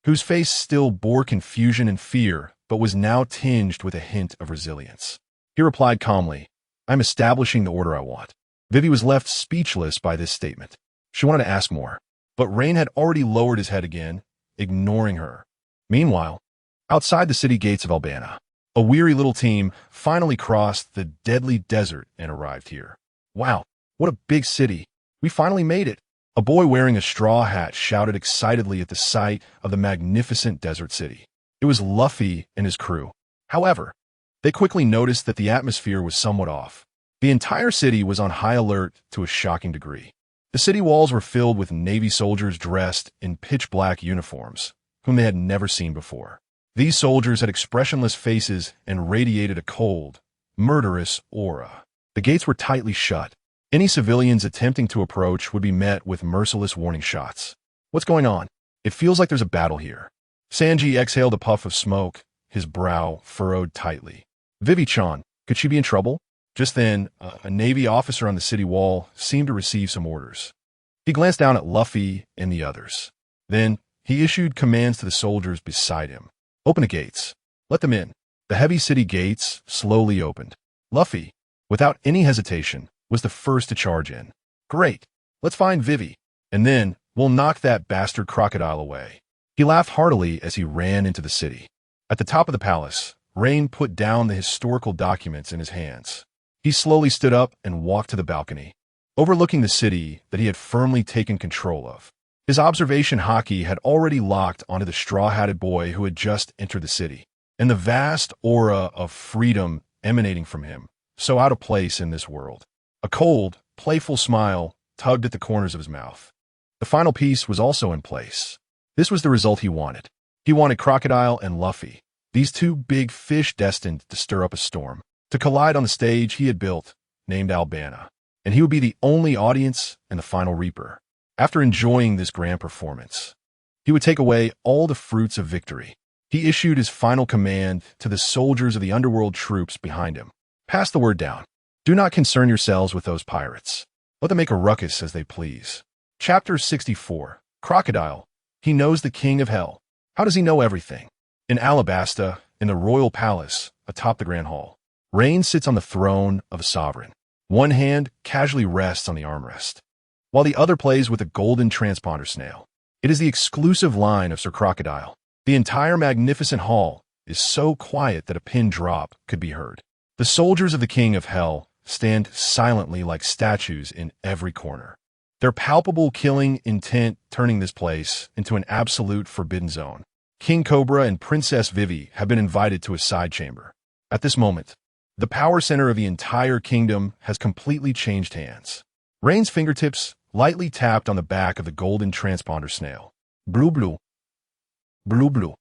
whose face still bore confusion and fear, but was now tinged with a hint of resilience. He replied calmly, "I'm establishing the order I want." Vivi was left speechless by this statement. She wanted to ask more, but Rein had already lowered his head again, ignoring her. Meanwhile, outside the city gates of Albana, a weary little team finally crossed the deadly desert and arrived here. "Wow, what a big city. We finally made it." A boy wearing a straw hat shouted excitedly at the sight of the magnificent desert city. It was Luffy and his crew. However, they quickly noticed that the atmosphere was somewhat off. The entire city was on high alert to a shocking degree. The city walls were filled with Navy soldiers dressed in pitch-black uniforms, whom they had never seen before. These soldiers had expressionless faces and radiated a cold, murderous aura. The gates were tightly shut. Any civilians attempting to approach would be met with merciless warning shots. "What's going on? It feels like there's a battle here." Sanji exhaled a puff of smoke, his brow furrowed tightly. "Vivi-chan, could she be in trouble?" Just then, a Navy officer on the city wall seemed to receive some orders. He glanced down at Luffy and the others. Then, he issued commands to the soldiers beside him. "Open the gates. Let them in." The heavy city gates slowly opened. Luffy, without any hesitation, was the first to charge in. "Great. Let's find Vivi, and then we'll knock that bastard crocodile away." He laughed heartily as he ran into the city. At the top of the palace, Rein put down the historical documents in his hands. He slowly stood up and walked to the balcony, overlooking the city that he had firmly taken control of. His observation haki had already locked onto the straw-hatted boy who had just entered the city, and the vast aura of freedom emanating from him, so out of place in this world. A cold, playful smile tugged at the corners of his mouth. The final piece was also in place. This was the result he wanted. He wanted Crocodile and Luffy, these two big fish destined to stir up a storm, to collide on the stage he had built, named Albana, and he would be the only audience and the final reaper. After enjoying this grand performance, he would take away all the fruits of victory. He issued his final command to the soldiers of the underworld troops behind him. "Pass the word down. Do not concern yourselves with those pirates. Let them make a ruckus as they please." Chapter 64. Crocodile. He knows the king of hell. How does he know everything? In Alabasta, in the royal palace, atop the grand hall, Rein sits on the throne of a sovereign. One hand casually rests on the armrest, while the other plays with a golden transponder snail. It is the exclusive line of Sir Crocodile. The entire magnificent hall is so quiet that a pin drop could be heard. The soldiers of the King of Hell stand silently like statues in every corner, their palpable killing intent turning this place into an absolute forbidden zone. King Cobra and Princess Vivi have been invited to a side chamber. At this moment, the power center of the entire kingdom has completely changed hands. Rein's fingertips lightly tapped on the back of the golden transponder snail. Blue blue. Blue blue.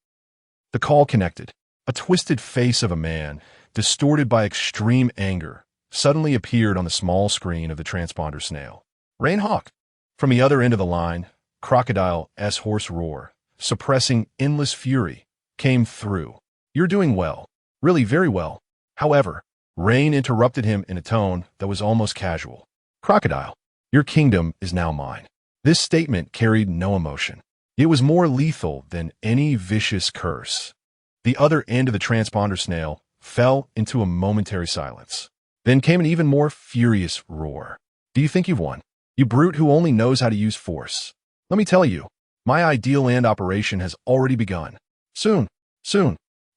The call connected. A twisted face of a man, distorted by extreme anger, suddenly appeared on the small screen of the transponder snail. Rein Hawk. From the other end of the line, Crocodile's hoarse roar, suppressing endless fury, came through. You're doing well. Really very well. However, Rein interrupted him in a tone that was almost casual. Crocodile, your kingdom is now mine. This statement carried no emotion. It was more lethal than any vicious curse. The other end of the transponder snail fell into a momentary silence. Then came an even more furious roar. Do you think you've won? You brute who only knows how to use force. Let me tell you, my ideal land operation has already begun. Soon,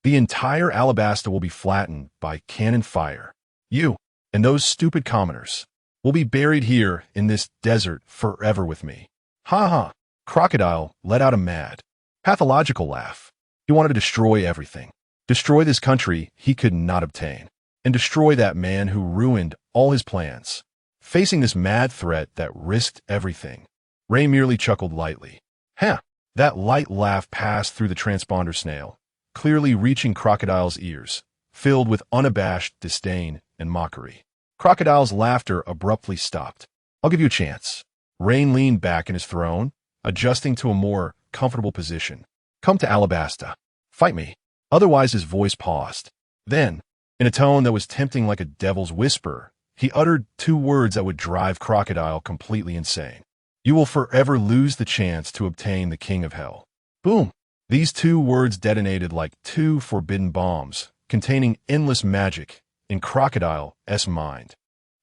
the entire Alabasta will be flattened by cannon fire. You and those stupid commoners will be buried here in this desert forever with me. Ha ha. Crocodile let out a mad, pathological laugh. He wanted to destroy everything. Destroy this country he could not obtain. And destroy that man who ruined all his plans. Facing this mad threat that risked everything, Ray merely chuckled lightly. Huh. That light laugh passed through the transponder snail, clearly reaching Crocodile's ears, filled with unabashed disdain and mockery. Crocodile's laughter abruptly stopped. I'll give you a chance. Rain leaned back in his throne, adjusting to a more comfortable position. Come to Alabasta. Fight me. Otherwise, his voice paused. Then, in a tone that was tempting like a devil's whisper, he uttered two words that would drive Crocodile completely insane. You will forever lose the chance to obtain the King of Hell. Boom! These two words detonated like two forbidden bombs, containing endless magic in Crocodile's mind.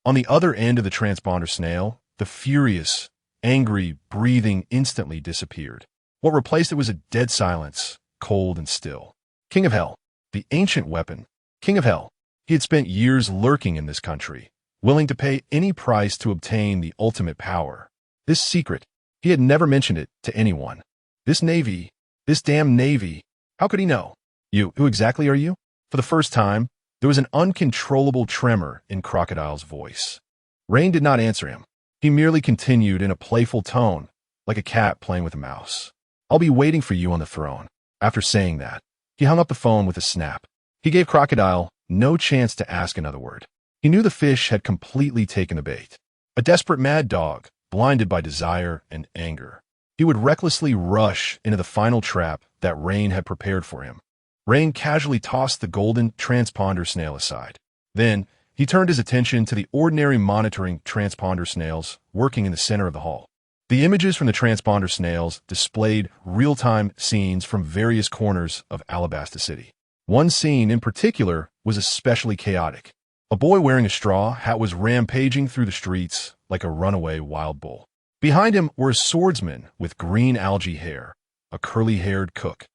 On the other end of the transponder snail, the furious, angry breathing instantly disappeared. What replaced it was a dead silence, cold and still. King of Hell, the ancient weapon. King of Hell. He had spent years lurking in this country, willing to pay any price to obtain the ultimate power. This secret, he had never mentioned it to anyone. This navy, this damn navy, how could he know? You, who exactly are you? For the first time, there was an uncontrollable tremor in Crocodile's voice. Rain did not answer him. He merely continued in a playful tone, like a cat playing with a mouse. I'll be waiting for you on the throne. After saying that, he hung up the phone with a snap. He gave Crocodile no chance to ask another word. He knew the fish had completely taken the bait. A desperate mad dog, blinded by desire and anger. He would recklessly rush into the final trap that Rain had prepared for him. Rain casually tossed the golden transponder snail aside. Then, he turned his attention to the ordinary monitoring transponder snails working in the center of the hall. The images from the transponder snails displayed real-time scenes from various corners of Alabasta City. One scene in particular was especially chaotic. A boy wearing a straw hat was rampaging through the streets like a runaway wild bull. Behind him were a swordsman with green algae hair, a curly-haired cook,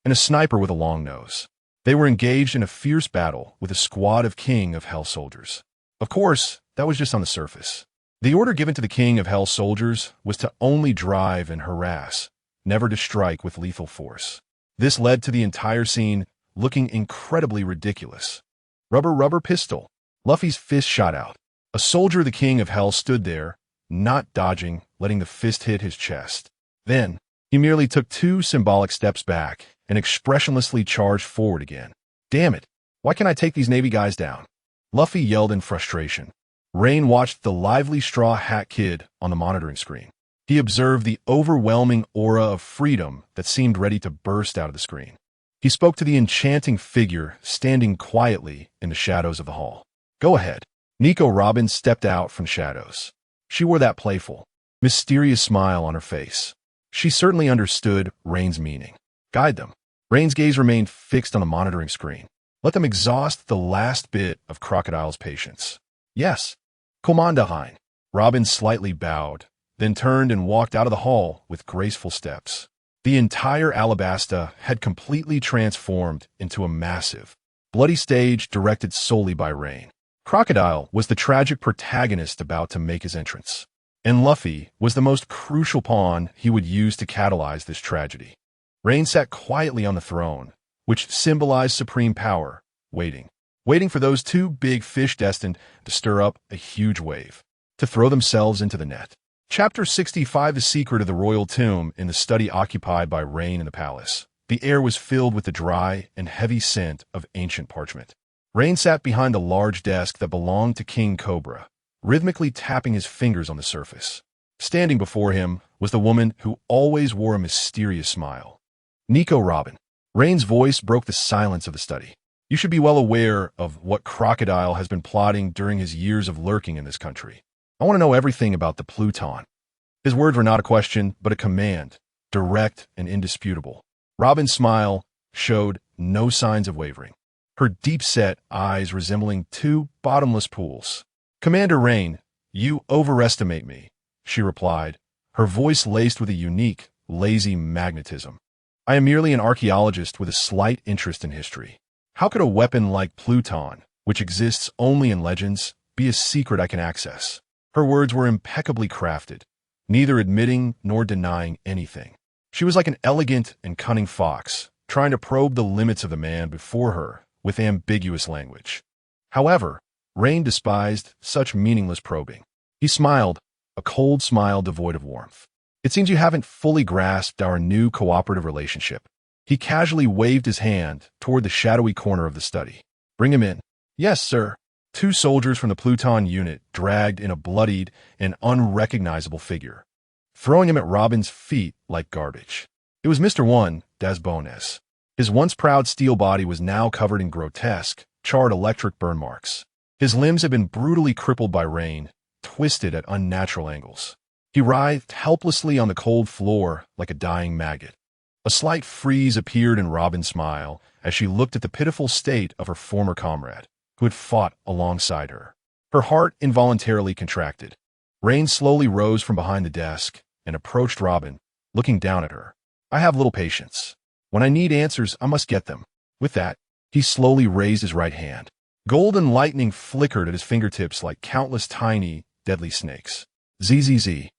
and a sniper with a long nose. They were engaged in a fierce battle with a squad of King of Hell soldiers. Of course, that was just on the surface. The order given to the King of Hell soldiers was to only drive and harass, never to strike with lethal force. This led to the entire scene looking incredibly ridiculous. Rubber pistol. Luffy's fist shot out. A soldier of the King of Hell stood there, not dodging, letting the fist hit his chest. Then, he merely took two symbolic steps back and expressionlessly charged forward again. Damn it, why can't I take these Navy guys down? Luffy yelled in frustration. Rain watched the lively straw hat kid on the monitoring screen. He observed the overwhelming aura of freedom that seemed ready to burst out of the screen. He spoke to the enchanting figure standing quietly in the shadows of the hall. Go ahead. Nico Robin stepped out from the shadows. She wore that playful, mysterious smile on her face. She certainly understood Rain's meaning. Guide them. Rain's gaze remained fixed on the monitoring screen. Let them exhaust the last bit of Crocodile's patience. Yes. Commander Rein. Robin slightly bowed, then turned and walked out of the hall with graceful steps. The entire Alabasta had completely transformed into a massive, bloody stage directed solely by Rain. Crocodile was the tragic protagonist about to make his entrance, and Luffy was the most crucial pawn he would use to catalyze this tragedy. Rain sat quietly on the throne, which symbolized supreme power, waiting for those two big fish destined to stir up a huge wave, to throw themselves into the net. Chapter 65 The Secret of the Royal Tomb in the study occupied by Rain in the palace. The air was filled with the dry and heavy scent of ancient parchment. Rein sat behind the large desk that belonged to King Cobra, rhythmically tapping his fingers on the surface. Standing before him was the woman who always wore a mysterious smile. Nico Robin. Rein's voice broke the silence of the study. You should be well aware of what Crocodile has been plotting during his years of lurking in this country. I want to know everything about the Pluton. His words were not a question, but a command, direct and indisputable. Robin's smile showed no signs of wavering, her deep-set eyes resembling two bottomless pools. Commander Rein, you overestimate me, she replied, her voice laced with a unique, lazy magnetism. I am merely an archaeologist with a slight interest in history. How could a weapon like Pluton, which exists only in legends, be a secret I can access? Her words were impeccably crafted, neither admitting nor denying anything. She was like an elegant and cunning fox, trying to probe the limits of the man before her with ambiguous language. However, Rein despised such meaningless probing. He smiled, a cold smile devoid of warmth. It seems you haven't fully grasped our new cooperative relationship. He casually waved his hand toward the shadowy corner of the study. Bring him in. Yes, sir. Two soldiers from the Pluton unit dragged in a bloodied and unrecognizable figure, throwing him at Robin's feet like garbage. It was Mr. 1, Das Bones. His once proud steel body was now covered in grotesque, charred electric burn marks. His limbs had been brutally crippled by Rein, twisted at unnatural angles. He writhed helplessly on the cold floor like a dying maggot. A slight freeze appeared in Robin's smile as she looked at the pitiful state of her former comrade, who had fought alongside her. Her heart involuntarily contracted. Rein slowly rose from behind the desk and approached Robin, looking down at her. I have little patience. When I need answers, I must get them. With that, he slowly raised his right hand. Golden lightning flickered at his fingertips like countless tiny, deadly snakes. Zzz.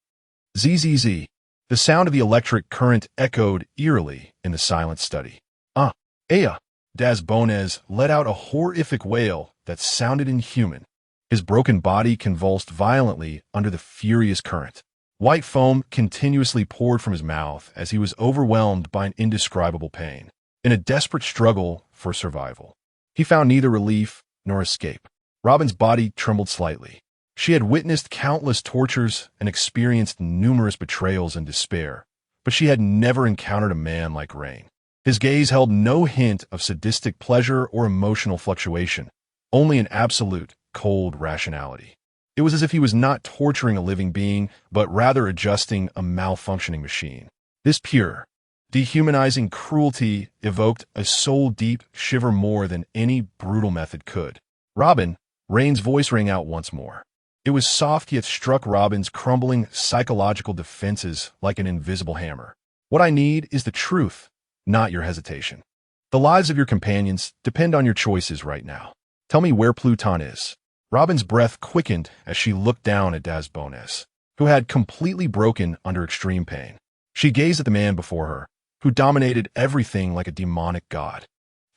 Zzz. The sound of the electric current echoed eerily in the silent study. Aya! Das Bones let out a horrific wail that sounded inhuman. His broken body convulsed violently under the furious current. White foam continuously poured from his mouth as he was overwhelmed by an indescribable pain. In a desperate struggle for survival, he found neither relief nor escape. Robin's body trembled slightly. She had witnessed countless tortures and experienced numerous betrayals and despair, but she had never encountered a man like Rein. His gaze held no hint of sadistic pleasure or emotional fluctuation, only an absolute, cold rationality. It was as if he was not torturing a living being, but rather adjusting a malfunctioning machine. This pure, dehumanizing cruelty evoked a soul-deep shiver more than any brutal method could. Robin, Rein's voice rang out once more. It was soft yet struck Robin's crumbling psychological defenses like an invisible hammer. What I need is the truth, not your hesitation. The lives of your companions depend on your choices right now. Tell me where Pluton is. Robin's breath quickened as she looked down at Das Bones, who had completely broken under extreme pain. She gazed at the man before her, who dominated everything like a demonic god.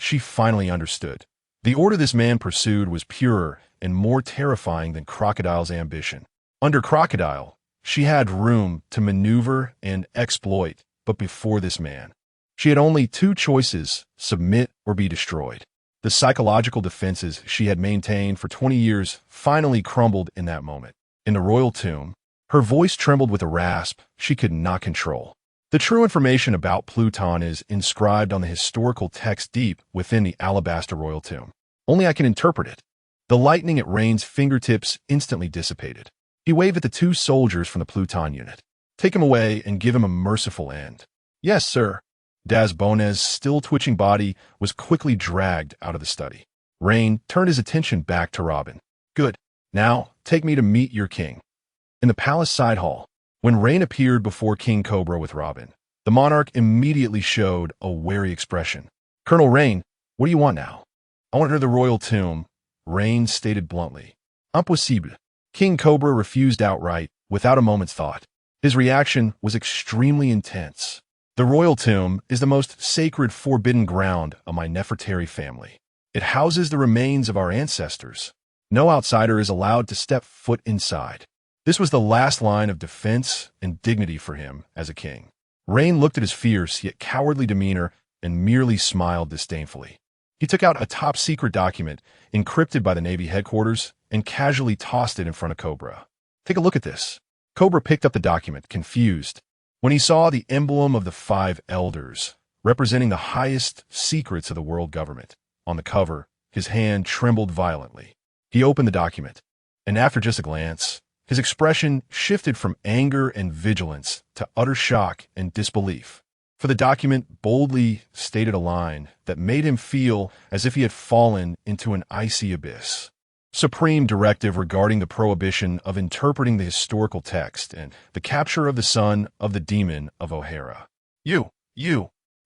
She finally understood. The order this man pursued was purer and more terrifying than Crocodile's ambition. Under Crocodile, she had room to maneuver and exploit, but before this man, she had only two choices: submit or be destroyed. The psychological defenses she had maintained for 20 years finally crumbled in that moment. In the royal tomb, her voice trembled with a rasp she could not control. The true information about Pluton is inscribed on the historical text deep within the alabaster royal tomb. Only I can interpret it. The lightning at Rein's fingertips instantly dissipated. He waved at the two soldiers from the Pluton unit. Take him away and give him a merciful end. Yes, sir. Das Bones' still twitching body was quickly dragged out of the study. Rein turned his attention back to Robin. Good. Now, take me to meet your king. In the palace side hall, when Rein appeared before King Cobra with Robin, the monarch immediately showed a wary expression. Colonel Rein, what do you want now? I want to the royal tomb, Rein stated bluntly. Impossible. King Cobra refused outright, without a moment's thought. His reaction was extremely intense. The royal tomb is the most sacred forbidden ground of my Nefertari family. It houses the remains of our ancestors. No outsider is allowed to step foot inside. This was the last line of defense and dignity for him as a king. Rein looked at his fierce yet cowardly demeanor and merely smiled disdainfully. He took out a top-secret document encrypted by the Navy headquarters and casually tossed it in front of Cobra. "Take a look at this." Cobra picked up the document, confused. When he saw the emblem of the 5 elders, representing the highest secrets of the world government, on the cover, his hand trembled violently. He opened the document, and after just a glance, his expression shifted from anger and vigilance to utter shock and disbelief. For the document boldly stated a line that made him feel as if he had fallen into an icy abyss. Supreme directive regarding the prohibition of interpreting the historical text and the capture of the son of the demon of O'Hara. You,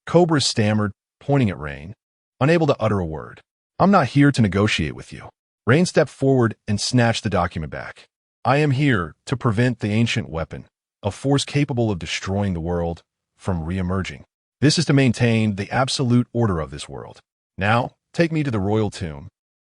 Cobra stammered, pointing at Rein, unable to utter a word. "I'm not here to negotiate with you." Rein stepped forward and snatched the document back. "I am here to prevent the ancient weapon, a force capable of destroying the world, from re-emerging. This is to maintain the absolute order of this world. Now, take me to the royal tomb,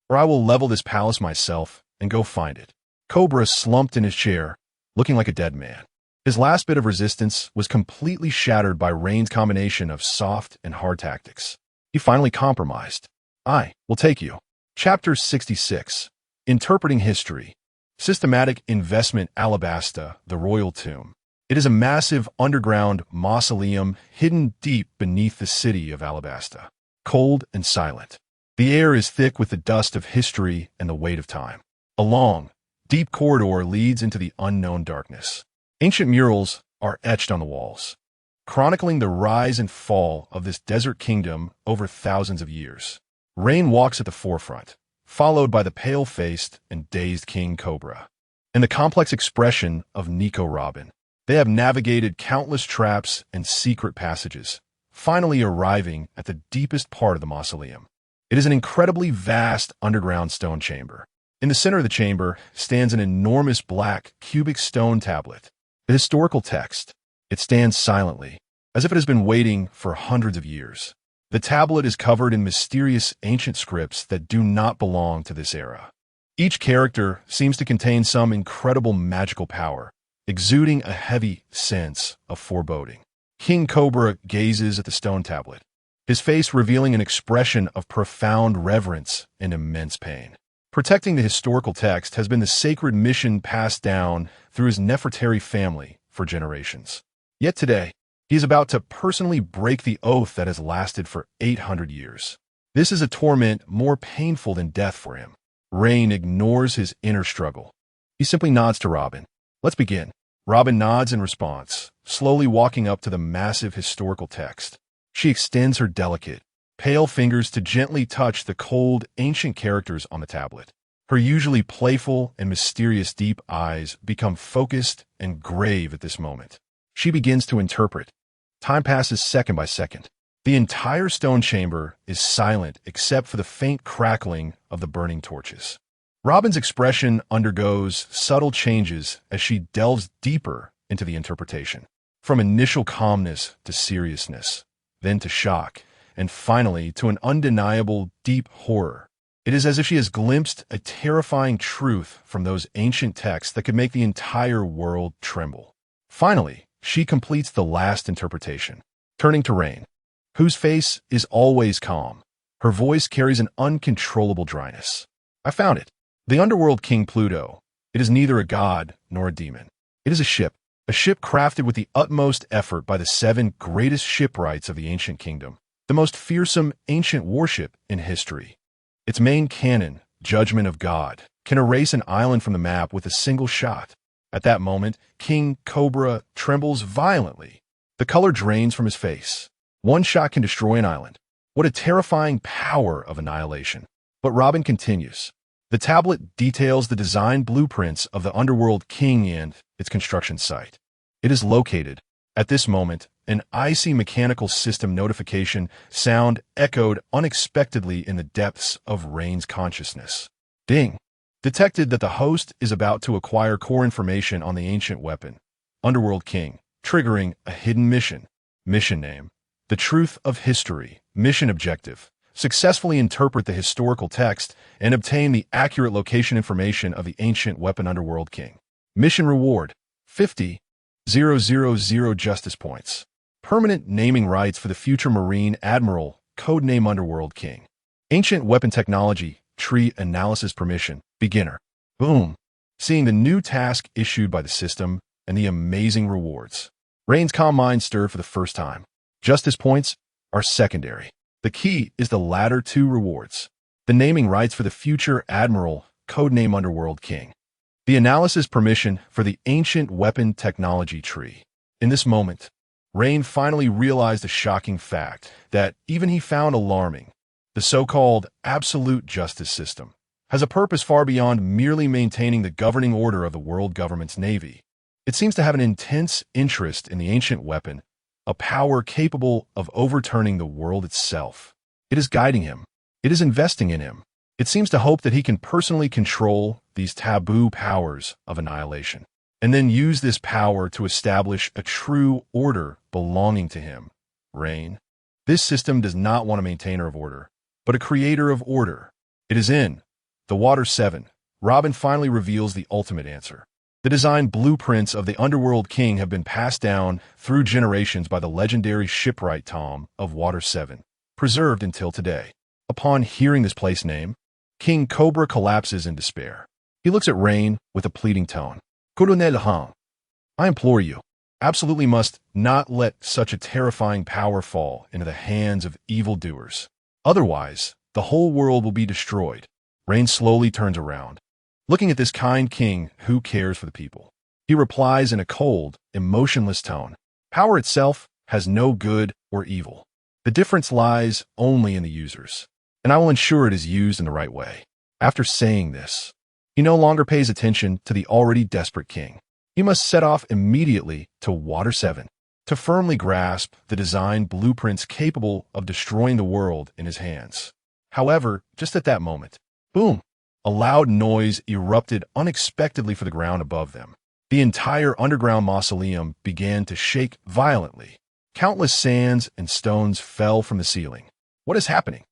or I will level this palace myself and go find it." Cobra slumped in his chair, looking like a dead man. His last bit of resistance was completely shattered by Rein's combination of soft and hard tactics. He finally compromised. "I will take you." Chapter 66. Interpreting History. Systematic Investment Alabasta, the Royal Tomb. It is a massive underground mausoleum hidden deep beneath the city of Alabasta. Cold and silent. The air is thick with the dust of history and the weight of time. A long, deep corridor leads into the unknown darkness. Ancient murals are etched on the walls, chronicling the rise and fall of this desert kingdom over thousands of years. Rein walks at the forefront, followed by the pale-faced and dazed King Cobra, and the complex expression of Nico Robin. They have navigated countless traps and secret passages, finally arriving at the deepest part of the mausoleum. It is an incredibly vast underground stone chamber. In the center of the chamber stands an enormous black, cubic stone tablet. The historical text. It stands silently, as if it has been waiting for hundreds of years. The tablet is covered in mysterious ancient scripts that do not belong to this era. Each character seems to contain some incredible magical power, exuding a heavy sense of foreboding. King Cobra gazes at the stone tablet, his face revealing an expression of profound reverence and immense pain. Protecting the historical text has been the sacred mission passed down through his Nefertari family for generations. Yet today, he is about to personally break the oath that has lasted for 800 years. This is a torment more painful than death for him. Rein ignores his inner struggle. He simply nods to Robin. "Let's begin." Robin nods in response, slowly walking up to the massive historical text. She extends her delicate, pale fingers to gently touch the cold, ancient characters on the tablet. Her usually playful and mysterious deep eyes become focused and grave at this moment. She begins to interpret. Time passes second by second. The entire stone chamber is silent except for the faint crackling of the burning torches. Robin's expression undergoes subtle changes as she delves deeper into the interpretation. From initial calmness to seriousness, then to shock, and finally to an undeniable deep horror. It is as if she has glimpsed a terrifying truth from those ancient texts that could make the entire world tremble. Finally, she completes the last interpretation, turning to Rein, whose face is always calm. Her voice carries an uncontrollable dryness. "I found it. The underworld King Pluto. It is neither a god nor a demon. It is a ship crafted with the utmost effort by the 7 greatest shipwrights of the ancient kingdom, the most fearsome ancient warship in history. Its main cannon, Judgment of God, can erase an island from the map with a single shot. At that moment, King Cobra trembles violently. The color drains from his face. One shot can destroy an island. What a terrifying power of annihilation." But Robin continues. The tablet details the design blueprints of the Underworld King and its construction site. It is located. At this moment, an icy mechanical system notification sound echoed unexpectedly in the depths of Rein's consciousness. Ding! Detected that the host is about to acquire core information on the ancient weapon, Underworld King, triggering a hidden mission. Mission name: The Truth of History. Mission objective: successfully interpret the historical text and obtain the accurate location information of the ancient weapon Underworld King. Mission reward: 50,000 justice points. Permanent naming rights for the future Marine Admiral, codename Underworld King. Ancient weapon technology, tree analysis permission, beginner. Boom. Seeing the new task issued by the system and the amazing rewards. Rein's calm mind stirred for the first time. Justice points are secondary. The key is the latter two rewards. The naming rights for the future Admiral, codename Underworld King. The analysis permission for the ancient weapon technology tree. In this moment, Rein finally realized a shocking fact that even he found alarming. The so-called absolute justice system has a purpose far beyond merely maintaining the governing order of the world government's navy. It seems to have an intense interest in the ancient weapon, a power capable of overturning the world itself. It is guiding him. It is investing in him. It seems to hope that he can personally control these taboo powers of annihilation, and then use this power to establish a true order belonging to him. Rein. This system does not want a maintainer of order, but a creator of order. It is in The Water 7. Robin finally reveals the ultimate answer. The design blueprints of the Underworld King have been passed down through generations by the legendary shipwright Tom of Water 7, preserved until today. Upon hearing this place name, King Cobra collapses in despair. He looks at Rein with a pleading tone. Colonel Hong, I implore you, absolutely must not let such a terrifying power fall into the hands of evildoers. Otherwise, the whole world will be destroyed. Rein slowly turns around. Looking at this kind king who cares for the people, he replies in a cold, emotionless tone. Power itself has no good or evil. The difference lies only in the users, and I will ensure it is used in the right way. After saying this, he no longer pays attention to the already desperate king. He must set off immediately to Water 7 to firmly grasp the design blueprints capable of destroying the world in his hands. However, just at that moment, boom! A loud noise erupted unexpectedly from the ground above them. The entire underground mausoleum began to shake violently. Countless sands and stones fell from the ceiling. What is happening?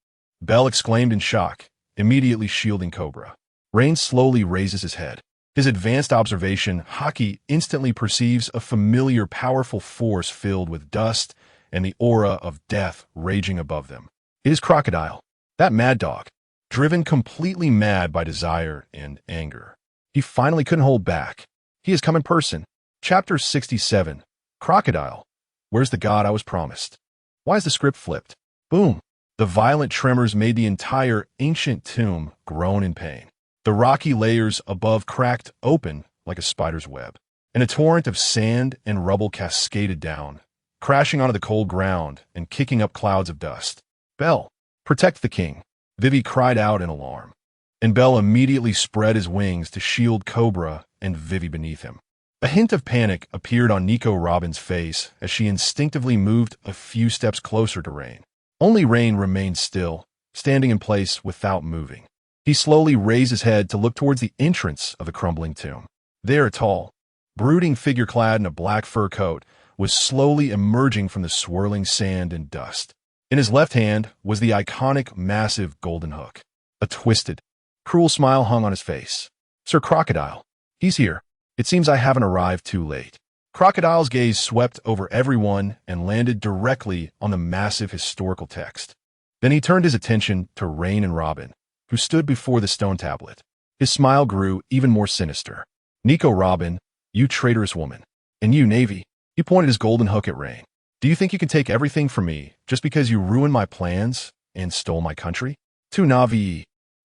Bell exclaimed in shock, immediately shielding Cobra. Rein slowly raises his head. His advanced observation Haki instantly perceives a familiar, powerful force filled with dust and the aura of death raging above them. It is Crocodile, that mad dog, driven completely mad by desire and anger. He finally couldn't hold back. He has come in person. Chapter 67. Crocodile. Where's the god I was promised? Why is the script flipped? Boom! The violent tremors made the entire ancient tomb groan in pain. The rocky layers above cracked open like a spider's web, and a torrent of sand and rubble cascaded down, crashing onto the cold ground and kicking up clouds of dust. Bell, protect the king, Vivi cried out in alarm, and Bell immediately spread his wings to shield Cobra and Vivi beneath him. A hint of panic appeared on Nico Robin's face as she instinctively moved a few steps closer to Rein. Only Rein remained still, standing in place without moving. He slowly raised his head to look towards the entrance of the crumbling tomb. There, a tall, brooding figure clad in a black fur coat was slowly emerging from the swirling sand and dust. In his left hand was the iconic massive golden hook. A twisted, cruel smile hung on his face. Sir Crocodile, he's here. It seems I haven't arrived too late. Crocodile's gaze swept over everyone and landed directly on the massive historical text. Then he turned his attention to Rein and Robin, who stood before the stone tablet. His smile grew even more sinister. Nico Robin, you traitorous woman. And you, Navy, he pointed his golden hook at Rein. Do you think you can take everything from me just because you ruined my plans and stole my country? To Navi,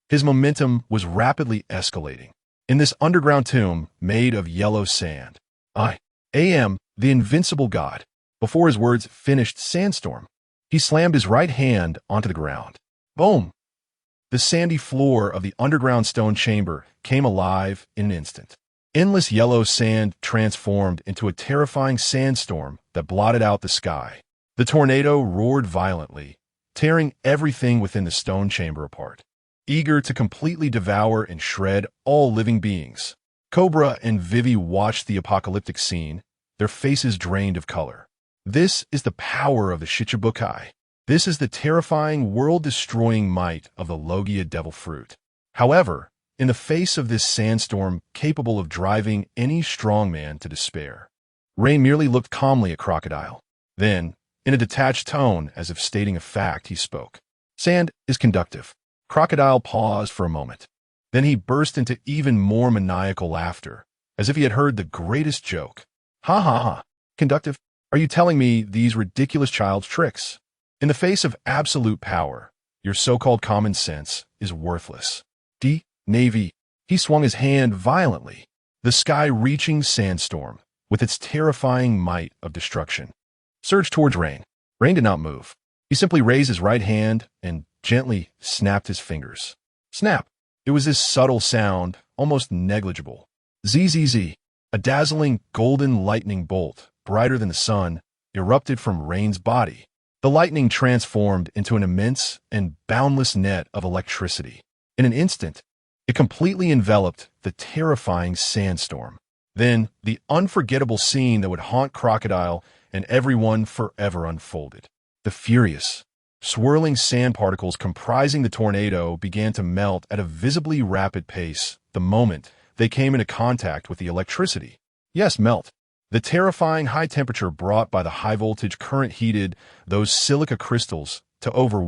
his momentum was rapidly escalating. In this underground tomb made of yellow sand, I am the invincible god. Before his words finished sandstorm, he slammed his right hand onto the ground. Boom! The sandy floor of the underground stone chamber came alive in an instant. Endless yellow sand transformed into a terrifying sandstorm that blotted out the sky. The tornado roared violently, tearing everything within the stone chamber apart, eager to completely devour and shred all living beings. Cobra and Vivi watched the apocalyptic scene, their faces drained of color. This is the power of the Shichibukai. This is the terrifying, world-destroying might of the Logia Devil Fruit. However, in the face of this sandstorm capable of driving any strong man to despair, Rein merely looked calmly at Crocodile. Then, In a detached tone, as if stating a fact, he spoke. Sand is conductive. Crocodile paused for a moment. Then he burst into even more maniacal laughter, as if he had heard the greatest joke. Ha ha ha. Conductive? Are you telling me these ridiculous child's tricks? In the face of absolute power, your so-called common sense is worthless. Navy. He swung his hand violently. The sky-reaching sandstorm, with its terrifying might of destruction, surged towards Rein. Rein did not move. He simply raised his right hand and gently snapped his fingers. Snap! It was this subtle sound, almost negligible. Zzz. A dazzling golden lightning bolt, brighter than the sun, erupted from Rein's body. The lightning transformed into an immense and boundless net of electricity. In an instant, it completely enveloped the terrifying sandstorm. Then, the unforgettable scene that would haunt Crocodile and everyone forever unfolded. The furious, swirling sand particles comprising the tornado began to melt at a visibly rapid pace the moment they came into contact with the electricity. Yes, melt. The terrifying high temperature brought by the high-voltage current heated those silica crystals to over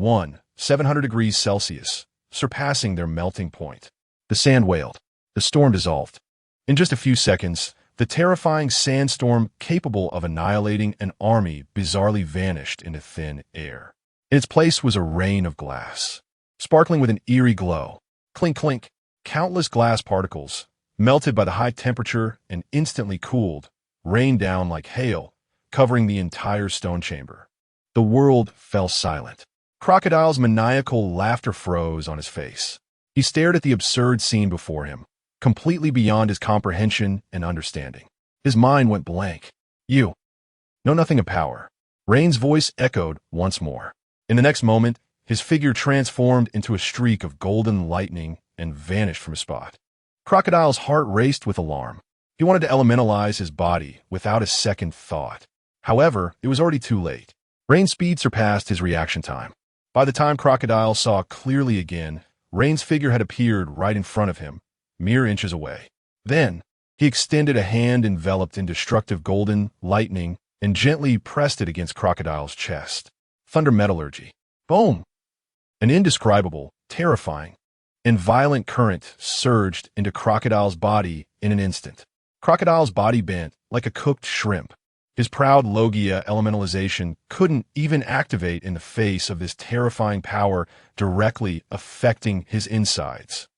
700 degrees Celsius, surpassing their melting point. The sand wailed. The storm dissolved. In just a few seconds, the terrifying sandstorm capable of annihilating an army bizarrely vanished into thin air. In its place was a rain of glass, sparkling with an eerie glow. Clink, clink. Countless glass particles, melted by the high temperature and instantly cooled, rained down like hail, covering the entire stone chamber. The world fell silent. Crocodile's maniacal laughter froze on his face. He stared at the absurd scene before him, completely beyond his comprehension and understanding. His mind went blank. You know nothing of power. Rein's voice echoed once more. In the next moment, his figure transformed into a streak of golden lightning and vanished from his spot. Crocodile's heart raced with alarm. He wanted to elementalize his body without a second thought. However, it was already too late. Rein's speed surpassed his reaction time. By the time Crocodile saw clearly again, Rein's figure had appeared right in front of him, mere inches away. Then, he extended a hand enveloped in destructive golden lightning and gently pressed it against Crocodile's chest. Thunder metallurgy. Boom! An indescribable, terrifying, and violent current surged into Crocodile's body in an instant. Crocodile's body bent like a cooked shrimp. His proud Logia elementalization couldn't even activate in the face of this terrifying power directly affecting his insides.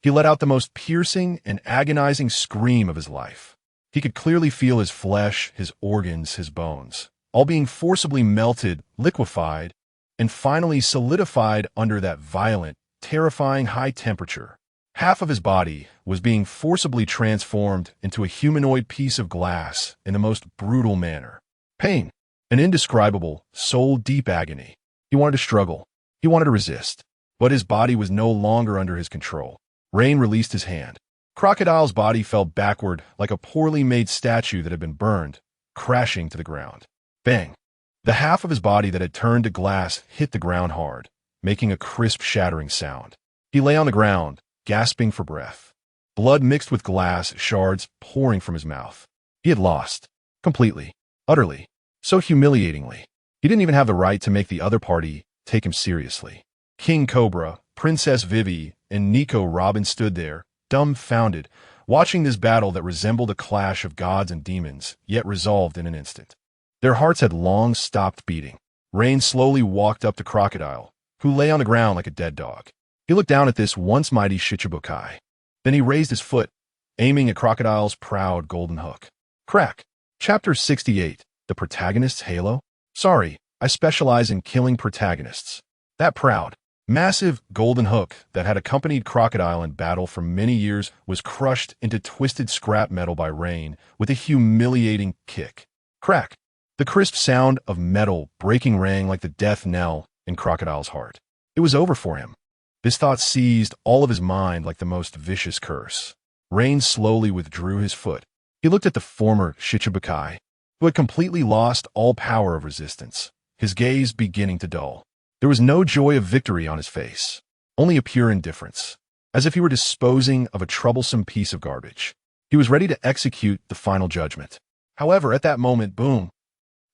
He let out the most piercing and agonizing scream of his life. He could clearly feel his flesh, his organs, his bones, all being forcibly melted, liquefied, and finally solidified under that violent, terrifying high temperature. Half of his body was being forcibly transformed into a humanoid piece of glass in the most brutal manner. Pain, an indescribable, soul-deep agony. He wanted to struggle. He wanted to resist. But his body was no longer under his control. Rein released his hand. Crocodile's body fell backward like a poorly made statue that had been burned, crashing to the ground. Bang! The half of his body that had turned to glass hit the ground hard, making a crisp, shattering sound. He lay on the ground, gasping for breath. Blood mixed with glass shards pouring from his mouth. He had lost. Completely. Utterly. So humiliatingly. He didn't even have the right to make the other party take him seriously. King Cobra, Princess Vivi, and Nico Robin stood there, dumbfounded, watching this battle that resembled a clash of gods and demons, yet resolved in an instant. Their hearts had long stopped beating. Rein slowly walked up to Crocodile, who lay on the ground like a dead dog. He looked down at this once mighty Shichibukai. Then he raised his foot, aiming at Crocodile's proud golden hook. Crack! Chapter 68, The Protagonist's Halo? Sorry, I specialize in killing protagonists. That proud, massive golden hook that had accompanied Crocodile in battle for many years was crushed into twisted scrap metal by Rein with a humiliating kick. Crack! The crisp sound of metal breaking rang like the death knell in Crocodile's heart. It was over for him. This thought seized all of his mind like the most vicious curse. Rein slowly withdrew his foot. He looked at the former Shichibukai, who had completely lost all power of resistance, his gaze beginning to dull. There was no joy of victory on his face, only a pure indifference, as if he were disposing of a troublesome piece of garbage. He was ready to execute the final judgment. However, at that moment, boom,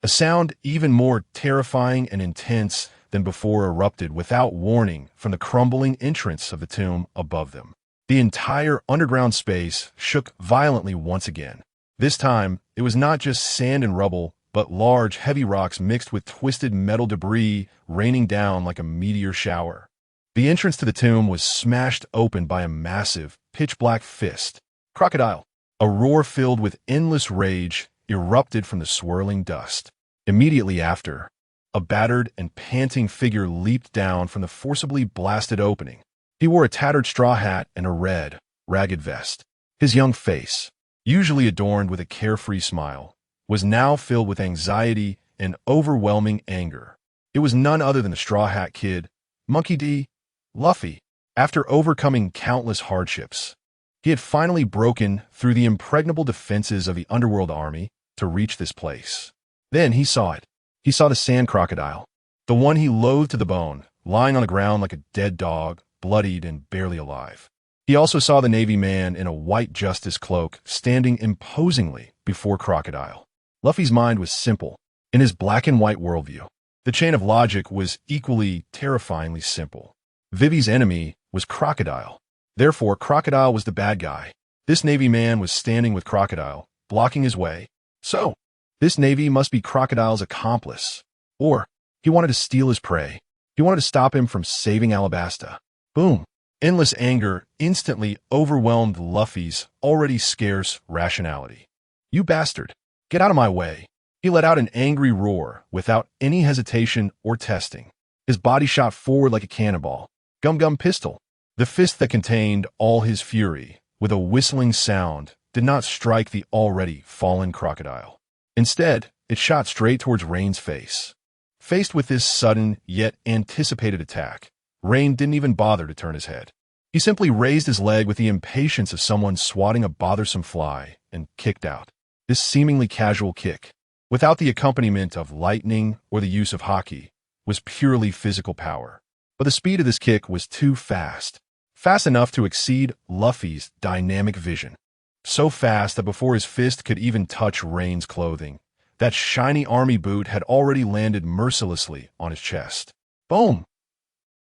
A sound even more terrifying and intense than before erupted without warning from the crumbling entrance of the tomb above them. The entire underground space shook violently once again. This time, it was not just sand and rubble, but large, heavy rocks mixed with twisted metal debris raining down like a meteor shower. The entrance to the tomb was smashed open by a massive, pitch-black fist. Crocodile! A roar filled with endless rage erupted from the swirling dust. Immediately after, a battered and panting figure leaped down from the forcibly blasted opening. He wore a tattered straw hat and a red, ragged vest. His young face, usually adorned with a carefree smile, was now filled with anxiety and overwhelming anger. It was none other than the Straw Hat Kid, Monkey D. Luffy. After overcoming countless hardships, he had finally broken through the impregnable defenses of the underworld army to reach this place. Then he saw it. He saw the sand crocodile, the one he loathed to the bone, lying on the ground like a dead dog, bloodied and barely alive. He also saw the Navy man in a white justice cloak standing imposingly before Crocodile. Luffy's mind was simple. In his black and white worldview, the chain of logic was equally terrifyingly simple. Vivi's enemy was Crocodile. Therefore, Crocodile was the bad guy. This Navy man was standing with Crocodile, blocking his way. So, this Navy must be Crocodile's accomplice. Or, he wanted to steal his prey. He wanted to stop him from saving Alabasta. Boom. Endless anger instantly overwhelmed Luffy's already scarce rationality. You bastard. Get out of my way. He let out an angry roar without any hesitation or testing. His body shot forward like a cannonball. Gum pistol. The fist that contained all his fury, with a whistling sound, did not strike the already fallen Crocodile. Instead, it shot straight towards Rein's face. Faced with this sudden yet anticipated attack, Rein didn't even bother to turn his head. He simply raised his leg with the impatience of someone swatting a bothersome fly and kicked out. This seemingly casual kick, without the accompaniment of lightning or the use of haki, was purely physical power. But the speed of this kick was too fast. Fast enough to exceed Luffy's dynamic vision. So fast that before his fist could even touch Rein's clothing, that shiny army boot had already landed mercilessly on his chest. Boom!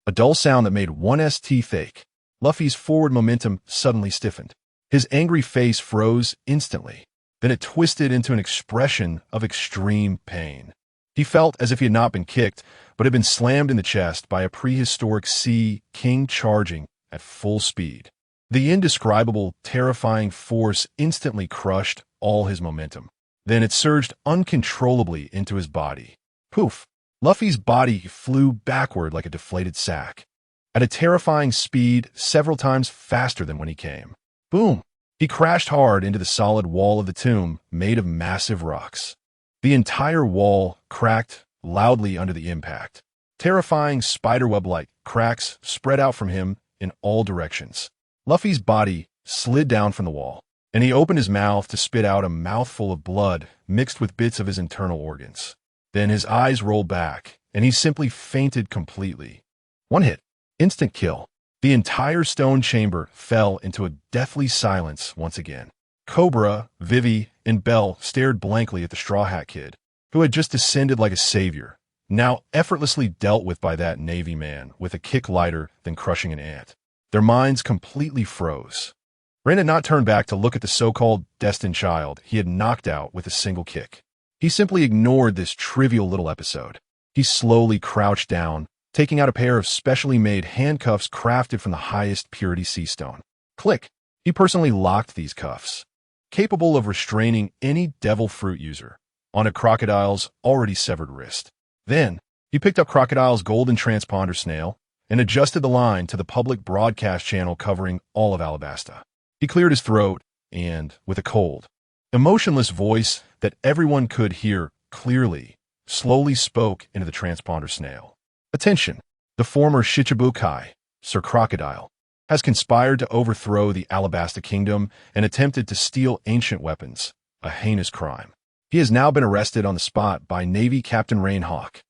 A dull sound that made one's teeth ache. Luffy's forward momentum suddenly stiffened. His angry face froze instantly. Then it twisted into an expression of extreme pain. He felt as if he had not been kicked, but had been slammed in the chest by a prehistoric sea king charging at full speed. The indescribable, terrifying force instantly crushed all his momentum. Then it surged uncontrollably into his body. Poof! Luffy's body flew backward like a deflated sack, at a terrifying speed several times faster than when he came. Boom! He crashed hard into the solid wall of the tomb made of massive rocks. The entire wall cracked loudly under the impact. Terrifying spiderweb-like cracks spread out from him in all directions. Luffy's body slid down from the wall, and he opened his mouth to spit out a mouthful of blood mixed with bits of his internal organs. Then his eyes rolled back, and he simply fainted completely. One hit. Instant kill. The entire stone chamber fell into a deathly silence once again. Cobra, Vivi, and Belle stared blankly at the Straw Hat Kid, who had just descended like a savior, now effortlessly dealt with by that Navy man with a kick lighter than crushing an ant. Their minds completely froze. Rein had not turned back to look at the so-called destined child he had knocked out with a single kick. He simply ignored this trivial little episode. He slowly crouched down, taking out a pair of specially made handcuffs crafted from the highest purity sea stone. Click! He personally locked these cuffs, capable of restraining any devil fruit user, on a crocodile's already severed wrist. Then, he picked up Crocodile's golden transponder snail and adjusted the line to the public broadcast channel covering all of Alabasta. He cleared his throat and, with a cold, emotionless voice that everyone could hear clearly, slowly spoke into the transponder snail. Attention! The former Shichibukai, Sir Crocodile, has conspired to overthrow the Alabasta Kingdom and attempted to steal ancient weapons, a heinous crime. He has now been arrested on the spot by Navy Captain Rein Hawk.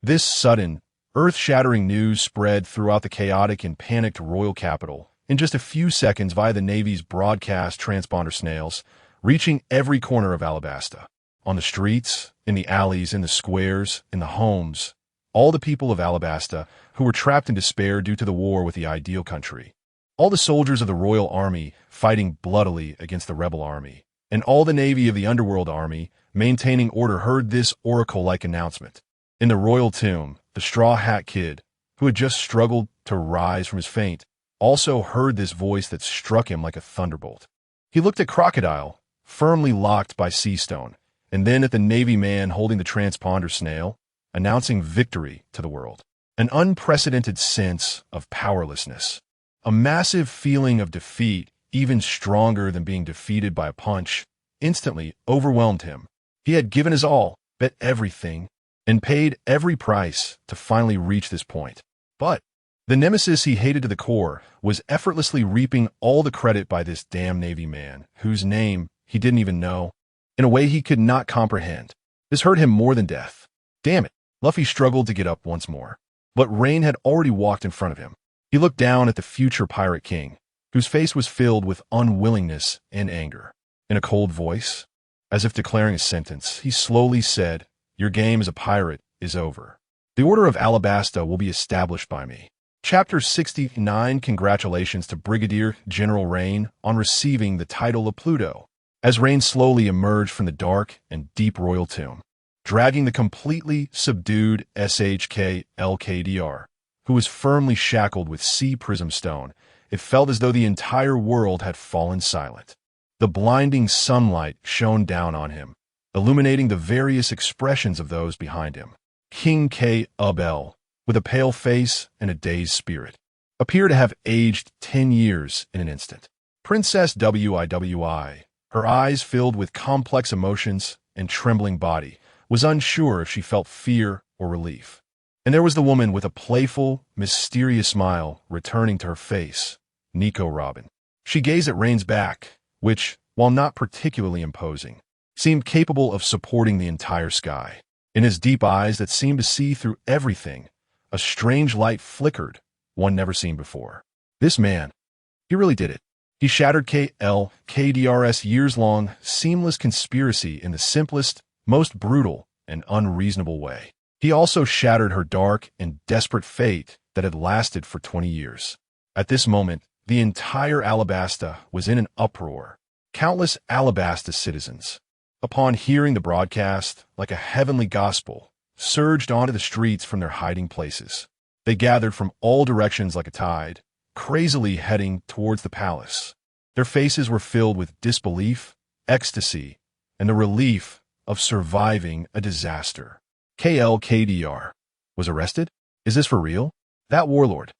This sudden, earth-shattering news spread throughout the chaotic and panicked royal capital in just a few seconds via the Navy's broadcast transponder snails, reaching every corner of Alabasta. On the streets, in the alleys, in the squares, in the homes, all the people of Alabasta who were trapped in despair due to the war with the ideal country. All the soldiers of the royal army fighting bloodily against the rebel army, and all the navy of the underworld army maintaining order heard this oracle-like announcement. In the royal tomb, the Straw Hat Kid, who had just struggled to rise from his faint, also heard this voice that struck him like a thunderbolt. He looked at Crocodile, firmly locked by Seastone, and then at the Navy man holding the transponder snail, announcing victory to the world. An unprecedented sense of powerlessness. A massive feeling of defeat, even stronger than being defeated by a punch, instantly overwhelmed him. He had given his all, bet everything, and paid every price to finally reach this point. But the nemesis he hated to the core was effortlessly reaping all the credit by this damn Navy man, whose name he didn't even know, in a way he could not comprehend. This hurt him more than death. Damn it, Luffy struggled to get up once more. But Rein had already walked in front of him. He looked down at the future Pirate King, whose face was filled with unwillingness and anger. In a cold voice, as if declaring a sentence, he slowly said, "Your game as a pirate is over. The Order of Alabasta will be established by me." Chapter 69. Congratulations to Brigadier General Rein on receiving the title of Pluto. As Rein slowly emerged from the dark and deep royal tomb, dragging the completely subdued SHK-LKDR, who was firmly shackled with sea prism stone, it felt as though the entire world had fallen silent. The blinding sunlight shone down on him, illuminating the various expressions of those behind him. King K-Ubel, with a pale face and a dazed spirit, appeared to have aged 10 years in an instant. Princess Wiwi, her eyes filled with complex emotions and trembling body, was unsure if she felt fear or relief. And there was the woman with a playful, mysterious smile returning to her face, Nico Robin. She gazed at Rein's back, which, while not particularly imposing, seemed capable of supporting the entire sky. In his deep eyes that seemed to see through everything, a strange light flickered, one never seen before. This man, he really did it. He shattered KDR's years-long, seamless conspiracy in the simplest, most brutal, and unreasonable way. He also shattered her dark and desperate fate that had lasted for 20 years. At this moment, the entire Alabasta was in an uproar. Countless Alabasta citizens, upon hearing the broadcast, like a heavenly gospel, surged onto the streets from their hiding places. They gathered from all directions like a tide, crazily heading towards the palace. Their faces were filled with disbelief, ecstasy, and the relief of surviving a disaster. KDR was arrested? Is this for real? That warlord,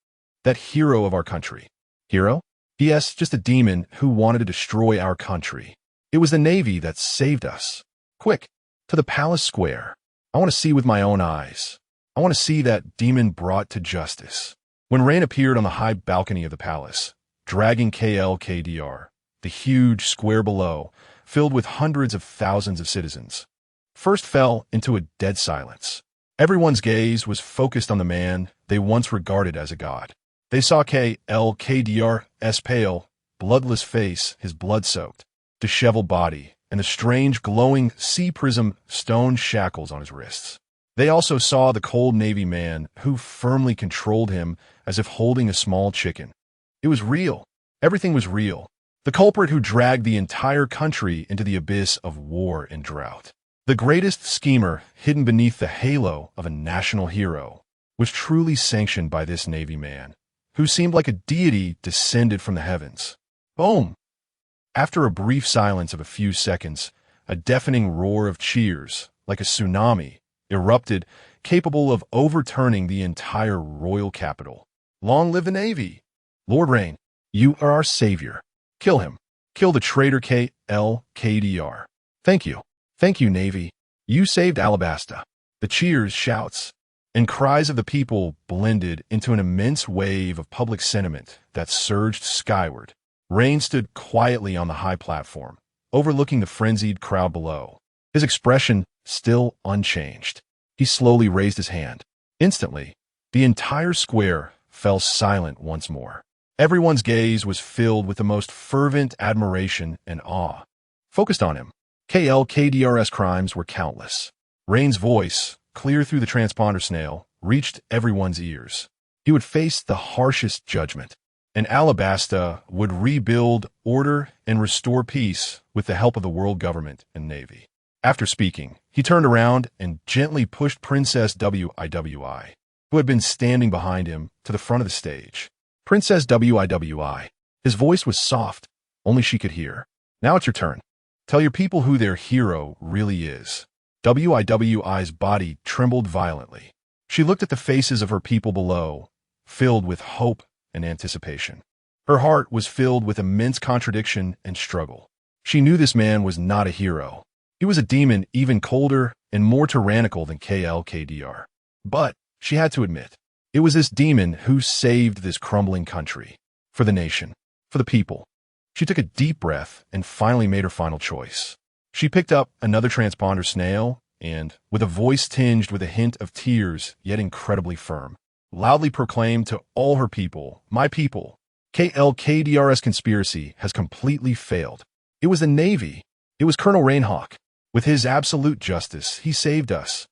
that hero of our country. Hero? Yes, just a demon who wanted to destroy our country. It was the Navy that saved us. Quick, to the palace square. I want to see with my own eyes. I want to see that demon brought to justice. When Rein appeared on the high balcony of the palace, dragging KDR, the huge square below, filled with hundreds of thousands of citizens, first fell into a dead silence. Everyone's gaze was focused on the man they once regarded as a god. They saw KDR's pale, bloodless face, his blood-soaked, disheveled body, and the strange glowing sea prism stone shackles on his wrists. They also saw the cold Navy man who firmly controlled him as if holding a small chicken. It was real. Everything was real. The culprit who dragged the entire country into the abyss of war and drought. The greatest schemer hidden beneath the halo of a national hero was truly sanctioned by this Navy man, who seemed like a deity descended from the heavens. Boom! After a brief silence of a few seconds, a deafening roar of cheers, like a tsunami, erupted, capable of overturning the entire royal capital. Long live the Navy! Lord Rein, you are our savior. Kill him. Kill the traitor KDR. Thank you. Thank you, Navy. You saved Alabasta. The cheers, shouts, and cries of the people blended into an immense wave of public sentiment that surged skyward. Rein stood quietly on the high platform, overlooking the frenzied crowd below, his expression still unchanged. He slowly raised his hand. Instantly, the entire square fell silent once more. Everyone's gaze was filled with the most fervent admiration and awe, focused on him. KDR's crimes were countless. Rain's voice, clear through the transponder snail, reached everyone's ears. He would face the harshest judgment, and Alabasta would rebuild order and restore peace with the help of the world government and navy. After speaking, he turned around and gently pushed Princess Wiwi, who had been standing behind him, to the front of the stage. Princess Wiwi. His voice was soft, only she could hear. Now it's your turn. Tell your people who their hero really is. Wiwi's body trembled violently. She looked at the faces of her people below, filled with hope and anticipation. Her heart was filled with immense contradiction and struggle. She knew this man was not a hero. He was a demon even colder and more tyrannical than KLKDR. But, she had to admit, it was this demon who saved this crumbling country. For the nation. For the people. She took a deep breath and finally made her final choice. She picked up another transponder snail and, with a voice tinged with a hint of tears yet incredibly firm, loudly proclaimed to all her people, "My people, KLKDR's conspiracy has completely failed. It was the Navy. It was Colonel Rein Hawk. With his absolute justice, he saved us.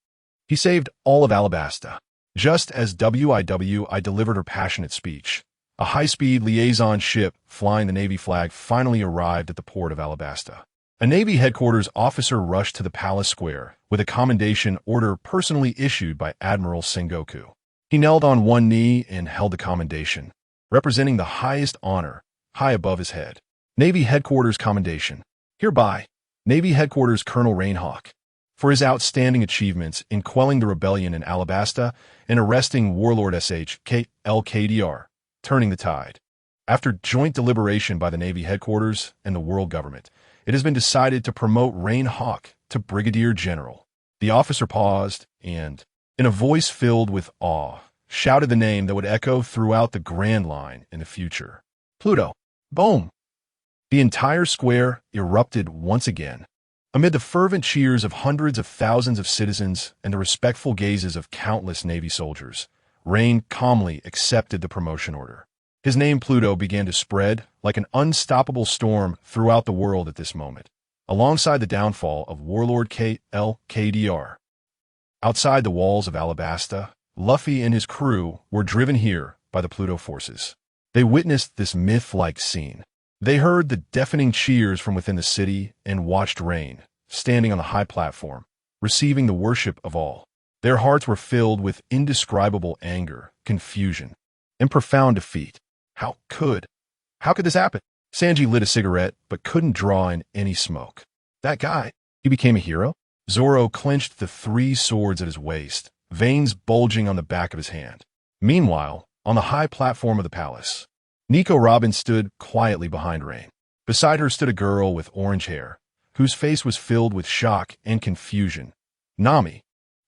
He saved all of Alabasta." Just as Wiwi delivered her passionate speech, a high-speed liaison ship flying the Navy flag finally arrived at the port of Alabasta. A Navy headquarters officer rushed to the palace square with a commendation order personally issued by Admiral Sengoku. He knelt on one knee and held the commendation, representing the highest honor, high above his head. Navy Headquarters Commendation. Hereby, Navy Headquarters Colonel Rein Hawk, for his outstanding achievements in quelling the rebellion in Alabasta and arresting Warlord SHKLKDR, turning the tide. After joint deliberation by the Navy Headquarters and the world government, it has been decided to promote Rein Hawk to Brigadier General. The officer paused and, in a voice filled with awe, shouted the name that would echo throughout the Grand Line in the future. Pluto. Boom! The entire square erupted once again. Amid the fervent cheers of hundreds of thousands of citizens and the respectful gazes of countless Navy soldiers, Rein calmly accepted the promotion order. His name Pluto began to spread like an unstoppable storm throughout the world at this moment, alongside the downfall of Warlord KLKDR. Outside the walls of Alabasta, Luffy and his crew were driven here by the Pluto forces. They witnessed this myth-like scene. They heard the deafening cheers from within the city and watched Rein, standing on the high platform, receiving the worship of all. Their hearts were filled with indescribable anger, confusion, and profound defeat. How could this happen? Sanji lit a cigarette, but couldn't draw in any smoke. That guy, he became a hero? Zoro clenched the 3 swords at his waist, veins bulging on the back of his hand. Meanwhile, on the high platform of the palace, Nico Robin stood quietly behind Rein. Beside her stood a girl with orange hair, whose face was filled with shock and confusion. Nami,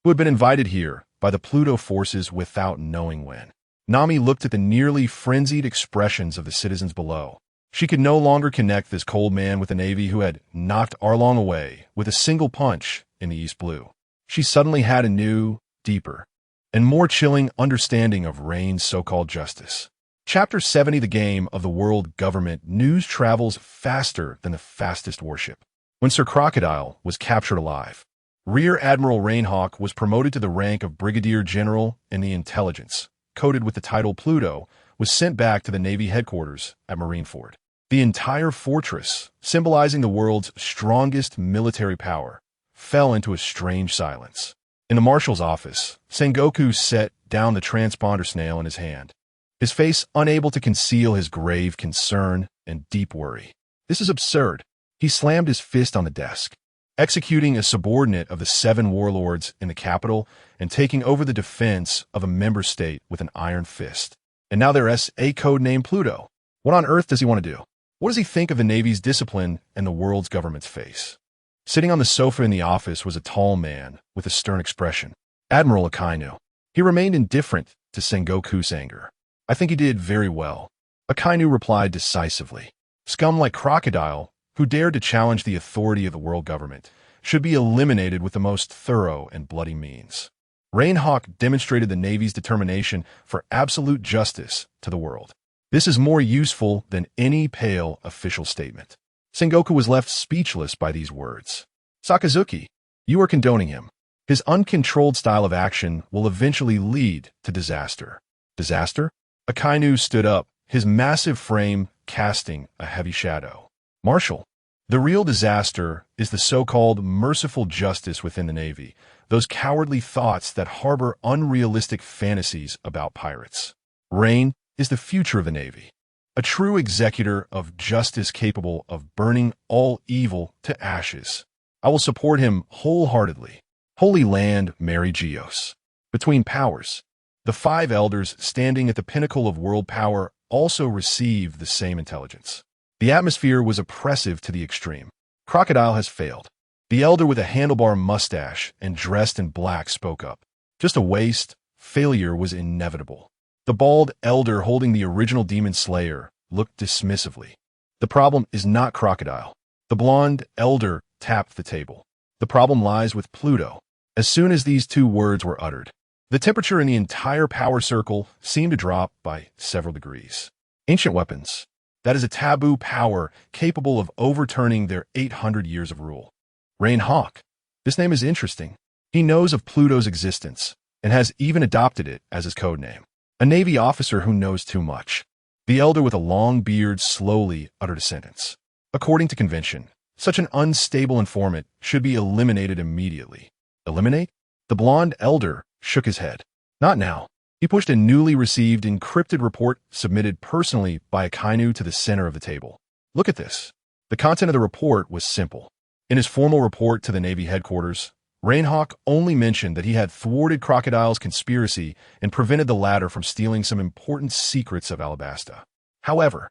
who had been invited here by the Pluto forces without knowing when. Nami looked at the nearly frenzied expressions of the citizens below. She could no longer connect this cold man with the Navy who had knocked Arlong away with a single punch in the East Blue. She suddenly had a new, deeper, and more chilling understanding of Rein's so-called justice. Chapter 70, The Game of the World Government. News travels faster than the fastest warship. When Sir Crocodile was captured alive, Rear Admiral Rein Hawk was promoted to the rank of Brigadier General, and the intelligence, coded with the title Pluto, was sent back to the Navy headquarters at Marineford. The entire fortress, symbolizing the world's strongest military power, fell into a strange silence. In the marshal's office, Sengoku set down the transponder snail in his hand, his face unable to conceal his grave concern and deep worry. This is absurd. He slammed his fist on the desk, executing a subordinate of the 7 warlords in the capital and taking over the defense of a member state with an iron fist. And now their SA code name Pluto. What on earth does he want to do? What does he think of the Navy's discipline and the world's government's face? Sitting on the sofa in the office was a tall man with a stern expression. Admiral Akainu. He remained indifferent to Sengoku's anger. I think he did very well. Akainu replied decisively. Scum like Crocodile, who dared to challenge the authority of the world government, should be eliminated with the most thorough and bloody means. Rein Hawk demonstrated the Navy's determination for absolute justice to the world. This is more useful than any pale official statement. Sengoku was left speechless by these words. Sakazuki, you are condoning him. His uncontrolled style of action will eventually lead to disaster. Disaster? Akainu stood up, his massive frame casting a heavy shadow. Marshal, the real disaster is the so-called merciful justice within the Navy, those cowardly thoughts that harbor unrealistic fantasies about pirates. Rein is the future of the Navy, a true executor of justice capable of burning all evil to ashes. I will support him wholeheartedly. Holy Land, Mary Geos. Between powers, the 5 elders standing at the pinnacle of world power also received the same intelligence. The atmosphere was oppressive to the extreme. Crocodile has failed. The elder with a handlebar mustache and dressed in black spoke up. Just a waste. Failure was inevitable. The bald elder holding the original demon slayer looked dismissively. The problem is not Crocodile. The blonde elder tapped the table. The problem lies with Pluto. As soon as these 2 words were uttered, the temperature in the entire power circle seemed to drop by several degrees. Ancient weapons. That is a taboo power capable of overturning their 800 years of rule. Rein Hawk. This name is interesting. He knows of Pluto's existence and has even adopted it as his code name. A Navy officer who knows too much. The elder with a long beard slowly uttered a sentence. According to convention, such an unstable informant should be eliminated immediately. Eliminate? The blonde elder shook his head. Not now. He pushed a newly received encrypted report submitted personally by Akainu to the center of the table. Look at this. The content of the report was simple. In his formal report to the Navy headquarters, Rein Hawk only mentioned that he had thwarted Crocodile's conspiracy and prevented the latter from stealing some important secrets of Alabasta. However,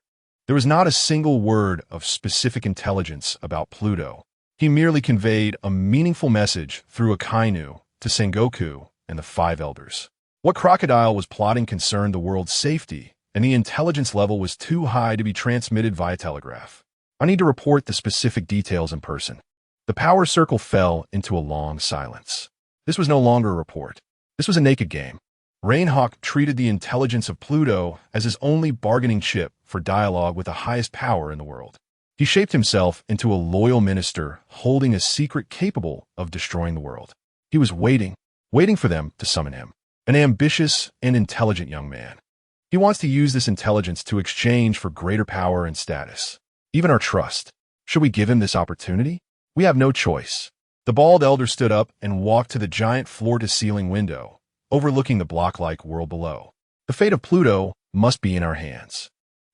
there was not a single word of specific intelligence about Pluto. He merely conveyed a meaningful message through Akainu to Sengoku and the 5 elders. What Crocodile was plotting concerned the world's safety, and the intelligence level was too high to be transmitted via telegraph. I need to report the specific details in person. The power circle fell into a long silence. This was no longer a report. This was a naked game. Rein Hawk treated the intelligence of Pluto as his only bargaining chip for dialogue with the highest power in the world. He shaped himself into a loyal minister holding a secret capable of destroying the world. He was waiting for them to summon him. An ambitious and intelligent young man. He wants to use this intelligence to exchange for greater power and status. Even our trust. Should we give him this opportunity? We have no choice. The bald elder stood up and walked to the giant floor-to-ceiling window, overlooking the block-like world below. The fate of Pluto must be in our hands.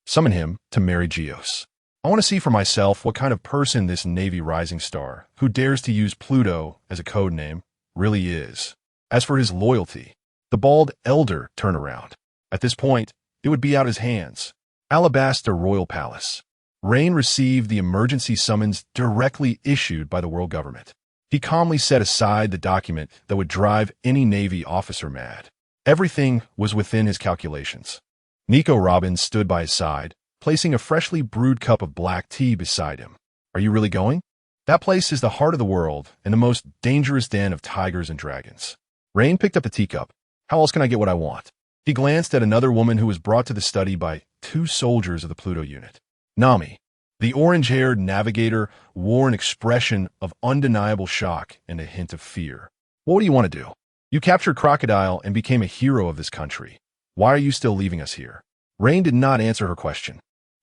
Summon him to Mary Geos. I want to see for myself what kind of person this Navy rising star, who dares to use Pluto as a code name, really is. As for his loyalty, the bald elder turned around. At this point, it would be out his hands. Alabasta Royal Palace. Rein received the emergency summons directly issued by the world government. He calmly set aside the document that would drive any Navy officer mad. Everything was within his calculations. Nico Robbins stood by his side, placing a freshly brewed cup of black tea beside him. Are you really going? That place is the heart of the world and the most dangerous den of tigers and dragons. Rein picked up the teacup. How else can I get what I want? He glanced at another woman who was brought to the study by 2 soldiers of the Pluto unit. Nami, the orange-haired navigator, wore an expression of undeniable shock and a hint of fear. What do you want to do? You captured Crocodile and became a hero of this country. Why are you still leaving us here? Rein did not answer her question.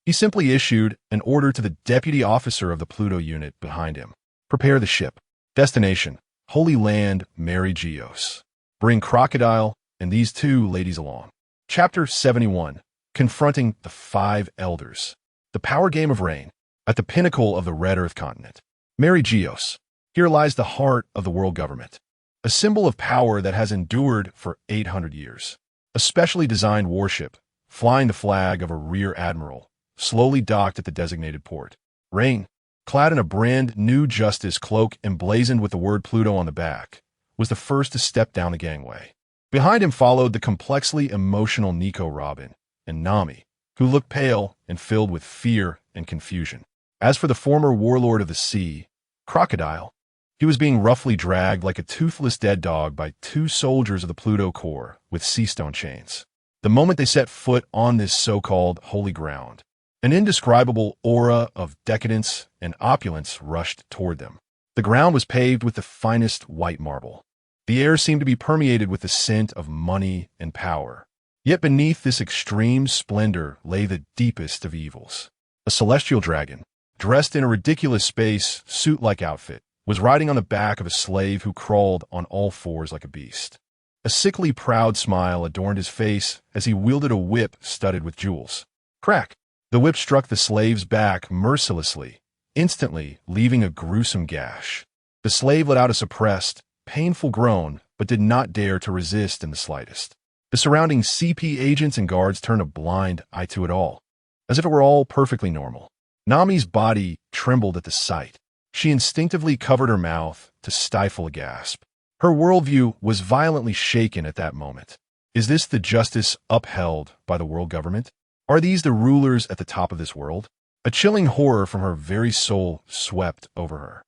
He simply issued an order to the deputy officer of the Pluto unit behind him. Prepare the ship. Destination, Holy Land, Mary Geos. Bring Crocodile and these 2 ladies along. Chapter 71. Confronting the 5 Elders. The power game of Rein, at the pinnacle of the Red Earth continent. Mary Geos. Here lies the heart of the world government. A symbol of power that has endured for 800 years. A specially designed warship, flying the flag of a rear admiral, slowly docked at the designated port. Rein, clad in a brand new justice cloak emblazoned with the word Pluto on the back, was the first to step down the gangway. Behind him followed the complexly emotional Nico Robin and Nami, who looked pale and filled with fear and confusion. As for the former warlord of the sea, Crocodile, he was being roughly dragged like a toothless dead dog by 2 soldiers of the Pluto Corps with sea stone chains. The moment they set foot on this so-called holy ground, an indescribable aura of decadence and opulence rushed toward them. The ground was paved with the finest white marble. The air seemed to be permeated with the scent of money and power. Yet beneath this extreme splendor lay the deepest of evils. A celestial dragon, dressed in a ridiculous space suit-like outfit, was riding on the back of a slave who crawled on all fours like a beast. A sickly proud smile adorned his face as he wielded a whip studded with jewels. Crack! The whip struck the slave's back mercilessly, instantly leaving a gruesome gash. The slave let out a suppressed, painful groan, but did not dare to resist in the slightest. The surrounding CP agents and guards turned a blind eye to it all, as if it were all perfectly normal. Nami's body trembled at the sight. She instinctively covered her mouth to stifle a gasp. Her worldview was violently shaken at that moment. Is this the justice upheld by the world government? Are these the rulers at the top of this world? A chilling horror from her very soul swept over her.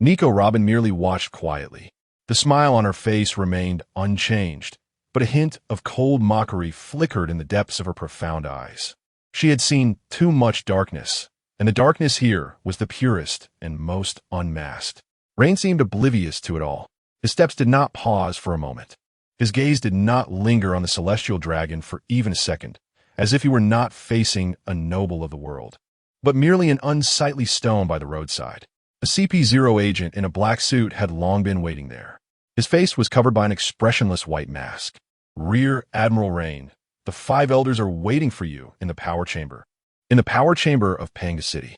Nico Robin merely watched quietly. The smile on her face remained unchanged, but a hint of cold mockery flickered in the depths of her profound eyes. She had seen too much darkness, and the darkness here was the purest and most unmasked. Rein seemed oblivious to it all. His steps did not pause for a moment. His gaze did not linger on the celestial dragon for even a second, as if he were not facing a noble of the world, but merely an unsightly stone by the roadside. A CP0 agent in a black suit had long been waiting there. His face was covered by an expressionless white mask. Rear Admiral Rein, the 5 elders are waiting for you in the power chamber. In the power chamber of Panga City.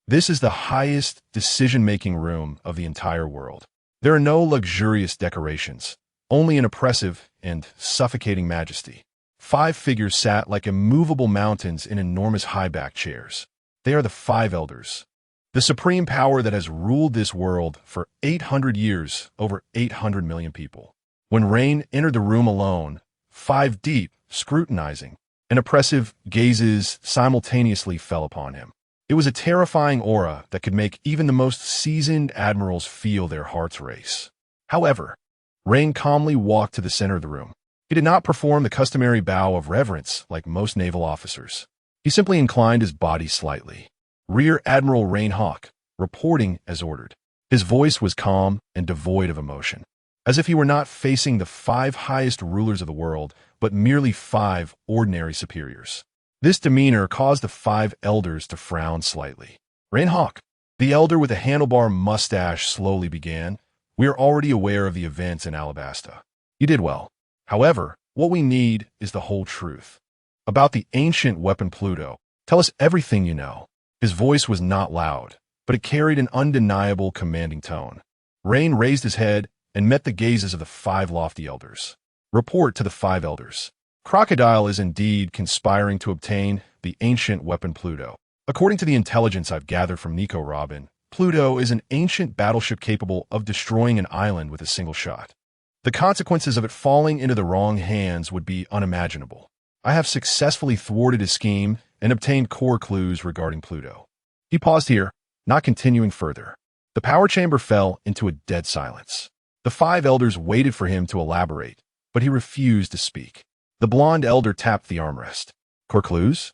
This is the highest decision-making room of the entire world. There are no luxurious decorations, only an oppressive and suffocating majesty. 5 figures sat like immovable mountains in enormous high-backed chairs. They are the 5 elders, the supreme power that has ruled this world for 800 years over 800 million people. When Rein entered the room alone, 5 deep, scrutinizing, and oppressive gazes simultaneously fell upon him. It was a terrifying aura that could make even the most seasoned admirals feel their hearts race. However, Rein calmly walked to the center of the room. He did not perform the customary bow of reverence like most naval officers. He simply inclined his body slightly. Rear Admiral Rein Hawk, reporting as ordered. His voice was calm and devoid of emotion, as if he were not facing the 5 highest rulers of the world, but merely 5 ordinary superiors. This demeanor caused the 5 elders to frown slightly. Rein Hawk, the elder with a handlebar mustache, slowly began. We are already aware of the events in Alabasta. You did well. However, what we need is the whole truth. About the ancient weapon Pluto. Tell us everything you know. His voice was not loud, but it carried an undeniable commanding tone. Rein raised his head and met the gazes of the 5 lofty elders. Report to the 5 elders. Crocodile is indeed conspiring to obtain the ancient weapon Pluto. According to the intelligence I've gathered from Nico Robin, Pluto is an ancient battleship capable of destroying an island with a single shot. The consequences of it falling into the wrong hands would be unimaginable. I have successfully thwarted his scheme and obtained core clues regarding Pluto. He paused here, not continuing further. The power chamber fell into a dead silence. The 5 elders waited for him to elaborate, but he refused to speak. The blonde elder tapped the armrest. Core clues?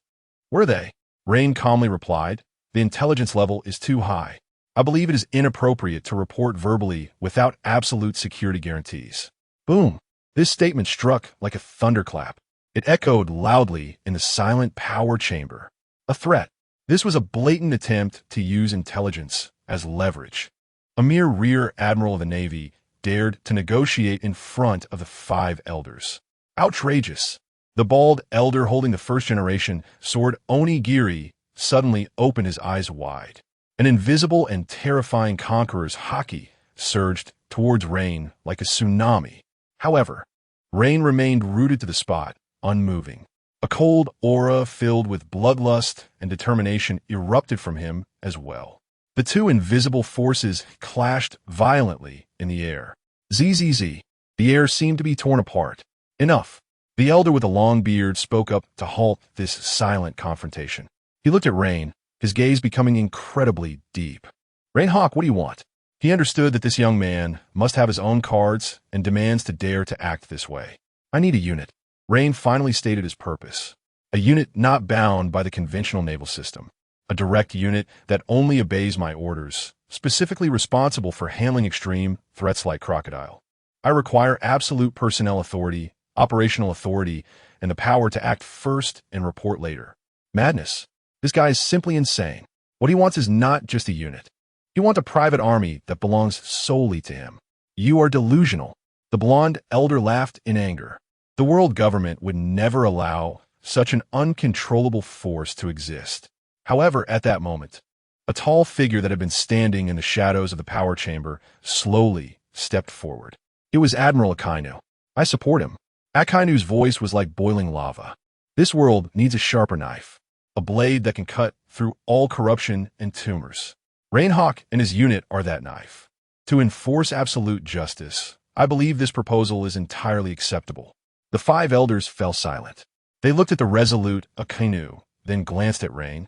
Were they? Rein calmly replied, the intelligence level is too high. I believe it is inappropriate to report verbally without absolute security guarantees. Boom! This statement struck like a thunderclap. It echoed loudly in the silent power chamber. A threat. This was a blatant attempt to use intelligence as leverage. A mere rear admiral of the Navy dared to negotiate in front of the 5 elders. Outrageous. The bald elder holding the first-generation sword Onigiri suddenly opened his eyes wide. An invisible and terrifying conqueror's haki surged towards Rein like a tsunami. However, Rein remained rooted to the spot, unmoving. A cold aura filled with bloodlust and determination erupted from him as well. The 2 invisible forces clashed violently in the air. Zzz. The air seemed to be torn apart. Enough. The elder with a long beard spoke up to halt this silent confrontation. He looked at Rein, his gaze becoming incredibly deep. Rein Hawk, what do you want? He understood that this young man must have his own cards and demands to dare to act this way. I need a unit. Rein finally stated his purpose. A unit not bound by the conventional naval system. A direct unit that only obeys my orders, specifically responsible for handling extreme threats like Crocodile. I require absolute personnel authority, operational authority, and the power to act first and report later. Madness. This guy is simply insane. What he wants is not just a unit. He wants a private army that belongs solely to him. You are delusional. The blonde elder laughed in anger. The world government would never allow such an uncontrollable force to exist. However, at that moment, a tall figure that had been standing in the shadows of the power chamber slowly stepped forward. It was Admiral Akainu. I support him. Akainu's voice was like boiling lava. This world needs a sharper knife, a blade that can cut through all corruption and tumors. Rein Hawk and his unit are that knife. To enforce absolute justice, I believe this proposal is entirely acceptable. The 5 elders fell silent. They looked at the resolute Akainu, then glanced at Rein,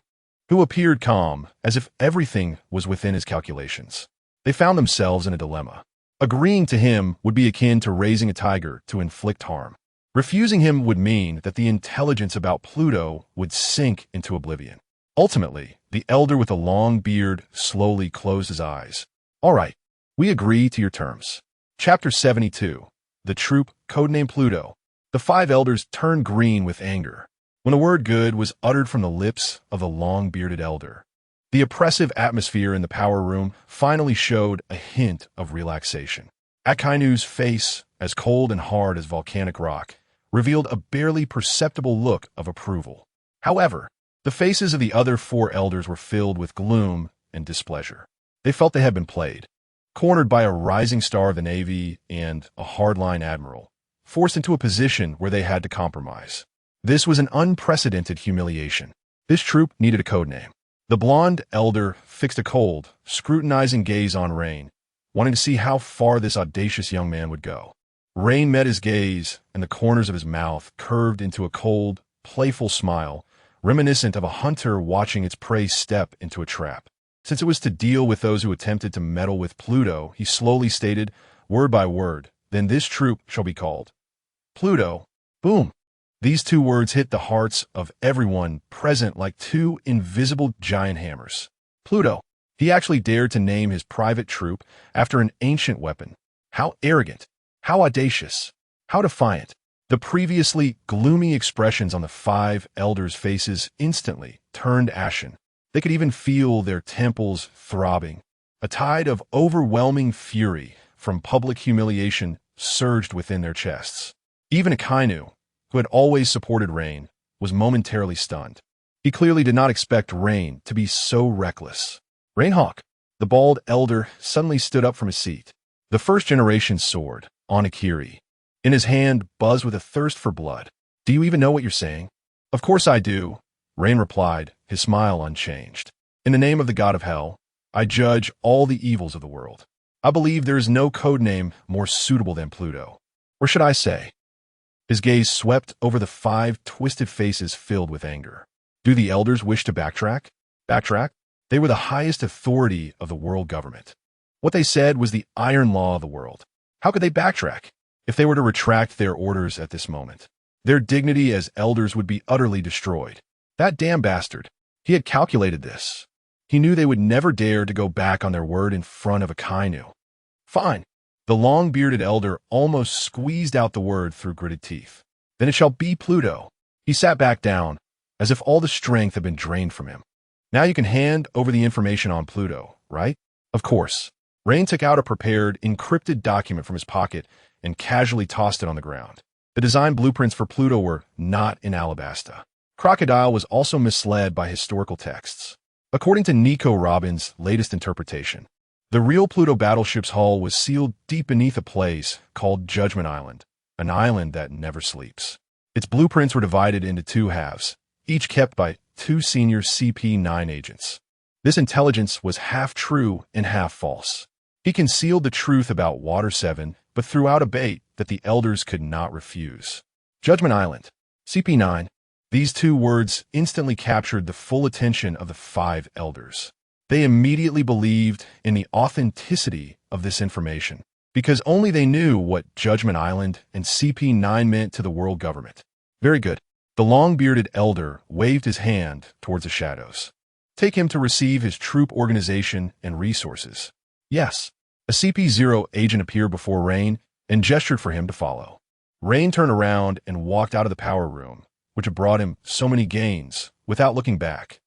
who appeared calm, as if everything was within his calculations. They found themselves in a dilemma. Agreeing to him would be akin to raising a tiger to inflict harm. Refusing him would mean that the intelligence about Pluto would sink into oblivion. Ultimately, the elder with the long beard slowly closed his eyes. All right, we agree to your terms. Chapter 72. The Troop, codenamed Pluto. The 5 elders turned green with anger when the word good was uttered from the lips of the long-bearded elder. The oppressive atmosphere in the power room finally showed a hint of relaxation. Akainu's face, as cold and hard as volcanic rock, revealed a barely perceptible look of approval. However, the faces of the other 4 elders were filled with gloom and displeasure. They felt they had been played, cornered by a rising star of the Navy and a hardline admiral, forced into a position where they had to compromise. This was an unprecedented humiliation. This troop needed a codename. The blonde elder fixed a cold, scrutinizing gaze on Rein, wanting to see how far this audacious young man would go. Rein met his gaze, and the corners of his mouth curved into a cold, playful smile, reminiscent of a hunter watching its prey step into a trap. Since it was to deal with those who attempted to meddle with Pluto, he slowly stated, word by word, then this troop shall be called Pluto. Boom. These 2 words hit the hearts of everyone present like 2 invisible giant hammers. Pluto. He actually dared to name his private troop after an ancient weapon. How arrogant. How audacious. How defiant. The previously gloomy expressions on the 5 elders' faces instantly turned ashen. They could even feel their temples throbbing. A tide of overwhelming fury from public humiliation surged within their chests. Even Akainu, who had always supported Rein, was momentarily stunned. He clearly did not expect Rein to be so reckless. Rein Hawk, the bald elder, suddenly stood up from his seat. The first-generation sword, Onigiri, in his hand buzzed with a thirst for blood. Do you even know what you're saying? Of course I do, Rein replied, his smile unchanged. In the name of the god of hell, I judge all the evils of the world. I believe there is no codename more suitable than Pluto. Or should I say? His gaze swept over the 5 twisted faces filled with anger. Do the elders wish to backtrack? Backtrack? They were the highest authority of the world government. What they said was the iron law of the world. How could they backtrack if they were to retract their orders at this moment? Their dignity as elders would be utterly destroyed. That damn bastard. He had calculated this. He knew they would never dare to go back on their word in front of Akainu. Fine. The long-bearded elder almost squeezed out the word through gritted teeth. Then it shall be Pluto. He sat back down, as if all the strength had been drained from him. Now you can hand over the information on Pluto, right? Of course. Rein took out a prepared, encrypted document from his pocket and casually tossed it on the ground. The design blueprints for Pluto were not in Alabasta. Crocodile was also misled by historical texts. According to Nico Robin's latest interpretation, the real Pluto battleship's hull was sealed deep beneath a place called Judgment Island, an island that never sleeps. Its blueprints were divided into 2 halves, each kept by 2 senior CP9 agents. This intelligence was half true and half false. He concealed the truth about Water 7, but threw out a bait that the elders could not refuse. Judgment Island, CP9. These 2 words instantly captured the full attention of the 5 elders. They immediately believed in the authenticity of this information, because only they knew what Judgment Island and CP9 meant to the world government. Very good. The long-bearded elder waved his hand towards the shadows. Take him to receive his troop organization and resources. Yes. A CP0 agent appeared before Rein and gestured for him to follow. Rein turned around and walked out of the power room, which had brought him so many gains, without looking back.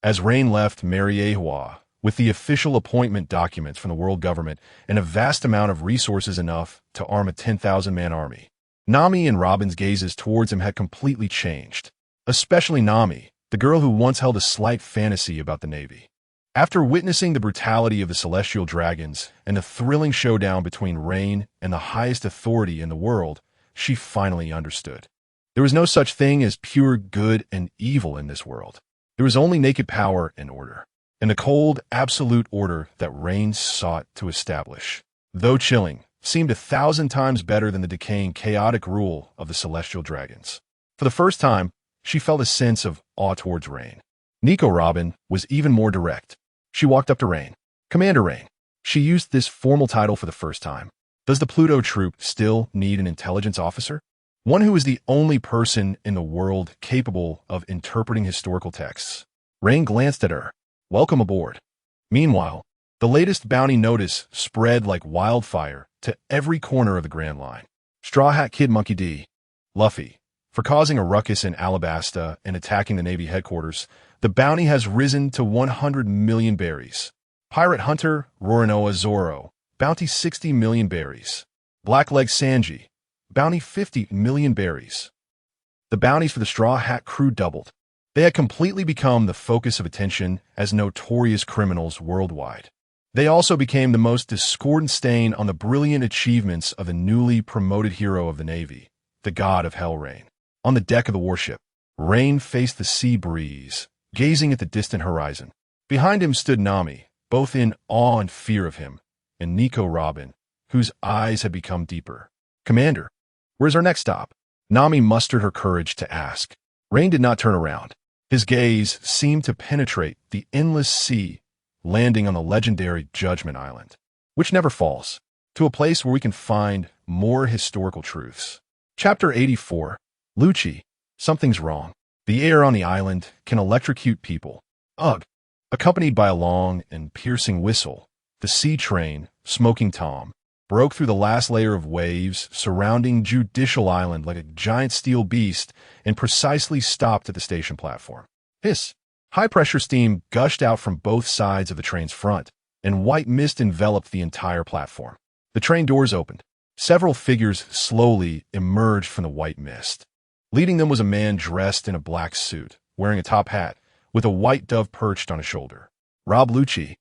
As Rein left Mariewa, with the official appointment documents from the world government and a vast amount of resources enough to arm a 10,000-man army, Nami and Robin's gazes towards him had completely changed. Especially Nami, the girl who once held a slight fantasy about the Navy. After witnessing the brutality of the celestial dragons and the thrilling showdown between Rein and the highest authority in the world, she finally understood. There was no such thing as pure good and evil in this world. There was only naked power and order, and the cold, absolute order that Rein sought to establish, though chilling, seemed 1,000 times better than the decaying, chaotic rule of the celestial dragons. For the first time, she felt a sense of awe towards Rein. Nico Robin was even more direct. She walked up to Rein. "Commander Rein." She used this formal title for the first time. "Does the Pluto troop still need an intelligence officer? One who is the only person in the world capable of interpreting historical texts." Rein glanced at her. "Welcome aboard." Meanwhile, the latest bounty notice spread like wildfire to every corner of the Grand Line. Straw Hat Kid Monkey D. Luffy. For causing a ruckus in Alabasta and attacking the Navy headquarters, the bounty has risen to 100 million berries. Pirate Hunter Rorinoa Zoro. Bounty 60 million berries. Blackleg Sanji. Bounty 50 million berries. The bounties for the Straw Hat crew doubled. They had completely become the focus of attention as notorious criminals worldwide. They also became the most discordant stain on the brilliant achievements of the newly promoted hero of the Navy, the god of Hell Rein. On the deck of the warship, Rein faced the sea breeze, gazing at the distant horizon. Behind him stood Nami, both in awe and fear of him, and Nico Robin, whose eyes had become deeper. "Commander, where's our next stop?" Nami mustered her courage to ask. Rein did not turn around. His gaze seemed to penetrate the endless sea, landing on the legendary Judgment Island, which never falls, to a place where we can find more historical truths. Chapter 84. Lucci. Something's wrong. The air on the island can electrocute people. Ugh. Accompanied by a long and piercing whistle, the sea train, Smoking Tom, broke through the last layer of waves surrounding Judicial Island like a giant steel beast and precisely stopped at the station platform. Hiss! High-pressure steam gushed out from both sides of the train's front, and white mist enveloped the entire platform. The train doors opened. Several figures slowly emerged from the white mist. Leading them was a man dressed in a black suit, wearing a top hat, with a white dove perched on his shoulder. Rob Lucci,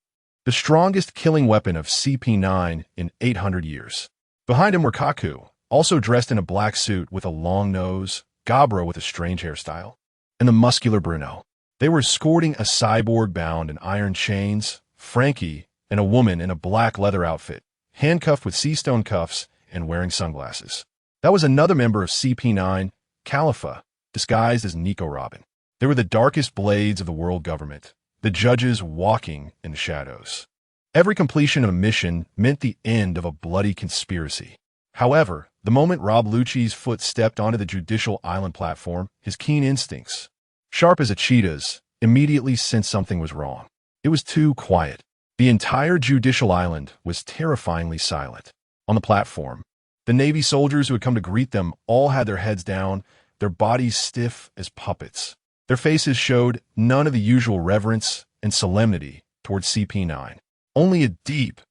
the strongest killing weapon of CP9 in 800 years. Behind him were Kaku, also dressed in a black suit with a long nose, Gabra with a strange hairstyle, and the muscular Bruno. They were escorting a cyborg bound in iron chains, Frankie, and a woman in a black leather outfit, handcuffed with sea-stone cuffs and wearing sunglasses. That was another member of CP9, Khalifa, disguised as Nico Robin. They were the darkest blades of the world government, the judges walking in the shadows. Every completion of a mission meant the end of a bloody conspiracy. However, the moment Rob Lucci's foot stepped onto the Judicial Island platform, his keen instincts, sharp as a cheetah's, immediately sensed something was wrong. It was too quiet. The entire Judicial Island was terrifyingly silent. On the platform, the Navy soldiers who had come to greet them all had their heads down, their bodies stiff as puppets. Their faces showed none of the usual reverence and solemnity towards CP9. Only a deep,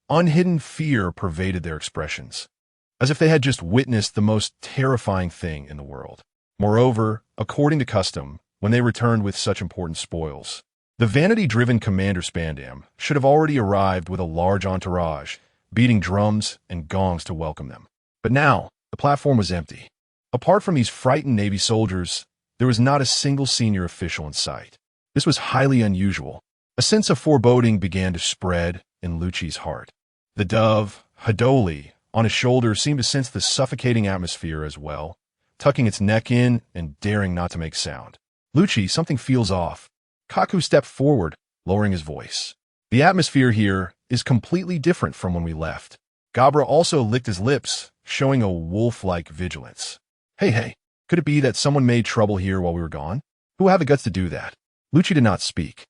unhidden fear pervaded their expressions, as if they had just witnessed the most terrifying thing in the world. Moreover, according to custom, when they returned with such important spoils, the vanity-driven Commander Spandam should have already arrived with a large entourage, beating drums and gongs to welcome them. But now, the platform was empty. Apart from these frightened Navy soldiers, there was not a single senior official in sight. This was highly unusual. A sense of foreboding began to spread in Lucci's heart. The dove, Hadoli, on his shoulder seemed to sense the suffocating atmosphere as well, tucking its neck in and daring not to make sound. "Lucci, something feels off." Kaku stepped forward, lowering his voice. "The atmosphere here is completely different from when we left." Gabra also licked his lips, showing a wolf-like vigilance. Hey, could it be that someone made trouble here while we were gone? Who had the guts to do that?" Lucci did not speak.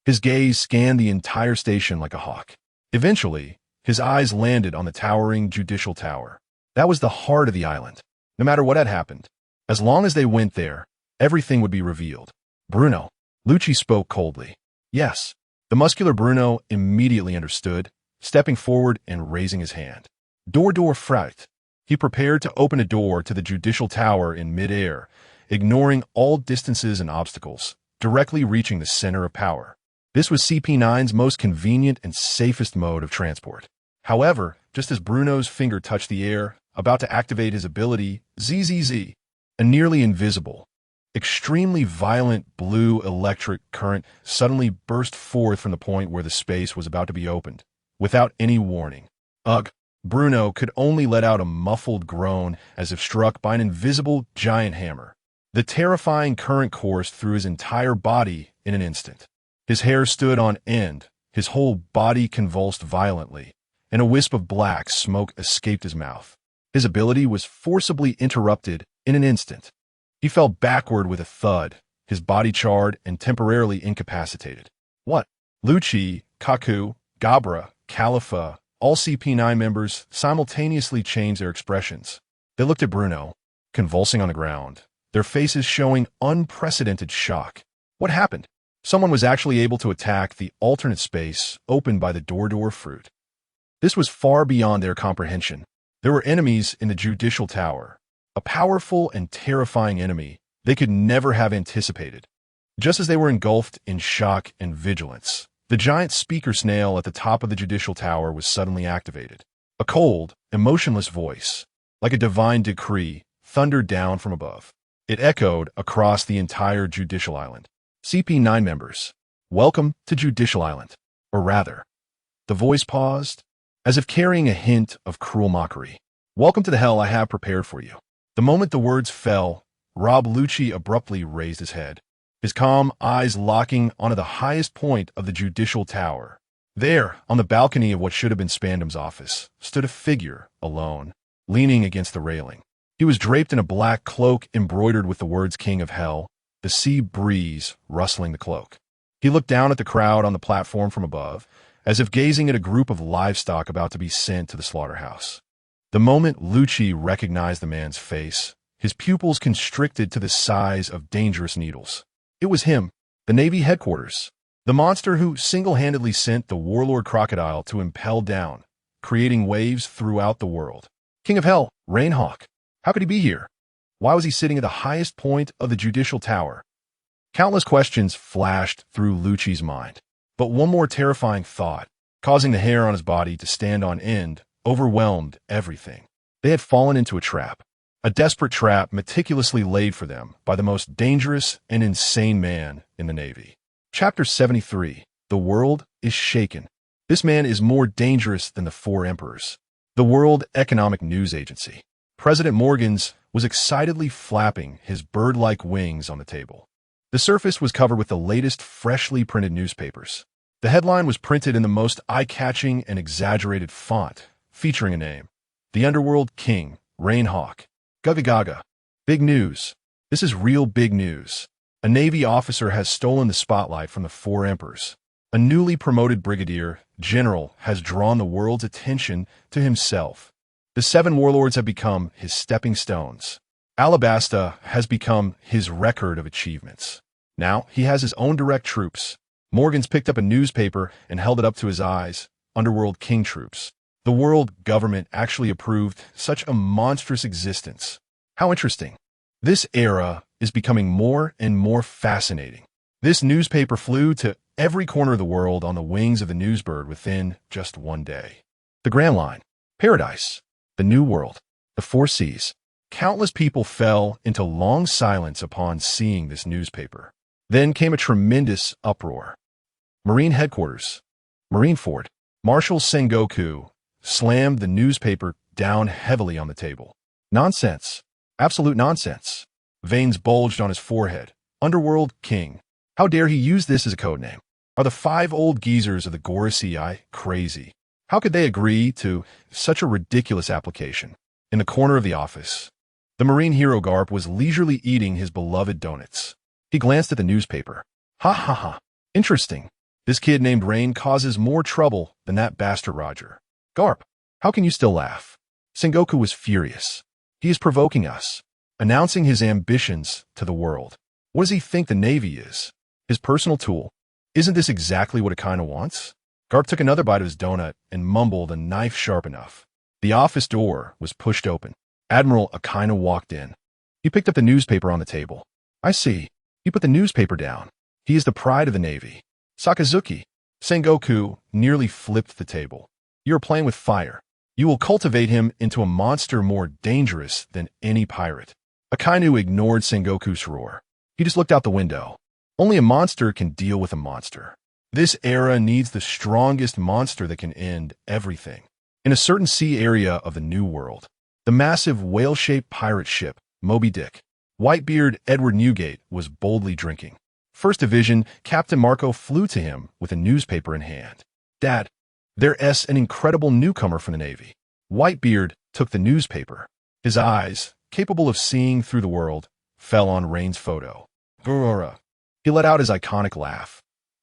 His gaze scanned the entire station like a hawk. Eventually, his eyes landed on the towering Judicial Tower. That was the heart of the island. No matter what had happened, as long as they went there, everything would be revealed. Bruno. Lucci spoke coldly. Yes. The muscular Bruno immediately understood, stepping forward and raising his hand. Door fragt. He prepared to open a door to the judicial tower in mid-air, ignoring all distances and obstacles, directly reaching the center of power. This was CP9's most convenient and safest mode of transport. However, just as Bruno's finger touched the air, about to activate his ability, ZZZ, a nearly invisible, extremely violent blue electric current suddenly burst forth from the point where the space was about to be opened, without any warning. Ugh! Bruno could only let out a muffled groan as if struck by an invisible giant hammer. The terrifying current coursed through his entire body in an instant. His hair stood on end, his whole body convulsed violently, and a wisp of black smoke escaped his mouth. His ability was forcibly interrupted in an instant. He fell backward with a thud, his body charred and temporarily incapacitated. What? Lucci, Kaku, Gabra, Khalifa, all CP9 members simultaneously changed their expressions. They looked at Bruno, convulsing on the ground, their faces showing unprecedented shock. What happened? Someone was actually able to attack the alternate space opened by the door fruit. This was far beyond their comprehension. There were enemies in the judicial tower, a powerful and terrifying enemy they could never have anticipated. Just as they were engulfed in shock and vigilance, the giant speaker snail at the top of the judicial tower was suddenly activated. A cold, emotionless voice, like a divine decree, thundered down from above. It echoed across the entire judicial island. CP9 members, welcome to Judicial Island. Or rather, the voice paused, as if carrying a hint of cruel mockery. Welcome to the hell I have prepared for you. The moment the words fell, Rob Lucci abruptly raised his head, his calm eyes locking onto the highest point of the judicial tower. There, on the balcony of what should have been Spandam's office, stood a figure, alone, leaning against the railing. He was draped in a black cloak embroidered with the words King of Hell, the sea breeze rustling the cloak. He looked down at the crowd on the platform from above, as if gazing at a group of livestock about to be sent to the slaughterhouse. The moment Lucci recognized the man's face, his pupils constricted to the size of dangerous needles. It was him, the Navy headquarters, the monster who single-handedly sent the warlord crocodile to impel down, creating waves throughout the world. King of Hell, Rein Hawk. How could he be here? Why was he sitting at the highest point of the judicial tower? Countless questions flashed through Lucci's mind, but one more terrifying thought, causing the hair on his body to stand on end, overwhelmed everything. They had fallen into a trap. A desperate trap meticulously laid for them by the most dangerous and insane man in the Navy. Chapter 73. The world is shaken. This man is more dangerous than the four emperors. The World Economic News Agency. President Morgans was excitedly flapping his bird-like wings on the table. The surface was covered with the latest freshly printed newspapers. The headline was printed in the most eye-catching and exaggerated font, featuring a name. The Underworld King, Rein Hawk. Gaga. Big news. This is real big news. A Navy officer has stolen the spotlight from the four emperors. A newly promoted brigadier general has drawn the world's attention to himself. The seven warlords have become his stepping stones. Alabasta has become his record of achievements. Now he has his own direct troops. Morgans picked up a newspaper and held it up to his eyes. Underworld King troops. The world government actually approved such a monstrous existence. How interesting. This era is becoming more and more fascinating. This newspaper flew to every corner of the world on the wings of the newsbird within just one day. The Grand Line, Paradise, the New World, the Four Seas. Countless people fell into long silence upon seeing this newspaper. Then came a tremendous uproar. Marine Headquarters, Marineford, Marshal Sengoku slammed the newspaper down heavily on the table. Nonsense. Absolute nonsense. Veins bulged on his forehead. Underworld King. How dare he use this as a codename? Are the five old geezers of the Gorosei crazy? How could they agree to such a ridiculous application? In the corner of the office, the marine hero Garp was leisurely eating his beloved donuts. He glanced at the newspaper. Ha ha ha. Interesting. This kid named Rein causes more trouble than that bastard Roger. Garp, how can you still laugh? Sengoku was furious. He is provoking us, announcing his ambitions to the world. What does he think the Navy is? His personal tool? Isn't this exactly what Akainu wants? Garp took another bite of his donut and mumbled, a knife sharp enough. The office door was pushed open. Admiral Akainu walked in. He picked up the newspaper on the table. I see. He put the newspaper down. He is the pride of the Navy. Sakazuki. Sengoku nearly flipped the table. You are playing with fire. You will cultivate him into a monster more dangerous than any pirate. Akainu ignored Sengoku's roar. He just looked out the window. Only a monster can deal with a monster. This era needs the strongest monster that can end everything. In a certain sea area of the New World, the massive whale-shaped pirate ship, Moby Dick, Whitebeard Edward Newgate was boldly drinking. First Division Captain Marco flew to him with a newspaper in hand. Dad, there's an incredible newcomer from the Navy. Whitebeard took the newspaper. His eyes, capable of seeing through the world, fell on Rein's photo. Gurura. He let out his iconic laugh.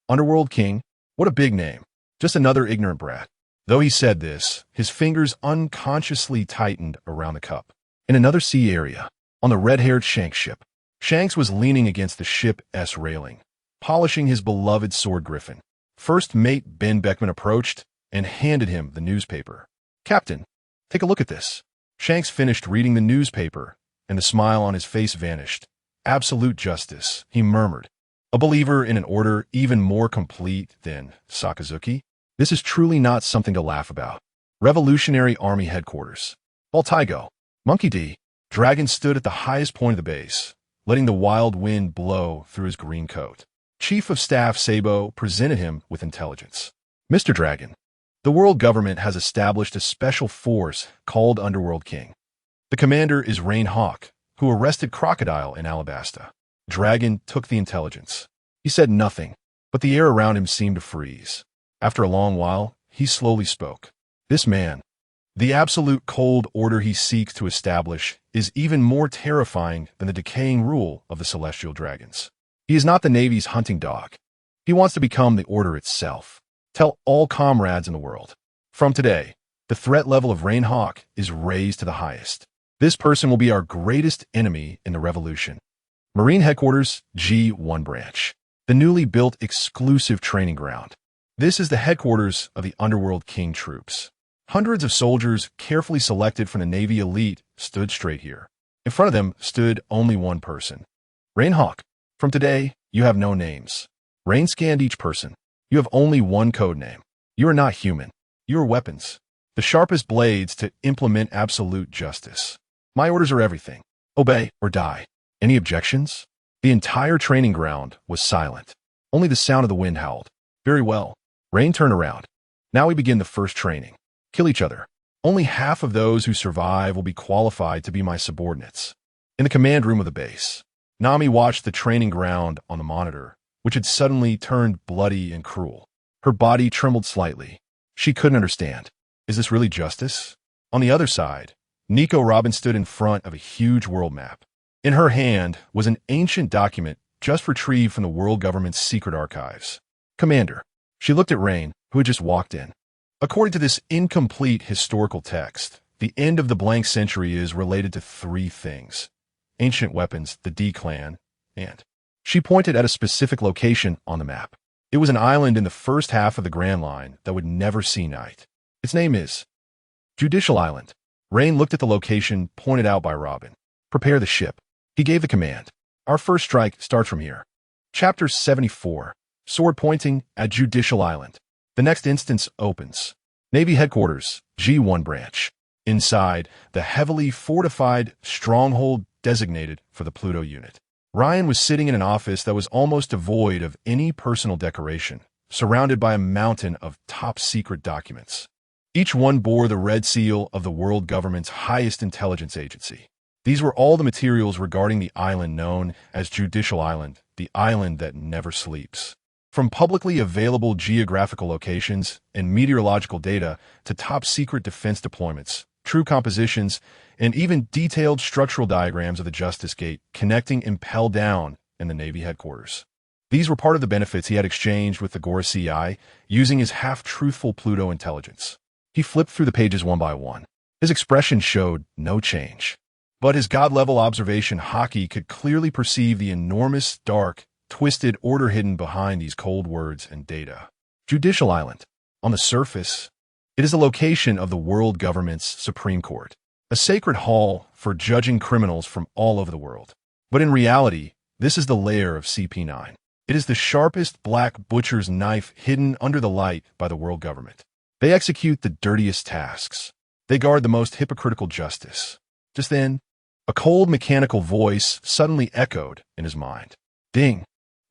Underworld King? What a big name. Just another ignorant brat. Though he said this, his fingers unconsciously tightened around the cup. In another sea area, on the red-haired Shanks ship, Shanks was leaning against the ship's railing, polishing his beloved sword griffin. First mate Ben Beckman approached and handed him the newspaper. Captain, take a look at this. Shanks finished reading the newspaper, and the smile on his face vanished. Absolute justice, he murmured. A believer in an order even more complete than Sakazuki? This is truly not something to laugh about. Revolutionary Army Headquarters. Baltaigo. Monkey D. Dragon stood at the highest point of the base, letting the wild wind blow through his green coat. Chief of Staff Sabo presented him with intelligence. Mr. Dragon, the world government has established a special force called Underworld King. The commander is Rein Hawk, who arrested Crocodile in Alabasta. Dragon took the intelligence. He said nothing, but the air around him seemed to freeze. After a long while, he slowly spoke. This man, the absolute cold order he seeks to establish, is even more terrifying than the decaying rule of the celestial dragons. He is not the Navy's hunting dog. He wants to become the order itself. Tell all comrades in the world. From today, the threat level of Rein Hawk is raised to the highest. This person will be our greatest enemy in the revolution. Marine Headquarters, G1 Branch. The newly built exclusive training ground. This is the headquarters of the Underworld King troops. Hundreds of soldiers, carefully selected from the Navy elite, stood straight here. In front of them stood only one person. Rein Hawk. From today, you have no names. Rein scanned each person. You have only one code name. You are not human. You are weapons. The sharpest blades to implement absolute justice. My orders are everything. Obey or die. Any objections? The entire training ground was silent. Only the sound of the wind howled. Very well. Rein turned around. Now we begin the first training. Kill each other. Only half of those who survive will be qualified to be my subordinates. In the command room of the base, Nami watched the training ground on the monitor, which had suddenly turned bloody and cruel. Her body trembled slightly. She couldn't understand. Is this really justice? On the other side, Nico Robin stood in front of a huge world map. In her hand was an ancient document just retrieved from the world government's secret archives. Commander. She looked at Rein, who had just walked in. According to this incomplete historical text, the end of the blank century is related to three things. Ancient weapons, the D-Clan, and... She pointed at a specific location on the map. It was an island in the first half of the Grand Line that would never see night. Its name is Judicial Island. Rein looked at the location pointed out by Robin. Prepare the ship. He gave the command. Our first strike starts from here. Chapter 74. Sword pointing at Judicial Island. The next instance opens. Navy Headquarters, G1 Branch. Inside, the heavily fortified stronghold designated for the Pluto unit. Ryan was sitting in an office that was almost devoid of any personal decoration, surrounded by a mountain of top-secret documents. Each one bore the red seal of the world government's highest intelligence agency. These were all the materials regarding the island known as Judicial Island, the island that never sleeps. From publicly available geographical locations and meteorological data to top-secret defense deployments, true compositions, and even detailed structural diagrams of the Justice Gate connecting Impel Down in the Navy headquarters. These were part of the benefits he had exchanged with the Gora CI using his half-truthful Pluto intelligence. He flipped through the pages one by one. His expression showed no change. But his god-level observation Haki could clearly perceive the enormous, dark, twisted order hidden behind these cold words and data. Judicial Island. On the surface, it is the location of the world government's Supreme Court, a sacred hall for judging criminals from all over the world. But in reality, this is the lair of CP9. It is the sharpest black butcher's knife hidden under the light by the world government. They execute the dirtiest tasks. They guard the most hypocritical justice. Just then, a cold mechanical voice suddenly echoed in his mind. Ding.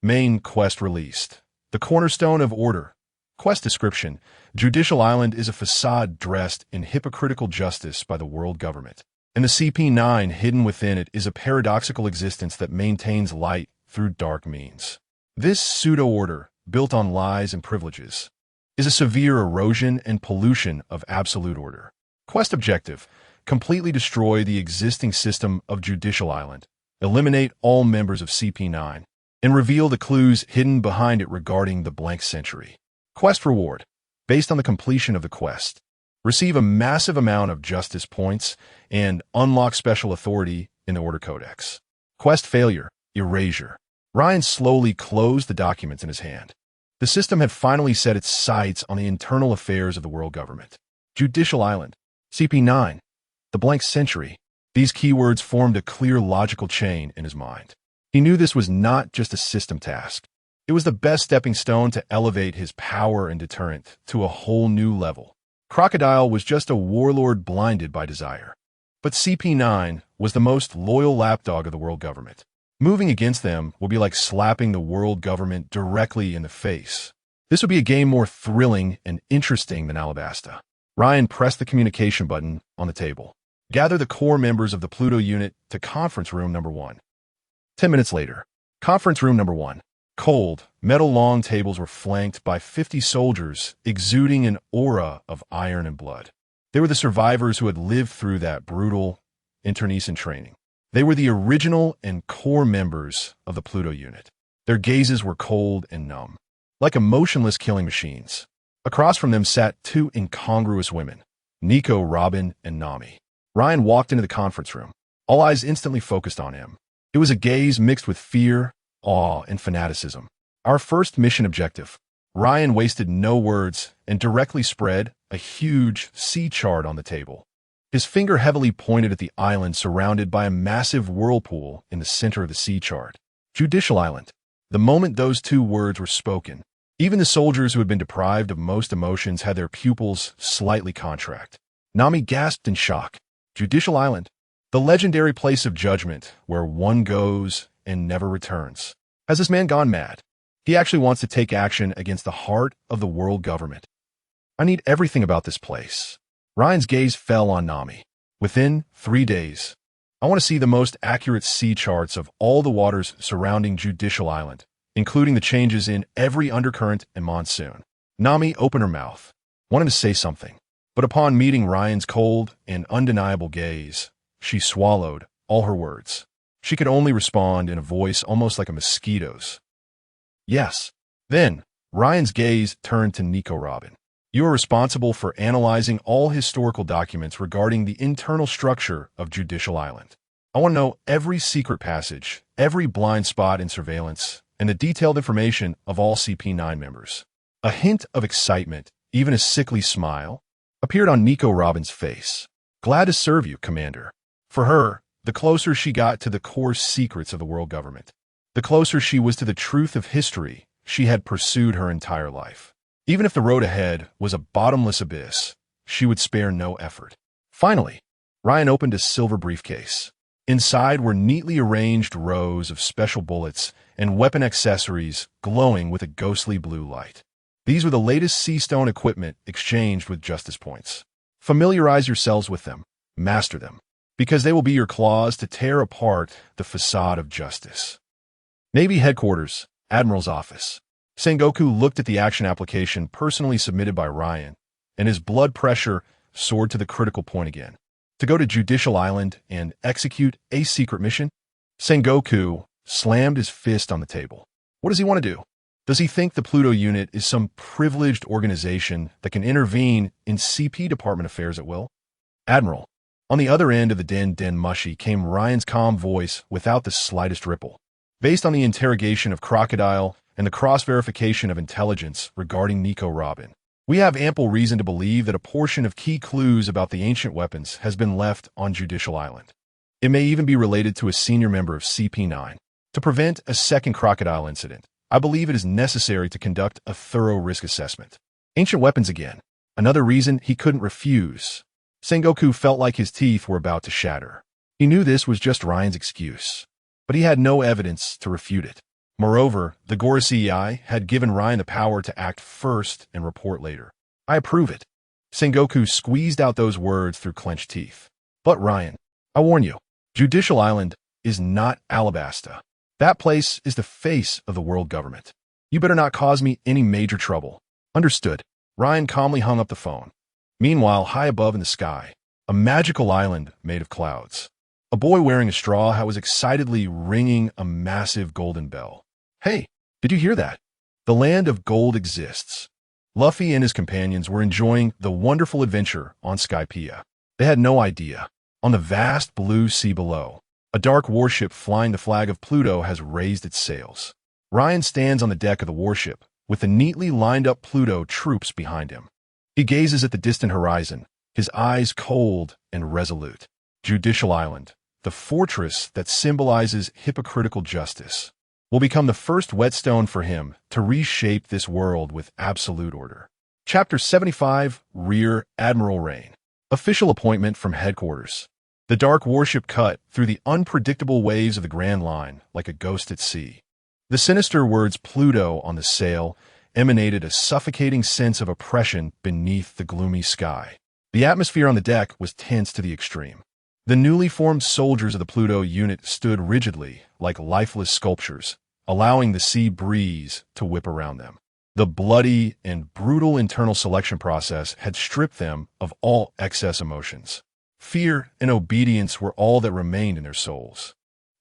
Main quest released. The cornerstone of order. Quest description. Judicial Island is a facade dressed in hypocritical justice by the world government. And the CP9 hidden within it is a paradoxical existence that maintains light through dark means. This pseudo-order, built on lies and privileges, is a severe erosion and pollution of absolute order. Quest objective. Completely destroy the existing system of Judicial Island, eliminate all members of CP9, and reveal the clues hidden behind it regarding the blank century. Quest reward. Based on the completion of the quest, receive a massive amount of justice points and unlock special authority in the Order Codex. Quest failure. Erasure. Ryan slowly closed the documents in his hand. The system had finally set its sights on the internal affairs of the world government. Judicial Island. CP9. The blank century. These keywords formed a clear logical chain in his mind. He knew this was not just a system task. It was the best stepping stone to elevate his power and deterrent to a whole new level. Crocodile was just a warlord blinded by desire. But CP9 was the most loyal lapdog of the world government. Moving against them would be like slapping the world government directly in the face. This would be a game more thrilling and interesting than Alabasta. Ryan pressed the communication button on the table. Gather the core members of the Pluto unit to conference room number 1. 10 minutes later, conference room number 1. Cold, metal long tables were flanked by 50 soldiers exuding an aura of iron and blood. They were the survivors who had lived through that brutal internecine training. They were the original and core members of the Pluto unit. Their gazes were cold and numb, like emotionless killing machines. Across from them sat two incongruous women, Nico, Robin, and Nami. Ryan walked into the conference room. All eyes instantly focused on him. It was a gaze mixed with fear, awe, and fanaticism. Our first mission objective. Ryan wasted no words and directly spread a huge sea chart on the table. His finger heavily pointed at the island surrounded by a massive whirlpool in the center of the sea chart. Judicial Island. The moment those two words were spoken, even the soldiers who had been deprived of most emotions had their pupils slightly contract. Nami gasped in shock. Judicial Island. The legendary place of judgment where one goes and never returns. Has this man gone mad? He actually wants to take action against the heart of the world government. I need everything about this place. Ryan's gaze fell on Nami. Within 3 days, I want to see the most accurate sea charts of all the waters surrounding Judicial Island, including the changes in every undercurrent and monsoon. Nami opened her mouth, wanted to say something, but upon meeting Ryan's cold and undeniable gaze, she swallowed all her words. She could only respond in a voice almost like a mosquito's. Yes. Then, Ryan's gaze turned to Nico Robin. You are responsible for analyzing all historical documents regarding the internal structure of Judicial Island. I want to know every secret passage, every blind spot in surveillance, and the detailed information of all CP9 members. A hint of excitement, even a sickly smile, appeared on Nico Robin's face. Glad to serve you, Commander. For her, the closer she got to the core secrets of the world government, the closer she was to the truth of history she had pursued her entire life. Even if the road ahead was a bottomless abyss, she would spare no effort. Finally, Ryan opened a silver briefcase. Inside were neatly arranged rows of special bullets and weapon accessories glowing with a ghostly blue light. These were the latest Seastone equipment exchanged with justice points. Familiarize yourselves with them, master them, because they will be your claws to tear apart the facade of justice. Navy Headquarters, Admiral's Office. Sengoku looked at the action application personally submitted by Ryan, and his blood pressure soared to the critical point again. To go to Judicial Island and execute a secret mission? Sengoku slammed his fist on the table. What does he want to do? Does he think the Pluto unit is some privileged organization that can intervene in CP department affairs at will? Admiral. On the other end of the den mushy came Ryan's calm voice without the slightest ripple. Based on the interrogation of Crocodile and the cross-verification of intelligence regarding Nico Robin, we have ample reason to believe that a portion of key clues about the ancient weapons has been left on Judicial Island. It may even be related to a senior member of CP9. To prevent a second Crocodile incident, I believe it is necessary to conduct a thorough risk assessment. Ancient weapons again. Another reason he couldn't refuse. Sengoku felt like his teeth were about to shatter. He knew this was just Ryan's excuse, but he had no evidence to refute it. Moreover, the Gora CEI had given Ryan the power to act first and report later. I approve it. Sengoku squeezed out those words through clenched teeth. But Ryan, I warn you, Judicial Island is not Alabasta. That place is the face of the world government. You better not cause me any major trouble. Understood. Ryan calmly hung up the phone. Meanwhile, high above in the sky, a magical island made of clouds. A boy wearing a straw hat was excitedly ringing a massive golden bell. Hey, did you hear that? The land of gold exists. Luffy and his companions were enjoying the wonderful adventure on Skypiea. They had no idea. On the vast blue sea below, a dark warship flying the flag of Pluto has raised its sails. Ryan stands on the deck of the warship, with the neatly lined-up Pluto troops behind him. He gazes at the distant horizon, his eyes cold and resolute. Judicial Island, the fortress that symbolizes hypocritical justice, will become the first whetstone for him to reshape this world with absolute order. Chapter 75, Rear Admiral Rein. Official appointment from headquarters. The dark warship cut through the unpredictable waves of the Grand Line like a ghost at sea. The sinister words Pluto on the sail emanated a suffocating sense of oppression beneath the gloomy sky. The atmosphere on the deck was tense to the extreme. The newly formed soldiers of the Pluto unit stood rigidly, like lifeless sculptures, allowing the sea breeze to whip around them. The bloody and brutal internal selection process had stripped them of all excess emotions. Fear and obedience were all that remained in their souls.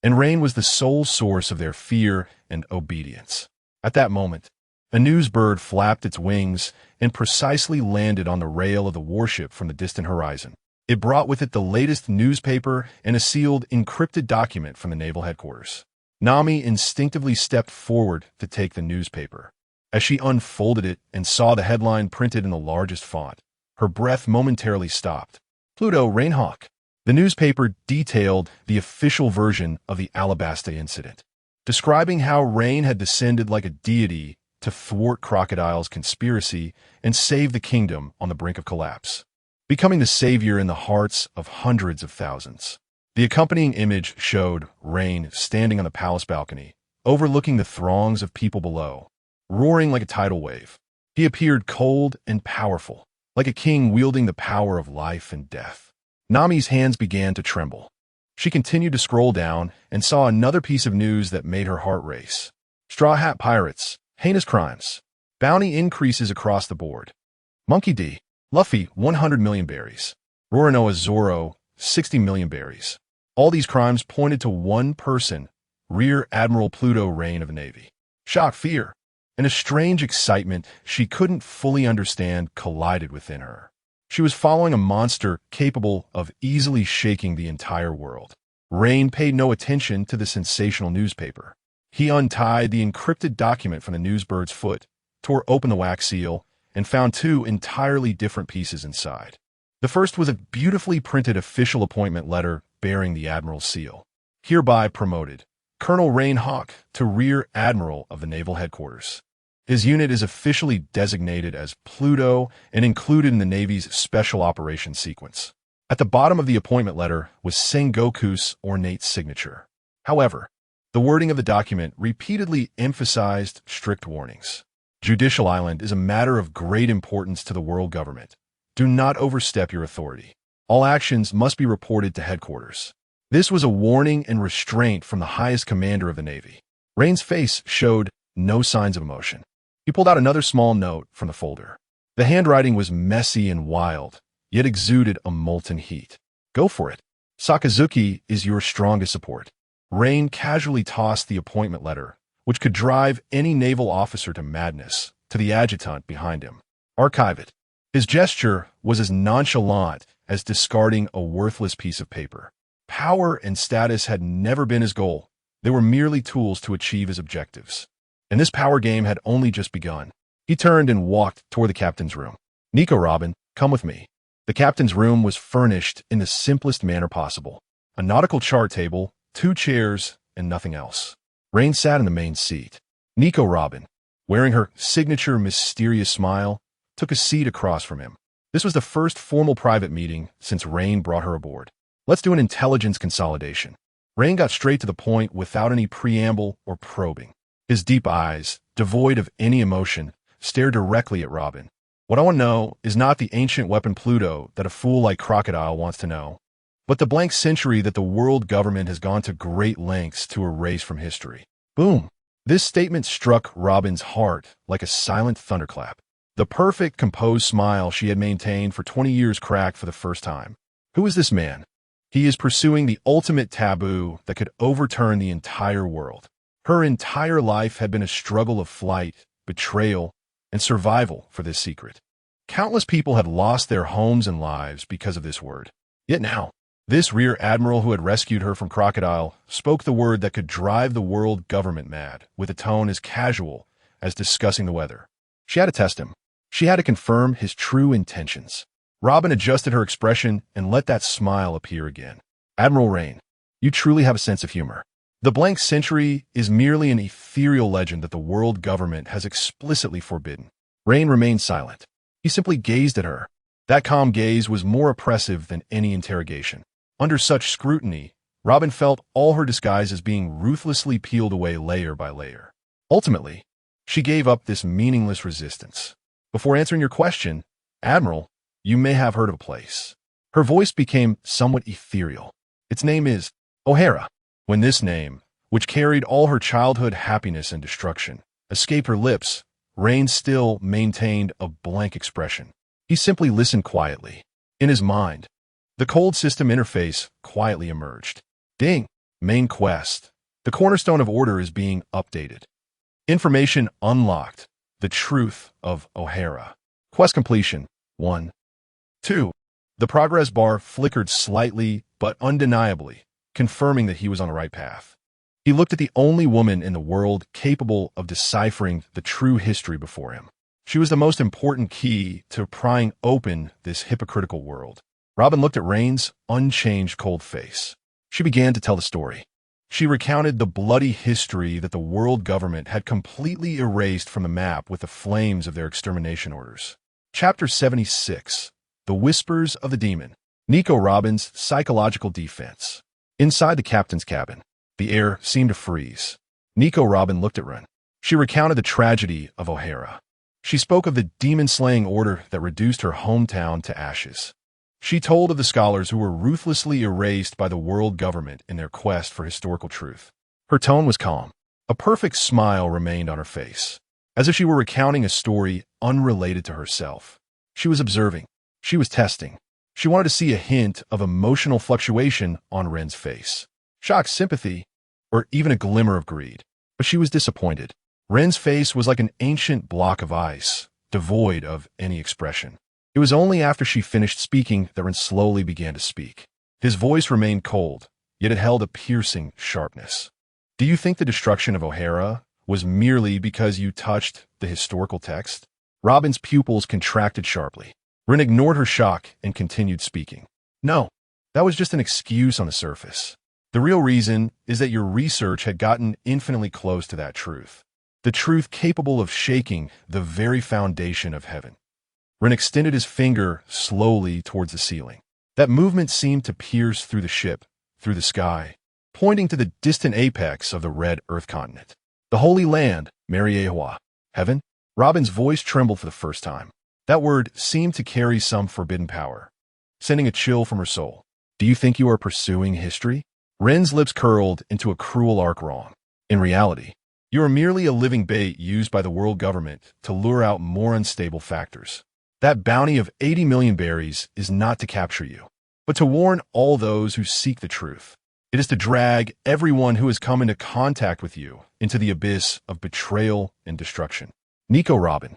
And Rein was the sole source of their fear and obedience. At that moment, a news bird flapped its wings and precisely landed on the rail of the warship from the distant horizon. It brought with it the latest newspaper and a sealed, encrypted document from the naval headquarters. Nami instinctively stepped forward to take the newspaper. As she unfolded it and saw the headline printed in the largest font, her breath momentarily stopped. Pluto, Rein Hawk. The newspaper detailed the official version of the Alabasta incident, describing how Rein had descended like a deity to thwart Crocodile's conspiracy and save the kingdom on the brink of collapse, becoming the savior in the hearts of hundreds of thousands. The accompanying image showed Rein standing on the palace balcony, overlooking the throngs of people below, roaring like a tidal wave. He appeared cold and powerful, like a king wielding the power of life and death. Nami's hands began to tremble. She continued to scroll down and saw another piece of news that made her heart race. Straw Hat Pirates, heinous crimes. Bounty increases across the board. Monkey D. Luffy, 100 million berries. Roronoa Zoro, 60 million berries. All these crimes pointed to one person, Rear Admiral Pluto Rein of the Navy. Shock, fear, and a strange excitement she couldn't fully understand collided within her. She was following a monster capable of easily shaking the entire world. Rein paid no attention to the sensational newspaper. He untied the encrypted document from the newsbird's foot, tore open the wax seal, and found two entirely different pieces inside. The first was a beautifully printed official appointment letter bearing the Admiral's seal. Hereby promoted, Colonel Rein Hawk to Rear Admiral of the Naval Headquarters. His unit is officially designated as Pluto and included in the Navy's Special Operations Sequence. At the bottom of the appointment letter was Sengoku's ornate signature. However, the wording of the document repeatedly emphasized strict warnings. Judicial Island is a matter of great importance to the world government. Do not overstep your authority. All actions must be reported to headquarters. This was a warning and restraint from the highest commander of the Navy. Rein's face showed no signs of emotion. He pulled out another small note from the folder. The handwriting was messy and wild, yet exuded a molten heat. Go for it. Sakazuki is your strongest support. Rein casually tossed the appointment letter, which could drive any naval officer to madness, to the adjutant behind him. Archive it. His gesture was as nonchalant as discarding a worthless piece of paper. Power and status had never been his goal. They were merely tools to achieve his objectives. And this power game had only just begun. He turned and walked toward the captain's room. "Nico, Robin, come with me." The captain's room was furnished in the simplest manner possible. A nautical chart table, 2 chairs, and nothing else. Rein sat in the main seat. Nico, Robin, wearing her signature mysterious smile, took a seat across from him. This was the first formal private meeting since Rein brought her aboard. "Let's do an intelligence consolidation." Rein got straight to the point without any preamble or probing. His deep eyes, devoid of any emotion, stared directly at Robin. "What I want to know is not the ancient weapon Pluto that a fool like Crocodile wants to know, but the blank century that the world government has gone to great lengths to erase from history." Boom! This statement struck Robin's heart like a silent thunderclap. The perfect, composed smile she had maintained for 20 years cracked for the first time. Who is this man? He is pursuing the ultimate taboo that could overturn the entire world. Her entire life had been a struggle of flight, betrayal, and survival for this secret. Countless people had lost their homes and lives because of this word. Yet now, this rear admiral who had rescued her from Crocodile spoke the word that could drive the world government mad, with a tone as casual as discussing the weather. She had to test him. She had to confirm his true intentions. Robin adjusted her expression and let that smile appear again. "Admiral Rein, you truly have a sense of humor. The blank century is merely an ethereal legend that the world government has explicitly forbidden." Rein remained silent. He simply gazed at her. That calm gaze was more oppressive than any interrogation. Under such scrutiny, Robin felt all her disguises being ruthlessly peeled away layer by layer. Ultimately, she gave up this meaningless resistance. "Before answering your question, Admiral, you may have heard of a place." Her voice became somewhat ethereal. "Its name is O'Hara." When this name, which carried all her childhood happiness and destruction, escaped her lips, Rein still maintained a blank expression. He simply listened quietly. In his mind, the cold system interface quietly emerged. Ding! Main quest. The cornerstone of order is being updated. Information unlocked. The truth of O'Hara. Quest completion. 1. 2. The progress bar flickered slightly but undeniably, confirming that he was on the right path. He looked at the only woman in the world capable of deciphering the true history before him. She was the most important key to prying open this hypocritical world. Robin looked at Rein's unchanged cold face. She began to tell the story. She recounted the bloody history that the world government had completely erased from the map with the flames of their extermination orders. Chapter 76. The Whispers of the Demon. Nico Robin's psychological defense. Inside the captain's cabin, the air seemed to freeze. Nico Robin looked at Rein. She recounted the tragedy of O'Hara. She spoke of the demon-slaying order that reduced her hometown to ashes. She told of the scholars who were ruthlessly erased by the world government in their quest for historical truth. Her tone was calm. A perfect smile remained on her face, as if she were recounting a story unrelated to herself. She was observing. She was testing. She wanted to see a hint of emotional fluctuation on Rein's face. Shock, sympathy, or even a glimmer of greed. But she was disappointed. Rein's face was like an ancient block of ice, devoid of any expression. It was only after she finished speaking that Rein slowly began to speak. His voice remained cold, yet it held a piercing sharpness. "Do you think the destruction of O'Hara was merely because you touched the historical text?" Robin's pupils contracted sharply. Rein ignored her shock and continued speaking. "No, that was just an excuse on the surface. The real reason is that your research had gotten infinitely close to that truth. The truth capable of shaking the very foundation of heaven." Rein extended his finger slowly towards the ceiling. That movement seemed to pierce through the ship, through the sky, pointing to the distant apex of the red Earth continent. "The Holy Land, Mariewa. Heaven?" Robin's voice trembled for the first time. That word seemed to carry some forbidden power, sending a chill from her soul. "Do you think you are pursuing history?" Rein's lips curled into a cruel arc wrong. "In reality, you are merely a living bait used by the world government to lure out more unstable factors. That bounty of 80 million berries is not to capture you, but to warn all those who seek the truth. It is to drag everyone who has come into contact with you into the abyss of betrayal and destruction. Nico Robin,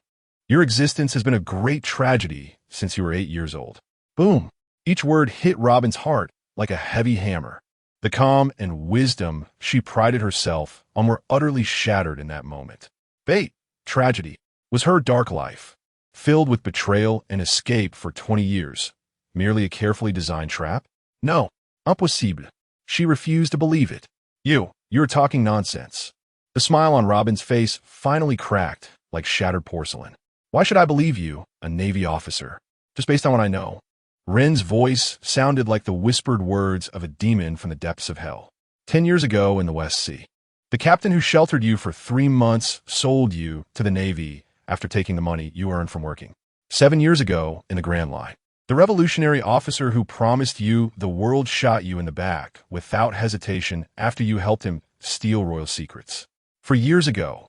your existence has been a great tragedy since you were 8 years old." Boom! Each word hit Robin's heart like a heavy hammer. The calm and wisdom she prided herself on were utterly shattered in that moment. Fate, tragedy, was her dark life, filled with betrayal and escape for 20 years. Merely a carefully designed trap? No, impossible. She refused to believe it. You're talking nonsense. The smile on Robin's face finally cracked like shattered porcelain. Why should I believe you, a Navy officer? Just based on what I know. Ren's voice sounded like the whispered words of a demon from the depths of hell. 10 years ago in the West Sea, the captain who sheltered you for 3 months sold you to the Navy after taking the money you earned from working. 7 years ago in the Grand Line, the revolutionary officer who promised you the world shot you in the back without hesitation after you helped him steal royal secrets. 4 years ago,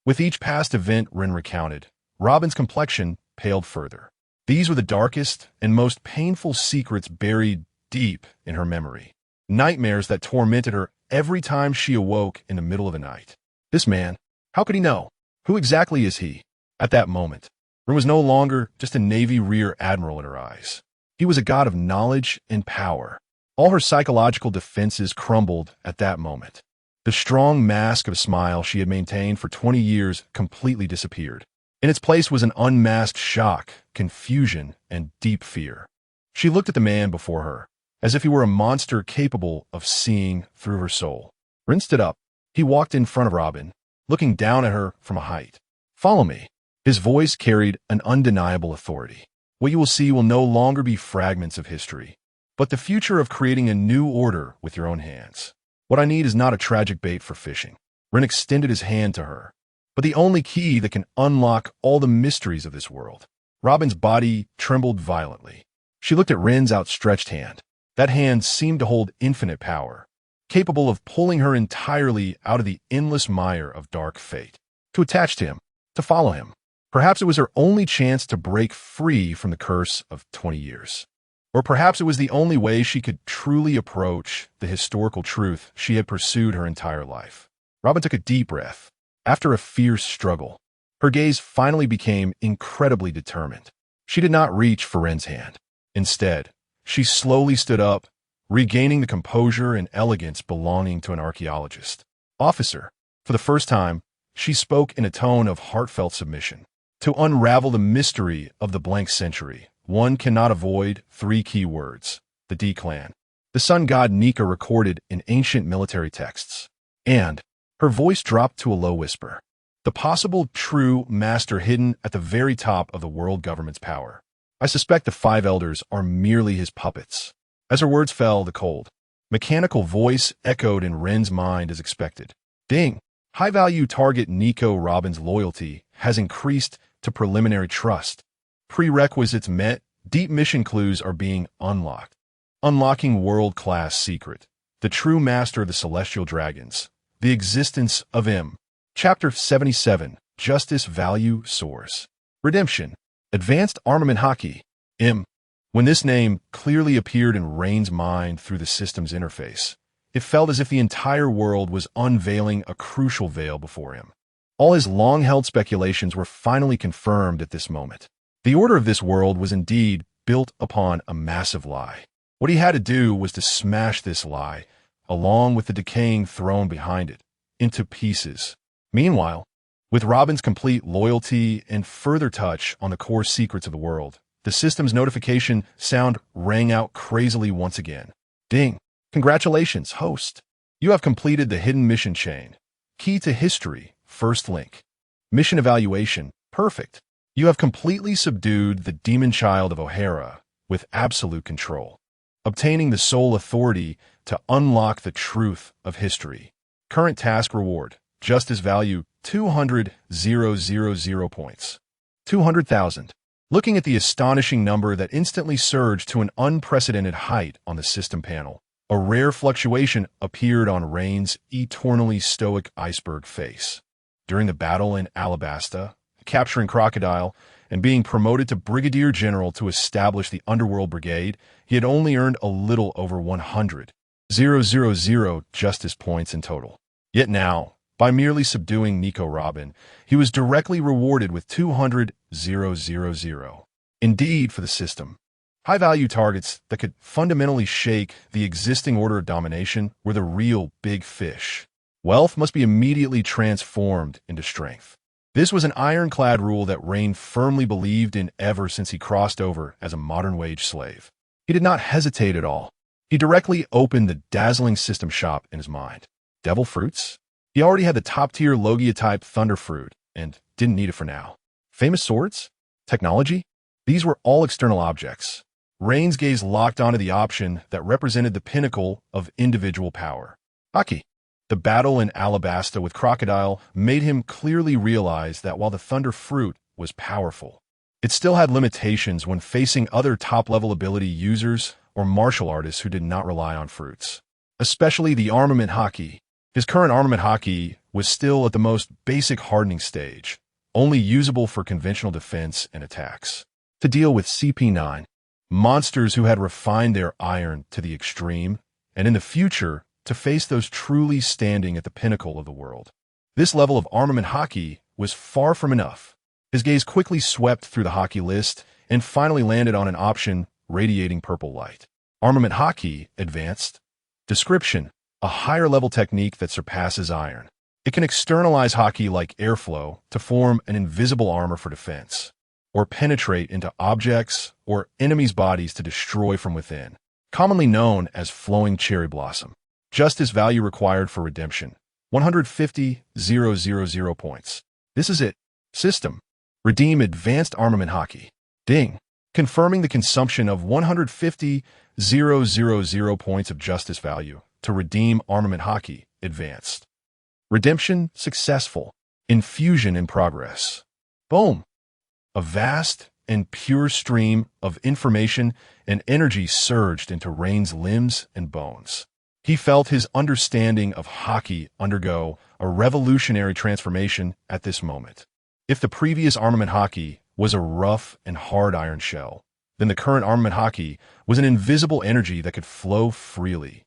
with each past event Ren recounted, Robin's complexion paled further. These were the darkest and most painful secrets buried deep in her memory. Nightmares that tormented her every time she awoke in the middle of the night. This man, how could he know? Who exactly is he? At that moment, Ren was no longer just a Navy rear admiral in her eyes. He was a god of knowledge and power. All her psychological defenses crumbled at that moment. The strong mask of a smile she had maintained for 20 years completely disappeared. In its place was an unmasked shock, confusion, and deep fear. She looked at the man before her, as if he were a monster capable of seeing through her soul. Ren stood up. He walked in front of Robin, looking down at her from a height. "Follow me." His voice carried an undeniable authority. "What you will see will no longer be fragments of history, but the future of creating a new order with your own hands. What I need is not a tragic bait for fishing." Ren extended his hand to her, but the only key that can unlock all the mysteries of this world. Robin's body trembled violently. She looked at Ren's outstretched hand. That hand seemed to hold infinite power, capable of pulling her entirely out of the endless mire of dark fate. To attach to him, to follow him. Perhaps it was her only chance to break free from the curse of 20 years. Or perhaps it was the only way she could truly approach the historical truth she had pursued her entire life. Robin took a deep breath. After a fierce struggle, her gaze finally became incredibly determined. She did not reach for Ren's hand. Instead, she slowly stood up, regaining the composure and elegance belonging to an archaeologist. "Officer," for the first time, she spoke in a tone of heartfelt submission. To unravel the mystery of the blank century, one cannot avoid 3 key words: the D-Clan, the sun god Nika recorded in ancient military texts, and her voice dropped to a low whisper, the possible true master hidden at the very top of the world government's power. "I suspect the 5 elders are merely his puppets." As her words fell, the cold, mechanical voice echoed in Ren's mind as expected. "Ding! High-value target Nico Robin's loyalty has increased to preliminary trust. Prerequisites met, deep mission clues are being unlocked. Unlocking world-class secret. The true master of the celestial dragons. The existence of M. Chapter 77, Justice Value Source. Redemption. Advanced Armament Haki. M. When this name clearly appeared in Rein's mind through the system's interface, it felt as if the entire world was unveiling a crucial veil before him. All his long-held speculations were finally confirmed at this moment. The order of this world was indeed built upon a massive lie. What he had to do was to smash this lie, along with the decaying throne behind it, into pieces. Meanwhile, with Robin's complete loyalty and further touch on the core secrets of the world, the system's notification sound rang out crazily once again. "Ding! Congratulations, host! You have completed the hidden mission chain. Key to history, first link. Mission evaluation, perfect. You have completely subdued the demon child of O'Hara with absolute control, obtaining the sole authority to unlock the truth of history. Current task reward, justice value 200,000 points. 200,000. Looking at the astonishing number that instantly surged to an unprecedented height on the system panel, a rare fluctuation appeared on Rein's eternally stoic iceberg face. During the battle in Alabasta, capturing Crocodile, and being promoted to Brigadier General to establish the Underworld Brigade, he had only earned a little over 100,000 justice points in total. Yet now, by merely subduing Nico Robin, he was directly rewarded with 200,000. Indeed, for the system, High-value targets that could fundamentally shake the existing order of domination were the real big fish. Wealth must be immediately transformed into strength. This was an ironclad rule that Rein firmly believed in ever since he crossed over as a modern wage slave. He did not hesitate at all. He directly opened the dazzling system shop in his mind. Devil fruits? He already had the top-tier Logia-type Thunder Fruit and didn't need it for now. Famous swords? Technology? These were all external objects. Rein's gaze locked onto the option that represented the pinnacle of individual power. Haki. The battle in Alabasta with Crocodile made him clearly realize that while the Thunder Fruit was powerful, it still had limitations when facing other top-level ability users or martial artists who did not rely on fruits. Especially the Armament Haki. His current Armament Haki was still at the most basic hardening stage, only usable for conventional defense and attacks. To deal with CP9, monsters who had refined their iron to the extreme, and in the future, to face those truly standing at the pinnacle of the world. This level of Armament Haki was far from enough. His gaze quickly swept through the Haki list and finally landed on an option radiating purple light. Armament Haki Advanced. Description: a higher-level technique that surpasses iron. It can externalize Haki like airflow to form an invisible armor for defense, or penetrate into objects or enemies' bodies to destroy from within, commonly known as flowing cherry blossom. Justice value required for redemption: 150,000 points. This is it. System: redeem advanced armament Haki. Ding. Confirming the consumption of 150,000 points of justice value to redeem armament Haki advanced. Redemption successful. Infusion in progress. Boom. A vast and pure stream of information and energy surged into Rein's limbs and bones. He felt his understanding of Haki undergo a revolutionary transformation at this moment. If the previous armament Haki was a rough and hard iron shell, then the current armament Haki was an invisible energy that could flow freely.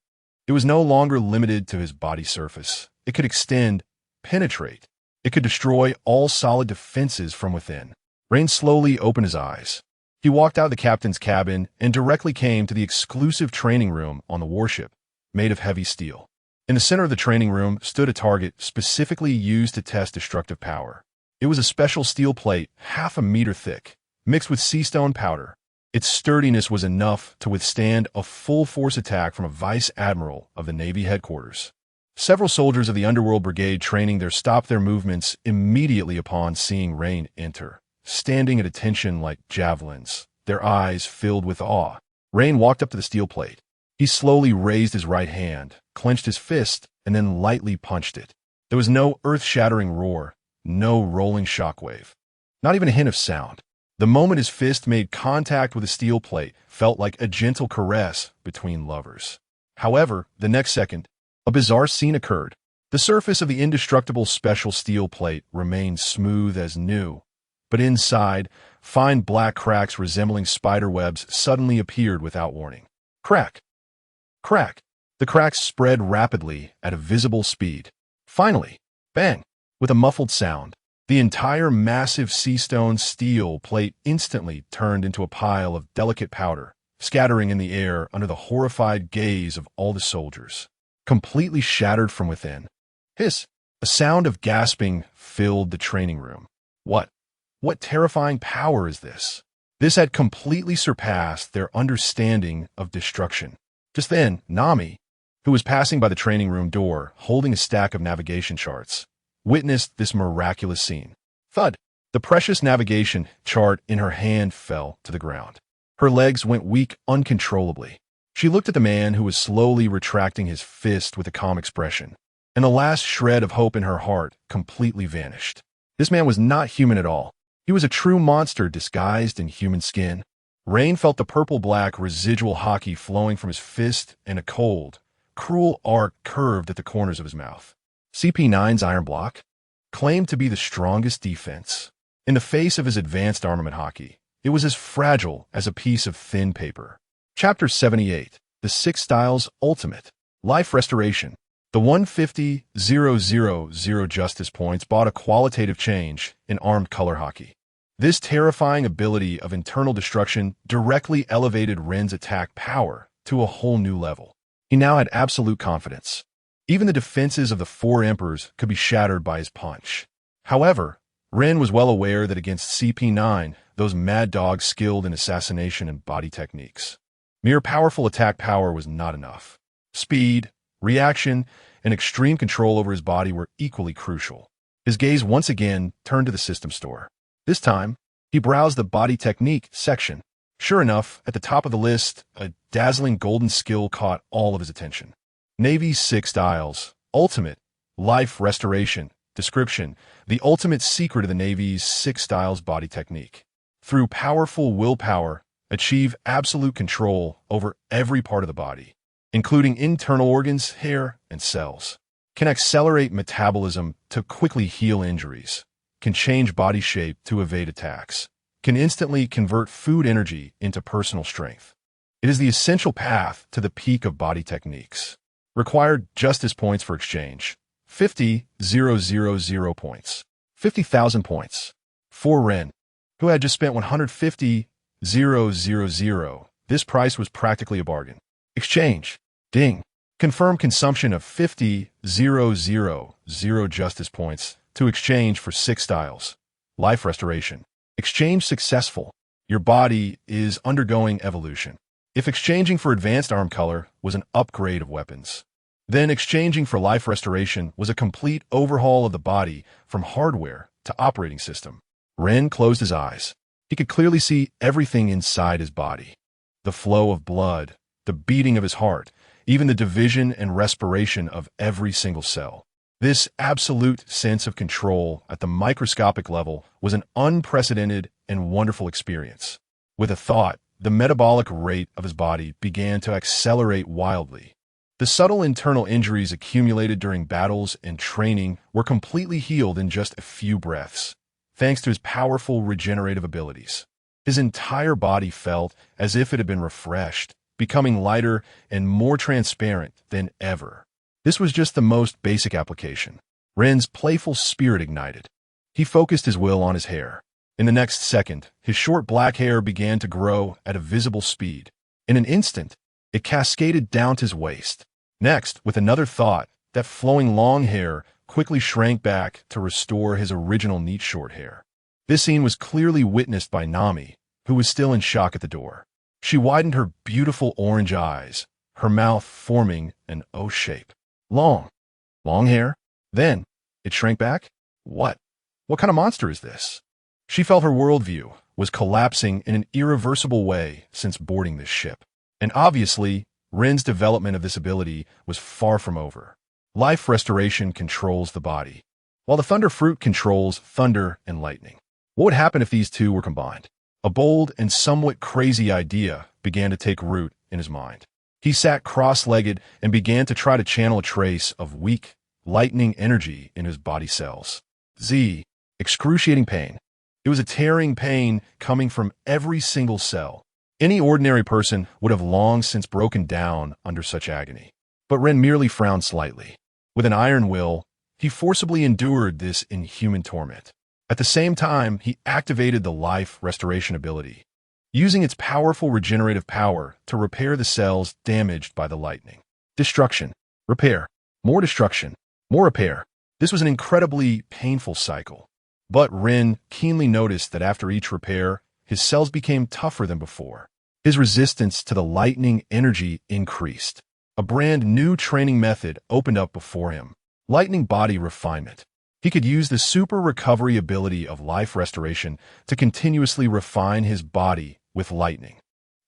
It was no longer limited to his body surface. It could extend, penetrate. It could destroy all solid defenses from within. Rein slowly opened his eyes. He walked out of the captain's cabin and directly came to the exclusive training room on the warship, made of heavy steel. In the center of the training room stood a target specifically used to test destructive power. It was a special steel plate, half a meter thick, mixed with sea stone powder. Its sturdiness was enough to withstand a full-force attack from a vice admiral of the Navy headquarters. Several soldiers of the Underworld Brigade training there stopped their movements immediately upon seeing Rein enter, standing at attention like javelins, their eyes filled with awe. Rein walked up to the steel plate. He slowly raised his right hand, clenched his fist, and then lightly punched it. There was no earth-shattering roar, no rolling shockwave, not even a hint of sound. The moment his fist made contact with the steel plate felt like a gentle caress between lovers. However, the next second, a bizarre scene occurred. The surface of the indestructible special steel plate remained smooth as new, but inside, fine black cracks resembling spider webs suddenly appeared without warning. Crack! Crack! The cracks spread rapidly at a visible speed. Finally, bang! With a muffled sound, the entire massive sea-stone steel plate instantly turned into a pile of delicate powder, scattering in the air under the horrified gaze of all the soldiers, completely shattered from within. Hiss! A sound of gasping filled the training room. What terrifying power is this? This had completely surpassed their understanding of destruction. Just then, Nami, who was passing by the training room door holding a stack of navigation charts, witnessed this miraculous scene. Thud! The precious navigation chart in her hand fell to the ground. Her legs went weak uncontrollably. She looked at the man who was slowly retracting his fist with a calm expression, and the last shred of hope in her heart completely vanished. This man was not human at all. He was a true monster disguised in human skin. Rein felt the purple-black residual Haki flowing from his fist, and a cold, cruel arc curved at the corners of his mouth. CP9's iron block claimed to be the strongest defense. In the face of his advanced armament Haki, it was as fragile as a piece of thin paper. Chapter 78, The Six Styles Ultimate, Life Restoration. The 150,000 justice points bought a qualitative change in armed color Haki. This terrifying ability of internal destruction directly elevated Ren's attack power to a whole new level. He now had absolute confidence. Even the defenses of the four emperors could be shattered by his punch. However, Ren was well aware that against CP9, those mad dogs skilled in assassination and body techniques, mere powerful attack power was not enough. Speed, reaction, and extreme control over his body were equally crucial. His gaze once again turned to the system store. This time, he browsed the body technique section. Sure enough, at the top of the list, a dazzling golden skill caught all of his attention. Navy's 6 styles, ultimate, life restoration, description, the ultimate secret of the Navy's 6 styles body technique. Through powerful willpower, achieve absolute control over every part of the body, including internal organs, hair, and cells. Can accelerate metabolism to quickly heal injuries. Can change body shape to evade attacks. Can instantly convert food energy into personal strength. It is the essential path to the peak of body techniques. Required justice points for exchange. 50,000 points. 50,000 points. For Ren, who had just spent 150,000. This price was practically a bargain. Exchange. Ding. Confirm consumption of 50,000 justice points to exchange for 6 styles. Life restoration. Exchange successful. Your body is undergoing evolution. If exchanging for advanced arm color was an upgrade of weapons, then exchanging for life restoration was a complete overhaul of the body from hardware to operating system. Ren closed his eyes. He could clearly see everything inside his body. The flow of blood, the beating of his heart, even the division and respiration of every single cell. This absolute sense of control at the microscopic level was an unprecedented and wonderful experience. With a thought, the metabolic rate of his body began to accelerate wildly. The subtle internal injuries accumulated during battles and training were completely healed in just a few breaths, thanks to his powerful regenerative abilities. His entire body felt as if it had been refreshed, becoming lighter and more transparent than ever. This was just the most basic application. Ren's playful spirit ignited. He focused his will on his hair. In the next second, his short black hair began to grow at a visible speed. In an instant, it cascaded down to his waist. Next, with another thought, that flowing long hair quickly shrank back to restore his original neat short hair. This scene was clearly witnessed by Nami, who was still in shock at the door. She widened her beautiful orange eyes, her mouth forming an O shape. Long hair? Then, it shrank back? What kind of monster is this? She felt her worldview was collapsing in an irreversible way since boarding this ship. And obviously, Ren's development of this ability was far from over. Life restoration controls the body, while the thunder fruit controls thunder and lightning. What would happen if these two were combined? A bold and somewhat crazy idea began to take root in his mind. He sat cross-legged and began to try to channel a trace of weak, lightning energy in his body cells. Excruciating pain. It was a tearing pain coming from every single cell. Any ordinary person would have long since broken down under such agony. But Ren merely frowned slightly. With an iron will, he forcibly endured this inhuman torment. At the same time, he activated the life restoration ability, using its powerful regenerative power to repair the cells damaged by the lightning. Destruction, repair, more destruction, more repair. This was an incredibly painful cycle. But Ren keenly noticed that after each repair, his cells became tougher than before. His resistance to the lightning energy increased. A brand new training method opened up before him. Lightning body refinement. He could use the super recovery ability of life restoration to continuously refine his body with lightning,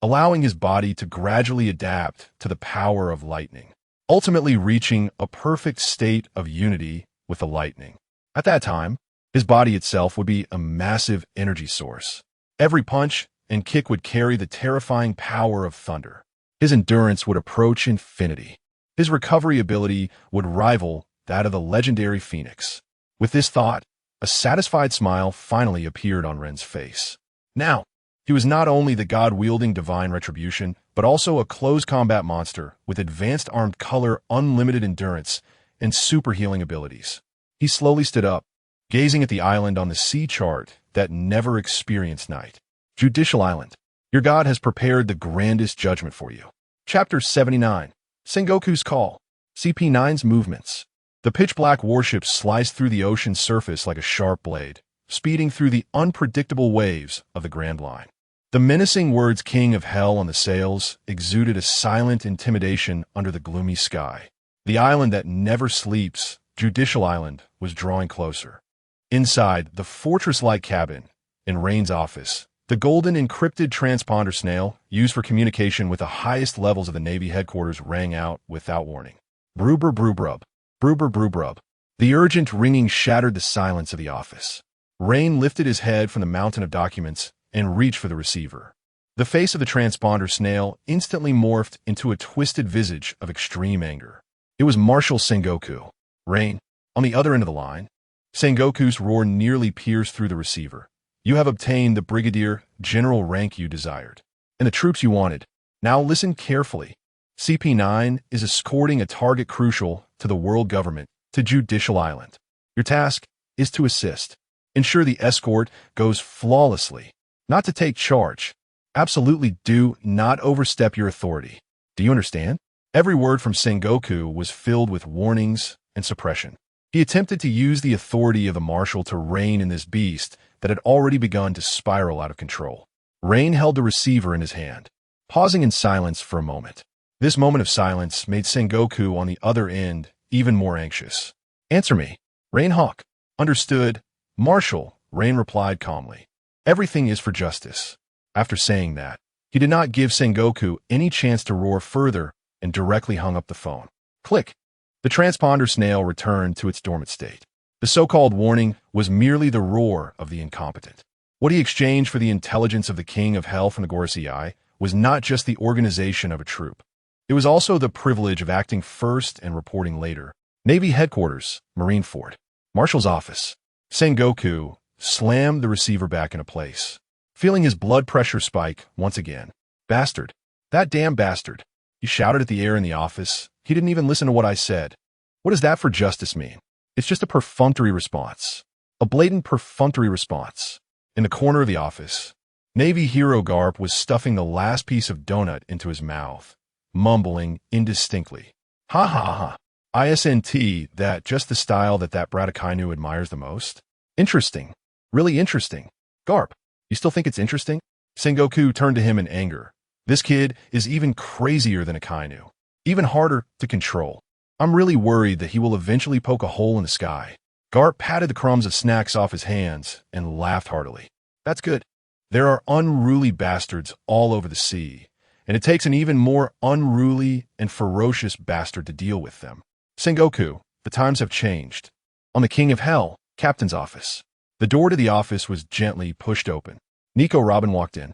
allowing his body to gradually adapt to the power of lightning, ultimately reaching a perfect state of unity with the lightning. At that time, his body itself would be a massive energy source. Every punch and kick would carry the terrifying power of thunder. His endurance would approach infinity. His recovery ability would rival that of the legendary Phoenix. With this thought, a satisfied smile finally appeared on Ren's face. Now, he was not only the god-wielding divine retribution, but also a close combat monster with advanced armed color, unlimited endurance, and super healing abilities. He slowly stood up, gazing at the island on the sea chart that never experience night. Judicial Island. Your god has prepared the grandest judgment for you. Chapter 79. Sengoku's Call. CP9's Movements. The pitch-black warship sliced through the ocean's surface like a sharp blade, speeding through the unpredictable waves of the Grand Line. The menacing words King of Hell on the sails exuded a silent intimidation under the gloomy sky. The island that never sleeps, Judicial Island, was drawing closer. Inside the fortress-like cabin, in Rein's office, the golden encrypted transponder snail, used for communication with the highest levels of the Navy headquarters, rang out without warning. Brubber brubrub. Brubber brubrub. The urgent ringing shattered the silence of the office. Rein lifted his head from the mountain of documents and reached for the receiver. The face of the transponder snail instantly morphed into a twisted visage of extreme anger. It was Marshal Sengoku. Rein, on the other end of the line. Sengoku's roar nearly pierced through the receiver. You have obtained the brigadier general rank you desired, and the troops you wanted. Now listen carefully. CP9 is escorting a target crucial to the world government to Judicial Island. Your task is to assist. Ensure the escort goes flawlessly. Not to take charge. Absolutely do not overstep your authority. Do you understand? Every word from Sengoku was filled with warnings and suppression. He attempted to use the authority of the marshal to rein in this beast that had already begun to spiral out of control. Rein held the receiver in his hand, pausing in silence for a moment. This moment of silence made Sengoku on the other end even more anxious. Answer me. Rein Hawk. Understood. Marshal, Rein replied calmly. Everything is for justice. After saying that, he did not give Sengoku any chance to roar further and directly hung up the phone. Click. The transponder snail returned to its dormant state. The so-called warning was merely the roar of the incompetent. What he exchanged for the intelligence of the King of Hell from the Gorosei was not just the organization of a troop. It was also the privilege of acting first and reporting later. Navy Headquarters, Marineford. Marshal's Office. Sengoku slammed the receiver back into place, feeling his blood pressure spike once again. Bastard. That damn bastard. He shouted at the air in the office. He didn't even listen to what I said. What does that for justice mean? It's just a perfunctory response. A blatant perfunctory response. In the corner of the office, Navy hero Garp was stuffing the last piece of donut into his mouth, mumbling indistinctly. Ha ha ha. ISNT, that just the style that Bradakainu admires the most? Interesting. Really interesting. Garp, you still think it's interesting? Sengoku turned to him in anger. This kid is even crazier than a Kainu. Even harder to control. I'm really worried that he will eventually poke a hole in the sky. Garp patted the crumbs of snacks off his hands and laughed heartily. That's good. There are unruly bastards all over the sea, and it takes an even more unruly and ferocious bastard to deal with them. Sengoku, the times have changed. On the King of Hell, Captain's office. The door to the office was gently pushed open. Nico Robin walked in,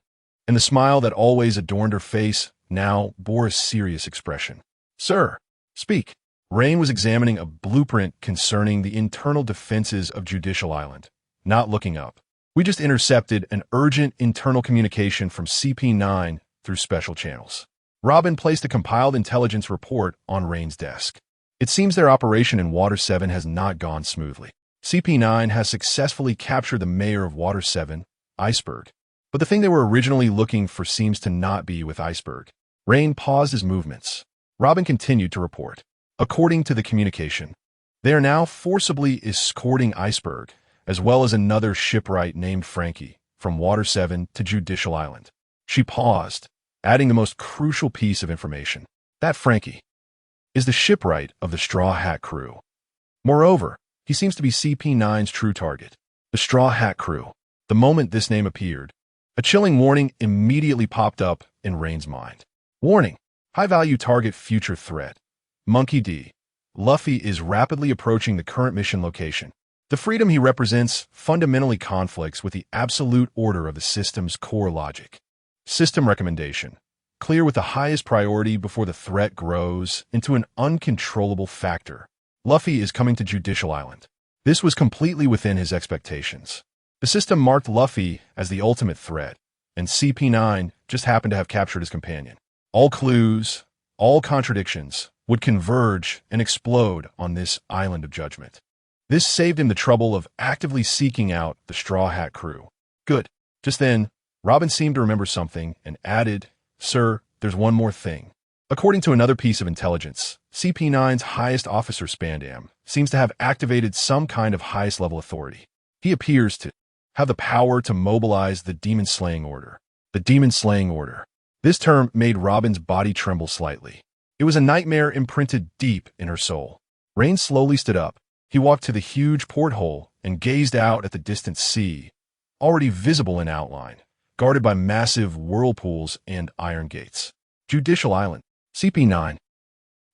and the smile that always adorned her face now bore a serious expression. Sir, speak. Rein was examining a blueprint concerning the internal defenses of Judicial Island, not looking up. We just intercepted an urgent internal communication from CP9 through special channels. Robin placed a compiled intelligence report on Rein's desk. It seems their operation in Water 7 has not gone smoothly. CP9 has successfully captured the mayor of Water 7, Iceberg. But the thing they were originally looking for seems to not be with Iceberg. Rein paused his movements. Robin continued to report. According to the communication, they are now forcibly escorting Iceberg, as well as another shipwright named Frankie, from Water 7 to Judicial Island. She paused, adding the most crucial piece of information. That Frankie is the shipwright of the Straw Hat crew. Moreover, he seems to be CP9's true target. The Straw Hat crew. The moment this name appeared, a chilling warning immediately popped up in Rein's mind. Warning. High-value target future threat. Monkey D. Luffy is rapidly approaching the current mission location. The freedom he represents fundamentally conflicts with the absolute order of the system's core logic. System recommendation. Clear with the highest priority before the threat grows into an uncontrollable factor. Luffy is coming to Judicial Island. This was completely within his expectations. The system marked Luffy as the ultimate threat, and CP9 just happened to have captured his companion. All clues, all contradictions, would converge and explode on this island of judgment. This saved him the trouble of actively seeking out the Straw Hat crew. Good. Just then, Robin seemed to remember something and added, "Sir, there's one more thing." According to another piece of intelligence, CP9's highest officer Spandam seems to have activated some kind of highest-level authority. He appears to have the power to mobilize the demon-slaying order. The demon-slaying order. This term made Robin's body tremble slightly. It was a nightmare imprinted deep in her soul. Rein slowly stood up. He walked to the huge porthole and gazed out at the distant sea, already visible in outline, guarded by massive whirlpools and iron gates. Judicial Island. CP9.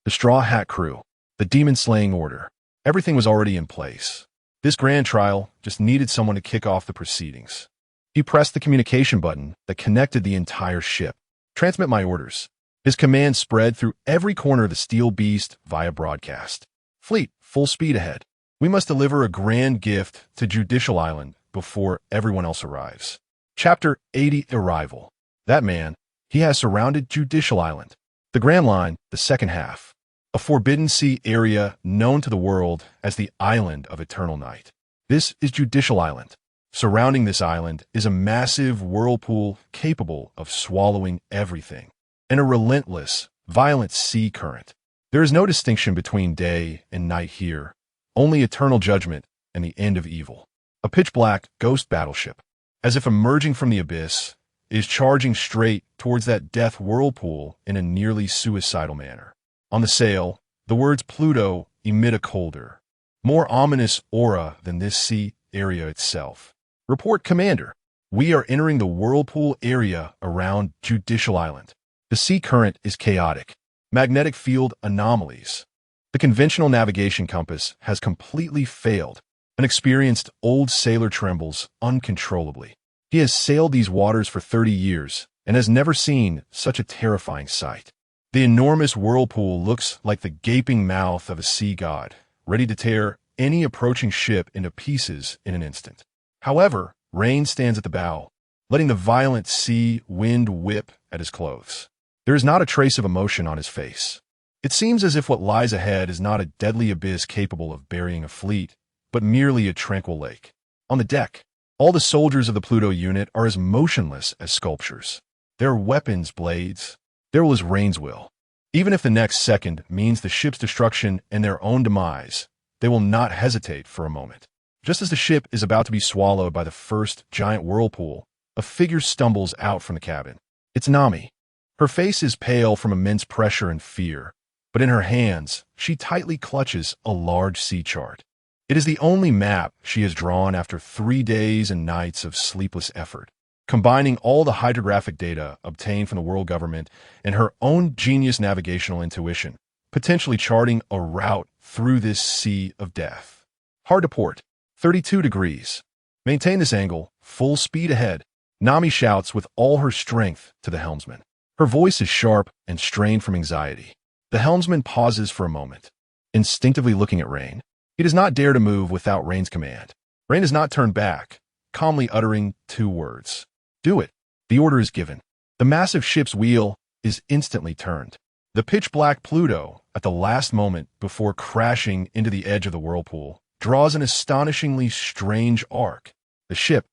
The Straw Hat Crew. The demon-slaying order. Everything was already in place. This grand trial just needed someone to kick off the proceedings. He pressed the communication button that connected the entire ship. "Transmit my orders." His command spread through every corner of the steel beast via broadcast. "Fleet, full speed ahead. We must deliver a grand gift to Judicial Island before everyone else arrives." Chapter 80 Arrival. That man, he has surrounded Judicial Island. The Grand Line, the second half. A forbidden sea area known to the world as the Island of Eternal Night. This is Judicial Island. Surrounding this island is a massive whirlpool capable of swallowing everything, and a relentless, violent sea current. There is no distinction between day and night here, only eternal judgment and the end of evil. A pitch-black ghost battleship, as if emerging from the abyss, is charging straight towards that death whirlpool in a nearly suicidal manner. On the sail, the words Pluto emit a colder, more ominous aura than this sea area itself. "Report, Commander. We are entering the whirlpool area around Judicial Island. The sea current is chaotic. Magnetic field anomalies. The conventional navigation compass has completely failed. An experienced old sailor trembles uncontrollably. He has sailed these waters for 30 years and has never seen such a terrifying sight. The enormous whirlpool looks like the gaping mouth of a sea god, ready to tear any approaching ship into pieces in an instant. However, Rein stands at the bow, letting the violent sea wind whip at his clothes. There is not a trace of emotion on his face. It seems as if what lies ahead is not a deadly abyss capable of burying a fleet, but merely a tranquil lake. On the deck, all the soldiers of the Pluto unit are as motionless as sculptures. Their weapons blades. Their will is Rein's will. Even if the next second means the ship's destruction and their own demise, they will not hesitate for a moment. Just as the ship is about to be swallowed by the first giant whirlpool, a figure stumbles out from the cabin. It's Nami. Her face is pale from immense pressure and fear, but in her hands, she tightly clutches a large sea chart. It is the only map she has drawn after 3 days and nights of sleepless effort, combining all the hydrographic data obtained from the world government and her own genius navigational intuition, potentially charting a route through this sea of death. Hard to port. 32 degrees. Maintain this angle. Full speed ahead. Nami shouts with all her strength to the helmsman. Her voice is sharp and strained from anxiety. The helmsman pauses for a moment, instinctively looking at Rein. He does not dare to move without Rein's command. Rein does not turn back, calmly uttering 2 words. "Do it." The order is given. The massive ship's wheel is instantly turned. The pitch-black Pluto, at the last moment before crashing into the edge of the whirlpool, draws an astonishingly strange arc. The ship,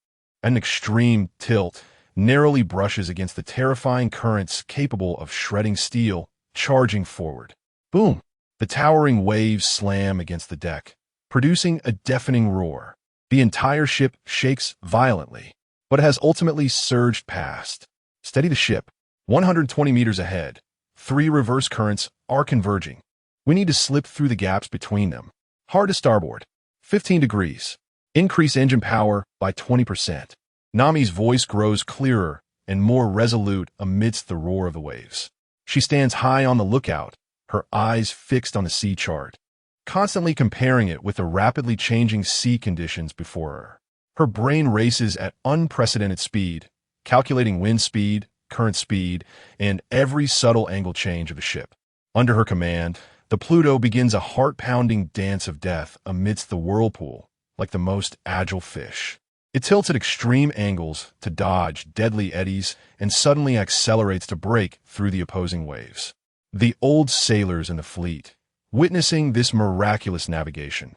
at an extreme tilt, narrowly brushes against the terrifying currents capable of shredding steel, charging forward. Boom! The towering waves slam against the deck, producing a deafening roar. The entire ship shakes violently, but has ultimately surged past. Steady the ship. 120 meters ahead. 3 reverse currents are converging. We need to slip through the gaps between them. Hard to starboard. 15 degrees. Increase engine power by 20%. Nami's voice grows clearer and more resolute amidst the roar of the waves. She stands high on the lookout, her eyes fixed on the sea chart, constantly comparing it with the rapidly changing sea conditions before her. Her brain races at unprecedented speed, calculating wind speed, current speed, and every subtle angle change of the ship. Under her command, the Pluto begins a heart-pounding dance of death amidst the whirlpool, like the most agile fish. It tilts at extreme angles to dodge deadly eddies and suddenly accelerates to break through the opposing waves. The old sailors in the fleet, witnessing this miraculous navigation,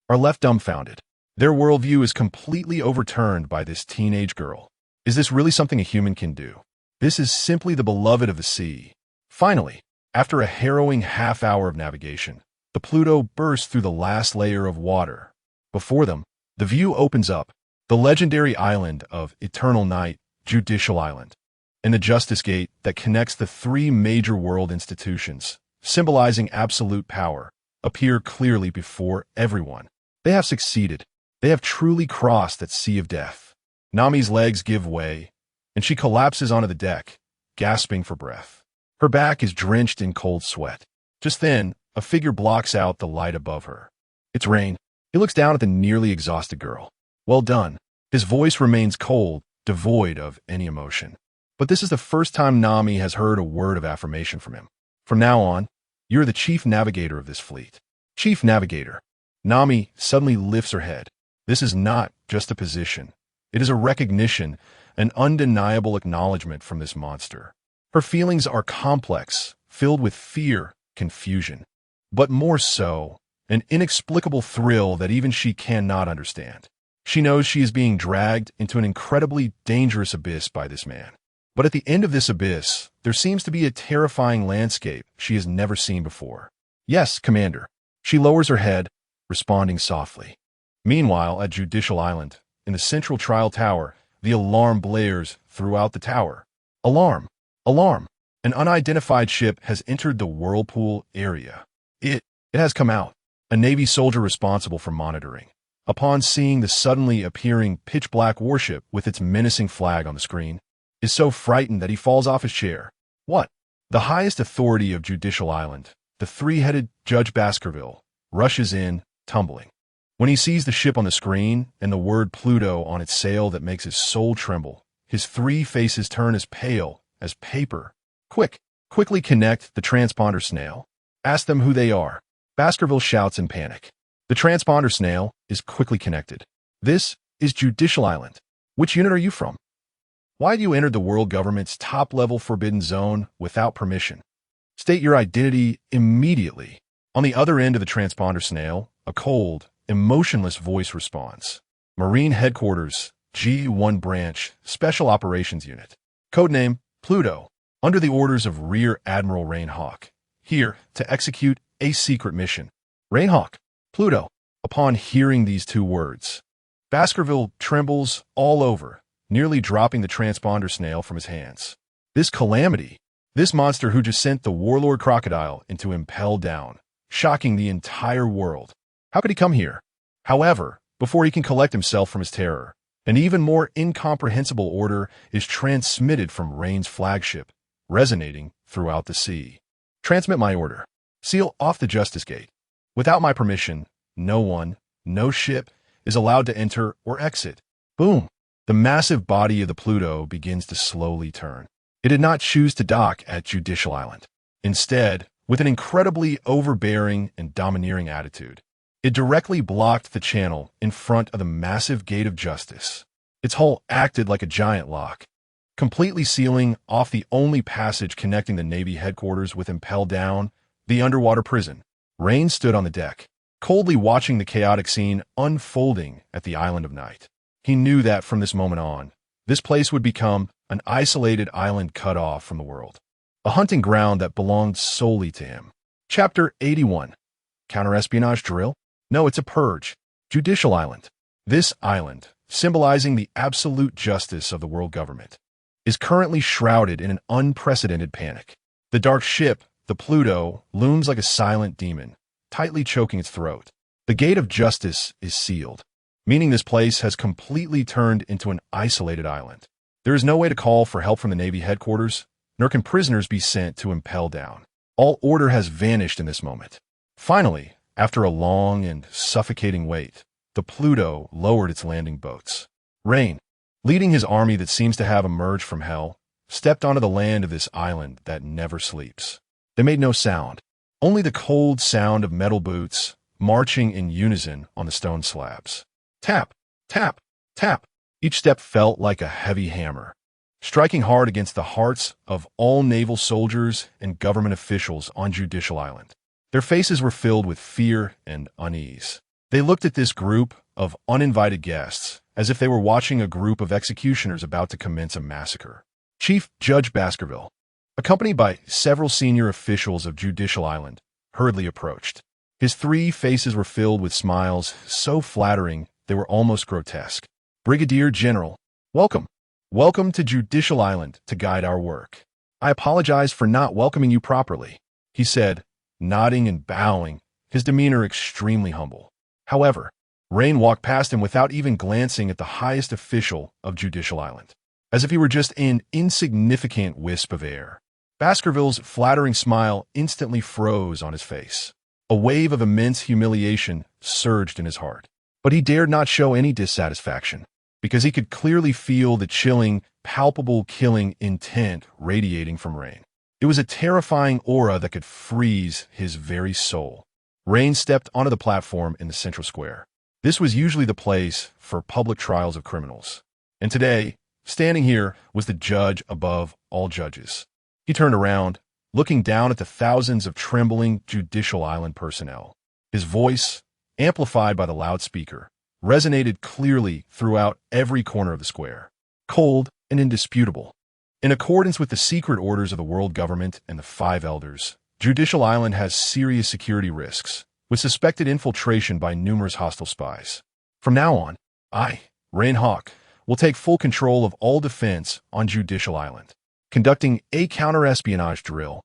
are left dumbfounded. Their worldview is completely overturned by this teenage girl. Is this really something a human can do? This is simply the beloved of the sea. Finally, after a harrowing half-hour of navigation, the Pluto bursts through the last layer of water. Before them, the view opens up, the legendary island of Eternal Night, Judicial Island, and the Justice Gate that connects the three major world institutions, symbolizing absolute power, appear clearly before everyone. They have succeeded. They have truly crossed that sea of death. Nami's legs give way, and she collapses onto the deck, gasping for breath. Her back is drenched in cold sweat. Just then, a figure blocks out the light above her. It's Rein. He looks down at the nearly exhausted girl. Well done. His voice remains cold, devoid of any emotion. But this is the first time Nami has heard a word of affirmation from him. From now on, you're the chief navigator of this fleet. Chief navigator. Nami suddenly lifts her head. This is not just a position. It is a recognition, an undeniable acknowledgement from this monster. Her feelings are complex, filled with fear, confusion, but more so, an inexplicable thrill that even she cannot understand. She knows she is being dragged into an incredibly dangerous abyss by this man. But at the end of this abyss, there seems to be a terrifying landscape she has never seen before. Yes, Commander. She lowers her head, responding softly. Meanwhile, at Judicial Island, in the central trial tower, the alarm blares throughout the tower. Alarm! Alarm! An unidentified ship has entered the whirlpool area. It has come out. A Navy soldier responsible for monitoring. Upon seeing the suddenly appearing pitch-black warship with its menacing flag on the screen, is so frightened that he falls off his chair. What? The highest authority of Judicial Island, the three-headed Judge Baskerville, rushes in, tumbling. When he sees the ship on the screen and the word Pluto on its sail that makes his soul tremble, his three faces turn as pale as paper. Quickly connect the transponder snail. Ask them who they are. Baskerville shouts in panic. The transponder snail is quickly connected. This is Judicial Island. Which unit are you from? Why do you enter the world government's top-level forbidden zone without permission? State your identity immediately. On the other end of the transponder snail, a cold, emotionless voice responds. Marine Headquarters, G1 Branch, Special Operations Unit. Codename, Pluto. Under the orders of Rear Admiral Rein Hawk. Here to execute a secret mission. Rein Hawk, Pluto. Upon hearing these two words, Baskerville trembles all over, nearly dropping the transponder snail from his hands. This calamity, this monster who just sent the warlord crocodile into impel down, shocking the entire world. How could he come here? However, before he can collect himself from his terror, an even more incomprehensible order is transmitted from Rein's flagship, resonating throughout the sea. Transmit my order. Seal off the Justice Gate. Without my permission, no one, no ship, is allowed to enter or exit. Boom! The massive body of the Pluto begins to slowly turn. It did not choose to dock at Judicial Island. Instead, with an incredibly overbearing and domineering attitude, it directly blocked the channel in front of the massive Gate of Justice. Its hull acted like a giant lock, completely sealing off the only passage connecting the Navy headquarters with Impel Down, the underwater prison. Rein stood on the deck, coldly watching the chaotic scene unfolding at the Island of Night. He knew that from this moment on, this place would become an isolated island cut off from the world, a hunting ground that belonged solely to him. Chapter 81. Counterespionage drill? No, it's a purge. Judicial Island. This island, symbolizing the absolute justice of the world government, is currently shrouded in an unprecedented panic. The dark ship, the Pluto, looms like a silent demon, tightly choking its throat. The Gate of Justice is sealed, meaning this place has completely turned into an isolated island. There is no way to call for help from the Navy headquarters, nor can prisoners be sent to Impel Down. All order has vanished in this moment. Finally, after a long and suffocating wait, the Pluto lowered its landing boats. Rein, leading his army that seems to have emerged from hell, stepped onto the land of this island that never sleeps. They made no sound, only the cold sound of metal boots marching in unison on the stone slabs. Tap, tap, tap. Each step felt like a heavy hammer, striking hard against the hearts of all naval soldiers and government officials on Judicial Island. Their faces were filled with fear and unease. They looked at this group of uninvited guests, as if they were watching a group of executioners about to commence a massacre. Chief Judge Baskerville, accompanied by several senior officials of Judicial Island, hurriedly approached. His 3 faces were filled with smiles so flattering they were almost grotesque. Brigadier General, welcome. Welcome to Judicial Island to guide our work. I apologize for not welcoming you properly, he said, nodding and bowing, his demeanor extremely humble. However, Rein walked past him without even glancing at the highest official of Judicial Island, as if he were just an insignificant wisp of air. Baskerville's flattering smile instantly froze on his face. A wave of immense humiliation surged in his heart, but he dared not show any dissatisfaction, because he could clearly feel the chilling, palpable killing intent radiating from Rein. It was a terrifying aura that could freeze his very soul. Rein stepped onto the platform in the central square. This was usually the place for public trials of criminals. And today, standing here, was the judge above all judges. He turned around, looking down at the thousands of trembling Judicial Island personnel. His voice, amplified by the loudspeaker, resonated clearly throughout every corner of the square. Cold and indisputable. In accordance with the secret orders of the world government and the 5 elders, Judicial Island has serious security risks, with suspected infiltration by numerous hostile spies. From now on, I, Rein Hawk, will take full control of all defense on Judicial Island, conducting a counter-espionage drill.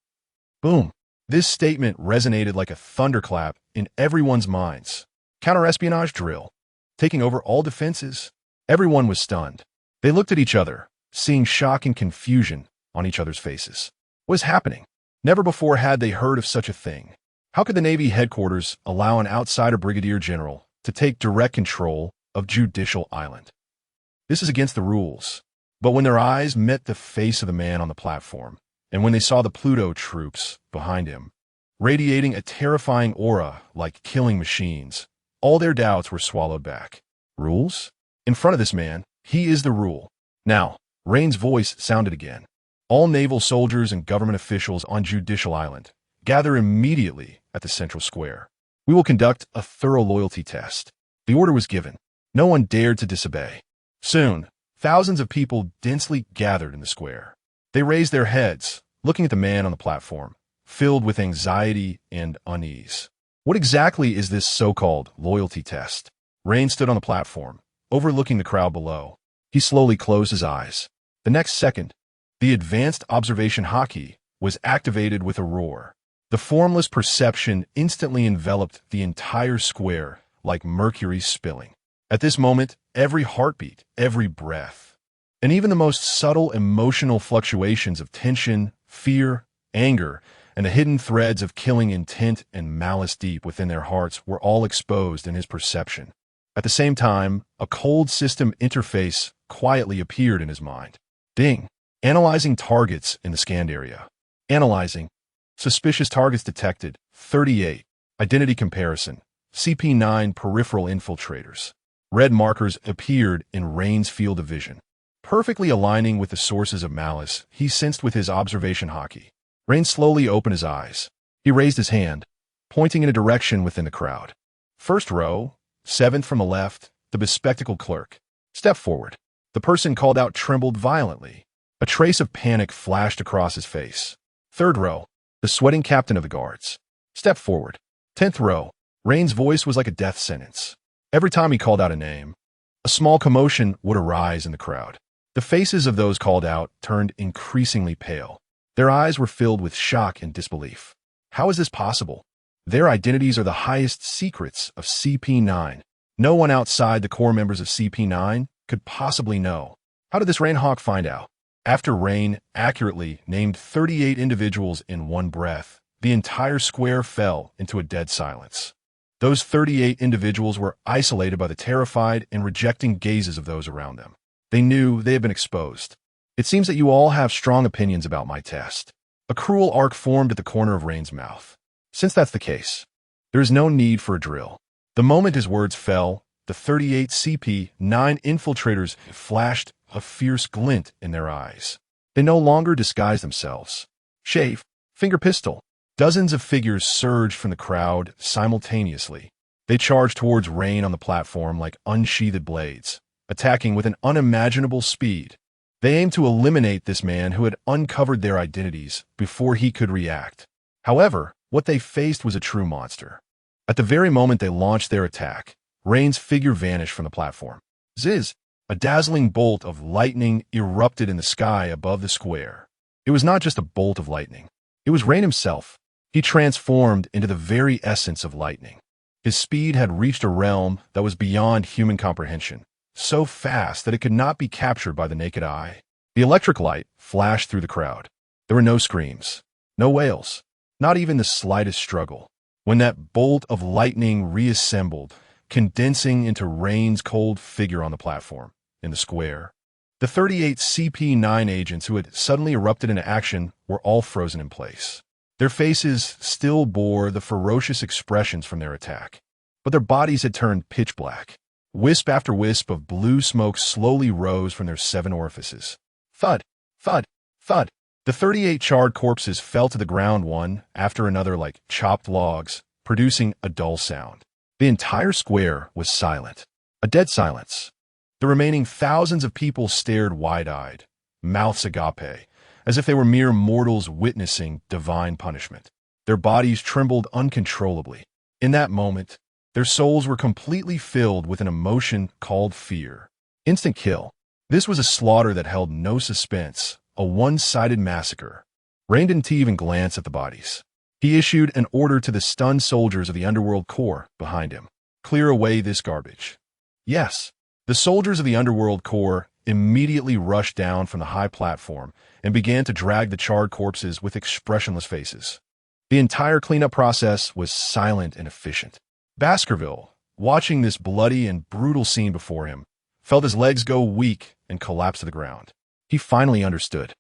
Boom. This statement resonated like a thunderclap in everyone's minds. Counter-espionage drill. Taking over all defenses? Everyone was stunned. They looked at each other, seeing shock and confusion on each other's faces. What is happening? Never before had they heard of such a thing. How could the Navy headquarters allow an outsider brigadier general to take direct control of Judicial Island? This is against the rules. But when their eyes met the face of the man on the platform, and when they saw the Pluto troops behind him, radiating a terrifying aura like killing machines, all their doubts were swallowed back. Rules? In front of this man, he is the rule. Now, Rein's voice sounded again. All naval soldiers and government officials on Judicial Island, gather immediately at the central square. We will conduct a thorough loyalty test. The order was given. No one dared to disobey. Soon, thousands of people densely gathered in the square. They raised their heads, looking at the man on the platform, filled with anxiety and unease. What exactly is this so-called loyalty test? Rein stood on the platform, overlooking the crowd below. He slowly closed his eyes. The next second, the advanced Observation Haki was activated with a roar. The formless perception instantly enveloped the entire square like mercury spilling. At this moment, every heartbeat, every breath, and even the most subtle emotional fluctuations of tension, fear, anger, and the hidden threads of killing intent and malice deep within their hearts were all exposed in his perception. At the same time, a cold system interface quietly appeared in his mind. Ding. Analyzing targets in the scanned area. Analyzing. Suspicious targets detected. 38. Identity comparison. CP9 peripheral infiltrators. Red markers appeared in Rein's field of vision. Perfectly aligning with the sources of malice he sensed with his observation haki. Rein slowly opened his eyes. He raised his hand, pointing in a direction within the crowd. First row, 7th from the left, the bespectacled clerk. Step forward. The person called out trembled violently. A trace of panic flashed across his face. 3rd row, the sweating captain of the guards. Step forward. 10th row. Rein's voice was like a death sentence. Every time he called out a name, a small commotion would arise in the crowd. The faces of those called out turned increasingly pale. Their eyes were filled with shock and disbelief. How is this possible? Their identities are the highest secrets of CP9. No one outside the core members of CP9 could possibly know. How did this Rein Hawk find out? After Rein accurately named 38 individuals in one breath, the entire square fell into a dead silence. Those 38 individuals were isolated by the terrified and rejecting gazes of those around them. They knew they had been exposed. It seems that you all have strong opinions about my test. A cruel arc formed at the corner of Rein's mouth. Since that's the case, there is no need for a drill. The moment his words fell, the 38 CP9 infiltrators flashed a fierce glint in their eyes. They no longer disguised themselves. Shave, finger pistol. Dozens of figures surged from the crowd simultaneously. They charged towards Rein on the platform like unsheathed blades, attacking with an unimaginable speed. They aimed to eliminate this man who had uncovered their identities before he could react. However, what they faced was a true monster. At the very moment they launched their attack, Rein's figure vanished from the platform. Ziz! A dazzling bolt of lightning erupted in the sky above the square. It was not just a bolt of lightning. It was Rein himself. He transformed into the very essence of lightning. His speed had reached a realm that was beyond human comprehension, so fast that it could not be captured by the naked eye. The electric light flashed through the crowd. There were no screams, no wails, not even the slightest struggle. When that bolt of lightning reassembled, condensing into Rein's cold figure on the platform, in the square, the 38 CP9 agents who had suddenly erupted into action were all frozen in place. Their faces still bore the ferocious expressions from their attack, but their bodies had turned pitch black. Wisp after wisp of blue smoke slowly rose from their 7 orifices. Thud, thud, thud. The 38 charred corpses fell to the ground one after another like chopped logs, producing a dull sound. The entire square was silent, a dead silence. The remaining thousands of people stared wide-eyed, mouths agape, as if they were mere mortals witnessing divine punishment. Their bodies trembled uncontrollably. In that moment, their souls were completely filled with an emotion called fear. Instant kill. This was a slaughter that held no suspense, a one-sided massacre. Rein didn't even glance at the bodies. He issued an order to the stunned soldiers of the Underworld Corps behind him. Clear away this garbage. Yes, the soldiers of the Underworld Corps immediately rushed down from the high platform and began to drag the charred corpses with expressionless faces. The entire cleanup process was silent and efficient. Baskerville, watching this bloody and brutal scene before him, felt his legs go weak and collapse to the ground. He finally understood.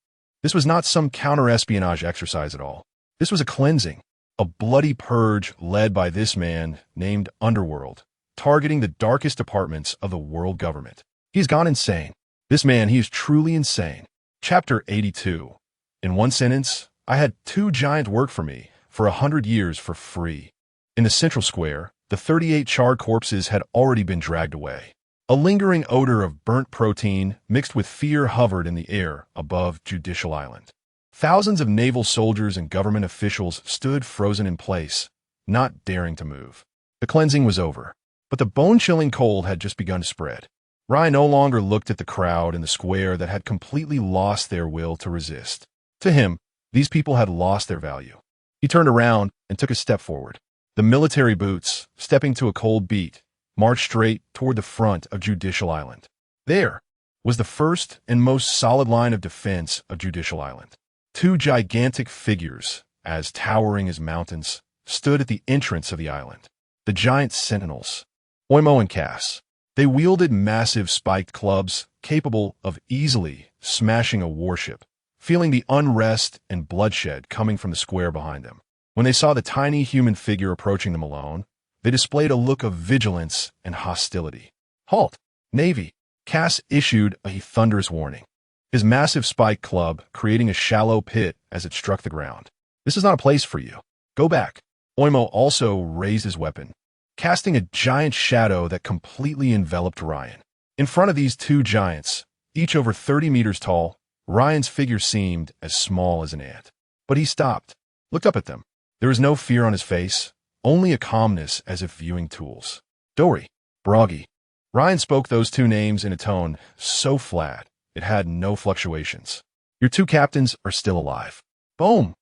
This was not some counter-espionage exercise at all. This was a cleansing, a bloody purge led by this man named Underworld, targeting the darkest departments of the world government. He's gone insane. This man, he is truly insane. Chapter 82. In one sentence, I had 2 giants work for me for 100 years for free. In the central square, the 38 charred corpses had already been dragged away. A lingering odor of burnt protein mixed with fear hovered in the air above Judicial Island. Thousands of naval soldiers and government officials stood frozen in place, not daring to move. The cleansing was over, but the bone-chilling cold had just begun to spread. Rein no longer looked at the crowd in the square that had completely lost their will to resist. To him, these people had lost their value. He turned around and took a step forward. The military boots, stepping to a cold beat, marched straight toward the front of Judicial Island. There was the first and most solid line of defense of Judicial Island. 2 gigantic figures, as towering as mountains, stood at the entrance of the island. The giant sentinels, Oimo and Cass. They wielded massive spiked clubs capable of easily smashing a warship, feeling the unrest and bloodshed coming from the square behind them. When they saw the tiny human figure approaching them alone, they displayed a look of vigilance and hostility. Halt! Navy! Cass issued a thunderous warning, his massive spike club creating a shallow pit as it struck the ground. This is not a place for you. Go back. Oimo also raised his weapon, casting a giant shadow that completely enveloped Rein. In front of these 2 giants, each over 30 meters tall, Rein's figure seemed as small as an ant. But he stopped, looked up at them. There was no fear on his face, only a calmness as if viewing tools. Dory, Broggy. Rein spoke those 2 names in a tone so flat, it had no fluctuations. Your 2 captains are still alive. Boom!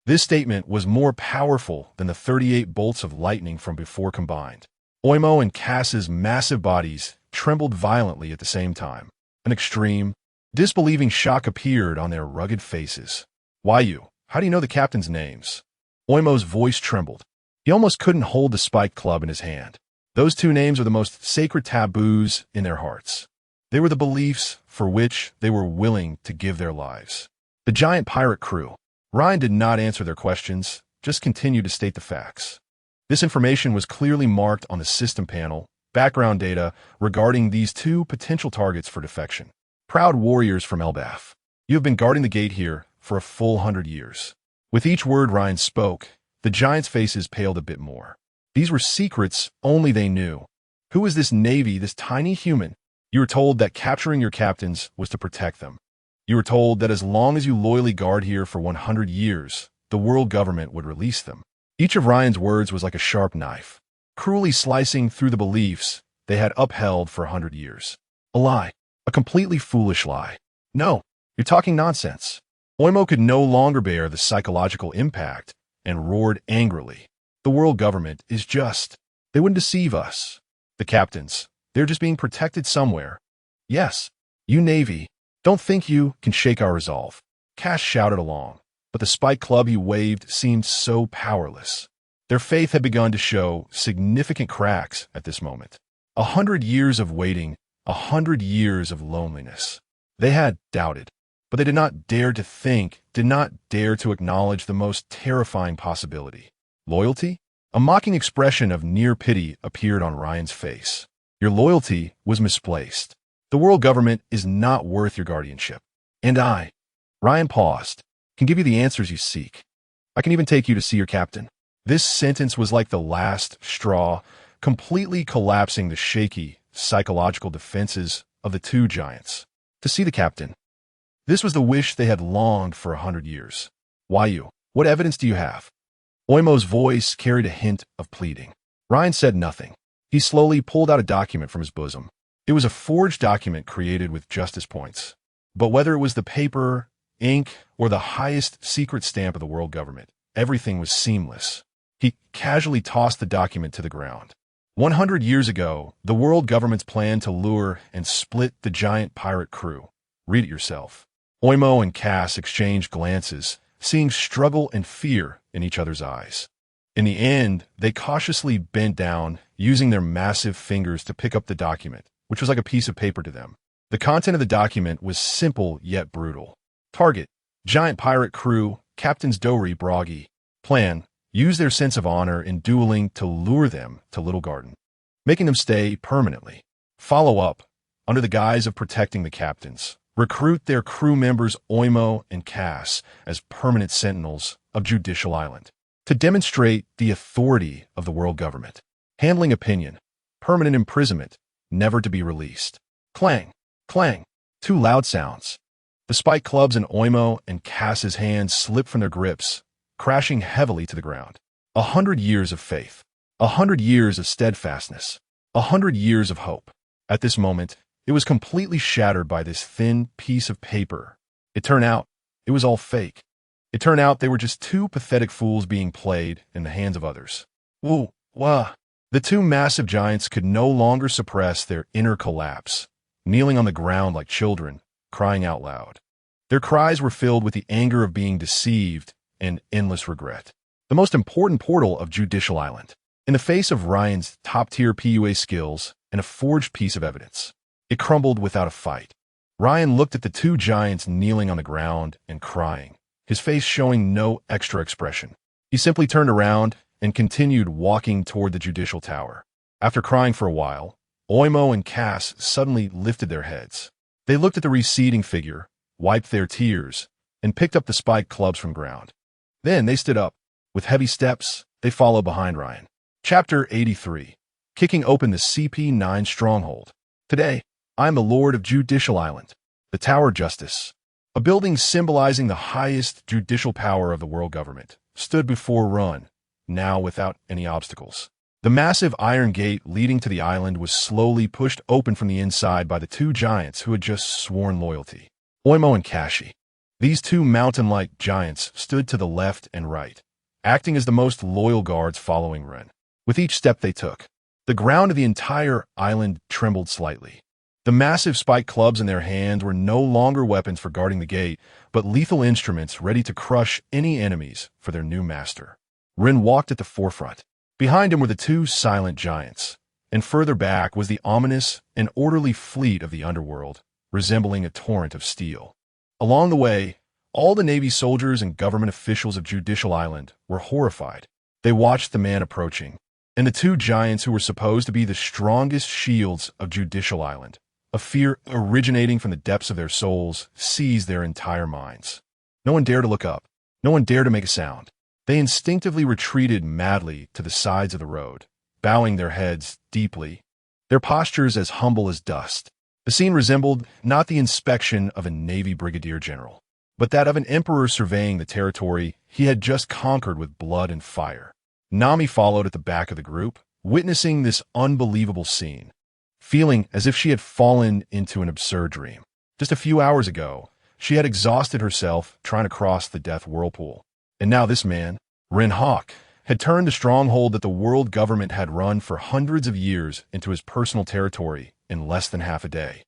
This statement was more powerful than the 38 bolts of lightning from before combined. Oimo and Cass's massive bodies trembled violently at the same time. An extreme, disbelieving shock appeared on their rugged faces. Why you? How do you know the captain's names? Oimo's voice trembled. He almost couldn't hold the spiked club in his hand. Those 2 names are the most sacred taboos in their hearts. They were the beliefs for which they were willing to give their lives. The giant pirate crew. Rein did not answer their questions, just continued to state the facts. This information was clearly marked on the system panel, background data regarding these 2 potential targets for defection. Proud warriors from Elbaf. You have been guarding the gate here for a full 100 years. With each word Rein spoke, the giants' faces paled a bit more. These were secrets only they knew. Who was this Navy, this tiny human? You were told that capturing your captains was to protect them. You were told that as long as you loyally guard here for 100 years, the world government would release them. Each of Ryan's words was like a sharp knife, cruelly slicing through the beliefs they had upheld for 100 years. A lie. A completely foolish lie. No, you're talking nonsense. Oimo could no longer bear the psychological impact and roared angrily. The world government is just. They wouldn't deceive us. The captains, they're just being protected somewhere. Yes, you Navy, don't think you can shake our resolve. Cash shouted along, but the spike club he waved seemed so powerless. Their faith had begun to show significant cracks at this moment. 100 years of waiting, 100 years of loneliness. They had doubted, but they did not dare to think, did not dare to acknowledge the most terrifying possibility. Loyalty? A mocking expression of near pity appeared on Ryan's face. Your loyalty was misplaced. The world government is not worth your guardianship. And I, Ryan paused, can give you the answers you seek. I can even take you to see your captain. This sentence was like the last straw, completely collapsing the shaky, psychological defenses of the two giants. To see the captain. This was the wish they had longed for 100 years. Why you? What evidence do you have? Oimo's voice carried a hint of pleading. Ryan said nothing. He slowly pulled out a document from his bosom. It was a forged document created with justice points. But whether it was the paper, ink, or the highest secret stamp of the world government, everything was seamless. He casually tossed the document to the ground. 100 years ago, the world government's plan to lure and split the giant pirate crew. Read it yourself. Oimo and Cass exchanged glances, seeing struggle and fear in each other's eyes. In the end, they cautiously bent down, using their massive fingers to pick up the document, which was like a piece of paper to them. The content of the document was simple yet brutal. Target: giant pirate crew, Captains Dory Broggy. Plan: use their sense of honor in dueling to lure them to Little Garden, making them stay permanently. Follow up: under the guise of protecting the captains, recruit their crew members Oimo and Cass as permanent sentinels of Judicial Island to demonstrate the authority of the world government. Handling opinion: permanent imprisonment, never to be released. Clang, clang, two loud sounds. The spike clubs in Oimo and Cass's hands slipped from their grips, crashing heavily to the ground. 100 years of faith, 100 years of steadfastness, 100 years of hope. At this moment, it was completely shattered by this thin piece of paper. It turned out it was all fake. It turned out they were just two pathetic fools being played in the hands of others. Woo, wah. The two massive giants could no longer suppress their inner collapse, kneeling on the ground like children, crying out loud. Their cries were filled with the anger of being deceived and endless regret. The most important portal of Judicial Island. In the face of Ryan's top-tier PUA skills and a forged piece of evidence, it crumbled without a fight. Ryan looked at the two giants kneeling on the ground and crying, his face showing no extra expression. He simply turned around and continued walking toward the Judicial Tower. After crying for a while, Oimo and Cass suddenly lifted their heads. They looked at the receding figure, wiped their tears, and picked up the spiked clubs from ground. Then they stood up. With heavy steps, they followed behind Ryan. Chapter 83. Kicking open the CP9 stronghold. Today, I am the Lord of Judicial Island, the Tower of Justice. A building symbolizing the highest judicial power of the world government stood before Run, now without any obstacles. The massive iron gate leading to the island was slowly pushed open from the inside by the two giants who had just sworn loyalty. Oimo and Kashi. These two mountain-like giants stood to the left and right, acting as the most loyal guards following Ren. With each step they took, the ground of the entire island trembled slightly. The massive spike clubs in their hands were no longer weapons for guarding the gate, but lethal instruments ready to crush any enemies for their new master. Ren walked at the forefront. Behind him were the two silent giants, and further back was the ominous and orderly fleet of the underworld, resembling a torrent of steel. Along the way, all the Navy soldiers and government officials of Judicial Island were horrified. They watched the man approaching, and the two giants who were supposed to be the strongest shields of Judicial Island, a fear originating from the depths of their souls, seized their entire minds. No one dared to look up. No one dared to make a sound. They instinctively retreated madly to the sides of the road, bowing their heads deeply, their postures as humble as dust. The scene resembled not the inspection of a Navy brigadier general, but that of an emperor surveying the territory he had just conquered with blood and fire. Nami followed at the back of the group, witnessing this unbelievable scene, feeling as if she had fallen into an absurd dream. Just a few hours ago, she had exhausted herself trying to cross the death whirlpool. And now this man, Rein Hawk, had turned the stronghold that the world government had run for hundreds of years into his personal territory in less than half a day.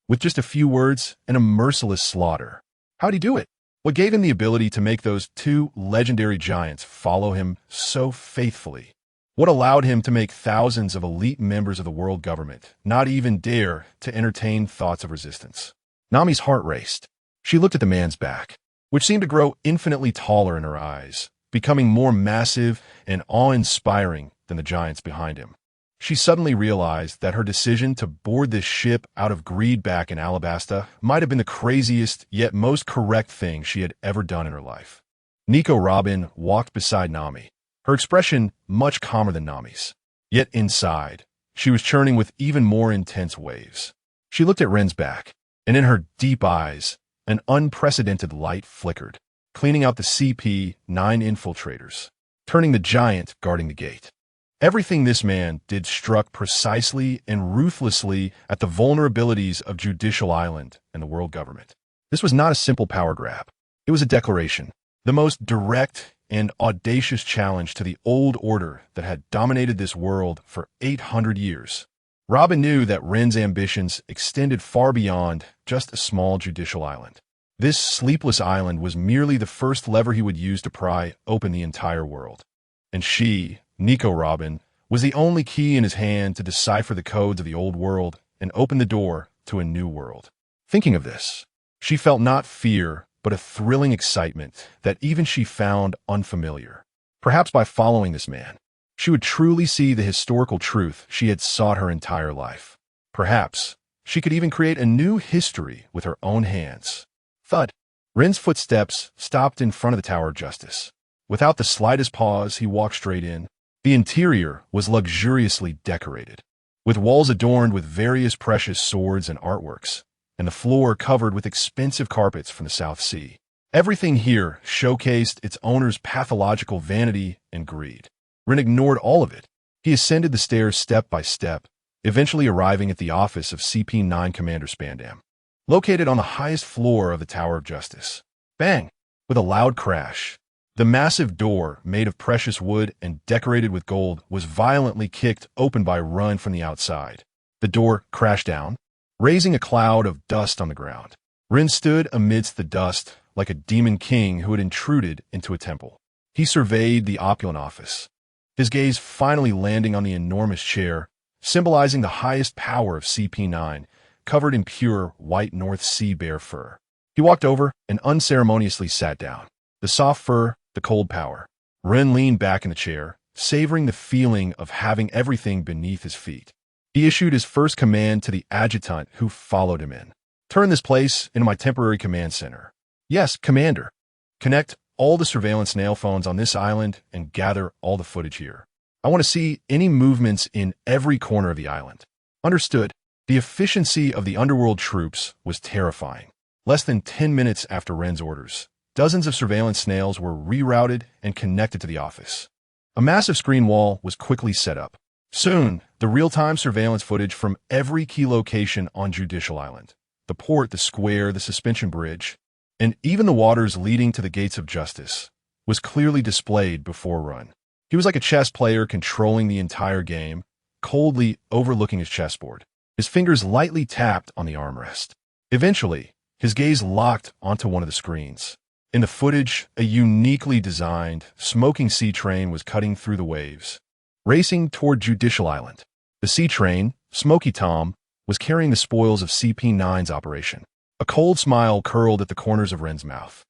With just a few words and a merciless slaughter. How'd he do it? What gave him the ability to make those two legendary giants follow him so faithfully? What allowed him to make thousands of elite members of the world government not even dare to entertain thoughts of resistance? Nami's heart raced. She looked at the man's back, which seemed to grow infinitely taller in her eyes, becoming more massive and awe-inspiring than the giants behind him. She suddenly realized that her decision to board this ship out of greed back in Alabasta might have been the craziest yet most correct thing she had ever done in her life. Nico Robin walked beside Nami, her expression much calmer than Nami's. Yet inside, she was churning with even more intense waves. She looked at Ren's back, and in her deep eyes, an unprecedented light flickered, cleaning out the CP-9 infiltrators, turning the giant guarding the gate. Everything this man did struck precisely and ruthlessly at the vulnerabilities of Judicial Island and the world government. This was not a simple power grab. It was a declaration, the most direct and audacious challenge to the old order that had dominated this world for 800 years. Robin knew that Ren's ambitions extended far beyond just a small judicial island. This sleepless island was merely the first lever he would use to pry open the entire world. And she, Nico Robin, was the only key in his hand to decipher the codes of the old world and open the door to a new world. Thinking of this, she felt not fear, but a thrilling excitement that even she found unfamiliar. Perhaps by following this man, she would truly see the historical truth she had sought her entire life. Perhaps she could even create a new history with her own hands. Thud. Ren's footsteps stopped in front of the Tower of Justice. Without the slightest pause, he walked straight in. The interior was luxuriously decorated, with walls adorned with various precious swords and artworks, and the floor covered with expensive carpets from the South Sea. Everything here showcased its owner's pathological vanity and greed. Rein ignored all of it. He ascended the stairs step by step, eventually arriving at the office of CP-9 Commander Spandam, located on the highest floor of the Tower of Justice. Bang! With a loud crash, the massive door, made of precious wood and decorated with gold, was violently kicked open by Rein from the outside. The door crashed down, raising a cloud of dust on the ground. Rein stood amidst the dust like a demon king who had intruded into a temple. He surveyed the opulent office, his gaze finally landing on the enormous chair, symbolizing the highest power of CP-9, covered in pure white North Sea bear fur. He walked over and unceremoniously sat down. The soft fur, the cold power. Rein leaned back in the chair, savoring the feeling of having everything beneath his feet. He issued his first command to the adjutant who followed him in. Turn this place into my temporary command center. Yes, Commander. Connect all the surveillance nail phones on this island and gather all the footage here. I want to see any movements in every corner of the island. Understood. The efficiency of the underworld troops was terrifying. Less than 10 minutes after Ren's orders, dozens of surveillance snails were rerouted and connected to the office. A massive screen wall was quickly set up. Soon, the real-time surveillance footage from every key location on Judicial Island, the port, the square, the suspension bridge, and even the waters leading to the gates of justice, was clearly displayed before Rein. He was like a chess player controlling the entire game, coldly overlooking his chessboard. His fingers lightly tapped on the armrest. Eventually, his gaze locked onto one of the screens. In the footage, a uniquely designed, smoking sea train was cutting through the waves, racing toward Judicial Island. The sea train, Smoky Tom, was carrying the spoils of CP-9's operation. A cold smile curled at the corners of Ren's mouth.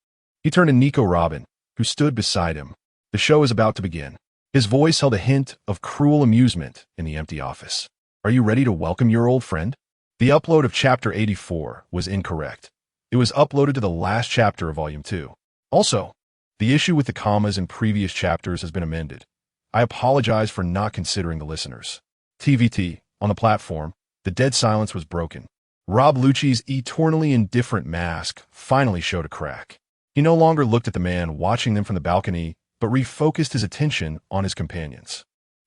He turned to Nico Robin, who stood beside him. The show is about to begin. His voice held a hint of cruel amusement in the empty office. Are you ready to welcome your old friend? The upload of Chapter 84 was incorrect. It was uploaded to the last chapter of Volume 2. Also, The issue with the commas in previous chapters has been amended. I apologize for not considering the listeners. TVT, on the platform, the dead silence was broken. Rob Lucci's eternally indifferent mask finally showed a crack. He no longer looked at the man watching them from the balcony, but refocused his attention on his companions.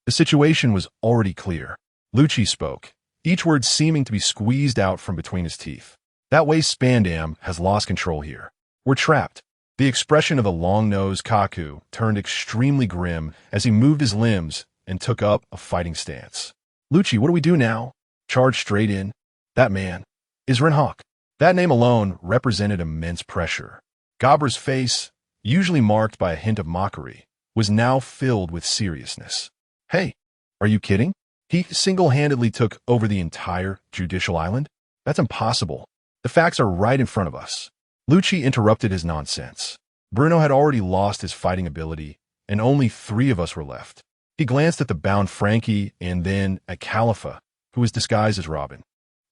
The situation was already clear. Lucci spoke, each word seeming to be squeezed out from between his teeth. That waste Spandam has lost control here. We're trapped. The expression of the long-nosed Kaku turned extremely grim as he moved his limbs and took up a fighting stance. Lucci, what do we do now? Charge straight in. That man is Rein Hawk. That name alone represented immense pressure. Gabra's face, usually marked by a hint of mockery, was now filled with seriousness. Hey, are you kidding? He single-handedly took over the entire judicial island? That's impossible. The facts are right in front of us. Lucci interrupted his nonsense. Bruno had already lost his fighting ability, and only 3 of us were left. He glanced at the bound Frankie and then at Khalifa, who was disguised as Robin.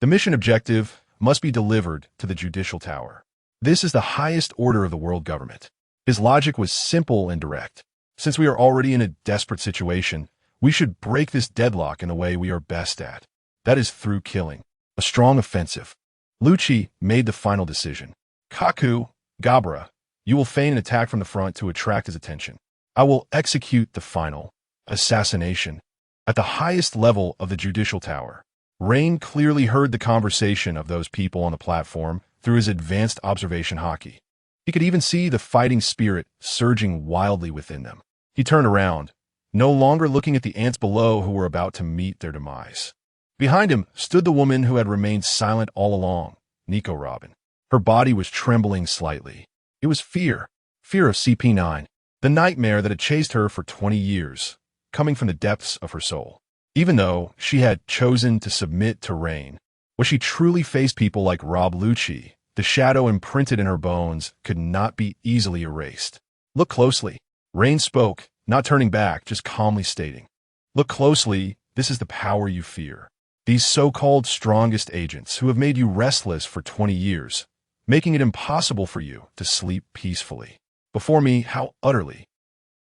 The mission objective must be delivered to the judicial tower. This is the highest order of the world government. His logic was simple and direct. Since we are already in a desperate situation, we should break this deadlock in the way we are best at. That is through killing. A strong offensive. Lucci made the final decision. Kaku, Gabra, you will feign an attack from the front to attract his attention. I will execute the final assassination at the highest level of the judicial tower. Rein clearly heard the conversation of those people on the platform through his advanced observation haki. He could even see the fighting spirit surging wildly within them. He turned around, no longer looking at the ants below who were about to meet their demise. Behind him stood the woman who had remained silent all along, Nico Robin. Her body was trembling slightly. It was fear of CP9, the nightmare that had chased her for 20 years, coming from the depths of her soul. Even though she had chosen to submit to Rein, when she truly faced people like Rob Lucci, the shadow imprinted in her bones could not be easily erased. Look closely. Rein spoke, not turning back, just calmly stating, look closely, this is the power you fear. These so-called strongest agents who have made you restless for 20 years, making it impossible for you to sleep peacefully. Before me, how utterly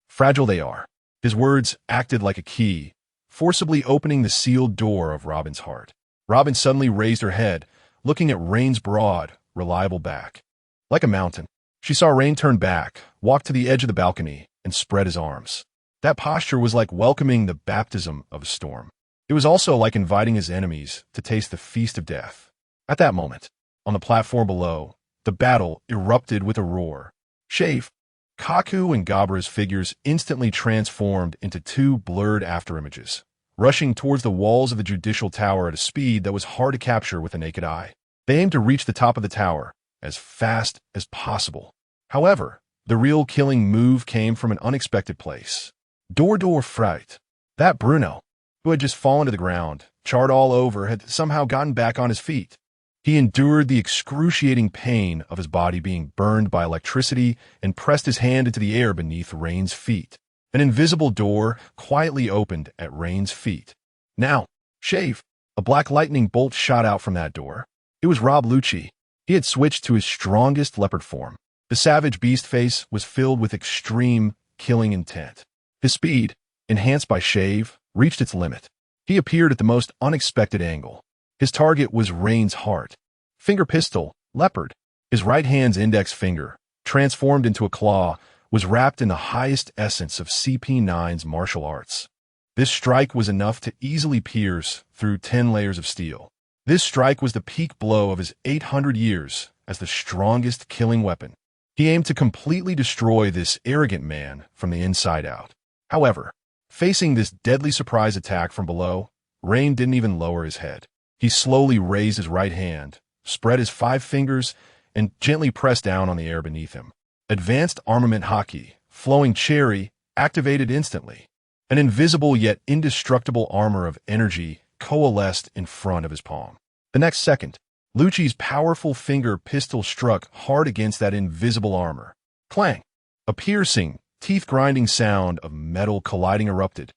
fragile they are. His words acted like a key, forcibly opening the sealed door of Robin's heart. Robin suddenly raised her head, looking at Rein's broad, reliable back. Like a mountain, she saw Rein turn back, walk to the edge of the balcony, and spread his arms. That posture was like welcoming the baptism of a storm. It was also like inviting his enemies to taste the feast of death. At that moment, on the platform below, the battle erupted with a roar. Shave, Kaku and Gabra's figures instantly transformed into 2 blurred afterimages, rushing towards the walls of the judicial tower at a speed that was hard to capture with the naked eye. They aimed to reach the top of the tower as fast as possible. However, the real killing move came from an unexpected place. Door fright. That Bruno, who had just fallen to the ground, charred all over, had somehow gotten back on his feet. He endured the excruciating pain of his body being burned by electricity and pressed his hand into the air beneath Rein's feet. An invisible door quietly opened at Rein's feet. Now, shave. A black lightning bolt shot out from that door. It was Rob Lucci. He had switched to his strongest leopard form. The savage beast face was filled with extreme, killing intent. His speed, enhanced by shave, reached its limit. He appeared at the most unexpected angle. His target was Rein's heart. Finger pistol, leopard. His right hand's index finger, transformed into a claw, was wrapped in the highest essence of CP9's martial arts. This strike was enough to easily pierce through 10 layers of steel. This strike was the peak blow of his 800 years as the strongest killing weapon. He aimed to completely destroy this arrogant man from the inside out. However, facing this deadly surprise attack from below, Rein didn't even lower his head. He slowly raised his right hand, spread his 5 fingers, and gently pressed down on the air beneath him. Advanced armament haki, flowing cherry, activated instantly. An invisible yet indestructible armor of energy coalesced in front of his palm. The next second, Lucci's powerful finger pistol struck hard against that invisible armor. Clang! A piercing, teeth-grinding sound of metal colliding erupted.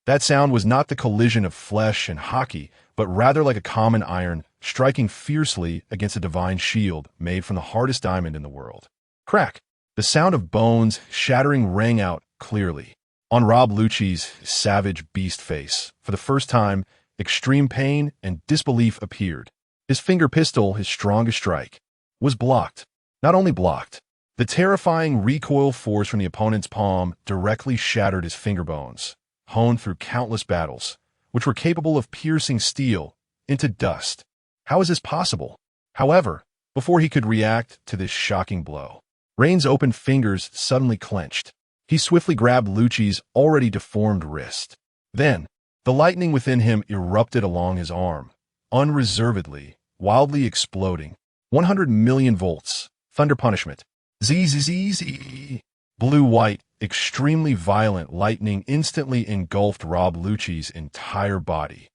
That sound was not the collision of flesh and haki, but rather like a common iron striking fiercely against a divine shield made from the hardest diamond in the world. Crack! The sound of bones shattering rang out clearly. On Rob Lucci's savage beast face, for the first time, extreme pain and disbelief appeared. His finger pistol, his strongest strike, was blocked. Not only blocked, the terrifying recoil force from the opponent's palm directly shattered his finger bones, honed through countless battles, which were capable of piercing steel into dust. How is this possible? However, before he could react to this shocking blow, Rein's open fingers suddenly clenched. He swiftly grabbed Lucci's already deformed wrist. Then, the lightning within him erupted along his arm, unreservedly, wildly exploding. 100 million volts. Thunder punishment. Zzz. Blue-white, extremely violent lightning instantly engulfed Rob Lucci's entire body.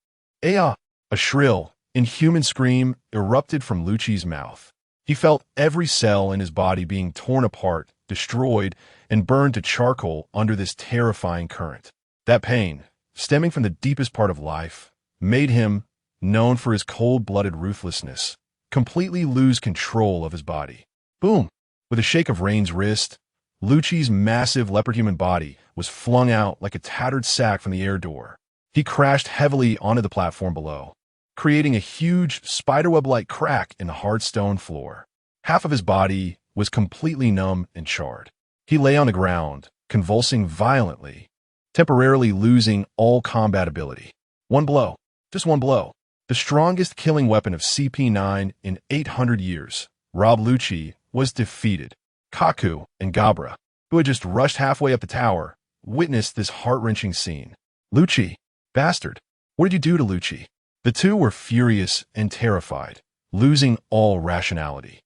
A shrill, inhuman scream erupted from Lucci's mouth. He felt every cell in his body being torn apart, destroyed, and burned to charcoal under this terrifying current. That pain, stemming from the deepest part of life, made him, known for his cold-blooded ruthlessness, completely lose control of his body. Boom! With a shake of Rein's wrist, Lucci's massive leopard-human body was flung out like a tattered sack from the air door. He crashed heavily onto the platform below, creating a huge spiderweb-like crack in the hard stone floor. Half of his body was completely numb and charred. He lay on the ground, convulsing violently, temporarily losing all combat ability. One blow, just one blow. The strongest killing weapon of CP9 in 800 years, Rob Lucci, was defeated. Kaku and Gabra, who had just rushed halfway up the tower, witnessed this heart-wrenching scene. Lucci, bastard, what did you do to Lucci? The two were furious and terrified, losing all rationality.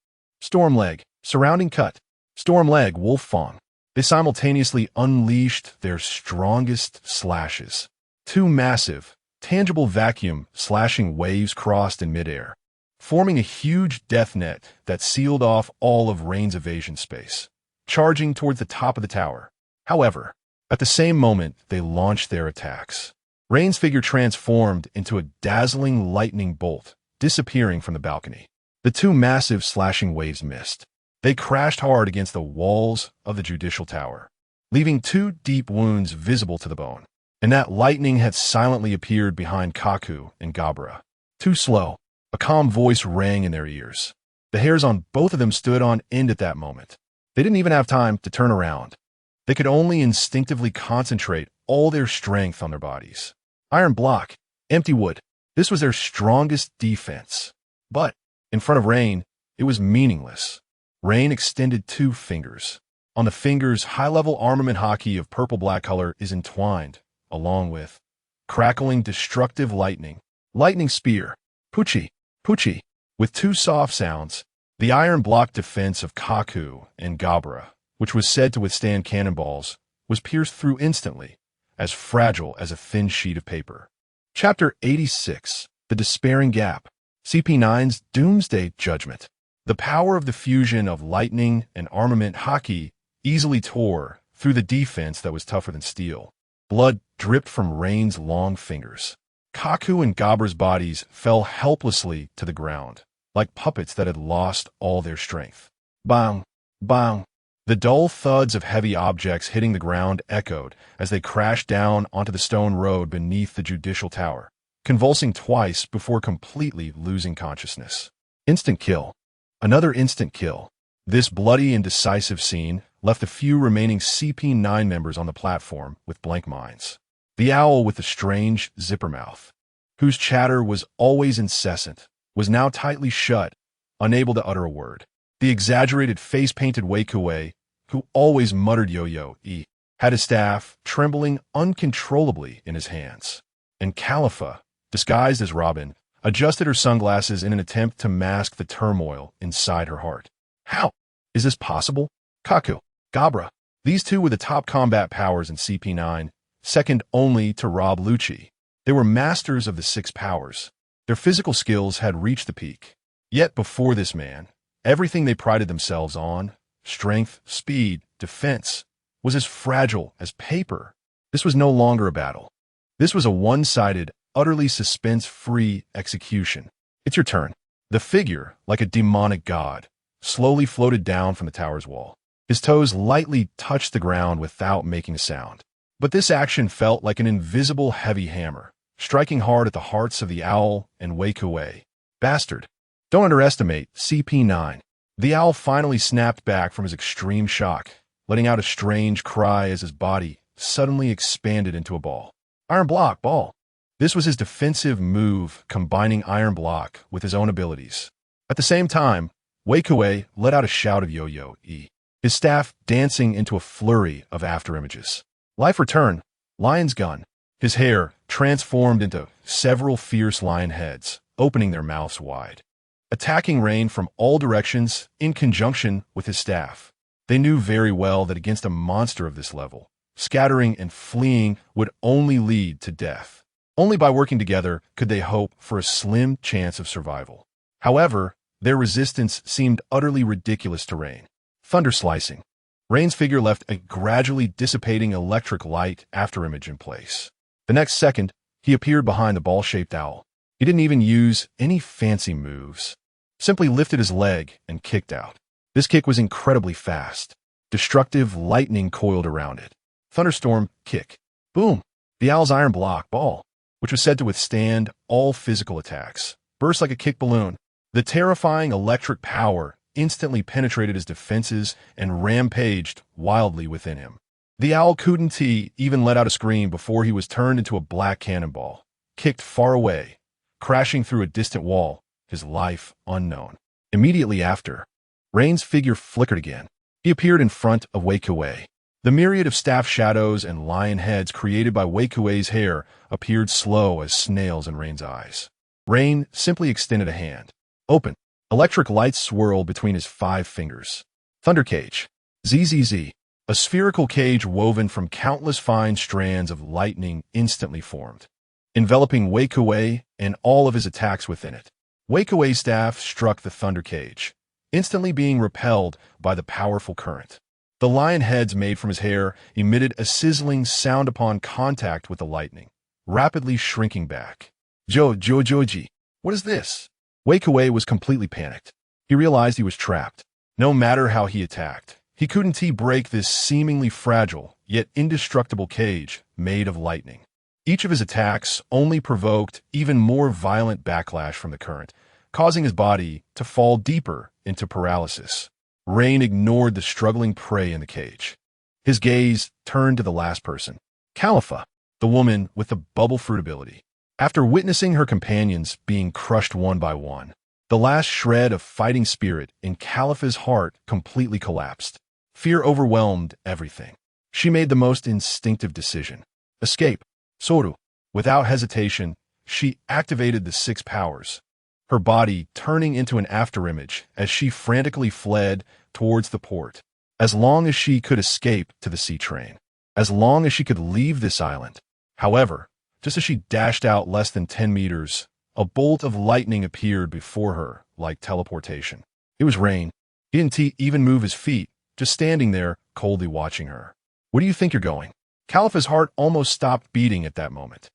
Stormleg, surrounding cut. Stormleg, Wolf Fang. They simultaneously unleashed their strongest slashes. Two massive, tangible vacuum slashing waves crossed in midair, forming a huge death net that sealed off all of Rein's evasion space, charging towards the top of the tower. However, at the same moment they launched their attacks, Rein's figure transformed into a dazzling lightning bolt, disappearing from the balcony. The two massive slashing waves missed. They crashed hard against the walls of the judicial tower, leaving two deep wounds visible to the bone. And that lightning had silently appeared behind Kaku and Gabra. Too slow. A calm voice rang in their ears. The hairs on both of them stood on end at that moment. They didn't even have time to turn around. They could only instinctively concentrate all their strength on their bodies. Iron block, empty wood. This was their strongest defense. But, in front of Rein, it was meaningless. Rein extended two fingers. On the fingers, high-level armament haki of purple-black color is entwined, along with crackling destructive lightning. Lightning spear. Puchi. Puchi. With two soft sounds, the iron block defense of Kaku and Gabra, which was said to withstand cannonballs, was pierced through instantly, as fragile as a thin sheet of paper. Chapter 86. The Despairing Gap. CP9's Doomsday Judgment. The power of the fusion of lightning and armament haki easily tore through the defense that was tougher than steel. Blood dripped from Rein's long fingers. Kaku and Gabra's bodies fell helplessly to the ground, like puppets that had lost all their strength. Bang! Bang! The dull thuds of heavy objects hitting the ground echoed as they crashed down onto the stone road beneath the judicial tower, convulsing twice before completely losing consciousness. Instant kill. Another instant kill. This bloody and decisive scene left a few remaining CP9 members on the platform with blank minds. The owl with the strange zipper mouth, whose chatter was always incessant, was now tightly shut, unable to utter a word. The exaggerated face-painted Weikue, who always muttered yo-yo-e, had his staff trembling uncontrollably in his hands. And Califa, disguised as Robin, adjusted her sunglasses in an attempt to mask the turmoil inside her heart. How is this possible? Kaku, Gabra, these two were the top combat powers in CP9, second only to Rob Lucci. They were masters of the six powers. Their physical skills had reached the peak. Yet before this man, everything they prided themselves on, strength, speed, defense, was as fragile as paper. This was no longer a battle. This was a one-sided, utterly suspense-free execution. It's your turn. The figure, like a demonic god, slowly floated down from the tower's wall. His toes lightly touched the ground without making a sound. But this action felt like an invisible heavy hammer, striking hard at the hearts of the owl and wake away. Bastard. Don't underestimate CP9. The owl finally snapped back from his extreme shock, letting out a strange cry as his body suddenly expanded into a ball. Iron block, ball. This was his defensive move, combining iron block with his own abilities. At the same time, Wakeway let out a shout of yo-yo-e, his staff dancing into a flurry of afterimages. Life return, lion's gun. His hair transformed into several fierce lion heads, opening their mouths wide, attacking Rein from all directions in conjunction with his staff. They knew very well that against a monster of this level, scattering and fleeing would only lead to death. Only by working together could they hope for a slim chance of survival. However, their resistance seemed utterly ridiculous to Rein. Thunder slicing. Rein's figure left a gradually dissipating electric light afterimage in place. The next second, he appeared behind the ball-shaped owl. He didn't even use any fancy moves. Simply lifted his leg and kicked out. This kick was incredibly fast. Destructive lightning coiled around it. Thunderstorm kick. Boom! The owl's iron block ball, which was said to withstand all physical attacks, burst like a kick balloon. The terrifying electric power instantly penetrated his defenses and rampaged wildly within him. The owl couldn't even let out a scream before he was turned into a black cannonball, kicked far away, crashing through a distant wall, his life unknown. Immediately after, Rein's figure flickered again. He appeared in front of Wakeway. The myriad of staff shadows and lion heads created by Wakeway's hair appeared slow as snails in Rein's eyes. Rein simply extended a hand. Open. Electric lights swirled between his 5 fingers. Thunder cage. ZZZ. A spherical cage woven from countless fine strands of lightning instantly formed, enveloping Wakeway and all of his attacks within it. Wakeway's staff struck the thunder cage, instantly being repelled by the powerful current. The lion heads made from his hair emitted a sizzling sound upon contact with the lightning, rapidly shrinking back. Joji, what is this? Wakeway was completely panicked. He realized he was trapped. No matter how he attacked, he couldn't break this seemingly fragile, yet indestructible cage made of lightning. Each of his attacks only provoked even more violent backlash from the current, causing his body to fall deeper into paralysis. Rein ignored the struggling prey in the cage. His gaze turned to the last person, Califa, the woman with the bubble fruit ability. After witnessing her companions being crushed one by one, the last shred of fighting spirit in Califa's heart completely collapsed. Fear overwhelmed everything. She made the most instinctive decision. Escape. Soru. Without hesitation, she activated the 6 powers, her body turning into an afterimage as she frantically fled towards the port. As long as she could escape to the sea train. As long as she could leave this island. However, just as she dashed out less than 10 meters, a bolt of lightning appeared before her like teleportation. It was Rein. He didn't even move his feet, just standing there, coldly watching her. Where do you think you're going? Califa's heart almost stopped beating at that moment.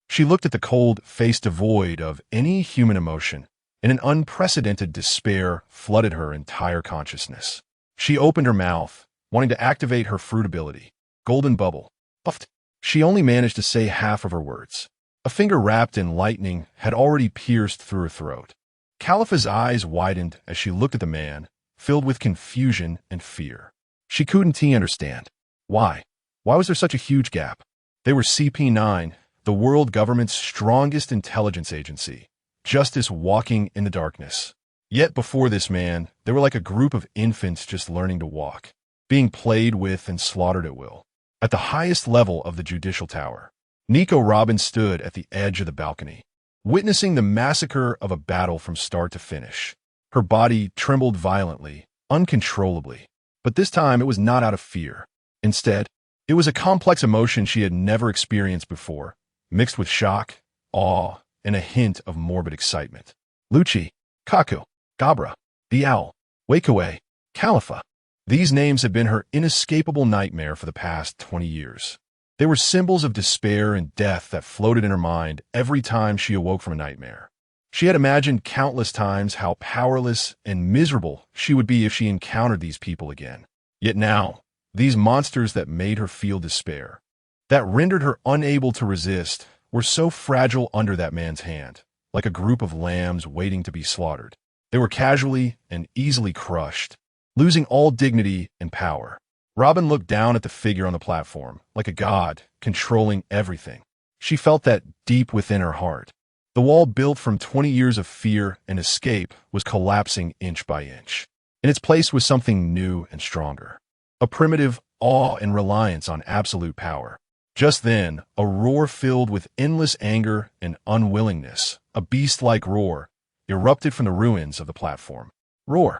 She looked at the cold face devoid of any human emotion, and an unprecedented despair flooded her entire consciousness. She opened her mouth, wanting to activate her fruit ability. Golden bubble. Puffed. She only managed to say half of her words. A finger wrapped in lightning had already pierced through her throat. Califa's eyes widened as she looked at the man, filled with confusion and fear. She couldn't understand. Why? Why was there such a huge gap? They were CP9, the world government's strongest intelligence agency, justice walking in the darkness. Yet before this man, they were like a group of infants just learning to walk, being played with and slaughtered at will. At the highest level of the judicial tower, Nico Robin stood at the edge of the balcony, witnessing the massacre of a battle from start to finish. Her body trembled violently, uncontrollably. But this time it was not out of fear. Instead, it was a complex emotion she had never experienced before, mixed with shock, awe, and a hint of morbid excitement. Lucci, Kaku, Gabra, the Owl, Wakeway, Califa. These names had been her inescapable nightmare for the past 20 years. They were symbols of despair and death that floated in her mind every time she awoke from a nightmare. She had imagined countless times how powerless and miserable she would be if she encountered these people again. Yet now, these monsters that made her feel despair, that rendered her unable to resist, were so fragile under that man's hand, like a group of lambs waiting to be slaughtered. They were casually and easily crushed, losing all dignity and power. Robin looked down at the figure on the platform, like a god, controlling everything. She felt that deep within her heart. The wall built from 20 years of fear and escape was collapsing inch by inch. In its place was something new and stronger. A primitive awe and reliance on absolute power. Just then, a roar filled with endless anger and unwillingness, a beast-like roar, erupted from the ruins of the platform. Roar.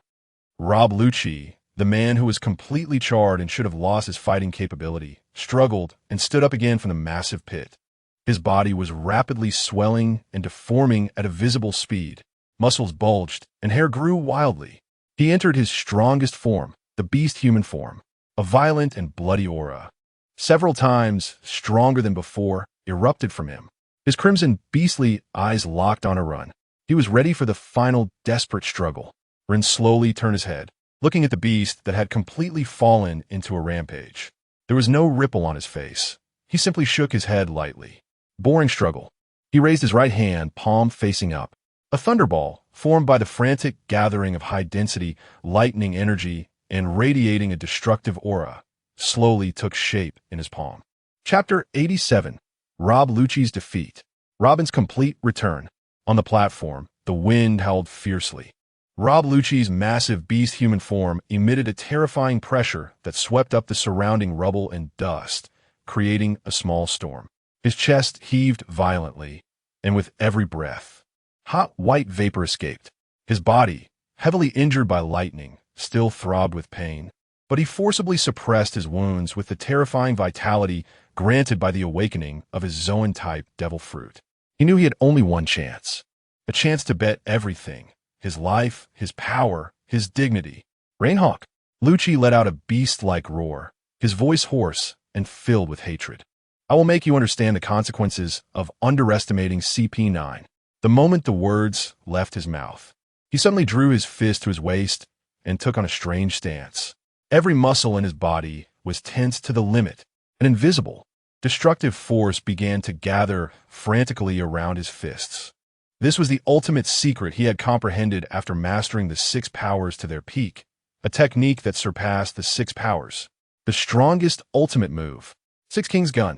Rob Lucci, the man who was completely charred and should have lost his fighting capability, struggled and stood up again from the massive pit. His body was rapidly swelling and deforming at a visible speed. Muscles bulged, and hair grew wildly. He entered his strongest form, the beast-human form, a violent and bloody aura. Several times, stronger than before, erupted from him. His crimson, beastly eyes locked on a run. He was ready for the final, desperate struggle. Rin slowly turned his head, looking at the beast that had completely fallen into a rampage. There was no ripple on his face. He simply shook his head lightly. Boring struggle. He raised his right hand, palm facing up. A thunderball, formed by the frantic gathering of high-density, lightning energy and radiating a destructive aura, slowly took shape in his palm. Chapter 87. Rob Lucci's Defeat. Robin's complete return. On the platform, the wind howled fiercely. Rob Lucci's massive beast-human form emitted a terrifying pressure that swept up the surrounding rubble and dust, creating a small storm. His chest heaved violently, and with every breath, hot white vapor escaped. His body, heavily injured by lightning, still throbbed with pain, but he forcibly suppressed his wounds with the terrifying vitality granted by the awakening of his Zoan-type devil fruit. He knew he had only one chance, a chance to bet everything, his life, his power, his dignity. Rein Hawk. Lucci let out a beast-like roar, his voice hoarse and filled with hatred. I will make you understand the consequences of underestimating CP9. The moment the words left his mouth, he suddenly drew his fist to his waist and took on a strange stance. Every muscle in his body was tense to the limit. An invisible, destructive force began to gather frantically around his fists. This was the ultimate secret he had comprehended after mastering the 6 powers to their peak, a technique that surpassed the 6 powers. The strongest ultimate move. 6 King's Gun.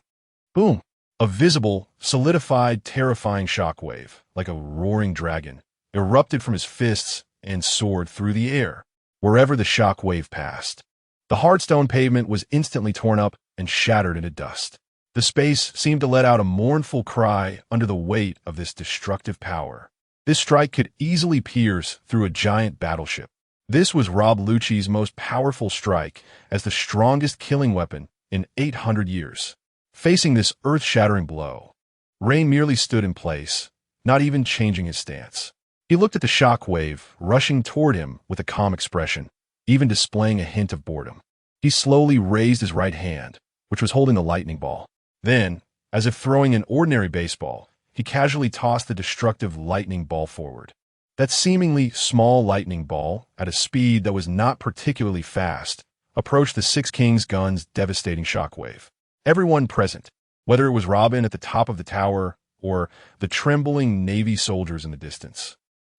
Boom! A visible, solidified, terrifying shockwave, like a roaring dragon, erupted from his fists and soared through the air, wherever the shockwave passed. The hard stone pavement was instantly torn up and shattered into dust. The space seemed to let out a mournful cry under the weight of this destructive power. This strike could easily pierce through a giant battleship. This was Rob Lucci's most powerful strike as the strongest killing weapon in 800 years. Facing this earth-shattering blow, Rein merely stood in place, not even changing his stance. He looked at the shockwave rushing toward him with a calm expression, even displaying a hint of boredom. He slowly raised his right hand, which was holding the lightning ball. Then, as if throwing an ordinary baseball, he casually tossed the destructive lightning ball forward. That seemingly small lightning ball, at a speed that was not particularly fast, approached the 6 King's Gun's devastating shockwave. Everyone present, whether it was Robin at the top of the tower or the trembling Navy soldiers in the distance,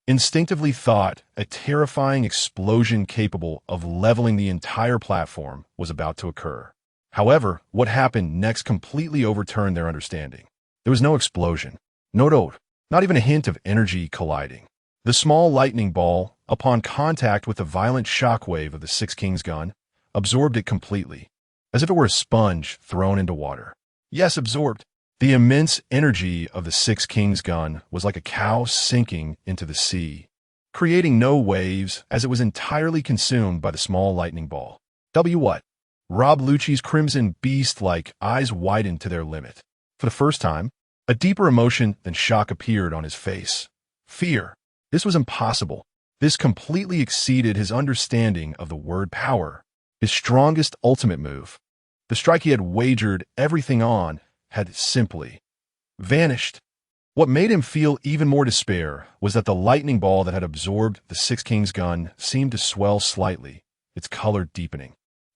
instinctively thought a terrifying explosion capable of leveling the entire platform was about to occur. However, what happened next completely overturned their understanding. There was no explosion, not even a hint of energy colliding. The small lightning ball, upon contact with the violent shockwave of the 6 King's Gun, absorbed it completely, as if it were a sponge thrown into water. Yes, absorbed. The immense energy of the 6 King's Gun was like a cow sinking into the sea, creating no waves as it was entirely consumed by the small lightning ball. What? Rob Lucci's crimson beast-like eyes widened to their limit. For the first time, a deeper emotion than shock appeared on his face. Fear. This was impossible. This completely exceeded his understanding of the word power. His strongest ultimate move, the strike he had wagered everything on, had simply vanished. What made him feel even more despair was that the lightning ball that had absorbed the 6 King's Gun seemed to swell slightly, its color deepening.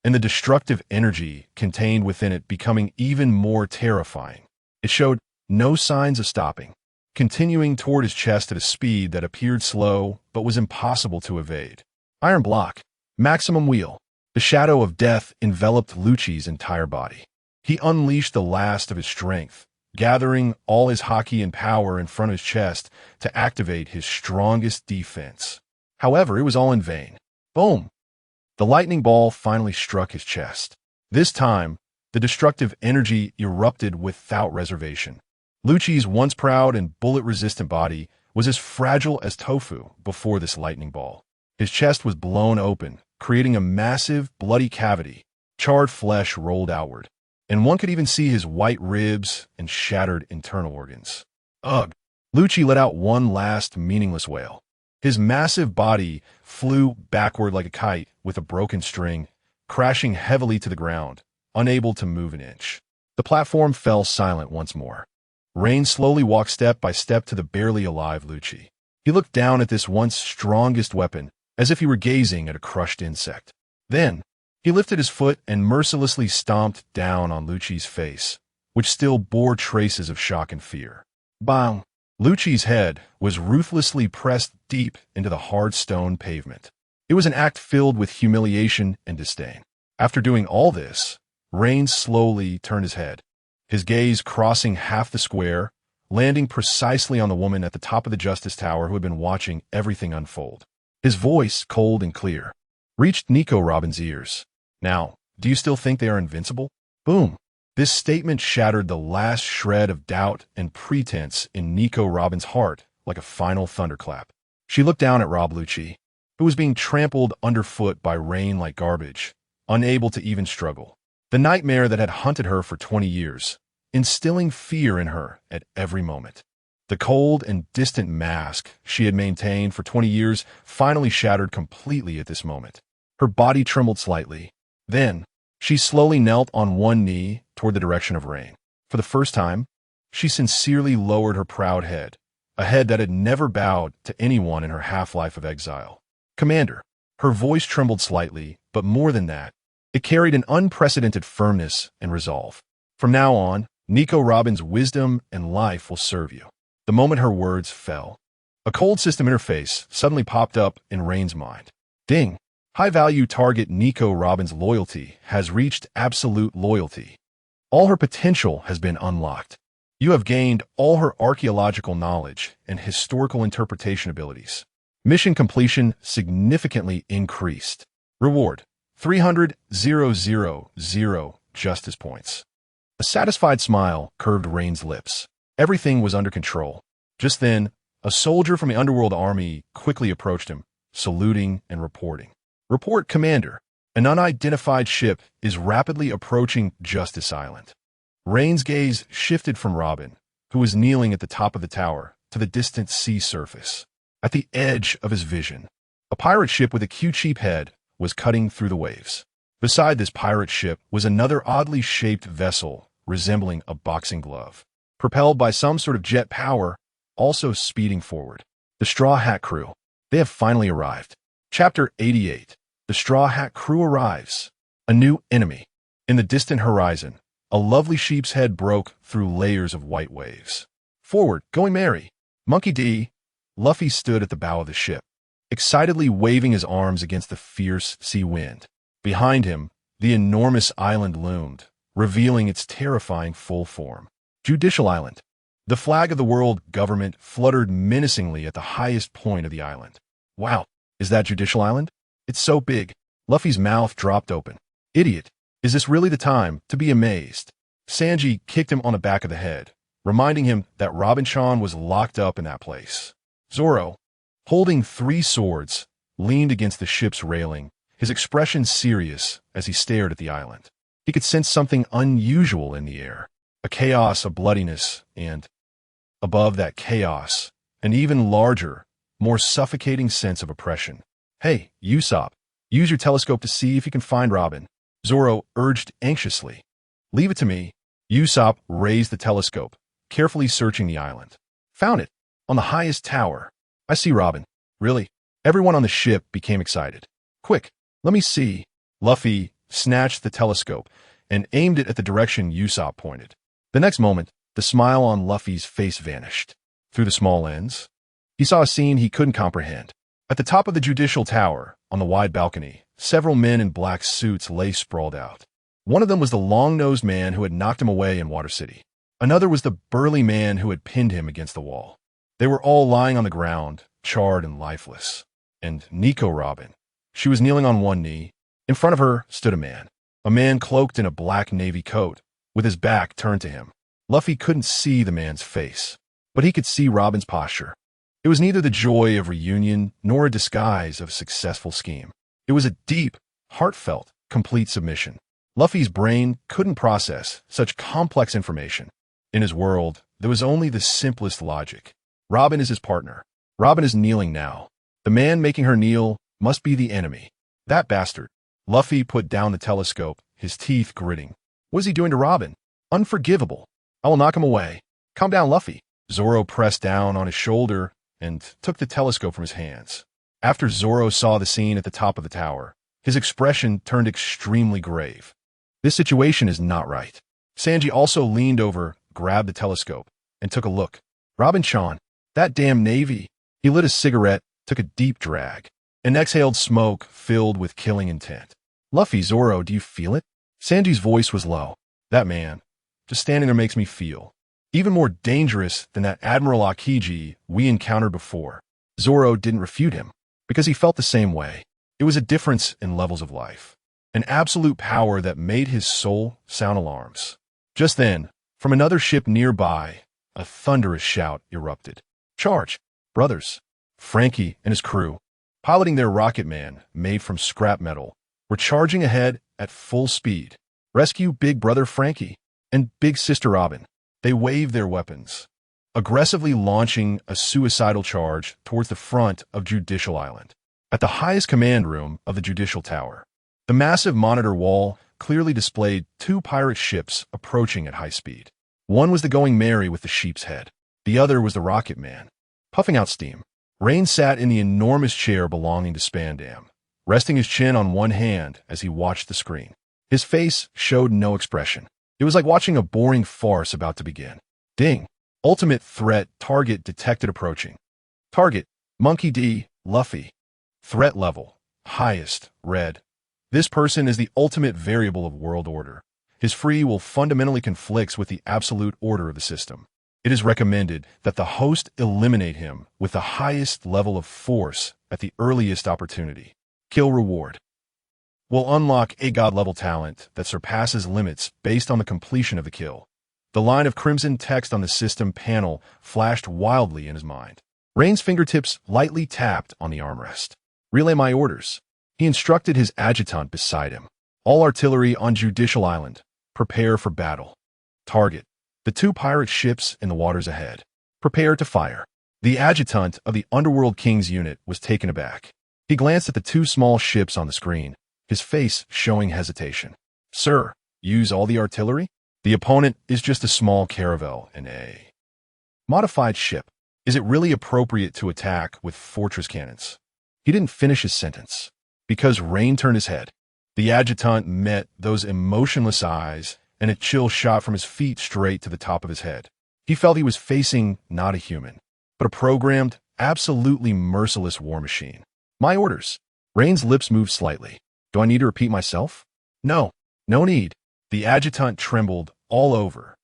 and the destructive energy contained within it becoming even more terrifying. It showed no signs of stopping, continuing toward his chest at a speed that appeared slow but was impossible to evade. Iron block, maximum wheel. The shadow of death enveloped Lucci's entire body. He unleashed the last of his strength, gathering all his haki and power in front of his chest to activate his strongest defense. However, it was all in vain. Boom! The lightning ball finally struck his chest. This time, the destructive energy erupted without reservation. Lucci's once proud and bullet-resistant body was as fragile as tofu before this lightning ball. His chest was blown open, creating a massive, bloody cavity. Charred flesh rolled outward, and one could even see his white ribs and shattered internal organs. Ugh! Lucci let out one last meaningless wail. His massive body flew backward like a kite with a broken string, crashing heavily to the ground, unable to move an inch. The platform fell silent once more. Rein slowly walked step by step to the barely alive Lucci. He looked down at this once strongest weapon, as if he were gazing at a crushed insect. Then, he lifted his foot and mercilessly stomped down on Lucci's face, which still bore traces of shock and fear. Bang! Lucci's head was ruthlessly pressed deep into the hard stone pavement. It was an act filled with humiliation and disdain. After doing all this, Rein slowly turned his head, his gaze crossing half the square, landing precisely on the woman at the top of the Justice Tower who had been watching everything unfold. His voice, cold and clear, reached Nico Robin's ears. Now, do you still think they are invincible? Boom! This statement shattered the last shred of doubt and pretense in Nico Robin's heart like a final thunderclap. She looked down at Rob Lucci, who was being trampled underfoot by Rein like garbage, unable to even struggle. The nightmare that had hunted her for 20 years, instilling fear in her at every moment. The cold and distant mask she had maintained for 20 years finally shattered completely at this moment. Her body trembled slightly. Then, she slowly knelt on one knee toward the direction of Rein. For the first time, she sincerely lowered her proud head, a head that had never bowed to anyone in her half-life of exile. Commander, her voice trembled slightly, but more than that, it carried an unprecedented firmness and resolve. From now on, Nico Robin's wisdom and life will serve you. The moment her words fell, a cold system interface suddenly popped up in Rein's mind. Ding! High-value target Nico Robin's loyalty has reached absolute loyalty. All her potential has been unlocked. You have gained all her archaeological knowledge and historical interpretation abilities. Mission completion significantly increased. Reward: 300,000 justice points. A satisfied smile curved Rein's lips. Everything was under control. Just then, a soldier from the underworld army quickly approached him, saluting and reporting. Report, Commander. An unidentified ship is rapidly approaching Justice Island. Rein's gaze shifted from Robin, who was kneeling at the top of the tower, to the distant sea surface. At the edge of his vision, a pirate ship with a Q-cheap head was cutting through the waves. Beside this pirate ship was another oddly shaped vessel resembling a boxing glove, propelled by some sort of jet power, also speeding forward. The Straw Hat Crew. They have finally arrived. Chapter 88. The Straw Hat Crew arrives. A new enemy. In the distant horizon, a lovely sheep's head broke through layers of white waves. Forward, going merry. Monkey D. Luffy stood at the bow of the ship, excitedly waving his arms against the fierce sea wind. Behind him, the enormous island loomed, revealing its terrifying full form. Judicial Island. The flag of the world government fluttered menacingly at the highest point of the island. Wow, is that Judicial Island? It's so big. Luffy's mouth dropped open. Idiot, is this really the time to be amazed? Sanji kicked him on the back of the head, reminding him that Robin-chan was locked up in that place. Zoro, holding 3 swords, leaned against the ship's railing, his expression serious as he stared at the island. He could sense something unusual in the air, a chaos of bloodiness, and, above that chaos, an even larger, more suffocating sense of oppression. Hey, Usopp, use your telescope to see if you can find Robin, Zoro urged anxiously. Leave it to me. Usopp raised the telescope, carefully searching the island. Found it, on the highest tower. I see Robin. Really? Everyone on the ship became excited. Quick, let me see. Luffy, snatched the telescope, and aimed it at the direction Usopp pointed. The next moment, the smile on Luffy's face vanished. Through the small lens, he saw a scene he couldn't comprehend. At the top of the judicial tower, on the wide balcony, several men in black suits lay sprawled out. One of them was the long-nosed man who had knocked him away in Water City. Another was the burly man who had pinned him against the wall. They were all lying on the ground, charred and lifeless. And Nico Robin. She was kneeling on one knee. In front of her stood a man cloaked in a black navy coat, with his back turned to him. Luffy couldn't see the man's face, but he could see Robin's posture. It was neither the joy of reunion nor a disguise of a successful scheme. It was a deep, heartfelt, complete submission. Luffy's brain couldn't process such complex information. In his world, there was only the simplest logic. Robin is his partner. Robin is kneeling now. The man making her kneel must be the enemy. That bastard. Luffy put down the telescope, his teeth gritting. What is he doing to Robin? Unforgivable. I will knock him away. Calm down, Luffy. Zoro pressed down on his shoulder and took the telescope from his hands. After Zoro saw the scene at the top of the tower, his expression turned extremely grave. This situation is not right. Sanji also leaned over, grabbed the telescope, and took a look. Robin-chan, that damn Navy. He lit a cigarette, took a deep drag, and exhaled smoke filled with killing intent. Luffy, Zoro, do you feel it? Sanji's voice was low. That man, just standing there makes me feel. Even more dangerous than that Admiral Aokiji we encountered before. Zoro didn't refute him, because he felt the same way. It was a difference in levels of life. An absolute power that made his soul sound alarms. Just then, from another ship nearby, a thunderous shout erupted. Charge! Brothers! Frankie and his crew, piloting their rocket man made from scrap metal, were charging ahead at full speed. Rescue Big Brother Frankie and Big Sister Robin. They waved their weapons, aggressively launching a suicidal charge towards the front of Judicial Island. At the highest command room of the Judicial Tower, the massive monitor wall clearly displayed two pirate ships approaching at high speed. One was the Going Merry with the sheep's head. The other was the Rocket Man, puffing out steam. Rein sat in the enormous chair belonging to Spandam, resting his chin on one hand as he watched the screen. His face showed no expression. It was like watching a boring farce about to begin. Ding! Ultimate threat target detected approaching. Target, Monkey D, Luffy. Threat level, highest, red. This person is the ultimate variable of world order. His free will fundamentally conflicts with the absolute order of the system. It is recommended that the host eliminate him with the highest level of force at the earliest opportunity. Kill reward will unlock a god-level talent that surpasses limits based on the completion of the kill. The line of crimson text on the system panel flashed wildly in his mind. Rein's fingertips lightly tapped on the armrest. Relay my orders. He instructed his adjutant beside him. All artillery on Judicial Island. Prepare for battle. Target. The two pirate ships in the waters ahead. Prepare to fire. The adjutant of the Underworld King's unit was taken aback. He glanced at the two small ships on the screen, his face showing hesitation. Sir, use all the artillery? The opponent is just a small caravel and a modified ship. Is it really appropriate to attack with fortress cannons? He didn't finish his sentence, because Rein turned his head. The adjutant met those emotionless eyes, and a chill shot from his feet straight to the top of his head. He felt he was facing not a human, but a programmed, absolutely merciless war machine. My orders. Rein's lips moved slightly. Do I need to repeat myself? No, no need. The adjutant trembled all over,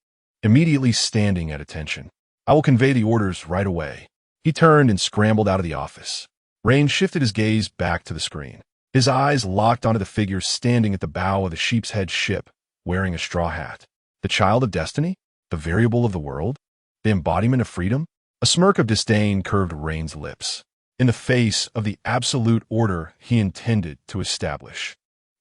immediately standing at attention. I will convey the orders right away. He turned and scrambled out of the office. Rein shifted his gaze back to the screen. His eyes locked onto the figure standing at the bow of the sheep's head ship, wearing a straw hat. The child of destiny? The variable of the world? The embodiment of freedom? A smirk of disdain curved Rein's lips. In the face of the absolute order he intended to establish.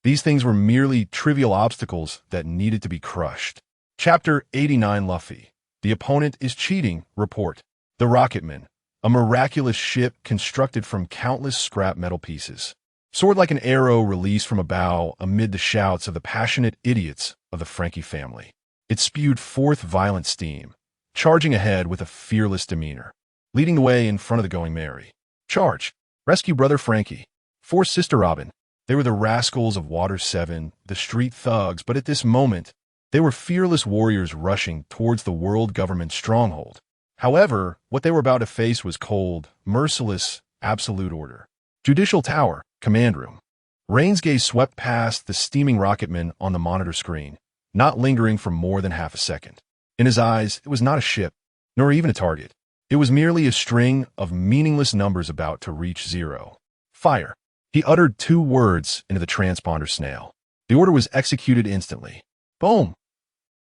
These things were merely trivial obstacles that needed to be crushed. Chapter 89 Luffy. The opponent is cheating, report. The Rocketman, a miraculous ship constructed from countless scrap metal pieces. Soared like an arrow released from a bow amid the shouts of the passionate idiots of the Frankie family. It spewed forth violent steam, charging ahead with a fearless demeanor, leading the way in front of the Going Merry. Charge! Rescue Brother Frankie. Force Sister Robin. They were the rascals of Water 7, the street thugs, but at this moment, they were fearless warriors rushing towards the world government stronghold. However, what they were about to face was cold, merciless, absolute order. Judicial Tower, Command Room. Rein's gaze swept past the steaming rocketman on the monitor screen, not lingering for more than half a second. In his eyes, it was not a ship, nor even a target. It was merely a string of meaningless numbers about to reach zero. Fire. He uttered 2 words into the transponder snail. The order was executed instantly. Boom!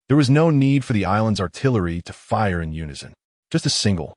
There was no need for the island's artillery to fire in unison. Just a single,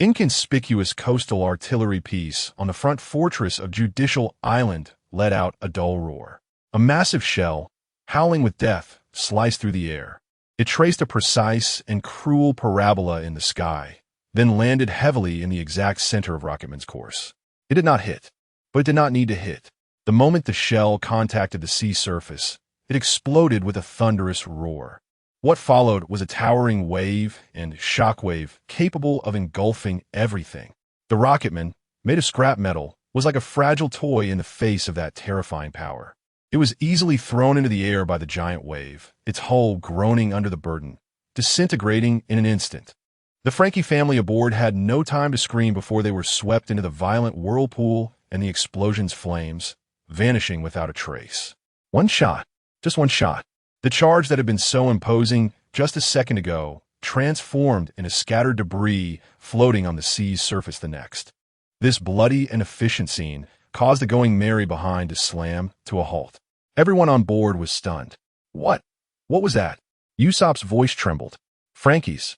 inconspicuous coastal artillery piece on the front fortress of Judicial Island let out a dull roar. A massive shell, howling with death, sliced through the air. It traced a precise and cruel parabola in the sky, then landed heavily in the exact center of Rocketman's course. It did not hit, but it did not need to hit. The moment the shell contacted the sea surface, it exploded with a thunderous roar. What followed was a towering wave and shockwave capable of engulfing everything. The Rocketman, made of scrap metal, was like a fragile toy in the face of that terrifying power. It was easily thrown into the air by the giant wave, its hull groaning under the burden, disintegrating in an instant. The Frankie family aboard had no time to scream before they were swept into the violent whirlpool and the explosion's flames, vanishing without a trace. One shot, just one shot. The charge that had been so imposing just a second ago transformed into scattered debris floating on the sea's surface the next. This bloody and efficient scene caused the Going Merry behind to slam to a halt. Everyone on board was stunned. What? What was that? Usopp's voice trembled. Frankie's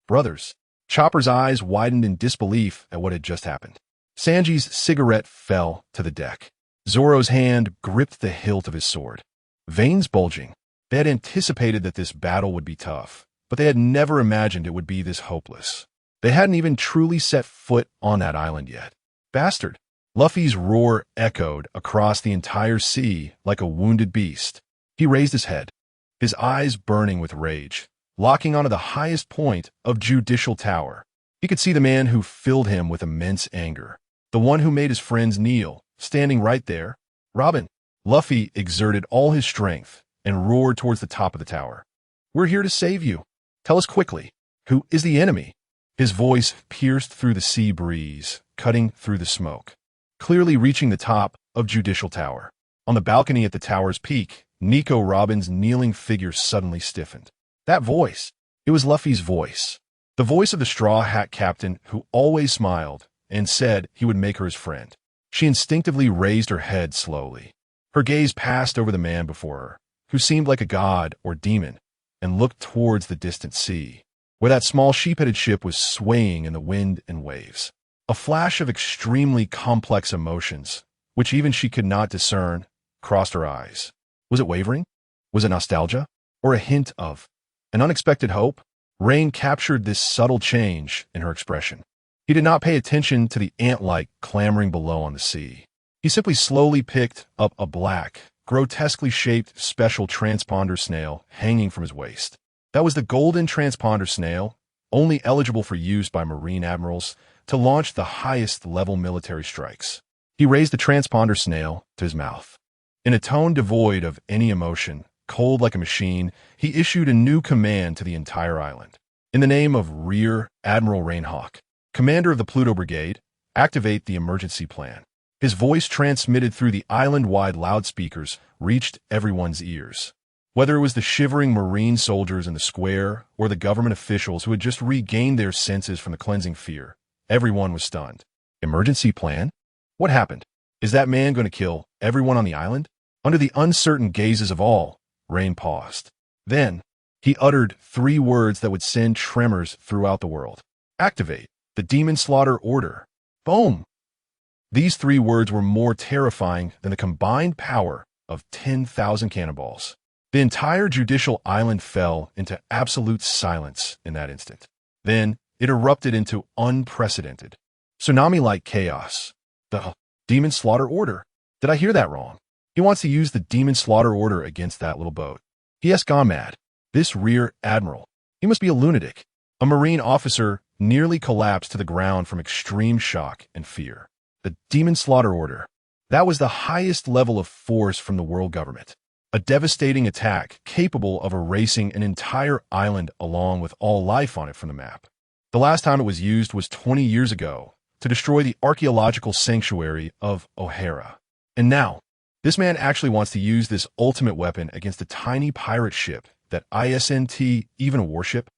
brothers. Chopper's eyes widened in disbelief at what had just happened. Sanji's cigarette fell to the deck. Zoro's hand gripped the hilt of his sword. Veins bulging. They had anticipated that this battle would be tough, but they had never imagined it would be this hopeless. They hadn't even truly set foot on that island yet. Bastard! Luffy's roar echoed across the entire sea like a wounded beast. He raised his head, his eyes burning with rage, locking onto the highest point of Judicial Tower. He could see the man who filled him with immense anger, the one who made his friends kneel, standing right there. Robin! Luffy exerted all his strength and roared towards the top of the tower. We're here to save you. Tell us quickly, who is the enemy? His voice pierced through the sea breeze, cutting through the smoke, clearly reaching the top of Judicial Tower. On the balcony at the tower's peak, Nico Robin's kneeling figure suddenly stiffened. That voice, it was Luffy's voice. The voice of the Straw Hat Captain who always smiled and said he would make her his friend. She instinctively raised her head slowly. Her gaze passed over the man before her, who seemed like a god or demon, and looked towards the distant sea, where that small sheep-headed ship was swaying in the wind and waves. A flash of extremely complex emotions, which even she could not discern, crossed her eyes. Was it wavering? Was it nostalgia? Or a hint of an unexpected hope? Rein captured this subtle change in her expression. He did not pay attention to the ant-like clamoring below on the sea. He simply slowly picked up a black, grotesquely shaped special transponder snail hanging from his waist. That was the golden transponder snail, only eligible for use by Marine admirals to launch the highest level military strikes. He raised the transponder snail to his mouth. In a tone devoid of any emotion, cold like a machine, he issued a new command to the entire island. In the name of Rear Admiral Rein Hawk, commander of the Pluto Brigade, activate the emergency plan. His voice, transmitted through the island-wide loudspeakers, reached everyone's ears. Whether it was the shivering Marine soldiers in the square or the government officials who had just regained their senses from the cleansing fear, everyone was stunned. Emergency plan? What happened? Is that man going to kill everyone on the island? Under the uncertain gazes of all, Rein paused. Then, he uttered 3 words that would send tremors throughout the world. Activate the Demon Slaughter Order. Boom! These 3 words were more terrifying than the combined power of 10,000 cannonballs. The entire Judicial Island fell into absolute silence in that instant. Then, it erupted into unprecedented, tsunami-like chaos. The Demon Slaughter Order. Did I hear that wrong? He wants to use the Demon Slaughter Order against that little boat. He has gone mad. This Rear Admiral. He must be a lunatic. A Marine officer nearly collapsed to the ground from extreme shock and fear. The Demon Slaughter Order. That was the highest level of force from the world government. A devastating attack capable of erasing an entire island along with all life on it from the map. The last time it was used was 20 years ago to destroy the archaeological sanctuary of O'Hara. And now, this man actually wants to use this ultimate weapon against a tiny pirate ship that isn't even a warship.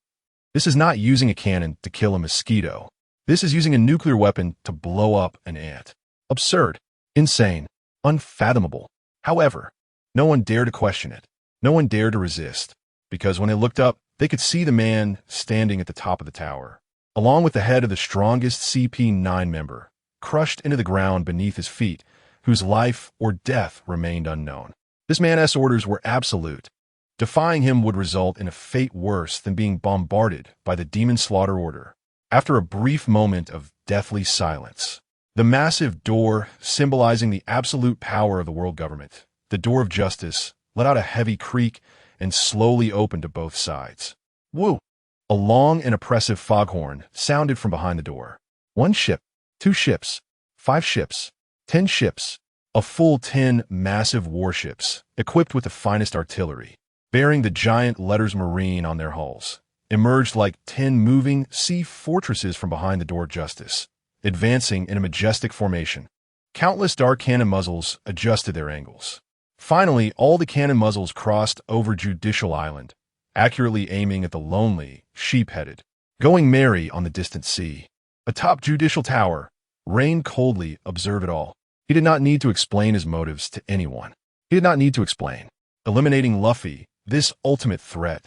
This is not using a cannon to kill a mosquito. This is using a nuclear weapon to blow up an ant. Absurd, insane, unfathomable. However, no one dared to question it. No one dared to resist, because when they looked up, they could see the man standing at the top of the tower, along with the head of the strongest CP9 member, crushed into the ground beneath his feet, whose life or death remained unknown. This man's orders were absolute. Defying him would result in a fate worse than being bombarded by the Demon Slaughter Order. After a brief moment of deathly silence, the massive door, symbolizing the absolute power of the world government, the door of justice, let out a heavy creak and slowly opened to both sides. Woo! A long and oppressive foghorn sounded from behind the door. 1 ship, 2 ships, 5 ships, 10 ships, a full 10 massive warships, equipped with the finest artillery, bearing the giant letters Marine on their hulls, emerged like 10 moving sea fortresses from behind the door of justice, advancing in a majestic formation. Countless dark cannon muzzles adjusted their angles. Finally, all the cannon muzzles crossed over Judicial Island, accurately aiming at the lonely, sheep-headed, going merry on the distant sea. Atop Judicial Tower, Rein coldly observed it all. He did not need to explain his motives to anyone. He did not need to explain. Eliminating Luffy, this ultimate threat,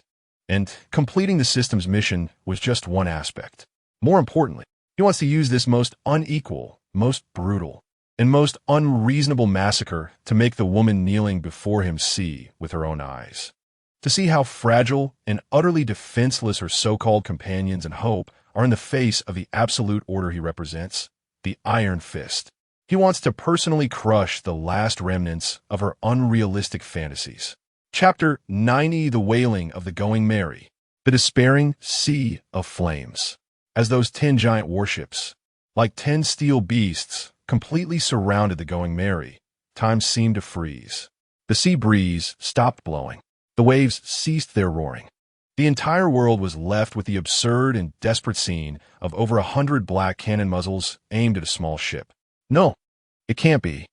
and completing the system's mission was just one aspect. More importantly, he wants to use this most unequal, most brutal, and most unreasonable massacre to make the woman kneeling before him see with her own eyes. To see how fragile and utterly defenseless her so-called companions and hope are in the face of the absolute order he represents, the Iron Fist. He wants to personally crush the last remnants of her unrealistic fantasies. Chapter 90, The Wailing of the Going Merry, the despairing sea of flames. As those 10 giant warships, like 10 steel beasts, completely surrounded the Going Merry, time seemed to freeze. The sea breeze stopped blowing. The waves ceased their roaring. The entire world was left with the absurd and desperate scene of over 100 black cannon muzzles aimed at a small ship. No, it can't be.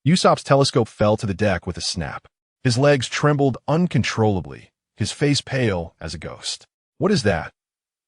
Usopp's telescope fell to the deck with a snap. His legs trembled uncontrollably, his face pale as a ghost. What is that?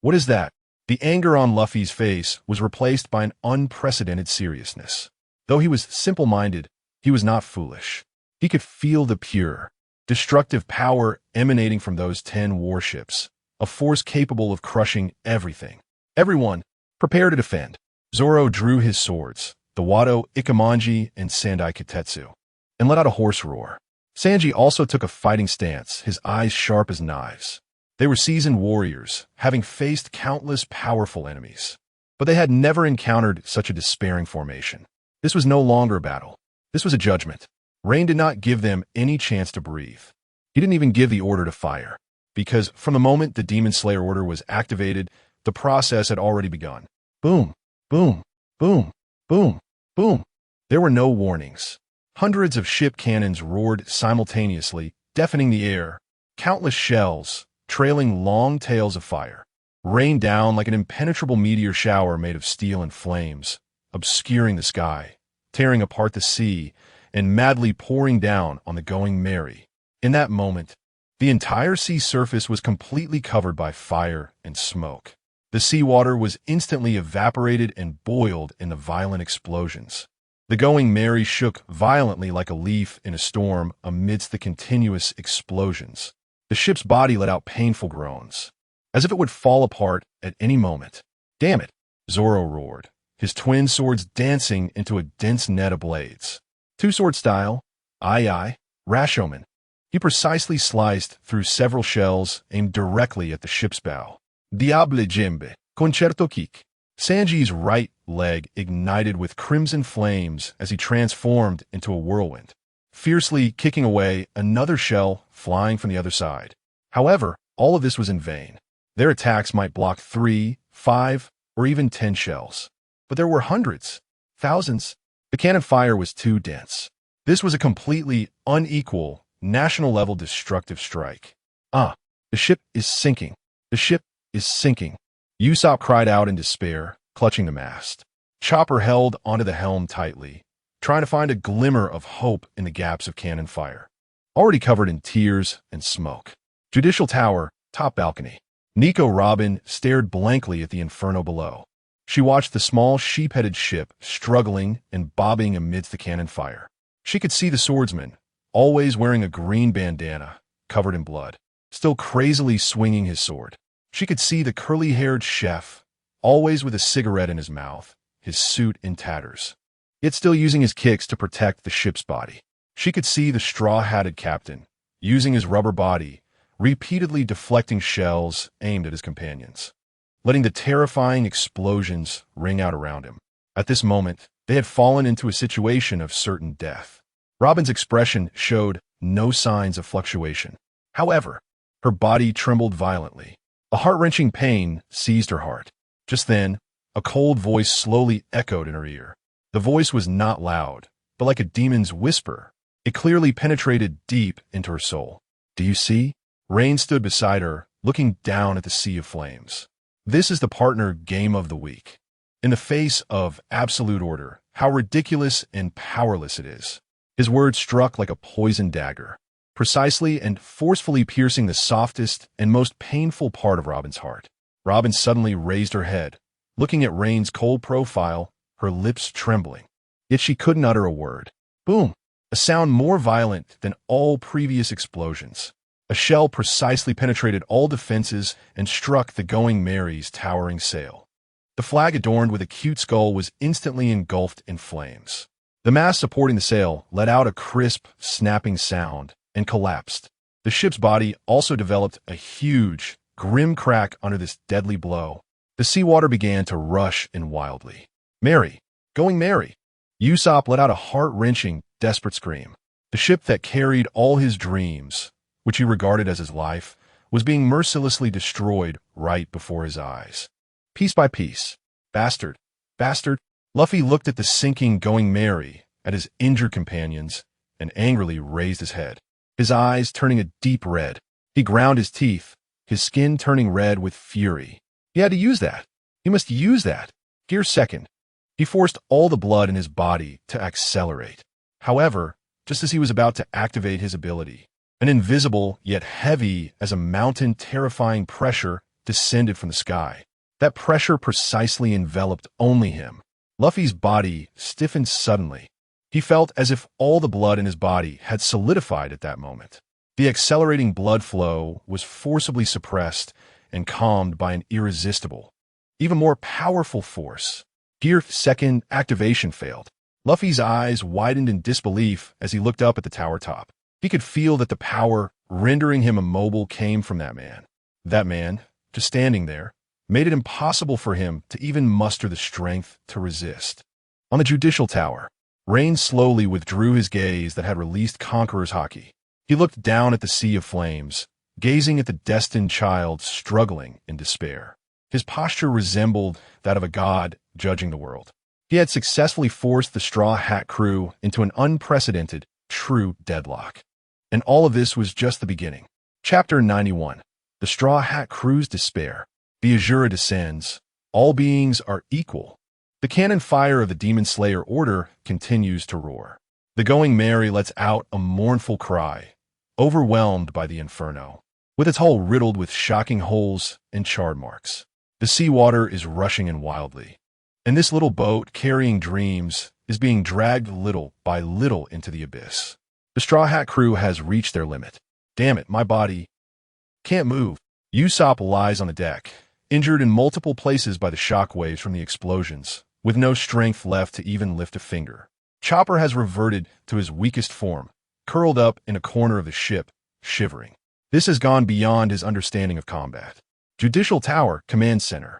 What is that? The anger on Luffy's face was replaced by an unprecedented seriousness. Though he was simple-minded, he was not foolish. He could feel the pure, destructive power emanating from those 10 warships, a force capable of crushing everything. Everyone, prepare to defend. Zoro drew his swords, the Wado, Ikemonji, and Sandai Kitetsu, and let out a hoarse roar. Sanji also took a fighting stance, his eyes sharp as knives. They were seasoned warriors, having faced countless powerful enemies. But they had never encountered such a despairing formation. This was no longer a battle. This was a judgment. Rein did not give them any chance to breathe. He didn't even give the order to fire, because from the moment the Demon Slayer order was activated, the process had already begun. Boom, boom, boom, boom, boom. There were no warnings. Hundreds of ship cannons roared simultaneously, deafening the air. Countless shells, trailing long tails of fire, rained down like an impenetrable meteor shower made of steel and flames, obscuring the sky, tearing apart the sea, and madly pouring down on the Going Merry. In that moment, the entire sea surface was completely covered by fire and smoke. The seawater was instantly evaporated and boiled in the violent explosions. The Going Merry shook violently like a leaf in a storm amidst the continuous explosions. The ship's body let out painful groans, as if it would fall apart at any moment. Damn it, Zoro roared, his twin swords dancing into a dense net of blades. Two-sword style, aye, Rashomon. He precisely sliced through several shells aimed directly at the ship's bow. Diable Jembe, Concerto Kick. Sanji's right leg ignited with crimson flames as he transformed into a whirlwind, fiercely kicking away another shell flying from the other side. However, all of this was in vain. Their attacks might block 3, 5, or even 10 shells. But there were hundreds, thousands, The cannon fire was too dense. This was a completely unequal, national-level destructive strike. Ah, the ship is sinking. The ship is sinking. Usopp cried out in despair, clutching the mast. Chopper held onto the helm tightly, trying to find a glimmer of hope in the gaps of cannon fire. Already covered in tears and smoke. Judicial Tower, top balcony. Nico Robin stared blankly at the inferno below. She watched the small sheep-headed ship struggling and bobbing amidst the cannon fire. She could see the swordsman, always wearing a green bandana, covered in blood, still crazily swinging his sword. She could see the curly-haired chef, always with a cigarette in his mouth, his suit in tatters, yet still using his kicks to protect the ship's body. She could see the straw-hatted captain, using his rubber body, repeatedly deflecting shells aimed at his companions, letting the terrifying explosions ring out around him. At this moment, they had fallen into a situation of certain death. Robin's expression showed no signs of fluctuation. However, her body trembled violently. A heart-wrenching pain seized her heart. Just then, a cold voice slowly echoed in her ear. The voice was not loud, but like a demon's whisper. It clearly penetrated deep into her soul. "Do you see?" Rein stood beside her, looking down at the sea of flames. This is the partner game of the week. In the face of absolute order, how ridiculous and powerless it is. His words struck like a poisoned dagger, precisely and forcefully piercing the softest and most painful part of Robin's heart. Robin suddenly raised her head, looking at Rein's cold profile, her lips trembling. Yet she couldn't utter a word. Boom! A sound more violent than all previous explosions. A shell precisely penetrated all defenses and struck the Going Mary's towering sail. The flag adorned with a cute skull was instantly engulfed in flames. The mast supporting the sail let out a crisp, snapping sound and collapsed. The ship's body also developed a huge, grim crack under this deadly blow. The seawater began to rush in wildly. "Mary! Going Mary!" Usopp let out a heart-wrenching, desperate scream. The ship that carried all his dreams, which he regarded as his life, was being mercilessly destroyed right before his eyes. Piece by piece. Bastard! Bastard! Luffy looked at the sinking Going Mary, at his injured companions, and angrily raised his head, his eyes turning a deep red. He ground his teeth, his skin turning red with fury. He had to use that. He must use that. Gear second. He forced all the blood in his body to accelerate. However, just as he was about to activate his ability, an invisible yet heavy as a mountain terrifying pressure descended from the sky. That pressure precisely enveloped only him. Luffy's body stiffened suddenly. He felt as if all the blood in his body had solidified at that moment. The accelerating blood flow was forcibly suppressed and calmed by an irresistible, even more powerful force. Gear second activation failed. Luffy's eyes widened in disbelief as he looked up at the tower top. He could feel that the power rendering him immobile came from that man. That man, just standing there, made it impossible for him to even muster the strength to resist. On the Judicial Tower, Rein slowly withdrew his gaze that had released Conqueror's Haki. He looked down at the sea of flames, gazing at the destined child struggling in despair. His posture resembled that of a god judging the world. He had successfully forced the Straw Hat crew into an unprecedented, true deadlock. And all of this was just the beginning. Chapter 91. The Straw Hat crew's despair. The Azura descends. All beings are equal. The cannon fire of the Demon Slayer Order continues to roar. The Going Mary lets out a mournful cry, overwhelmed by the inferno, with its hull riddled with shocking holes and charred marks. The seawater is rushing in wildly, and this little boat carrying dreams is being dragged little by little into the abyss. The Straw Hat crew has reached their limit. Damn it, my body can't move. Usopp lies on the deck, injured in multiple places by the shockwaves from the explosions, with no strength left to even lift a finger. Chopper has reverted to his weakest form, curled up in a corner of the ship, shivering. This has gone beyond his understanding of combat. Judicial Tower, Command Center.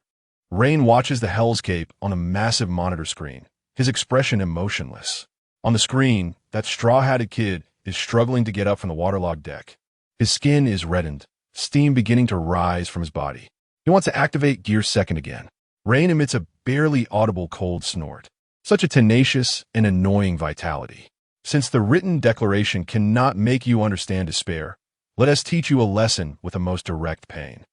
Rein watches the Hell's Cape on a massive monitor screen, his expression emotionless. On the screen, that straw-hatted kid is struggling to get up from the waterlogged deck. His skin is reddened, steam beginning to rise from his body. He wants to activate Gear Second again. Rein emits a barely audible cold snort. Such a tenacious and annoying vitality. Since the written declaration cannot make you understand despair, let us teach you a lesson with the most direct pain.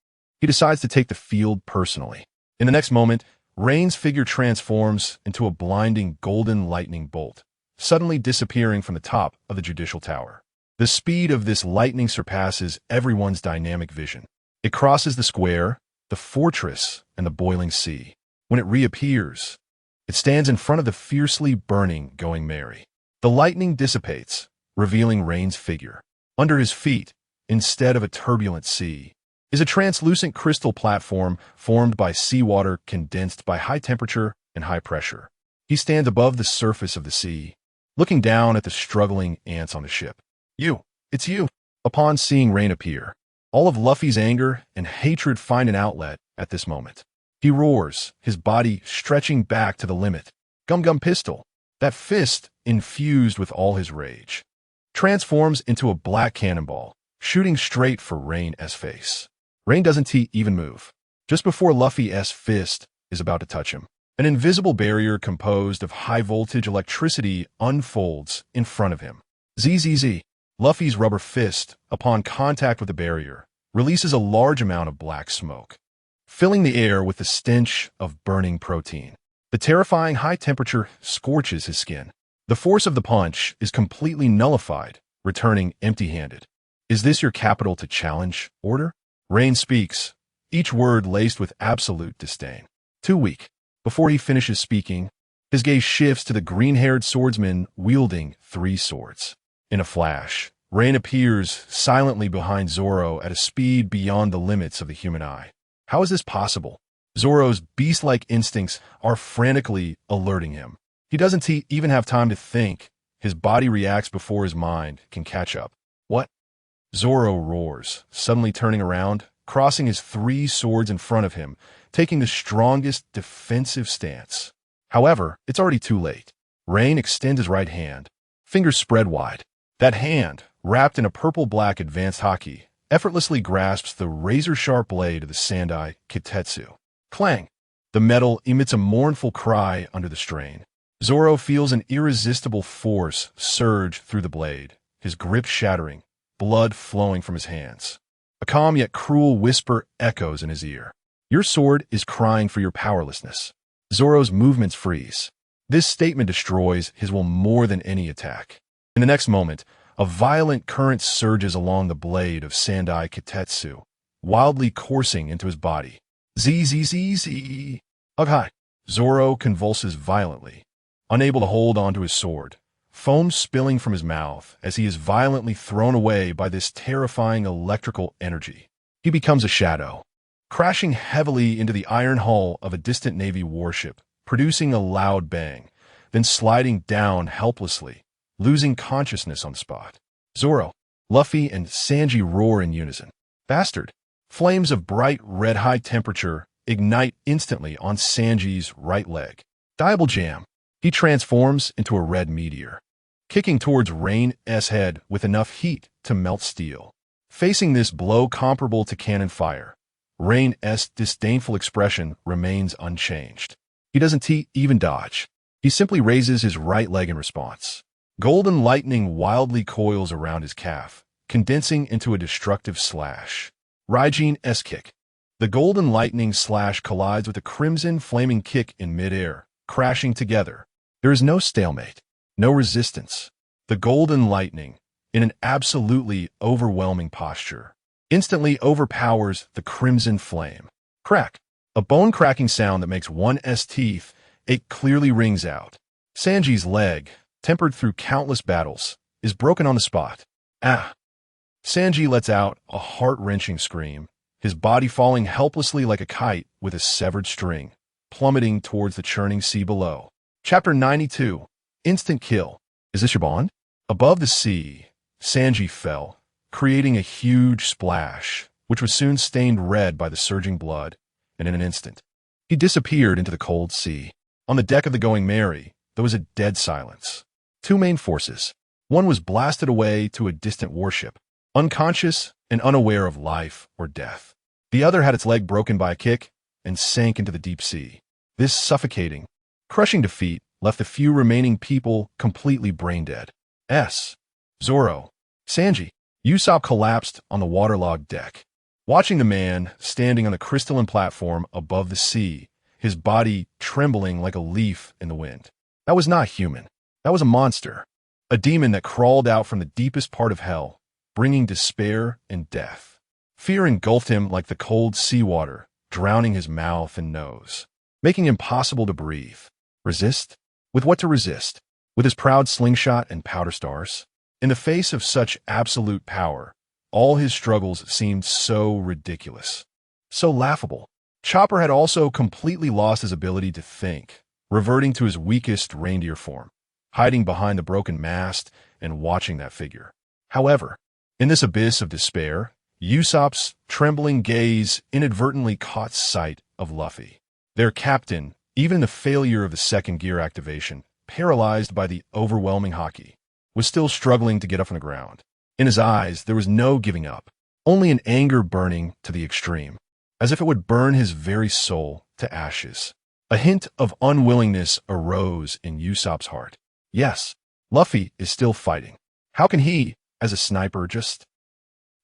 He decides to take the field personally. In the next moment, Rein's figure transforms into a blinding golden lightning bolt, suddenly disappearing from the top of the judicial tower. The speed of this lightning surpasses everyone's dynamic vision. It crosses the square, the fortress, and the boiling sea. When it reappears, it stands in front of the fiercely burning Going Merry. The lightning dissipates, revealing Rein's figure. Under his feet, instead of a turbulent sea, is a translucent crystal platform formed by seawater condensed by high temperature and high pressure. He stands above the surface of the sea, looking down at the struggling ants on the ship. It's you. Upon seeing Rein appear, all of Luffy's anger and hatred find an outlet at this moment. He roars, his body stretching back to the limit. Gum Gum Pistol, that fist infused with all his rage, transforms into a black cannonball, shooting straight for Rein's face. Rein doesn't even move. Just before Luffy's fist is about to touch him, an invisible barrier composed of high-voltage electricity unfolds in front of him. ZZZ. Luffy's rubber fist, upon contact with the barrier, releases a large amount of black smoke, filling the air with the stench of burning protein. The terrifying high temperature scorches his skin. The force of the punch is completely nullified, returning empty-handed. Is this your capital to challenge order? Rein speaks, each word laced with absolute disdain. Too weak. Before he finishes speaking, his gaze shifts to the green-haired swordsman wielding 3 swords. In a flash, Rein appears silently behind Zoro at a speed beyond the limits of the human eye. How is this possible? Zoro's beast-like instincts are frantically alerting him. He doesn't even have time to think. His body reacts before his mind can catch up. What? Zoro roars, suddenly turning around, crossing his 3 swords in front of him, taking the strongest defensive stance. However, it's already too late. Rein extends his right hand, fingers spread wide. That hand, wrapped in a purple-black advanced haki, effortlessly grasps the razor-sharp blade of the Sandai Kitetsu. Clang! The metal emits a mournful cry under the strain. Zoro feels an irresistible force surge through the blade, his grip shattering, blood flowing from his hands. A calm yet cruel whisper echoes in his ear. Your sword is crying for your powerlessness. Zoro's movements freeze. This statement destroys his will more than any attack. In the next moment, a violent current surges along the blade of Sandai Kitetsu, wildly coursing into his body. ZZZZ. Ugh! Zoro convulses violently, unable to hold onto his sword, foam spilling from his mouth as he is violently thrown away by this terrifying electrical energy. He becomes a shadow, crashing heavily into the iron hull of a distant Navy warship, producing a loud bang, then sliding down helplessly, losing consciousness on the spot. Zoro, Luffy, and Sanji roar in unison. Bastard! Flames of bright red high temperature ignite instantly on Sanji's right leg. Diable Jam! He transforms into a red meteor, kicking towards Rein's head with enough heat to melt steel. Facing this blow comparable to cannon fire, Rein's disdainful expression remains unchanged. He doesn't even dodge. He simply raises his right leg in response. Golden lightning wildly coils around his calf, condensing into a destructive slash. Raijine's kick. The golden lightning slash collides with a crimson flaming kick in midair, crashing together. There is no stalemate, no resistance. The golden lightning, in an absolutely overwhelming posture, instantly overpowers the crimson flame. Crack! A bone-cracking sound that makes one's teeth ache clearly rings out. Sanji's leg, tempered through countless battles, is broken on the spot. Ah! Sanji lets out a heart-wrenching scream, his body falling helplessly like a kite with a severed string, plummeting towards the churning sea below. Chapter 92. Instant Kill. Is this your bond? Above the sea, Sanji fell, creating a huge splash, which was soon stained red by the surging blood, and in an instant, he disappeared into the cold sea. On the deck of the Going Merry, there was a dead silence. 2 main forces. One was blasted away to a distant warship, unconscious and unaware of life or death. The other had its leg broken by a kick and sank into the deep sea. This suffocating, crushing defeat left the few remaining people completely brain-dead. Zoro, Sanji, Usopp collapsed on the waterlogged deck. Watching the man standing on the crystalline platform above the sea, his body trembling like a leaf in the wind. That was not human. That was a monster. A demon that crawled out from the deepest part of hell, bringing despair and death. Fear engulfed him like the cold seawater, drowning his mouth and nose, making it impossible to breathe. Resist? With what to resist? With his proud slingshot and powder stars? In the face of such absolute power, all his struggles seemed so ridiculous, so laughable. Chopper had also completely lost his ability to think, reverting to his weakest reindeer form, hiding behind the broken mast and watching that figure. However, in this abyss of despair, Usopp's trembling gaze inadvertently caught sight of Luffy. Their captain, even in the failure of the second gear activation, paralyzed by the overwhelming Haki, was still struggling to get up from the ground. In his eyes, there was no giving up, only an anger burning to the extreme, as if it would burn his very soul to ashes. A hint of unwillingness arose in Usopp's heart. Yes, Luffy is still fighting. How can he, as a sniper, just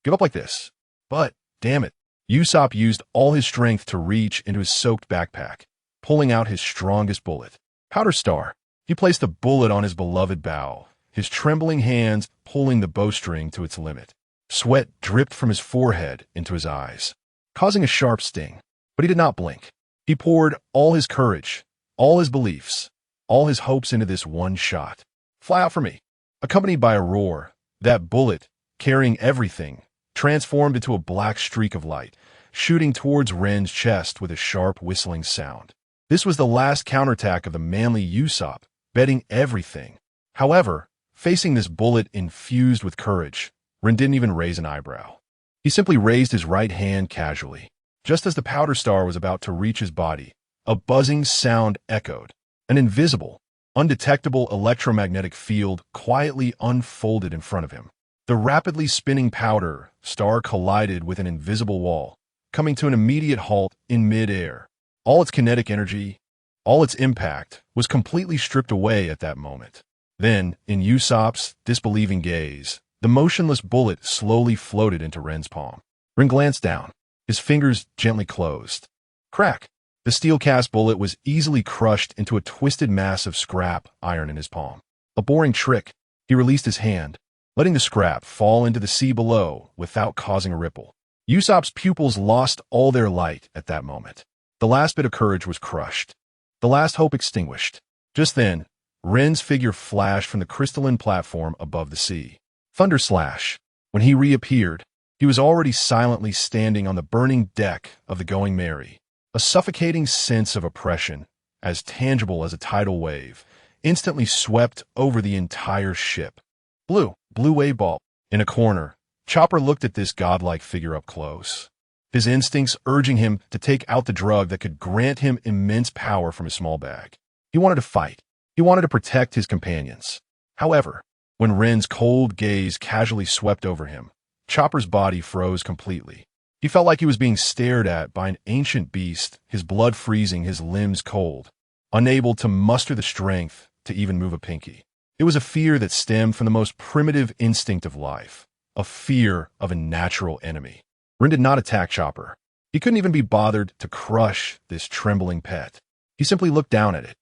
give up like this? But, damn it, Usopp used all his strength to reach into his soaked backpack, pulling out his strongest bullet. Powder Star. He placed the bullet on his beloved bow, his trembling hands pulling the bowstring to its limit. Sweat dripped from his forehead into his eyes, causing a sharp sting. But he did not blink. He poured all his courage, all his beliefs, all his hopes into this one shot. Fly out for me. Accompanied by a roar, that bullet, carrying everything, transformed into a black streak of light, shooting towards Ren's chest with a sharp whistling sound. This was the last counterattack of the manly Usopp, betting everything. However, facing this bullet infused with courage, Ren didn't even raise an eyebrow. He simply raised his right hand casually. Just as the powder star was about to reach his body, a buzzing sound echoed. An invisible, undetectable electromagnetic field quietly unfolded in front of him. The rapidly spinning powder star collided with an invisible wall, coming to an immediate halt in mid-air. All its kinetic energy, all its impact, was completely stripped away at that moment. Then, in Usopp's disbelieving gaze, the motionless bullet slowly floated into Ren's palm. Ren glanced down, his fingers gently closed. Crack! The steel-cast bullet was easily crushed into a twisted mass of scrap iron in his palm. A boring trick. He released his hand, letting the scrap fall into the sea below without causing a ripple. Usopp's pupils lost all their light at that moment. The last bit of courage was crushed, the last hope extinguished. Just then, Ren's figure flashed from the crystalline platform above the sea. Thunder slash. When he reappeared, he was already silently standing on the burning deck of the Going Merry. A suffocating sense of oppression, as tangible as a tidal wave, instantly swept over the entire ship. Blue wave ball. In a corner, Chopper looked at this godlike figure up close, his instincts urging him to take out the drug that could grant him immense power from his small bag. He wanted to fight. He wanted to protect his companions. However, when Ren's cold gaze casually swept over him, Chopper's body froze completely. He felt like he was being stared at by an ancient beast, his blood freezing, his limbs cold, unable to muster the strength to even move a pinky. It was a fear that stemmed from the most primitive instinct of life, a fear of a natural enemy. Ren did not attack Chopper. He couldn't even be bothered to crush this trembling pet. He simply looked down at it,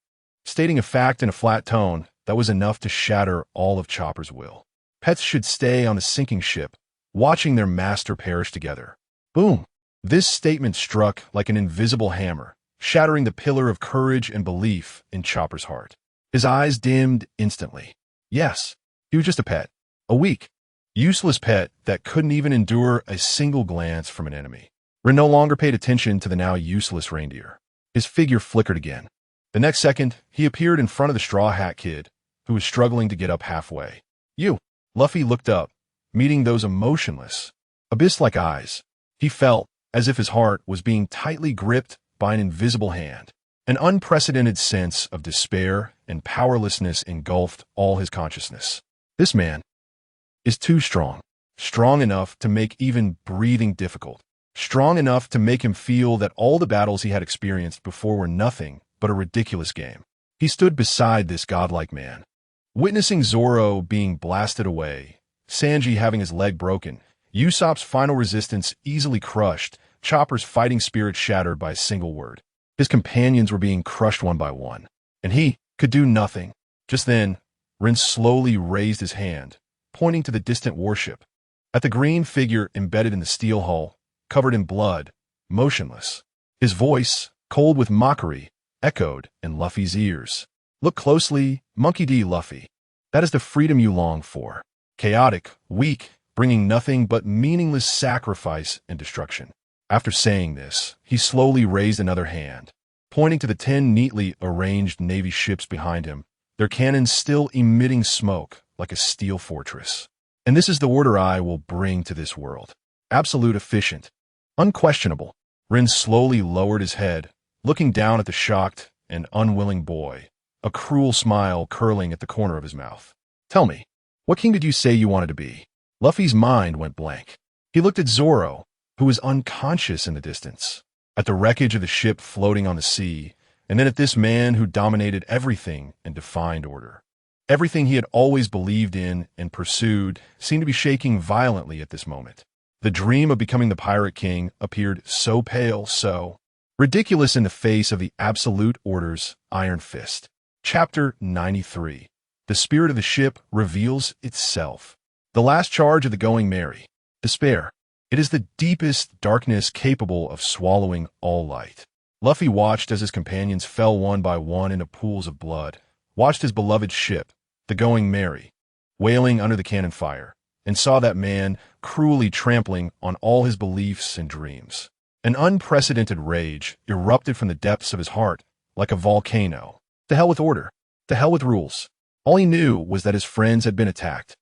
stating a fact in a flat tone that was enough to shatter all of Chopper's will. Pets should stay on the sinking ship, watching their master perish together. Boom! This statement struck like an invisible hammer, shattering the pillar of courage and belief in Chopper's heart. His eyes dimmed instantly. Yes, he was just a pet. A weak, useless pet that couldn't even endure a single glance from an enemy. Ren no longer paid attention to the now useless reindeer. His figure flickered again. The next second, he appeared in front of the Straw Hat Kid, who was struggling to get up halfway. You! Luffy looked up, meeting those emotionless, abyss-like eyes. He felt as if his heart was being tightly gripped by an invisible hand. An unprecedented sense of despair and powerlessness engulfed all his consciousness. This man is too strong. Strong enough to make even breathing difficult. Strong enough to make him feel that all the battles he had experienced before were nothing but a ridiculous game. He stood beside this godlike man. Witnessing Zoro being blasted away, Sanji having his leg broken, Usopp's final resistance easily crushed, Chopper's fighting spirit shattered by a single word. His companions were being crushed one by one, and he could do nothing. Just then, Rin slowly raised his hand, pointing to the distant warship. At the green figure embedded in the steel hull, covered in blood, motionless. His voice, cold with mockery, echoed in Luffy's ears. Look closely, Monkey D. Luffy. That is the freedom you long for. Chaotic, weak, bringing nothing but meaningless sacrifice and destruction. After saying this, he slowly raised another hand, pointing to the 10 neatly arranged Navy ships behind him, their cannons still emitting smoke like a steel fortress. And this is the order I will bring to this world. Absolute, efficient, unquestionable. Rin slowly lowered his head, looking down at the shocked and unwilling boy, a cruel smile curling at the corner of his mouth. Tell me, what king did you say you wanted to be? Luffy's mind went blank. He looked at Zoro, who was unconscious in the distance, at the wreckage of the ship floating on the sea, and then at this man who dominated everything and defined order. Everything he had always believed in and pursued seemed to be shaking violently at this moment. The dream of becoming the Pirate King appeared so pale, so ridiculous in the face of the absolute order's Iron Fist. Chapter 93. The spirit of the ship reveals itself. The last charge of the Going Merry. Despair. It is the deepest darkness capable of swallowing all light. Luffy watched as his companions fell one by one into pools of blood, watched his beloved ship, the Going Merry, wailing under the cannon fire, and saw that man cruelly trampling on all his beliefs and dreams. An unprecedented rage erupted from the depths of his heart like a volcano. To hell with order. To hell with rules. All he knew was that his friends had been attacked.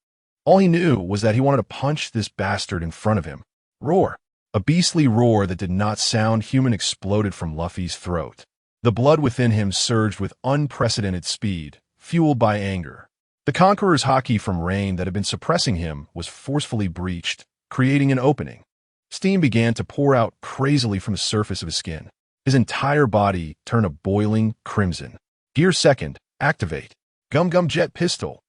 All he knew was that he wanted to punch this bastard in front of him. Roar. A beastly roar that did not sound human exploded from Luffy's throat. The blood within him surged with unprecedented speed, fueled by anger. The Conqueror's haki from Rein that had been suppressing him was forcefully breached, creating an opening. Steam began to pour out crazily from the surface of his skin. His entire body turned a boiling crimson. Gear second, activate. Gum Gum Jet Pistol.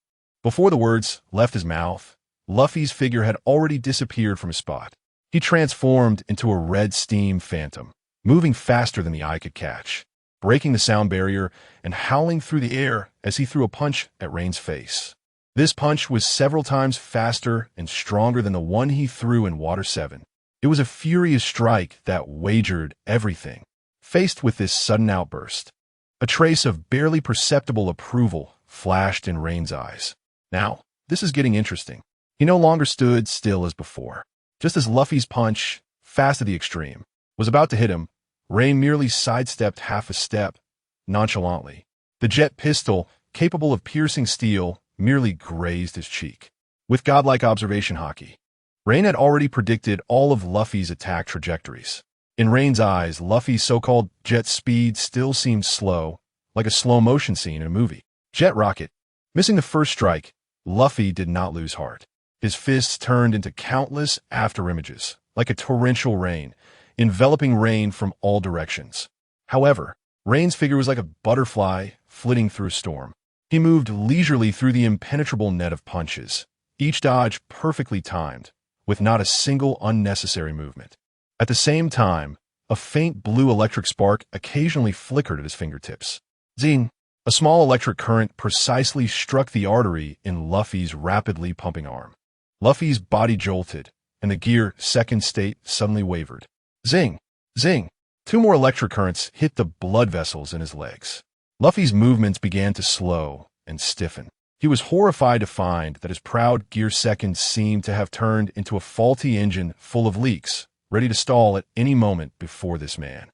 Before the words left his mouth, Luffy's figure had already disappeared from his spot. He transformed into a red steam phantom, moving faster than the eye could catch, breaking the sound barrier and howling through the air as he threw a punch at Rein's face. This punch was several times faster and stronger than the one he threw in Water 7. It was a furious strike that wagered everything. Faced with this sudden outburst, a trace of barely perceptible approval flashed in Rein's eyes. Now, this is getting interesting. He no longer stood still as before. Just as Luffy's punch, fast to the extreme, was about to hit him, Rein merely sidestepped half a step, nonchalantly. The jet pistol, capable of piercing steel, merely grazed his cheek. With godlike observation haki, Rein had already predicted all of Luffy's attack trajectories. In Rein's eyes, Luffy's so-called jet speed still seemed slow, like a slow-motion scene in a movie. Jet rocket. Missing the first strike, Luffy did not lose heart. His fists turned into countless afterimages, like a torrential rain, enveloping Rein from all directions. However, Rein's figure was like a butterfly flitting through a storm. He moved leisurely through the impenetrable net of punches, each dodge perfectly timed, with not a single unnecessary movement. At the same time, a faint blue electric spark occasionally flickered at his fingertips. Zing! A small electric current precisely struck the artery in Luffy's rapidly pumping arm. Luffy's body jolted, and the gear second state suddenly wavered. Zing! Zing! 2 more electric currents hit the blood vessels in his legs. Luffy's movements began to slow and stiffen. He was horrified to find that his proud gear second seemed to have turned into a faulty engine full of leaks, ready to stall at any moment before this man.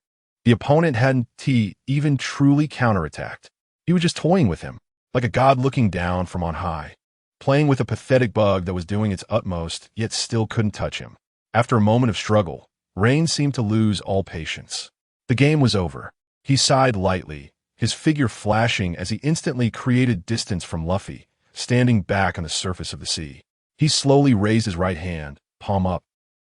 The opponent hadn't even truly counterattacked. He was just toying with him, like a god looking down from on high, playing with a pathetic bug that was doing its utmost, yet still couldn't touch him. After a moment of struggle, Rein seemed to lose all patience. The game was over. He sighed lightly, his figure flashing as he instantly created distance from Luffy, standing back on the surface of the sea. He slowly raised his right hand, palm up,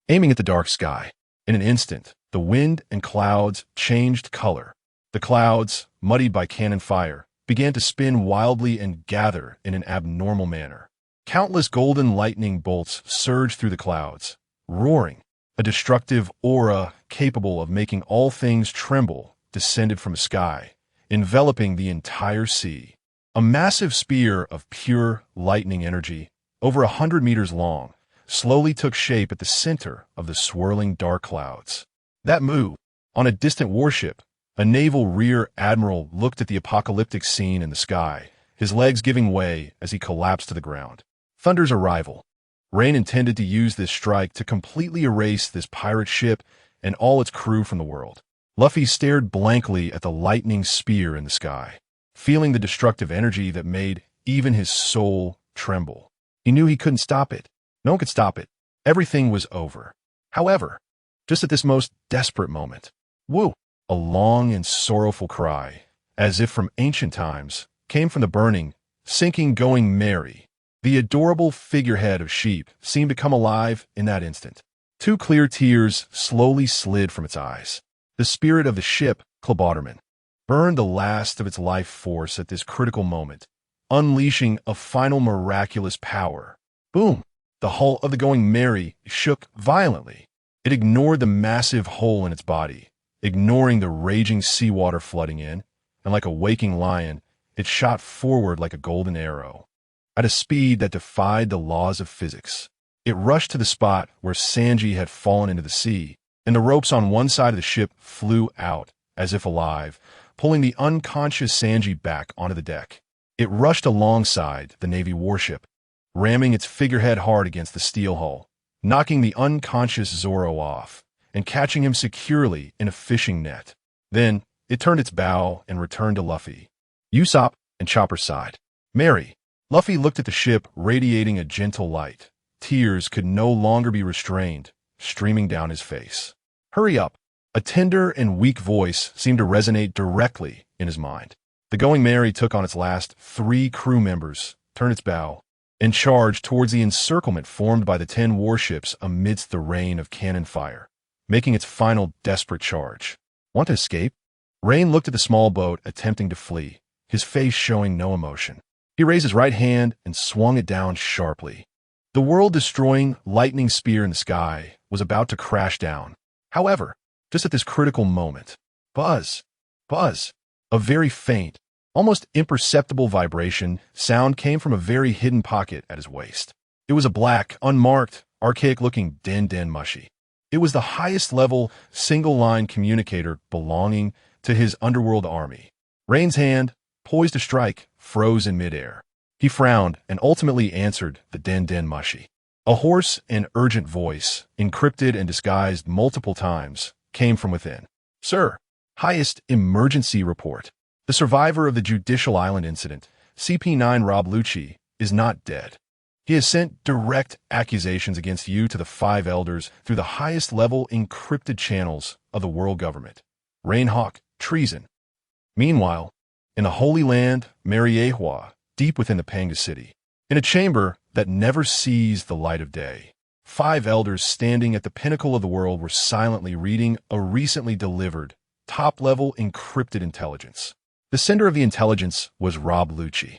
aiming at the dark sky. In an instant, the wind and clouds changed color. The clouds, muddied by cannon fire, began to spin wildly and gather in an abnormal manner. Countless golden lightning bolts surged through the clouds, roaring. A destructive aura capable of making all things tremble descended from the sky, enveloping the entire sea. A massive spear of pure lightning energy, over 100 meters long, slowly took shape at the center of the swirling dark clouds. That move, on a distant warship, a naval rear admiral looked at the apocalyptic scene in the sky, his legs giving way as he collapsed to the ground. Thunder's arrival. Rein intended to use this strike to completely erase this pirate ship and all its crew from the world. Luffy stared blankly at the lightning spear in the sky, feeling the destructive energy that made even his soul tremble. He knew he couldn't stop it. No one could stop it. Everything was over. However, just at this most desperate moment, woo! A long and sorrowful cry, as if from ancient times, came from the burning, sinking going Mary. The adorable figurehead of sheep seemed to come alive in that instant. Two clear tears slowly slid from its eyes. The spirit of the ship, Koby.Reward, burned the last of its life force at this critical moment, unleashing a final miraculous power. Boom! The hull of the going Mary shook violently. It ignored the massive hole in its body, ignoring the raging seawater flooding in, and like a waking lion, it shot forward like a golden arrow. At a speed that defied the laws of physics. It rushed to the spot where Sanji had fallen into the sea, and the ropes on one side of the ship flew out, as if alive, pulling the unconscious Sanji back onto the deck. It rushed alongside the Navy warship, ramming its figurehead hard against the steel hull, knocking the unconscious Zoro off, and catching him securely in a fishing net. Then, it turned its bow and returned to Luffy, Usopp, and Chopper's side. Mary. Luffy looked at the ship, radiating a gentle light. Tears could no longer be restrained, streaming down his face. Hurry up! A tender and weak voice seemed to resonate directly in his mind. The Going Mary took on its last 3 crew members, turned its bow, and charged towards the encirclement formed by the 10 warships amidst the rain of cannon fire, making its final desperate charge. Want to escape? Rein looked at the small boat attempting to flee, his face showing no emotion. He raised his right hand and swung it down sharply. The world-destroying lightning spear in the sky was about to crash down. However, just at this critical moment, buzz, a very faint, almost imperceptible vibration sound came from a very hidden pocket at his waist. It was a black, unmarked, archaic-looking den mushy. It was the highest-level, single-line communicator belonging to his underworld army. Rein's hand, poised to strike, froze in midair. He frowned and ultimately answered the den mushy. A hoarse and urgent voice, encrypted and disguised multiple times, came from within. Sir, highest emergency report. The survivor of the Judicial Island incident, CP9 Rob Lucci, is not dead. He has sent direct accusations against you to the 5 elders through the highest level encrypted channels of the world government. Rein Hawk, treason. Meanwhile, in the Holy Land, Mariehua, deep within the Panga City, in a chamber that never sees the light of day, 5 elders standing at the pinnacle of the world were silently reading a recently delivered, top-level encrypted intelligence. The sender of the intelligence was Rob Lucci.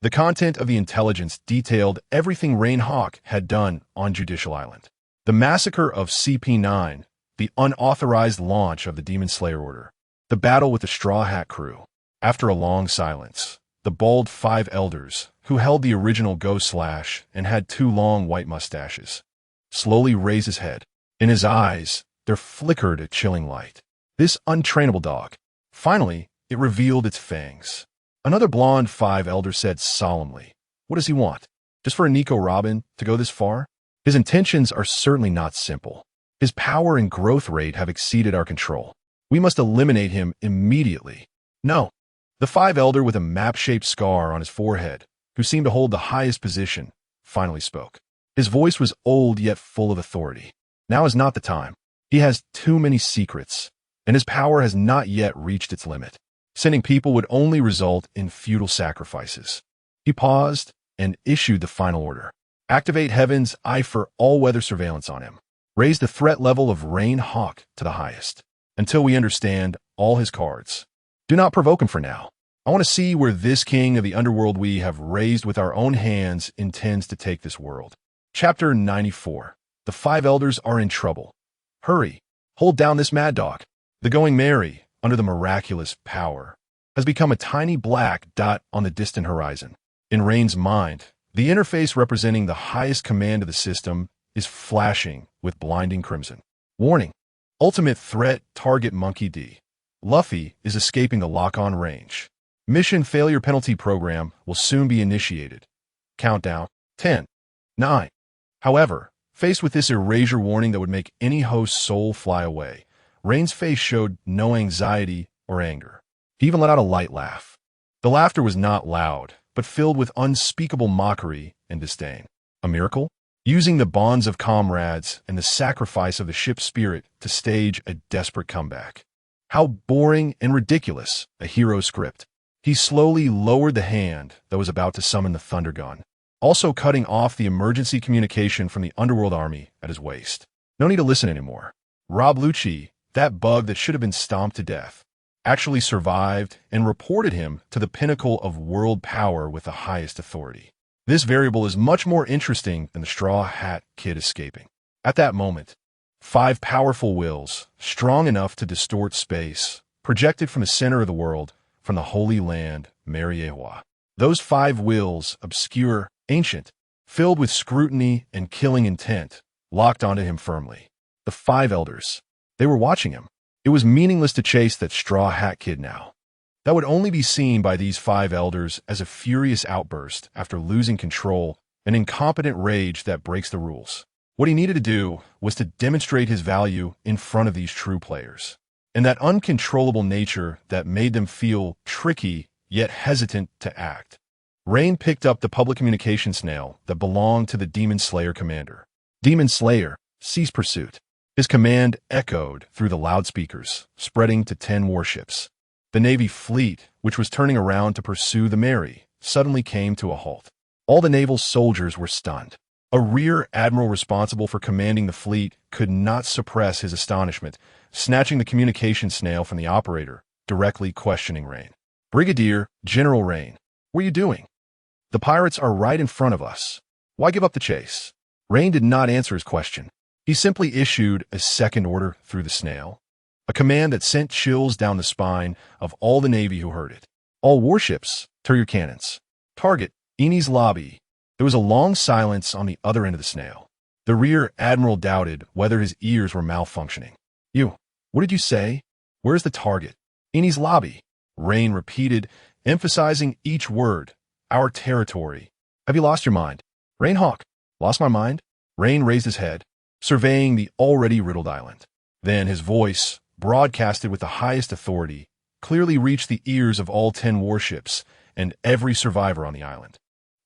The content of the intelligence detailed everything Rein Hawk had done on Judicial Island. The massacre of CP9, the unauthorized launch of the Demon Slayer Order, the battle with the Straw Hat crew. After a long silence, the bald 5 elders, who held the original Ghost Slash and had 2 long white mustaches, slowly raised his head. In his eyes, there flickered a chilling light. This untrainable dog. Finally, it revealed its fangs. Another blonde 5 elder said solemnly, "What does he want? Just for a Nico Robin to go this far?" His intentions are certainly not simple. His power and growth rate have exceeded our control. We must eliminate him immediately. No. The 5 elder with a map-shaped scar on his forehead, who seemed to hold the highest position, finally spoke. His voice was old yet full of authority. Now is not the time. He has too many secrets, and his power has not yet reached its limit. Sending people would only result in futile sacrifices. He paused and issued the final order. Activate Heaven's eye for all-weather surveillance on him. Raise the threat level of Rein Hawk to the highest, until we understand all his cards. Do not provoke him for now. I want to see where this king of the underworld we have raised with our own hands intends to take this world. Chapter 94. The five elders are in trouble. Hurry, hold down this mad dog. The going merry, under the miraculous power, has become a tiny black dot on the distant horizon. In Rein's mind, the interface representing the highest command of the system is flashing with blinding crimson. Warning. Ultimate threat target Monkey D. Luffy is escaping the lock-on range. Mission failure penalty program will soon be initiated. Countdown. 10. 9. However, faced with this erasure warning that would make any host's soul fly away, Rein's face showed no anxiety or anger. He even let out a light laugh. The laughter was not loud, but filled with unspeakable mockery and disdain. A miracle? Using the bonds of comrades and the sacrifice of the ship's spirit to stage a desperate comeback. How boring and ridiculous a hero's script. He slowly lowered the hand that was about to summon the thunder gun, also cutting off the emergency communication from the underworld army at his waist. No need to listen anymore. Rob Lucci, that bug that should have been stomped to death, actually survived and reported him to the pinnacle of world power with the highest authority. This variable is much more interesting than the Straw Hat Kid escaping. At that moment, 5 powerful wills, strong enough to distort space, projected from the center of the world, from the Holy Land, Mariewa. Those 5 wills, obscure, ancient, filled with scrutiny and killing intent, locked onto him firmly. The 5 elders. They were watching him. It was meaningless to chase that Straw Hat Kid now. That would only be seen by these 5 elders as a furious outburst after losing control, an incompetent rage that breaks the rules. What he needed to do was to demonstrate his value in front of these true players, and that uncontrollable nature that made them feel tricky yet hesitant to act. Rein picked up the public communication snail that belonged to the Demon Slayer commander. Demon Slayer, cease pursuit. His command echoed through the loudspeakers, spreading to 10 warships. The Navy fleet, which was turning around to pursue the Mary, suddenly came to a halt. All the naval soldiers were stunned. A rear admiral responsible for commanding the fleet could not suppress his astonishment, snatching the communication snail from the operator, directly questioning Rein. Brigadier General Rein, what are you doing? The pirates are right in front of us. Why give up the chase? Rein did not answer his question. He simply issued a second order through the snail, a command that sent chills down the spine of all the Navy who heard it. All warships, turn your cannons. Target, Eni's lobby. There was a long silence on the other end of the snail. The rear admiral doubted whether his ears were malfunctioning. What did you say? Where's the target? Eni's lobby. Rein repeated, emphasizing each word. Our territory. Have you lost your mind? Rein Hawk. Lost my mind? Rein raised his head, surveying the already riddled island. Then his voice, broadcasted with the highest authority, clearly reached the ears of all 10 warships and every survivor on the island.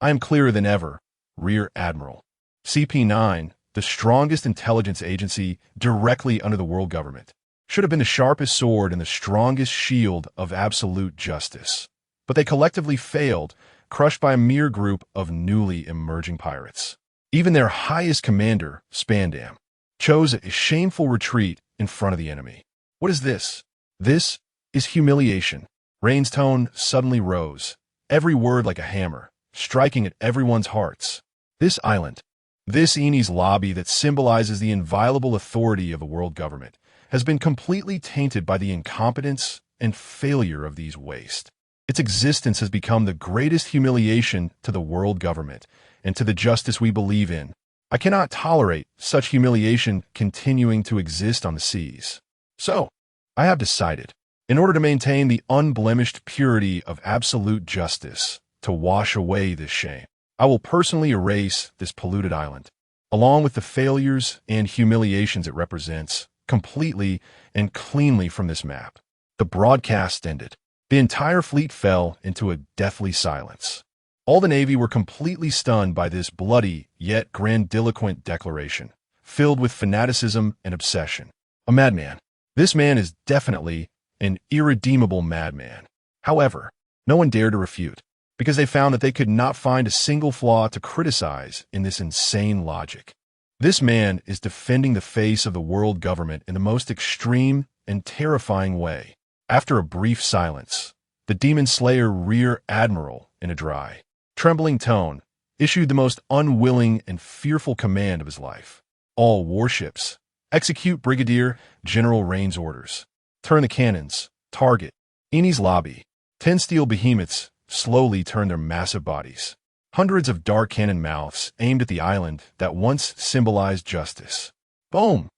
I am clearer than ever, Rear Admiral. CP9, the strongest intelligence agency directly under the world government, should have been the sharpest sword and the strongest shield of absolute justice. But they collectively failed, crushed by a mere group of newly emerging pirates. Even their highest commander, Spandam, chose a shameful retreat in front of the enemy. What is this? This is humiliation. Rein's tone suddenly rose, every word like a hammer, striking at everyone's hearts. This island, this Eni's lobby that symbolizes the inviolable authority of the world government, has been completely tainted by the incompetence and failure of these waste. Its existence has become the greatest humiliation to the world government and to the justice we believe in. I cannot tolerate such humiliation continuing to exist on the seas. So, I have decided, in order to maintain the unblemished purity of absolute justice, to wash away this shame, I will personally erase this polluted island, along with the failures and humiliations it represents, completely and cleanly from this map. The broadcast ended. The entire fleet fell into a deathly silence. All the Navy were completely stunned by this bloody yet grandiloquent declaration, filled with fanaticism and obsession. A madman. This man is definitely an irredeemable madman. However, no one dared to refute, because they found that they could not find a single flaw to criticize in this insane logic. This man is defending the face of the world government in the most extreme and terrifying way. After a brief silence, the Demon Slayer Rear Admiral, in a dry, trembling tone, issued the most unwilling and fearful command of his life. All warships, execute Brigadier General Rein's orders. Turn the cannons. Target. Enies lobby. 10 steel behemoths slowly turned their massive bodies. Hundreds of dark cannon mouths aimed at the island that once symbolized justice. Boom!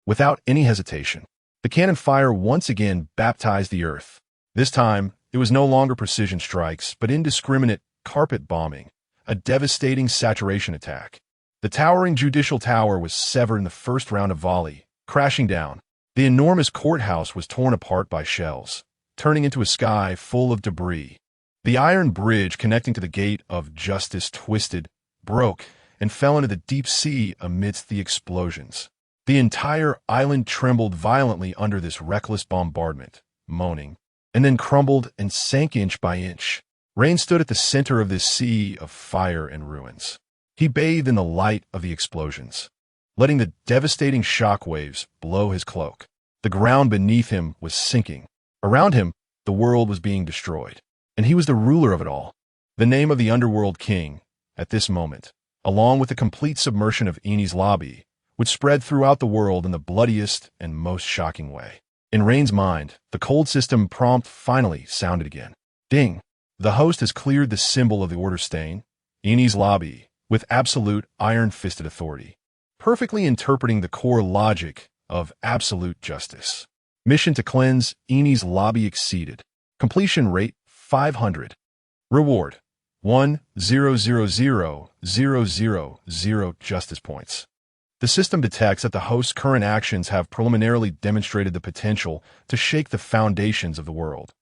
Without any hesitation, the cannon fire once again baptized the earth. This time, it was no longer precision strikes, but indiscriminate carpet bombing, a devastating saturation attack. The towering judicial tower was severed in the first round of volley, crashing down. The enormous courthouse was torn apart by shells, turning into a sky full of debris. The iron bridge connecting to the Gate of Justice twisted, broke, and fell into the deep sea amidst the explosions. The entire island trembled violently under this reckless bombardment, moaning, and then crumbled and sank inch by inch. Rein stood at the center of this sea of fire and ruins. He bathed in the light of the explosions, letting the devastating shock waves blow his cloak. The ground beneath him was sinking. Around him, the world was being destroyed, and he was the ruler of it all. The name of the underworld king, at this moment, along with the complete submersion of Enies lobby, would spread throughout the world in the bloodiest and most shocking way. In Rein's mind, the cold system prompt finally sounded again. Ding! The host has cleared the symbol of the order stain, Enies lobby, with absolute iron-fisted authority, perfectly interpreting the core logic of absolute justice. Mission to cleanse Enies lobby exceeded. Completion rate 500. Reward 1,000,000 justice points. The system detects that the host's current actions have preliminarily demonstrated the potential to shake the foundations of the world.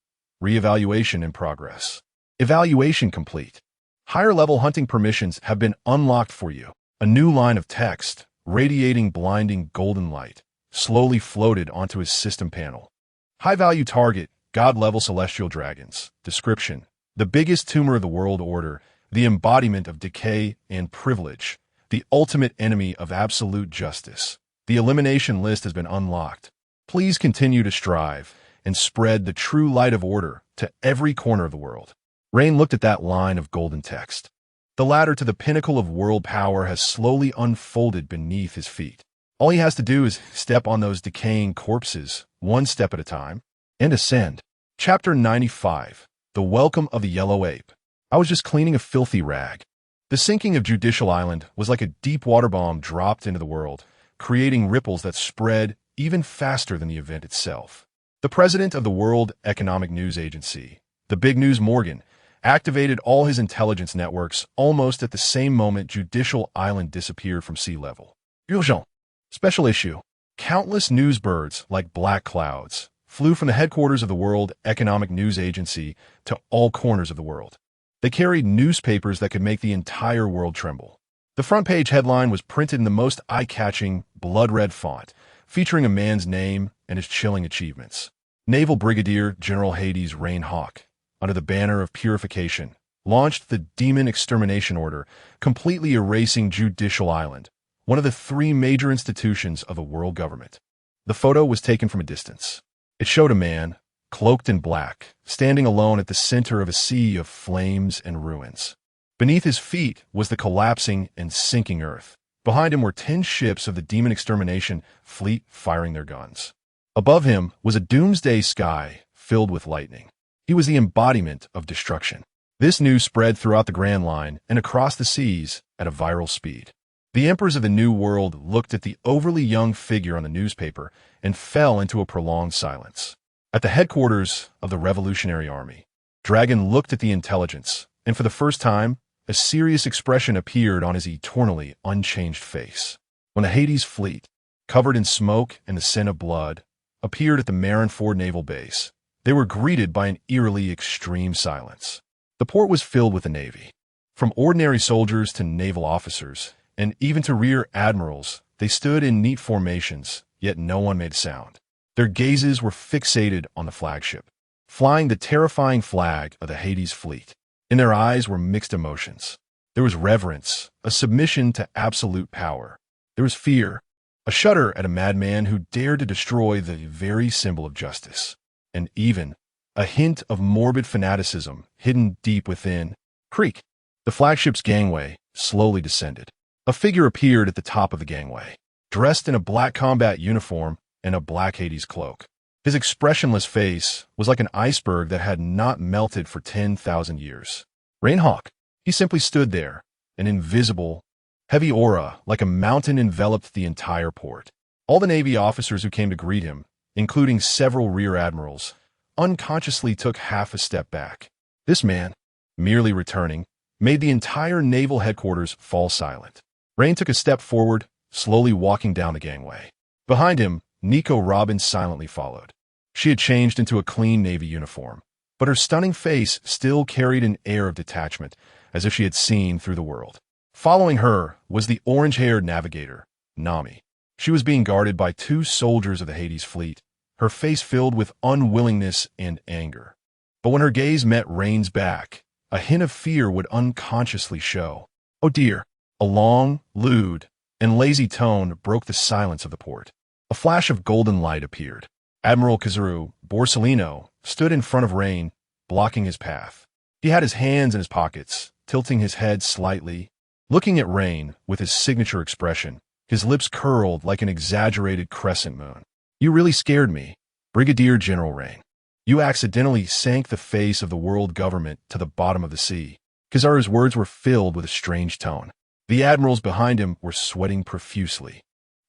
Reevaluation in progress. Evaluation complete. Higher-level hunting permissions have been unlocked for you. A new line of text, radiating blinding golden light, slowly floated onto his system panel. High-value target, God-level celestial dragons. Description: the biggest tumor of the world order, the embodiment of decay and privilege, the ultimate enemy of absolute justice. The elimination list has been unlocked. Please continue to strive and spread the true light of order to every corner of the world. Rein looked at that line of golden text. The ladder to the pinnacle of world power has slowly unfolded beneath his feet. All he has to do is step on those decaying corpses, one step at a time, and ascend. Chapter 95. The Welcome of the Yellow Ape. I was just cleaning a filthy rag. The sinking of Judicial Island was like a deep water bomb dropped into the world, creating ripples that spread even faster than the event itself. The president of the World Economic News Agency, the Big News Morgan, activated all his intelligence networks almost at the same moment Judicial Island disappeared from sea level. Urgent. Special issue. Countless news birds, like black clouds, flew from the headquarters of the World Economic News Agency to all corners of the world. They carried newspapers that could make the entire world tremble. The front page headline was printed in the most eye-catching, blood-red font, featuring a man's name and his chilling achievements. Naval Brigadier General Hades Rein Hawk, under the banner of purification, launched the Demon Extermination Order, completely erasing Judicial Island, one of the 3 major institutions of the world government. The photo was taken from a distance. It showed a man, cloaked in black, standing alone at the center of a sea of flames and ruins. Beneath his feet was the collapsing and sinking earth. Behind him were 10 ships of the Demon Extermination fleet firing their guns. Above him was a doomsday sky filled with lightning. He was the embodiment of destruction. This news spread throughout the Grand Line and across the seas at a viral speed. The emperors of the New World looked at the overly young figure on the newspaper and fell into a prolonged silence. At the headquarters of the Revolutionary Army, Dragon looked at the intelligence, and for the first time, a serious expression appeared on his eternally unchanged face. When the Hades fleet, covered in smoke and the scent of blood, appeared at the Marineford Naval Base, they were greeted by an eerily extreme silence. The port was filled with the Navy. From ordinary soldiers to naval officers, and even to rear admirals, they stood in neat formations, yet no one made a sound. Their gazes were fixated on the flagship, flying the terrifying flag of the Hades fleet. In their eyes were mixed emotions. There was reverence, a submission to absolute power. There was fear, a shudder at a madman who dared to destroy the very symbol of justice. And even a hint of morbid fanaticism hidden deep within. Creak. The flagship's gangway slowly descended. A figure appeared at the top of the gangway, dressed in a black combat uniform and a black Hades cloak. His expressionless face was like an iceberg that had not melted for 10,000 years. Rein Hawk. He simply stood there, an invisible, heavy aura like a mountain enveloped the entire port. All the Navy officers who came to greet him, including several rear admirals, unconsciously took half a step back. This man, merely returning, made the entire naval headquarters fall silent. Rein took a step forward, slowly walking down the gangway. Behind him, Nico Robin silently followed. She had changed into a clean Navy uniform, but her stunning face still carried an air of detachment, as if she had seen through the world. Following her was the orange-haired navigator, Nami. She was being guarded by 2 soldiers of the Hades fleet, her face filled with unwillingness and anger. But when her gaze met Rein's back, a hint of fear would unconsciously show. Oh dear! A long, lewd, and lazy tone broke the silence of the port. A flash of golden light appeared. Admiral Kizaru Borsellino stood in front of Rein, blocking his path. He had his hands in his pockets, tilting his head slightly, looking at Rein with his signature expression, his lips curled like an exaggerated crescent moon. You really scared me, Brigadier General Rein. You accidentally sank the face of the world government to the bottom of the sea. Kizaru's words were filled with a strange tone. The admirals behind him were sweating profusely.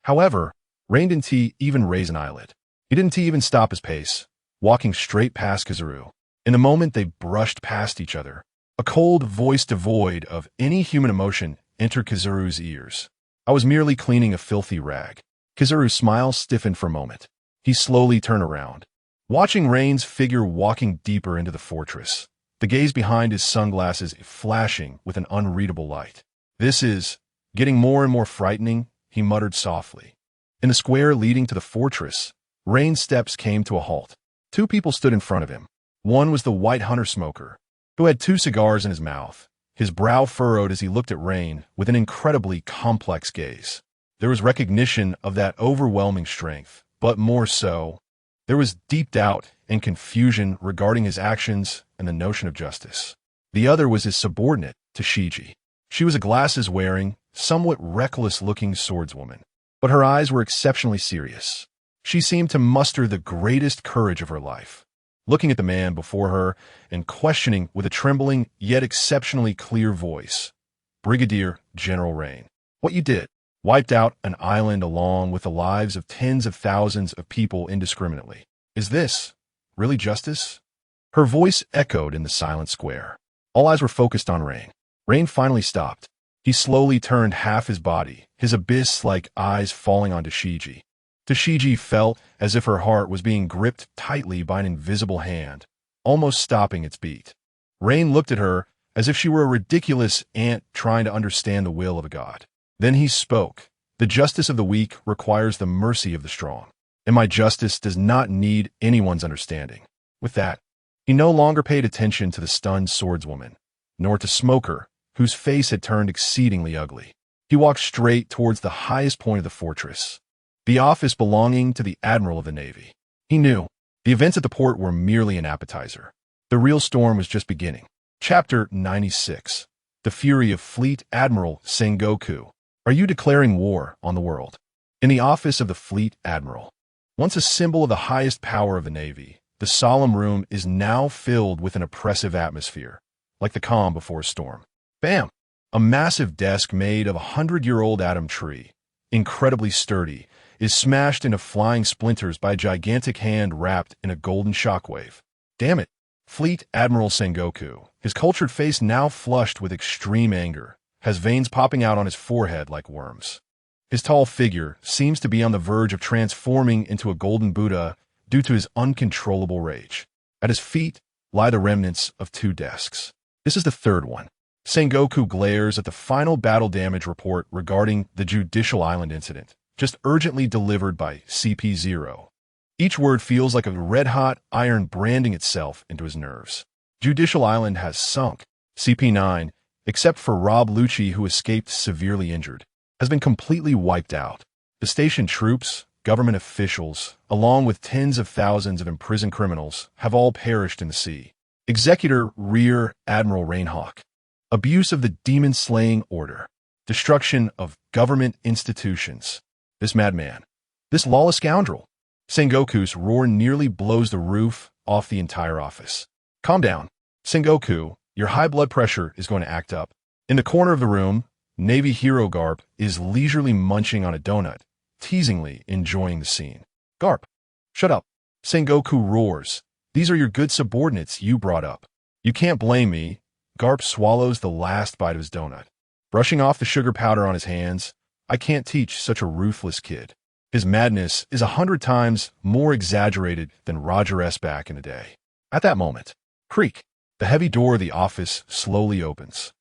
However, Rein didn't even raise an eyelid. He didn't even stop his pace, walking straight past Kizaru. In the moment they brushed past each other, a cold voice devoid of any human emotion entered Kizaru's ears. I was merely cleaning a filthy rag. Kizaru's smile stiffened for a moment. He slowly turned around, watching Rein's figure walking deeper into the fortress, the gaze behind his sunglasses flashing with an unreadable light. This is getting more and more frightening, he muttered softly. In the square leading to the fortress, Rein's steps came to a halt. 2 people stood in front of him. One was the white hunter smoker, who had 2 cigars in his mouth, his brow furrowed as he looked at Rein with an incredibly complex gaze. There was recognition of that overwhelming strength, but more so, there was deep doubt and confusion regarding his actions and the notion of justice. The other was his subordinate, Tashigi. She was a glasses-wearing, somewhat reckless-looking swordswoman, but her eyes were exceptionally serious. She seemed to muster the greatest courage of her life, looking at the man before her and questioning with a trembling yet exceptionally clear voice. Brigadier General Rein, what you did, wiped out an island along with the lives of tens of thousands of people indiscriminately. Is this really justice? Her voice echoed in the silent square. All eyes were focused on Rein. Rein finally stopped. He slowly turned half his body, his abyss-like eyes falling on Tashigi. Tashigi felt as if her heart was being gripped tightly by an invisible hand, almost stopping its beat. Rein looked at her as if she were a ridiculous ant trying to understand the will of a god. Then he spoke. The justice of the weak requires the mercy of the strong, and my justice does not need anyone's understanding. With that, he no longer paid attention to the stunned swordswoman, nor to Smoker, whose face had turned exceedingly ugly. He walked straight towards the highest point of the fortress, the office belonging to the Admiral of the Navy. He knew the events at the port were merely an appetizer. The real storm was just beginning. Chapter 96. The Fury of Fleet Admiral Sengoku. Are you declaring war on the world? In the office of the Fleet Admiral, once a symbol of the highest power of the Navy, the solemn room is now filled with an oppressive atmosphere, like the calm before a storm. Bam! A massive desk made of a 100-year-old atom tree, incredibly sturdy, is smashed into flying splinters by a gigantic hand wrapped in a golden shockwave. Damn it! Fleet Admiral Sengoku, his cultured face now flushed with extreme anger, has veins popping out on his forehead like worms. His tall figure seems to be on the verge of transforming into a golden Buddha due to his uncontrollable rage. At his feet lie the remnants of 2 desks. This is the 3rd one. Sengoku glares at the final battle damage report regarding the Judicial Island incident, just urgently delivered by CP0. Each word feels like a red-hot iron branding itself into his nerves. Judicial Island has sunk. CP9, except for Rob Lucci, who escaped severely injured, has been completely wiped out. The station troops, government officials, along with tens of thousands of imprisoned criminals, have all perished in the sea. Executor Rear Admiral Rein Hawk. Abuse of the demon-slaying order. Destruction of government institutions. This madman. This lawless scoundrel. Sengoku's roar nearly blows the roof off the entire office. Calm down. Sengoku, your high blood pressure is going to act up. In the corner of the room, Navy hero Garp is leisurely munching on a donut, teasingly enjoying the scene. Garp, shut up. Sengoku roars. These are your good subordinates you brought up. You can't blame me. Garp swallows the last bite of his donut. Brushing off the sugar powder on his hands, I can't teach such a ruthless kid. His madness is 100 times more exaggerated than Roger S. back in the day. At that moment, creak, the heavy door of the office slowly opens.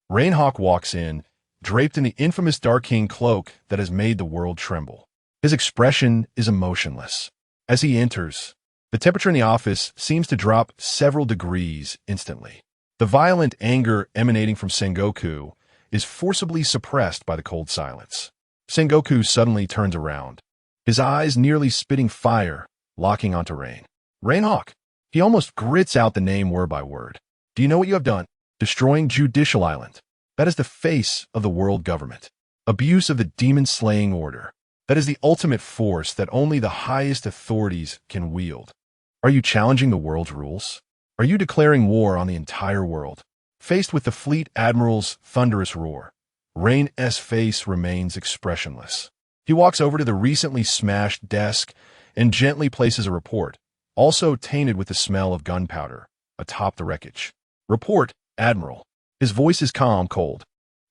Rein Hawk walks in, draped in the infamous Dark King cloak that has made the world tremble. His expression is emotionless. As he enters, the temperature in the office seems to drop several degrees instantly. The violent anger emanating from Sengoku is forcibly suppressed by the cold silence. Sengoku suddenly turns around, his eyes nearly spitting fire, locking onto Rein. Rein Hawk. He almost grits out the name word by word. Do you know what you have done? Destroying Judicial Island. That is the face of the world government. Abuse of the demon-slaying order. That is the ultimate force that only the highest authorities can wield. Are you challenging the world's rules? Are you declaring war on the entire world? Faced with the fleet admiral's thunderous roar, Rein's face remains expressionless. He walks over to the recently smashed desk and gently places a report, also tainted with the smell of gunpowder, atop the wreckage. Report, Admiral. His voice is calm, cold,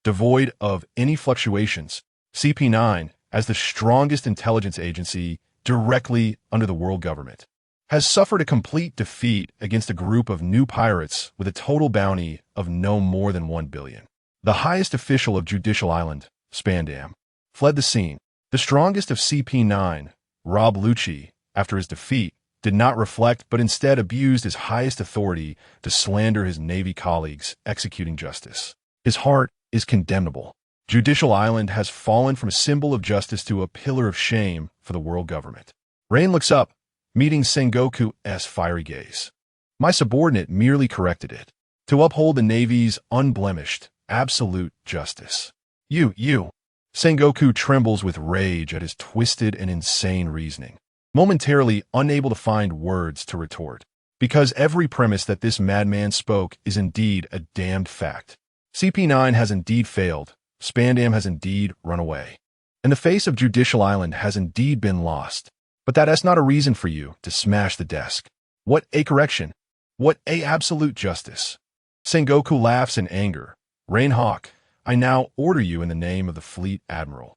devoid of any fluctuations. CP9, as the strongest intelligence agency directly under the world government, has suffered a complete defeat against a group of new pirates with a total bounty of no more than 1 billion. The highest official of Judicial Island, Spandam, fled the scene. The strongest of CP9, Rob Lucci, after his defeat, did not reflect but instead abused his highest authority to slander his Navy colleagues executing justice. His heart is condemnable. Judicial Island has fallen from a symbol of justice to a pillar of shame for the world government. Rein looks up, meeting Sengoku's fiery gaze. My subordinate merely corrected it, to uphold the Navy's unblemished, absolute justice. You. Sengoku trembles with rage at his twisted and insane reasoning, momentarily unable to find words to retort, because every premise that this madman spoke is indeed a damned fact. CP9 has indeed failed, Spandam has indeed run away, and the face of Judicial Island has indeed been lost. But that's not a reason for you to smash the desk. What a correction! What a absolute justice! Sengoku laughs in anger. Rein Hawk, I now order you in the name of the Fleet Admiral.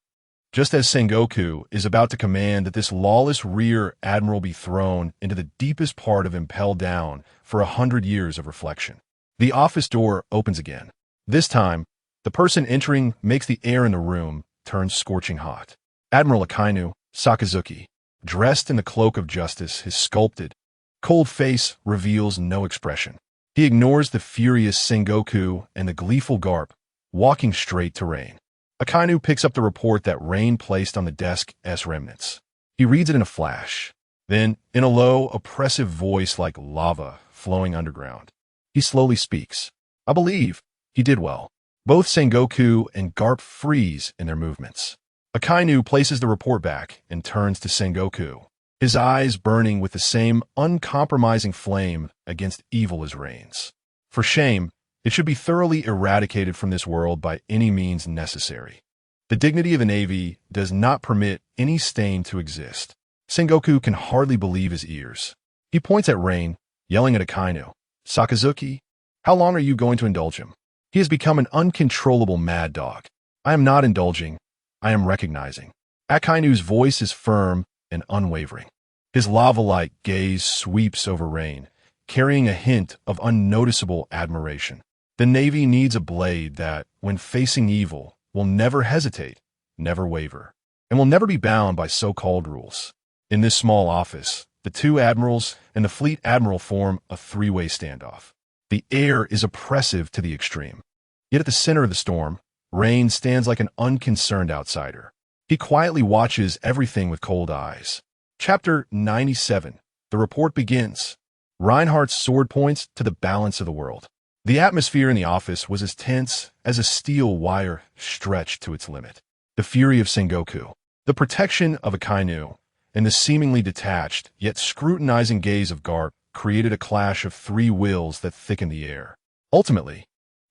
Just as Sengoku is about to command that this lawless rear admiral be thrown into the deepest part of Impel Down for 100 years of reflection, the office door opens again. This time, the person entering makes the air in the room turn scorching hot. Admiral Akainu Sakazuki, dressed in the cloak of justice, his sculpted, cold face reveals no expression. He ignores the furious Sengoku and the gleeful Garp, walking straight to Rein. Akainu picks up the report that Rein placed on the desk's remnants. He reads it in a flash. Then, in a low, oppressive voice like lava flowing underground, he slowly speaks. I believe he did well. Both Sengoku and Garp freeze in their movements. Akainu places the report back and turns to Sengoku, his eyes burning with the same uncompromising flame against evil as Rein's. For shame, it should be thoroughly eradicated from this world by any means necessary. The dignity of the Navy does not permit any stain to exist. Sengoku can hardly believe his ears. He points at Rein, yelling at Akainu. Sakazuki, how long are you going to indulge him? He has become an uncontrollable mad dog. I am not indulging. I am recognizing. Akainu's voice is firm and unwavering. His lava-like gaze sweeps over Rein, carrying a hint of unnoticeable admiration. The Navy needs a blade that, when facing evil, will never hesitate, never waver, and will never be bound by so-called rules. In this small office, the two admirals and the fleet admiral form a three-way standoff. The air is oppressive to the extreme. Yet at the center of the storm, Rein stands like an unconcerned outsider. He quietly watches everything with cold eyes. Chapter 97. The report begins. Reinhardt's sword points to the balance of the world. The atmosphere in the office was as tense as a steel wire stretched to its limit. The fury of Sengoku, the protection of Akainu, and the seemingly detached yet scrutinizing gaze of Garp created a clash of three wills that thickened the air. Ultimately,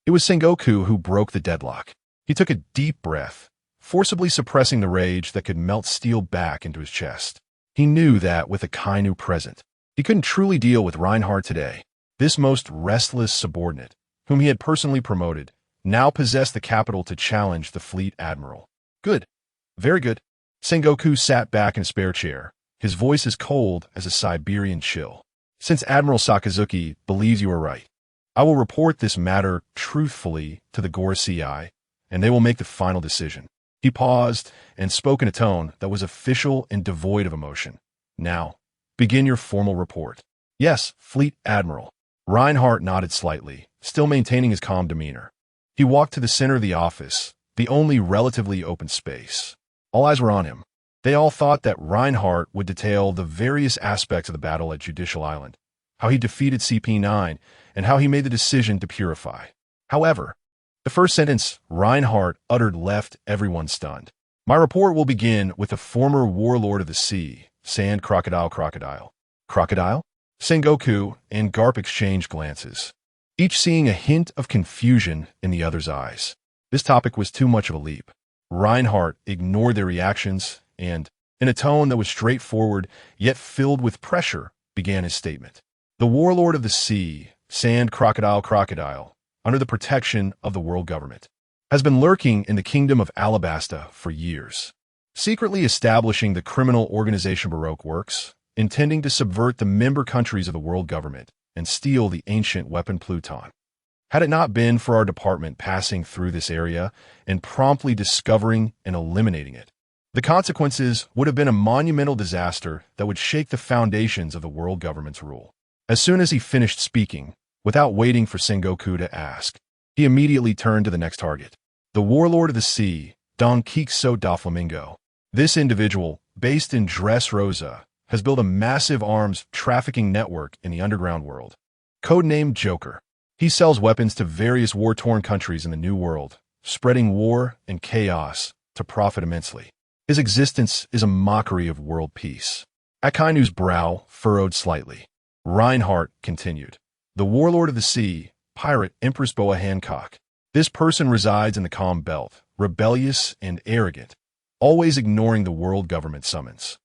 it was Sengoku who broke the deadlock. He took a deep breath, forcibly suppressing the rage that could melt steel back into his chest. He knew that with Akainu present, he couldn't truly deal with Reinhardt today. This most restless subordinate, whom he had personally promoted, now possessed the capital to challenge the fleet admiral. Good. Very good. Sengoku sat back in a spare chair, his voice as cold as a Siberian chill. Since Admiral Sakazuki believes you are right, I will report this matter truthfully to the Gorosei, and they will make the final decision. He paused and spoke in a tone that was official and devoid of emotion. Now, begin your formal report. Yes, Fleet Admiral. Reinhardt nodded slightly, still maintaining his calm demeanor. He walked to the center of the office, the only relatively open space. All eyes were on him. They all thought that Reinhardt would detail the various aspects of the battle at Judicial Island, how he defeated CP9, and how he made the decision to purify. However, the first sentence Reinhardt uttered left everyone stunned. My report will begin with the former warlord of the sea, Sand Crocodile. Crocodile? Sengoku and Garp exchanged glances, each seeing a hint of confusion in the other's eyes. This topic was too much of a leap. Reinhardt ignored their reactions and, in a tone that was straightforward yet filled with pressure, began his statement. The warlord of the sea, Sand Crocodile, under the protection of the world government, has been lurking in the kingdom of Alabasta for years, secretly establishing the criminal organization Baroque Works, intending to subvert the member countries of the world government and steal the ancient weapon Pluton. Had it not been for our department passing through this area and promptly discovering and eliminating it, the consequences would have been a monumental disaster that would shake the foundations of the world government's rule. As soon as he finished speaking, without waiting for Sengoku to ask, he immediately turned to the next target. The warlord of the sea, Don Quixote da Flamingo. This individual, based in Dressrosa, has built a massive arms trafficking network in the underground world. Codenamed Joker. He sells weapons to various war-torn countries in the New World, spreading war and chaos to profit immensely. His existence is a mockery of world peace. Akainu's brow furrowed slightly. Reinhardt continued. The warlord of the sea, pirate Empress Boa Hancock. This person resides in the Calm Belt, rebellious and arrogant, always ignoring the world government summons.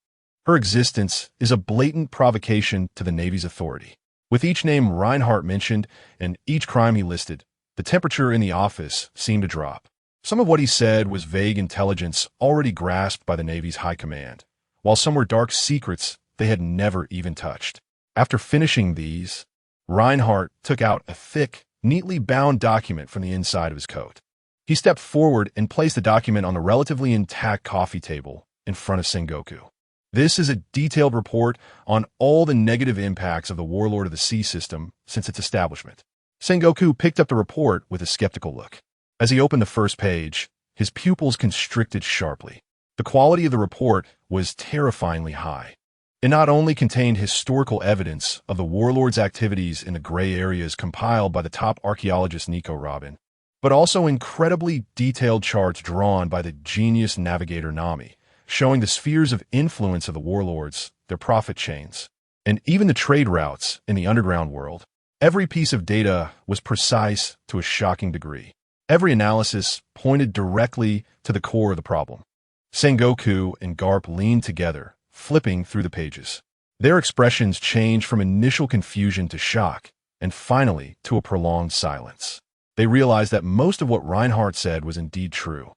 Her existence is a blatant provocation to the Navy's authority. With each name Reinhardt mentioned and each crime he listed, the temperature in the office seemed to drop. Some of what he said was vague intelligence already grasped by the Navy's high command, while some were dark secrets they had never even touched. After finishing these, Reinhardt took out a thick, neatly bound document from the inside of his coat. He stepped forward and placed the document on the relatively intact coffee table in front of Sengoku. This is a detailed report on all the negative impacts of the Warlord of the Sea system since its establishment. Sengoku picked up the report with a skeptical look. As he opened the first page, his pupils constricted sharply. The quality of the report was terrifyingly high. It not only contained historical evidence of the warlord's activities in the gray areas compiled by the top archaeologist Nico Robin, but also incredibly detailed charts drawn by the genius navigator Nami, showing the spheres of influence of the warlords, their profit chains, and even the trade routes in the underground world. Every piece of data was precise to a shocking degree. Every analysis pointed directly to the core of the problem. Sengoku and Garp leaned together, flipping through the pages. Their expressions changed from initial confusion to shock, and finally to a prolonged silence. They realized that most of what Reinhardt said was indeed true.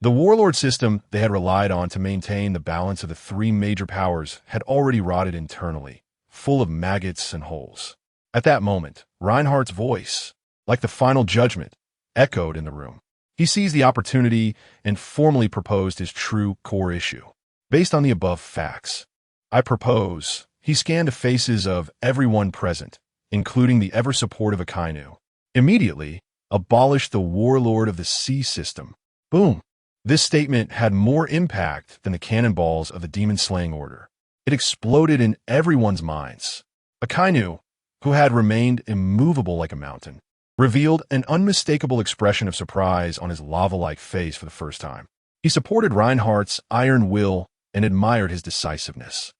The warlord system they had relied on to maintain the balance of the three major powers had already rotted internally, full of maggots and holes. At that moment, Reinhardt's voice, like the final judgment, echoed in the room. He seized the opportunity and formally proposed his true core issue. Based on the above facts, I propose, he scanned the faces of everyone present, including the ever-supportive Akainu. Immediately, abolish the warlord of the sea system. Boom. This statement had more impact than the cannonballs of the demon-slaying order. It exploded in everyone's minds. Akainu, who had remained immovable like a mountain, revealed an unmistakable expression of surprise on his lava-like face for the first time. He supported Reinhardt's iron will and admired his decisiveness.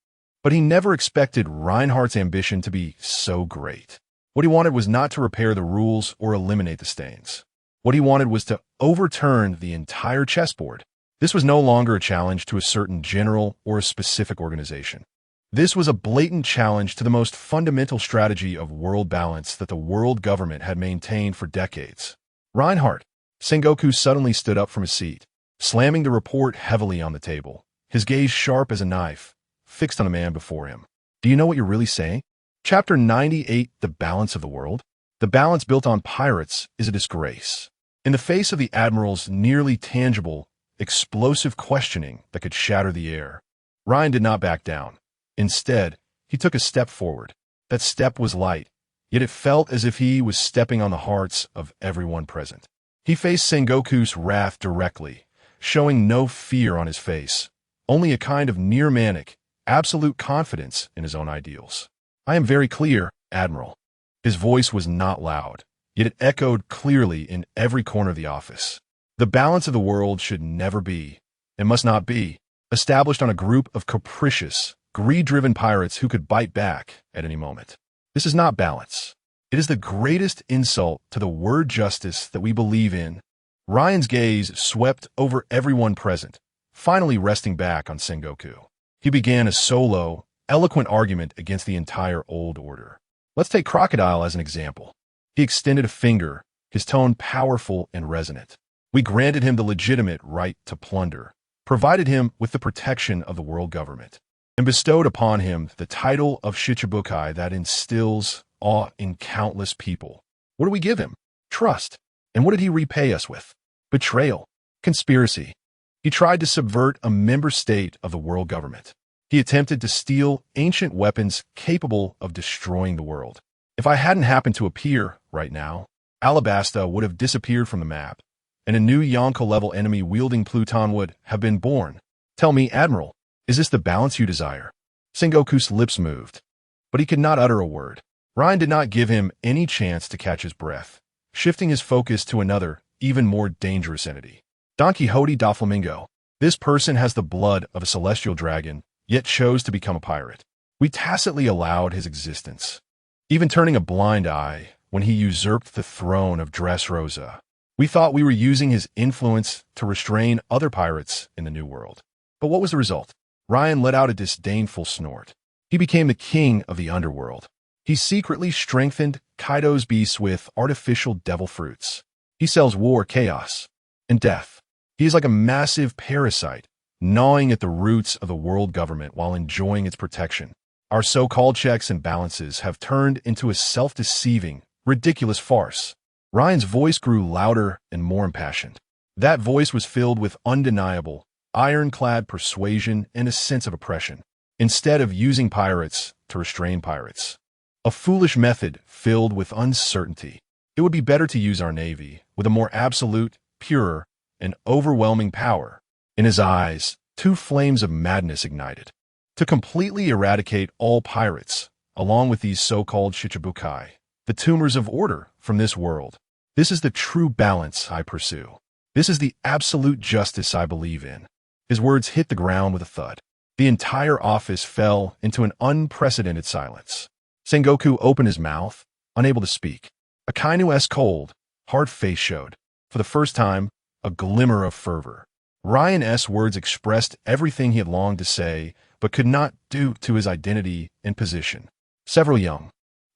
But he never expected Reinhardt's ambition to be so great. What he wanted was not to repair the rules or eliminate the stains. What he wanted was to overturn the entire chessboard. This was no longer a challenge to a certain general or a specific organization. This was a blatant challenge to the most fundamental strategy of world balance that the world government had maintained for decades. Reinhardt, Sengoku suddenly stood up from his seat, slamming the report heavily on the table, his gaze sharp as a knife, fixed on the man before him. Do you know what you're really saying? Chapter 98, The Balance of the World? The balance built on pirates is a disgrace. In the face of the Admiral's nearly tangible, explosive questioning that could shatter the air, Rein did not back down. Instead, he took a step forward. That step was light, yet it felt as if he was stepping on the hearts of everyone present. He faced Sengoku's wrath directly, showing no fear on his face, only a kind of near-manic, absolute confidence in his own ideals. I am very clear, Admiral. His voice was not loud, yet it echoed clearly in every corner of the office. The balance of the world should never be, and must not be, established on a group of capricious, greed-driven pirates who could bite back at any moment. This is not balance. It is the greatest insult to the word justice that we believe in. Ryan's gaze swept over everyone present, finally resting back on Sengoku. He began a solo, eloquent argument against the entire old order. Let's take Crocodile as an example. He extended a finger, his tone powerful and resonant. We granted him the legitimate right to plunder, provided him with the protection of the world government, and bestowed upon him the title of Shichibukai that instills awe in countless people. What do we give him? Trust. And what did he repay us with? Betrayal. Conspiracy. He tried to subvert a member state of the world government. He attempted to steal ancient weapons capable of destroying the world. If I hadn't happened to appear right now, Alabasta would have disappeared from the map, and a new Yonko-level enemy wielding Pluton would have been born. Tell me, Admiral, is this the balance you desire? Sengoku's lips moved, but he could not utter a word. Rein did not give him any chance to catch his breath, shifting his focus to another, even more dangerous entity. Don Quixote da Flamingo. This person has the blood of a celestial dragon, yet chose to become a pirate. We tacitly allowed his existence, even turning a blind eye when he usurped the throne of Dressrosa. We thought we were using his influence to restrain other pirates in the New World. But what was the result? Ryan let out a disdainful snort. He became the king of the underworld. He secretly strengthened Kaido's beasts with artificial devil fruits. He sells war, chaos, and death. He is like a massive parasite, gnawing at the roots of the world government while enjoying its protection. Our so-called checks and balances have turned into a self-deceiving, ridiculous farce. Ryan's voice grew louder and more impassioned. That voice was filled with undeniable, ironclad persuasion and a sense of oppression. Instead of using pirates to restrain pirates, a foolish method filled with uncertainty, it would be better to use our navy with a more absolute, pure, and overwhelming power. In his eyes, two flames of madness ignited. To completely eradicate all pirates, along with these so-called Shichibukai, the tumors of order from this world. This is the true balance I pursue. This is the absolute justice I believe in. His words hit the ground with a thud. The entire office fell into an unprecedented silence. Sengoku opened his mouth, unable to speak. Akainu's cold, hard face showed, for the first time, a glimmer of fervor. Ryan's words expressed everything he had longed to say, but could not due to his identity and position. Several young,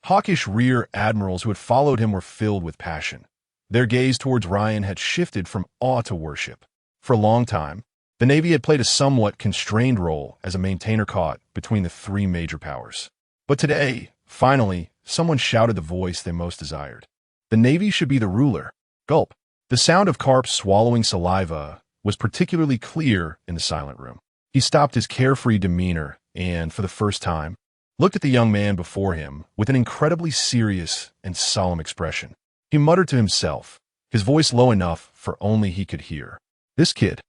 hawkish rear admirals who had followed him were filled with passion. Their gaze towards Ryan had shifted from awe to worship. For a long time, the Navy had played a somewhat constrained role as a maintainer caught between the three major powers. But today, finally, someone shouted the voice they most desired. The Navy should be the ruler. Gulp. The sound of Karp swallowing saliva was particularly clear in the silent room. He stopped his carefree demeanor and, for the first time, looked at the young man before him with an incredibly serious and solemn expression. He muttered to himself, his voice low enough for only he could hear. This kid,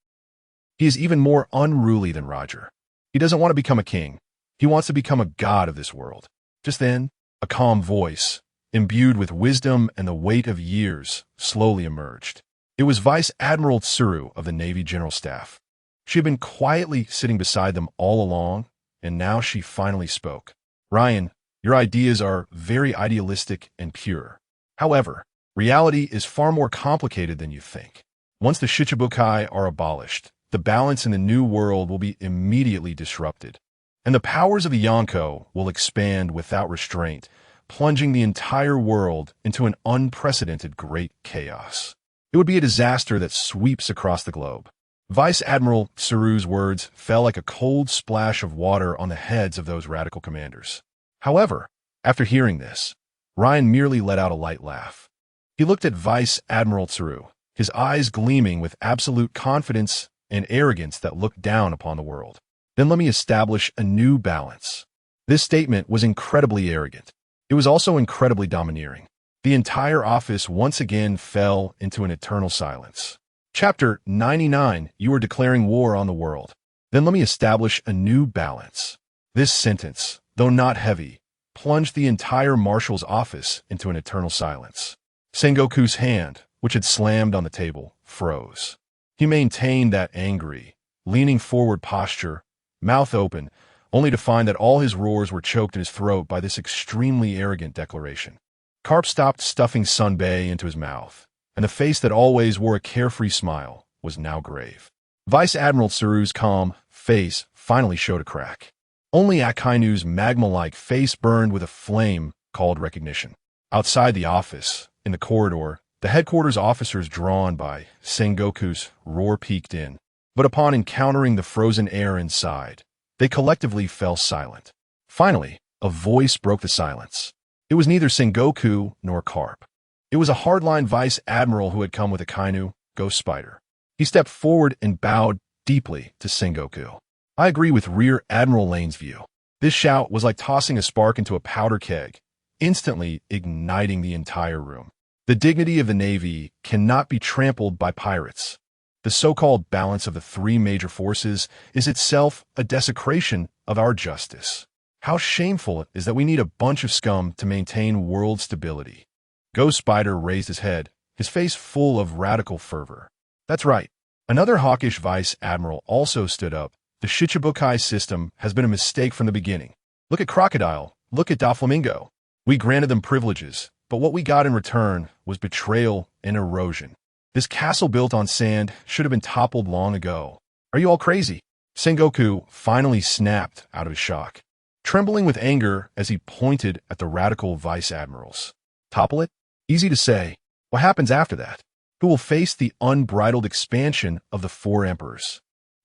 He is even more unruly than Roger. He doesn't want to become a king. He wants to become a god of this world. Just then, a calm voice, imbued with wisdom and the weight of years, slowly emerged. It was Vice Admiral Tsuru of the Navy General Staff. She had been quietly sitting beside them all along, and now she finally spoke. Ryan, your ideas are very idealistic and pure. However, reality is far more complicated than you think. Once the Shichibukai are abolished, the balance in the new world will be immediately disrupted, and the powers of the Yonko will expand without restraint, plunging the entire world into an unprecedented great chaos. It would be a disaster that sweeps across the globe. Vice Admiral Tsuru's words fell like a cold splash of water on the heads of those radical commanders. However, after hearing this, Ryan merely let out a light laugh. He looked at Vice Admiral Tsuru, his eyes gleaming with absolute confidence and arrogance that looked down upon the world. Then let me establish a new balance. This statement was incredibly arrogant. It was also incredibly domineering. The entire office once again fell into an eternal silence. Chapter 99, you are declaring war on the world. Then let me establish a new balance. This sentence, though not heavy, plunged the entire marshal's office into an eternal silence. Sengoku's hand, which had slammed on the table, froze. He maintained that angry, leaning forward posture, mouth open, only to find that all his roars were choked in his throat by this extremely arrogant declaration. Karp stopped stuffing sunbae into his mouth, and the face that always wore a carefree smile was now grave. Vice Admiral Tsuru's calm face finally showed a crack. Only Akainu's magma-like face burned with a flame called recognition. Outside the office, in the corridor, the headquarters officers drawn by Sengoku's roar peeked in, but upon encountering the frozen air inside, they collectively fell silent. Finally, a voice broke the silence. It was neither Sengoku nor Karp. It was a hardline vice admiral who had come with Akainu, Ghost Spider. He stepped forward and bowed deeply to Sengoku. I agree with Rear Admiral Lane's view. This shout was like tossing a spark into a powder keg, instantly igniting the entire room. The dignity of the Navy cannot be trampled by pirates. The so-called balance of the three major forces is itself a desecration of our justice. How shameful it is that we need a bunch of scum to maintain world stability. Ghost Spider raised his head, his face full of radical fervor. That's right. Another hawkish vice admiral also stood up. The Shichibukai system has been a mistake from the beginning. Look at Crocodile. Look at Doflamingo. We granted them privileges, but what we got in return was betrayal and erosion. This castle built on sand should have been toppled long ago. Are you all crazy? Sengoku finally snapped out of his shock, trembling with anger as he pointed at the radical vice admirals. Topple it? Easy to say. What happens after that? Who will face the unbridled expansion of the four emperors?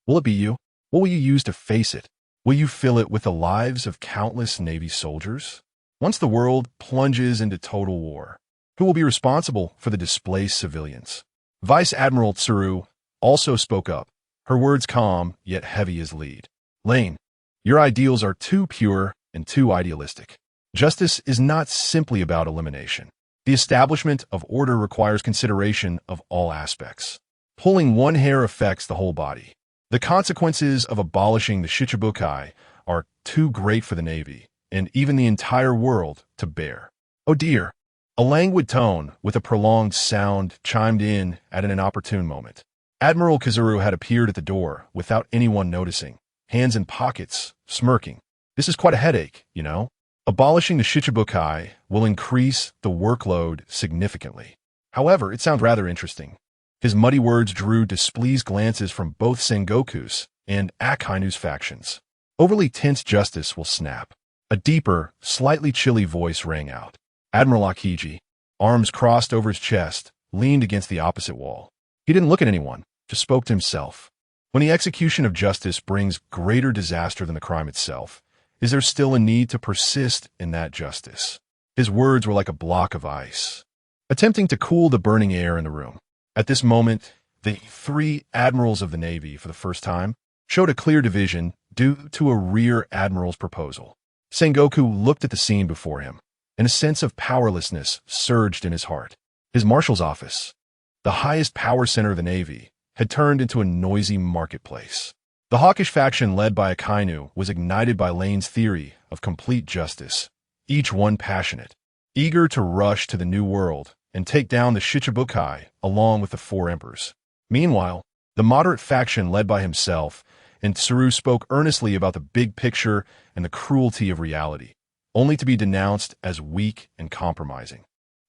Will it be you? What will you use to face it? Will you fill it with the lives of countless Navy soldiers? Once the world plunges into total war, who will be responsible for the displaced civilians? Vice Admiral Tsuru also spoke up, her words calm yet heavy as lead. Lane, your ideals are too pure and too idealistic. Justice is not simply about elimination. The establishment of order requires consideration of all aspects. Pulling one hair affects the whole body. The consequences of abolishing the Shichibukai are too great for the Navy, and even the entire world, to bear. Oh dear. A languid tone with a prolonged sound chimed in at an inopportune moment. Admiral Kazuru had appeared at the door without anyone noticing, hands in pockets, smirking. This is quite a headache, you know? Abolishing the Shichibukai will increase the workload significantly. However, it sounds rather interesting. His muddy words drew displeased glances from both Sengoku's and Akainu's factions. Overly tense justice will snap. A deeper, slightly chilly voice rang out. Admiral Akiji, arms crossed over his chest, leaned against the opposite wall. He didn't look at anyone, just spoke to himself. When the execution of justice brings greater disaster than the crime itself, is there still a need to persist in that justice? His words were like a block of ice, attempting to cool the burning air in the room. At this moment, the three admirals of the Navy, for the first time, showed a clear division due to a rear admiral's proposal. Sengoku looked at the scene before him, and a sense of powerlessness surged in his heart. His marshal's office, the highest power center of the Navy, had turned into a noisy marketplace. The hawkish faction led by Akainu was ignited by Lane's theory of complete justice, each one passionate, eager to rush to the new world and take down the Shichibukai along with the four emperors. Meanwhile, the moderate faction led by himself and Tsuru spoke earnestly about the big picture and the cruelty of reality, only to be denounced as weak and compromising.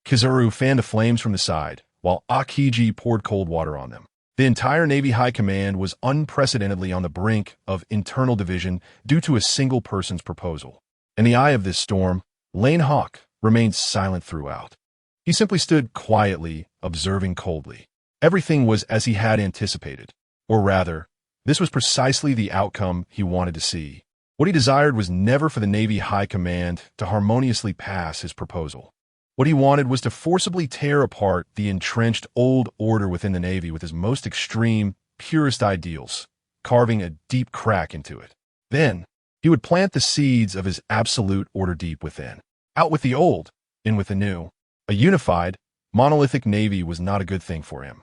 Kizaru fanned the flames from the side, while Akiji poured cold water on them. The entire Navy High Command was unprecedentedly on the brink of internal division due to a single person's proposal. In the eye of this storm, Rein Hawk remained silent throughout. He simply stood quietly, observing coldly. Everything was as he had anticipated. Or rather, this was precisely the outcome he wanted to see. What he desired was never for the Navy High Command to harmoniously pass his proposal. What he wanted was to forcibly tear apart the entrenched old order within the Navy with his most extreme, purest ideals, carving a deep crack into it. Then, he would plant the seeds of his absolute order deep within. Out with the old, in with the new. A unified, monolithic Navy was not a good thing for him.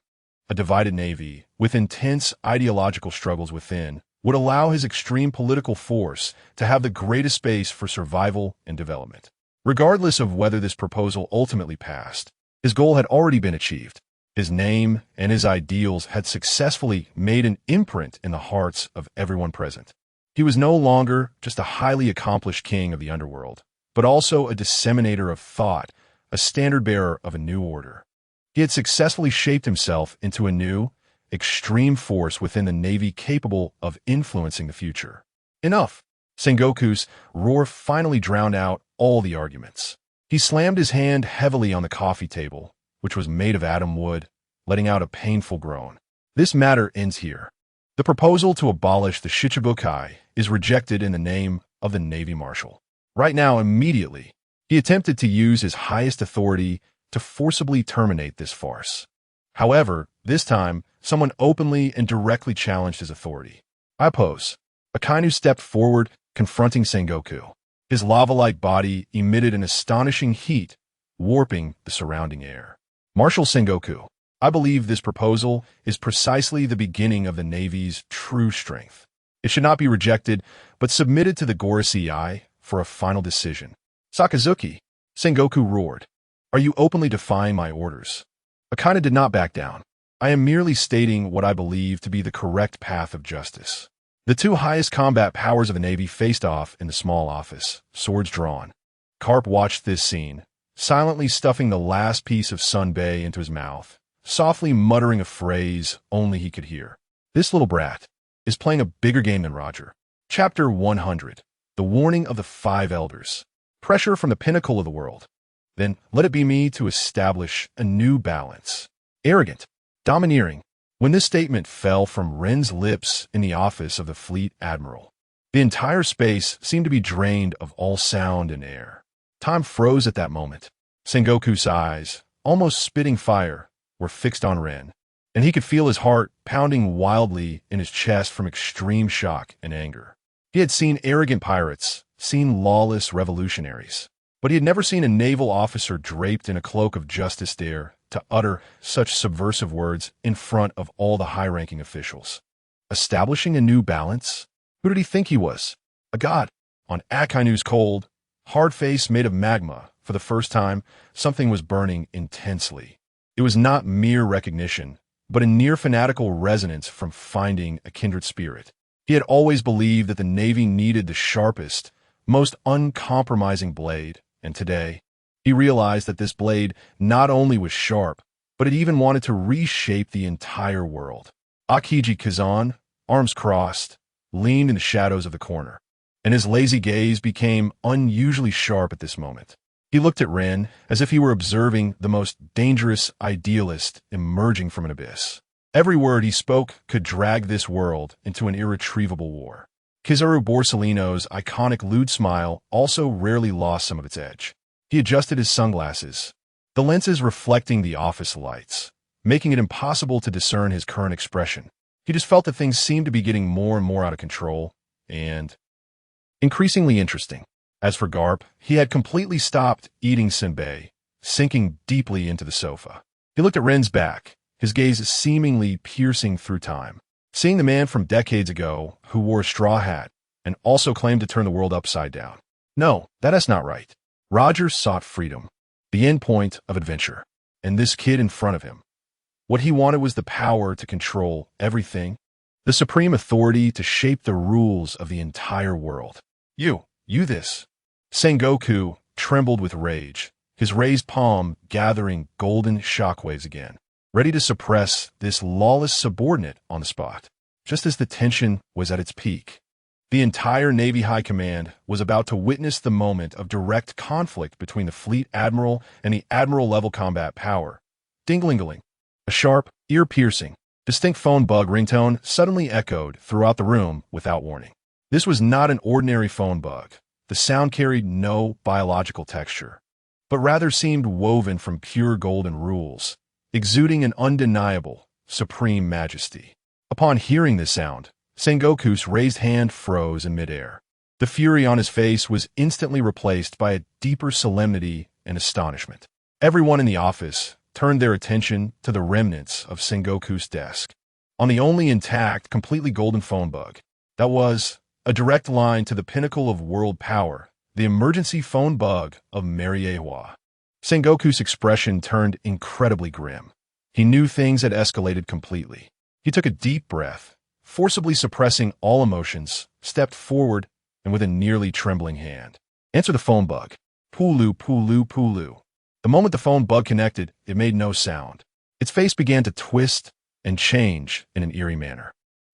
A divided Navy, with intense ideological struggles within, would allow his extreme political force to have the greatest space for survival and development. Regardless of whether this proposal ultimately passed, his goal had already been achieved. His name and his ideals had successfully made an imprint in the hearts of everyone present. He was no longer just a highly accomplished king of the underworld, but also a disseminator of thought, a standard-bearer of a new order. He had successfully shaped himself into a new, extreme force within the Navy capable of influencing the future. Enough! Sengoku's roar finally drowned out all the arguments. He slammed his hand heavily on the coffee table, which was made of atom wood, letting out a painful groan. This matter ends here. The proposal to abolish the Shichibukai is rejected in the name of the Navy Marshal. Right now, immediately, he attempted to use his highest authority to forcibly terminate this farce. However, this time, someone openly and directly challenged his authority. I oppose. Akainu stepped forward, confronting Sengoku. His lava-like body emitted an astonishing heat, warping the surrounding air. Marshal Sengoku, I believe this proposal is precisely the beginning of the Navy's true strength. It should not be rejected, but submitted to the Gorosei for a final decision. Sakazuki, Sengoku roared. Are you openly defying my orders? Akainu did not back down. I am merely stating what I believe to be the correct path of justice. The two highest combat powers of the Navy faced off in the small office, swords drawn. Karp watched this scene, silently stuffing the last piece of sunbae into his mouth, softly muttering a phrase only he could hear. This little brat is playing a bigger game than Roger. Chapter 100. The Warning of the Five Elders. Pressure from the pinnacle of the world. Then let it be me to establish a new balance. Arrogant. Domineering. When this statement fell from Ren's lips in the office of the Fleet Admiral, the entire space seemed to be drained of all sound and air. Time froze at that moment. Sengoku's eyes, almost spitting fire, were fixed on Ren, and he could feel his heart pounding wildly in his chest from extreme shock and anger. He had seen arrogant pirates, seen lawless revolutionaries, but he had never seen a naval officer draped in a cloak of justice dare to utter such subversive words in front of all the high-ranking officials. Establishing a new balance? Who did he think he was? A god? On Akainu's cold, hard face made of magma, for the first time, something was burning intensely. It was not mere recognition, but a near-fanatical resonance from finding a kindred spirit. He had always believed that the Navy needed the sharpest, most uncompromising blade, and today, he realized that this blade not only was sharp, but it even wanted to reshape the entire world. Akiji Kazan, arms crossed, leaned in the shadows of the corner, and his lazy gaze became unusually sharp at this moment. He looked at Ren as if he were observing the most dangerous idealist emerging from an abyss. Every word he spoke could drag this world into an irretrievable war. Kizaru Borsalino's iconic lewd smile also rarely lost some of its edge. He adjusted his sunglasses, the lenses reflecting the office lights, making it impossible to discern his current expression. He just felt that things seemed to be getting more and more out of control, and increasingly interesting. As for Garp, he had completely stopped eating senbei, sinking deeply into the sofa. He looked at Ren's back, his gaze seemingly piercing through time. Seeing the man from decades ago who wore a straw hat and also claimed to turn the world upside down. No, that is not right. Roger sought freedom, the end point of adventure, and this kid in front of him. What he wanted was the power to control everything, the supreme authority to shape the rules of the entire world. You this. Sengoku trembled with rage, his raised palm gathering golden shockwaves again, ready to suppress this lawless subordinate on the spot. Just as the tension was at its peak, the entire Navy High Command was about to witness the moment of direct conflict between the Fleet Admiral and the Admiral-level combat power. Ding-a-ling-a-ling. A sharp, ear-piercing, distinct phone bug ringtone suddenly echoed throughout the room without warning. This was not an ordinary phone bug. The sound carried no biological texture, but rather seemed woven from pure golden rules, exuding an undeniable, supreme majesty. Upon hearing this sound, Sengoku's raised hand froze in midair. The fury on his face was instantly replaced by a deeper solemnity and astonishment. Everyone in the office turned their attention to the remnants of Sengoku's desk. On the only intact, completely golden phone bug, that was a direct line to the pinnacle of world power, the emergency phone bug of Mariewa. Sengoku's expression turned incredibly grim. He knew things had escalated completely. He took a deep breath, forcibly suppressing all emotions, stepped forward, and with a nearly trembling hand, answered the phone bug. Pulu, pulu, pulu. The moment the phone bug connected, it made no sound. Its face began to twist and change in an eerie manner.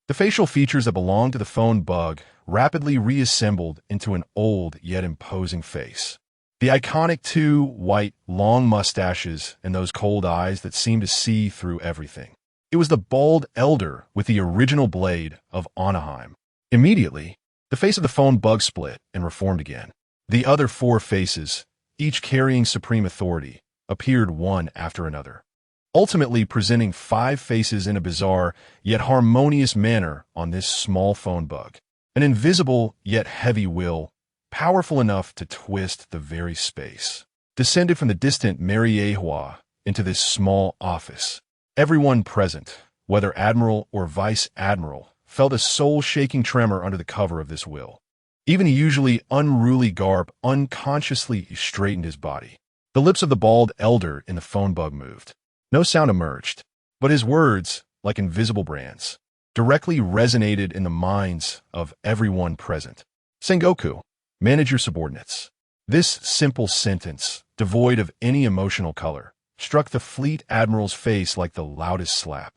The facial features that belonged to the phone bug rapidly reassembled into an old yet imposing face. The iconic two white, long mustaches and those cold eyes that seemed to see through everything. It was the bald elder with the original blade of Anaheim. Immediately, the face of the phone bug split and reformed again. The other four faces, each carrying supreme authority, appeared one after another, ultimately presenting five faces in a bizarre yet harmonious manner on this small phone bug. An invisible yet heavy will, powerful enough to twist the very space, descended from the distant Mariewa into this small office. Everyone present, whether admiral or vice admiral, felt a soul-shaking tremor under the cover of this will. Even the usually unruly Garp unconsciously straightened his body. The lips of the bald elder in the phone bug moved. No sound emerged, but his words, like invisible brands, directly resonated in the minds of everyone present. Sengoku, manage your subordinates. This simple sentence, devoid of any emotional color, struck the fleet admiral's face like the loudest slap.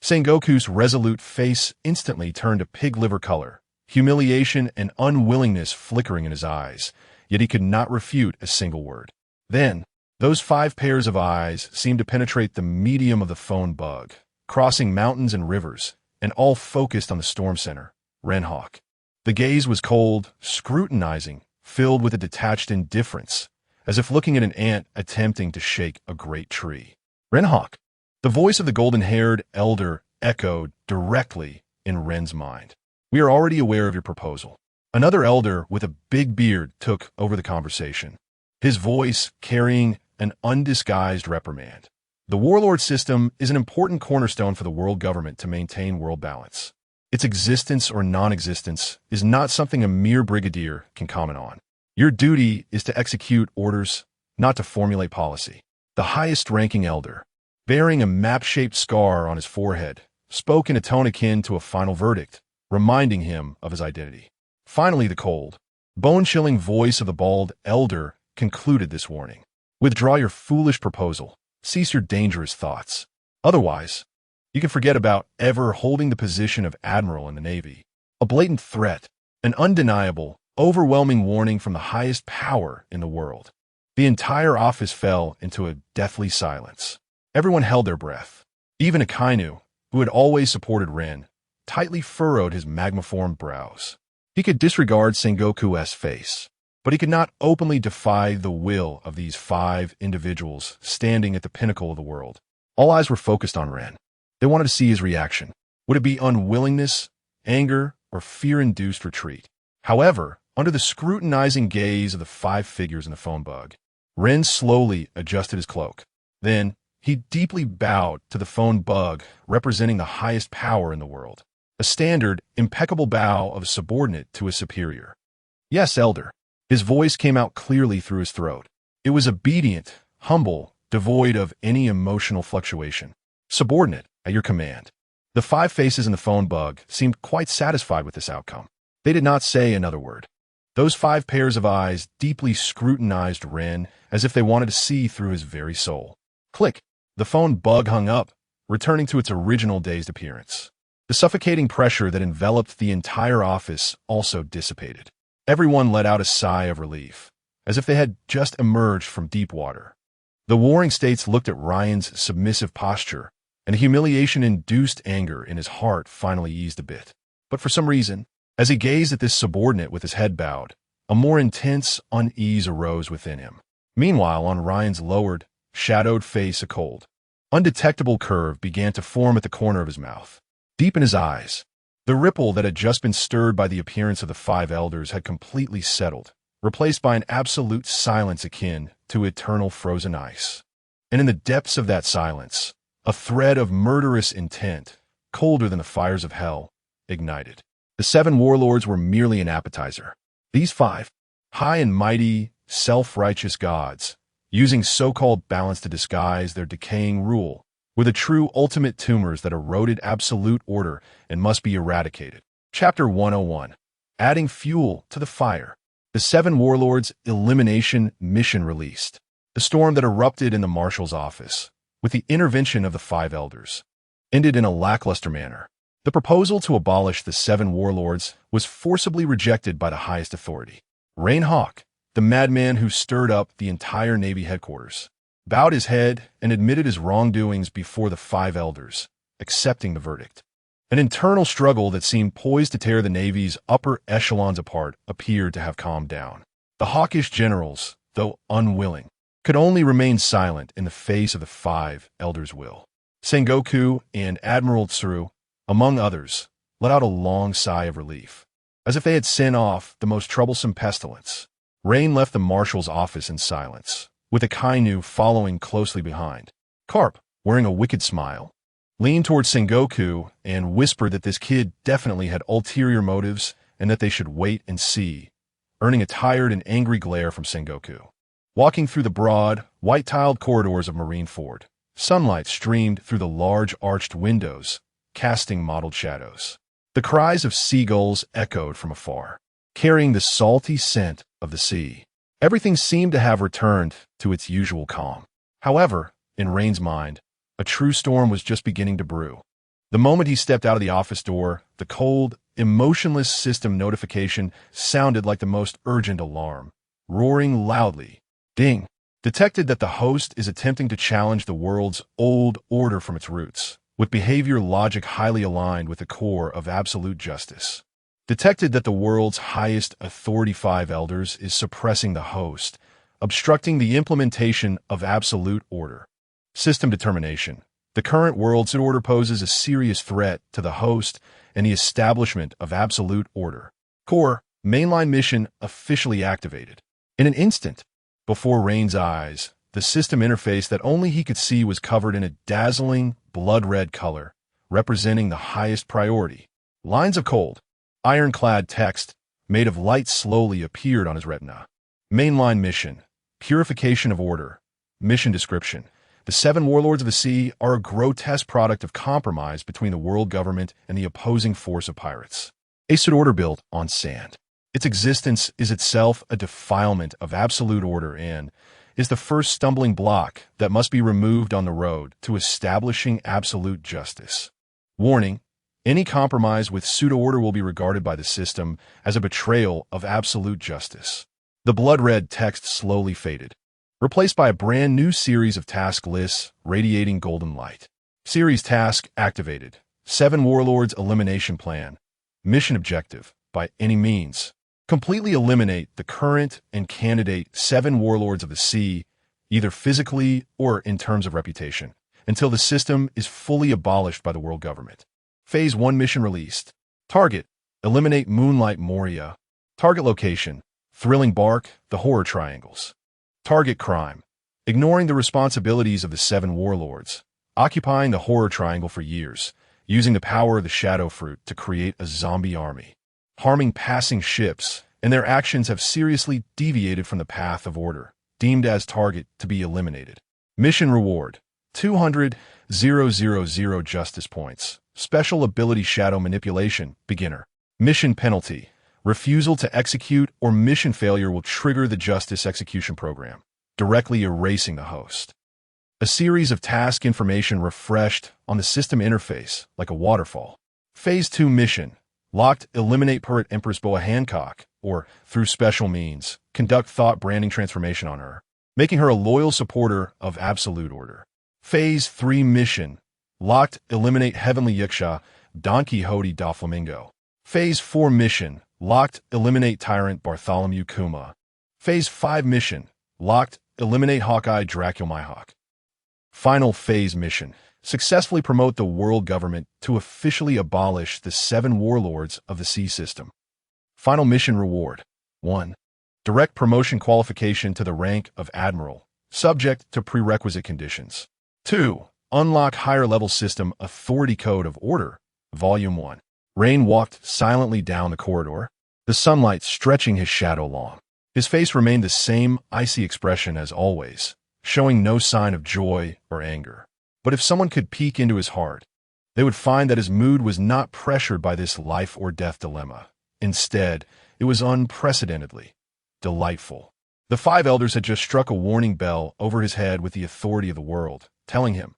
Sengoku's resolute face instantly turned a pig liver color, humiliation and unwillingness flickering in his eyes, yet he could not refute a single word. Then, those five pairs of eyes seemed to penetrate the medium of the phone bug, crossing mountains and rivers, and all focused on the storm center, Rein Hawk. The gaze was cold, scrutinizing, filled with a detached indifference, as if looking at an ant attempting to shake a great tree. Rein Hawk. The voice of the golden-haired elder echoed directly in Ren's mind. We are already aware of your proposal. Another elder with a big beard took over the conversation, his voice carrying an undisguised reprimand. The warlord system is an important cornerstone for the world government to maintain world balance. Its existence or non-existence is not something a mere brigadier can comment on. Your duty is to execute orders, not to formulate policy. The highest-ranking elder, bearing a map-shaped scar on his forehead, spoke in a tone akin to a final verdict, reminding him of his identity. Finally, the cold, bone-chilling voice of the bald elder concluded this warning. Withdraw your foolish proposal. Cease your dangerous thoughts. Otherwise, you can forget about ever holding the position of admiral in the Navy. A blatant threat, an undeniable, overwhelming warning from the highest power in the world. The entire office fell into a deathly silence. Everyone held their breath. Even Akainu, who had always supported Ren, tightly furrowed his magma-formed brows. He could disregard Sengoku's face, but he could not openly defy the will of these five individuals standing at the pinnacle of the world. All eyes were focused on Ren. They wanted to see his reaction. Would it be unwillingness, anger, or fear-induced retreat? However, under the scrutinizing gaze of the five figures in the phone bug, Ren slowly adjusted his cloak. Then, He deeply bowed to the phone bug, representing the highest power in the world. A standard, impeccable bow of a subordinate to a superior. Yes, Elder. His voice came out clearly through his throat. It was obedient, humble, devoid of any emotional fluctuation. Subordinate, at your command. The five faces in the phone bug seemed quite satisfied with this outcome. They did not say another word. Those five pairs of eyes deeply scrutinized Rein as if they wanted to see through his very soul. Click. The phone bug hung up, returning to its original dazed appearance. The suffocating pressure that enveloped the entire office also dissipated. Everyone let out a sigh of relief, as if they had just emerged from deep water. The warring states looked at Ryan's submissive posture, and the humiliation-induced anger in his heart finally eased a bit. But for some reason, as he gazed at this subordinate with his head bowed, a more intense unease arose within him. Meanwhile, on Ryan's lowered, shadowed face, a cold, undetectable curve began to form at the corner of his mouth. Deep in his eyes, the ripple that had just been stirred by the appearance of the five elders had completely settled, replaced by an absolute silence akin to eternal frozen ice. And in the depths of that silence, a thread of murderous intent, colder than the fires of hell, ignited. The seven warlords were merely an appetizer. These five, high and mighty, self-righteous gods, using so-called balance to disguise their decaying rule, were the true ultimate tumors that eroded absolute order and must be eradicated. Chapter 101. Adding fuel to the fire. The seven warlords' elimination mission released. The storm that erupted in the marshal's office, with the intervention of the five elders, ended in a lackluster manner. The proposal to abolish the seven warlords was forcibly rejected by the highest authority. Rein Hawk, the madman who stirred up the entire Navy headquarters, bowed his head and admitted his wrongdoings before the five elders, accepting the verdict. An internal struggle that seemed poised to tear the Navy's upper echelons apart appeared to have calmed down. The hawkish generals, though unwilling, could only remain silent in the face of the five elders' will. Sengoku and Admiral Tsuru, among others, let out a long sigh of relief, as if they had sent off the most troublesome pestilence. Rein left the marshal's office in silence, with Akainu following closely behind. Karp, wearing a wicked smile, leaned towards Sengoku and whispered that this kid definitely had ulterior motives and that they should wait and see, earning a tired and angry glare from Sengoku. Walking through the broad, white-tiled corridors of Marineford, sunlight streamed through the large arched windows, casting mottled shadows. The cries of seagulls echoed from afar, carrying the salty scent of the sea. Everything seemed to have returned to its usual calm. However, in Rein's mind, a true storm was just beginning to brew. The moment he stepped out of the office door, the cold, emotionless system notification sounded like the most urgent alarm, roaring loudly. Ding! Detected that the host is attempting to challenge the world's old order from its roots, with behavior logic highly aligned with the core of absolute justice. Detected that the world's highest authority, five elders, is suppressing the host, obstructing the implementation of absolute order. System determination. The current world's order poses a serious threat to the host and the establishment of absolute order. Core, mainline mission officially activated. In an instant, before Rein's eyes, the system interface that only he could see was covered in a dazzling, blood-red color, representing the highest priority. Lines of cold, ironclad text, made of light slowly appeared on his retina. Mainline mission, purification of order. Mission description. The seven warlords of the sea are a grotesque product of compromise between the world government and the opposing force of pirates. A set order built on sand. Its existence is itself a defilement of absolute order and is the first stumbling block that must be removed on the road to establishing absolute justice. Warning: any compromise with pseudo-order will be regarded by the system as a betrayal of absolute justice. The blood-red text slowly faded, replaced by a brand new series of task lists radiating golden light. Series task activated. 7 Warlords Elimination Plan. Mission objective: by any means, completely eliminate the current and candidate 7 Warlords of the Sea, either physically or in terms of reputation, until the system is fully abolished by the world government. Phase 1 mission released. Target: eliminate Moonlight Moria. Target location: Thrilling Bark, the Horror Triangles. Target crime: ignoring the responsibilities of the 7 warlords, occupying the horror triangle for years, using the power of the shadow fruit to create a zombie army, harming passing ships, and their actions have seriously deviated from the path of order, deemed as target to be eliminated. Mission reward: 200,000 justice points. Special ability shadow manipulation, beginner. Mission penalty: refusal to execute or mission failure will trigger the justice execution program, directly erasing the host. A series of task information refreshed on the system interface like a waterfall. Phase 2 mission: locked, eliminate Pirate Empress Boa Hancock, or, through special means, conduct thought branding transformation on her, making her a loyal supporter of absolute order. Phase 3 mission: locked, eliminate Heavenly Yiksha, Don Quixote da Flamingo. Phase 4 mission: locked, eliminate Tyrant Bartholomew Kuma. Phase 5 mission: locked, eliminate Hawkeye Dracula Mihawk. Final phase mission: successfully promote the world government to officially abolish the 7 warlords of the sea system. Final mission reward: 1. Direct promotion qualification to the rank of Admiral, subject to prerequisite conditions. 2. Unlock higher level system authority code of order, Volume 1. Rein walked silently down the corridor, the sunlight stretching his shadow long. His face remained the same icy expression as always, showing no sign of joy or anger. But if someone could peek into his heart, they would find that his mood was not pressured by this life or death dilemma. Instead, it was unprecedentedly delightful. The 5 elders had just struck a warning bell over his head with the authority of the world, telling him,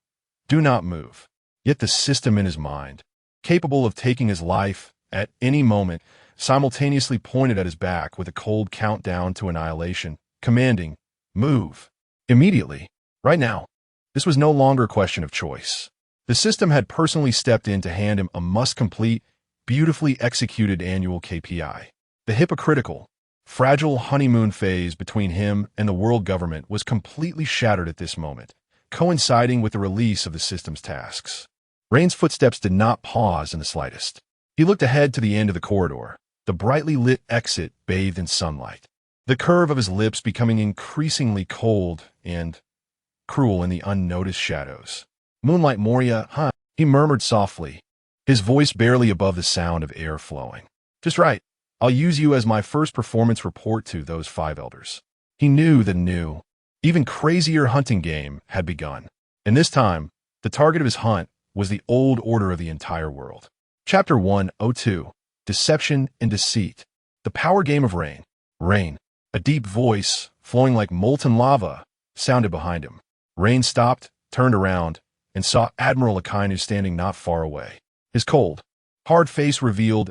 "Do not move." Yet the system in his mind, capable of taking his life at any moment, simultaneously pointed at his back with a cold countdown to annihilation, commanding, "Move. Immediately. Right now." This was no longer a question of choice. The system had personally stepped in to hand him a must-complete, beautifully executed annual KPI. The hypocritical, fragile honeymoon phase between him and the world government was completely shattered at this moment, coinciding with the release of the system's tasks. Rein's footsteps did not pause in the slightest. He looked ahead to the end of the corridor, the brightly lit exit bathed in sunlight, the curve of his lips becoming increasingly cold and cruel in the unnoticed shadows. "Moonlight Moria, huh?" he murmured softly, his voice barely above the sound of air flowing. "Just right. I'll use you as my first performance report to those 5 elders." He knew the new, even crazier hunting game had begun. And this time, the target of his hunt was the old order of the entire world. Chapter 102: Deception and Deceit. The power game of Rein. Rein. A deep voice, flowing like molten lava, sounded behind him. Rein stopped, turned around, and saw Admiral Akainu standing not far away. His cold, hard face revealed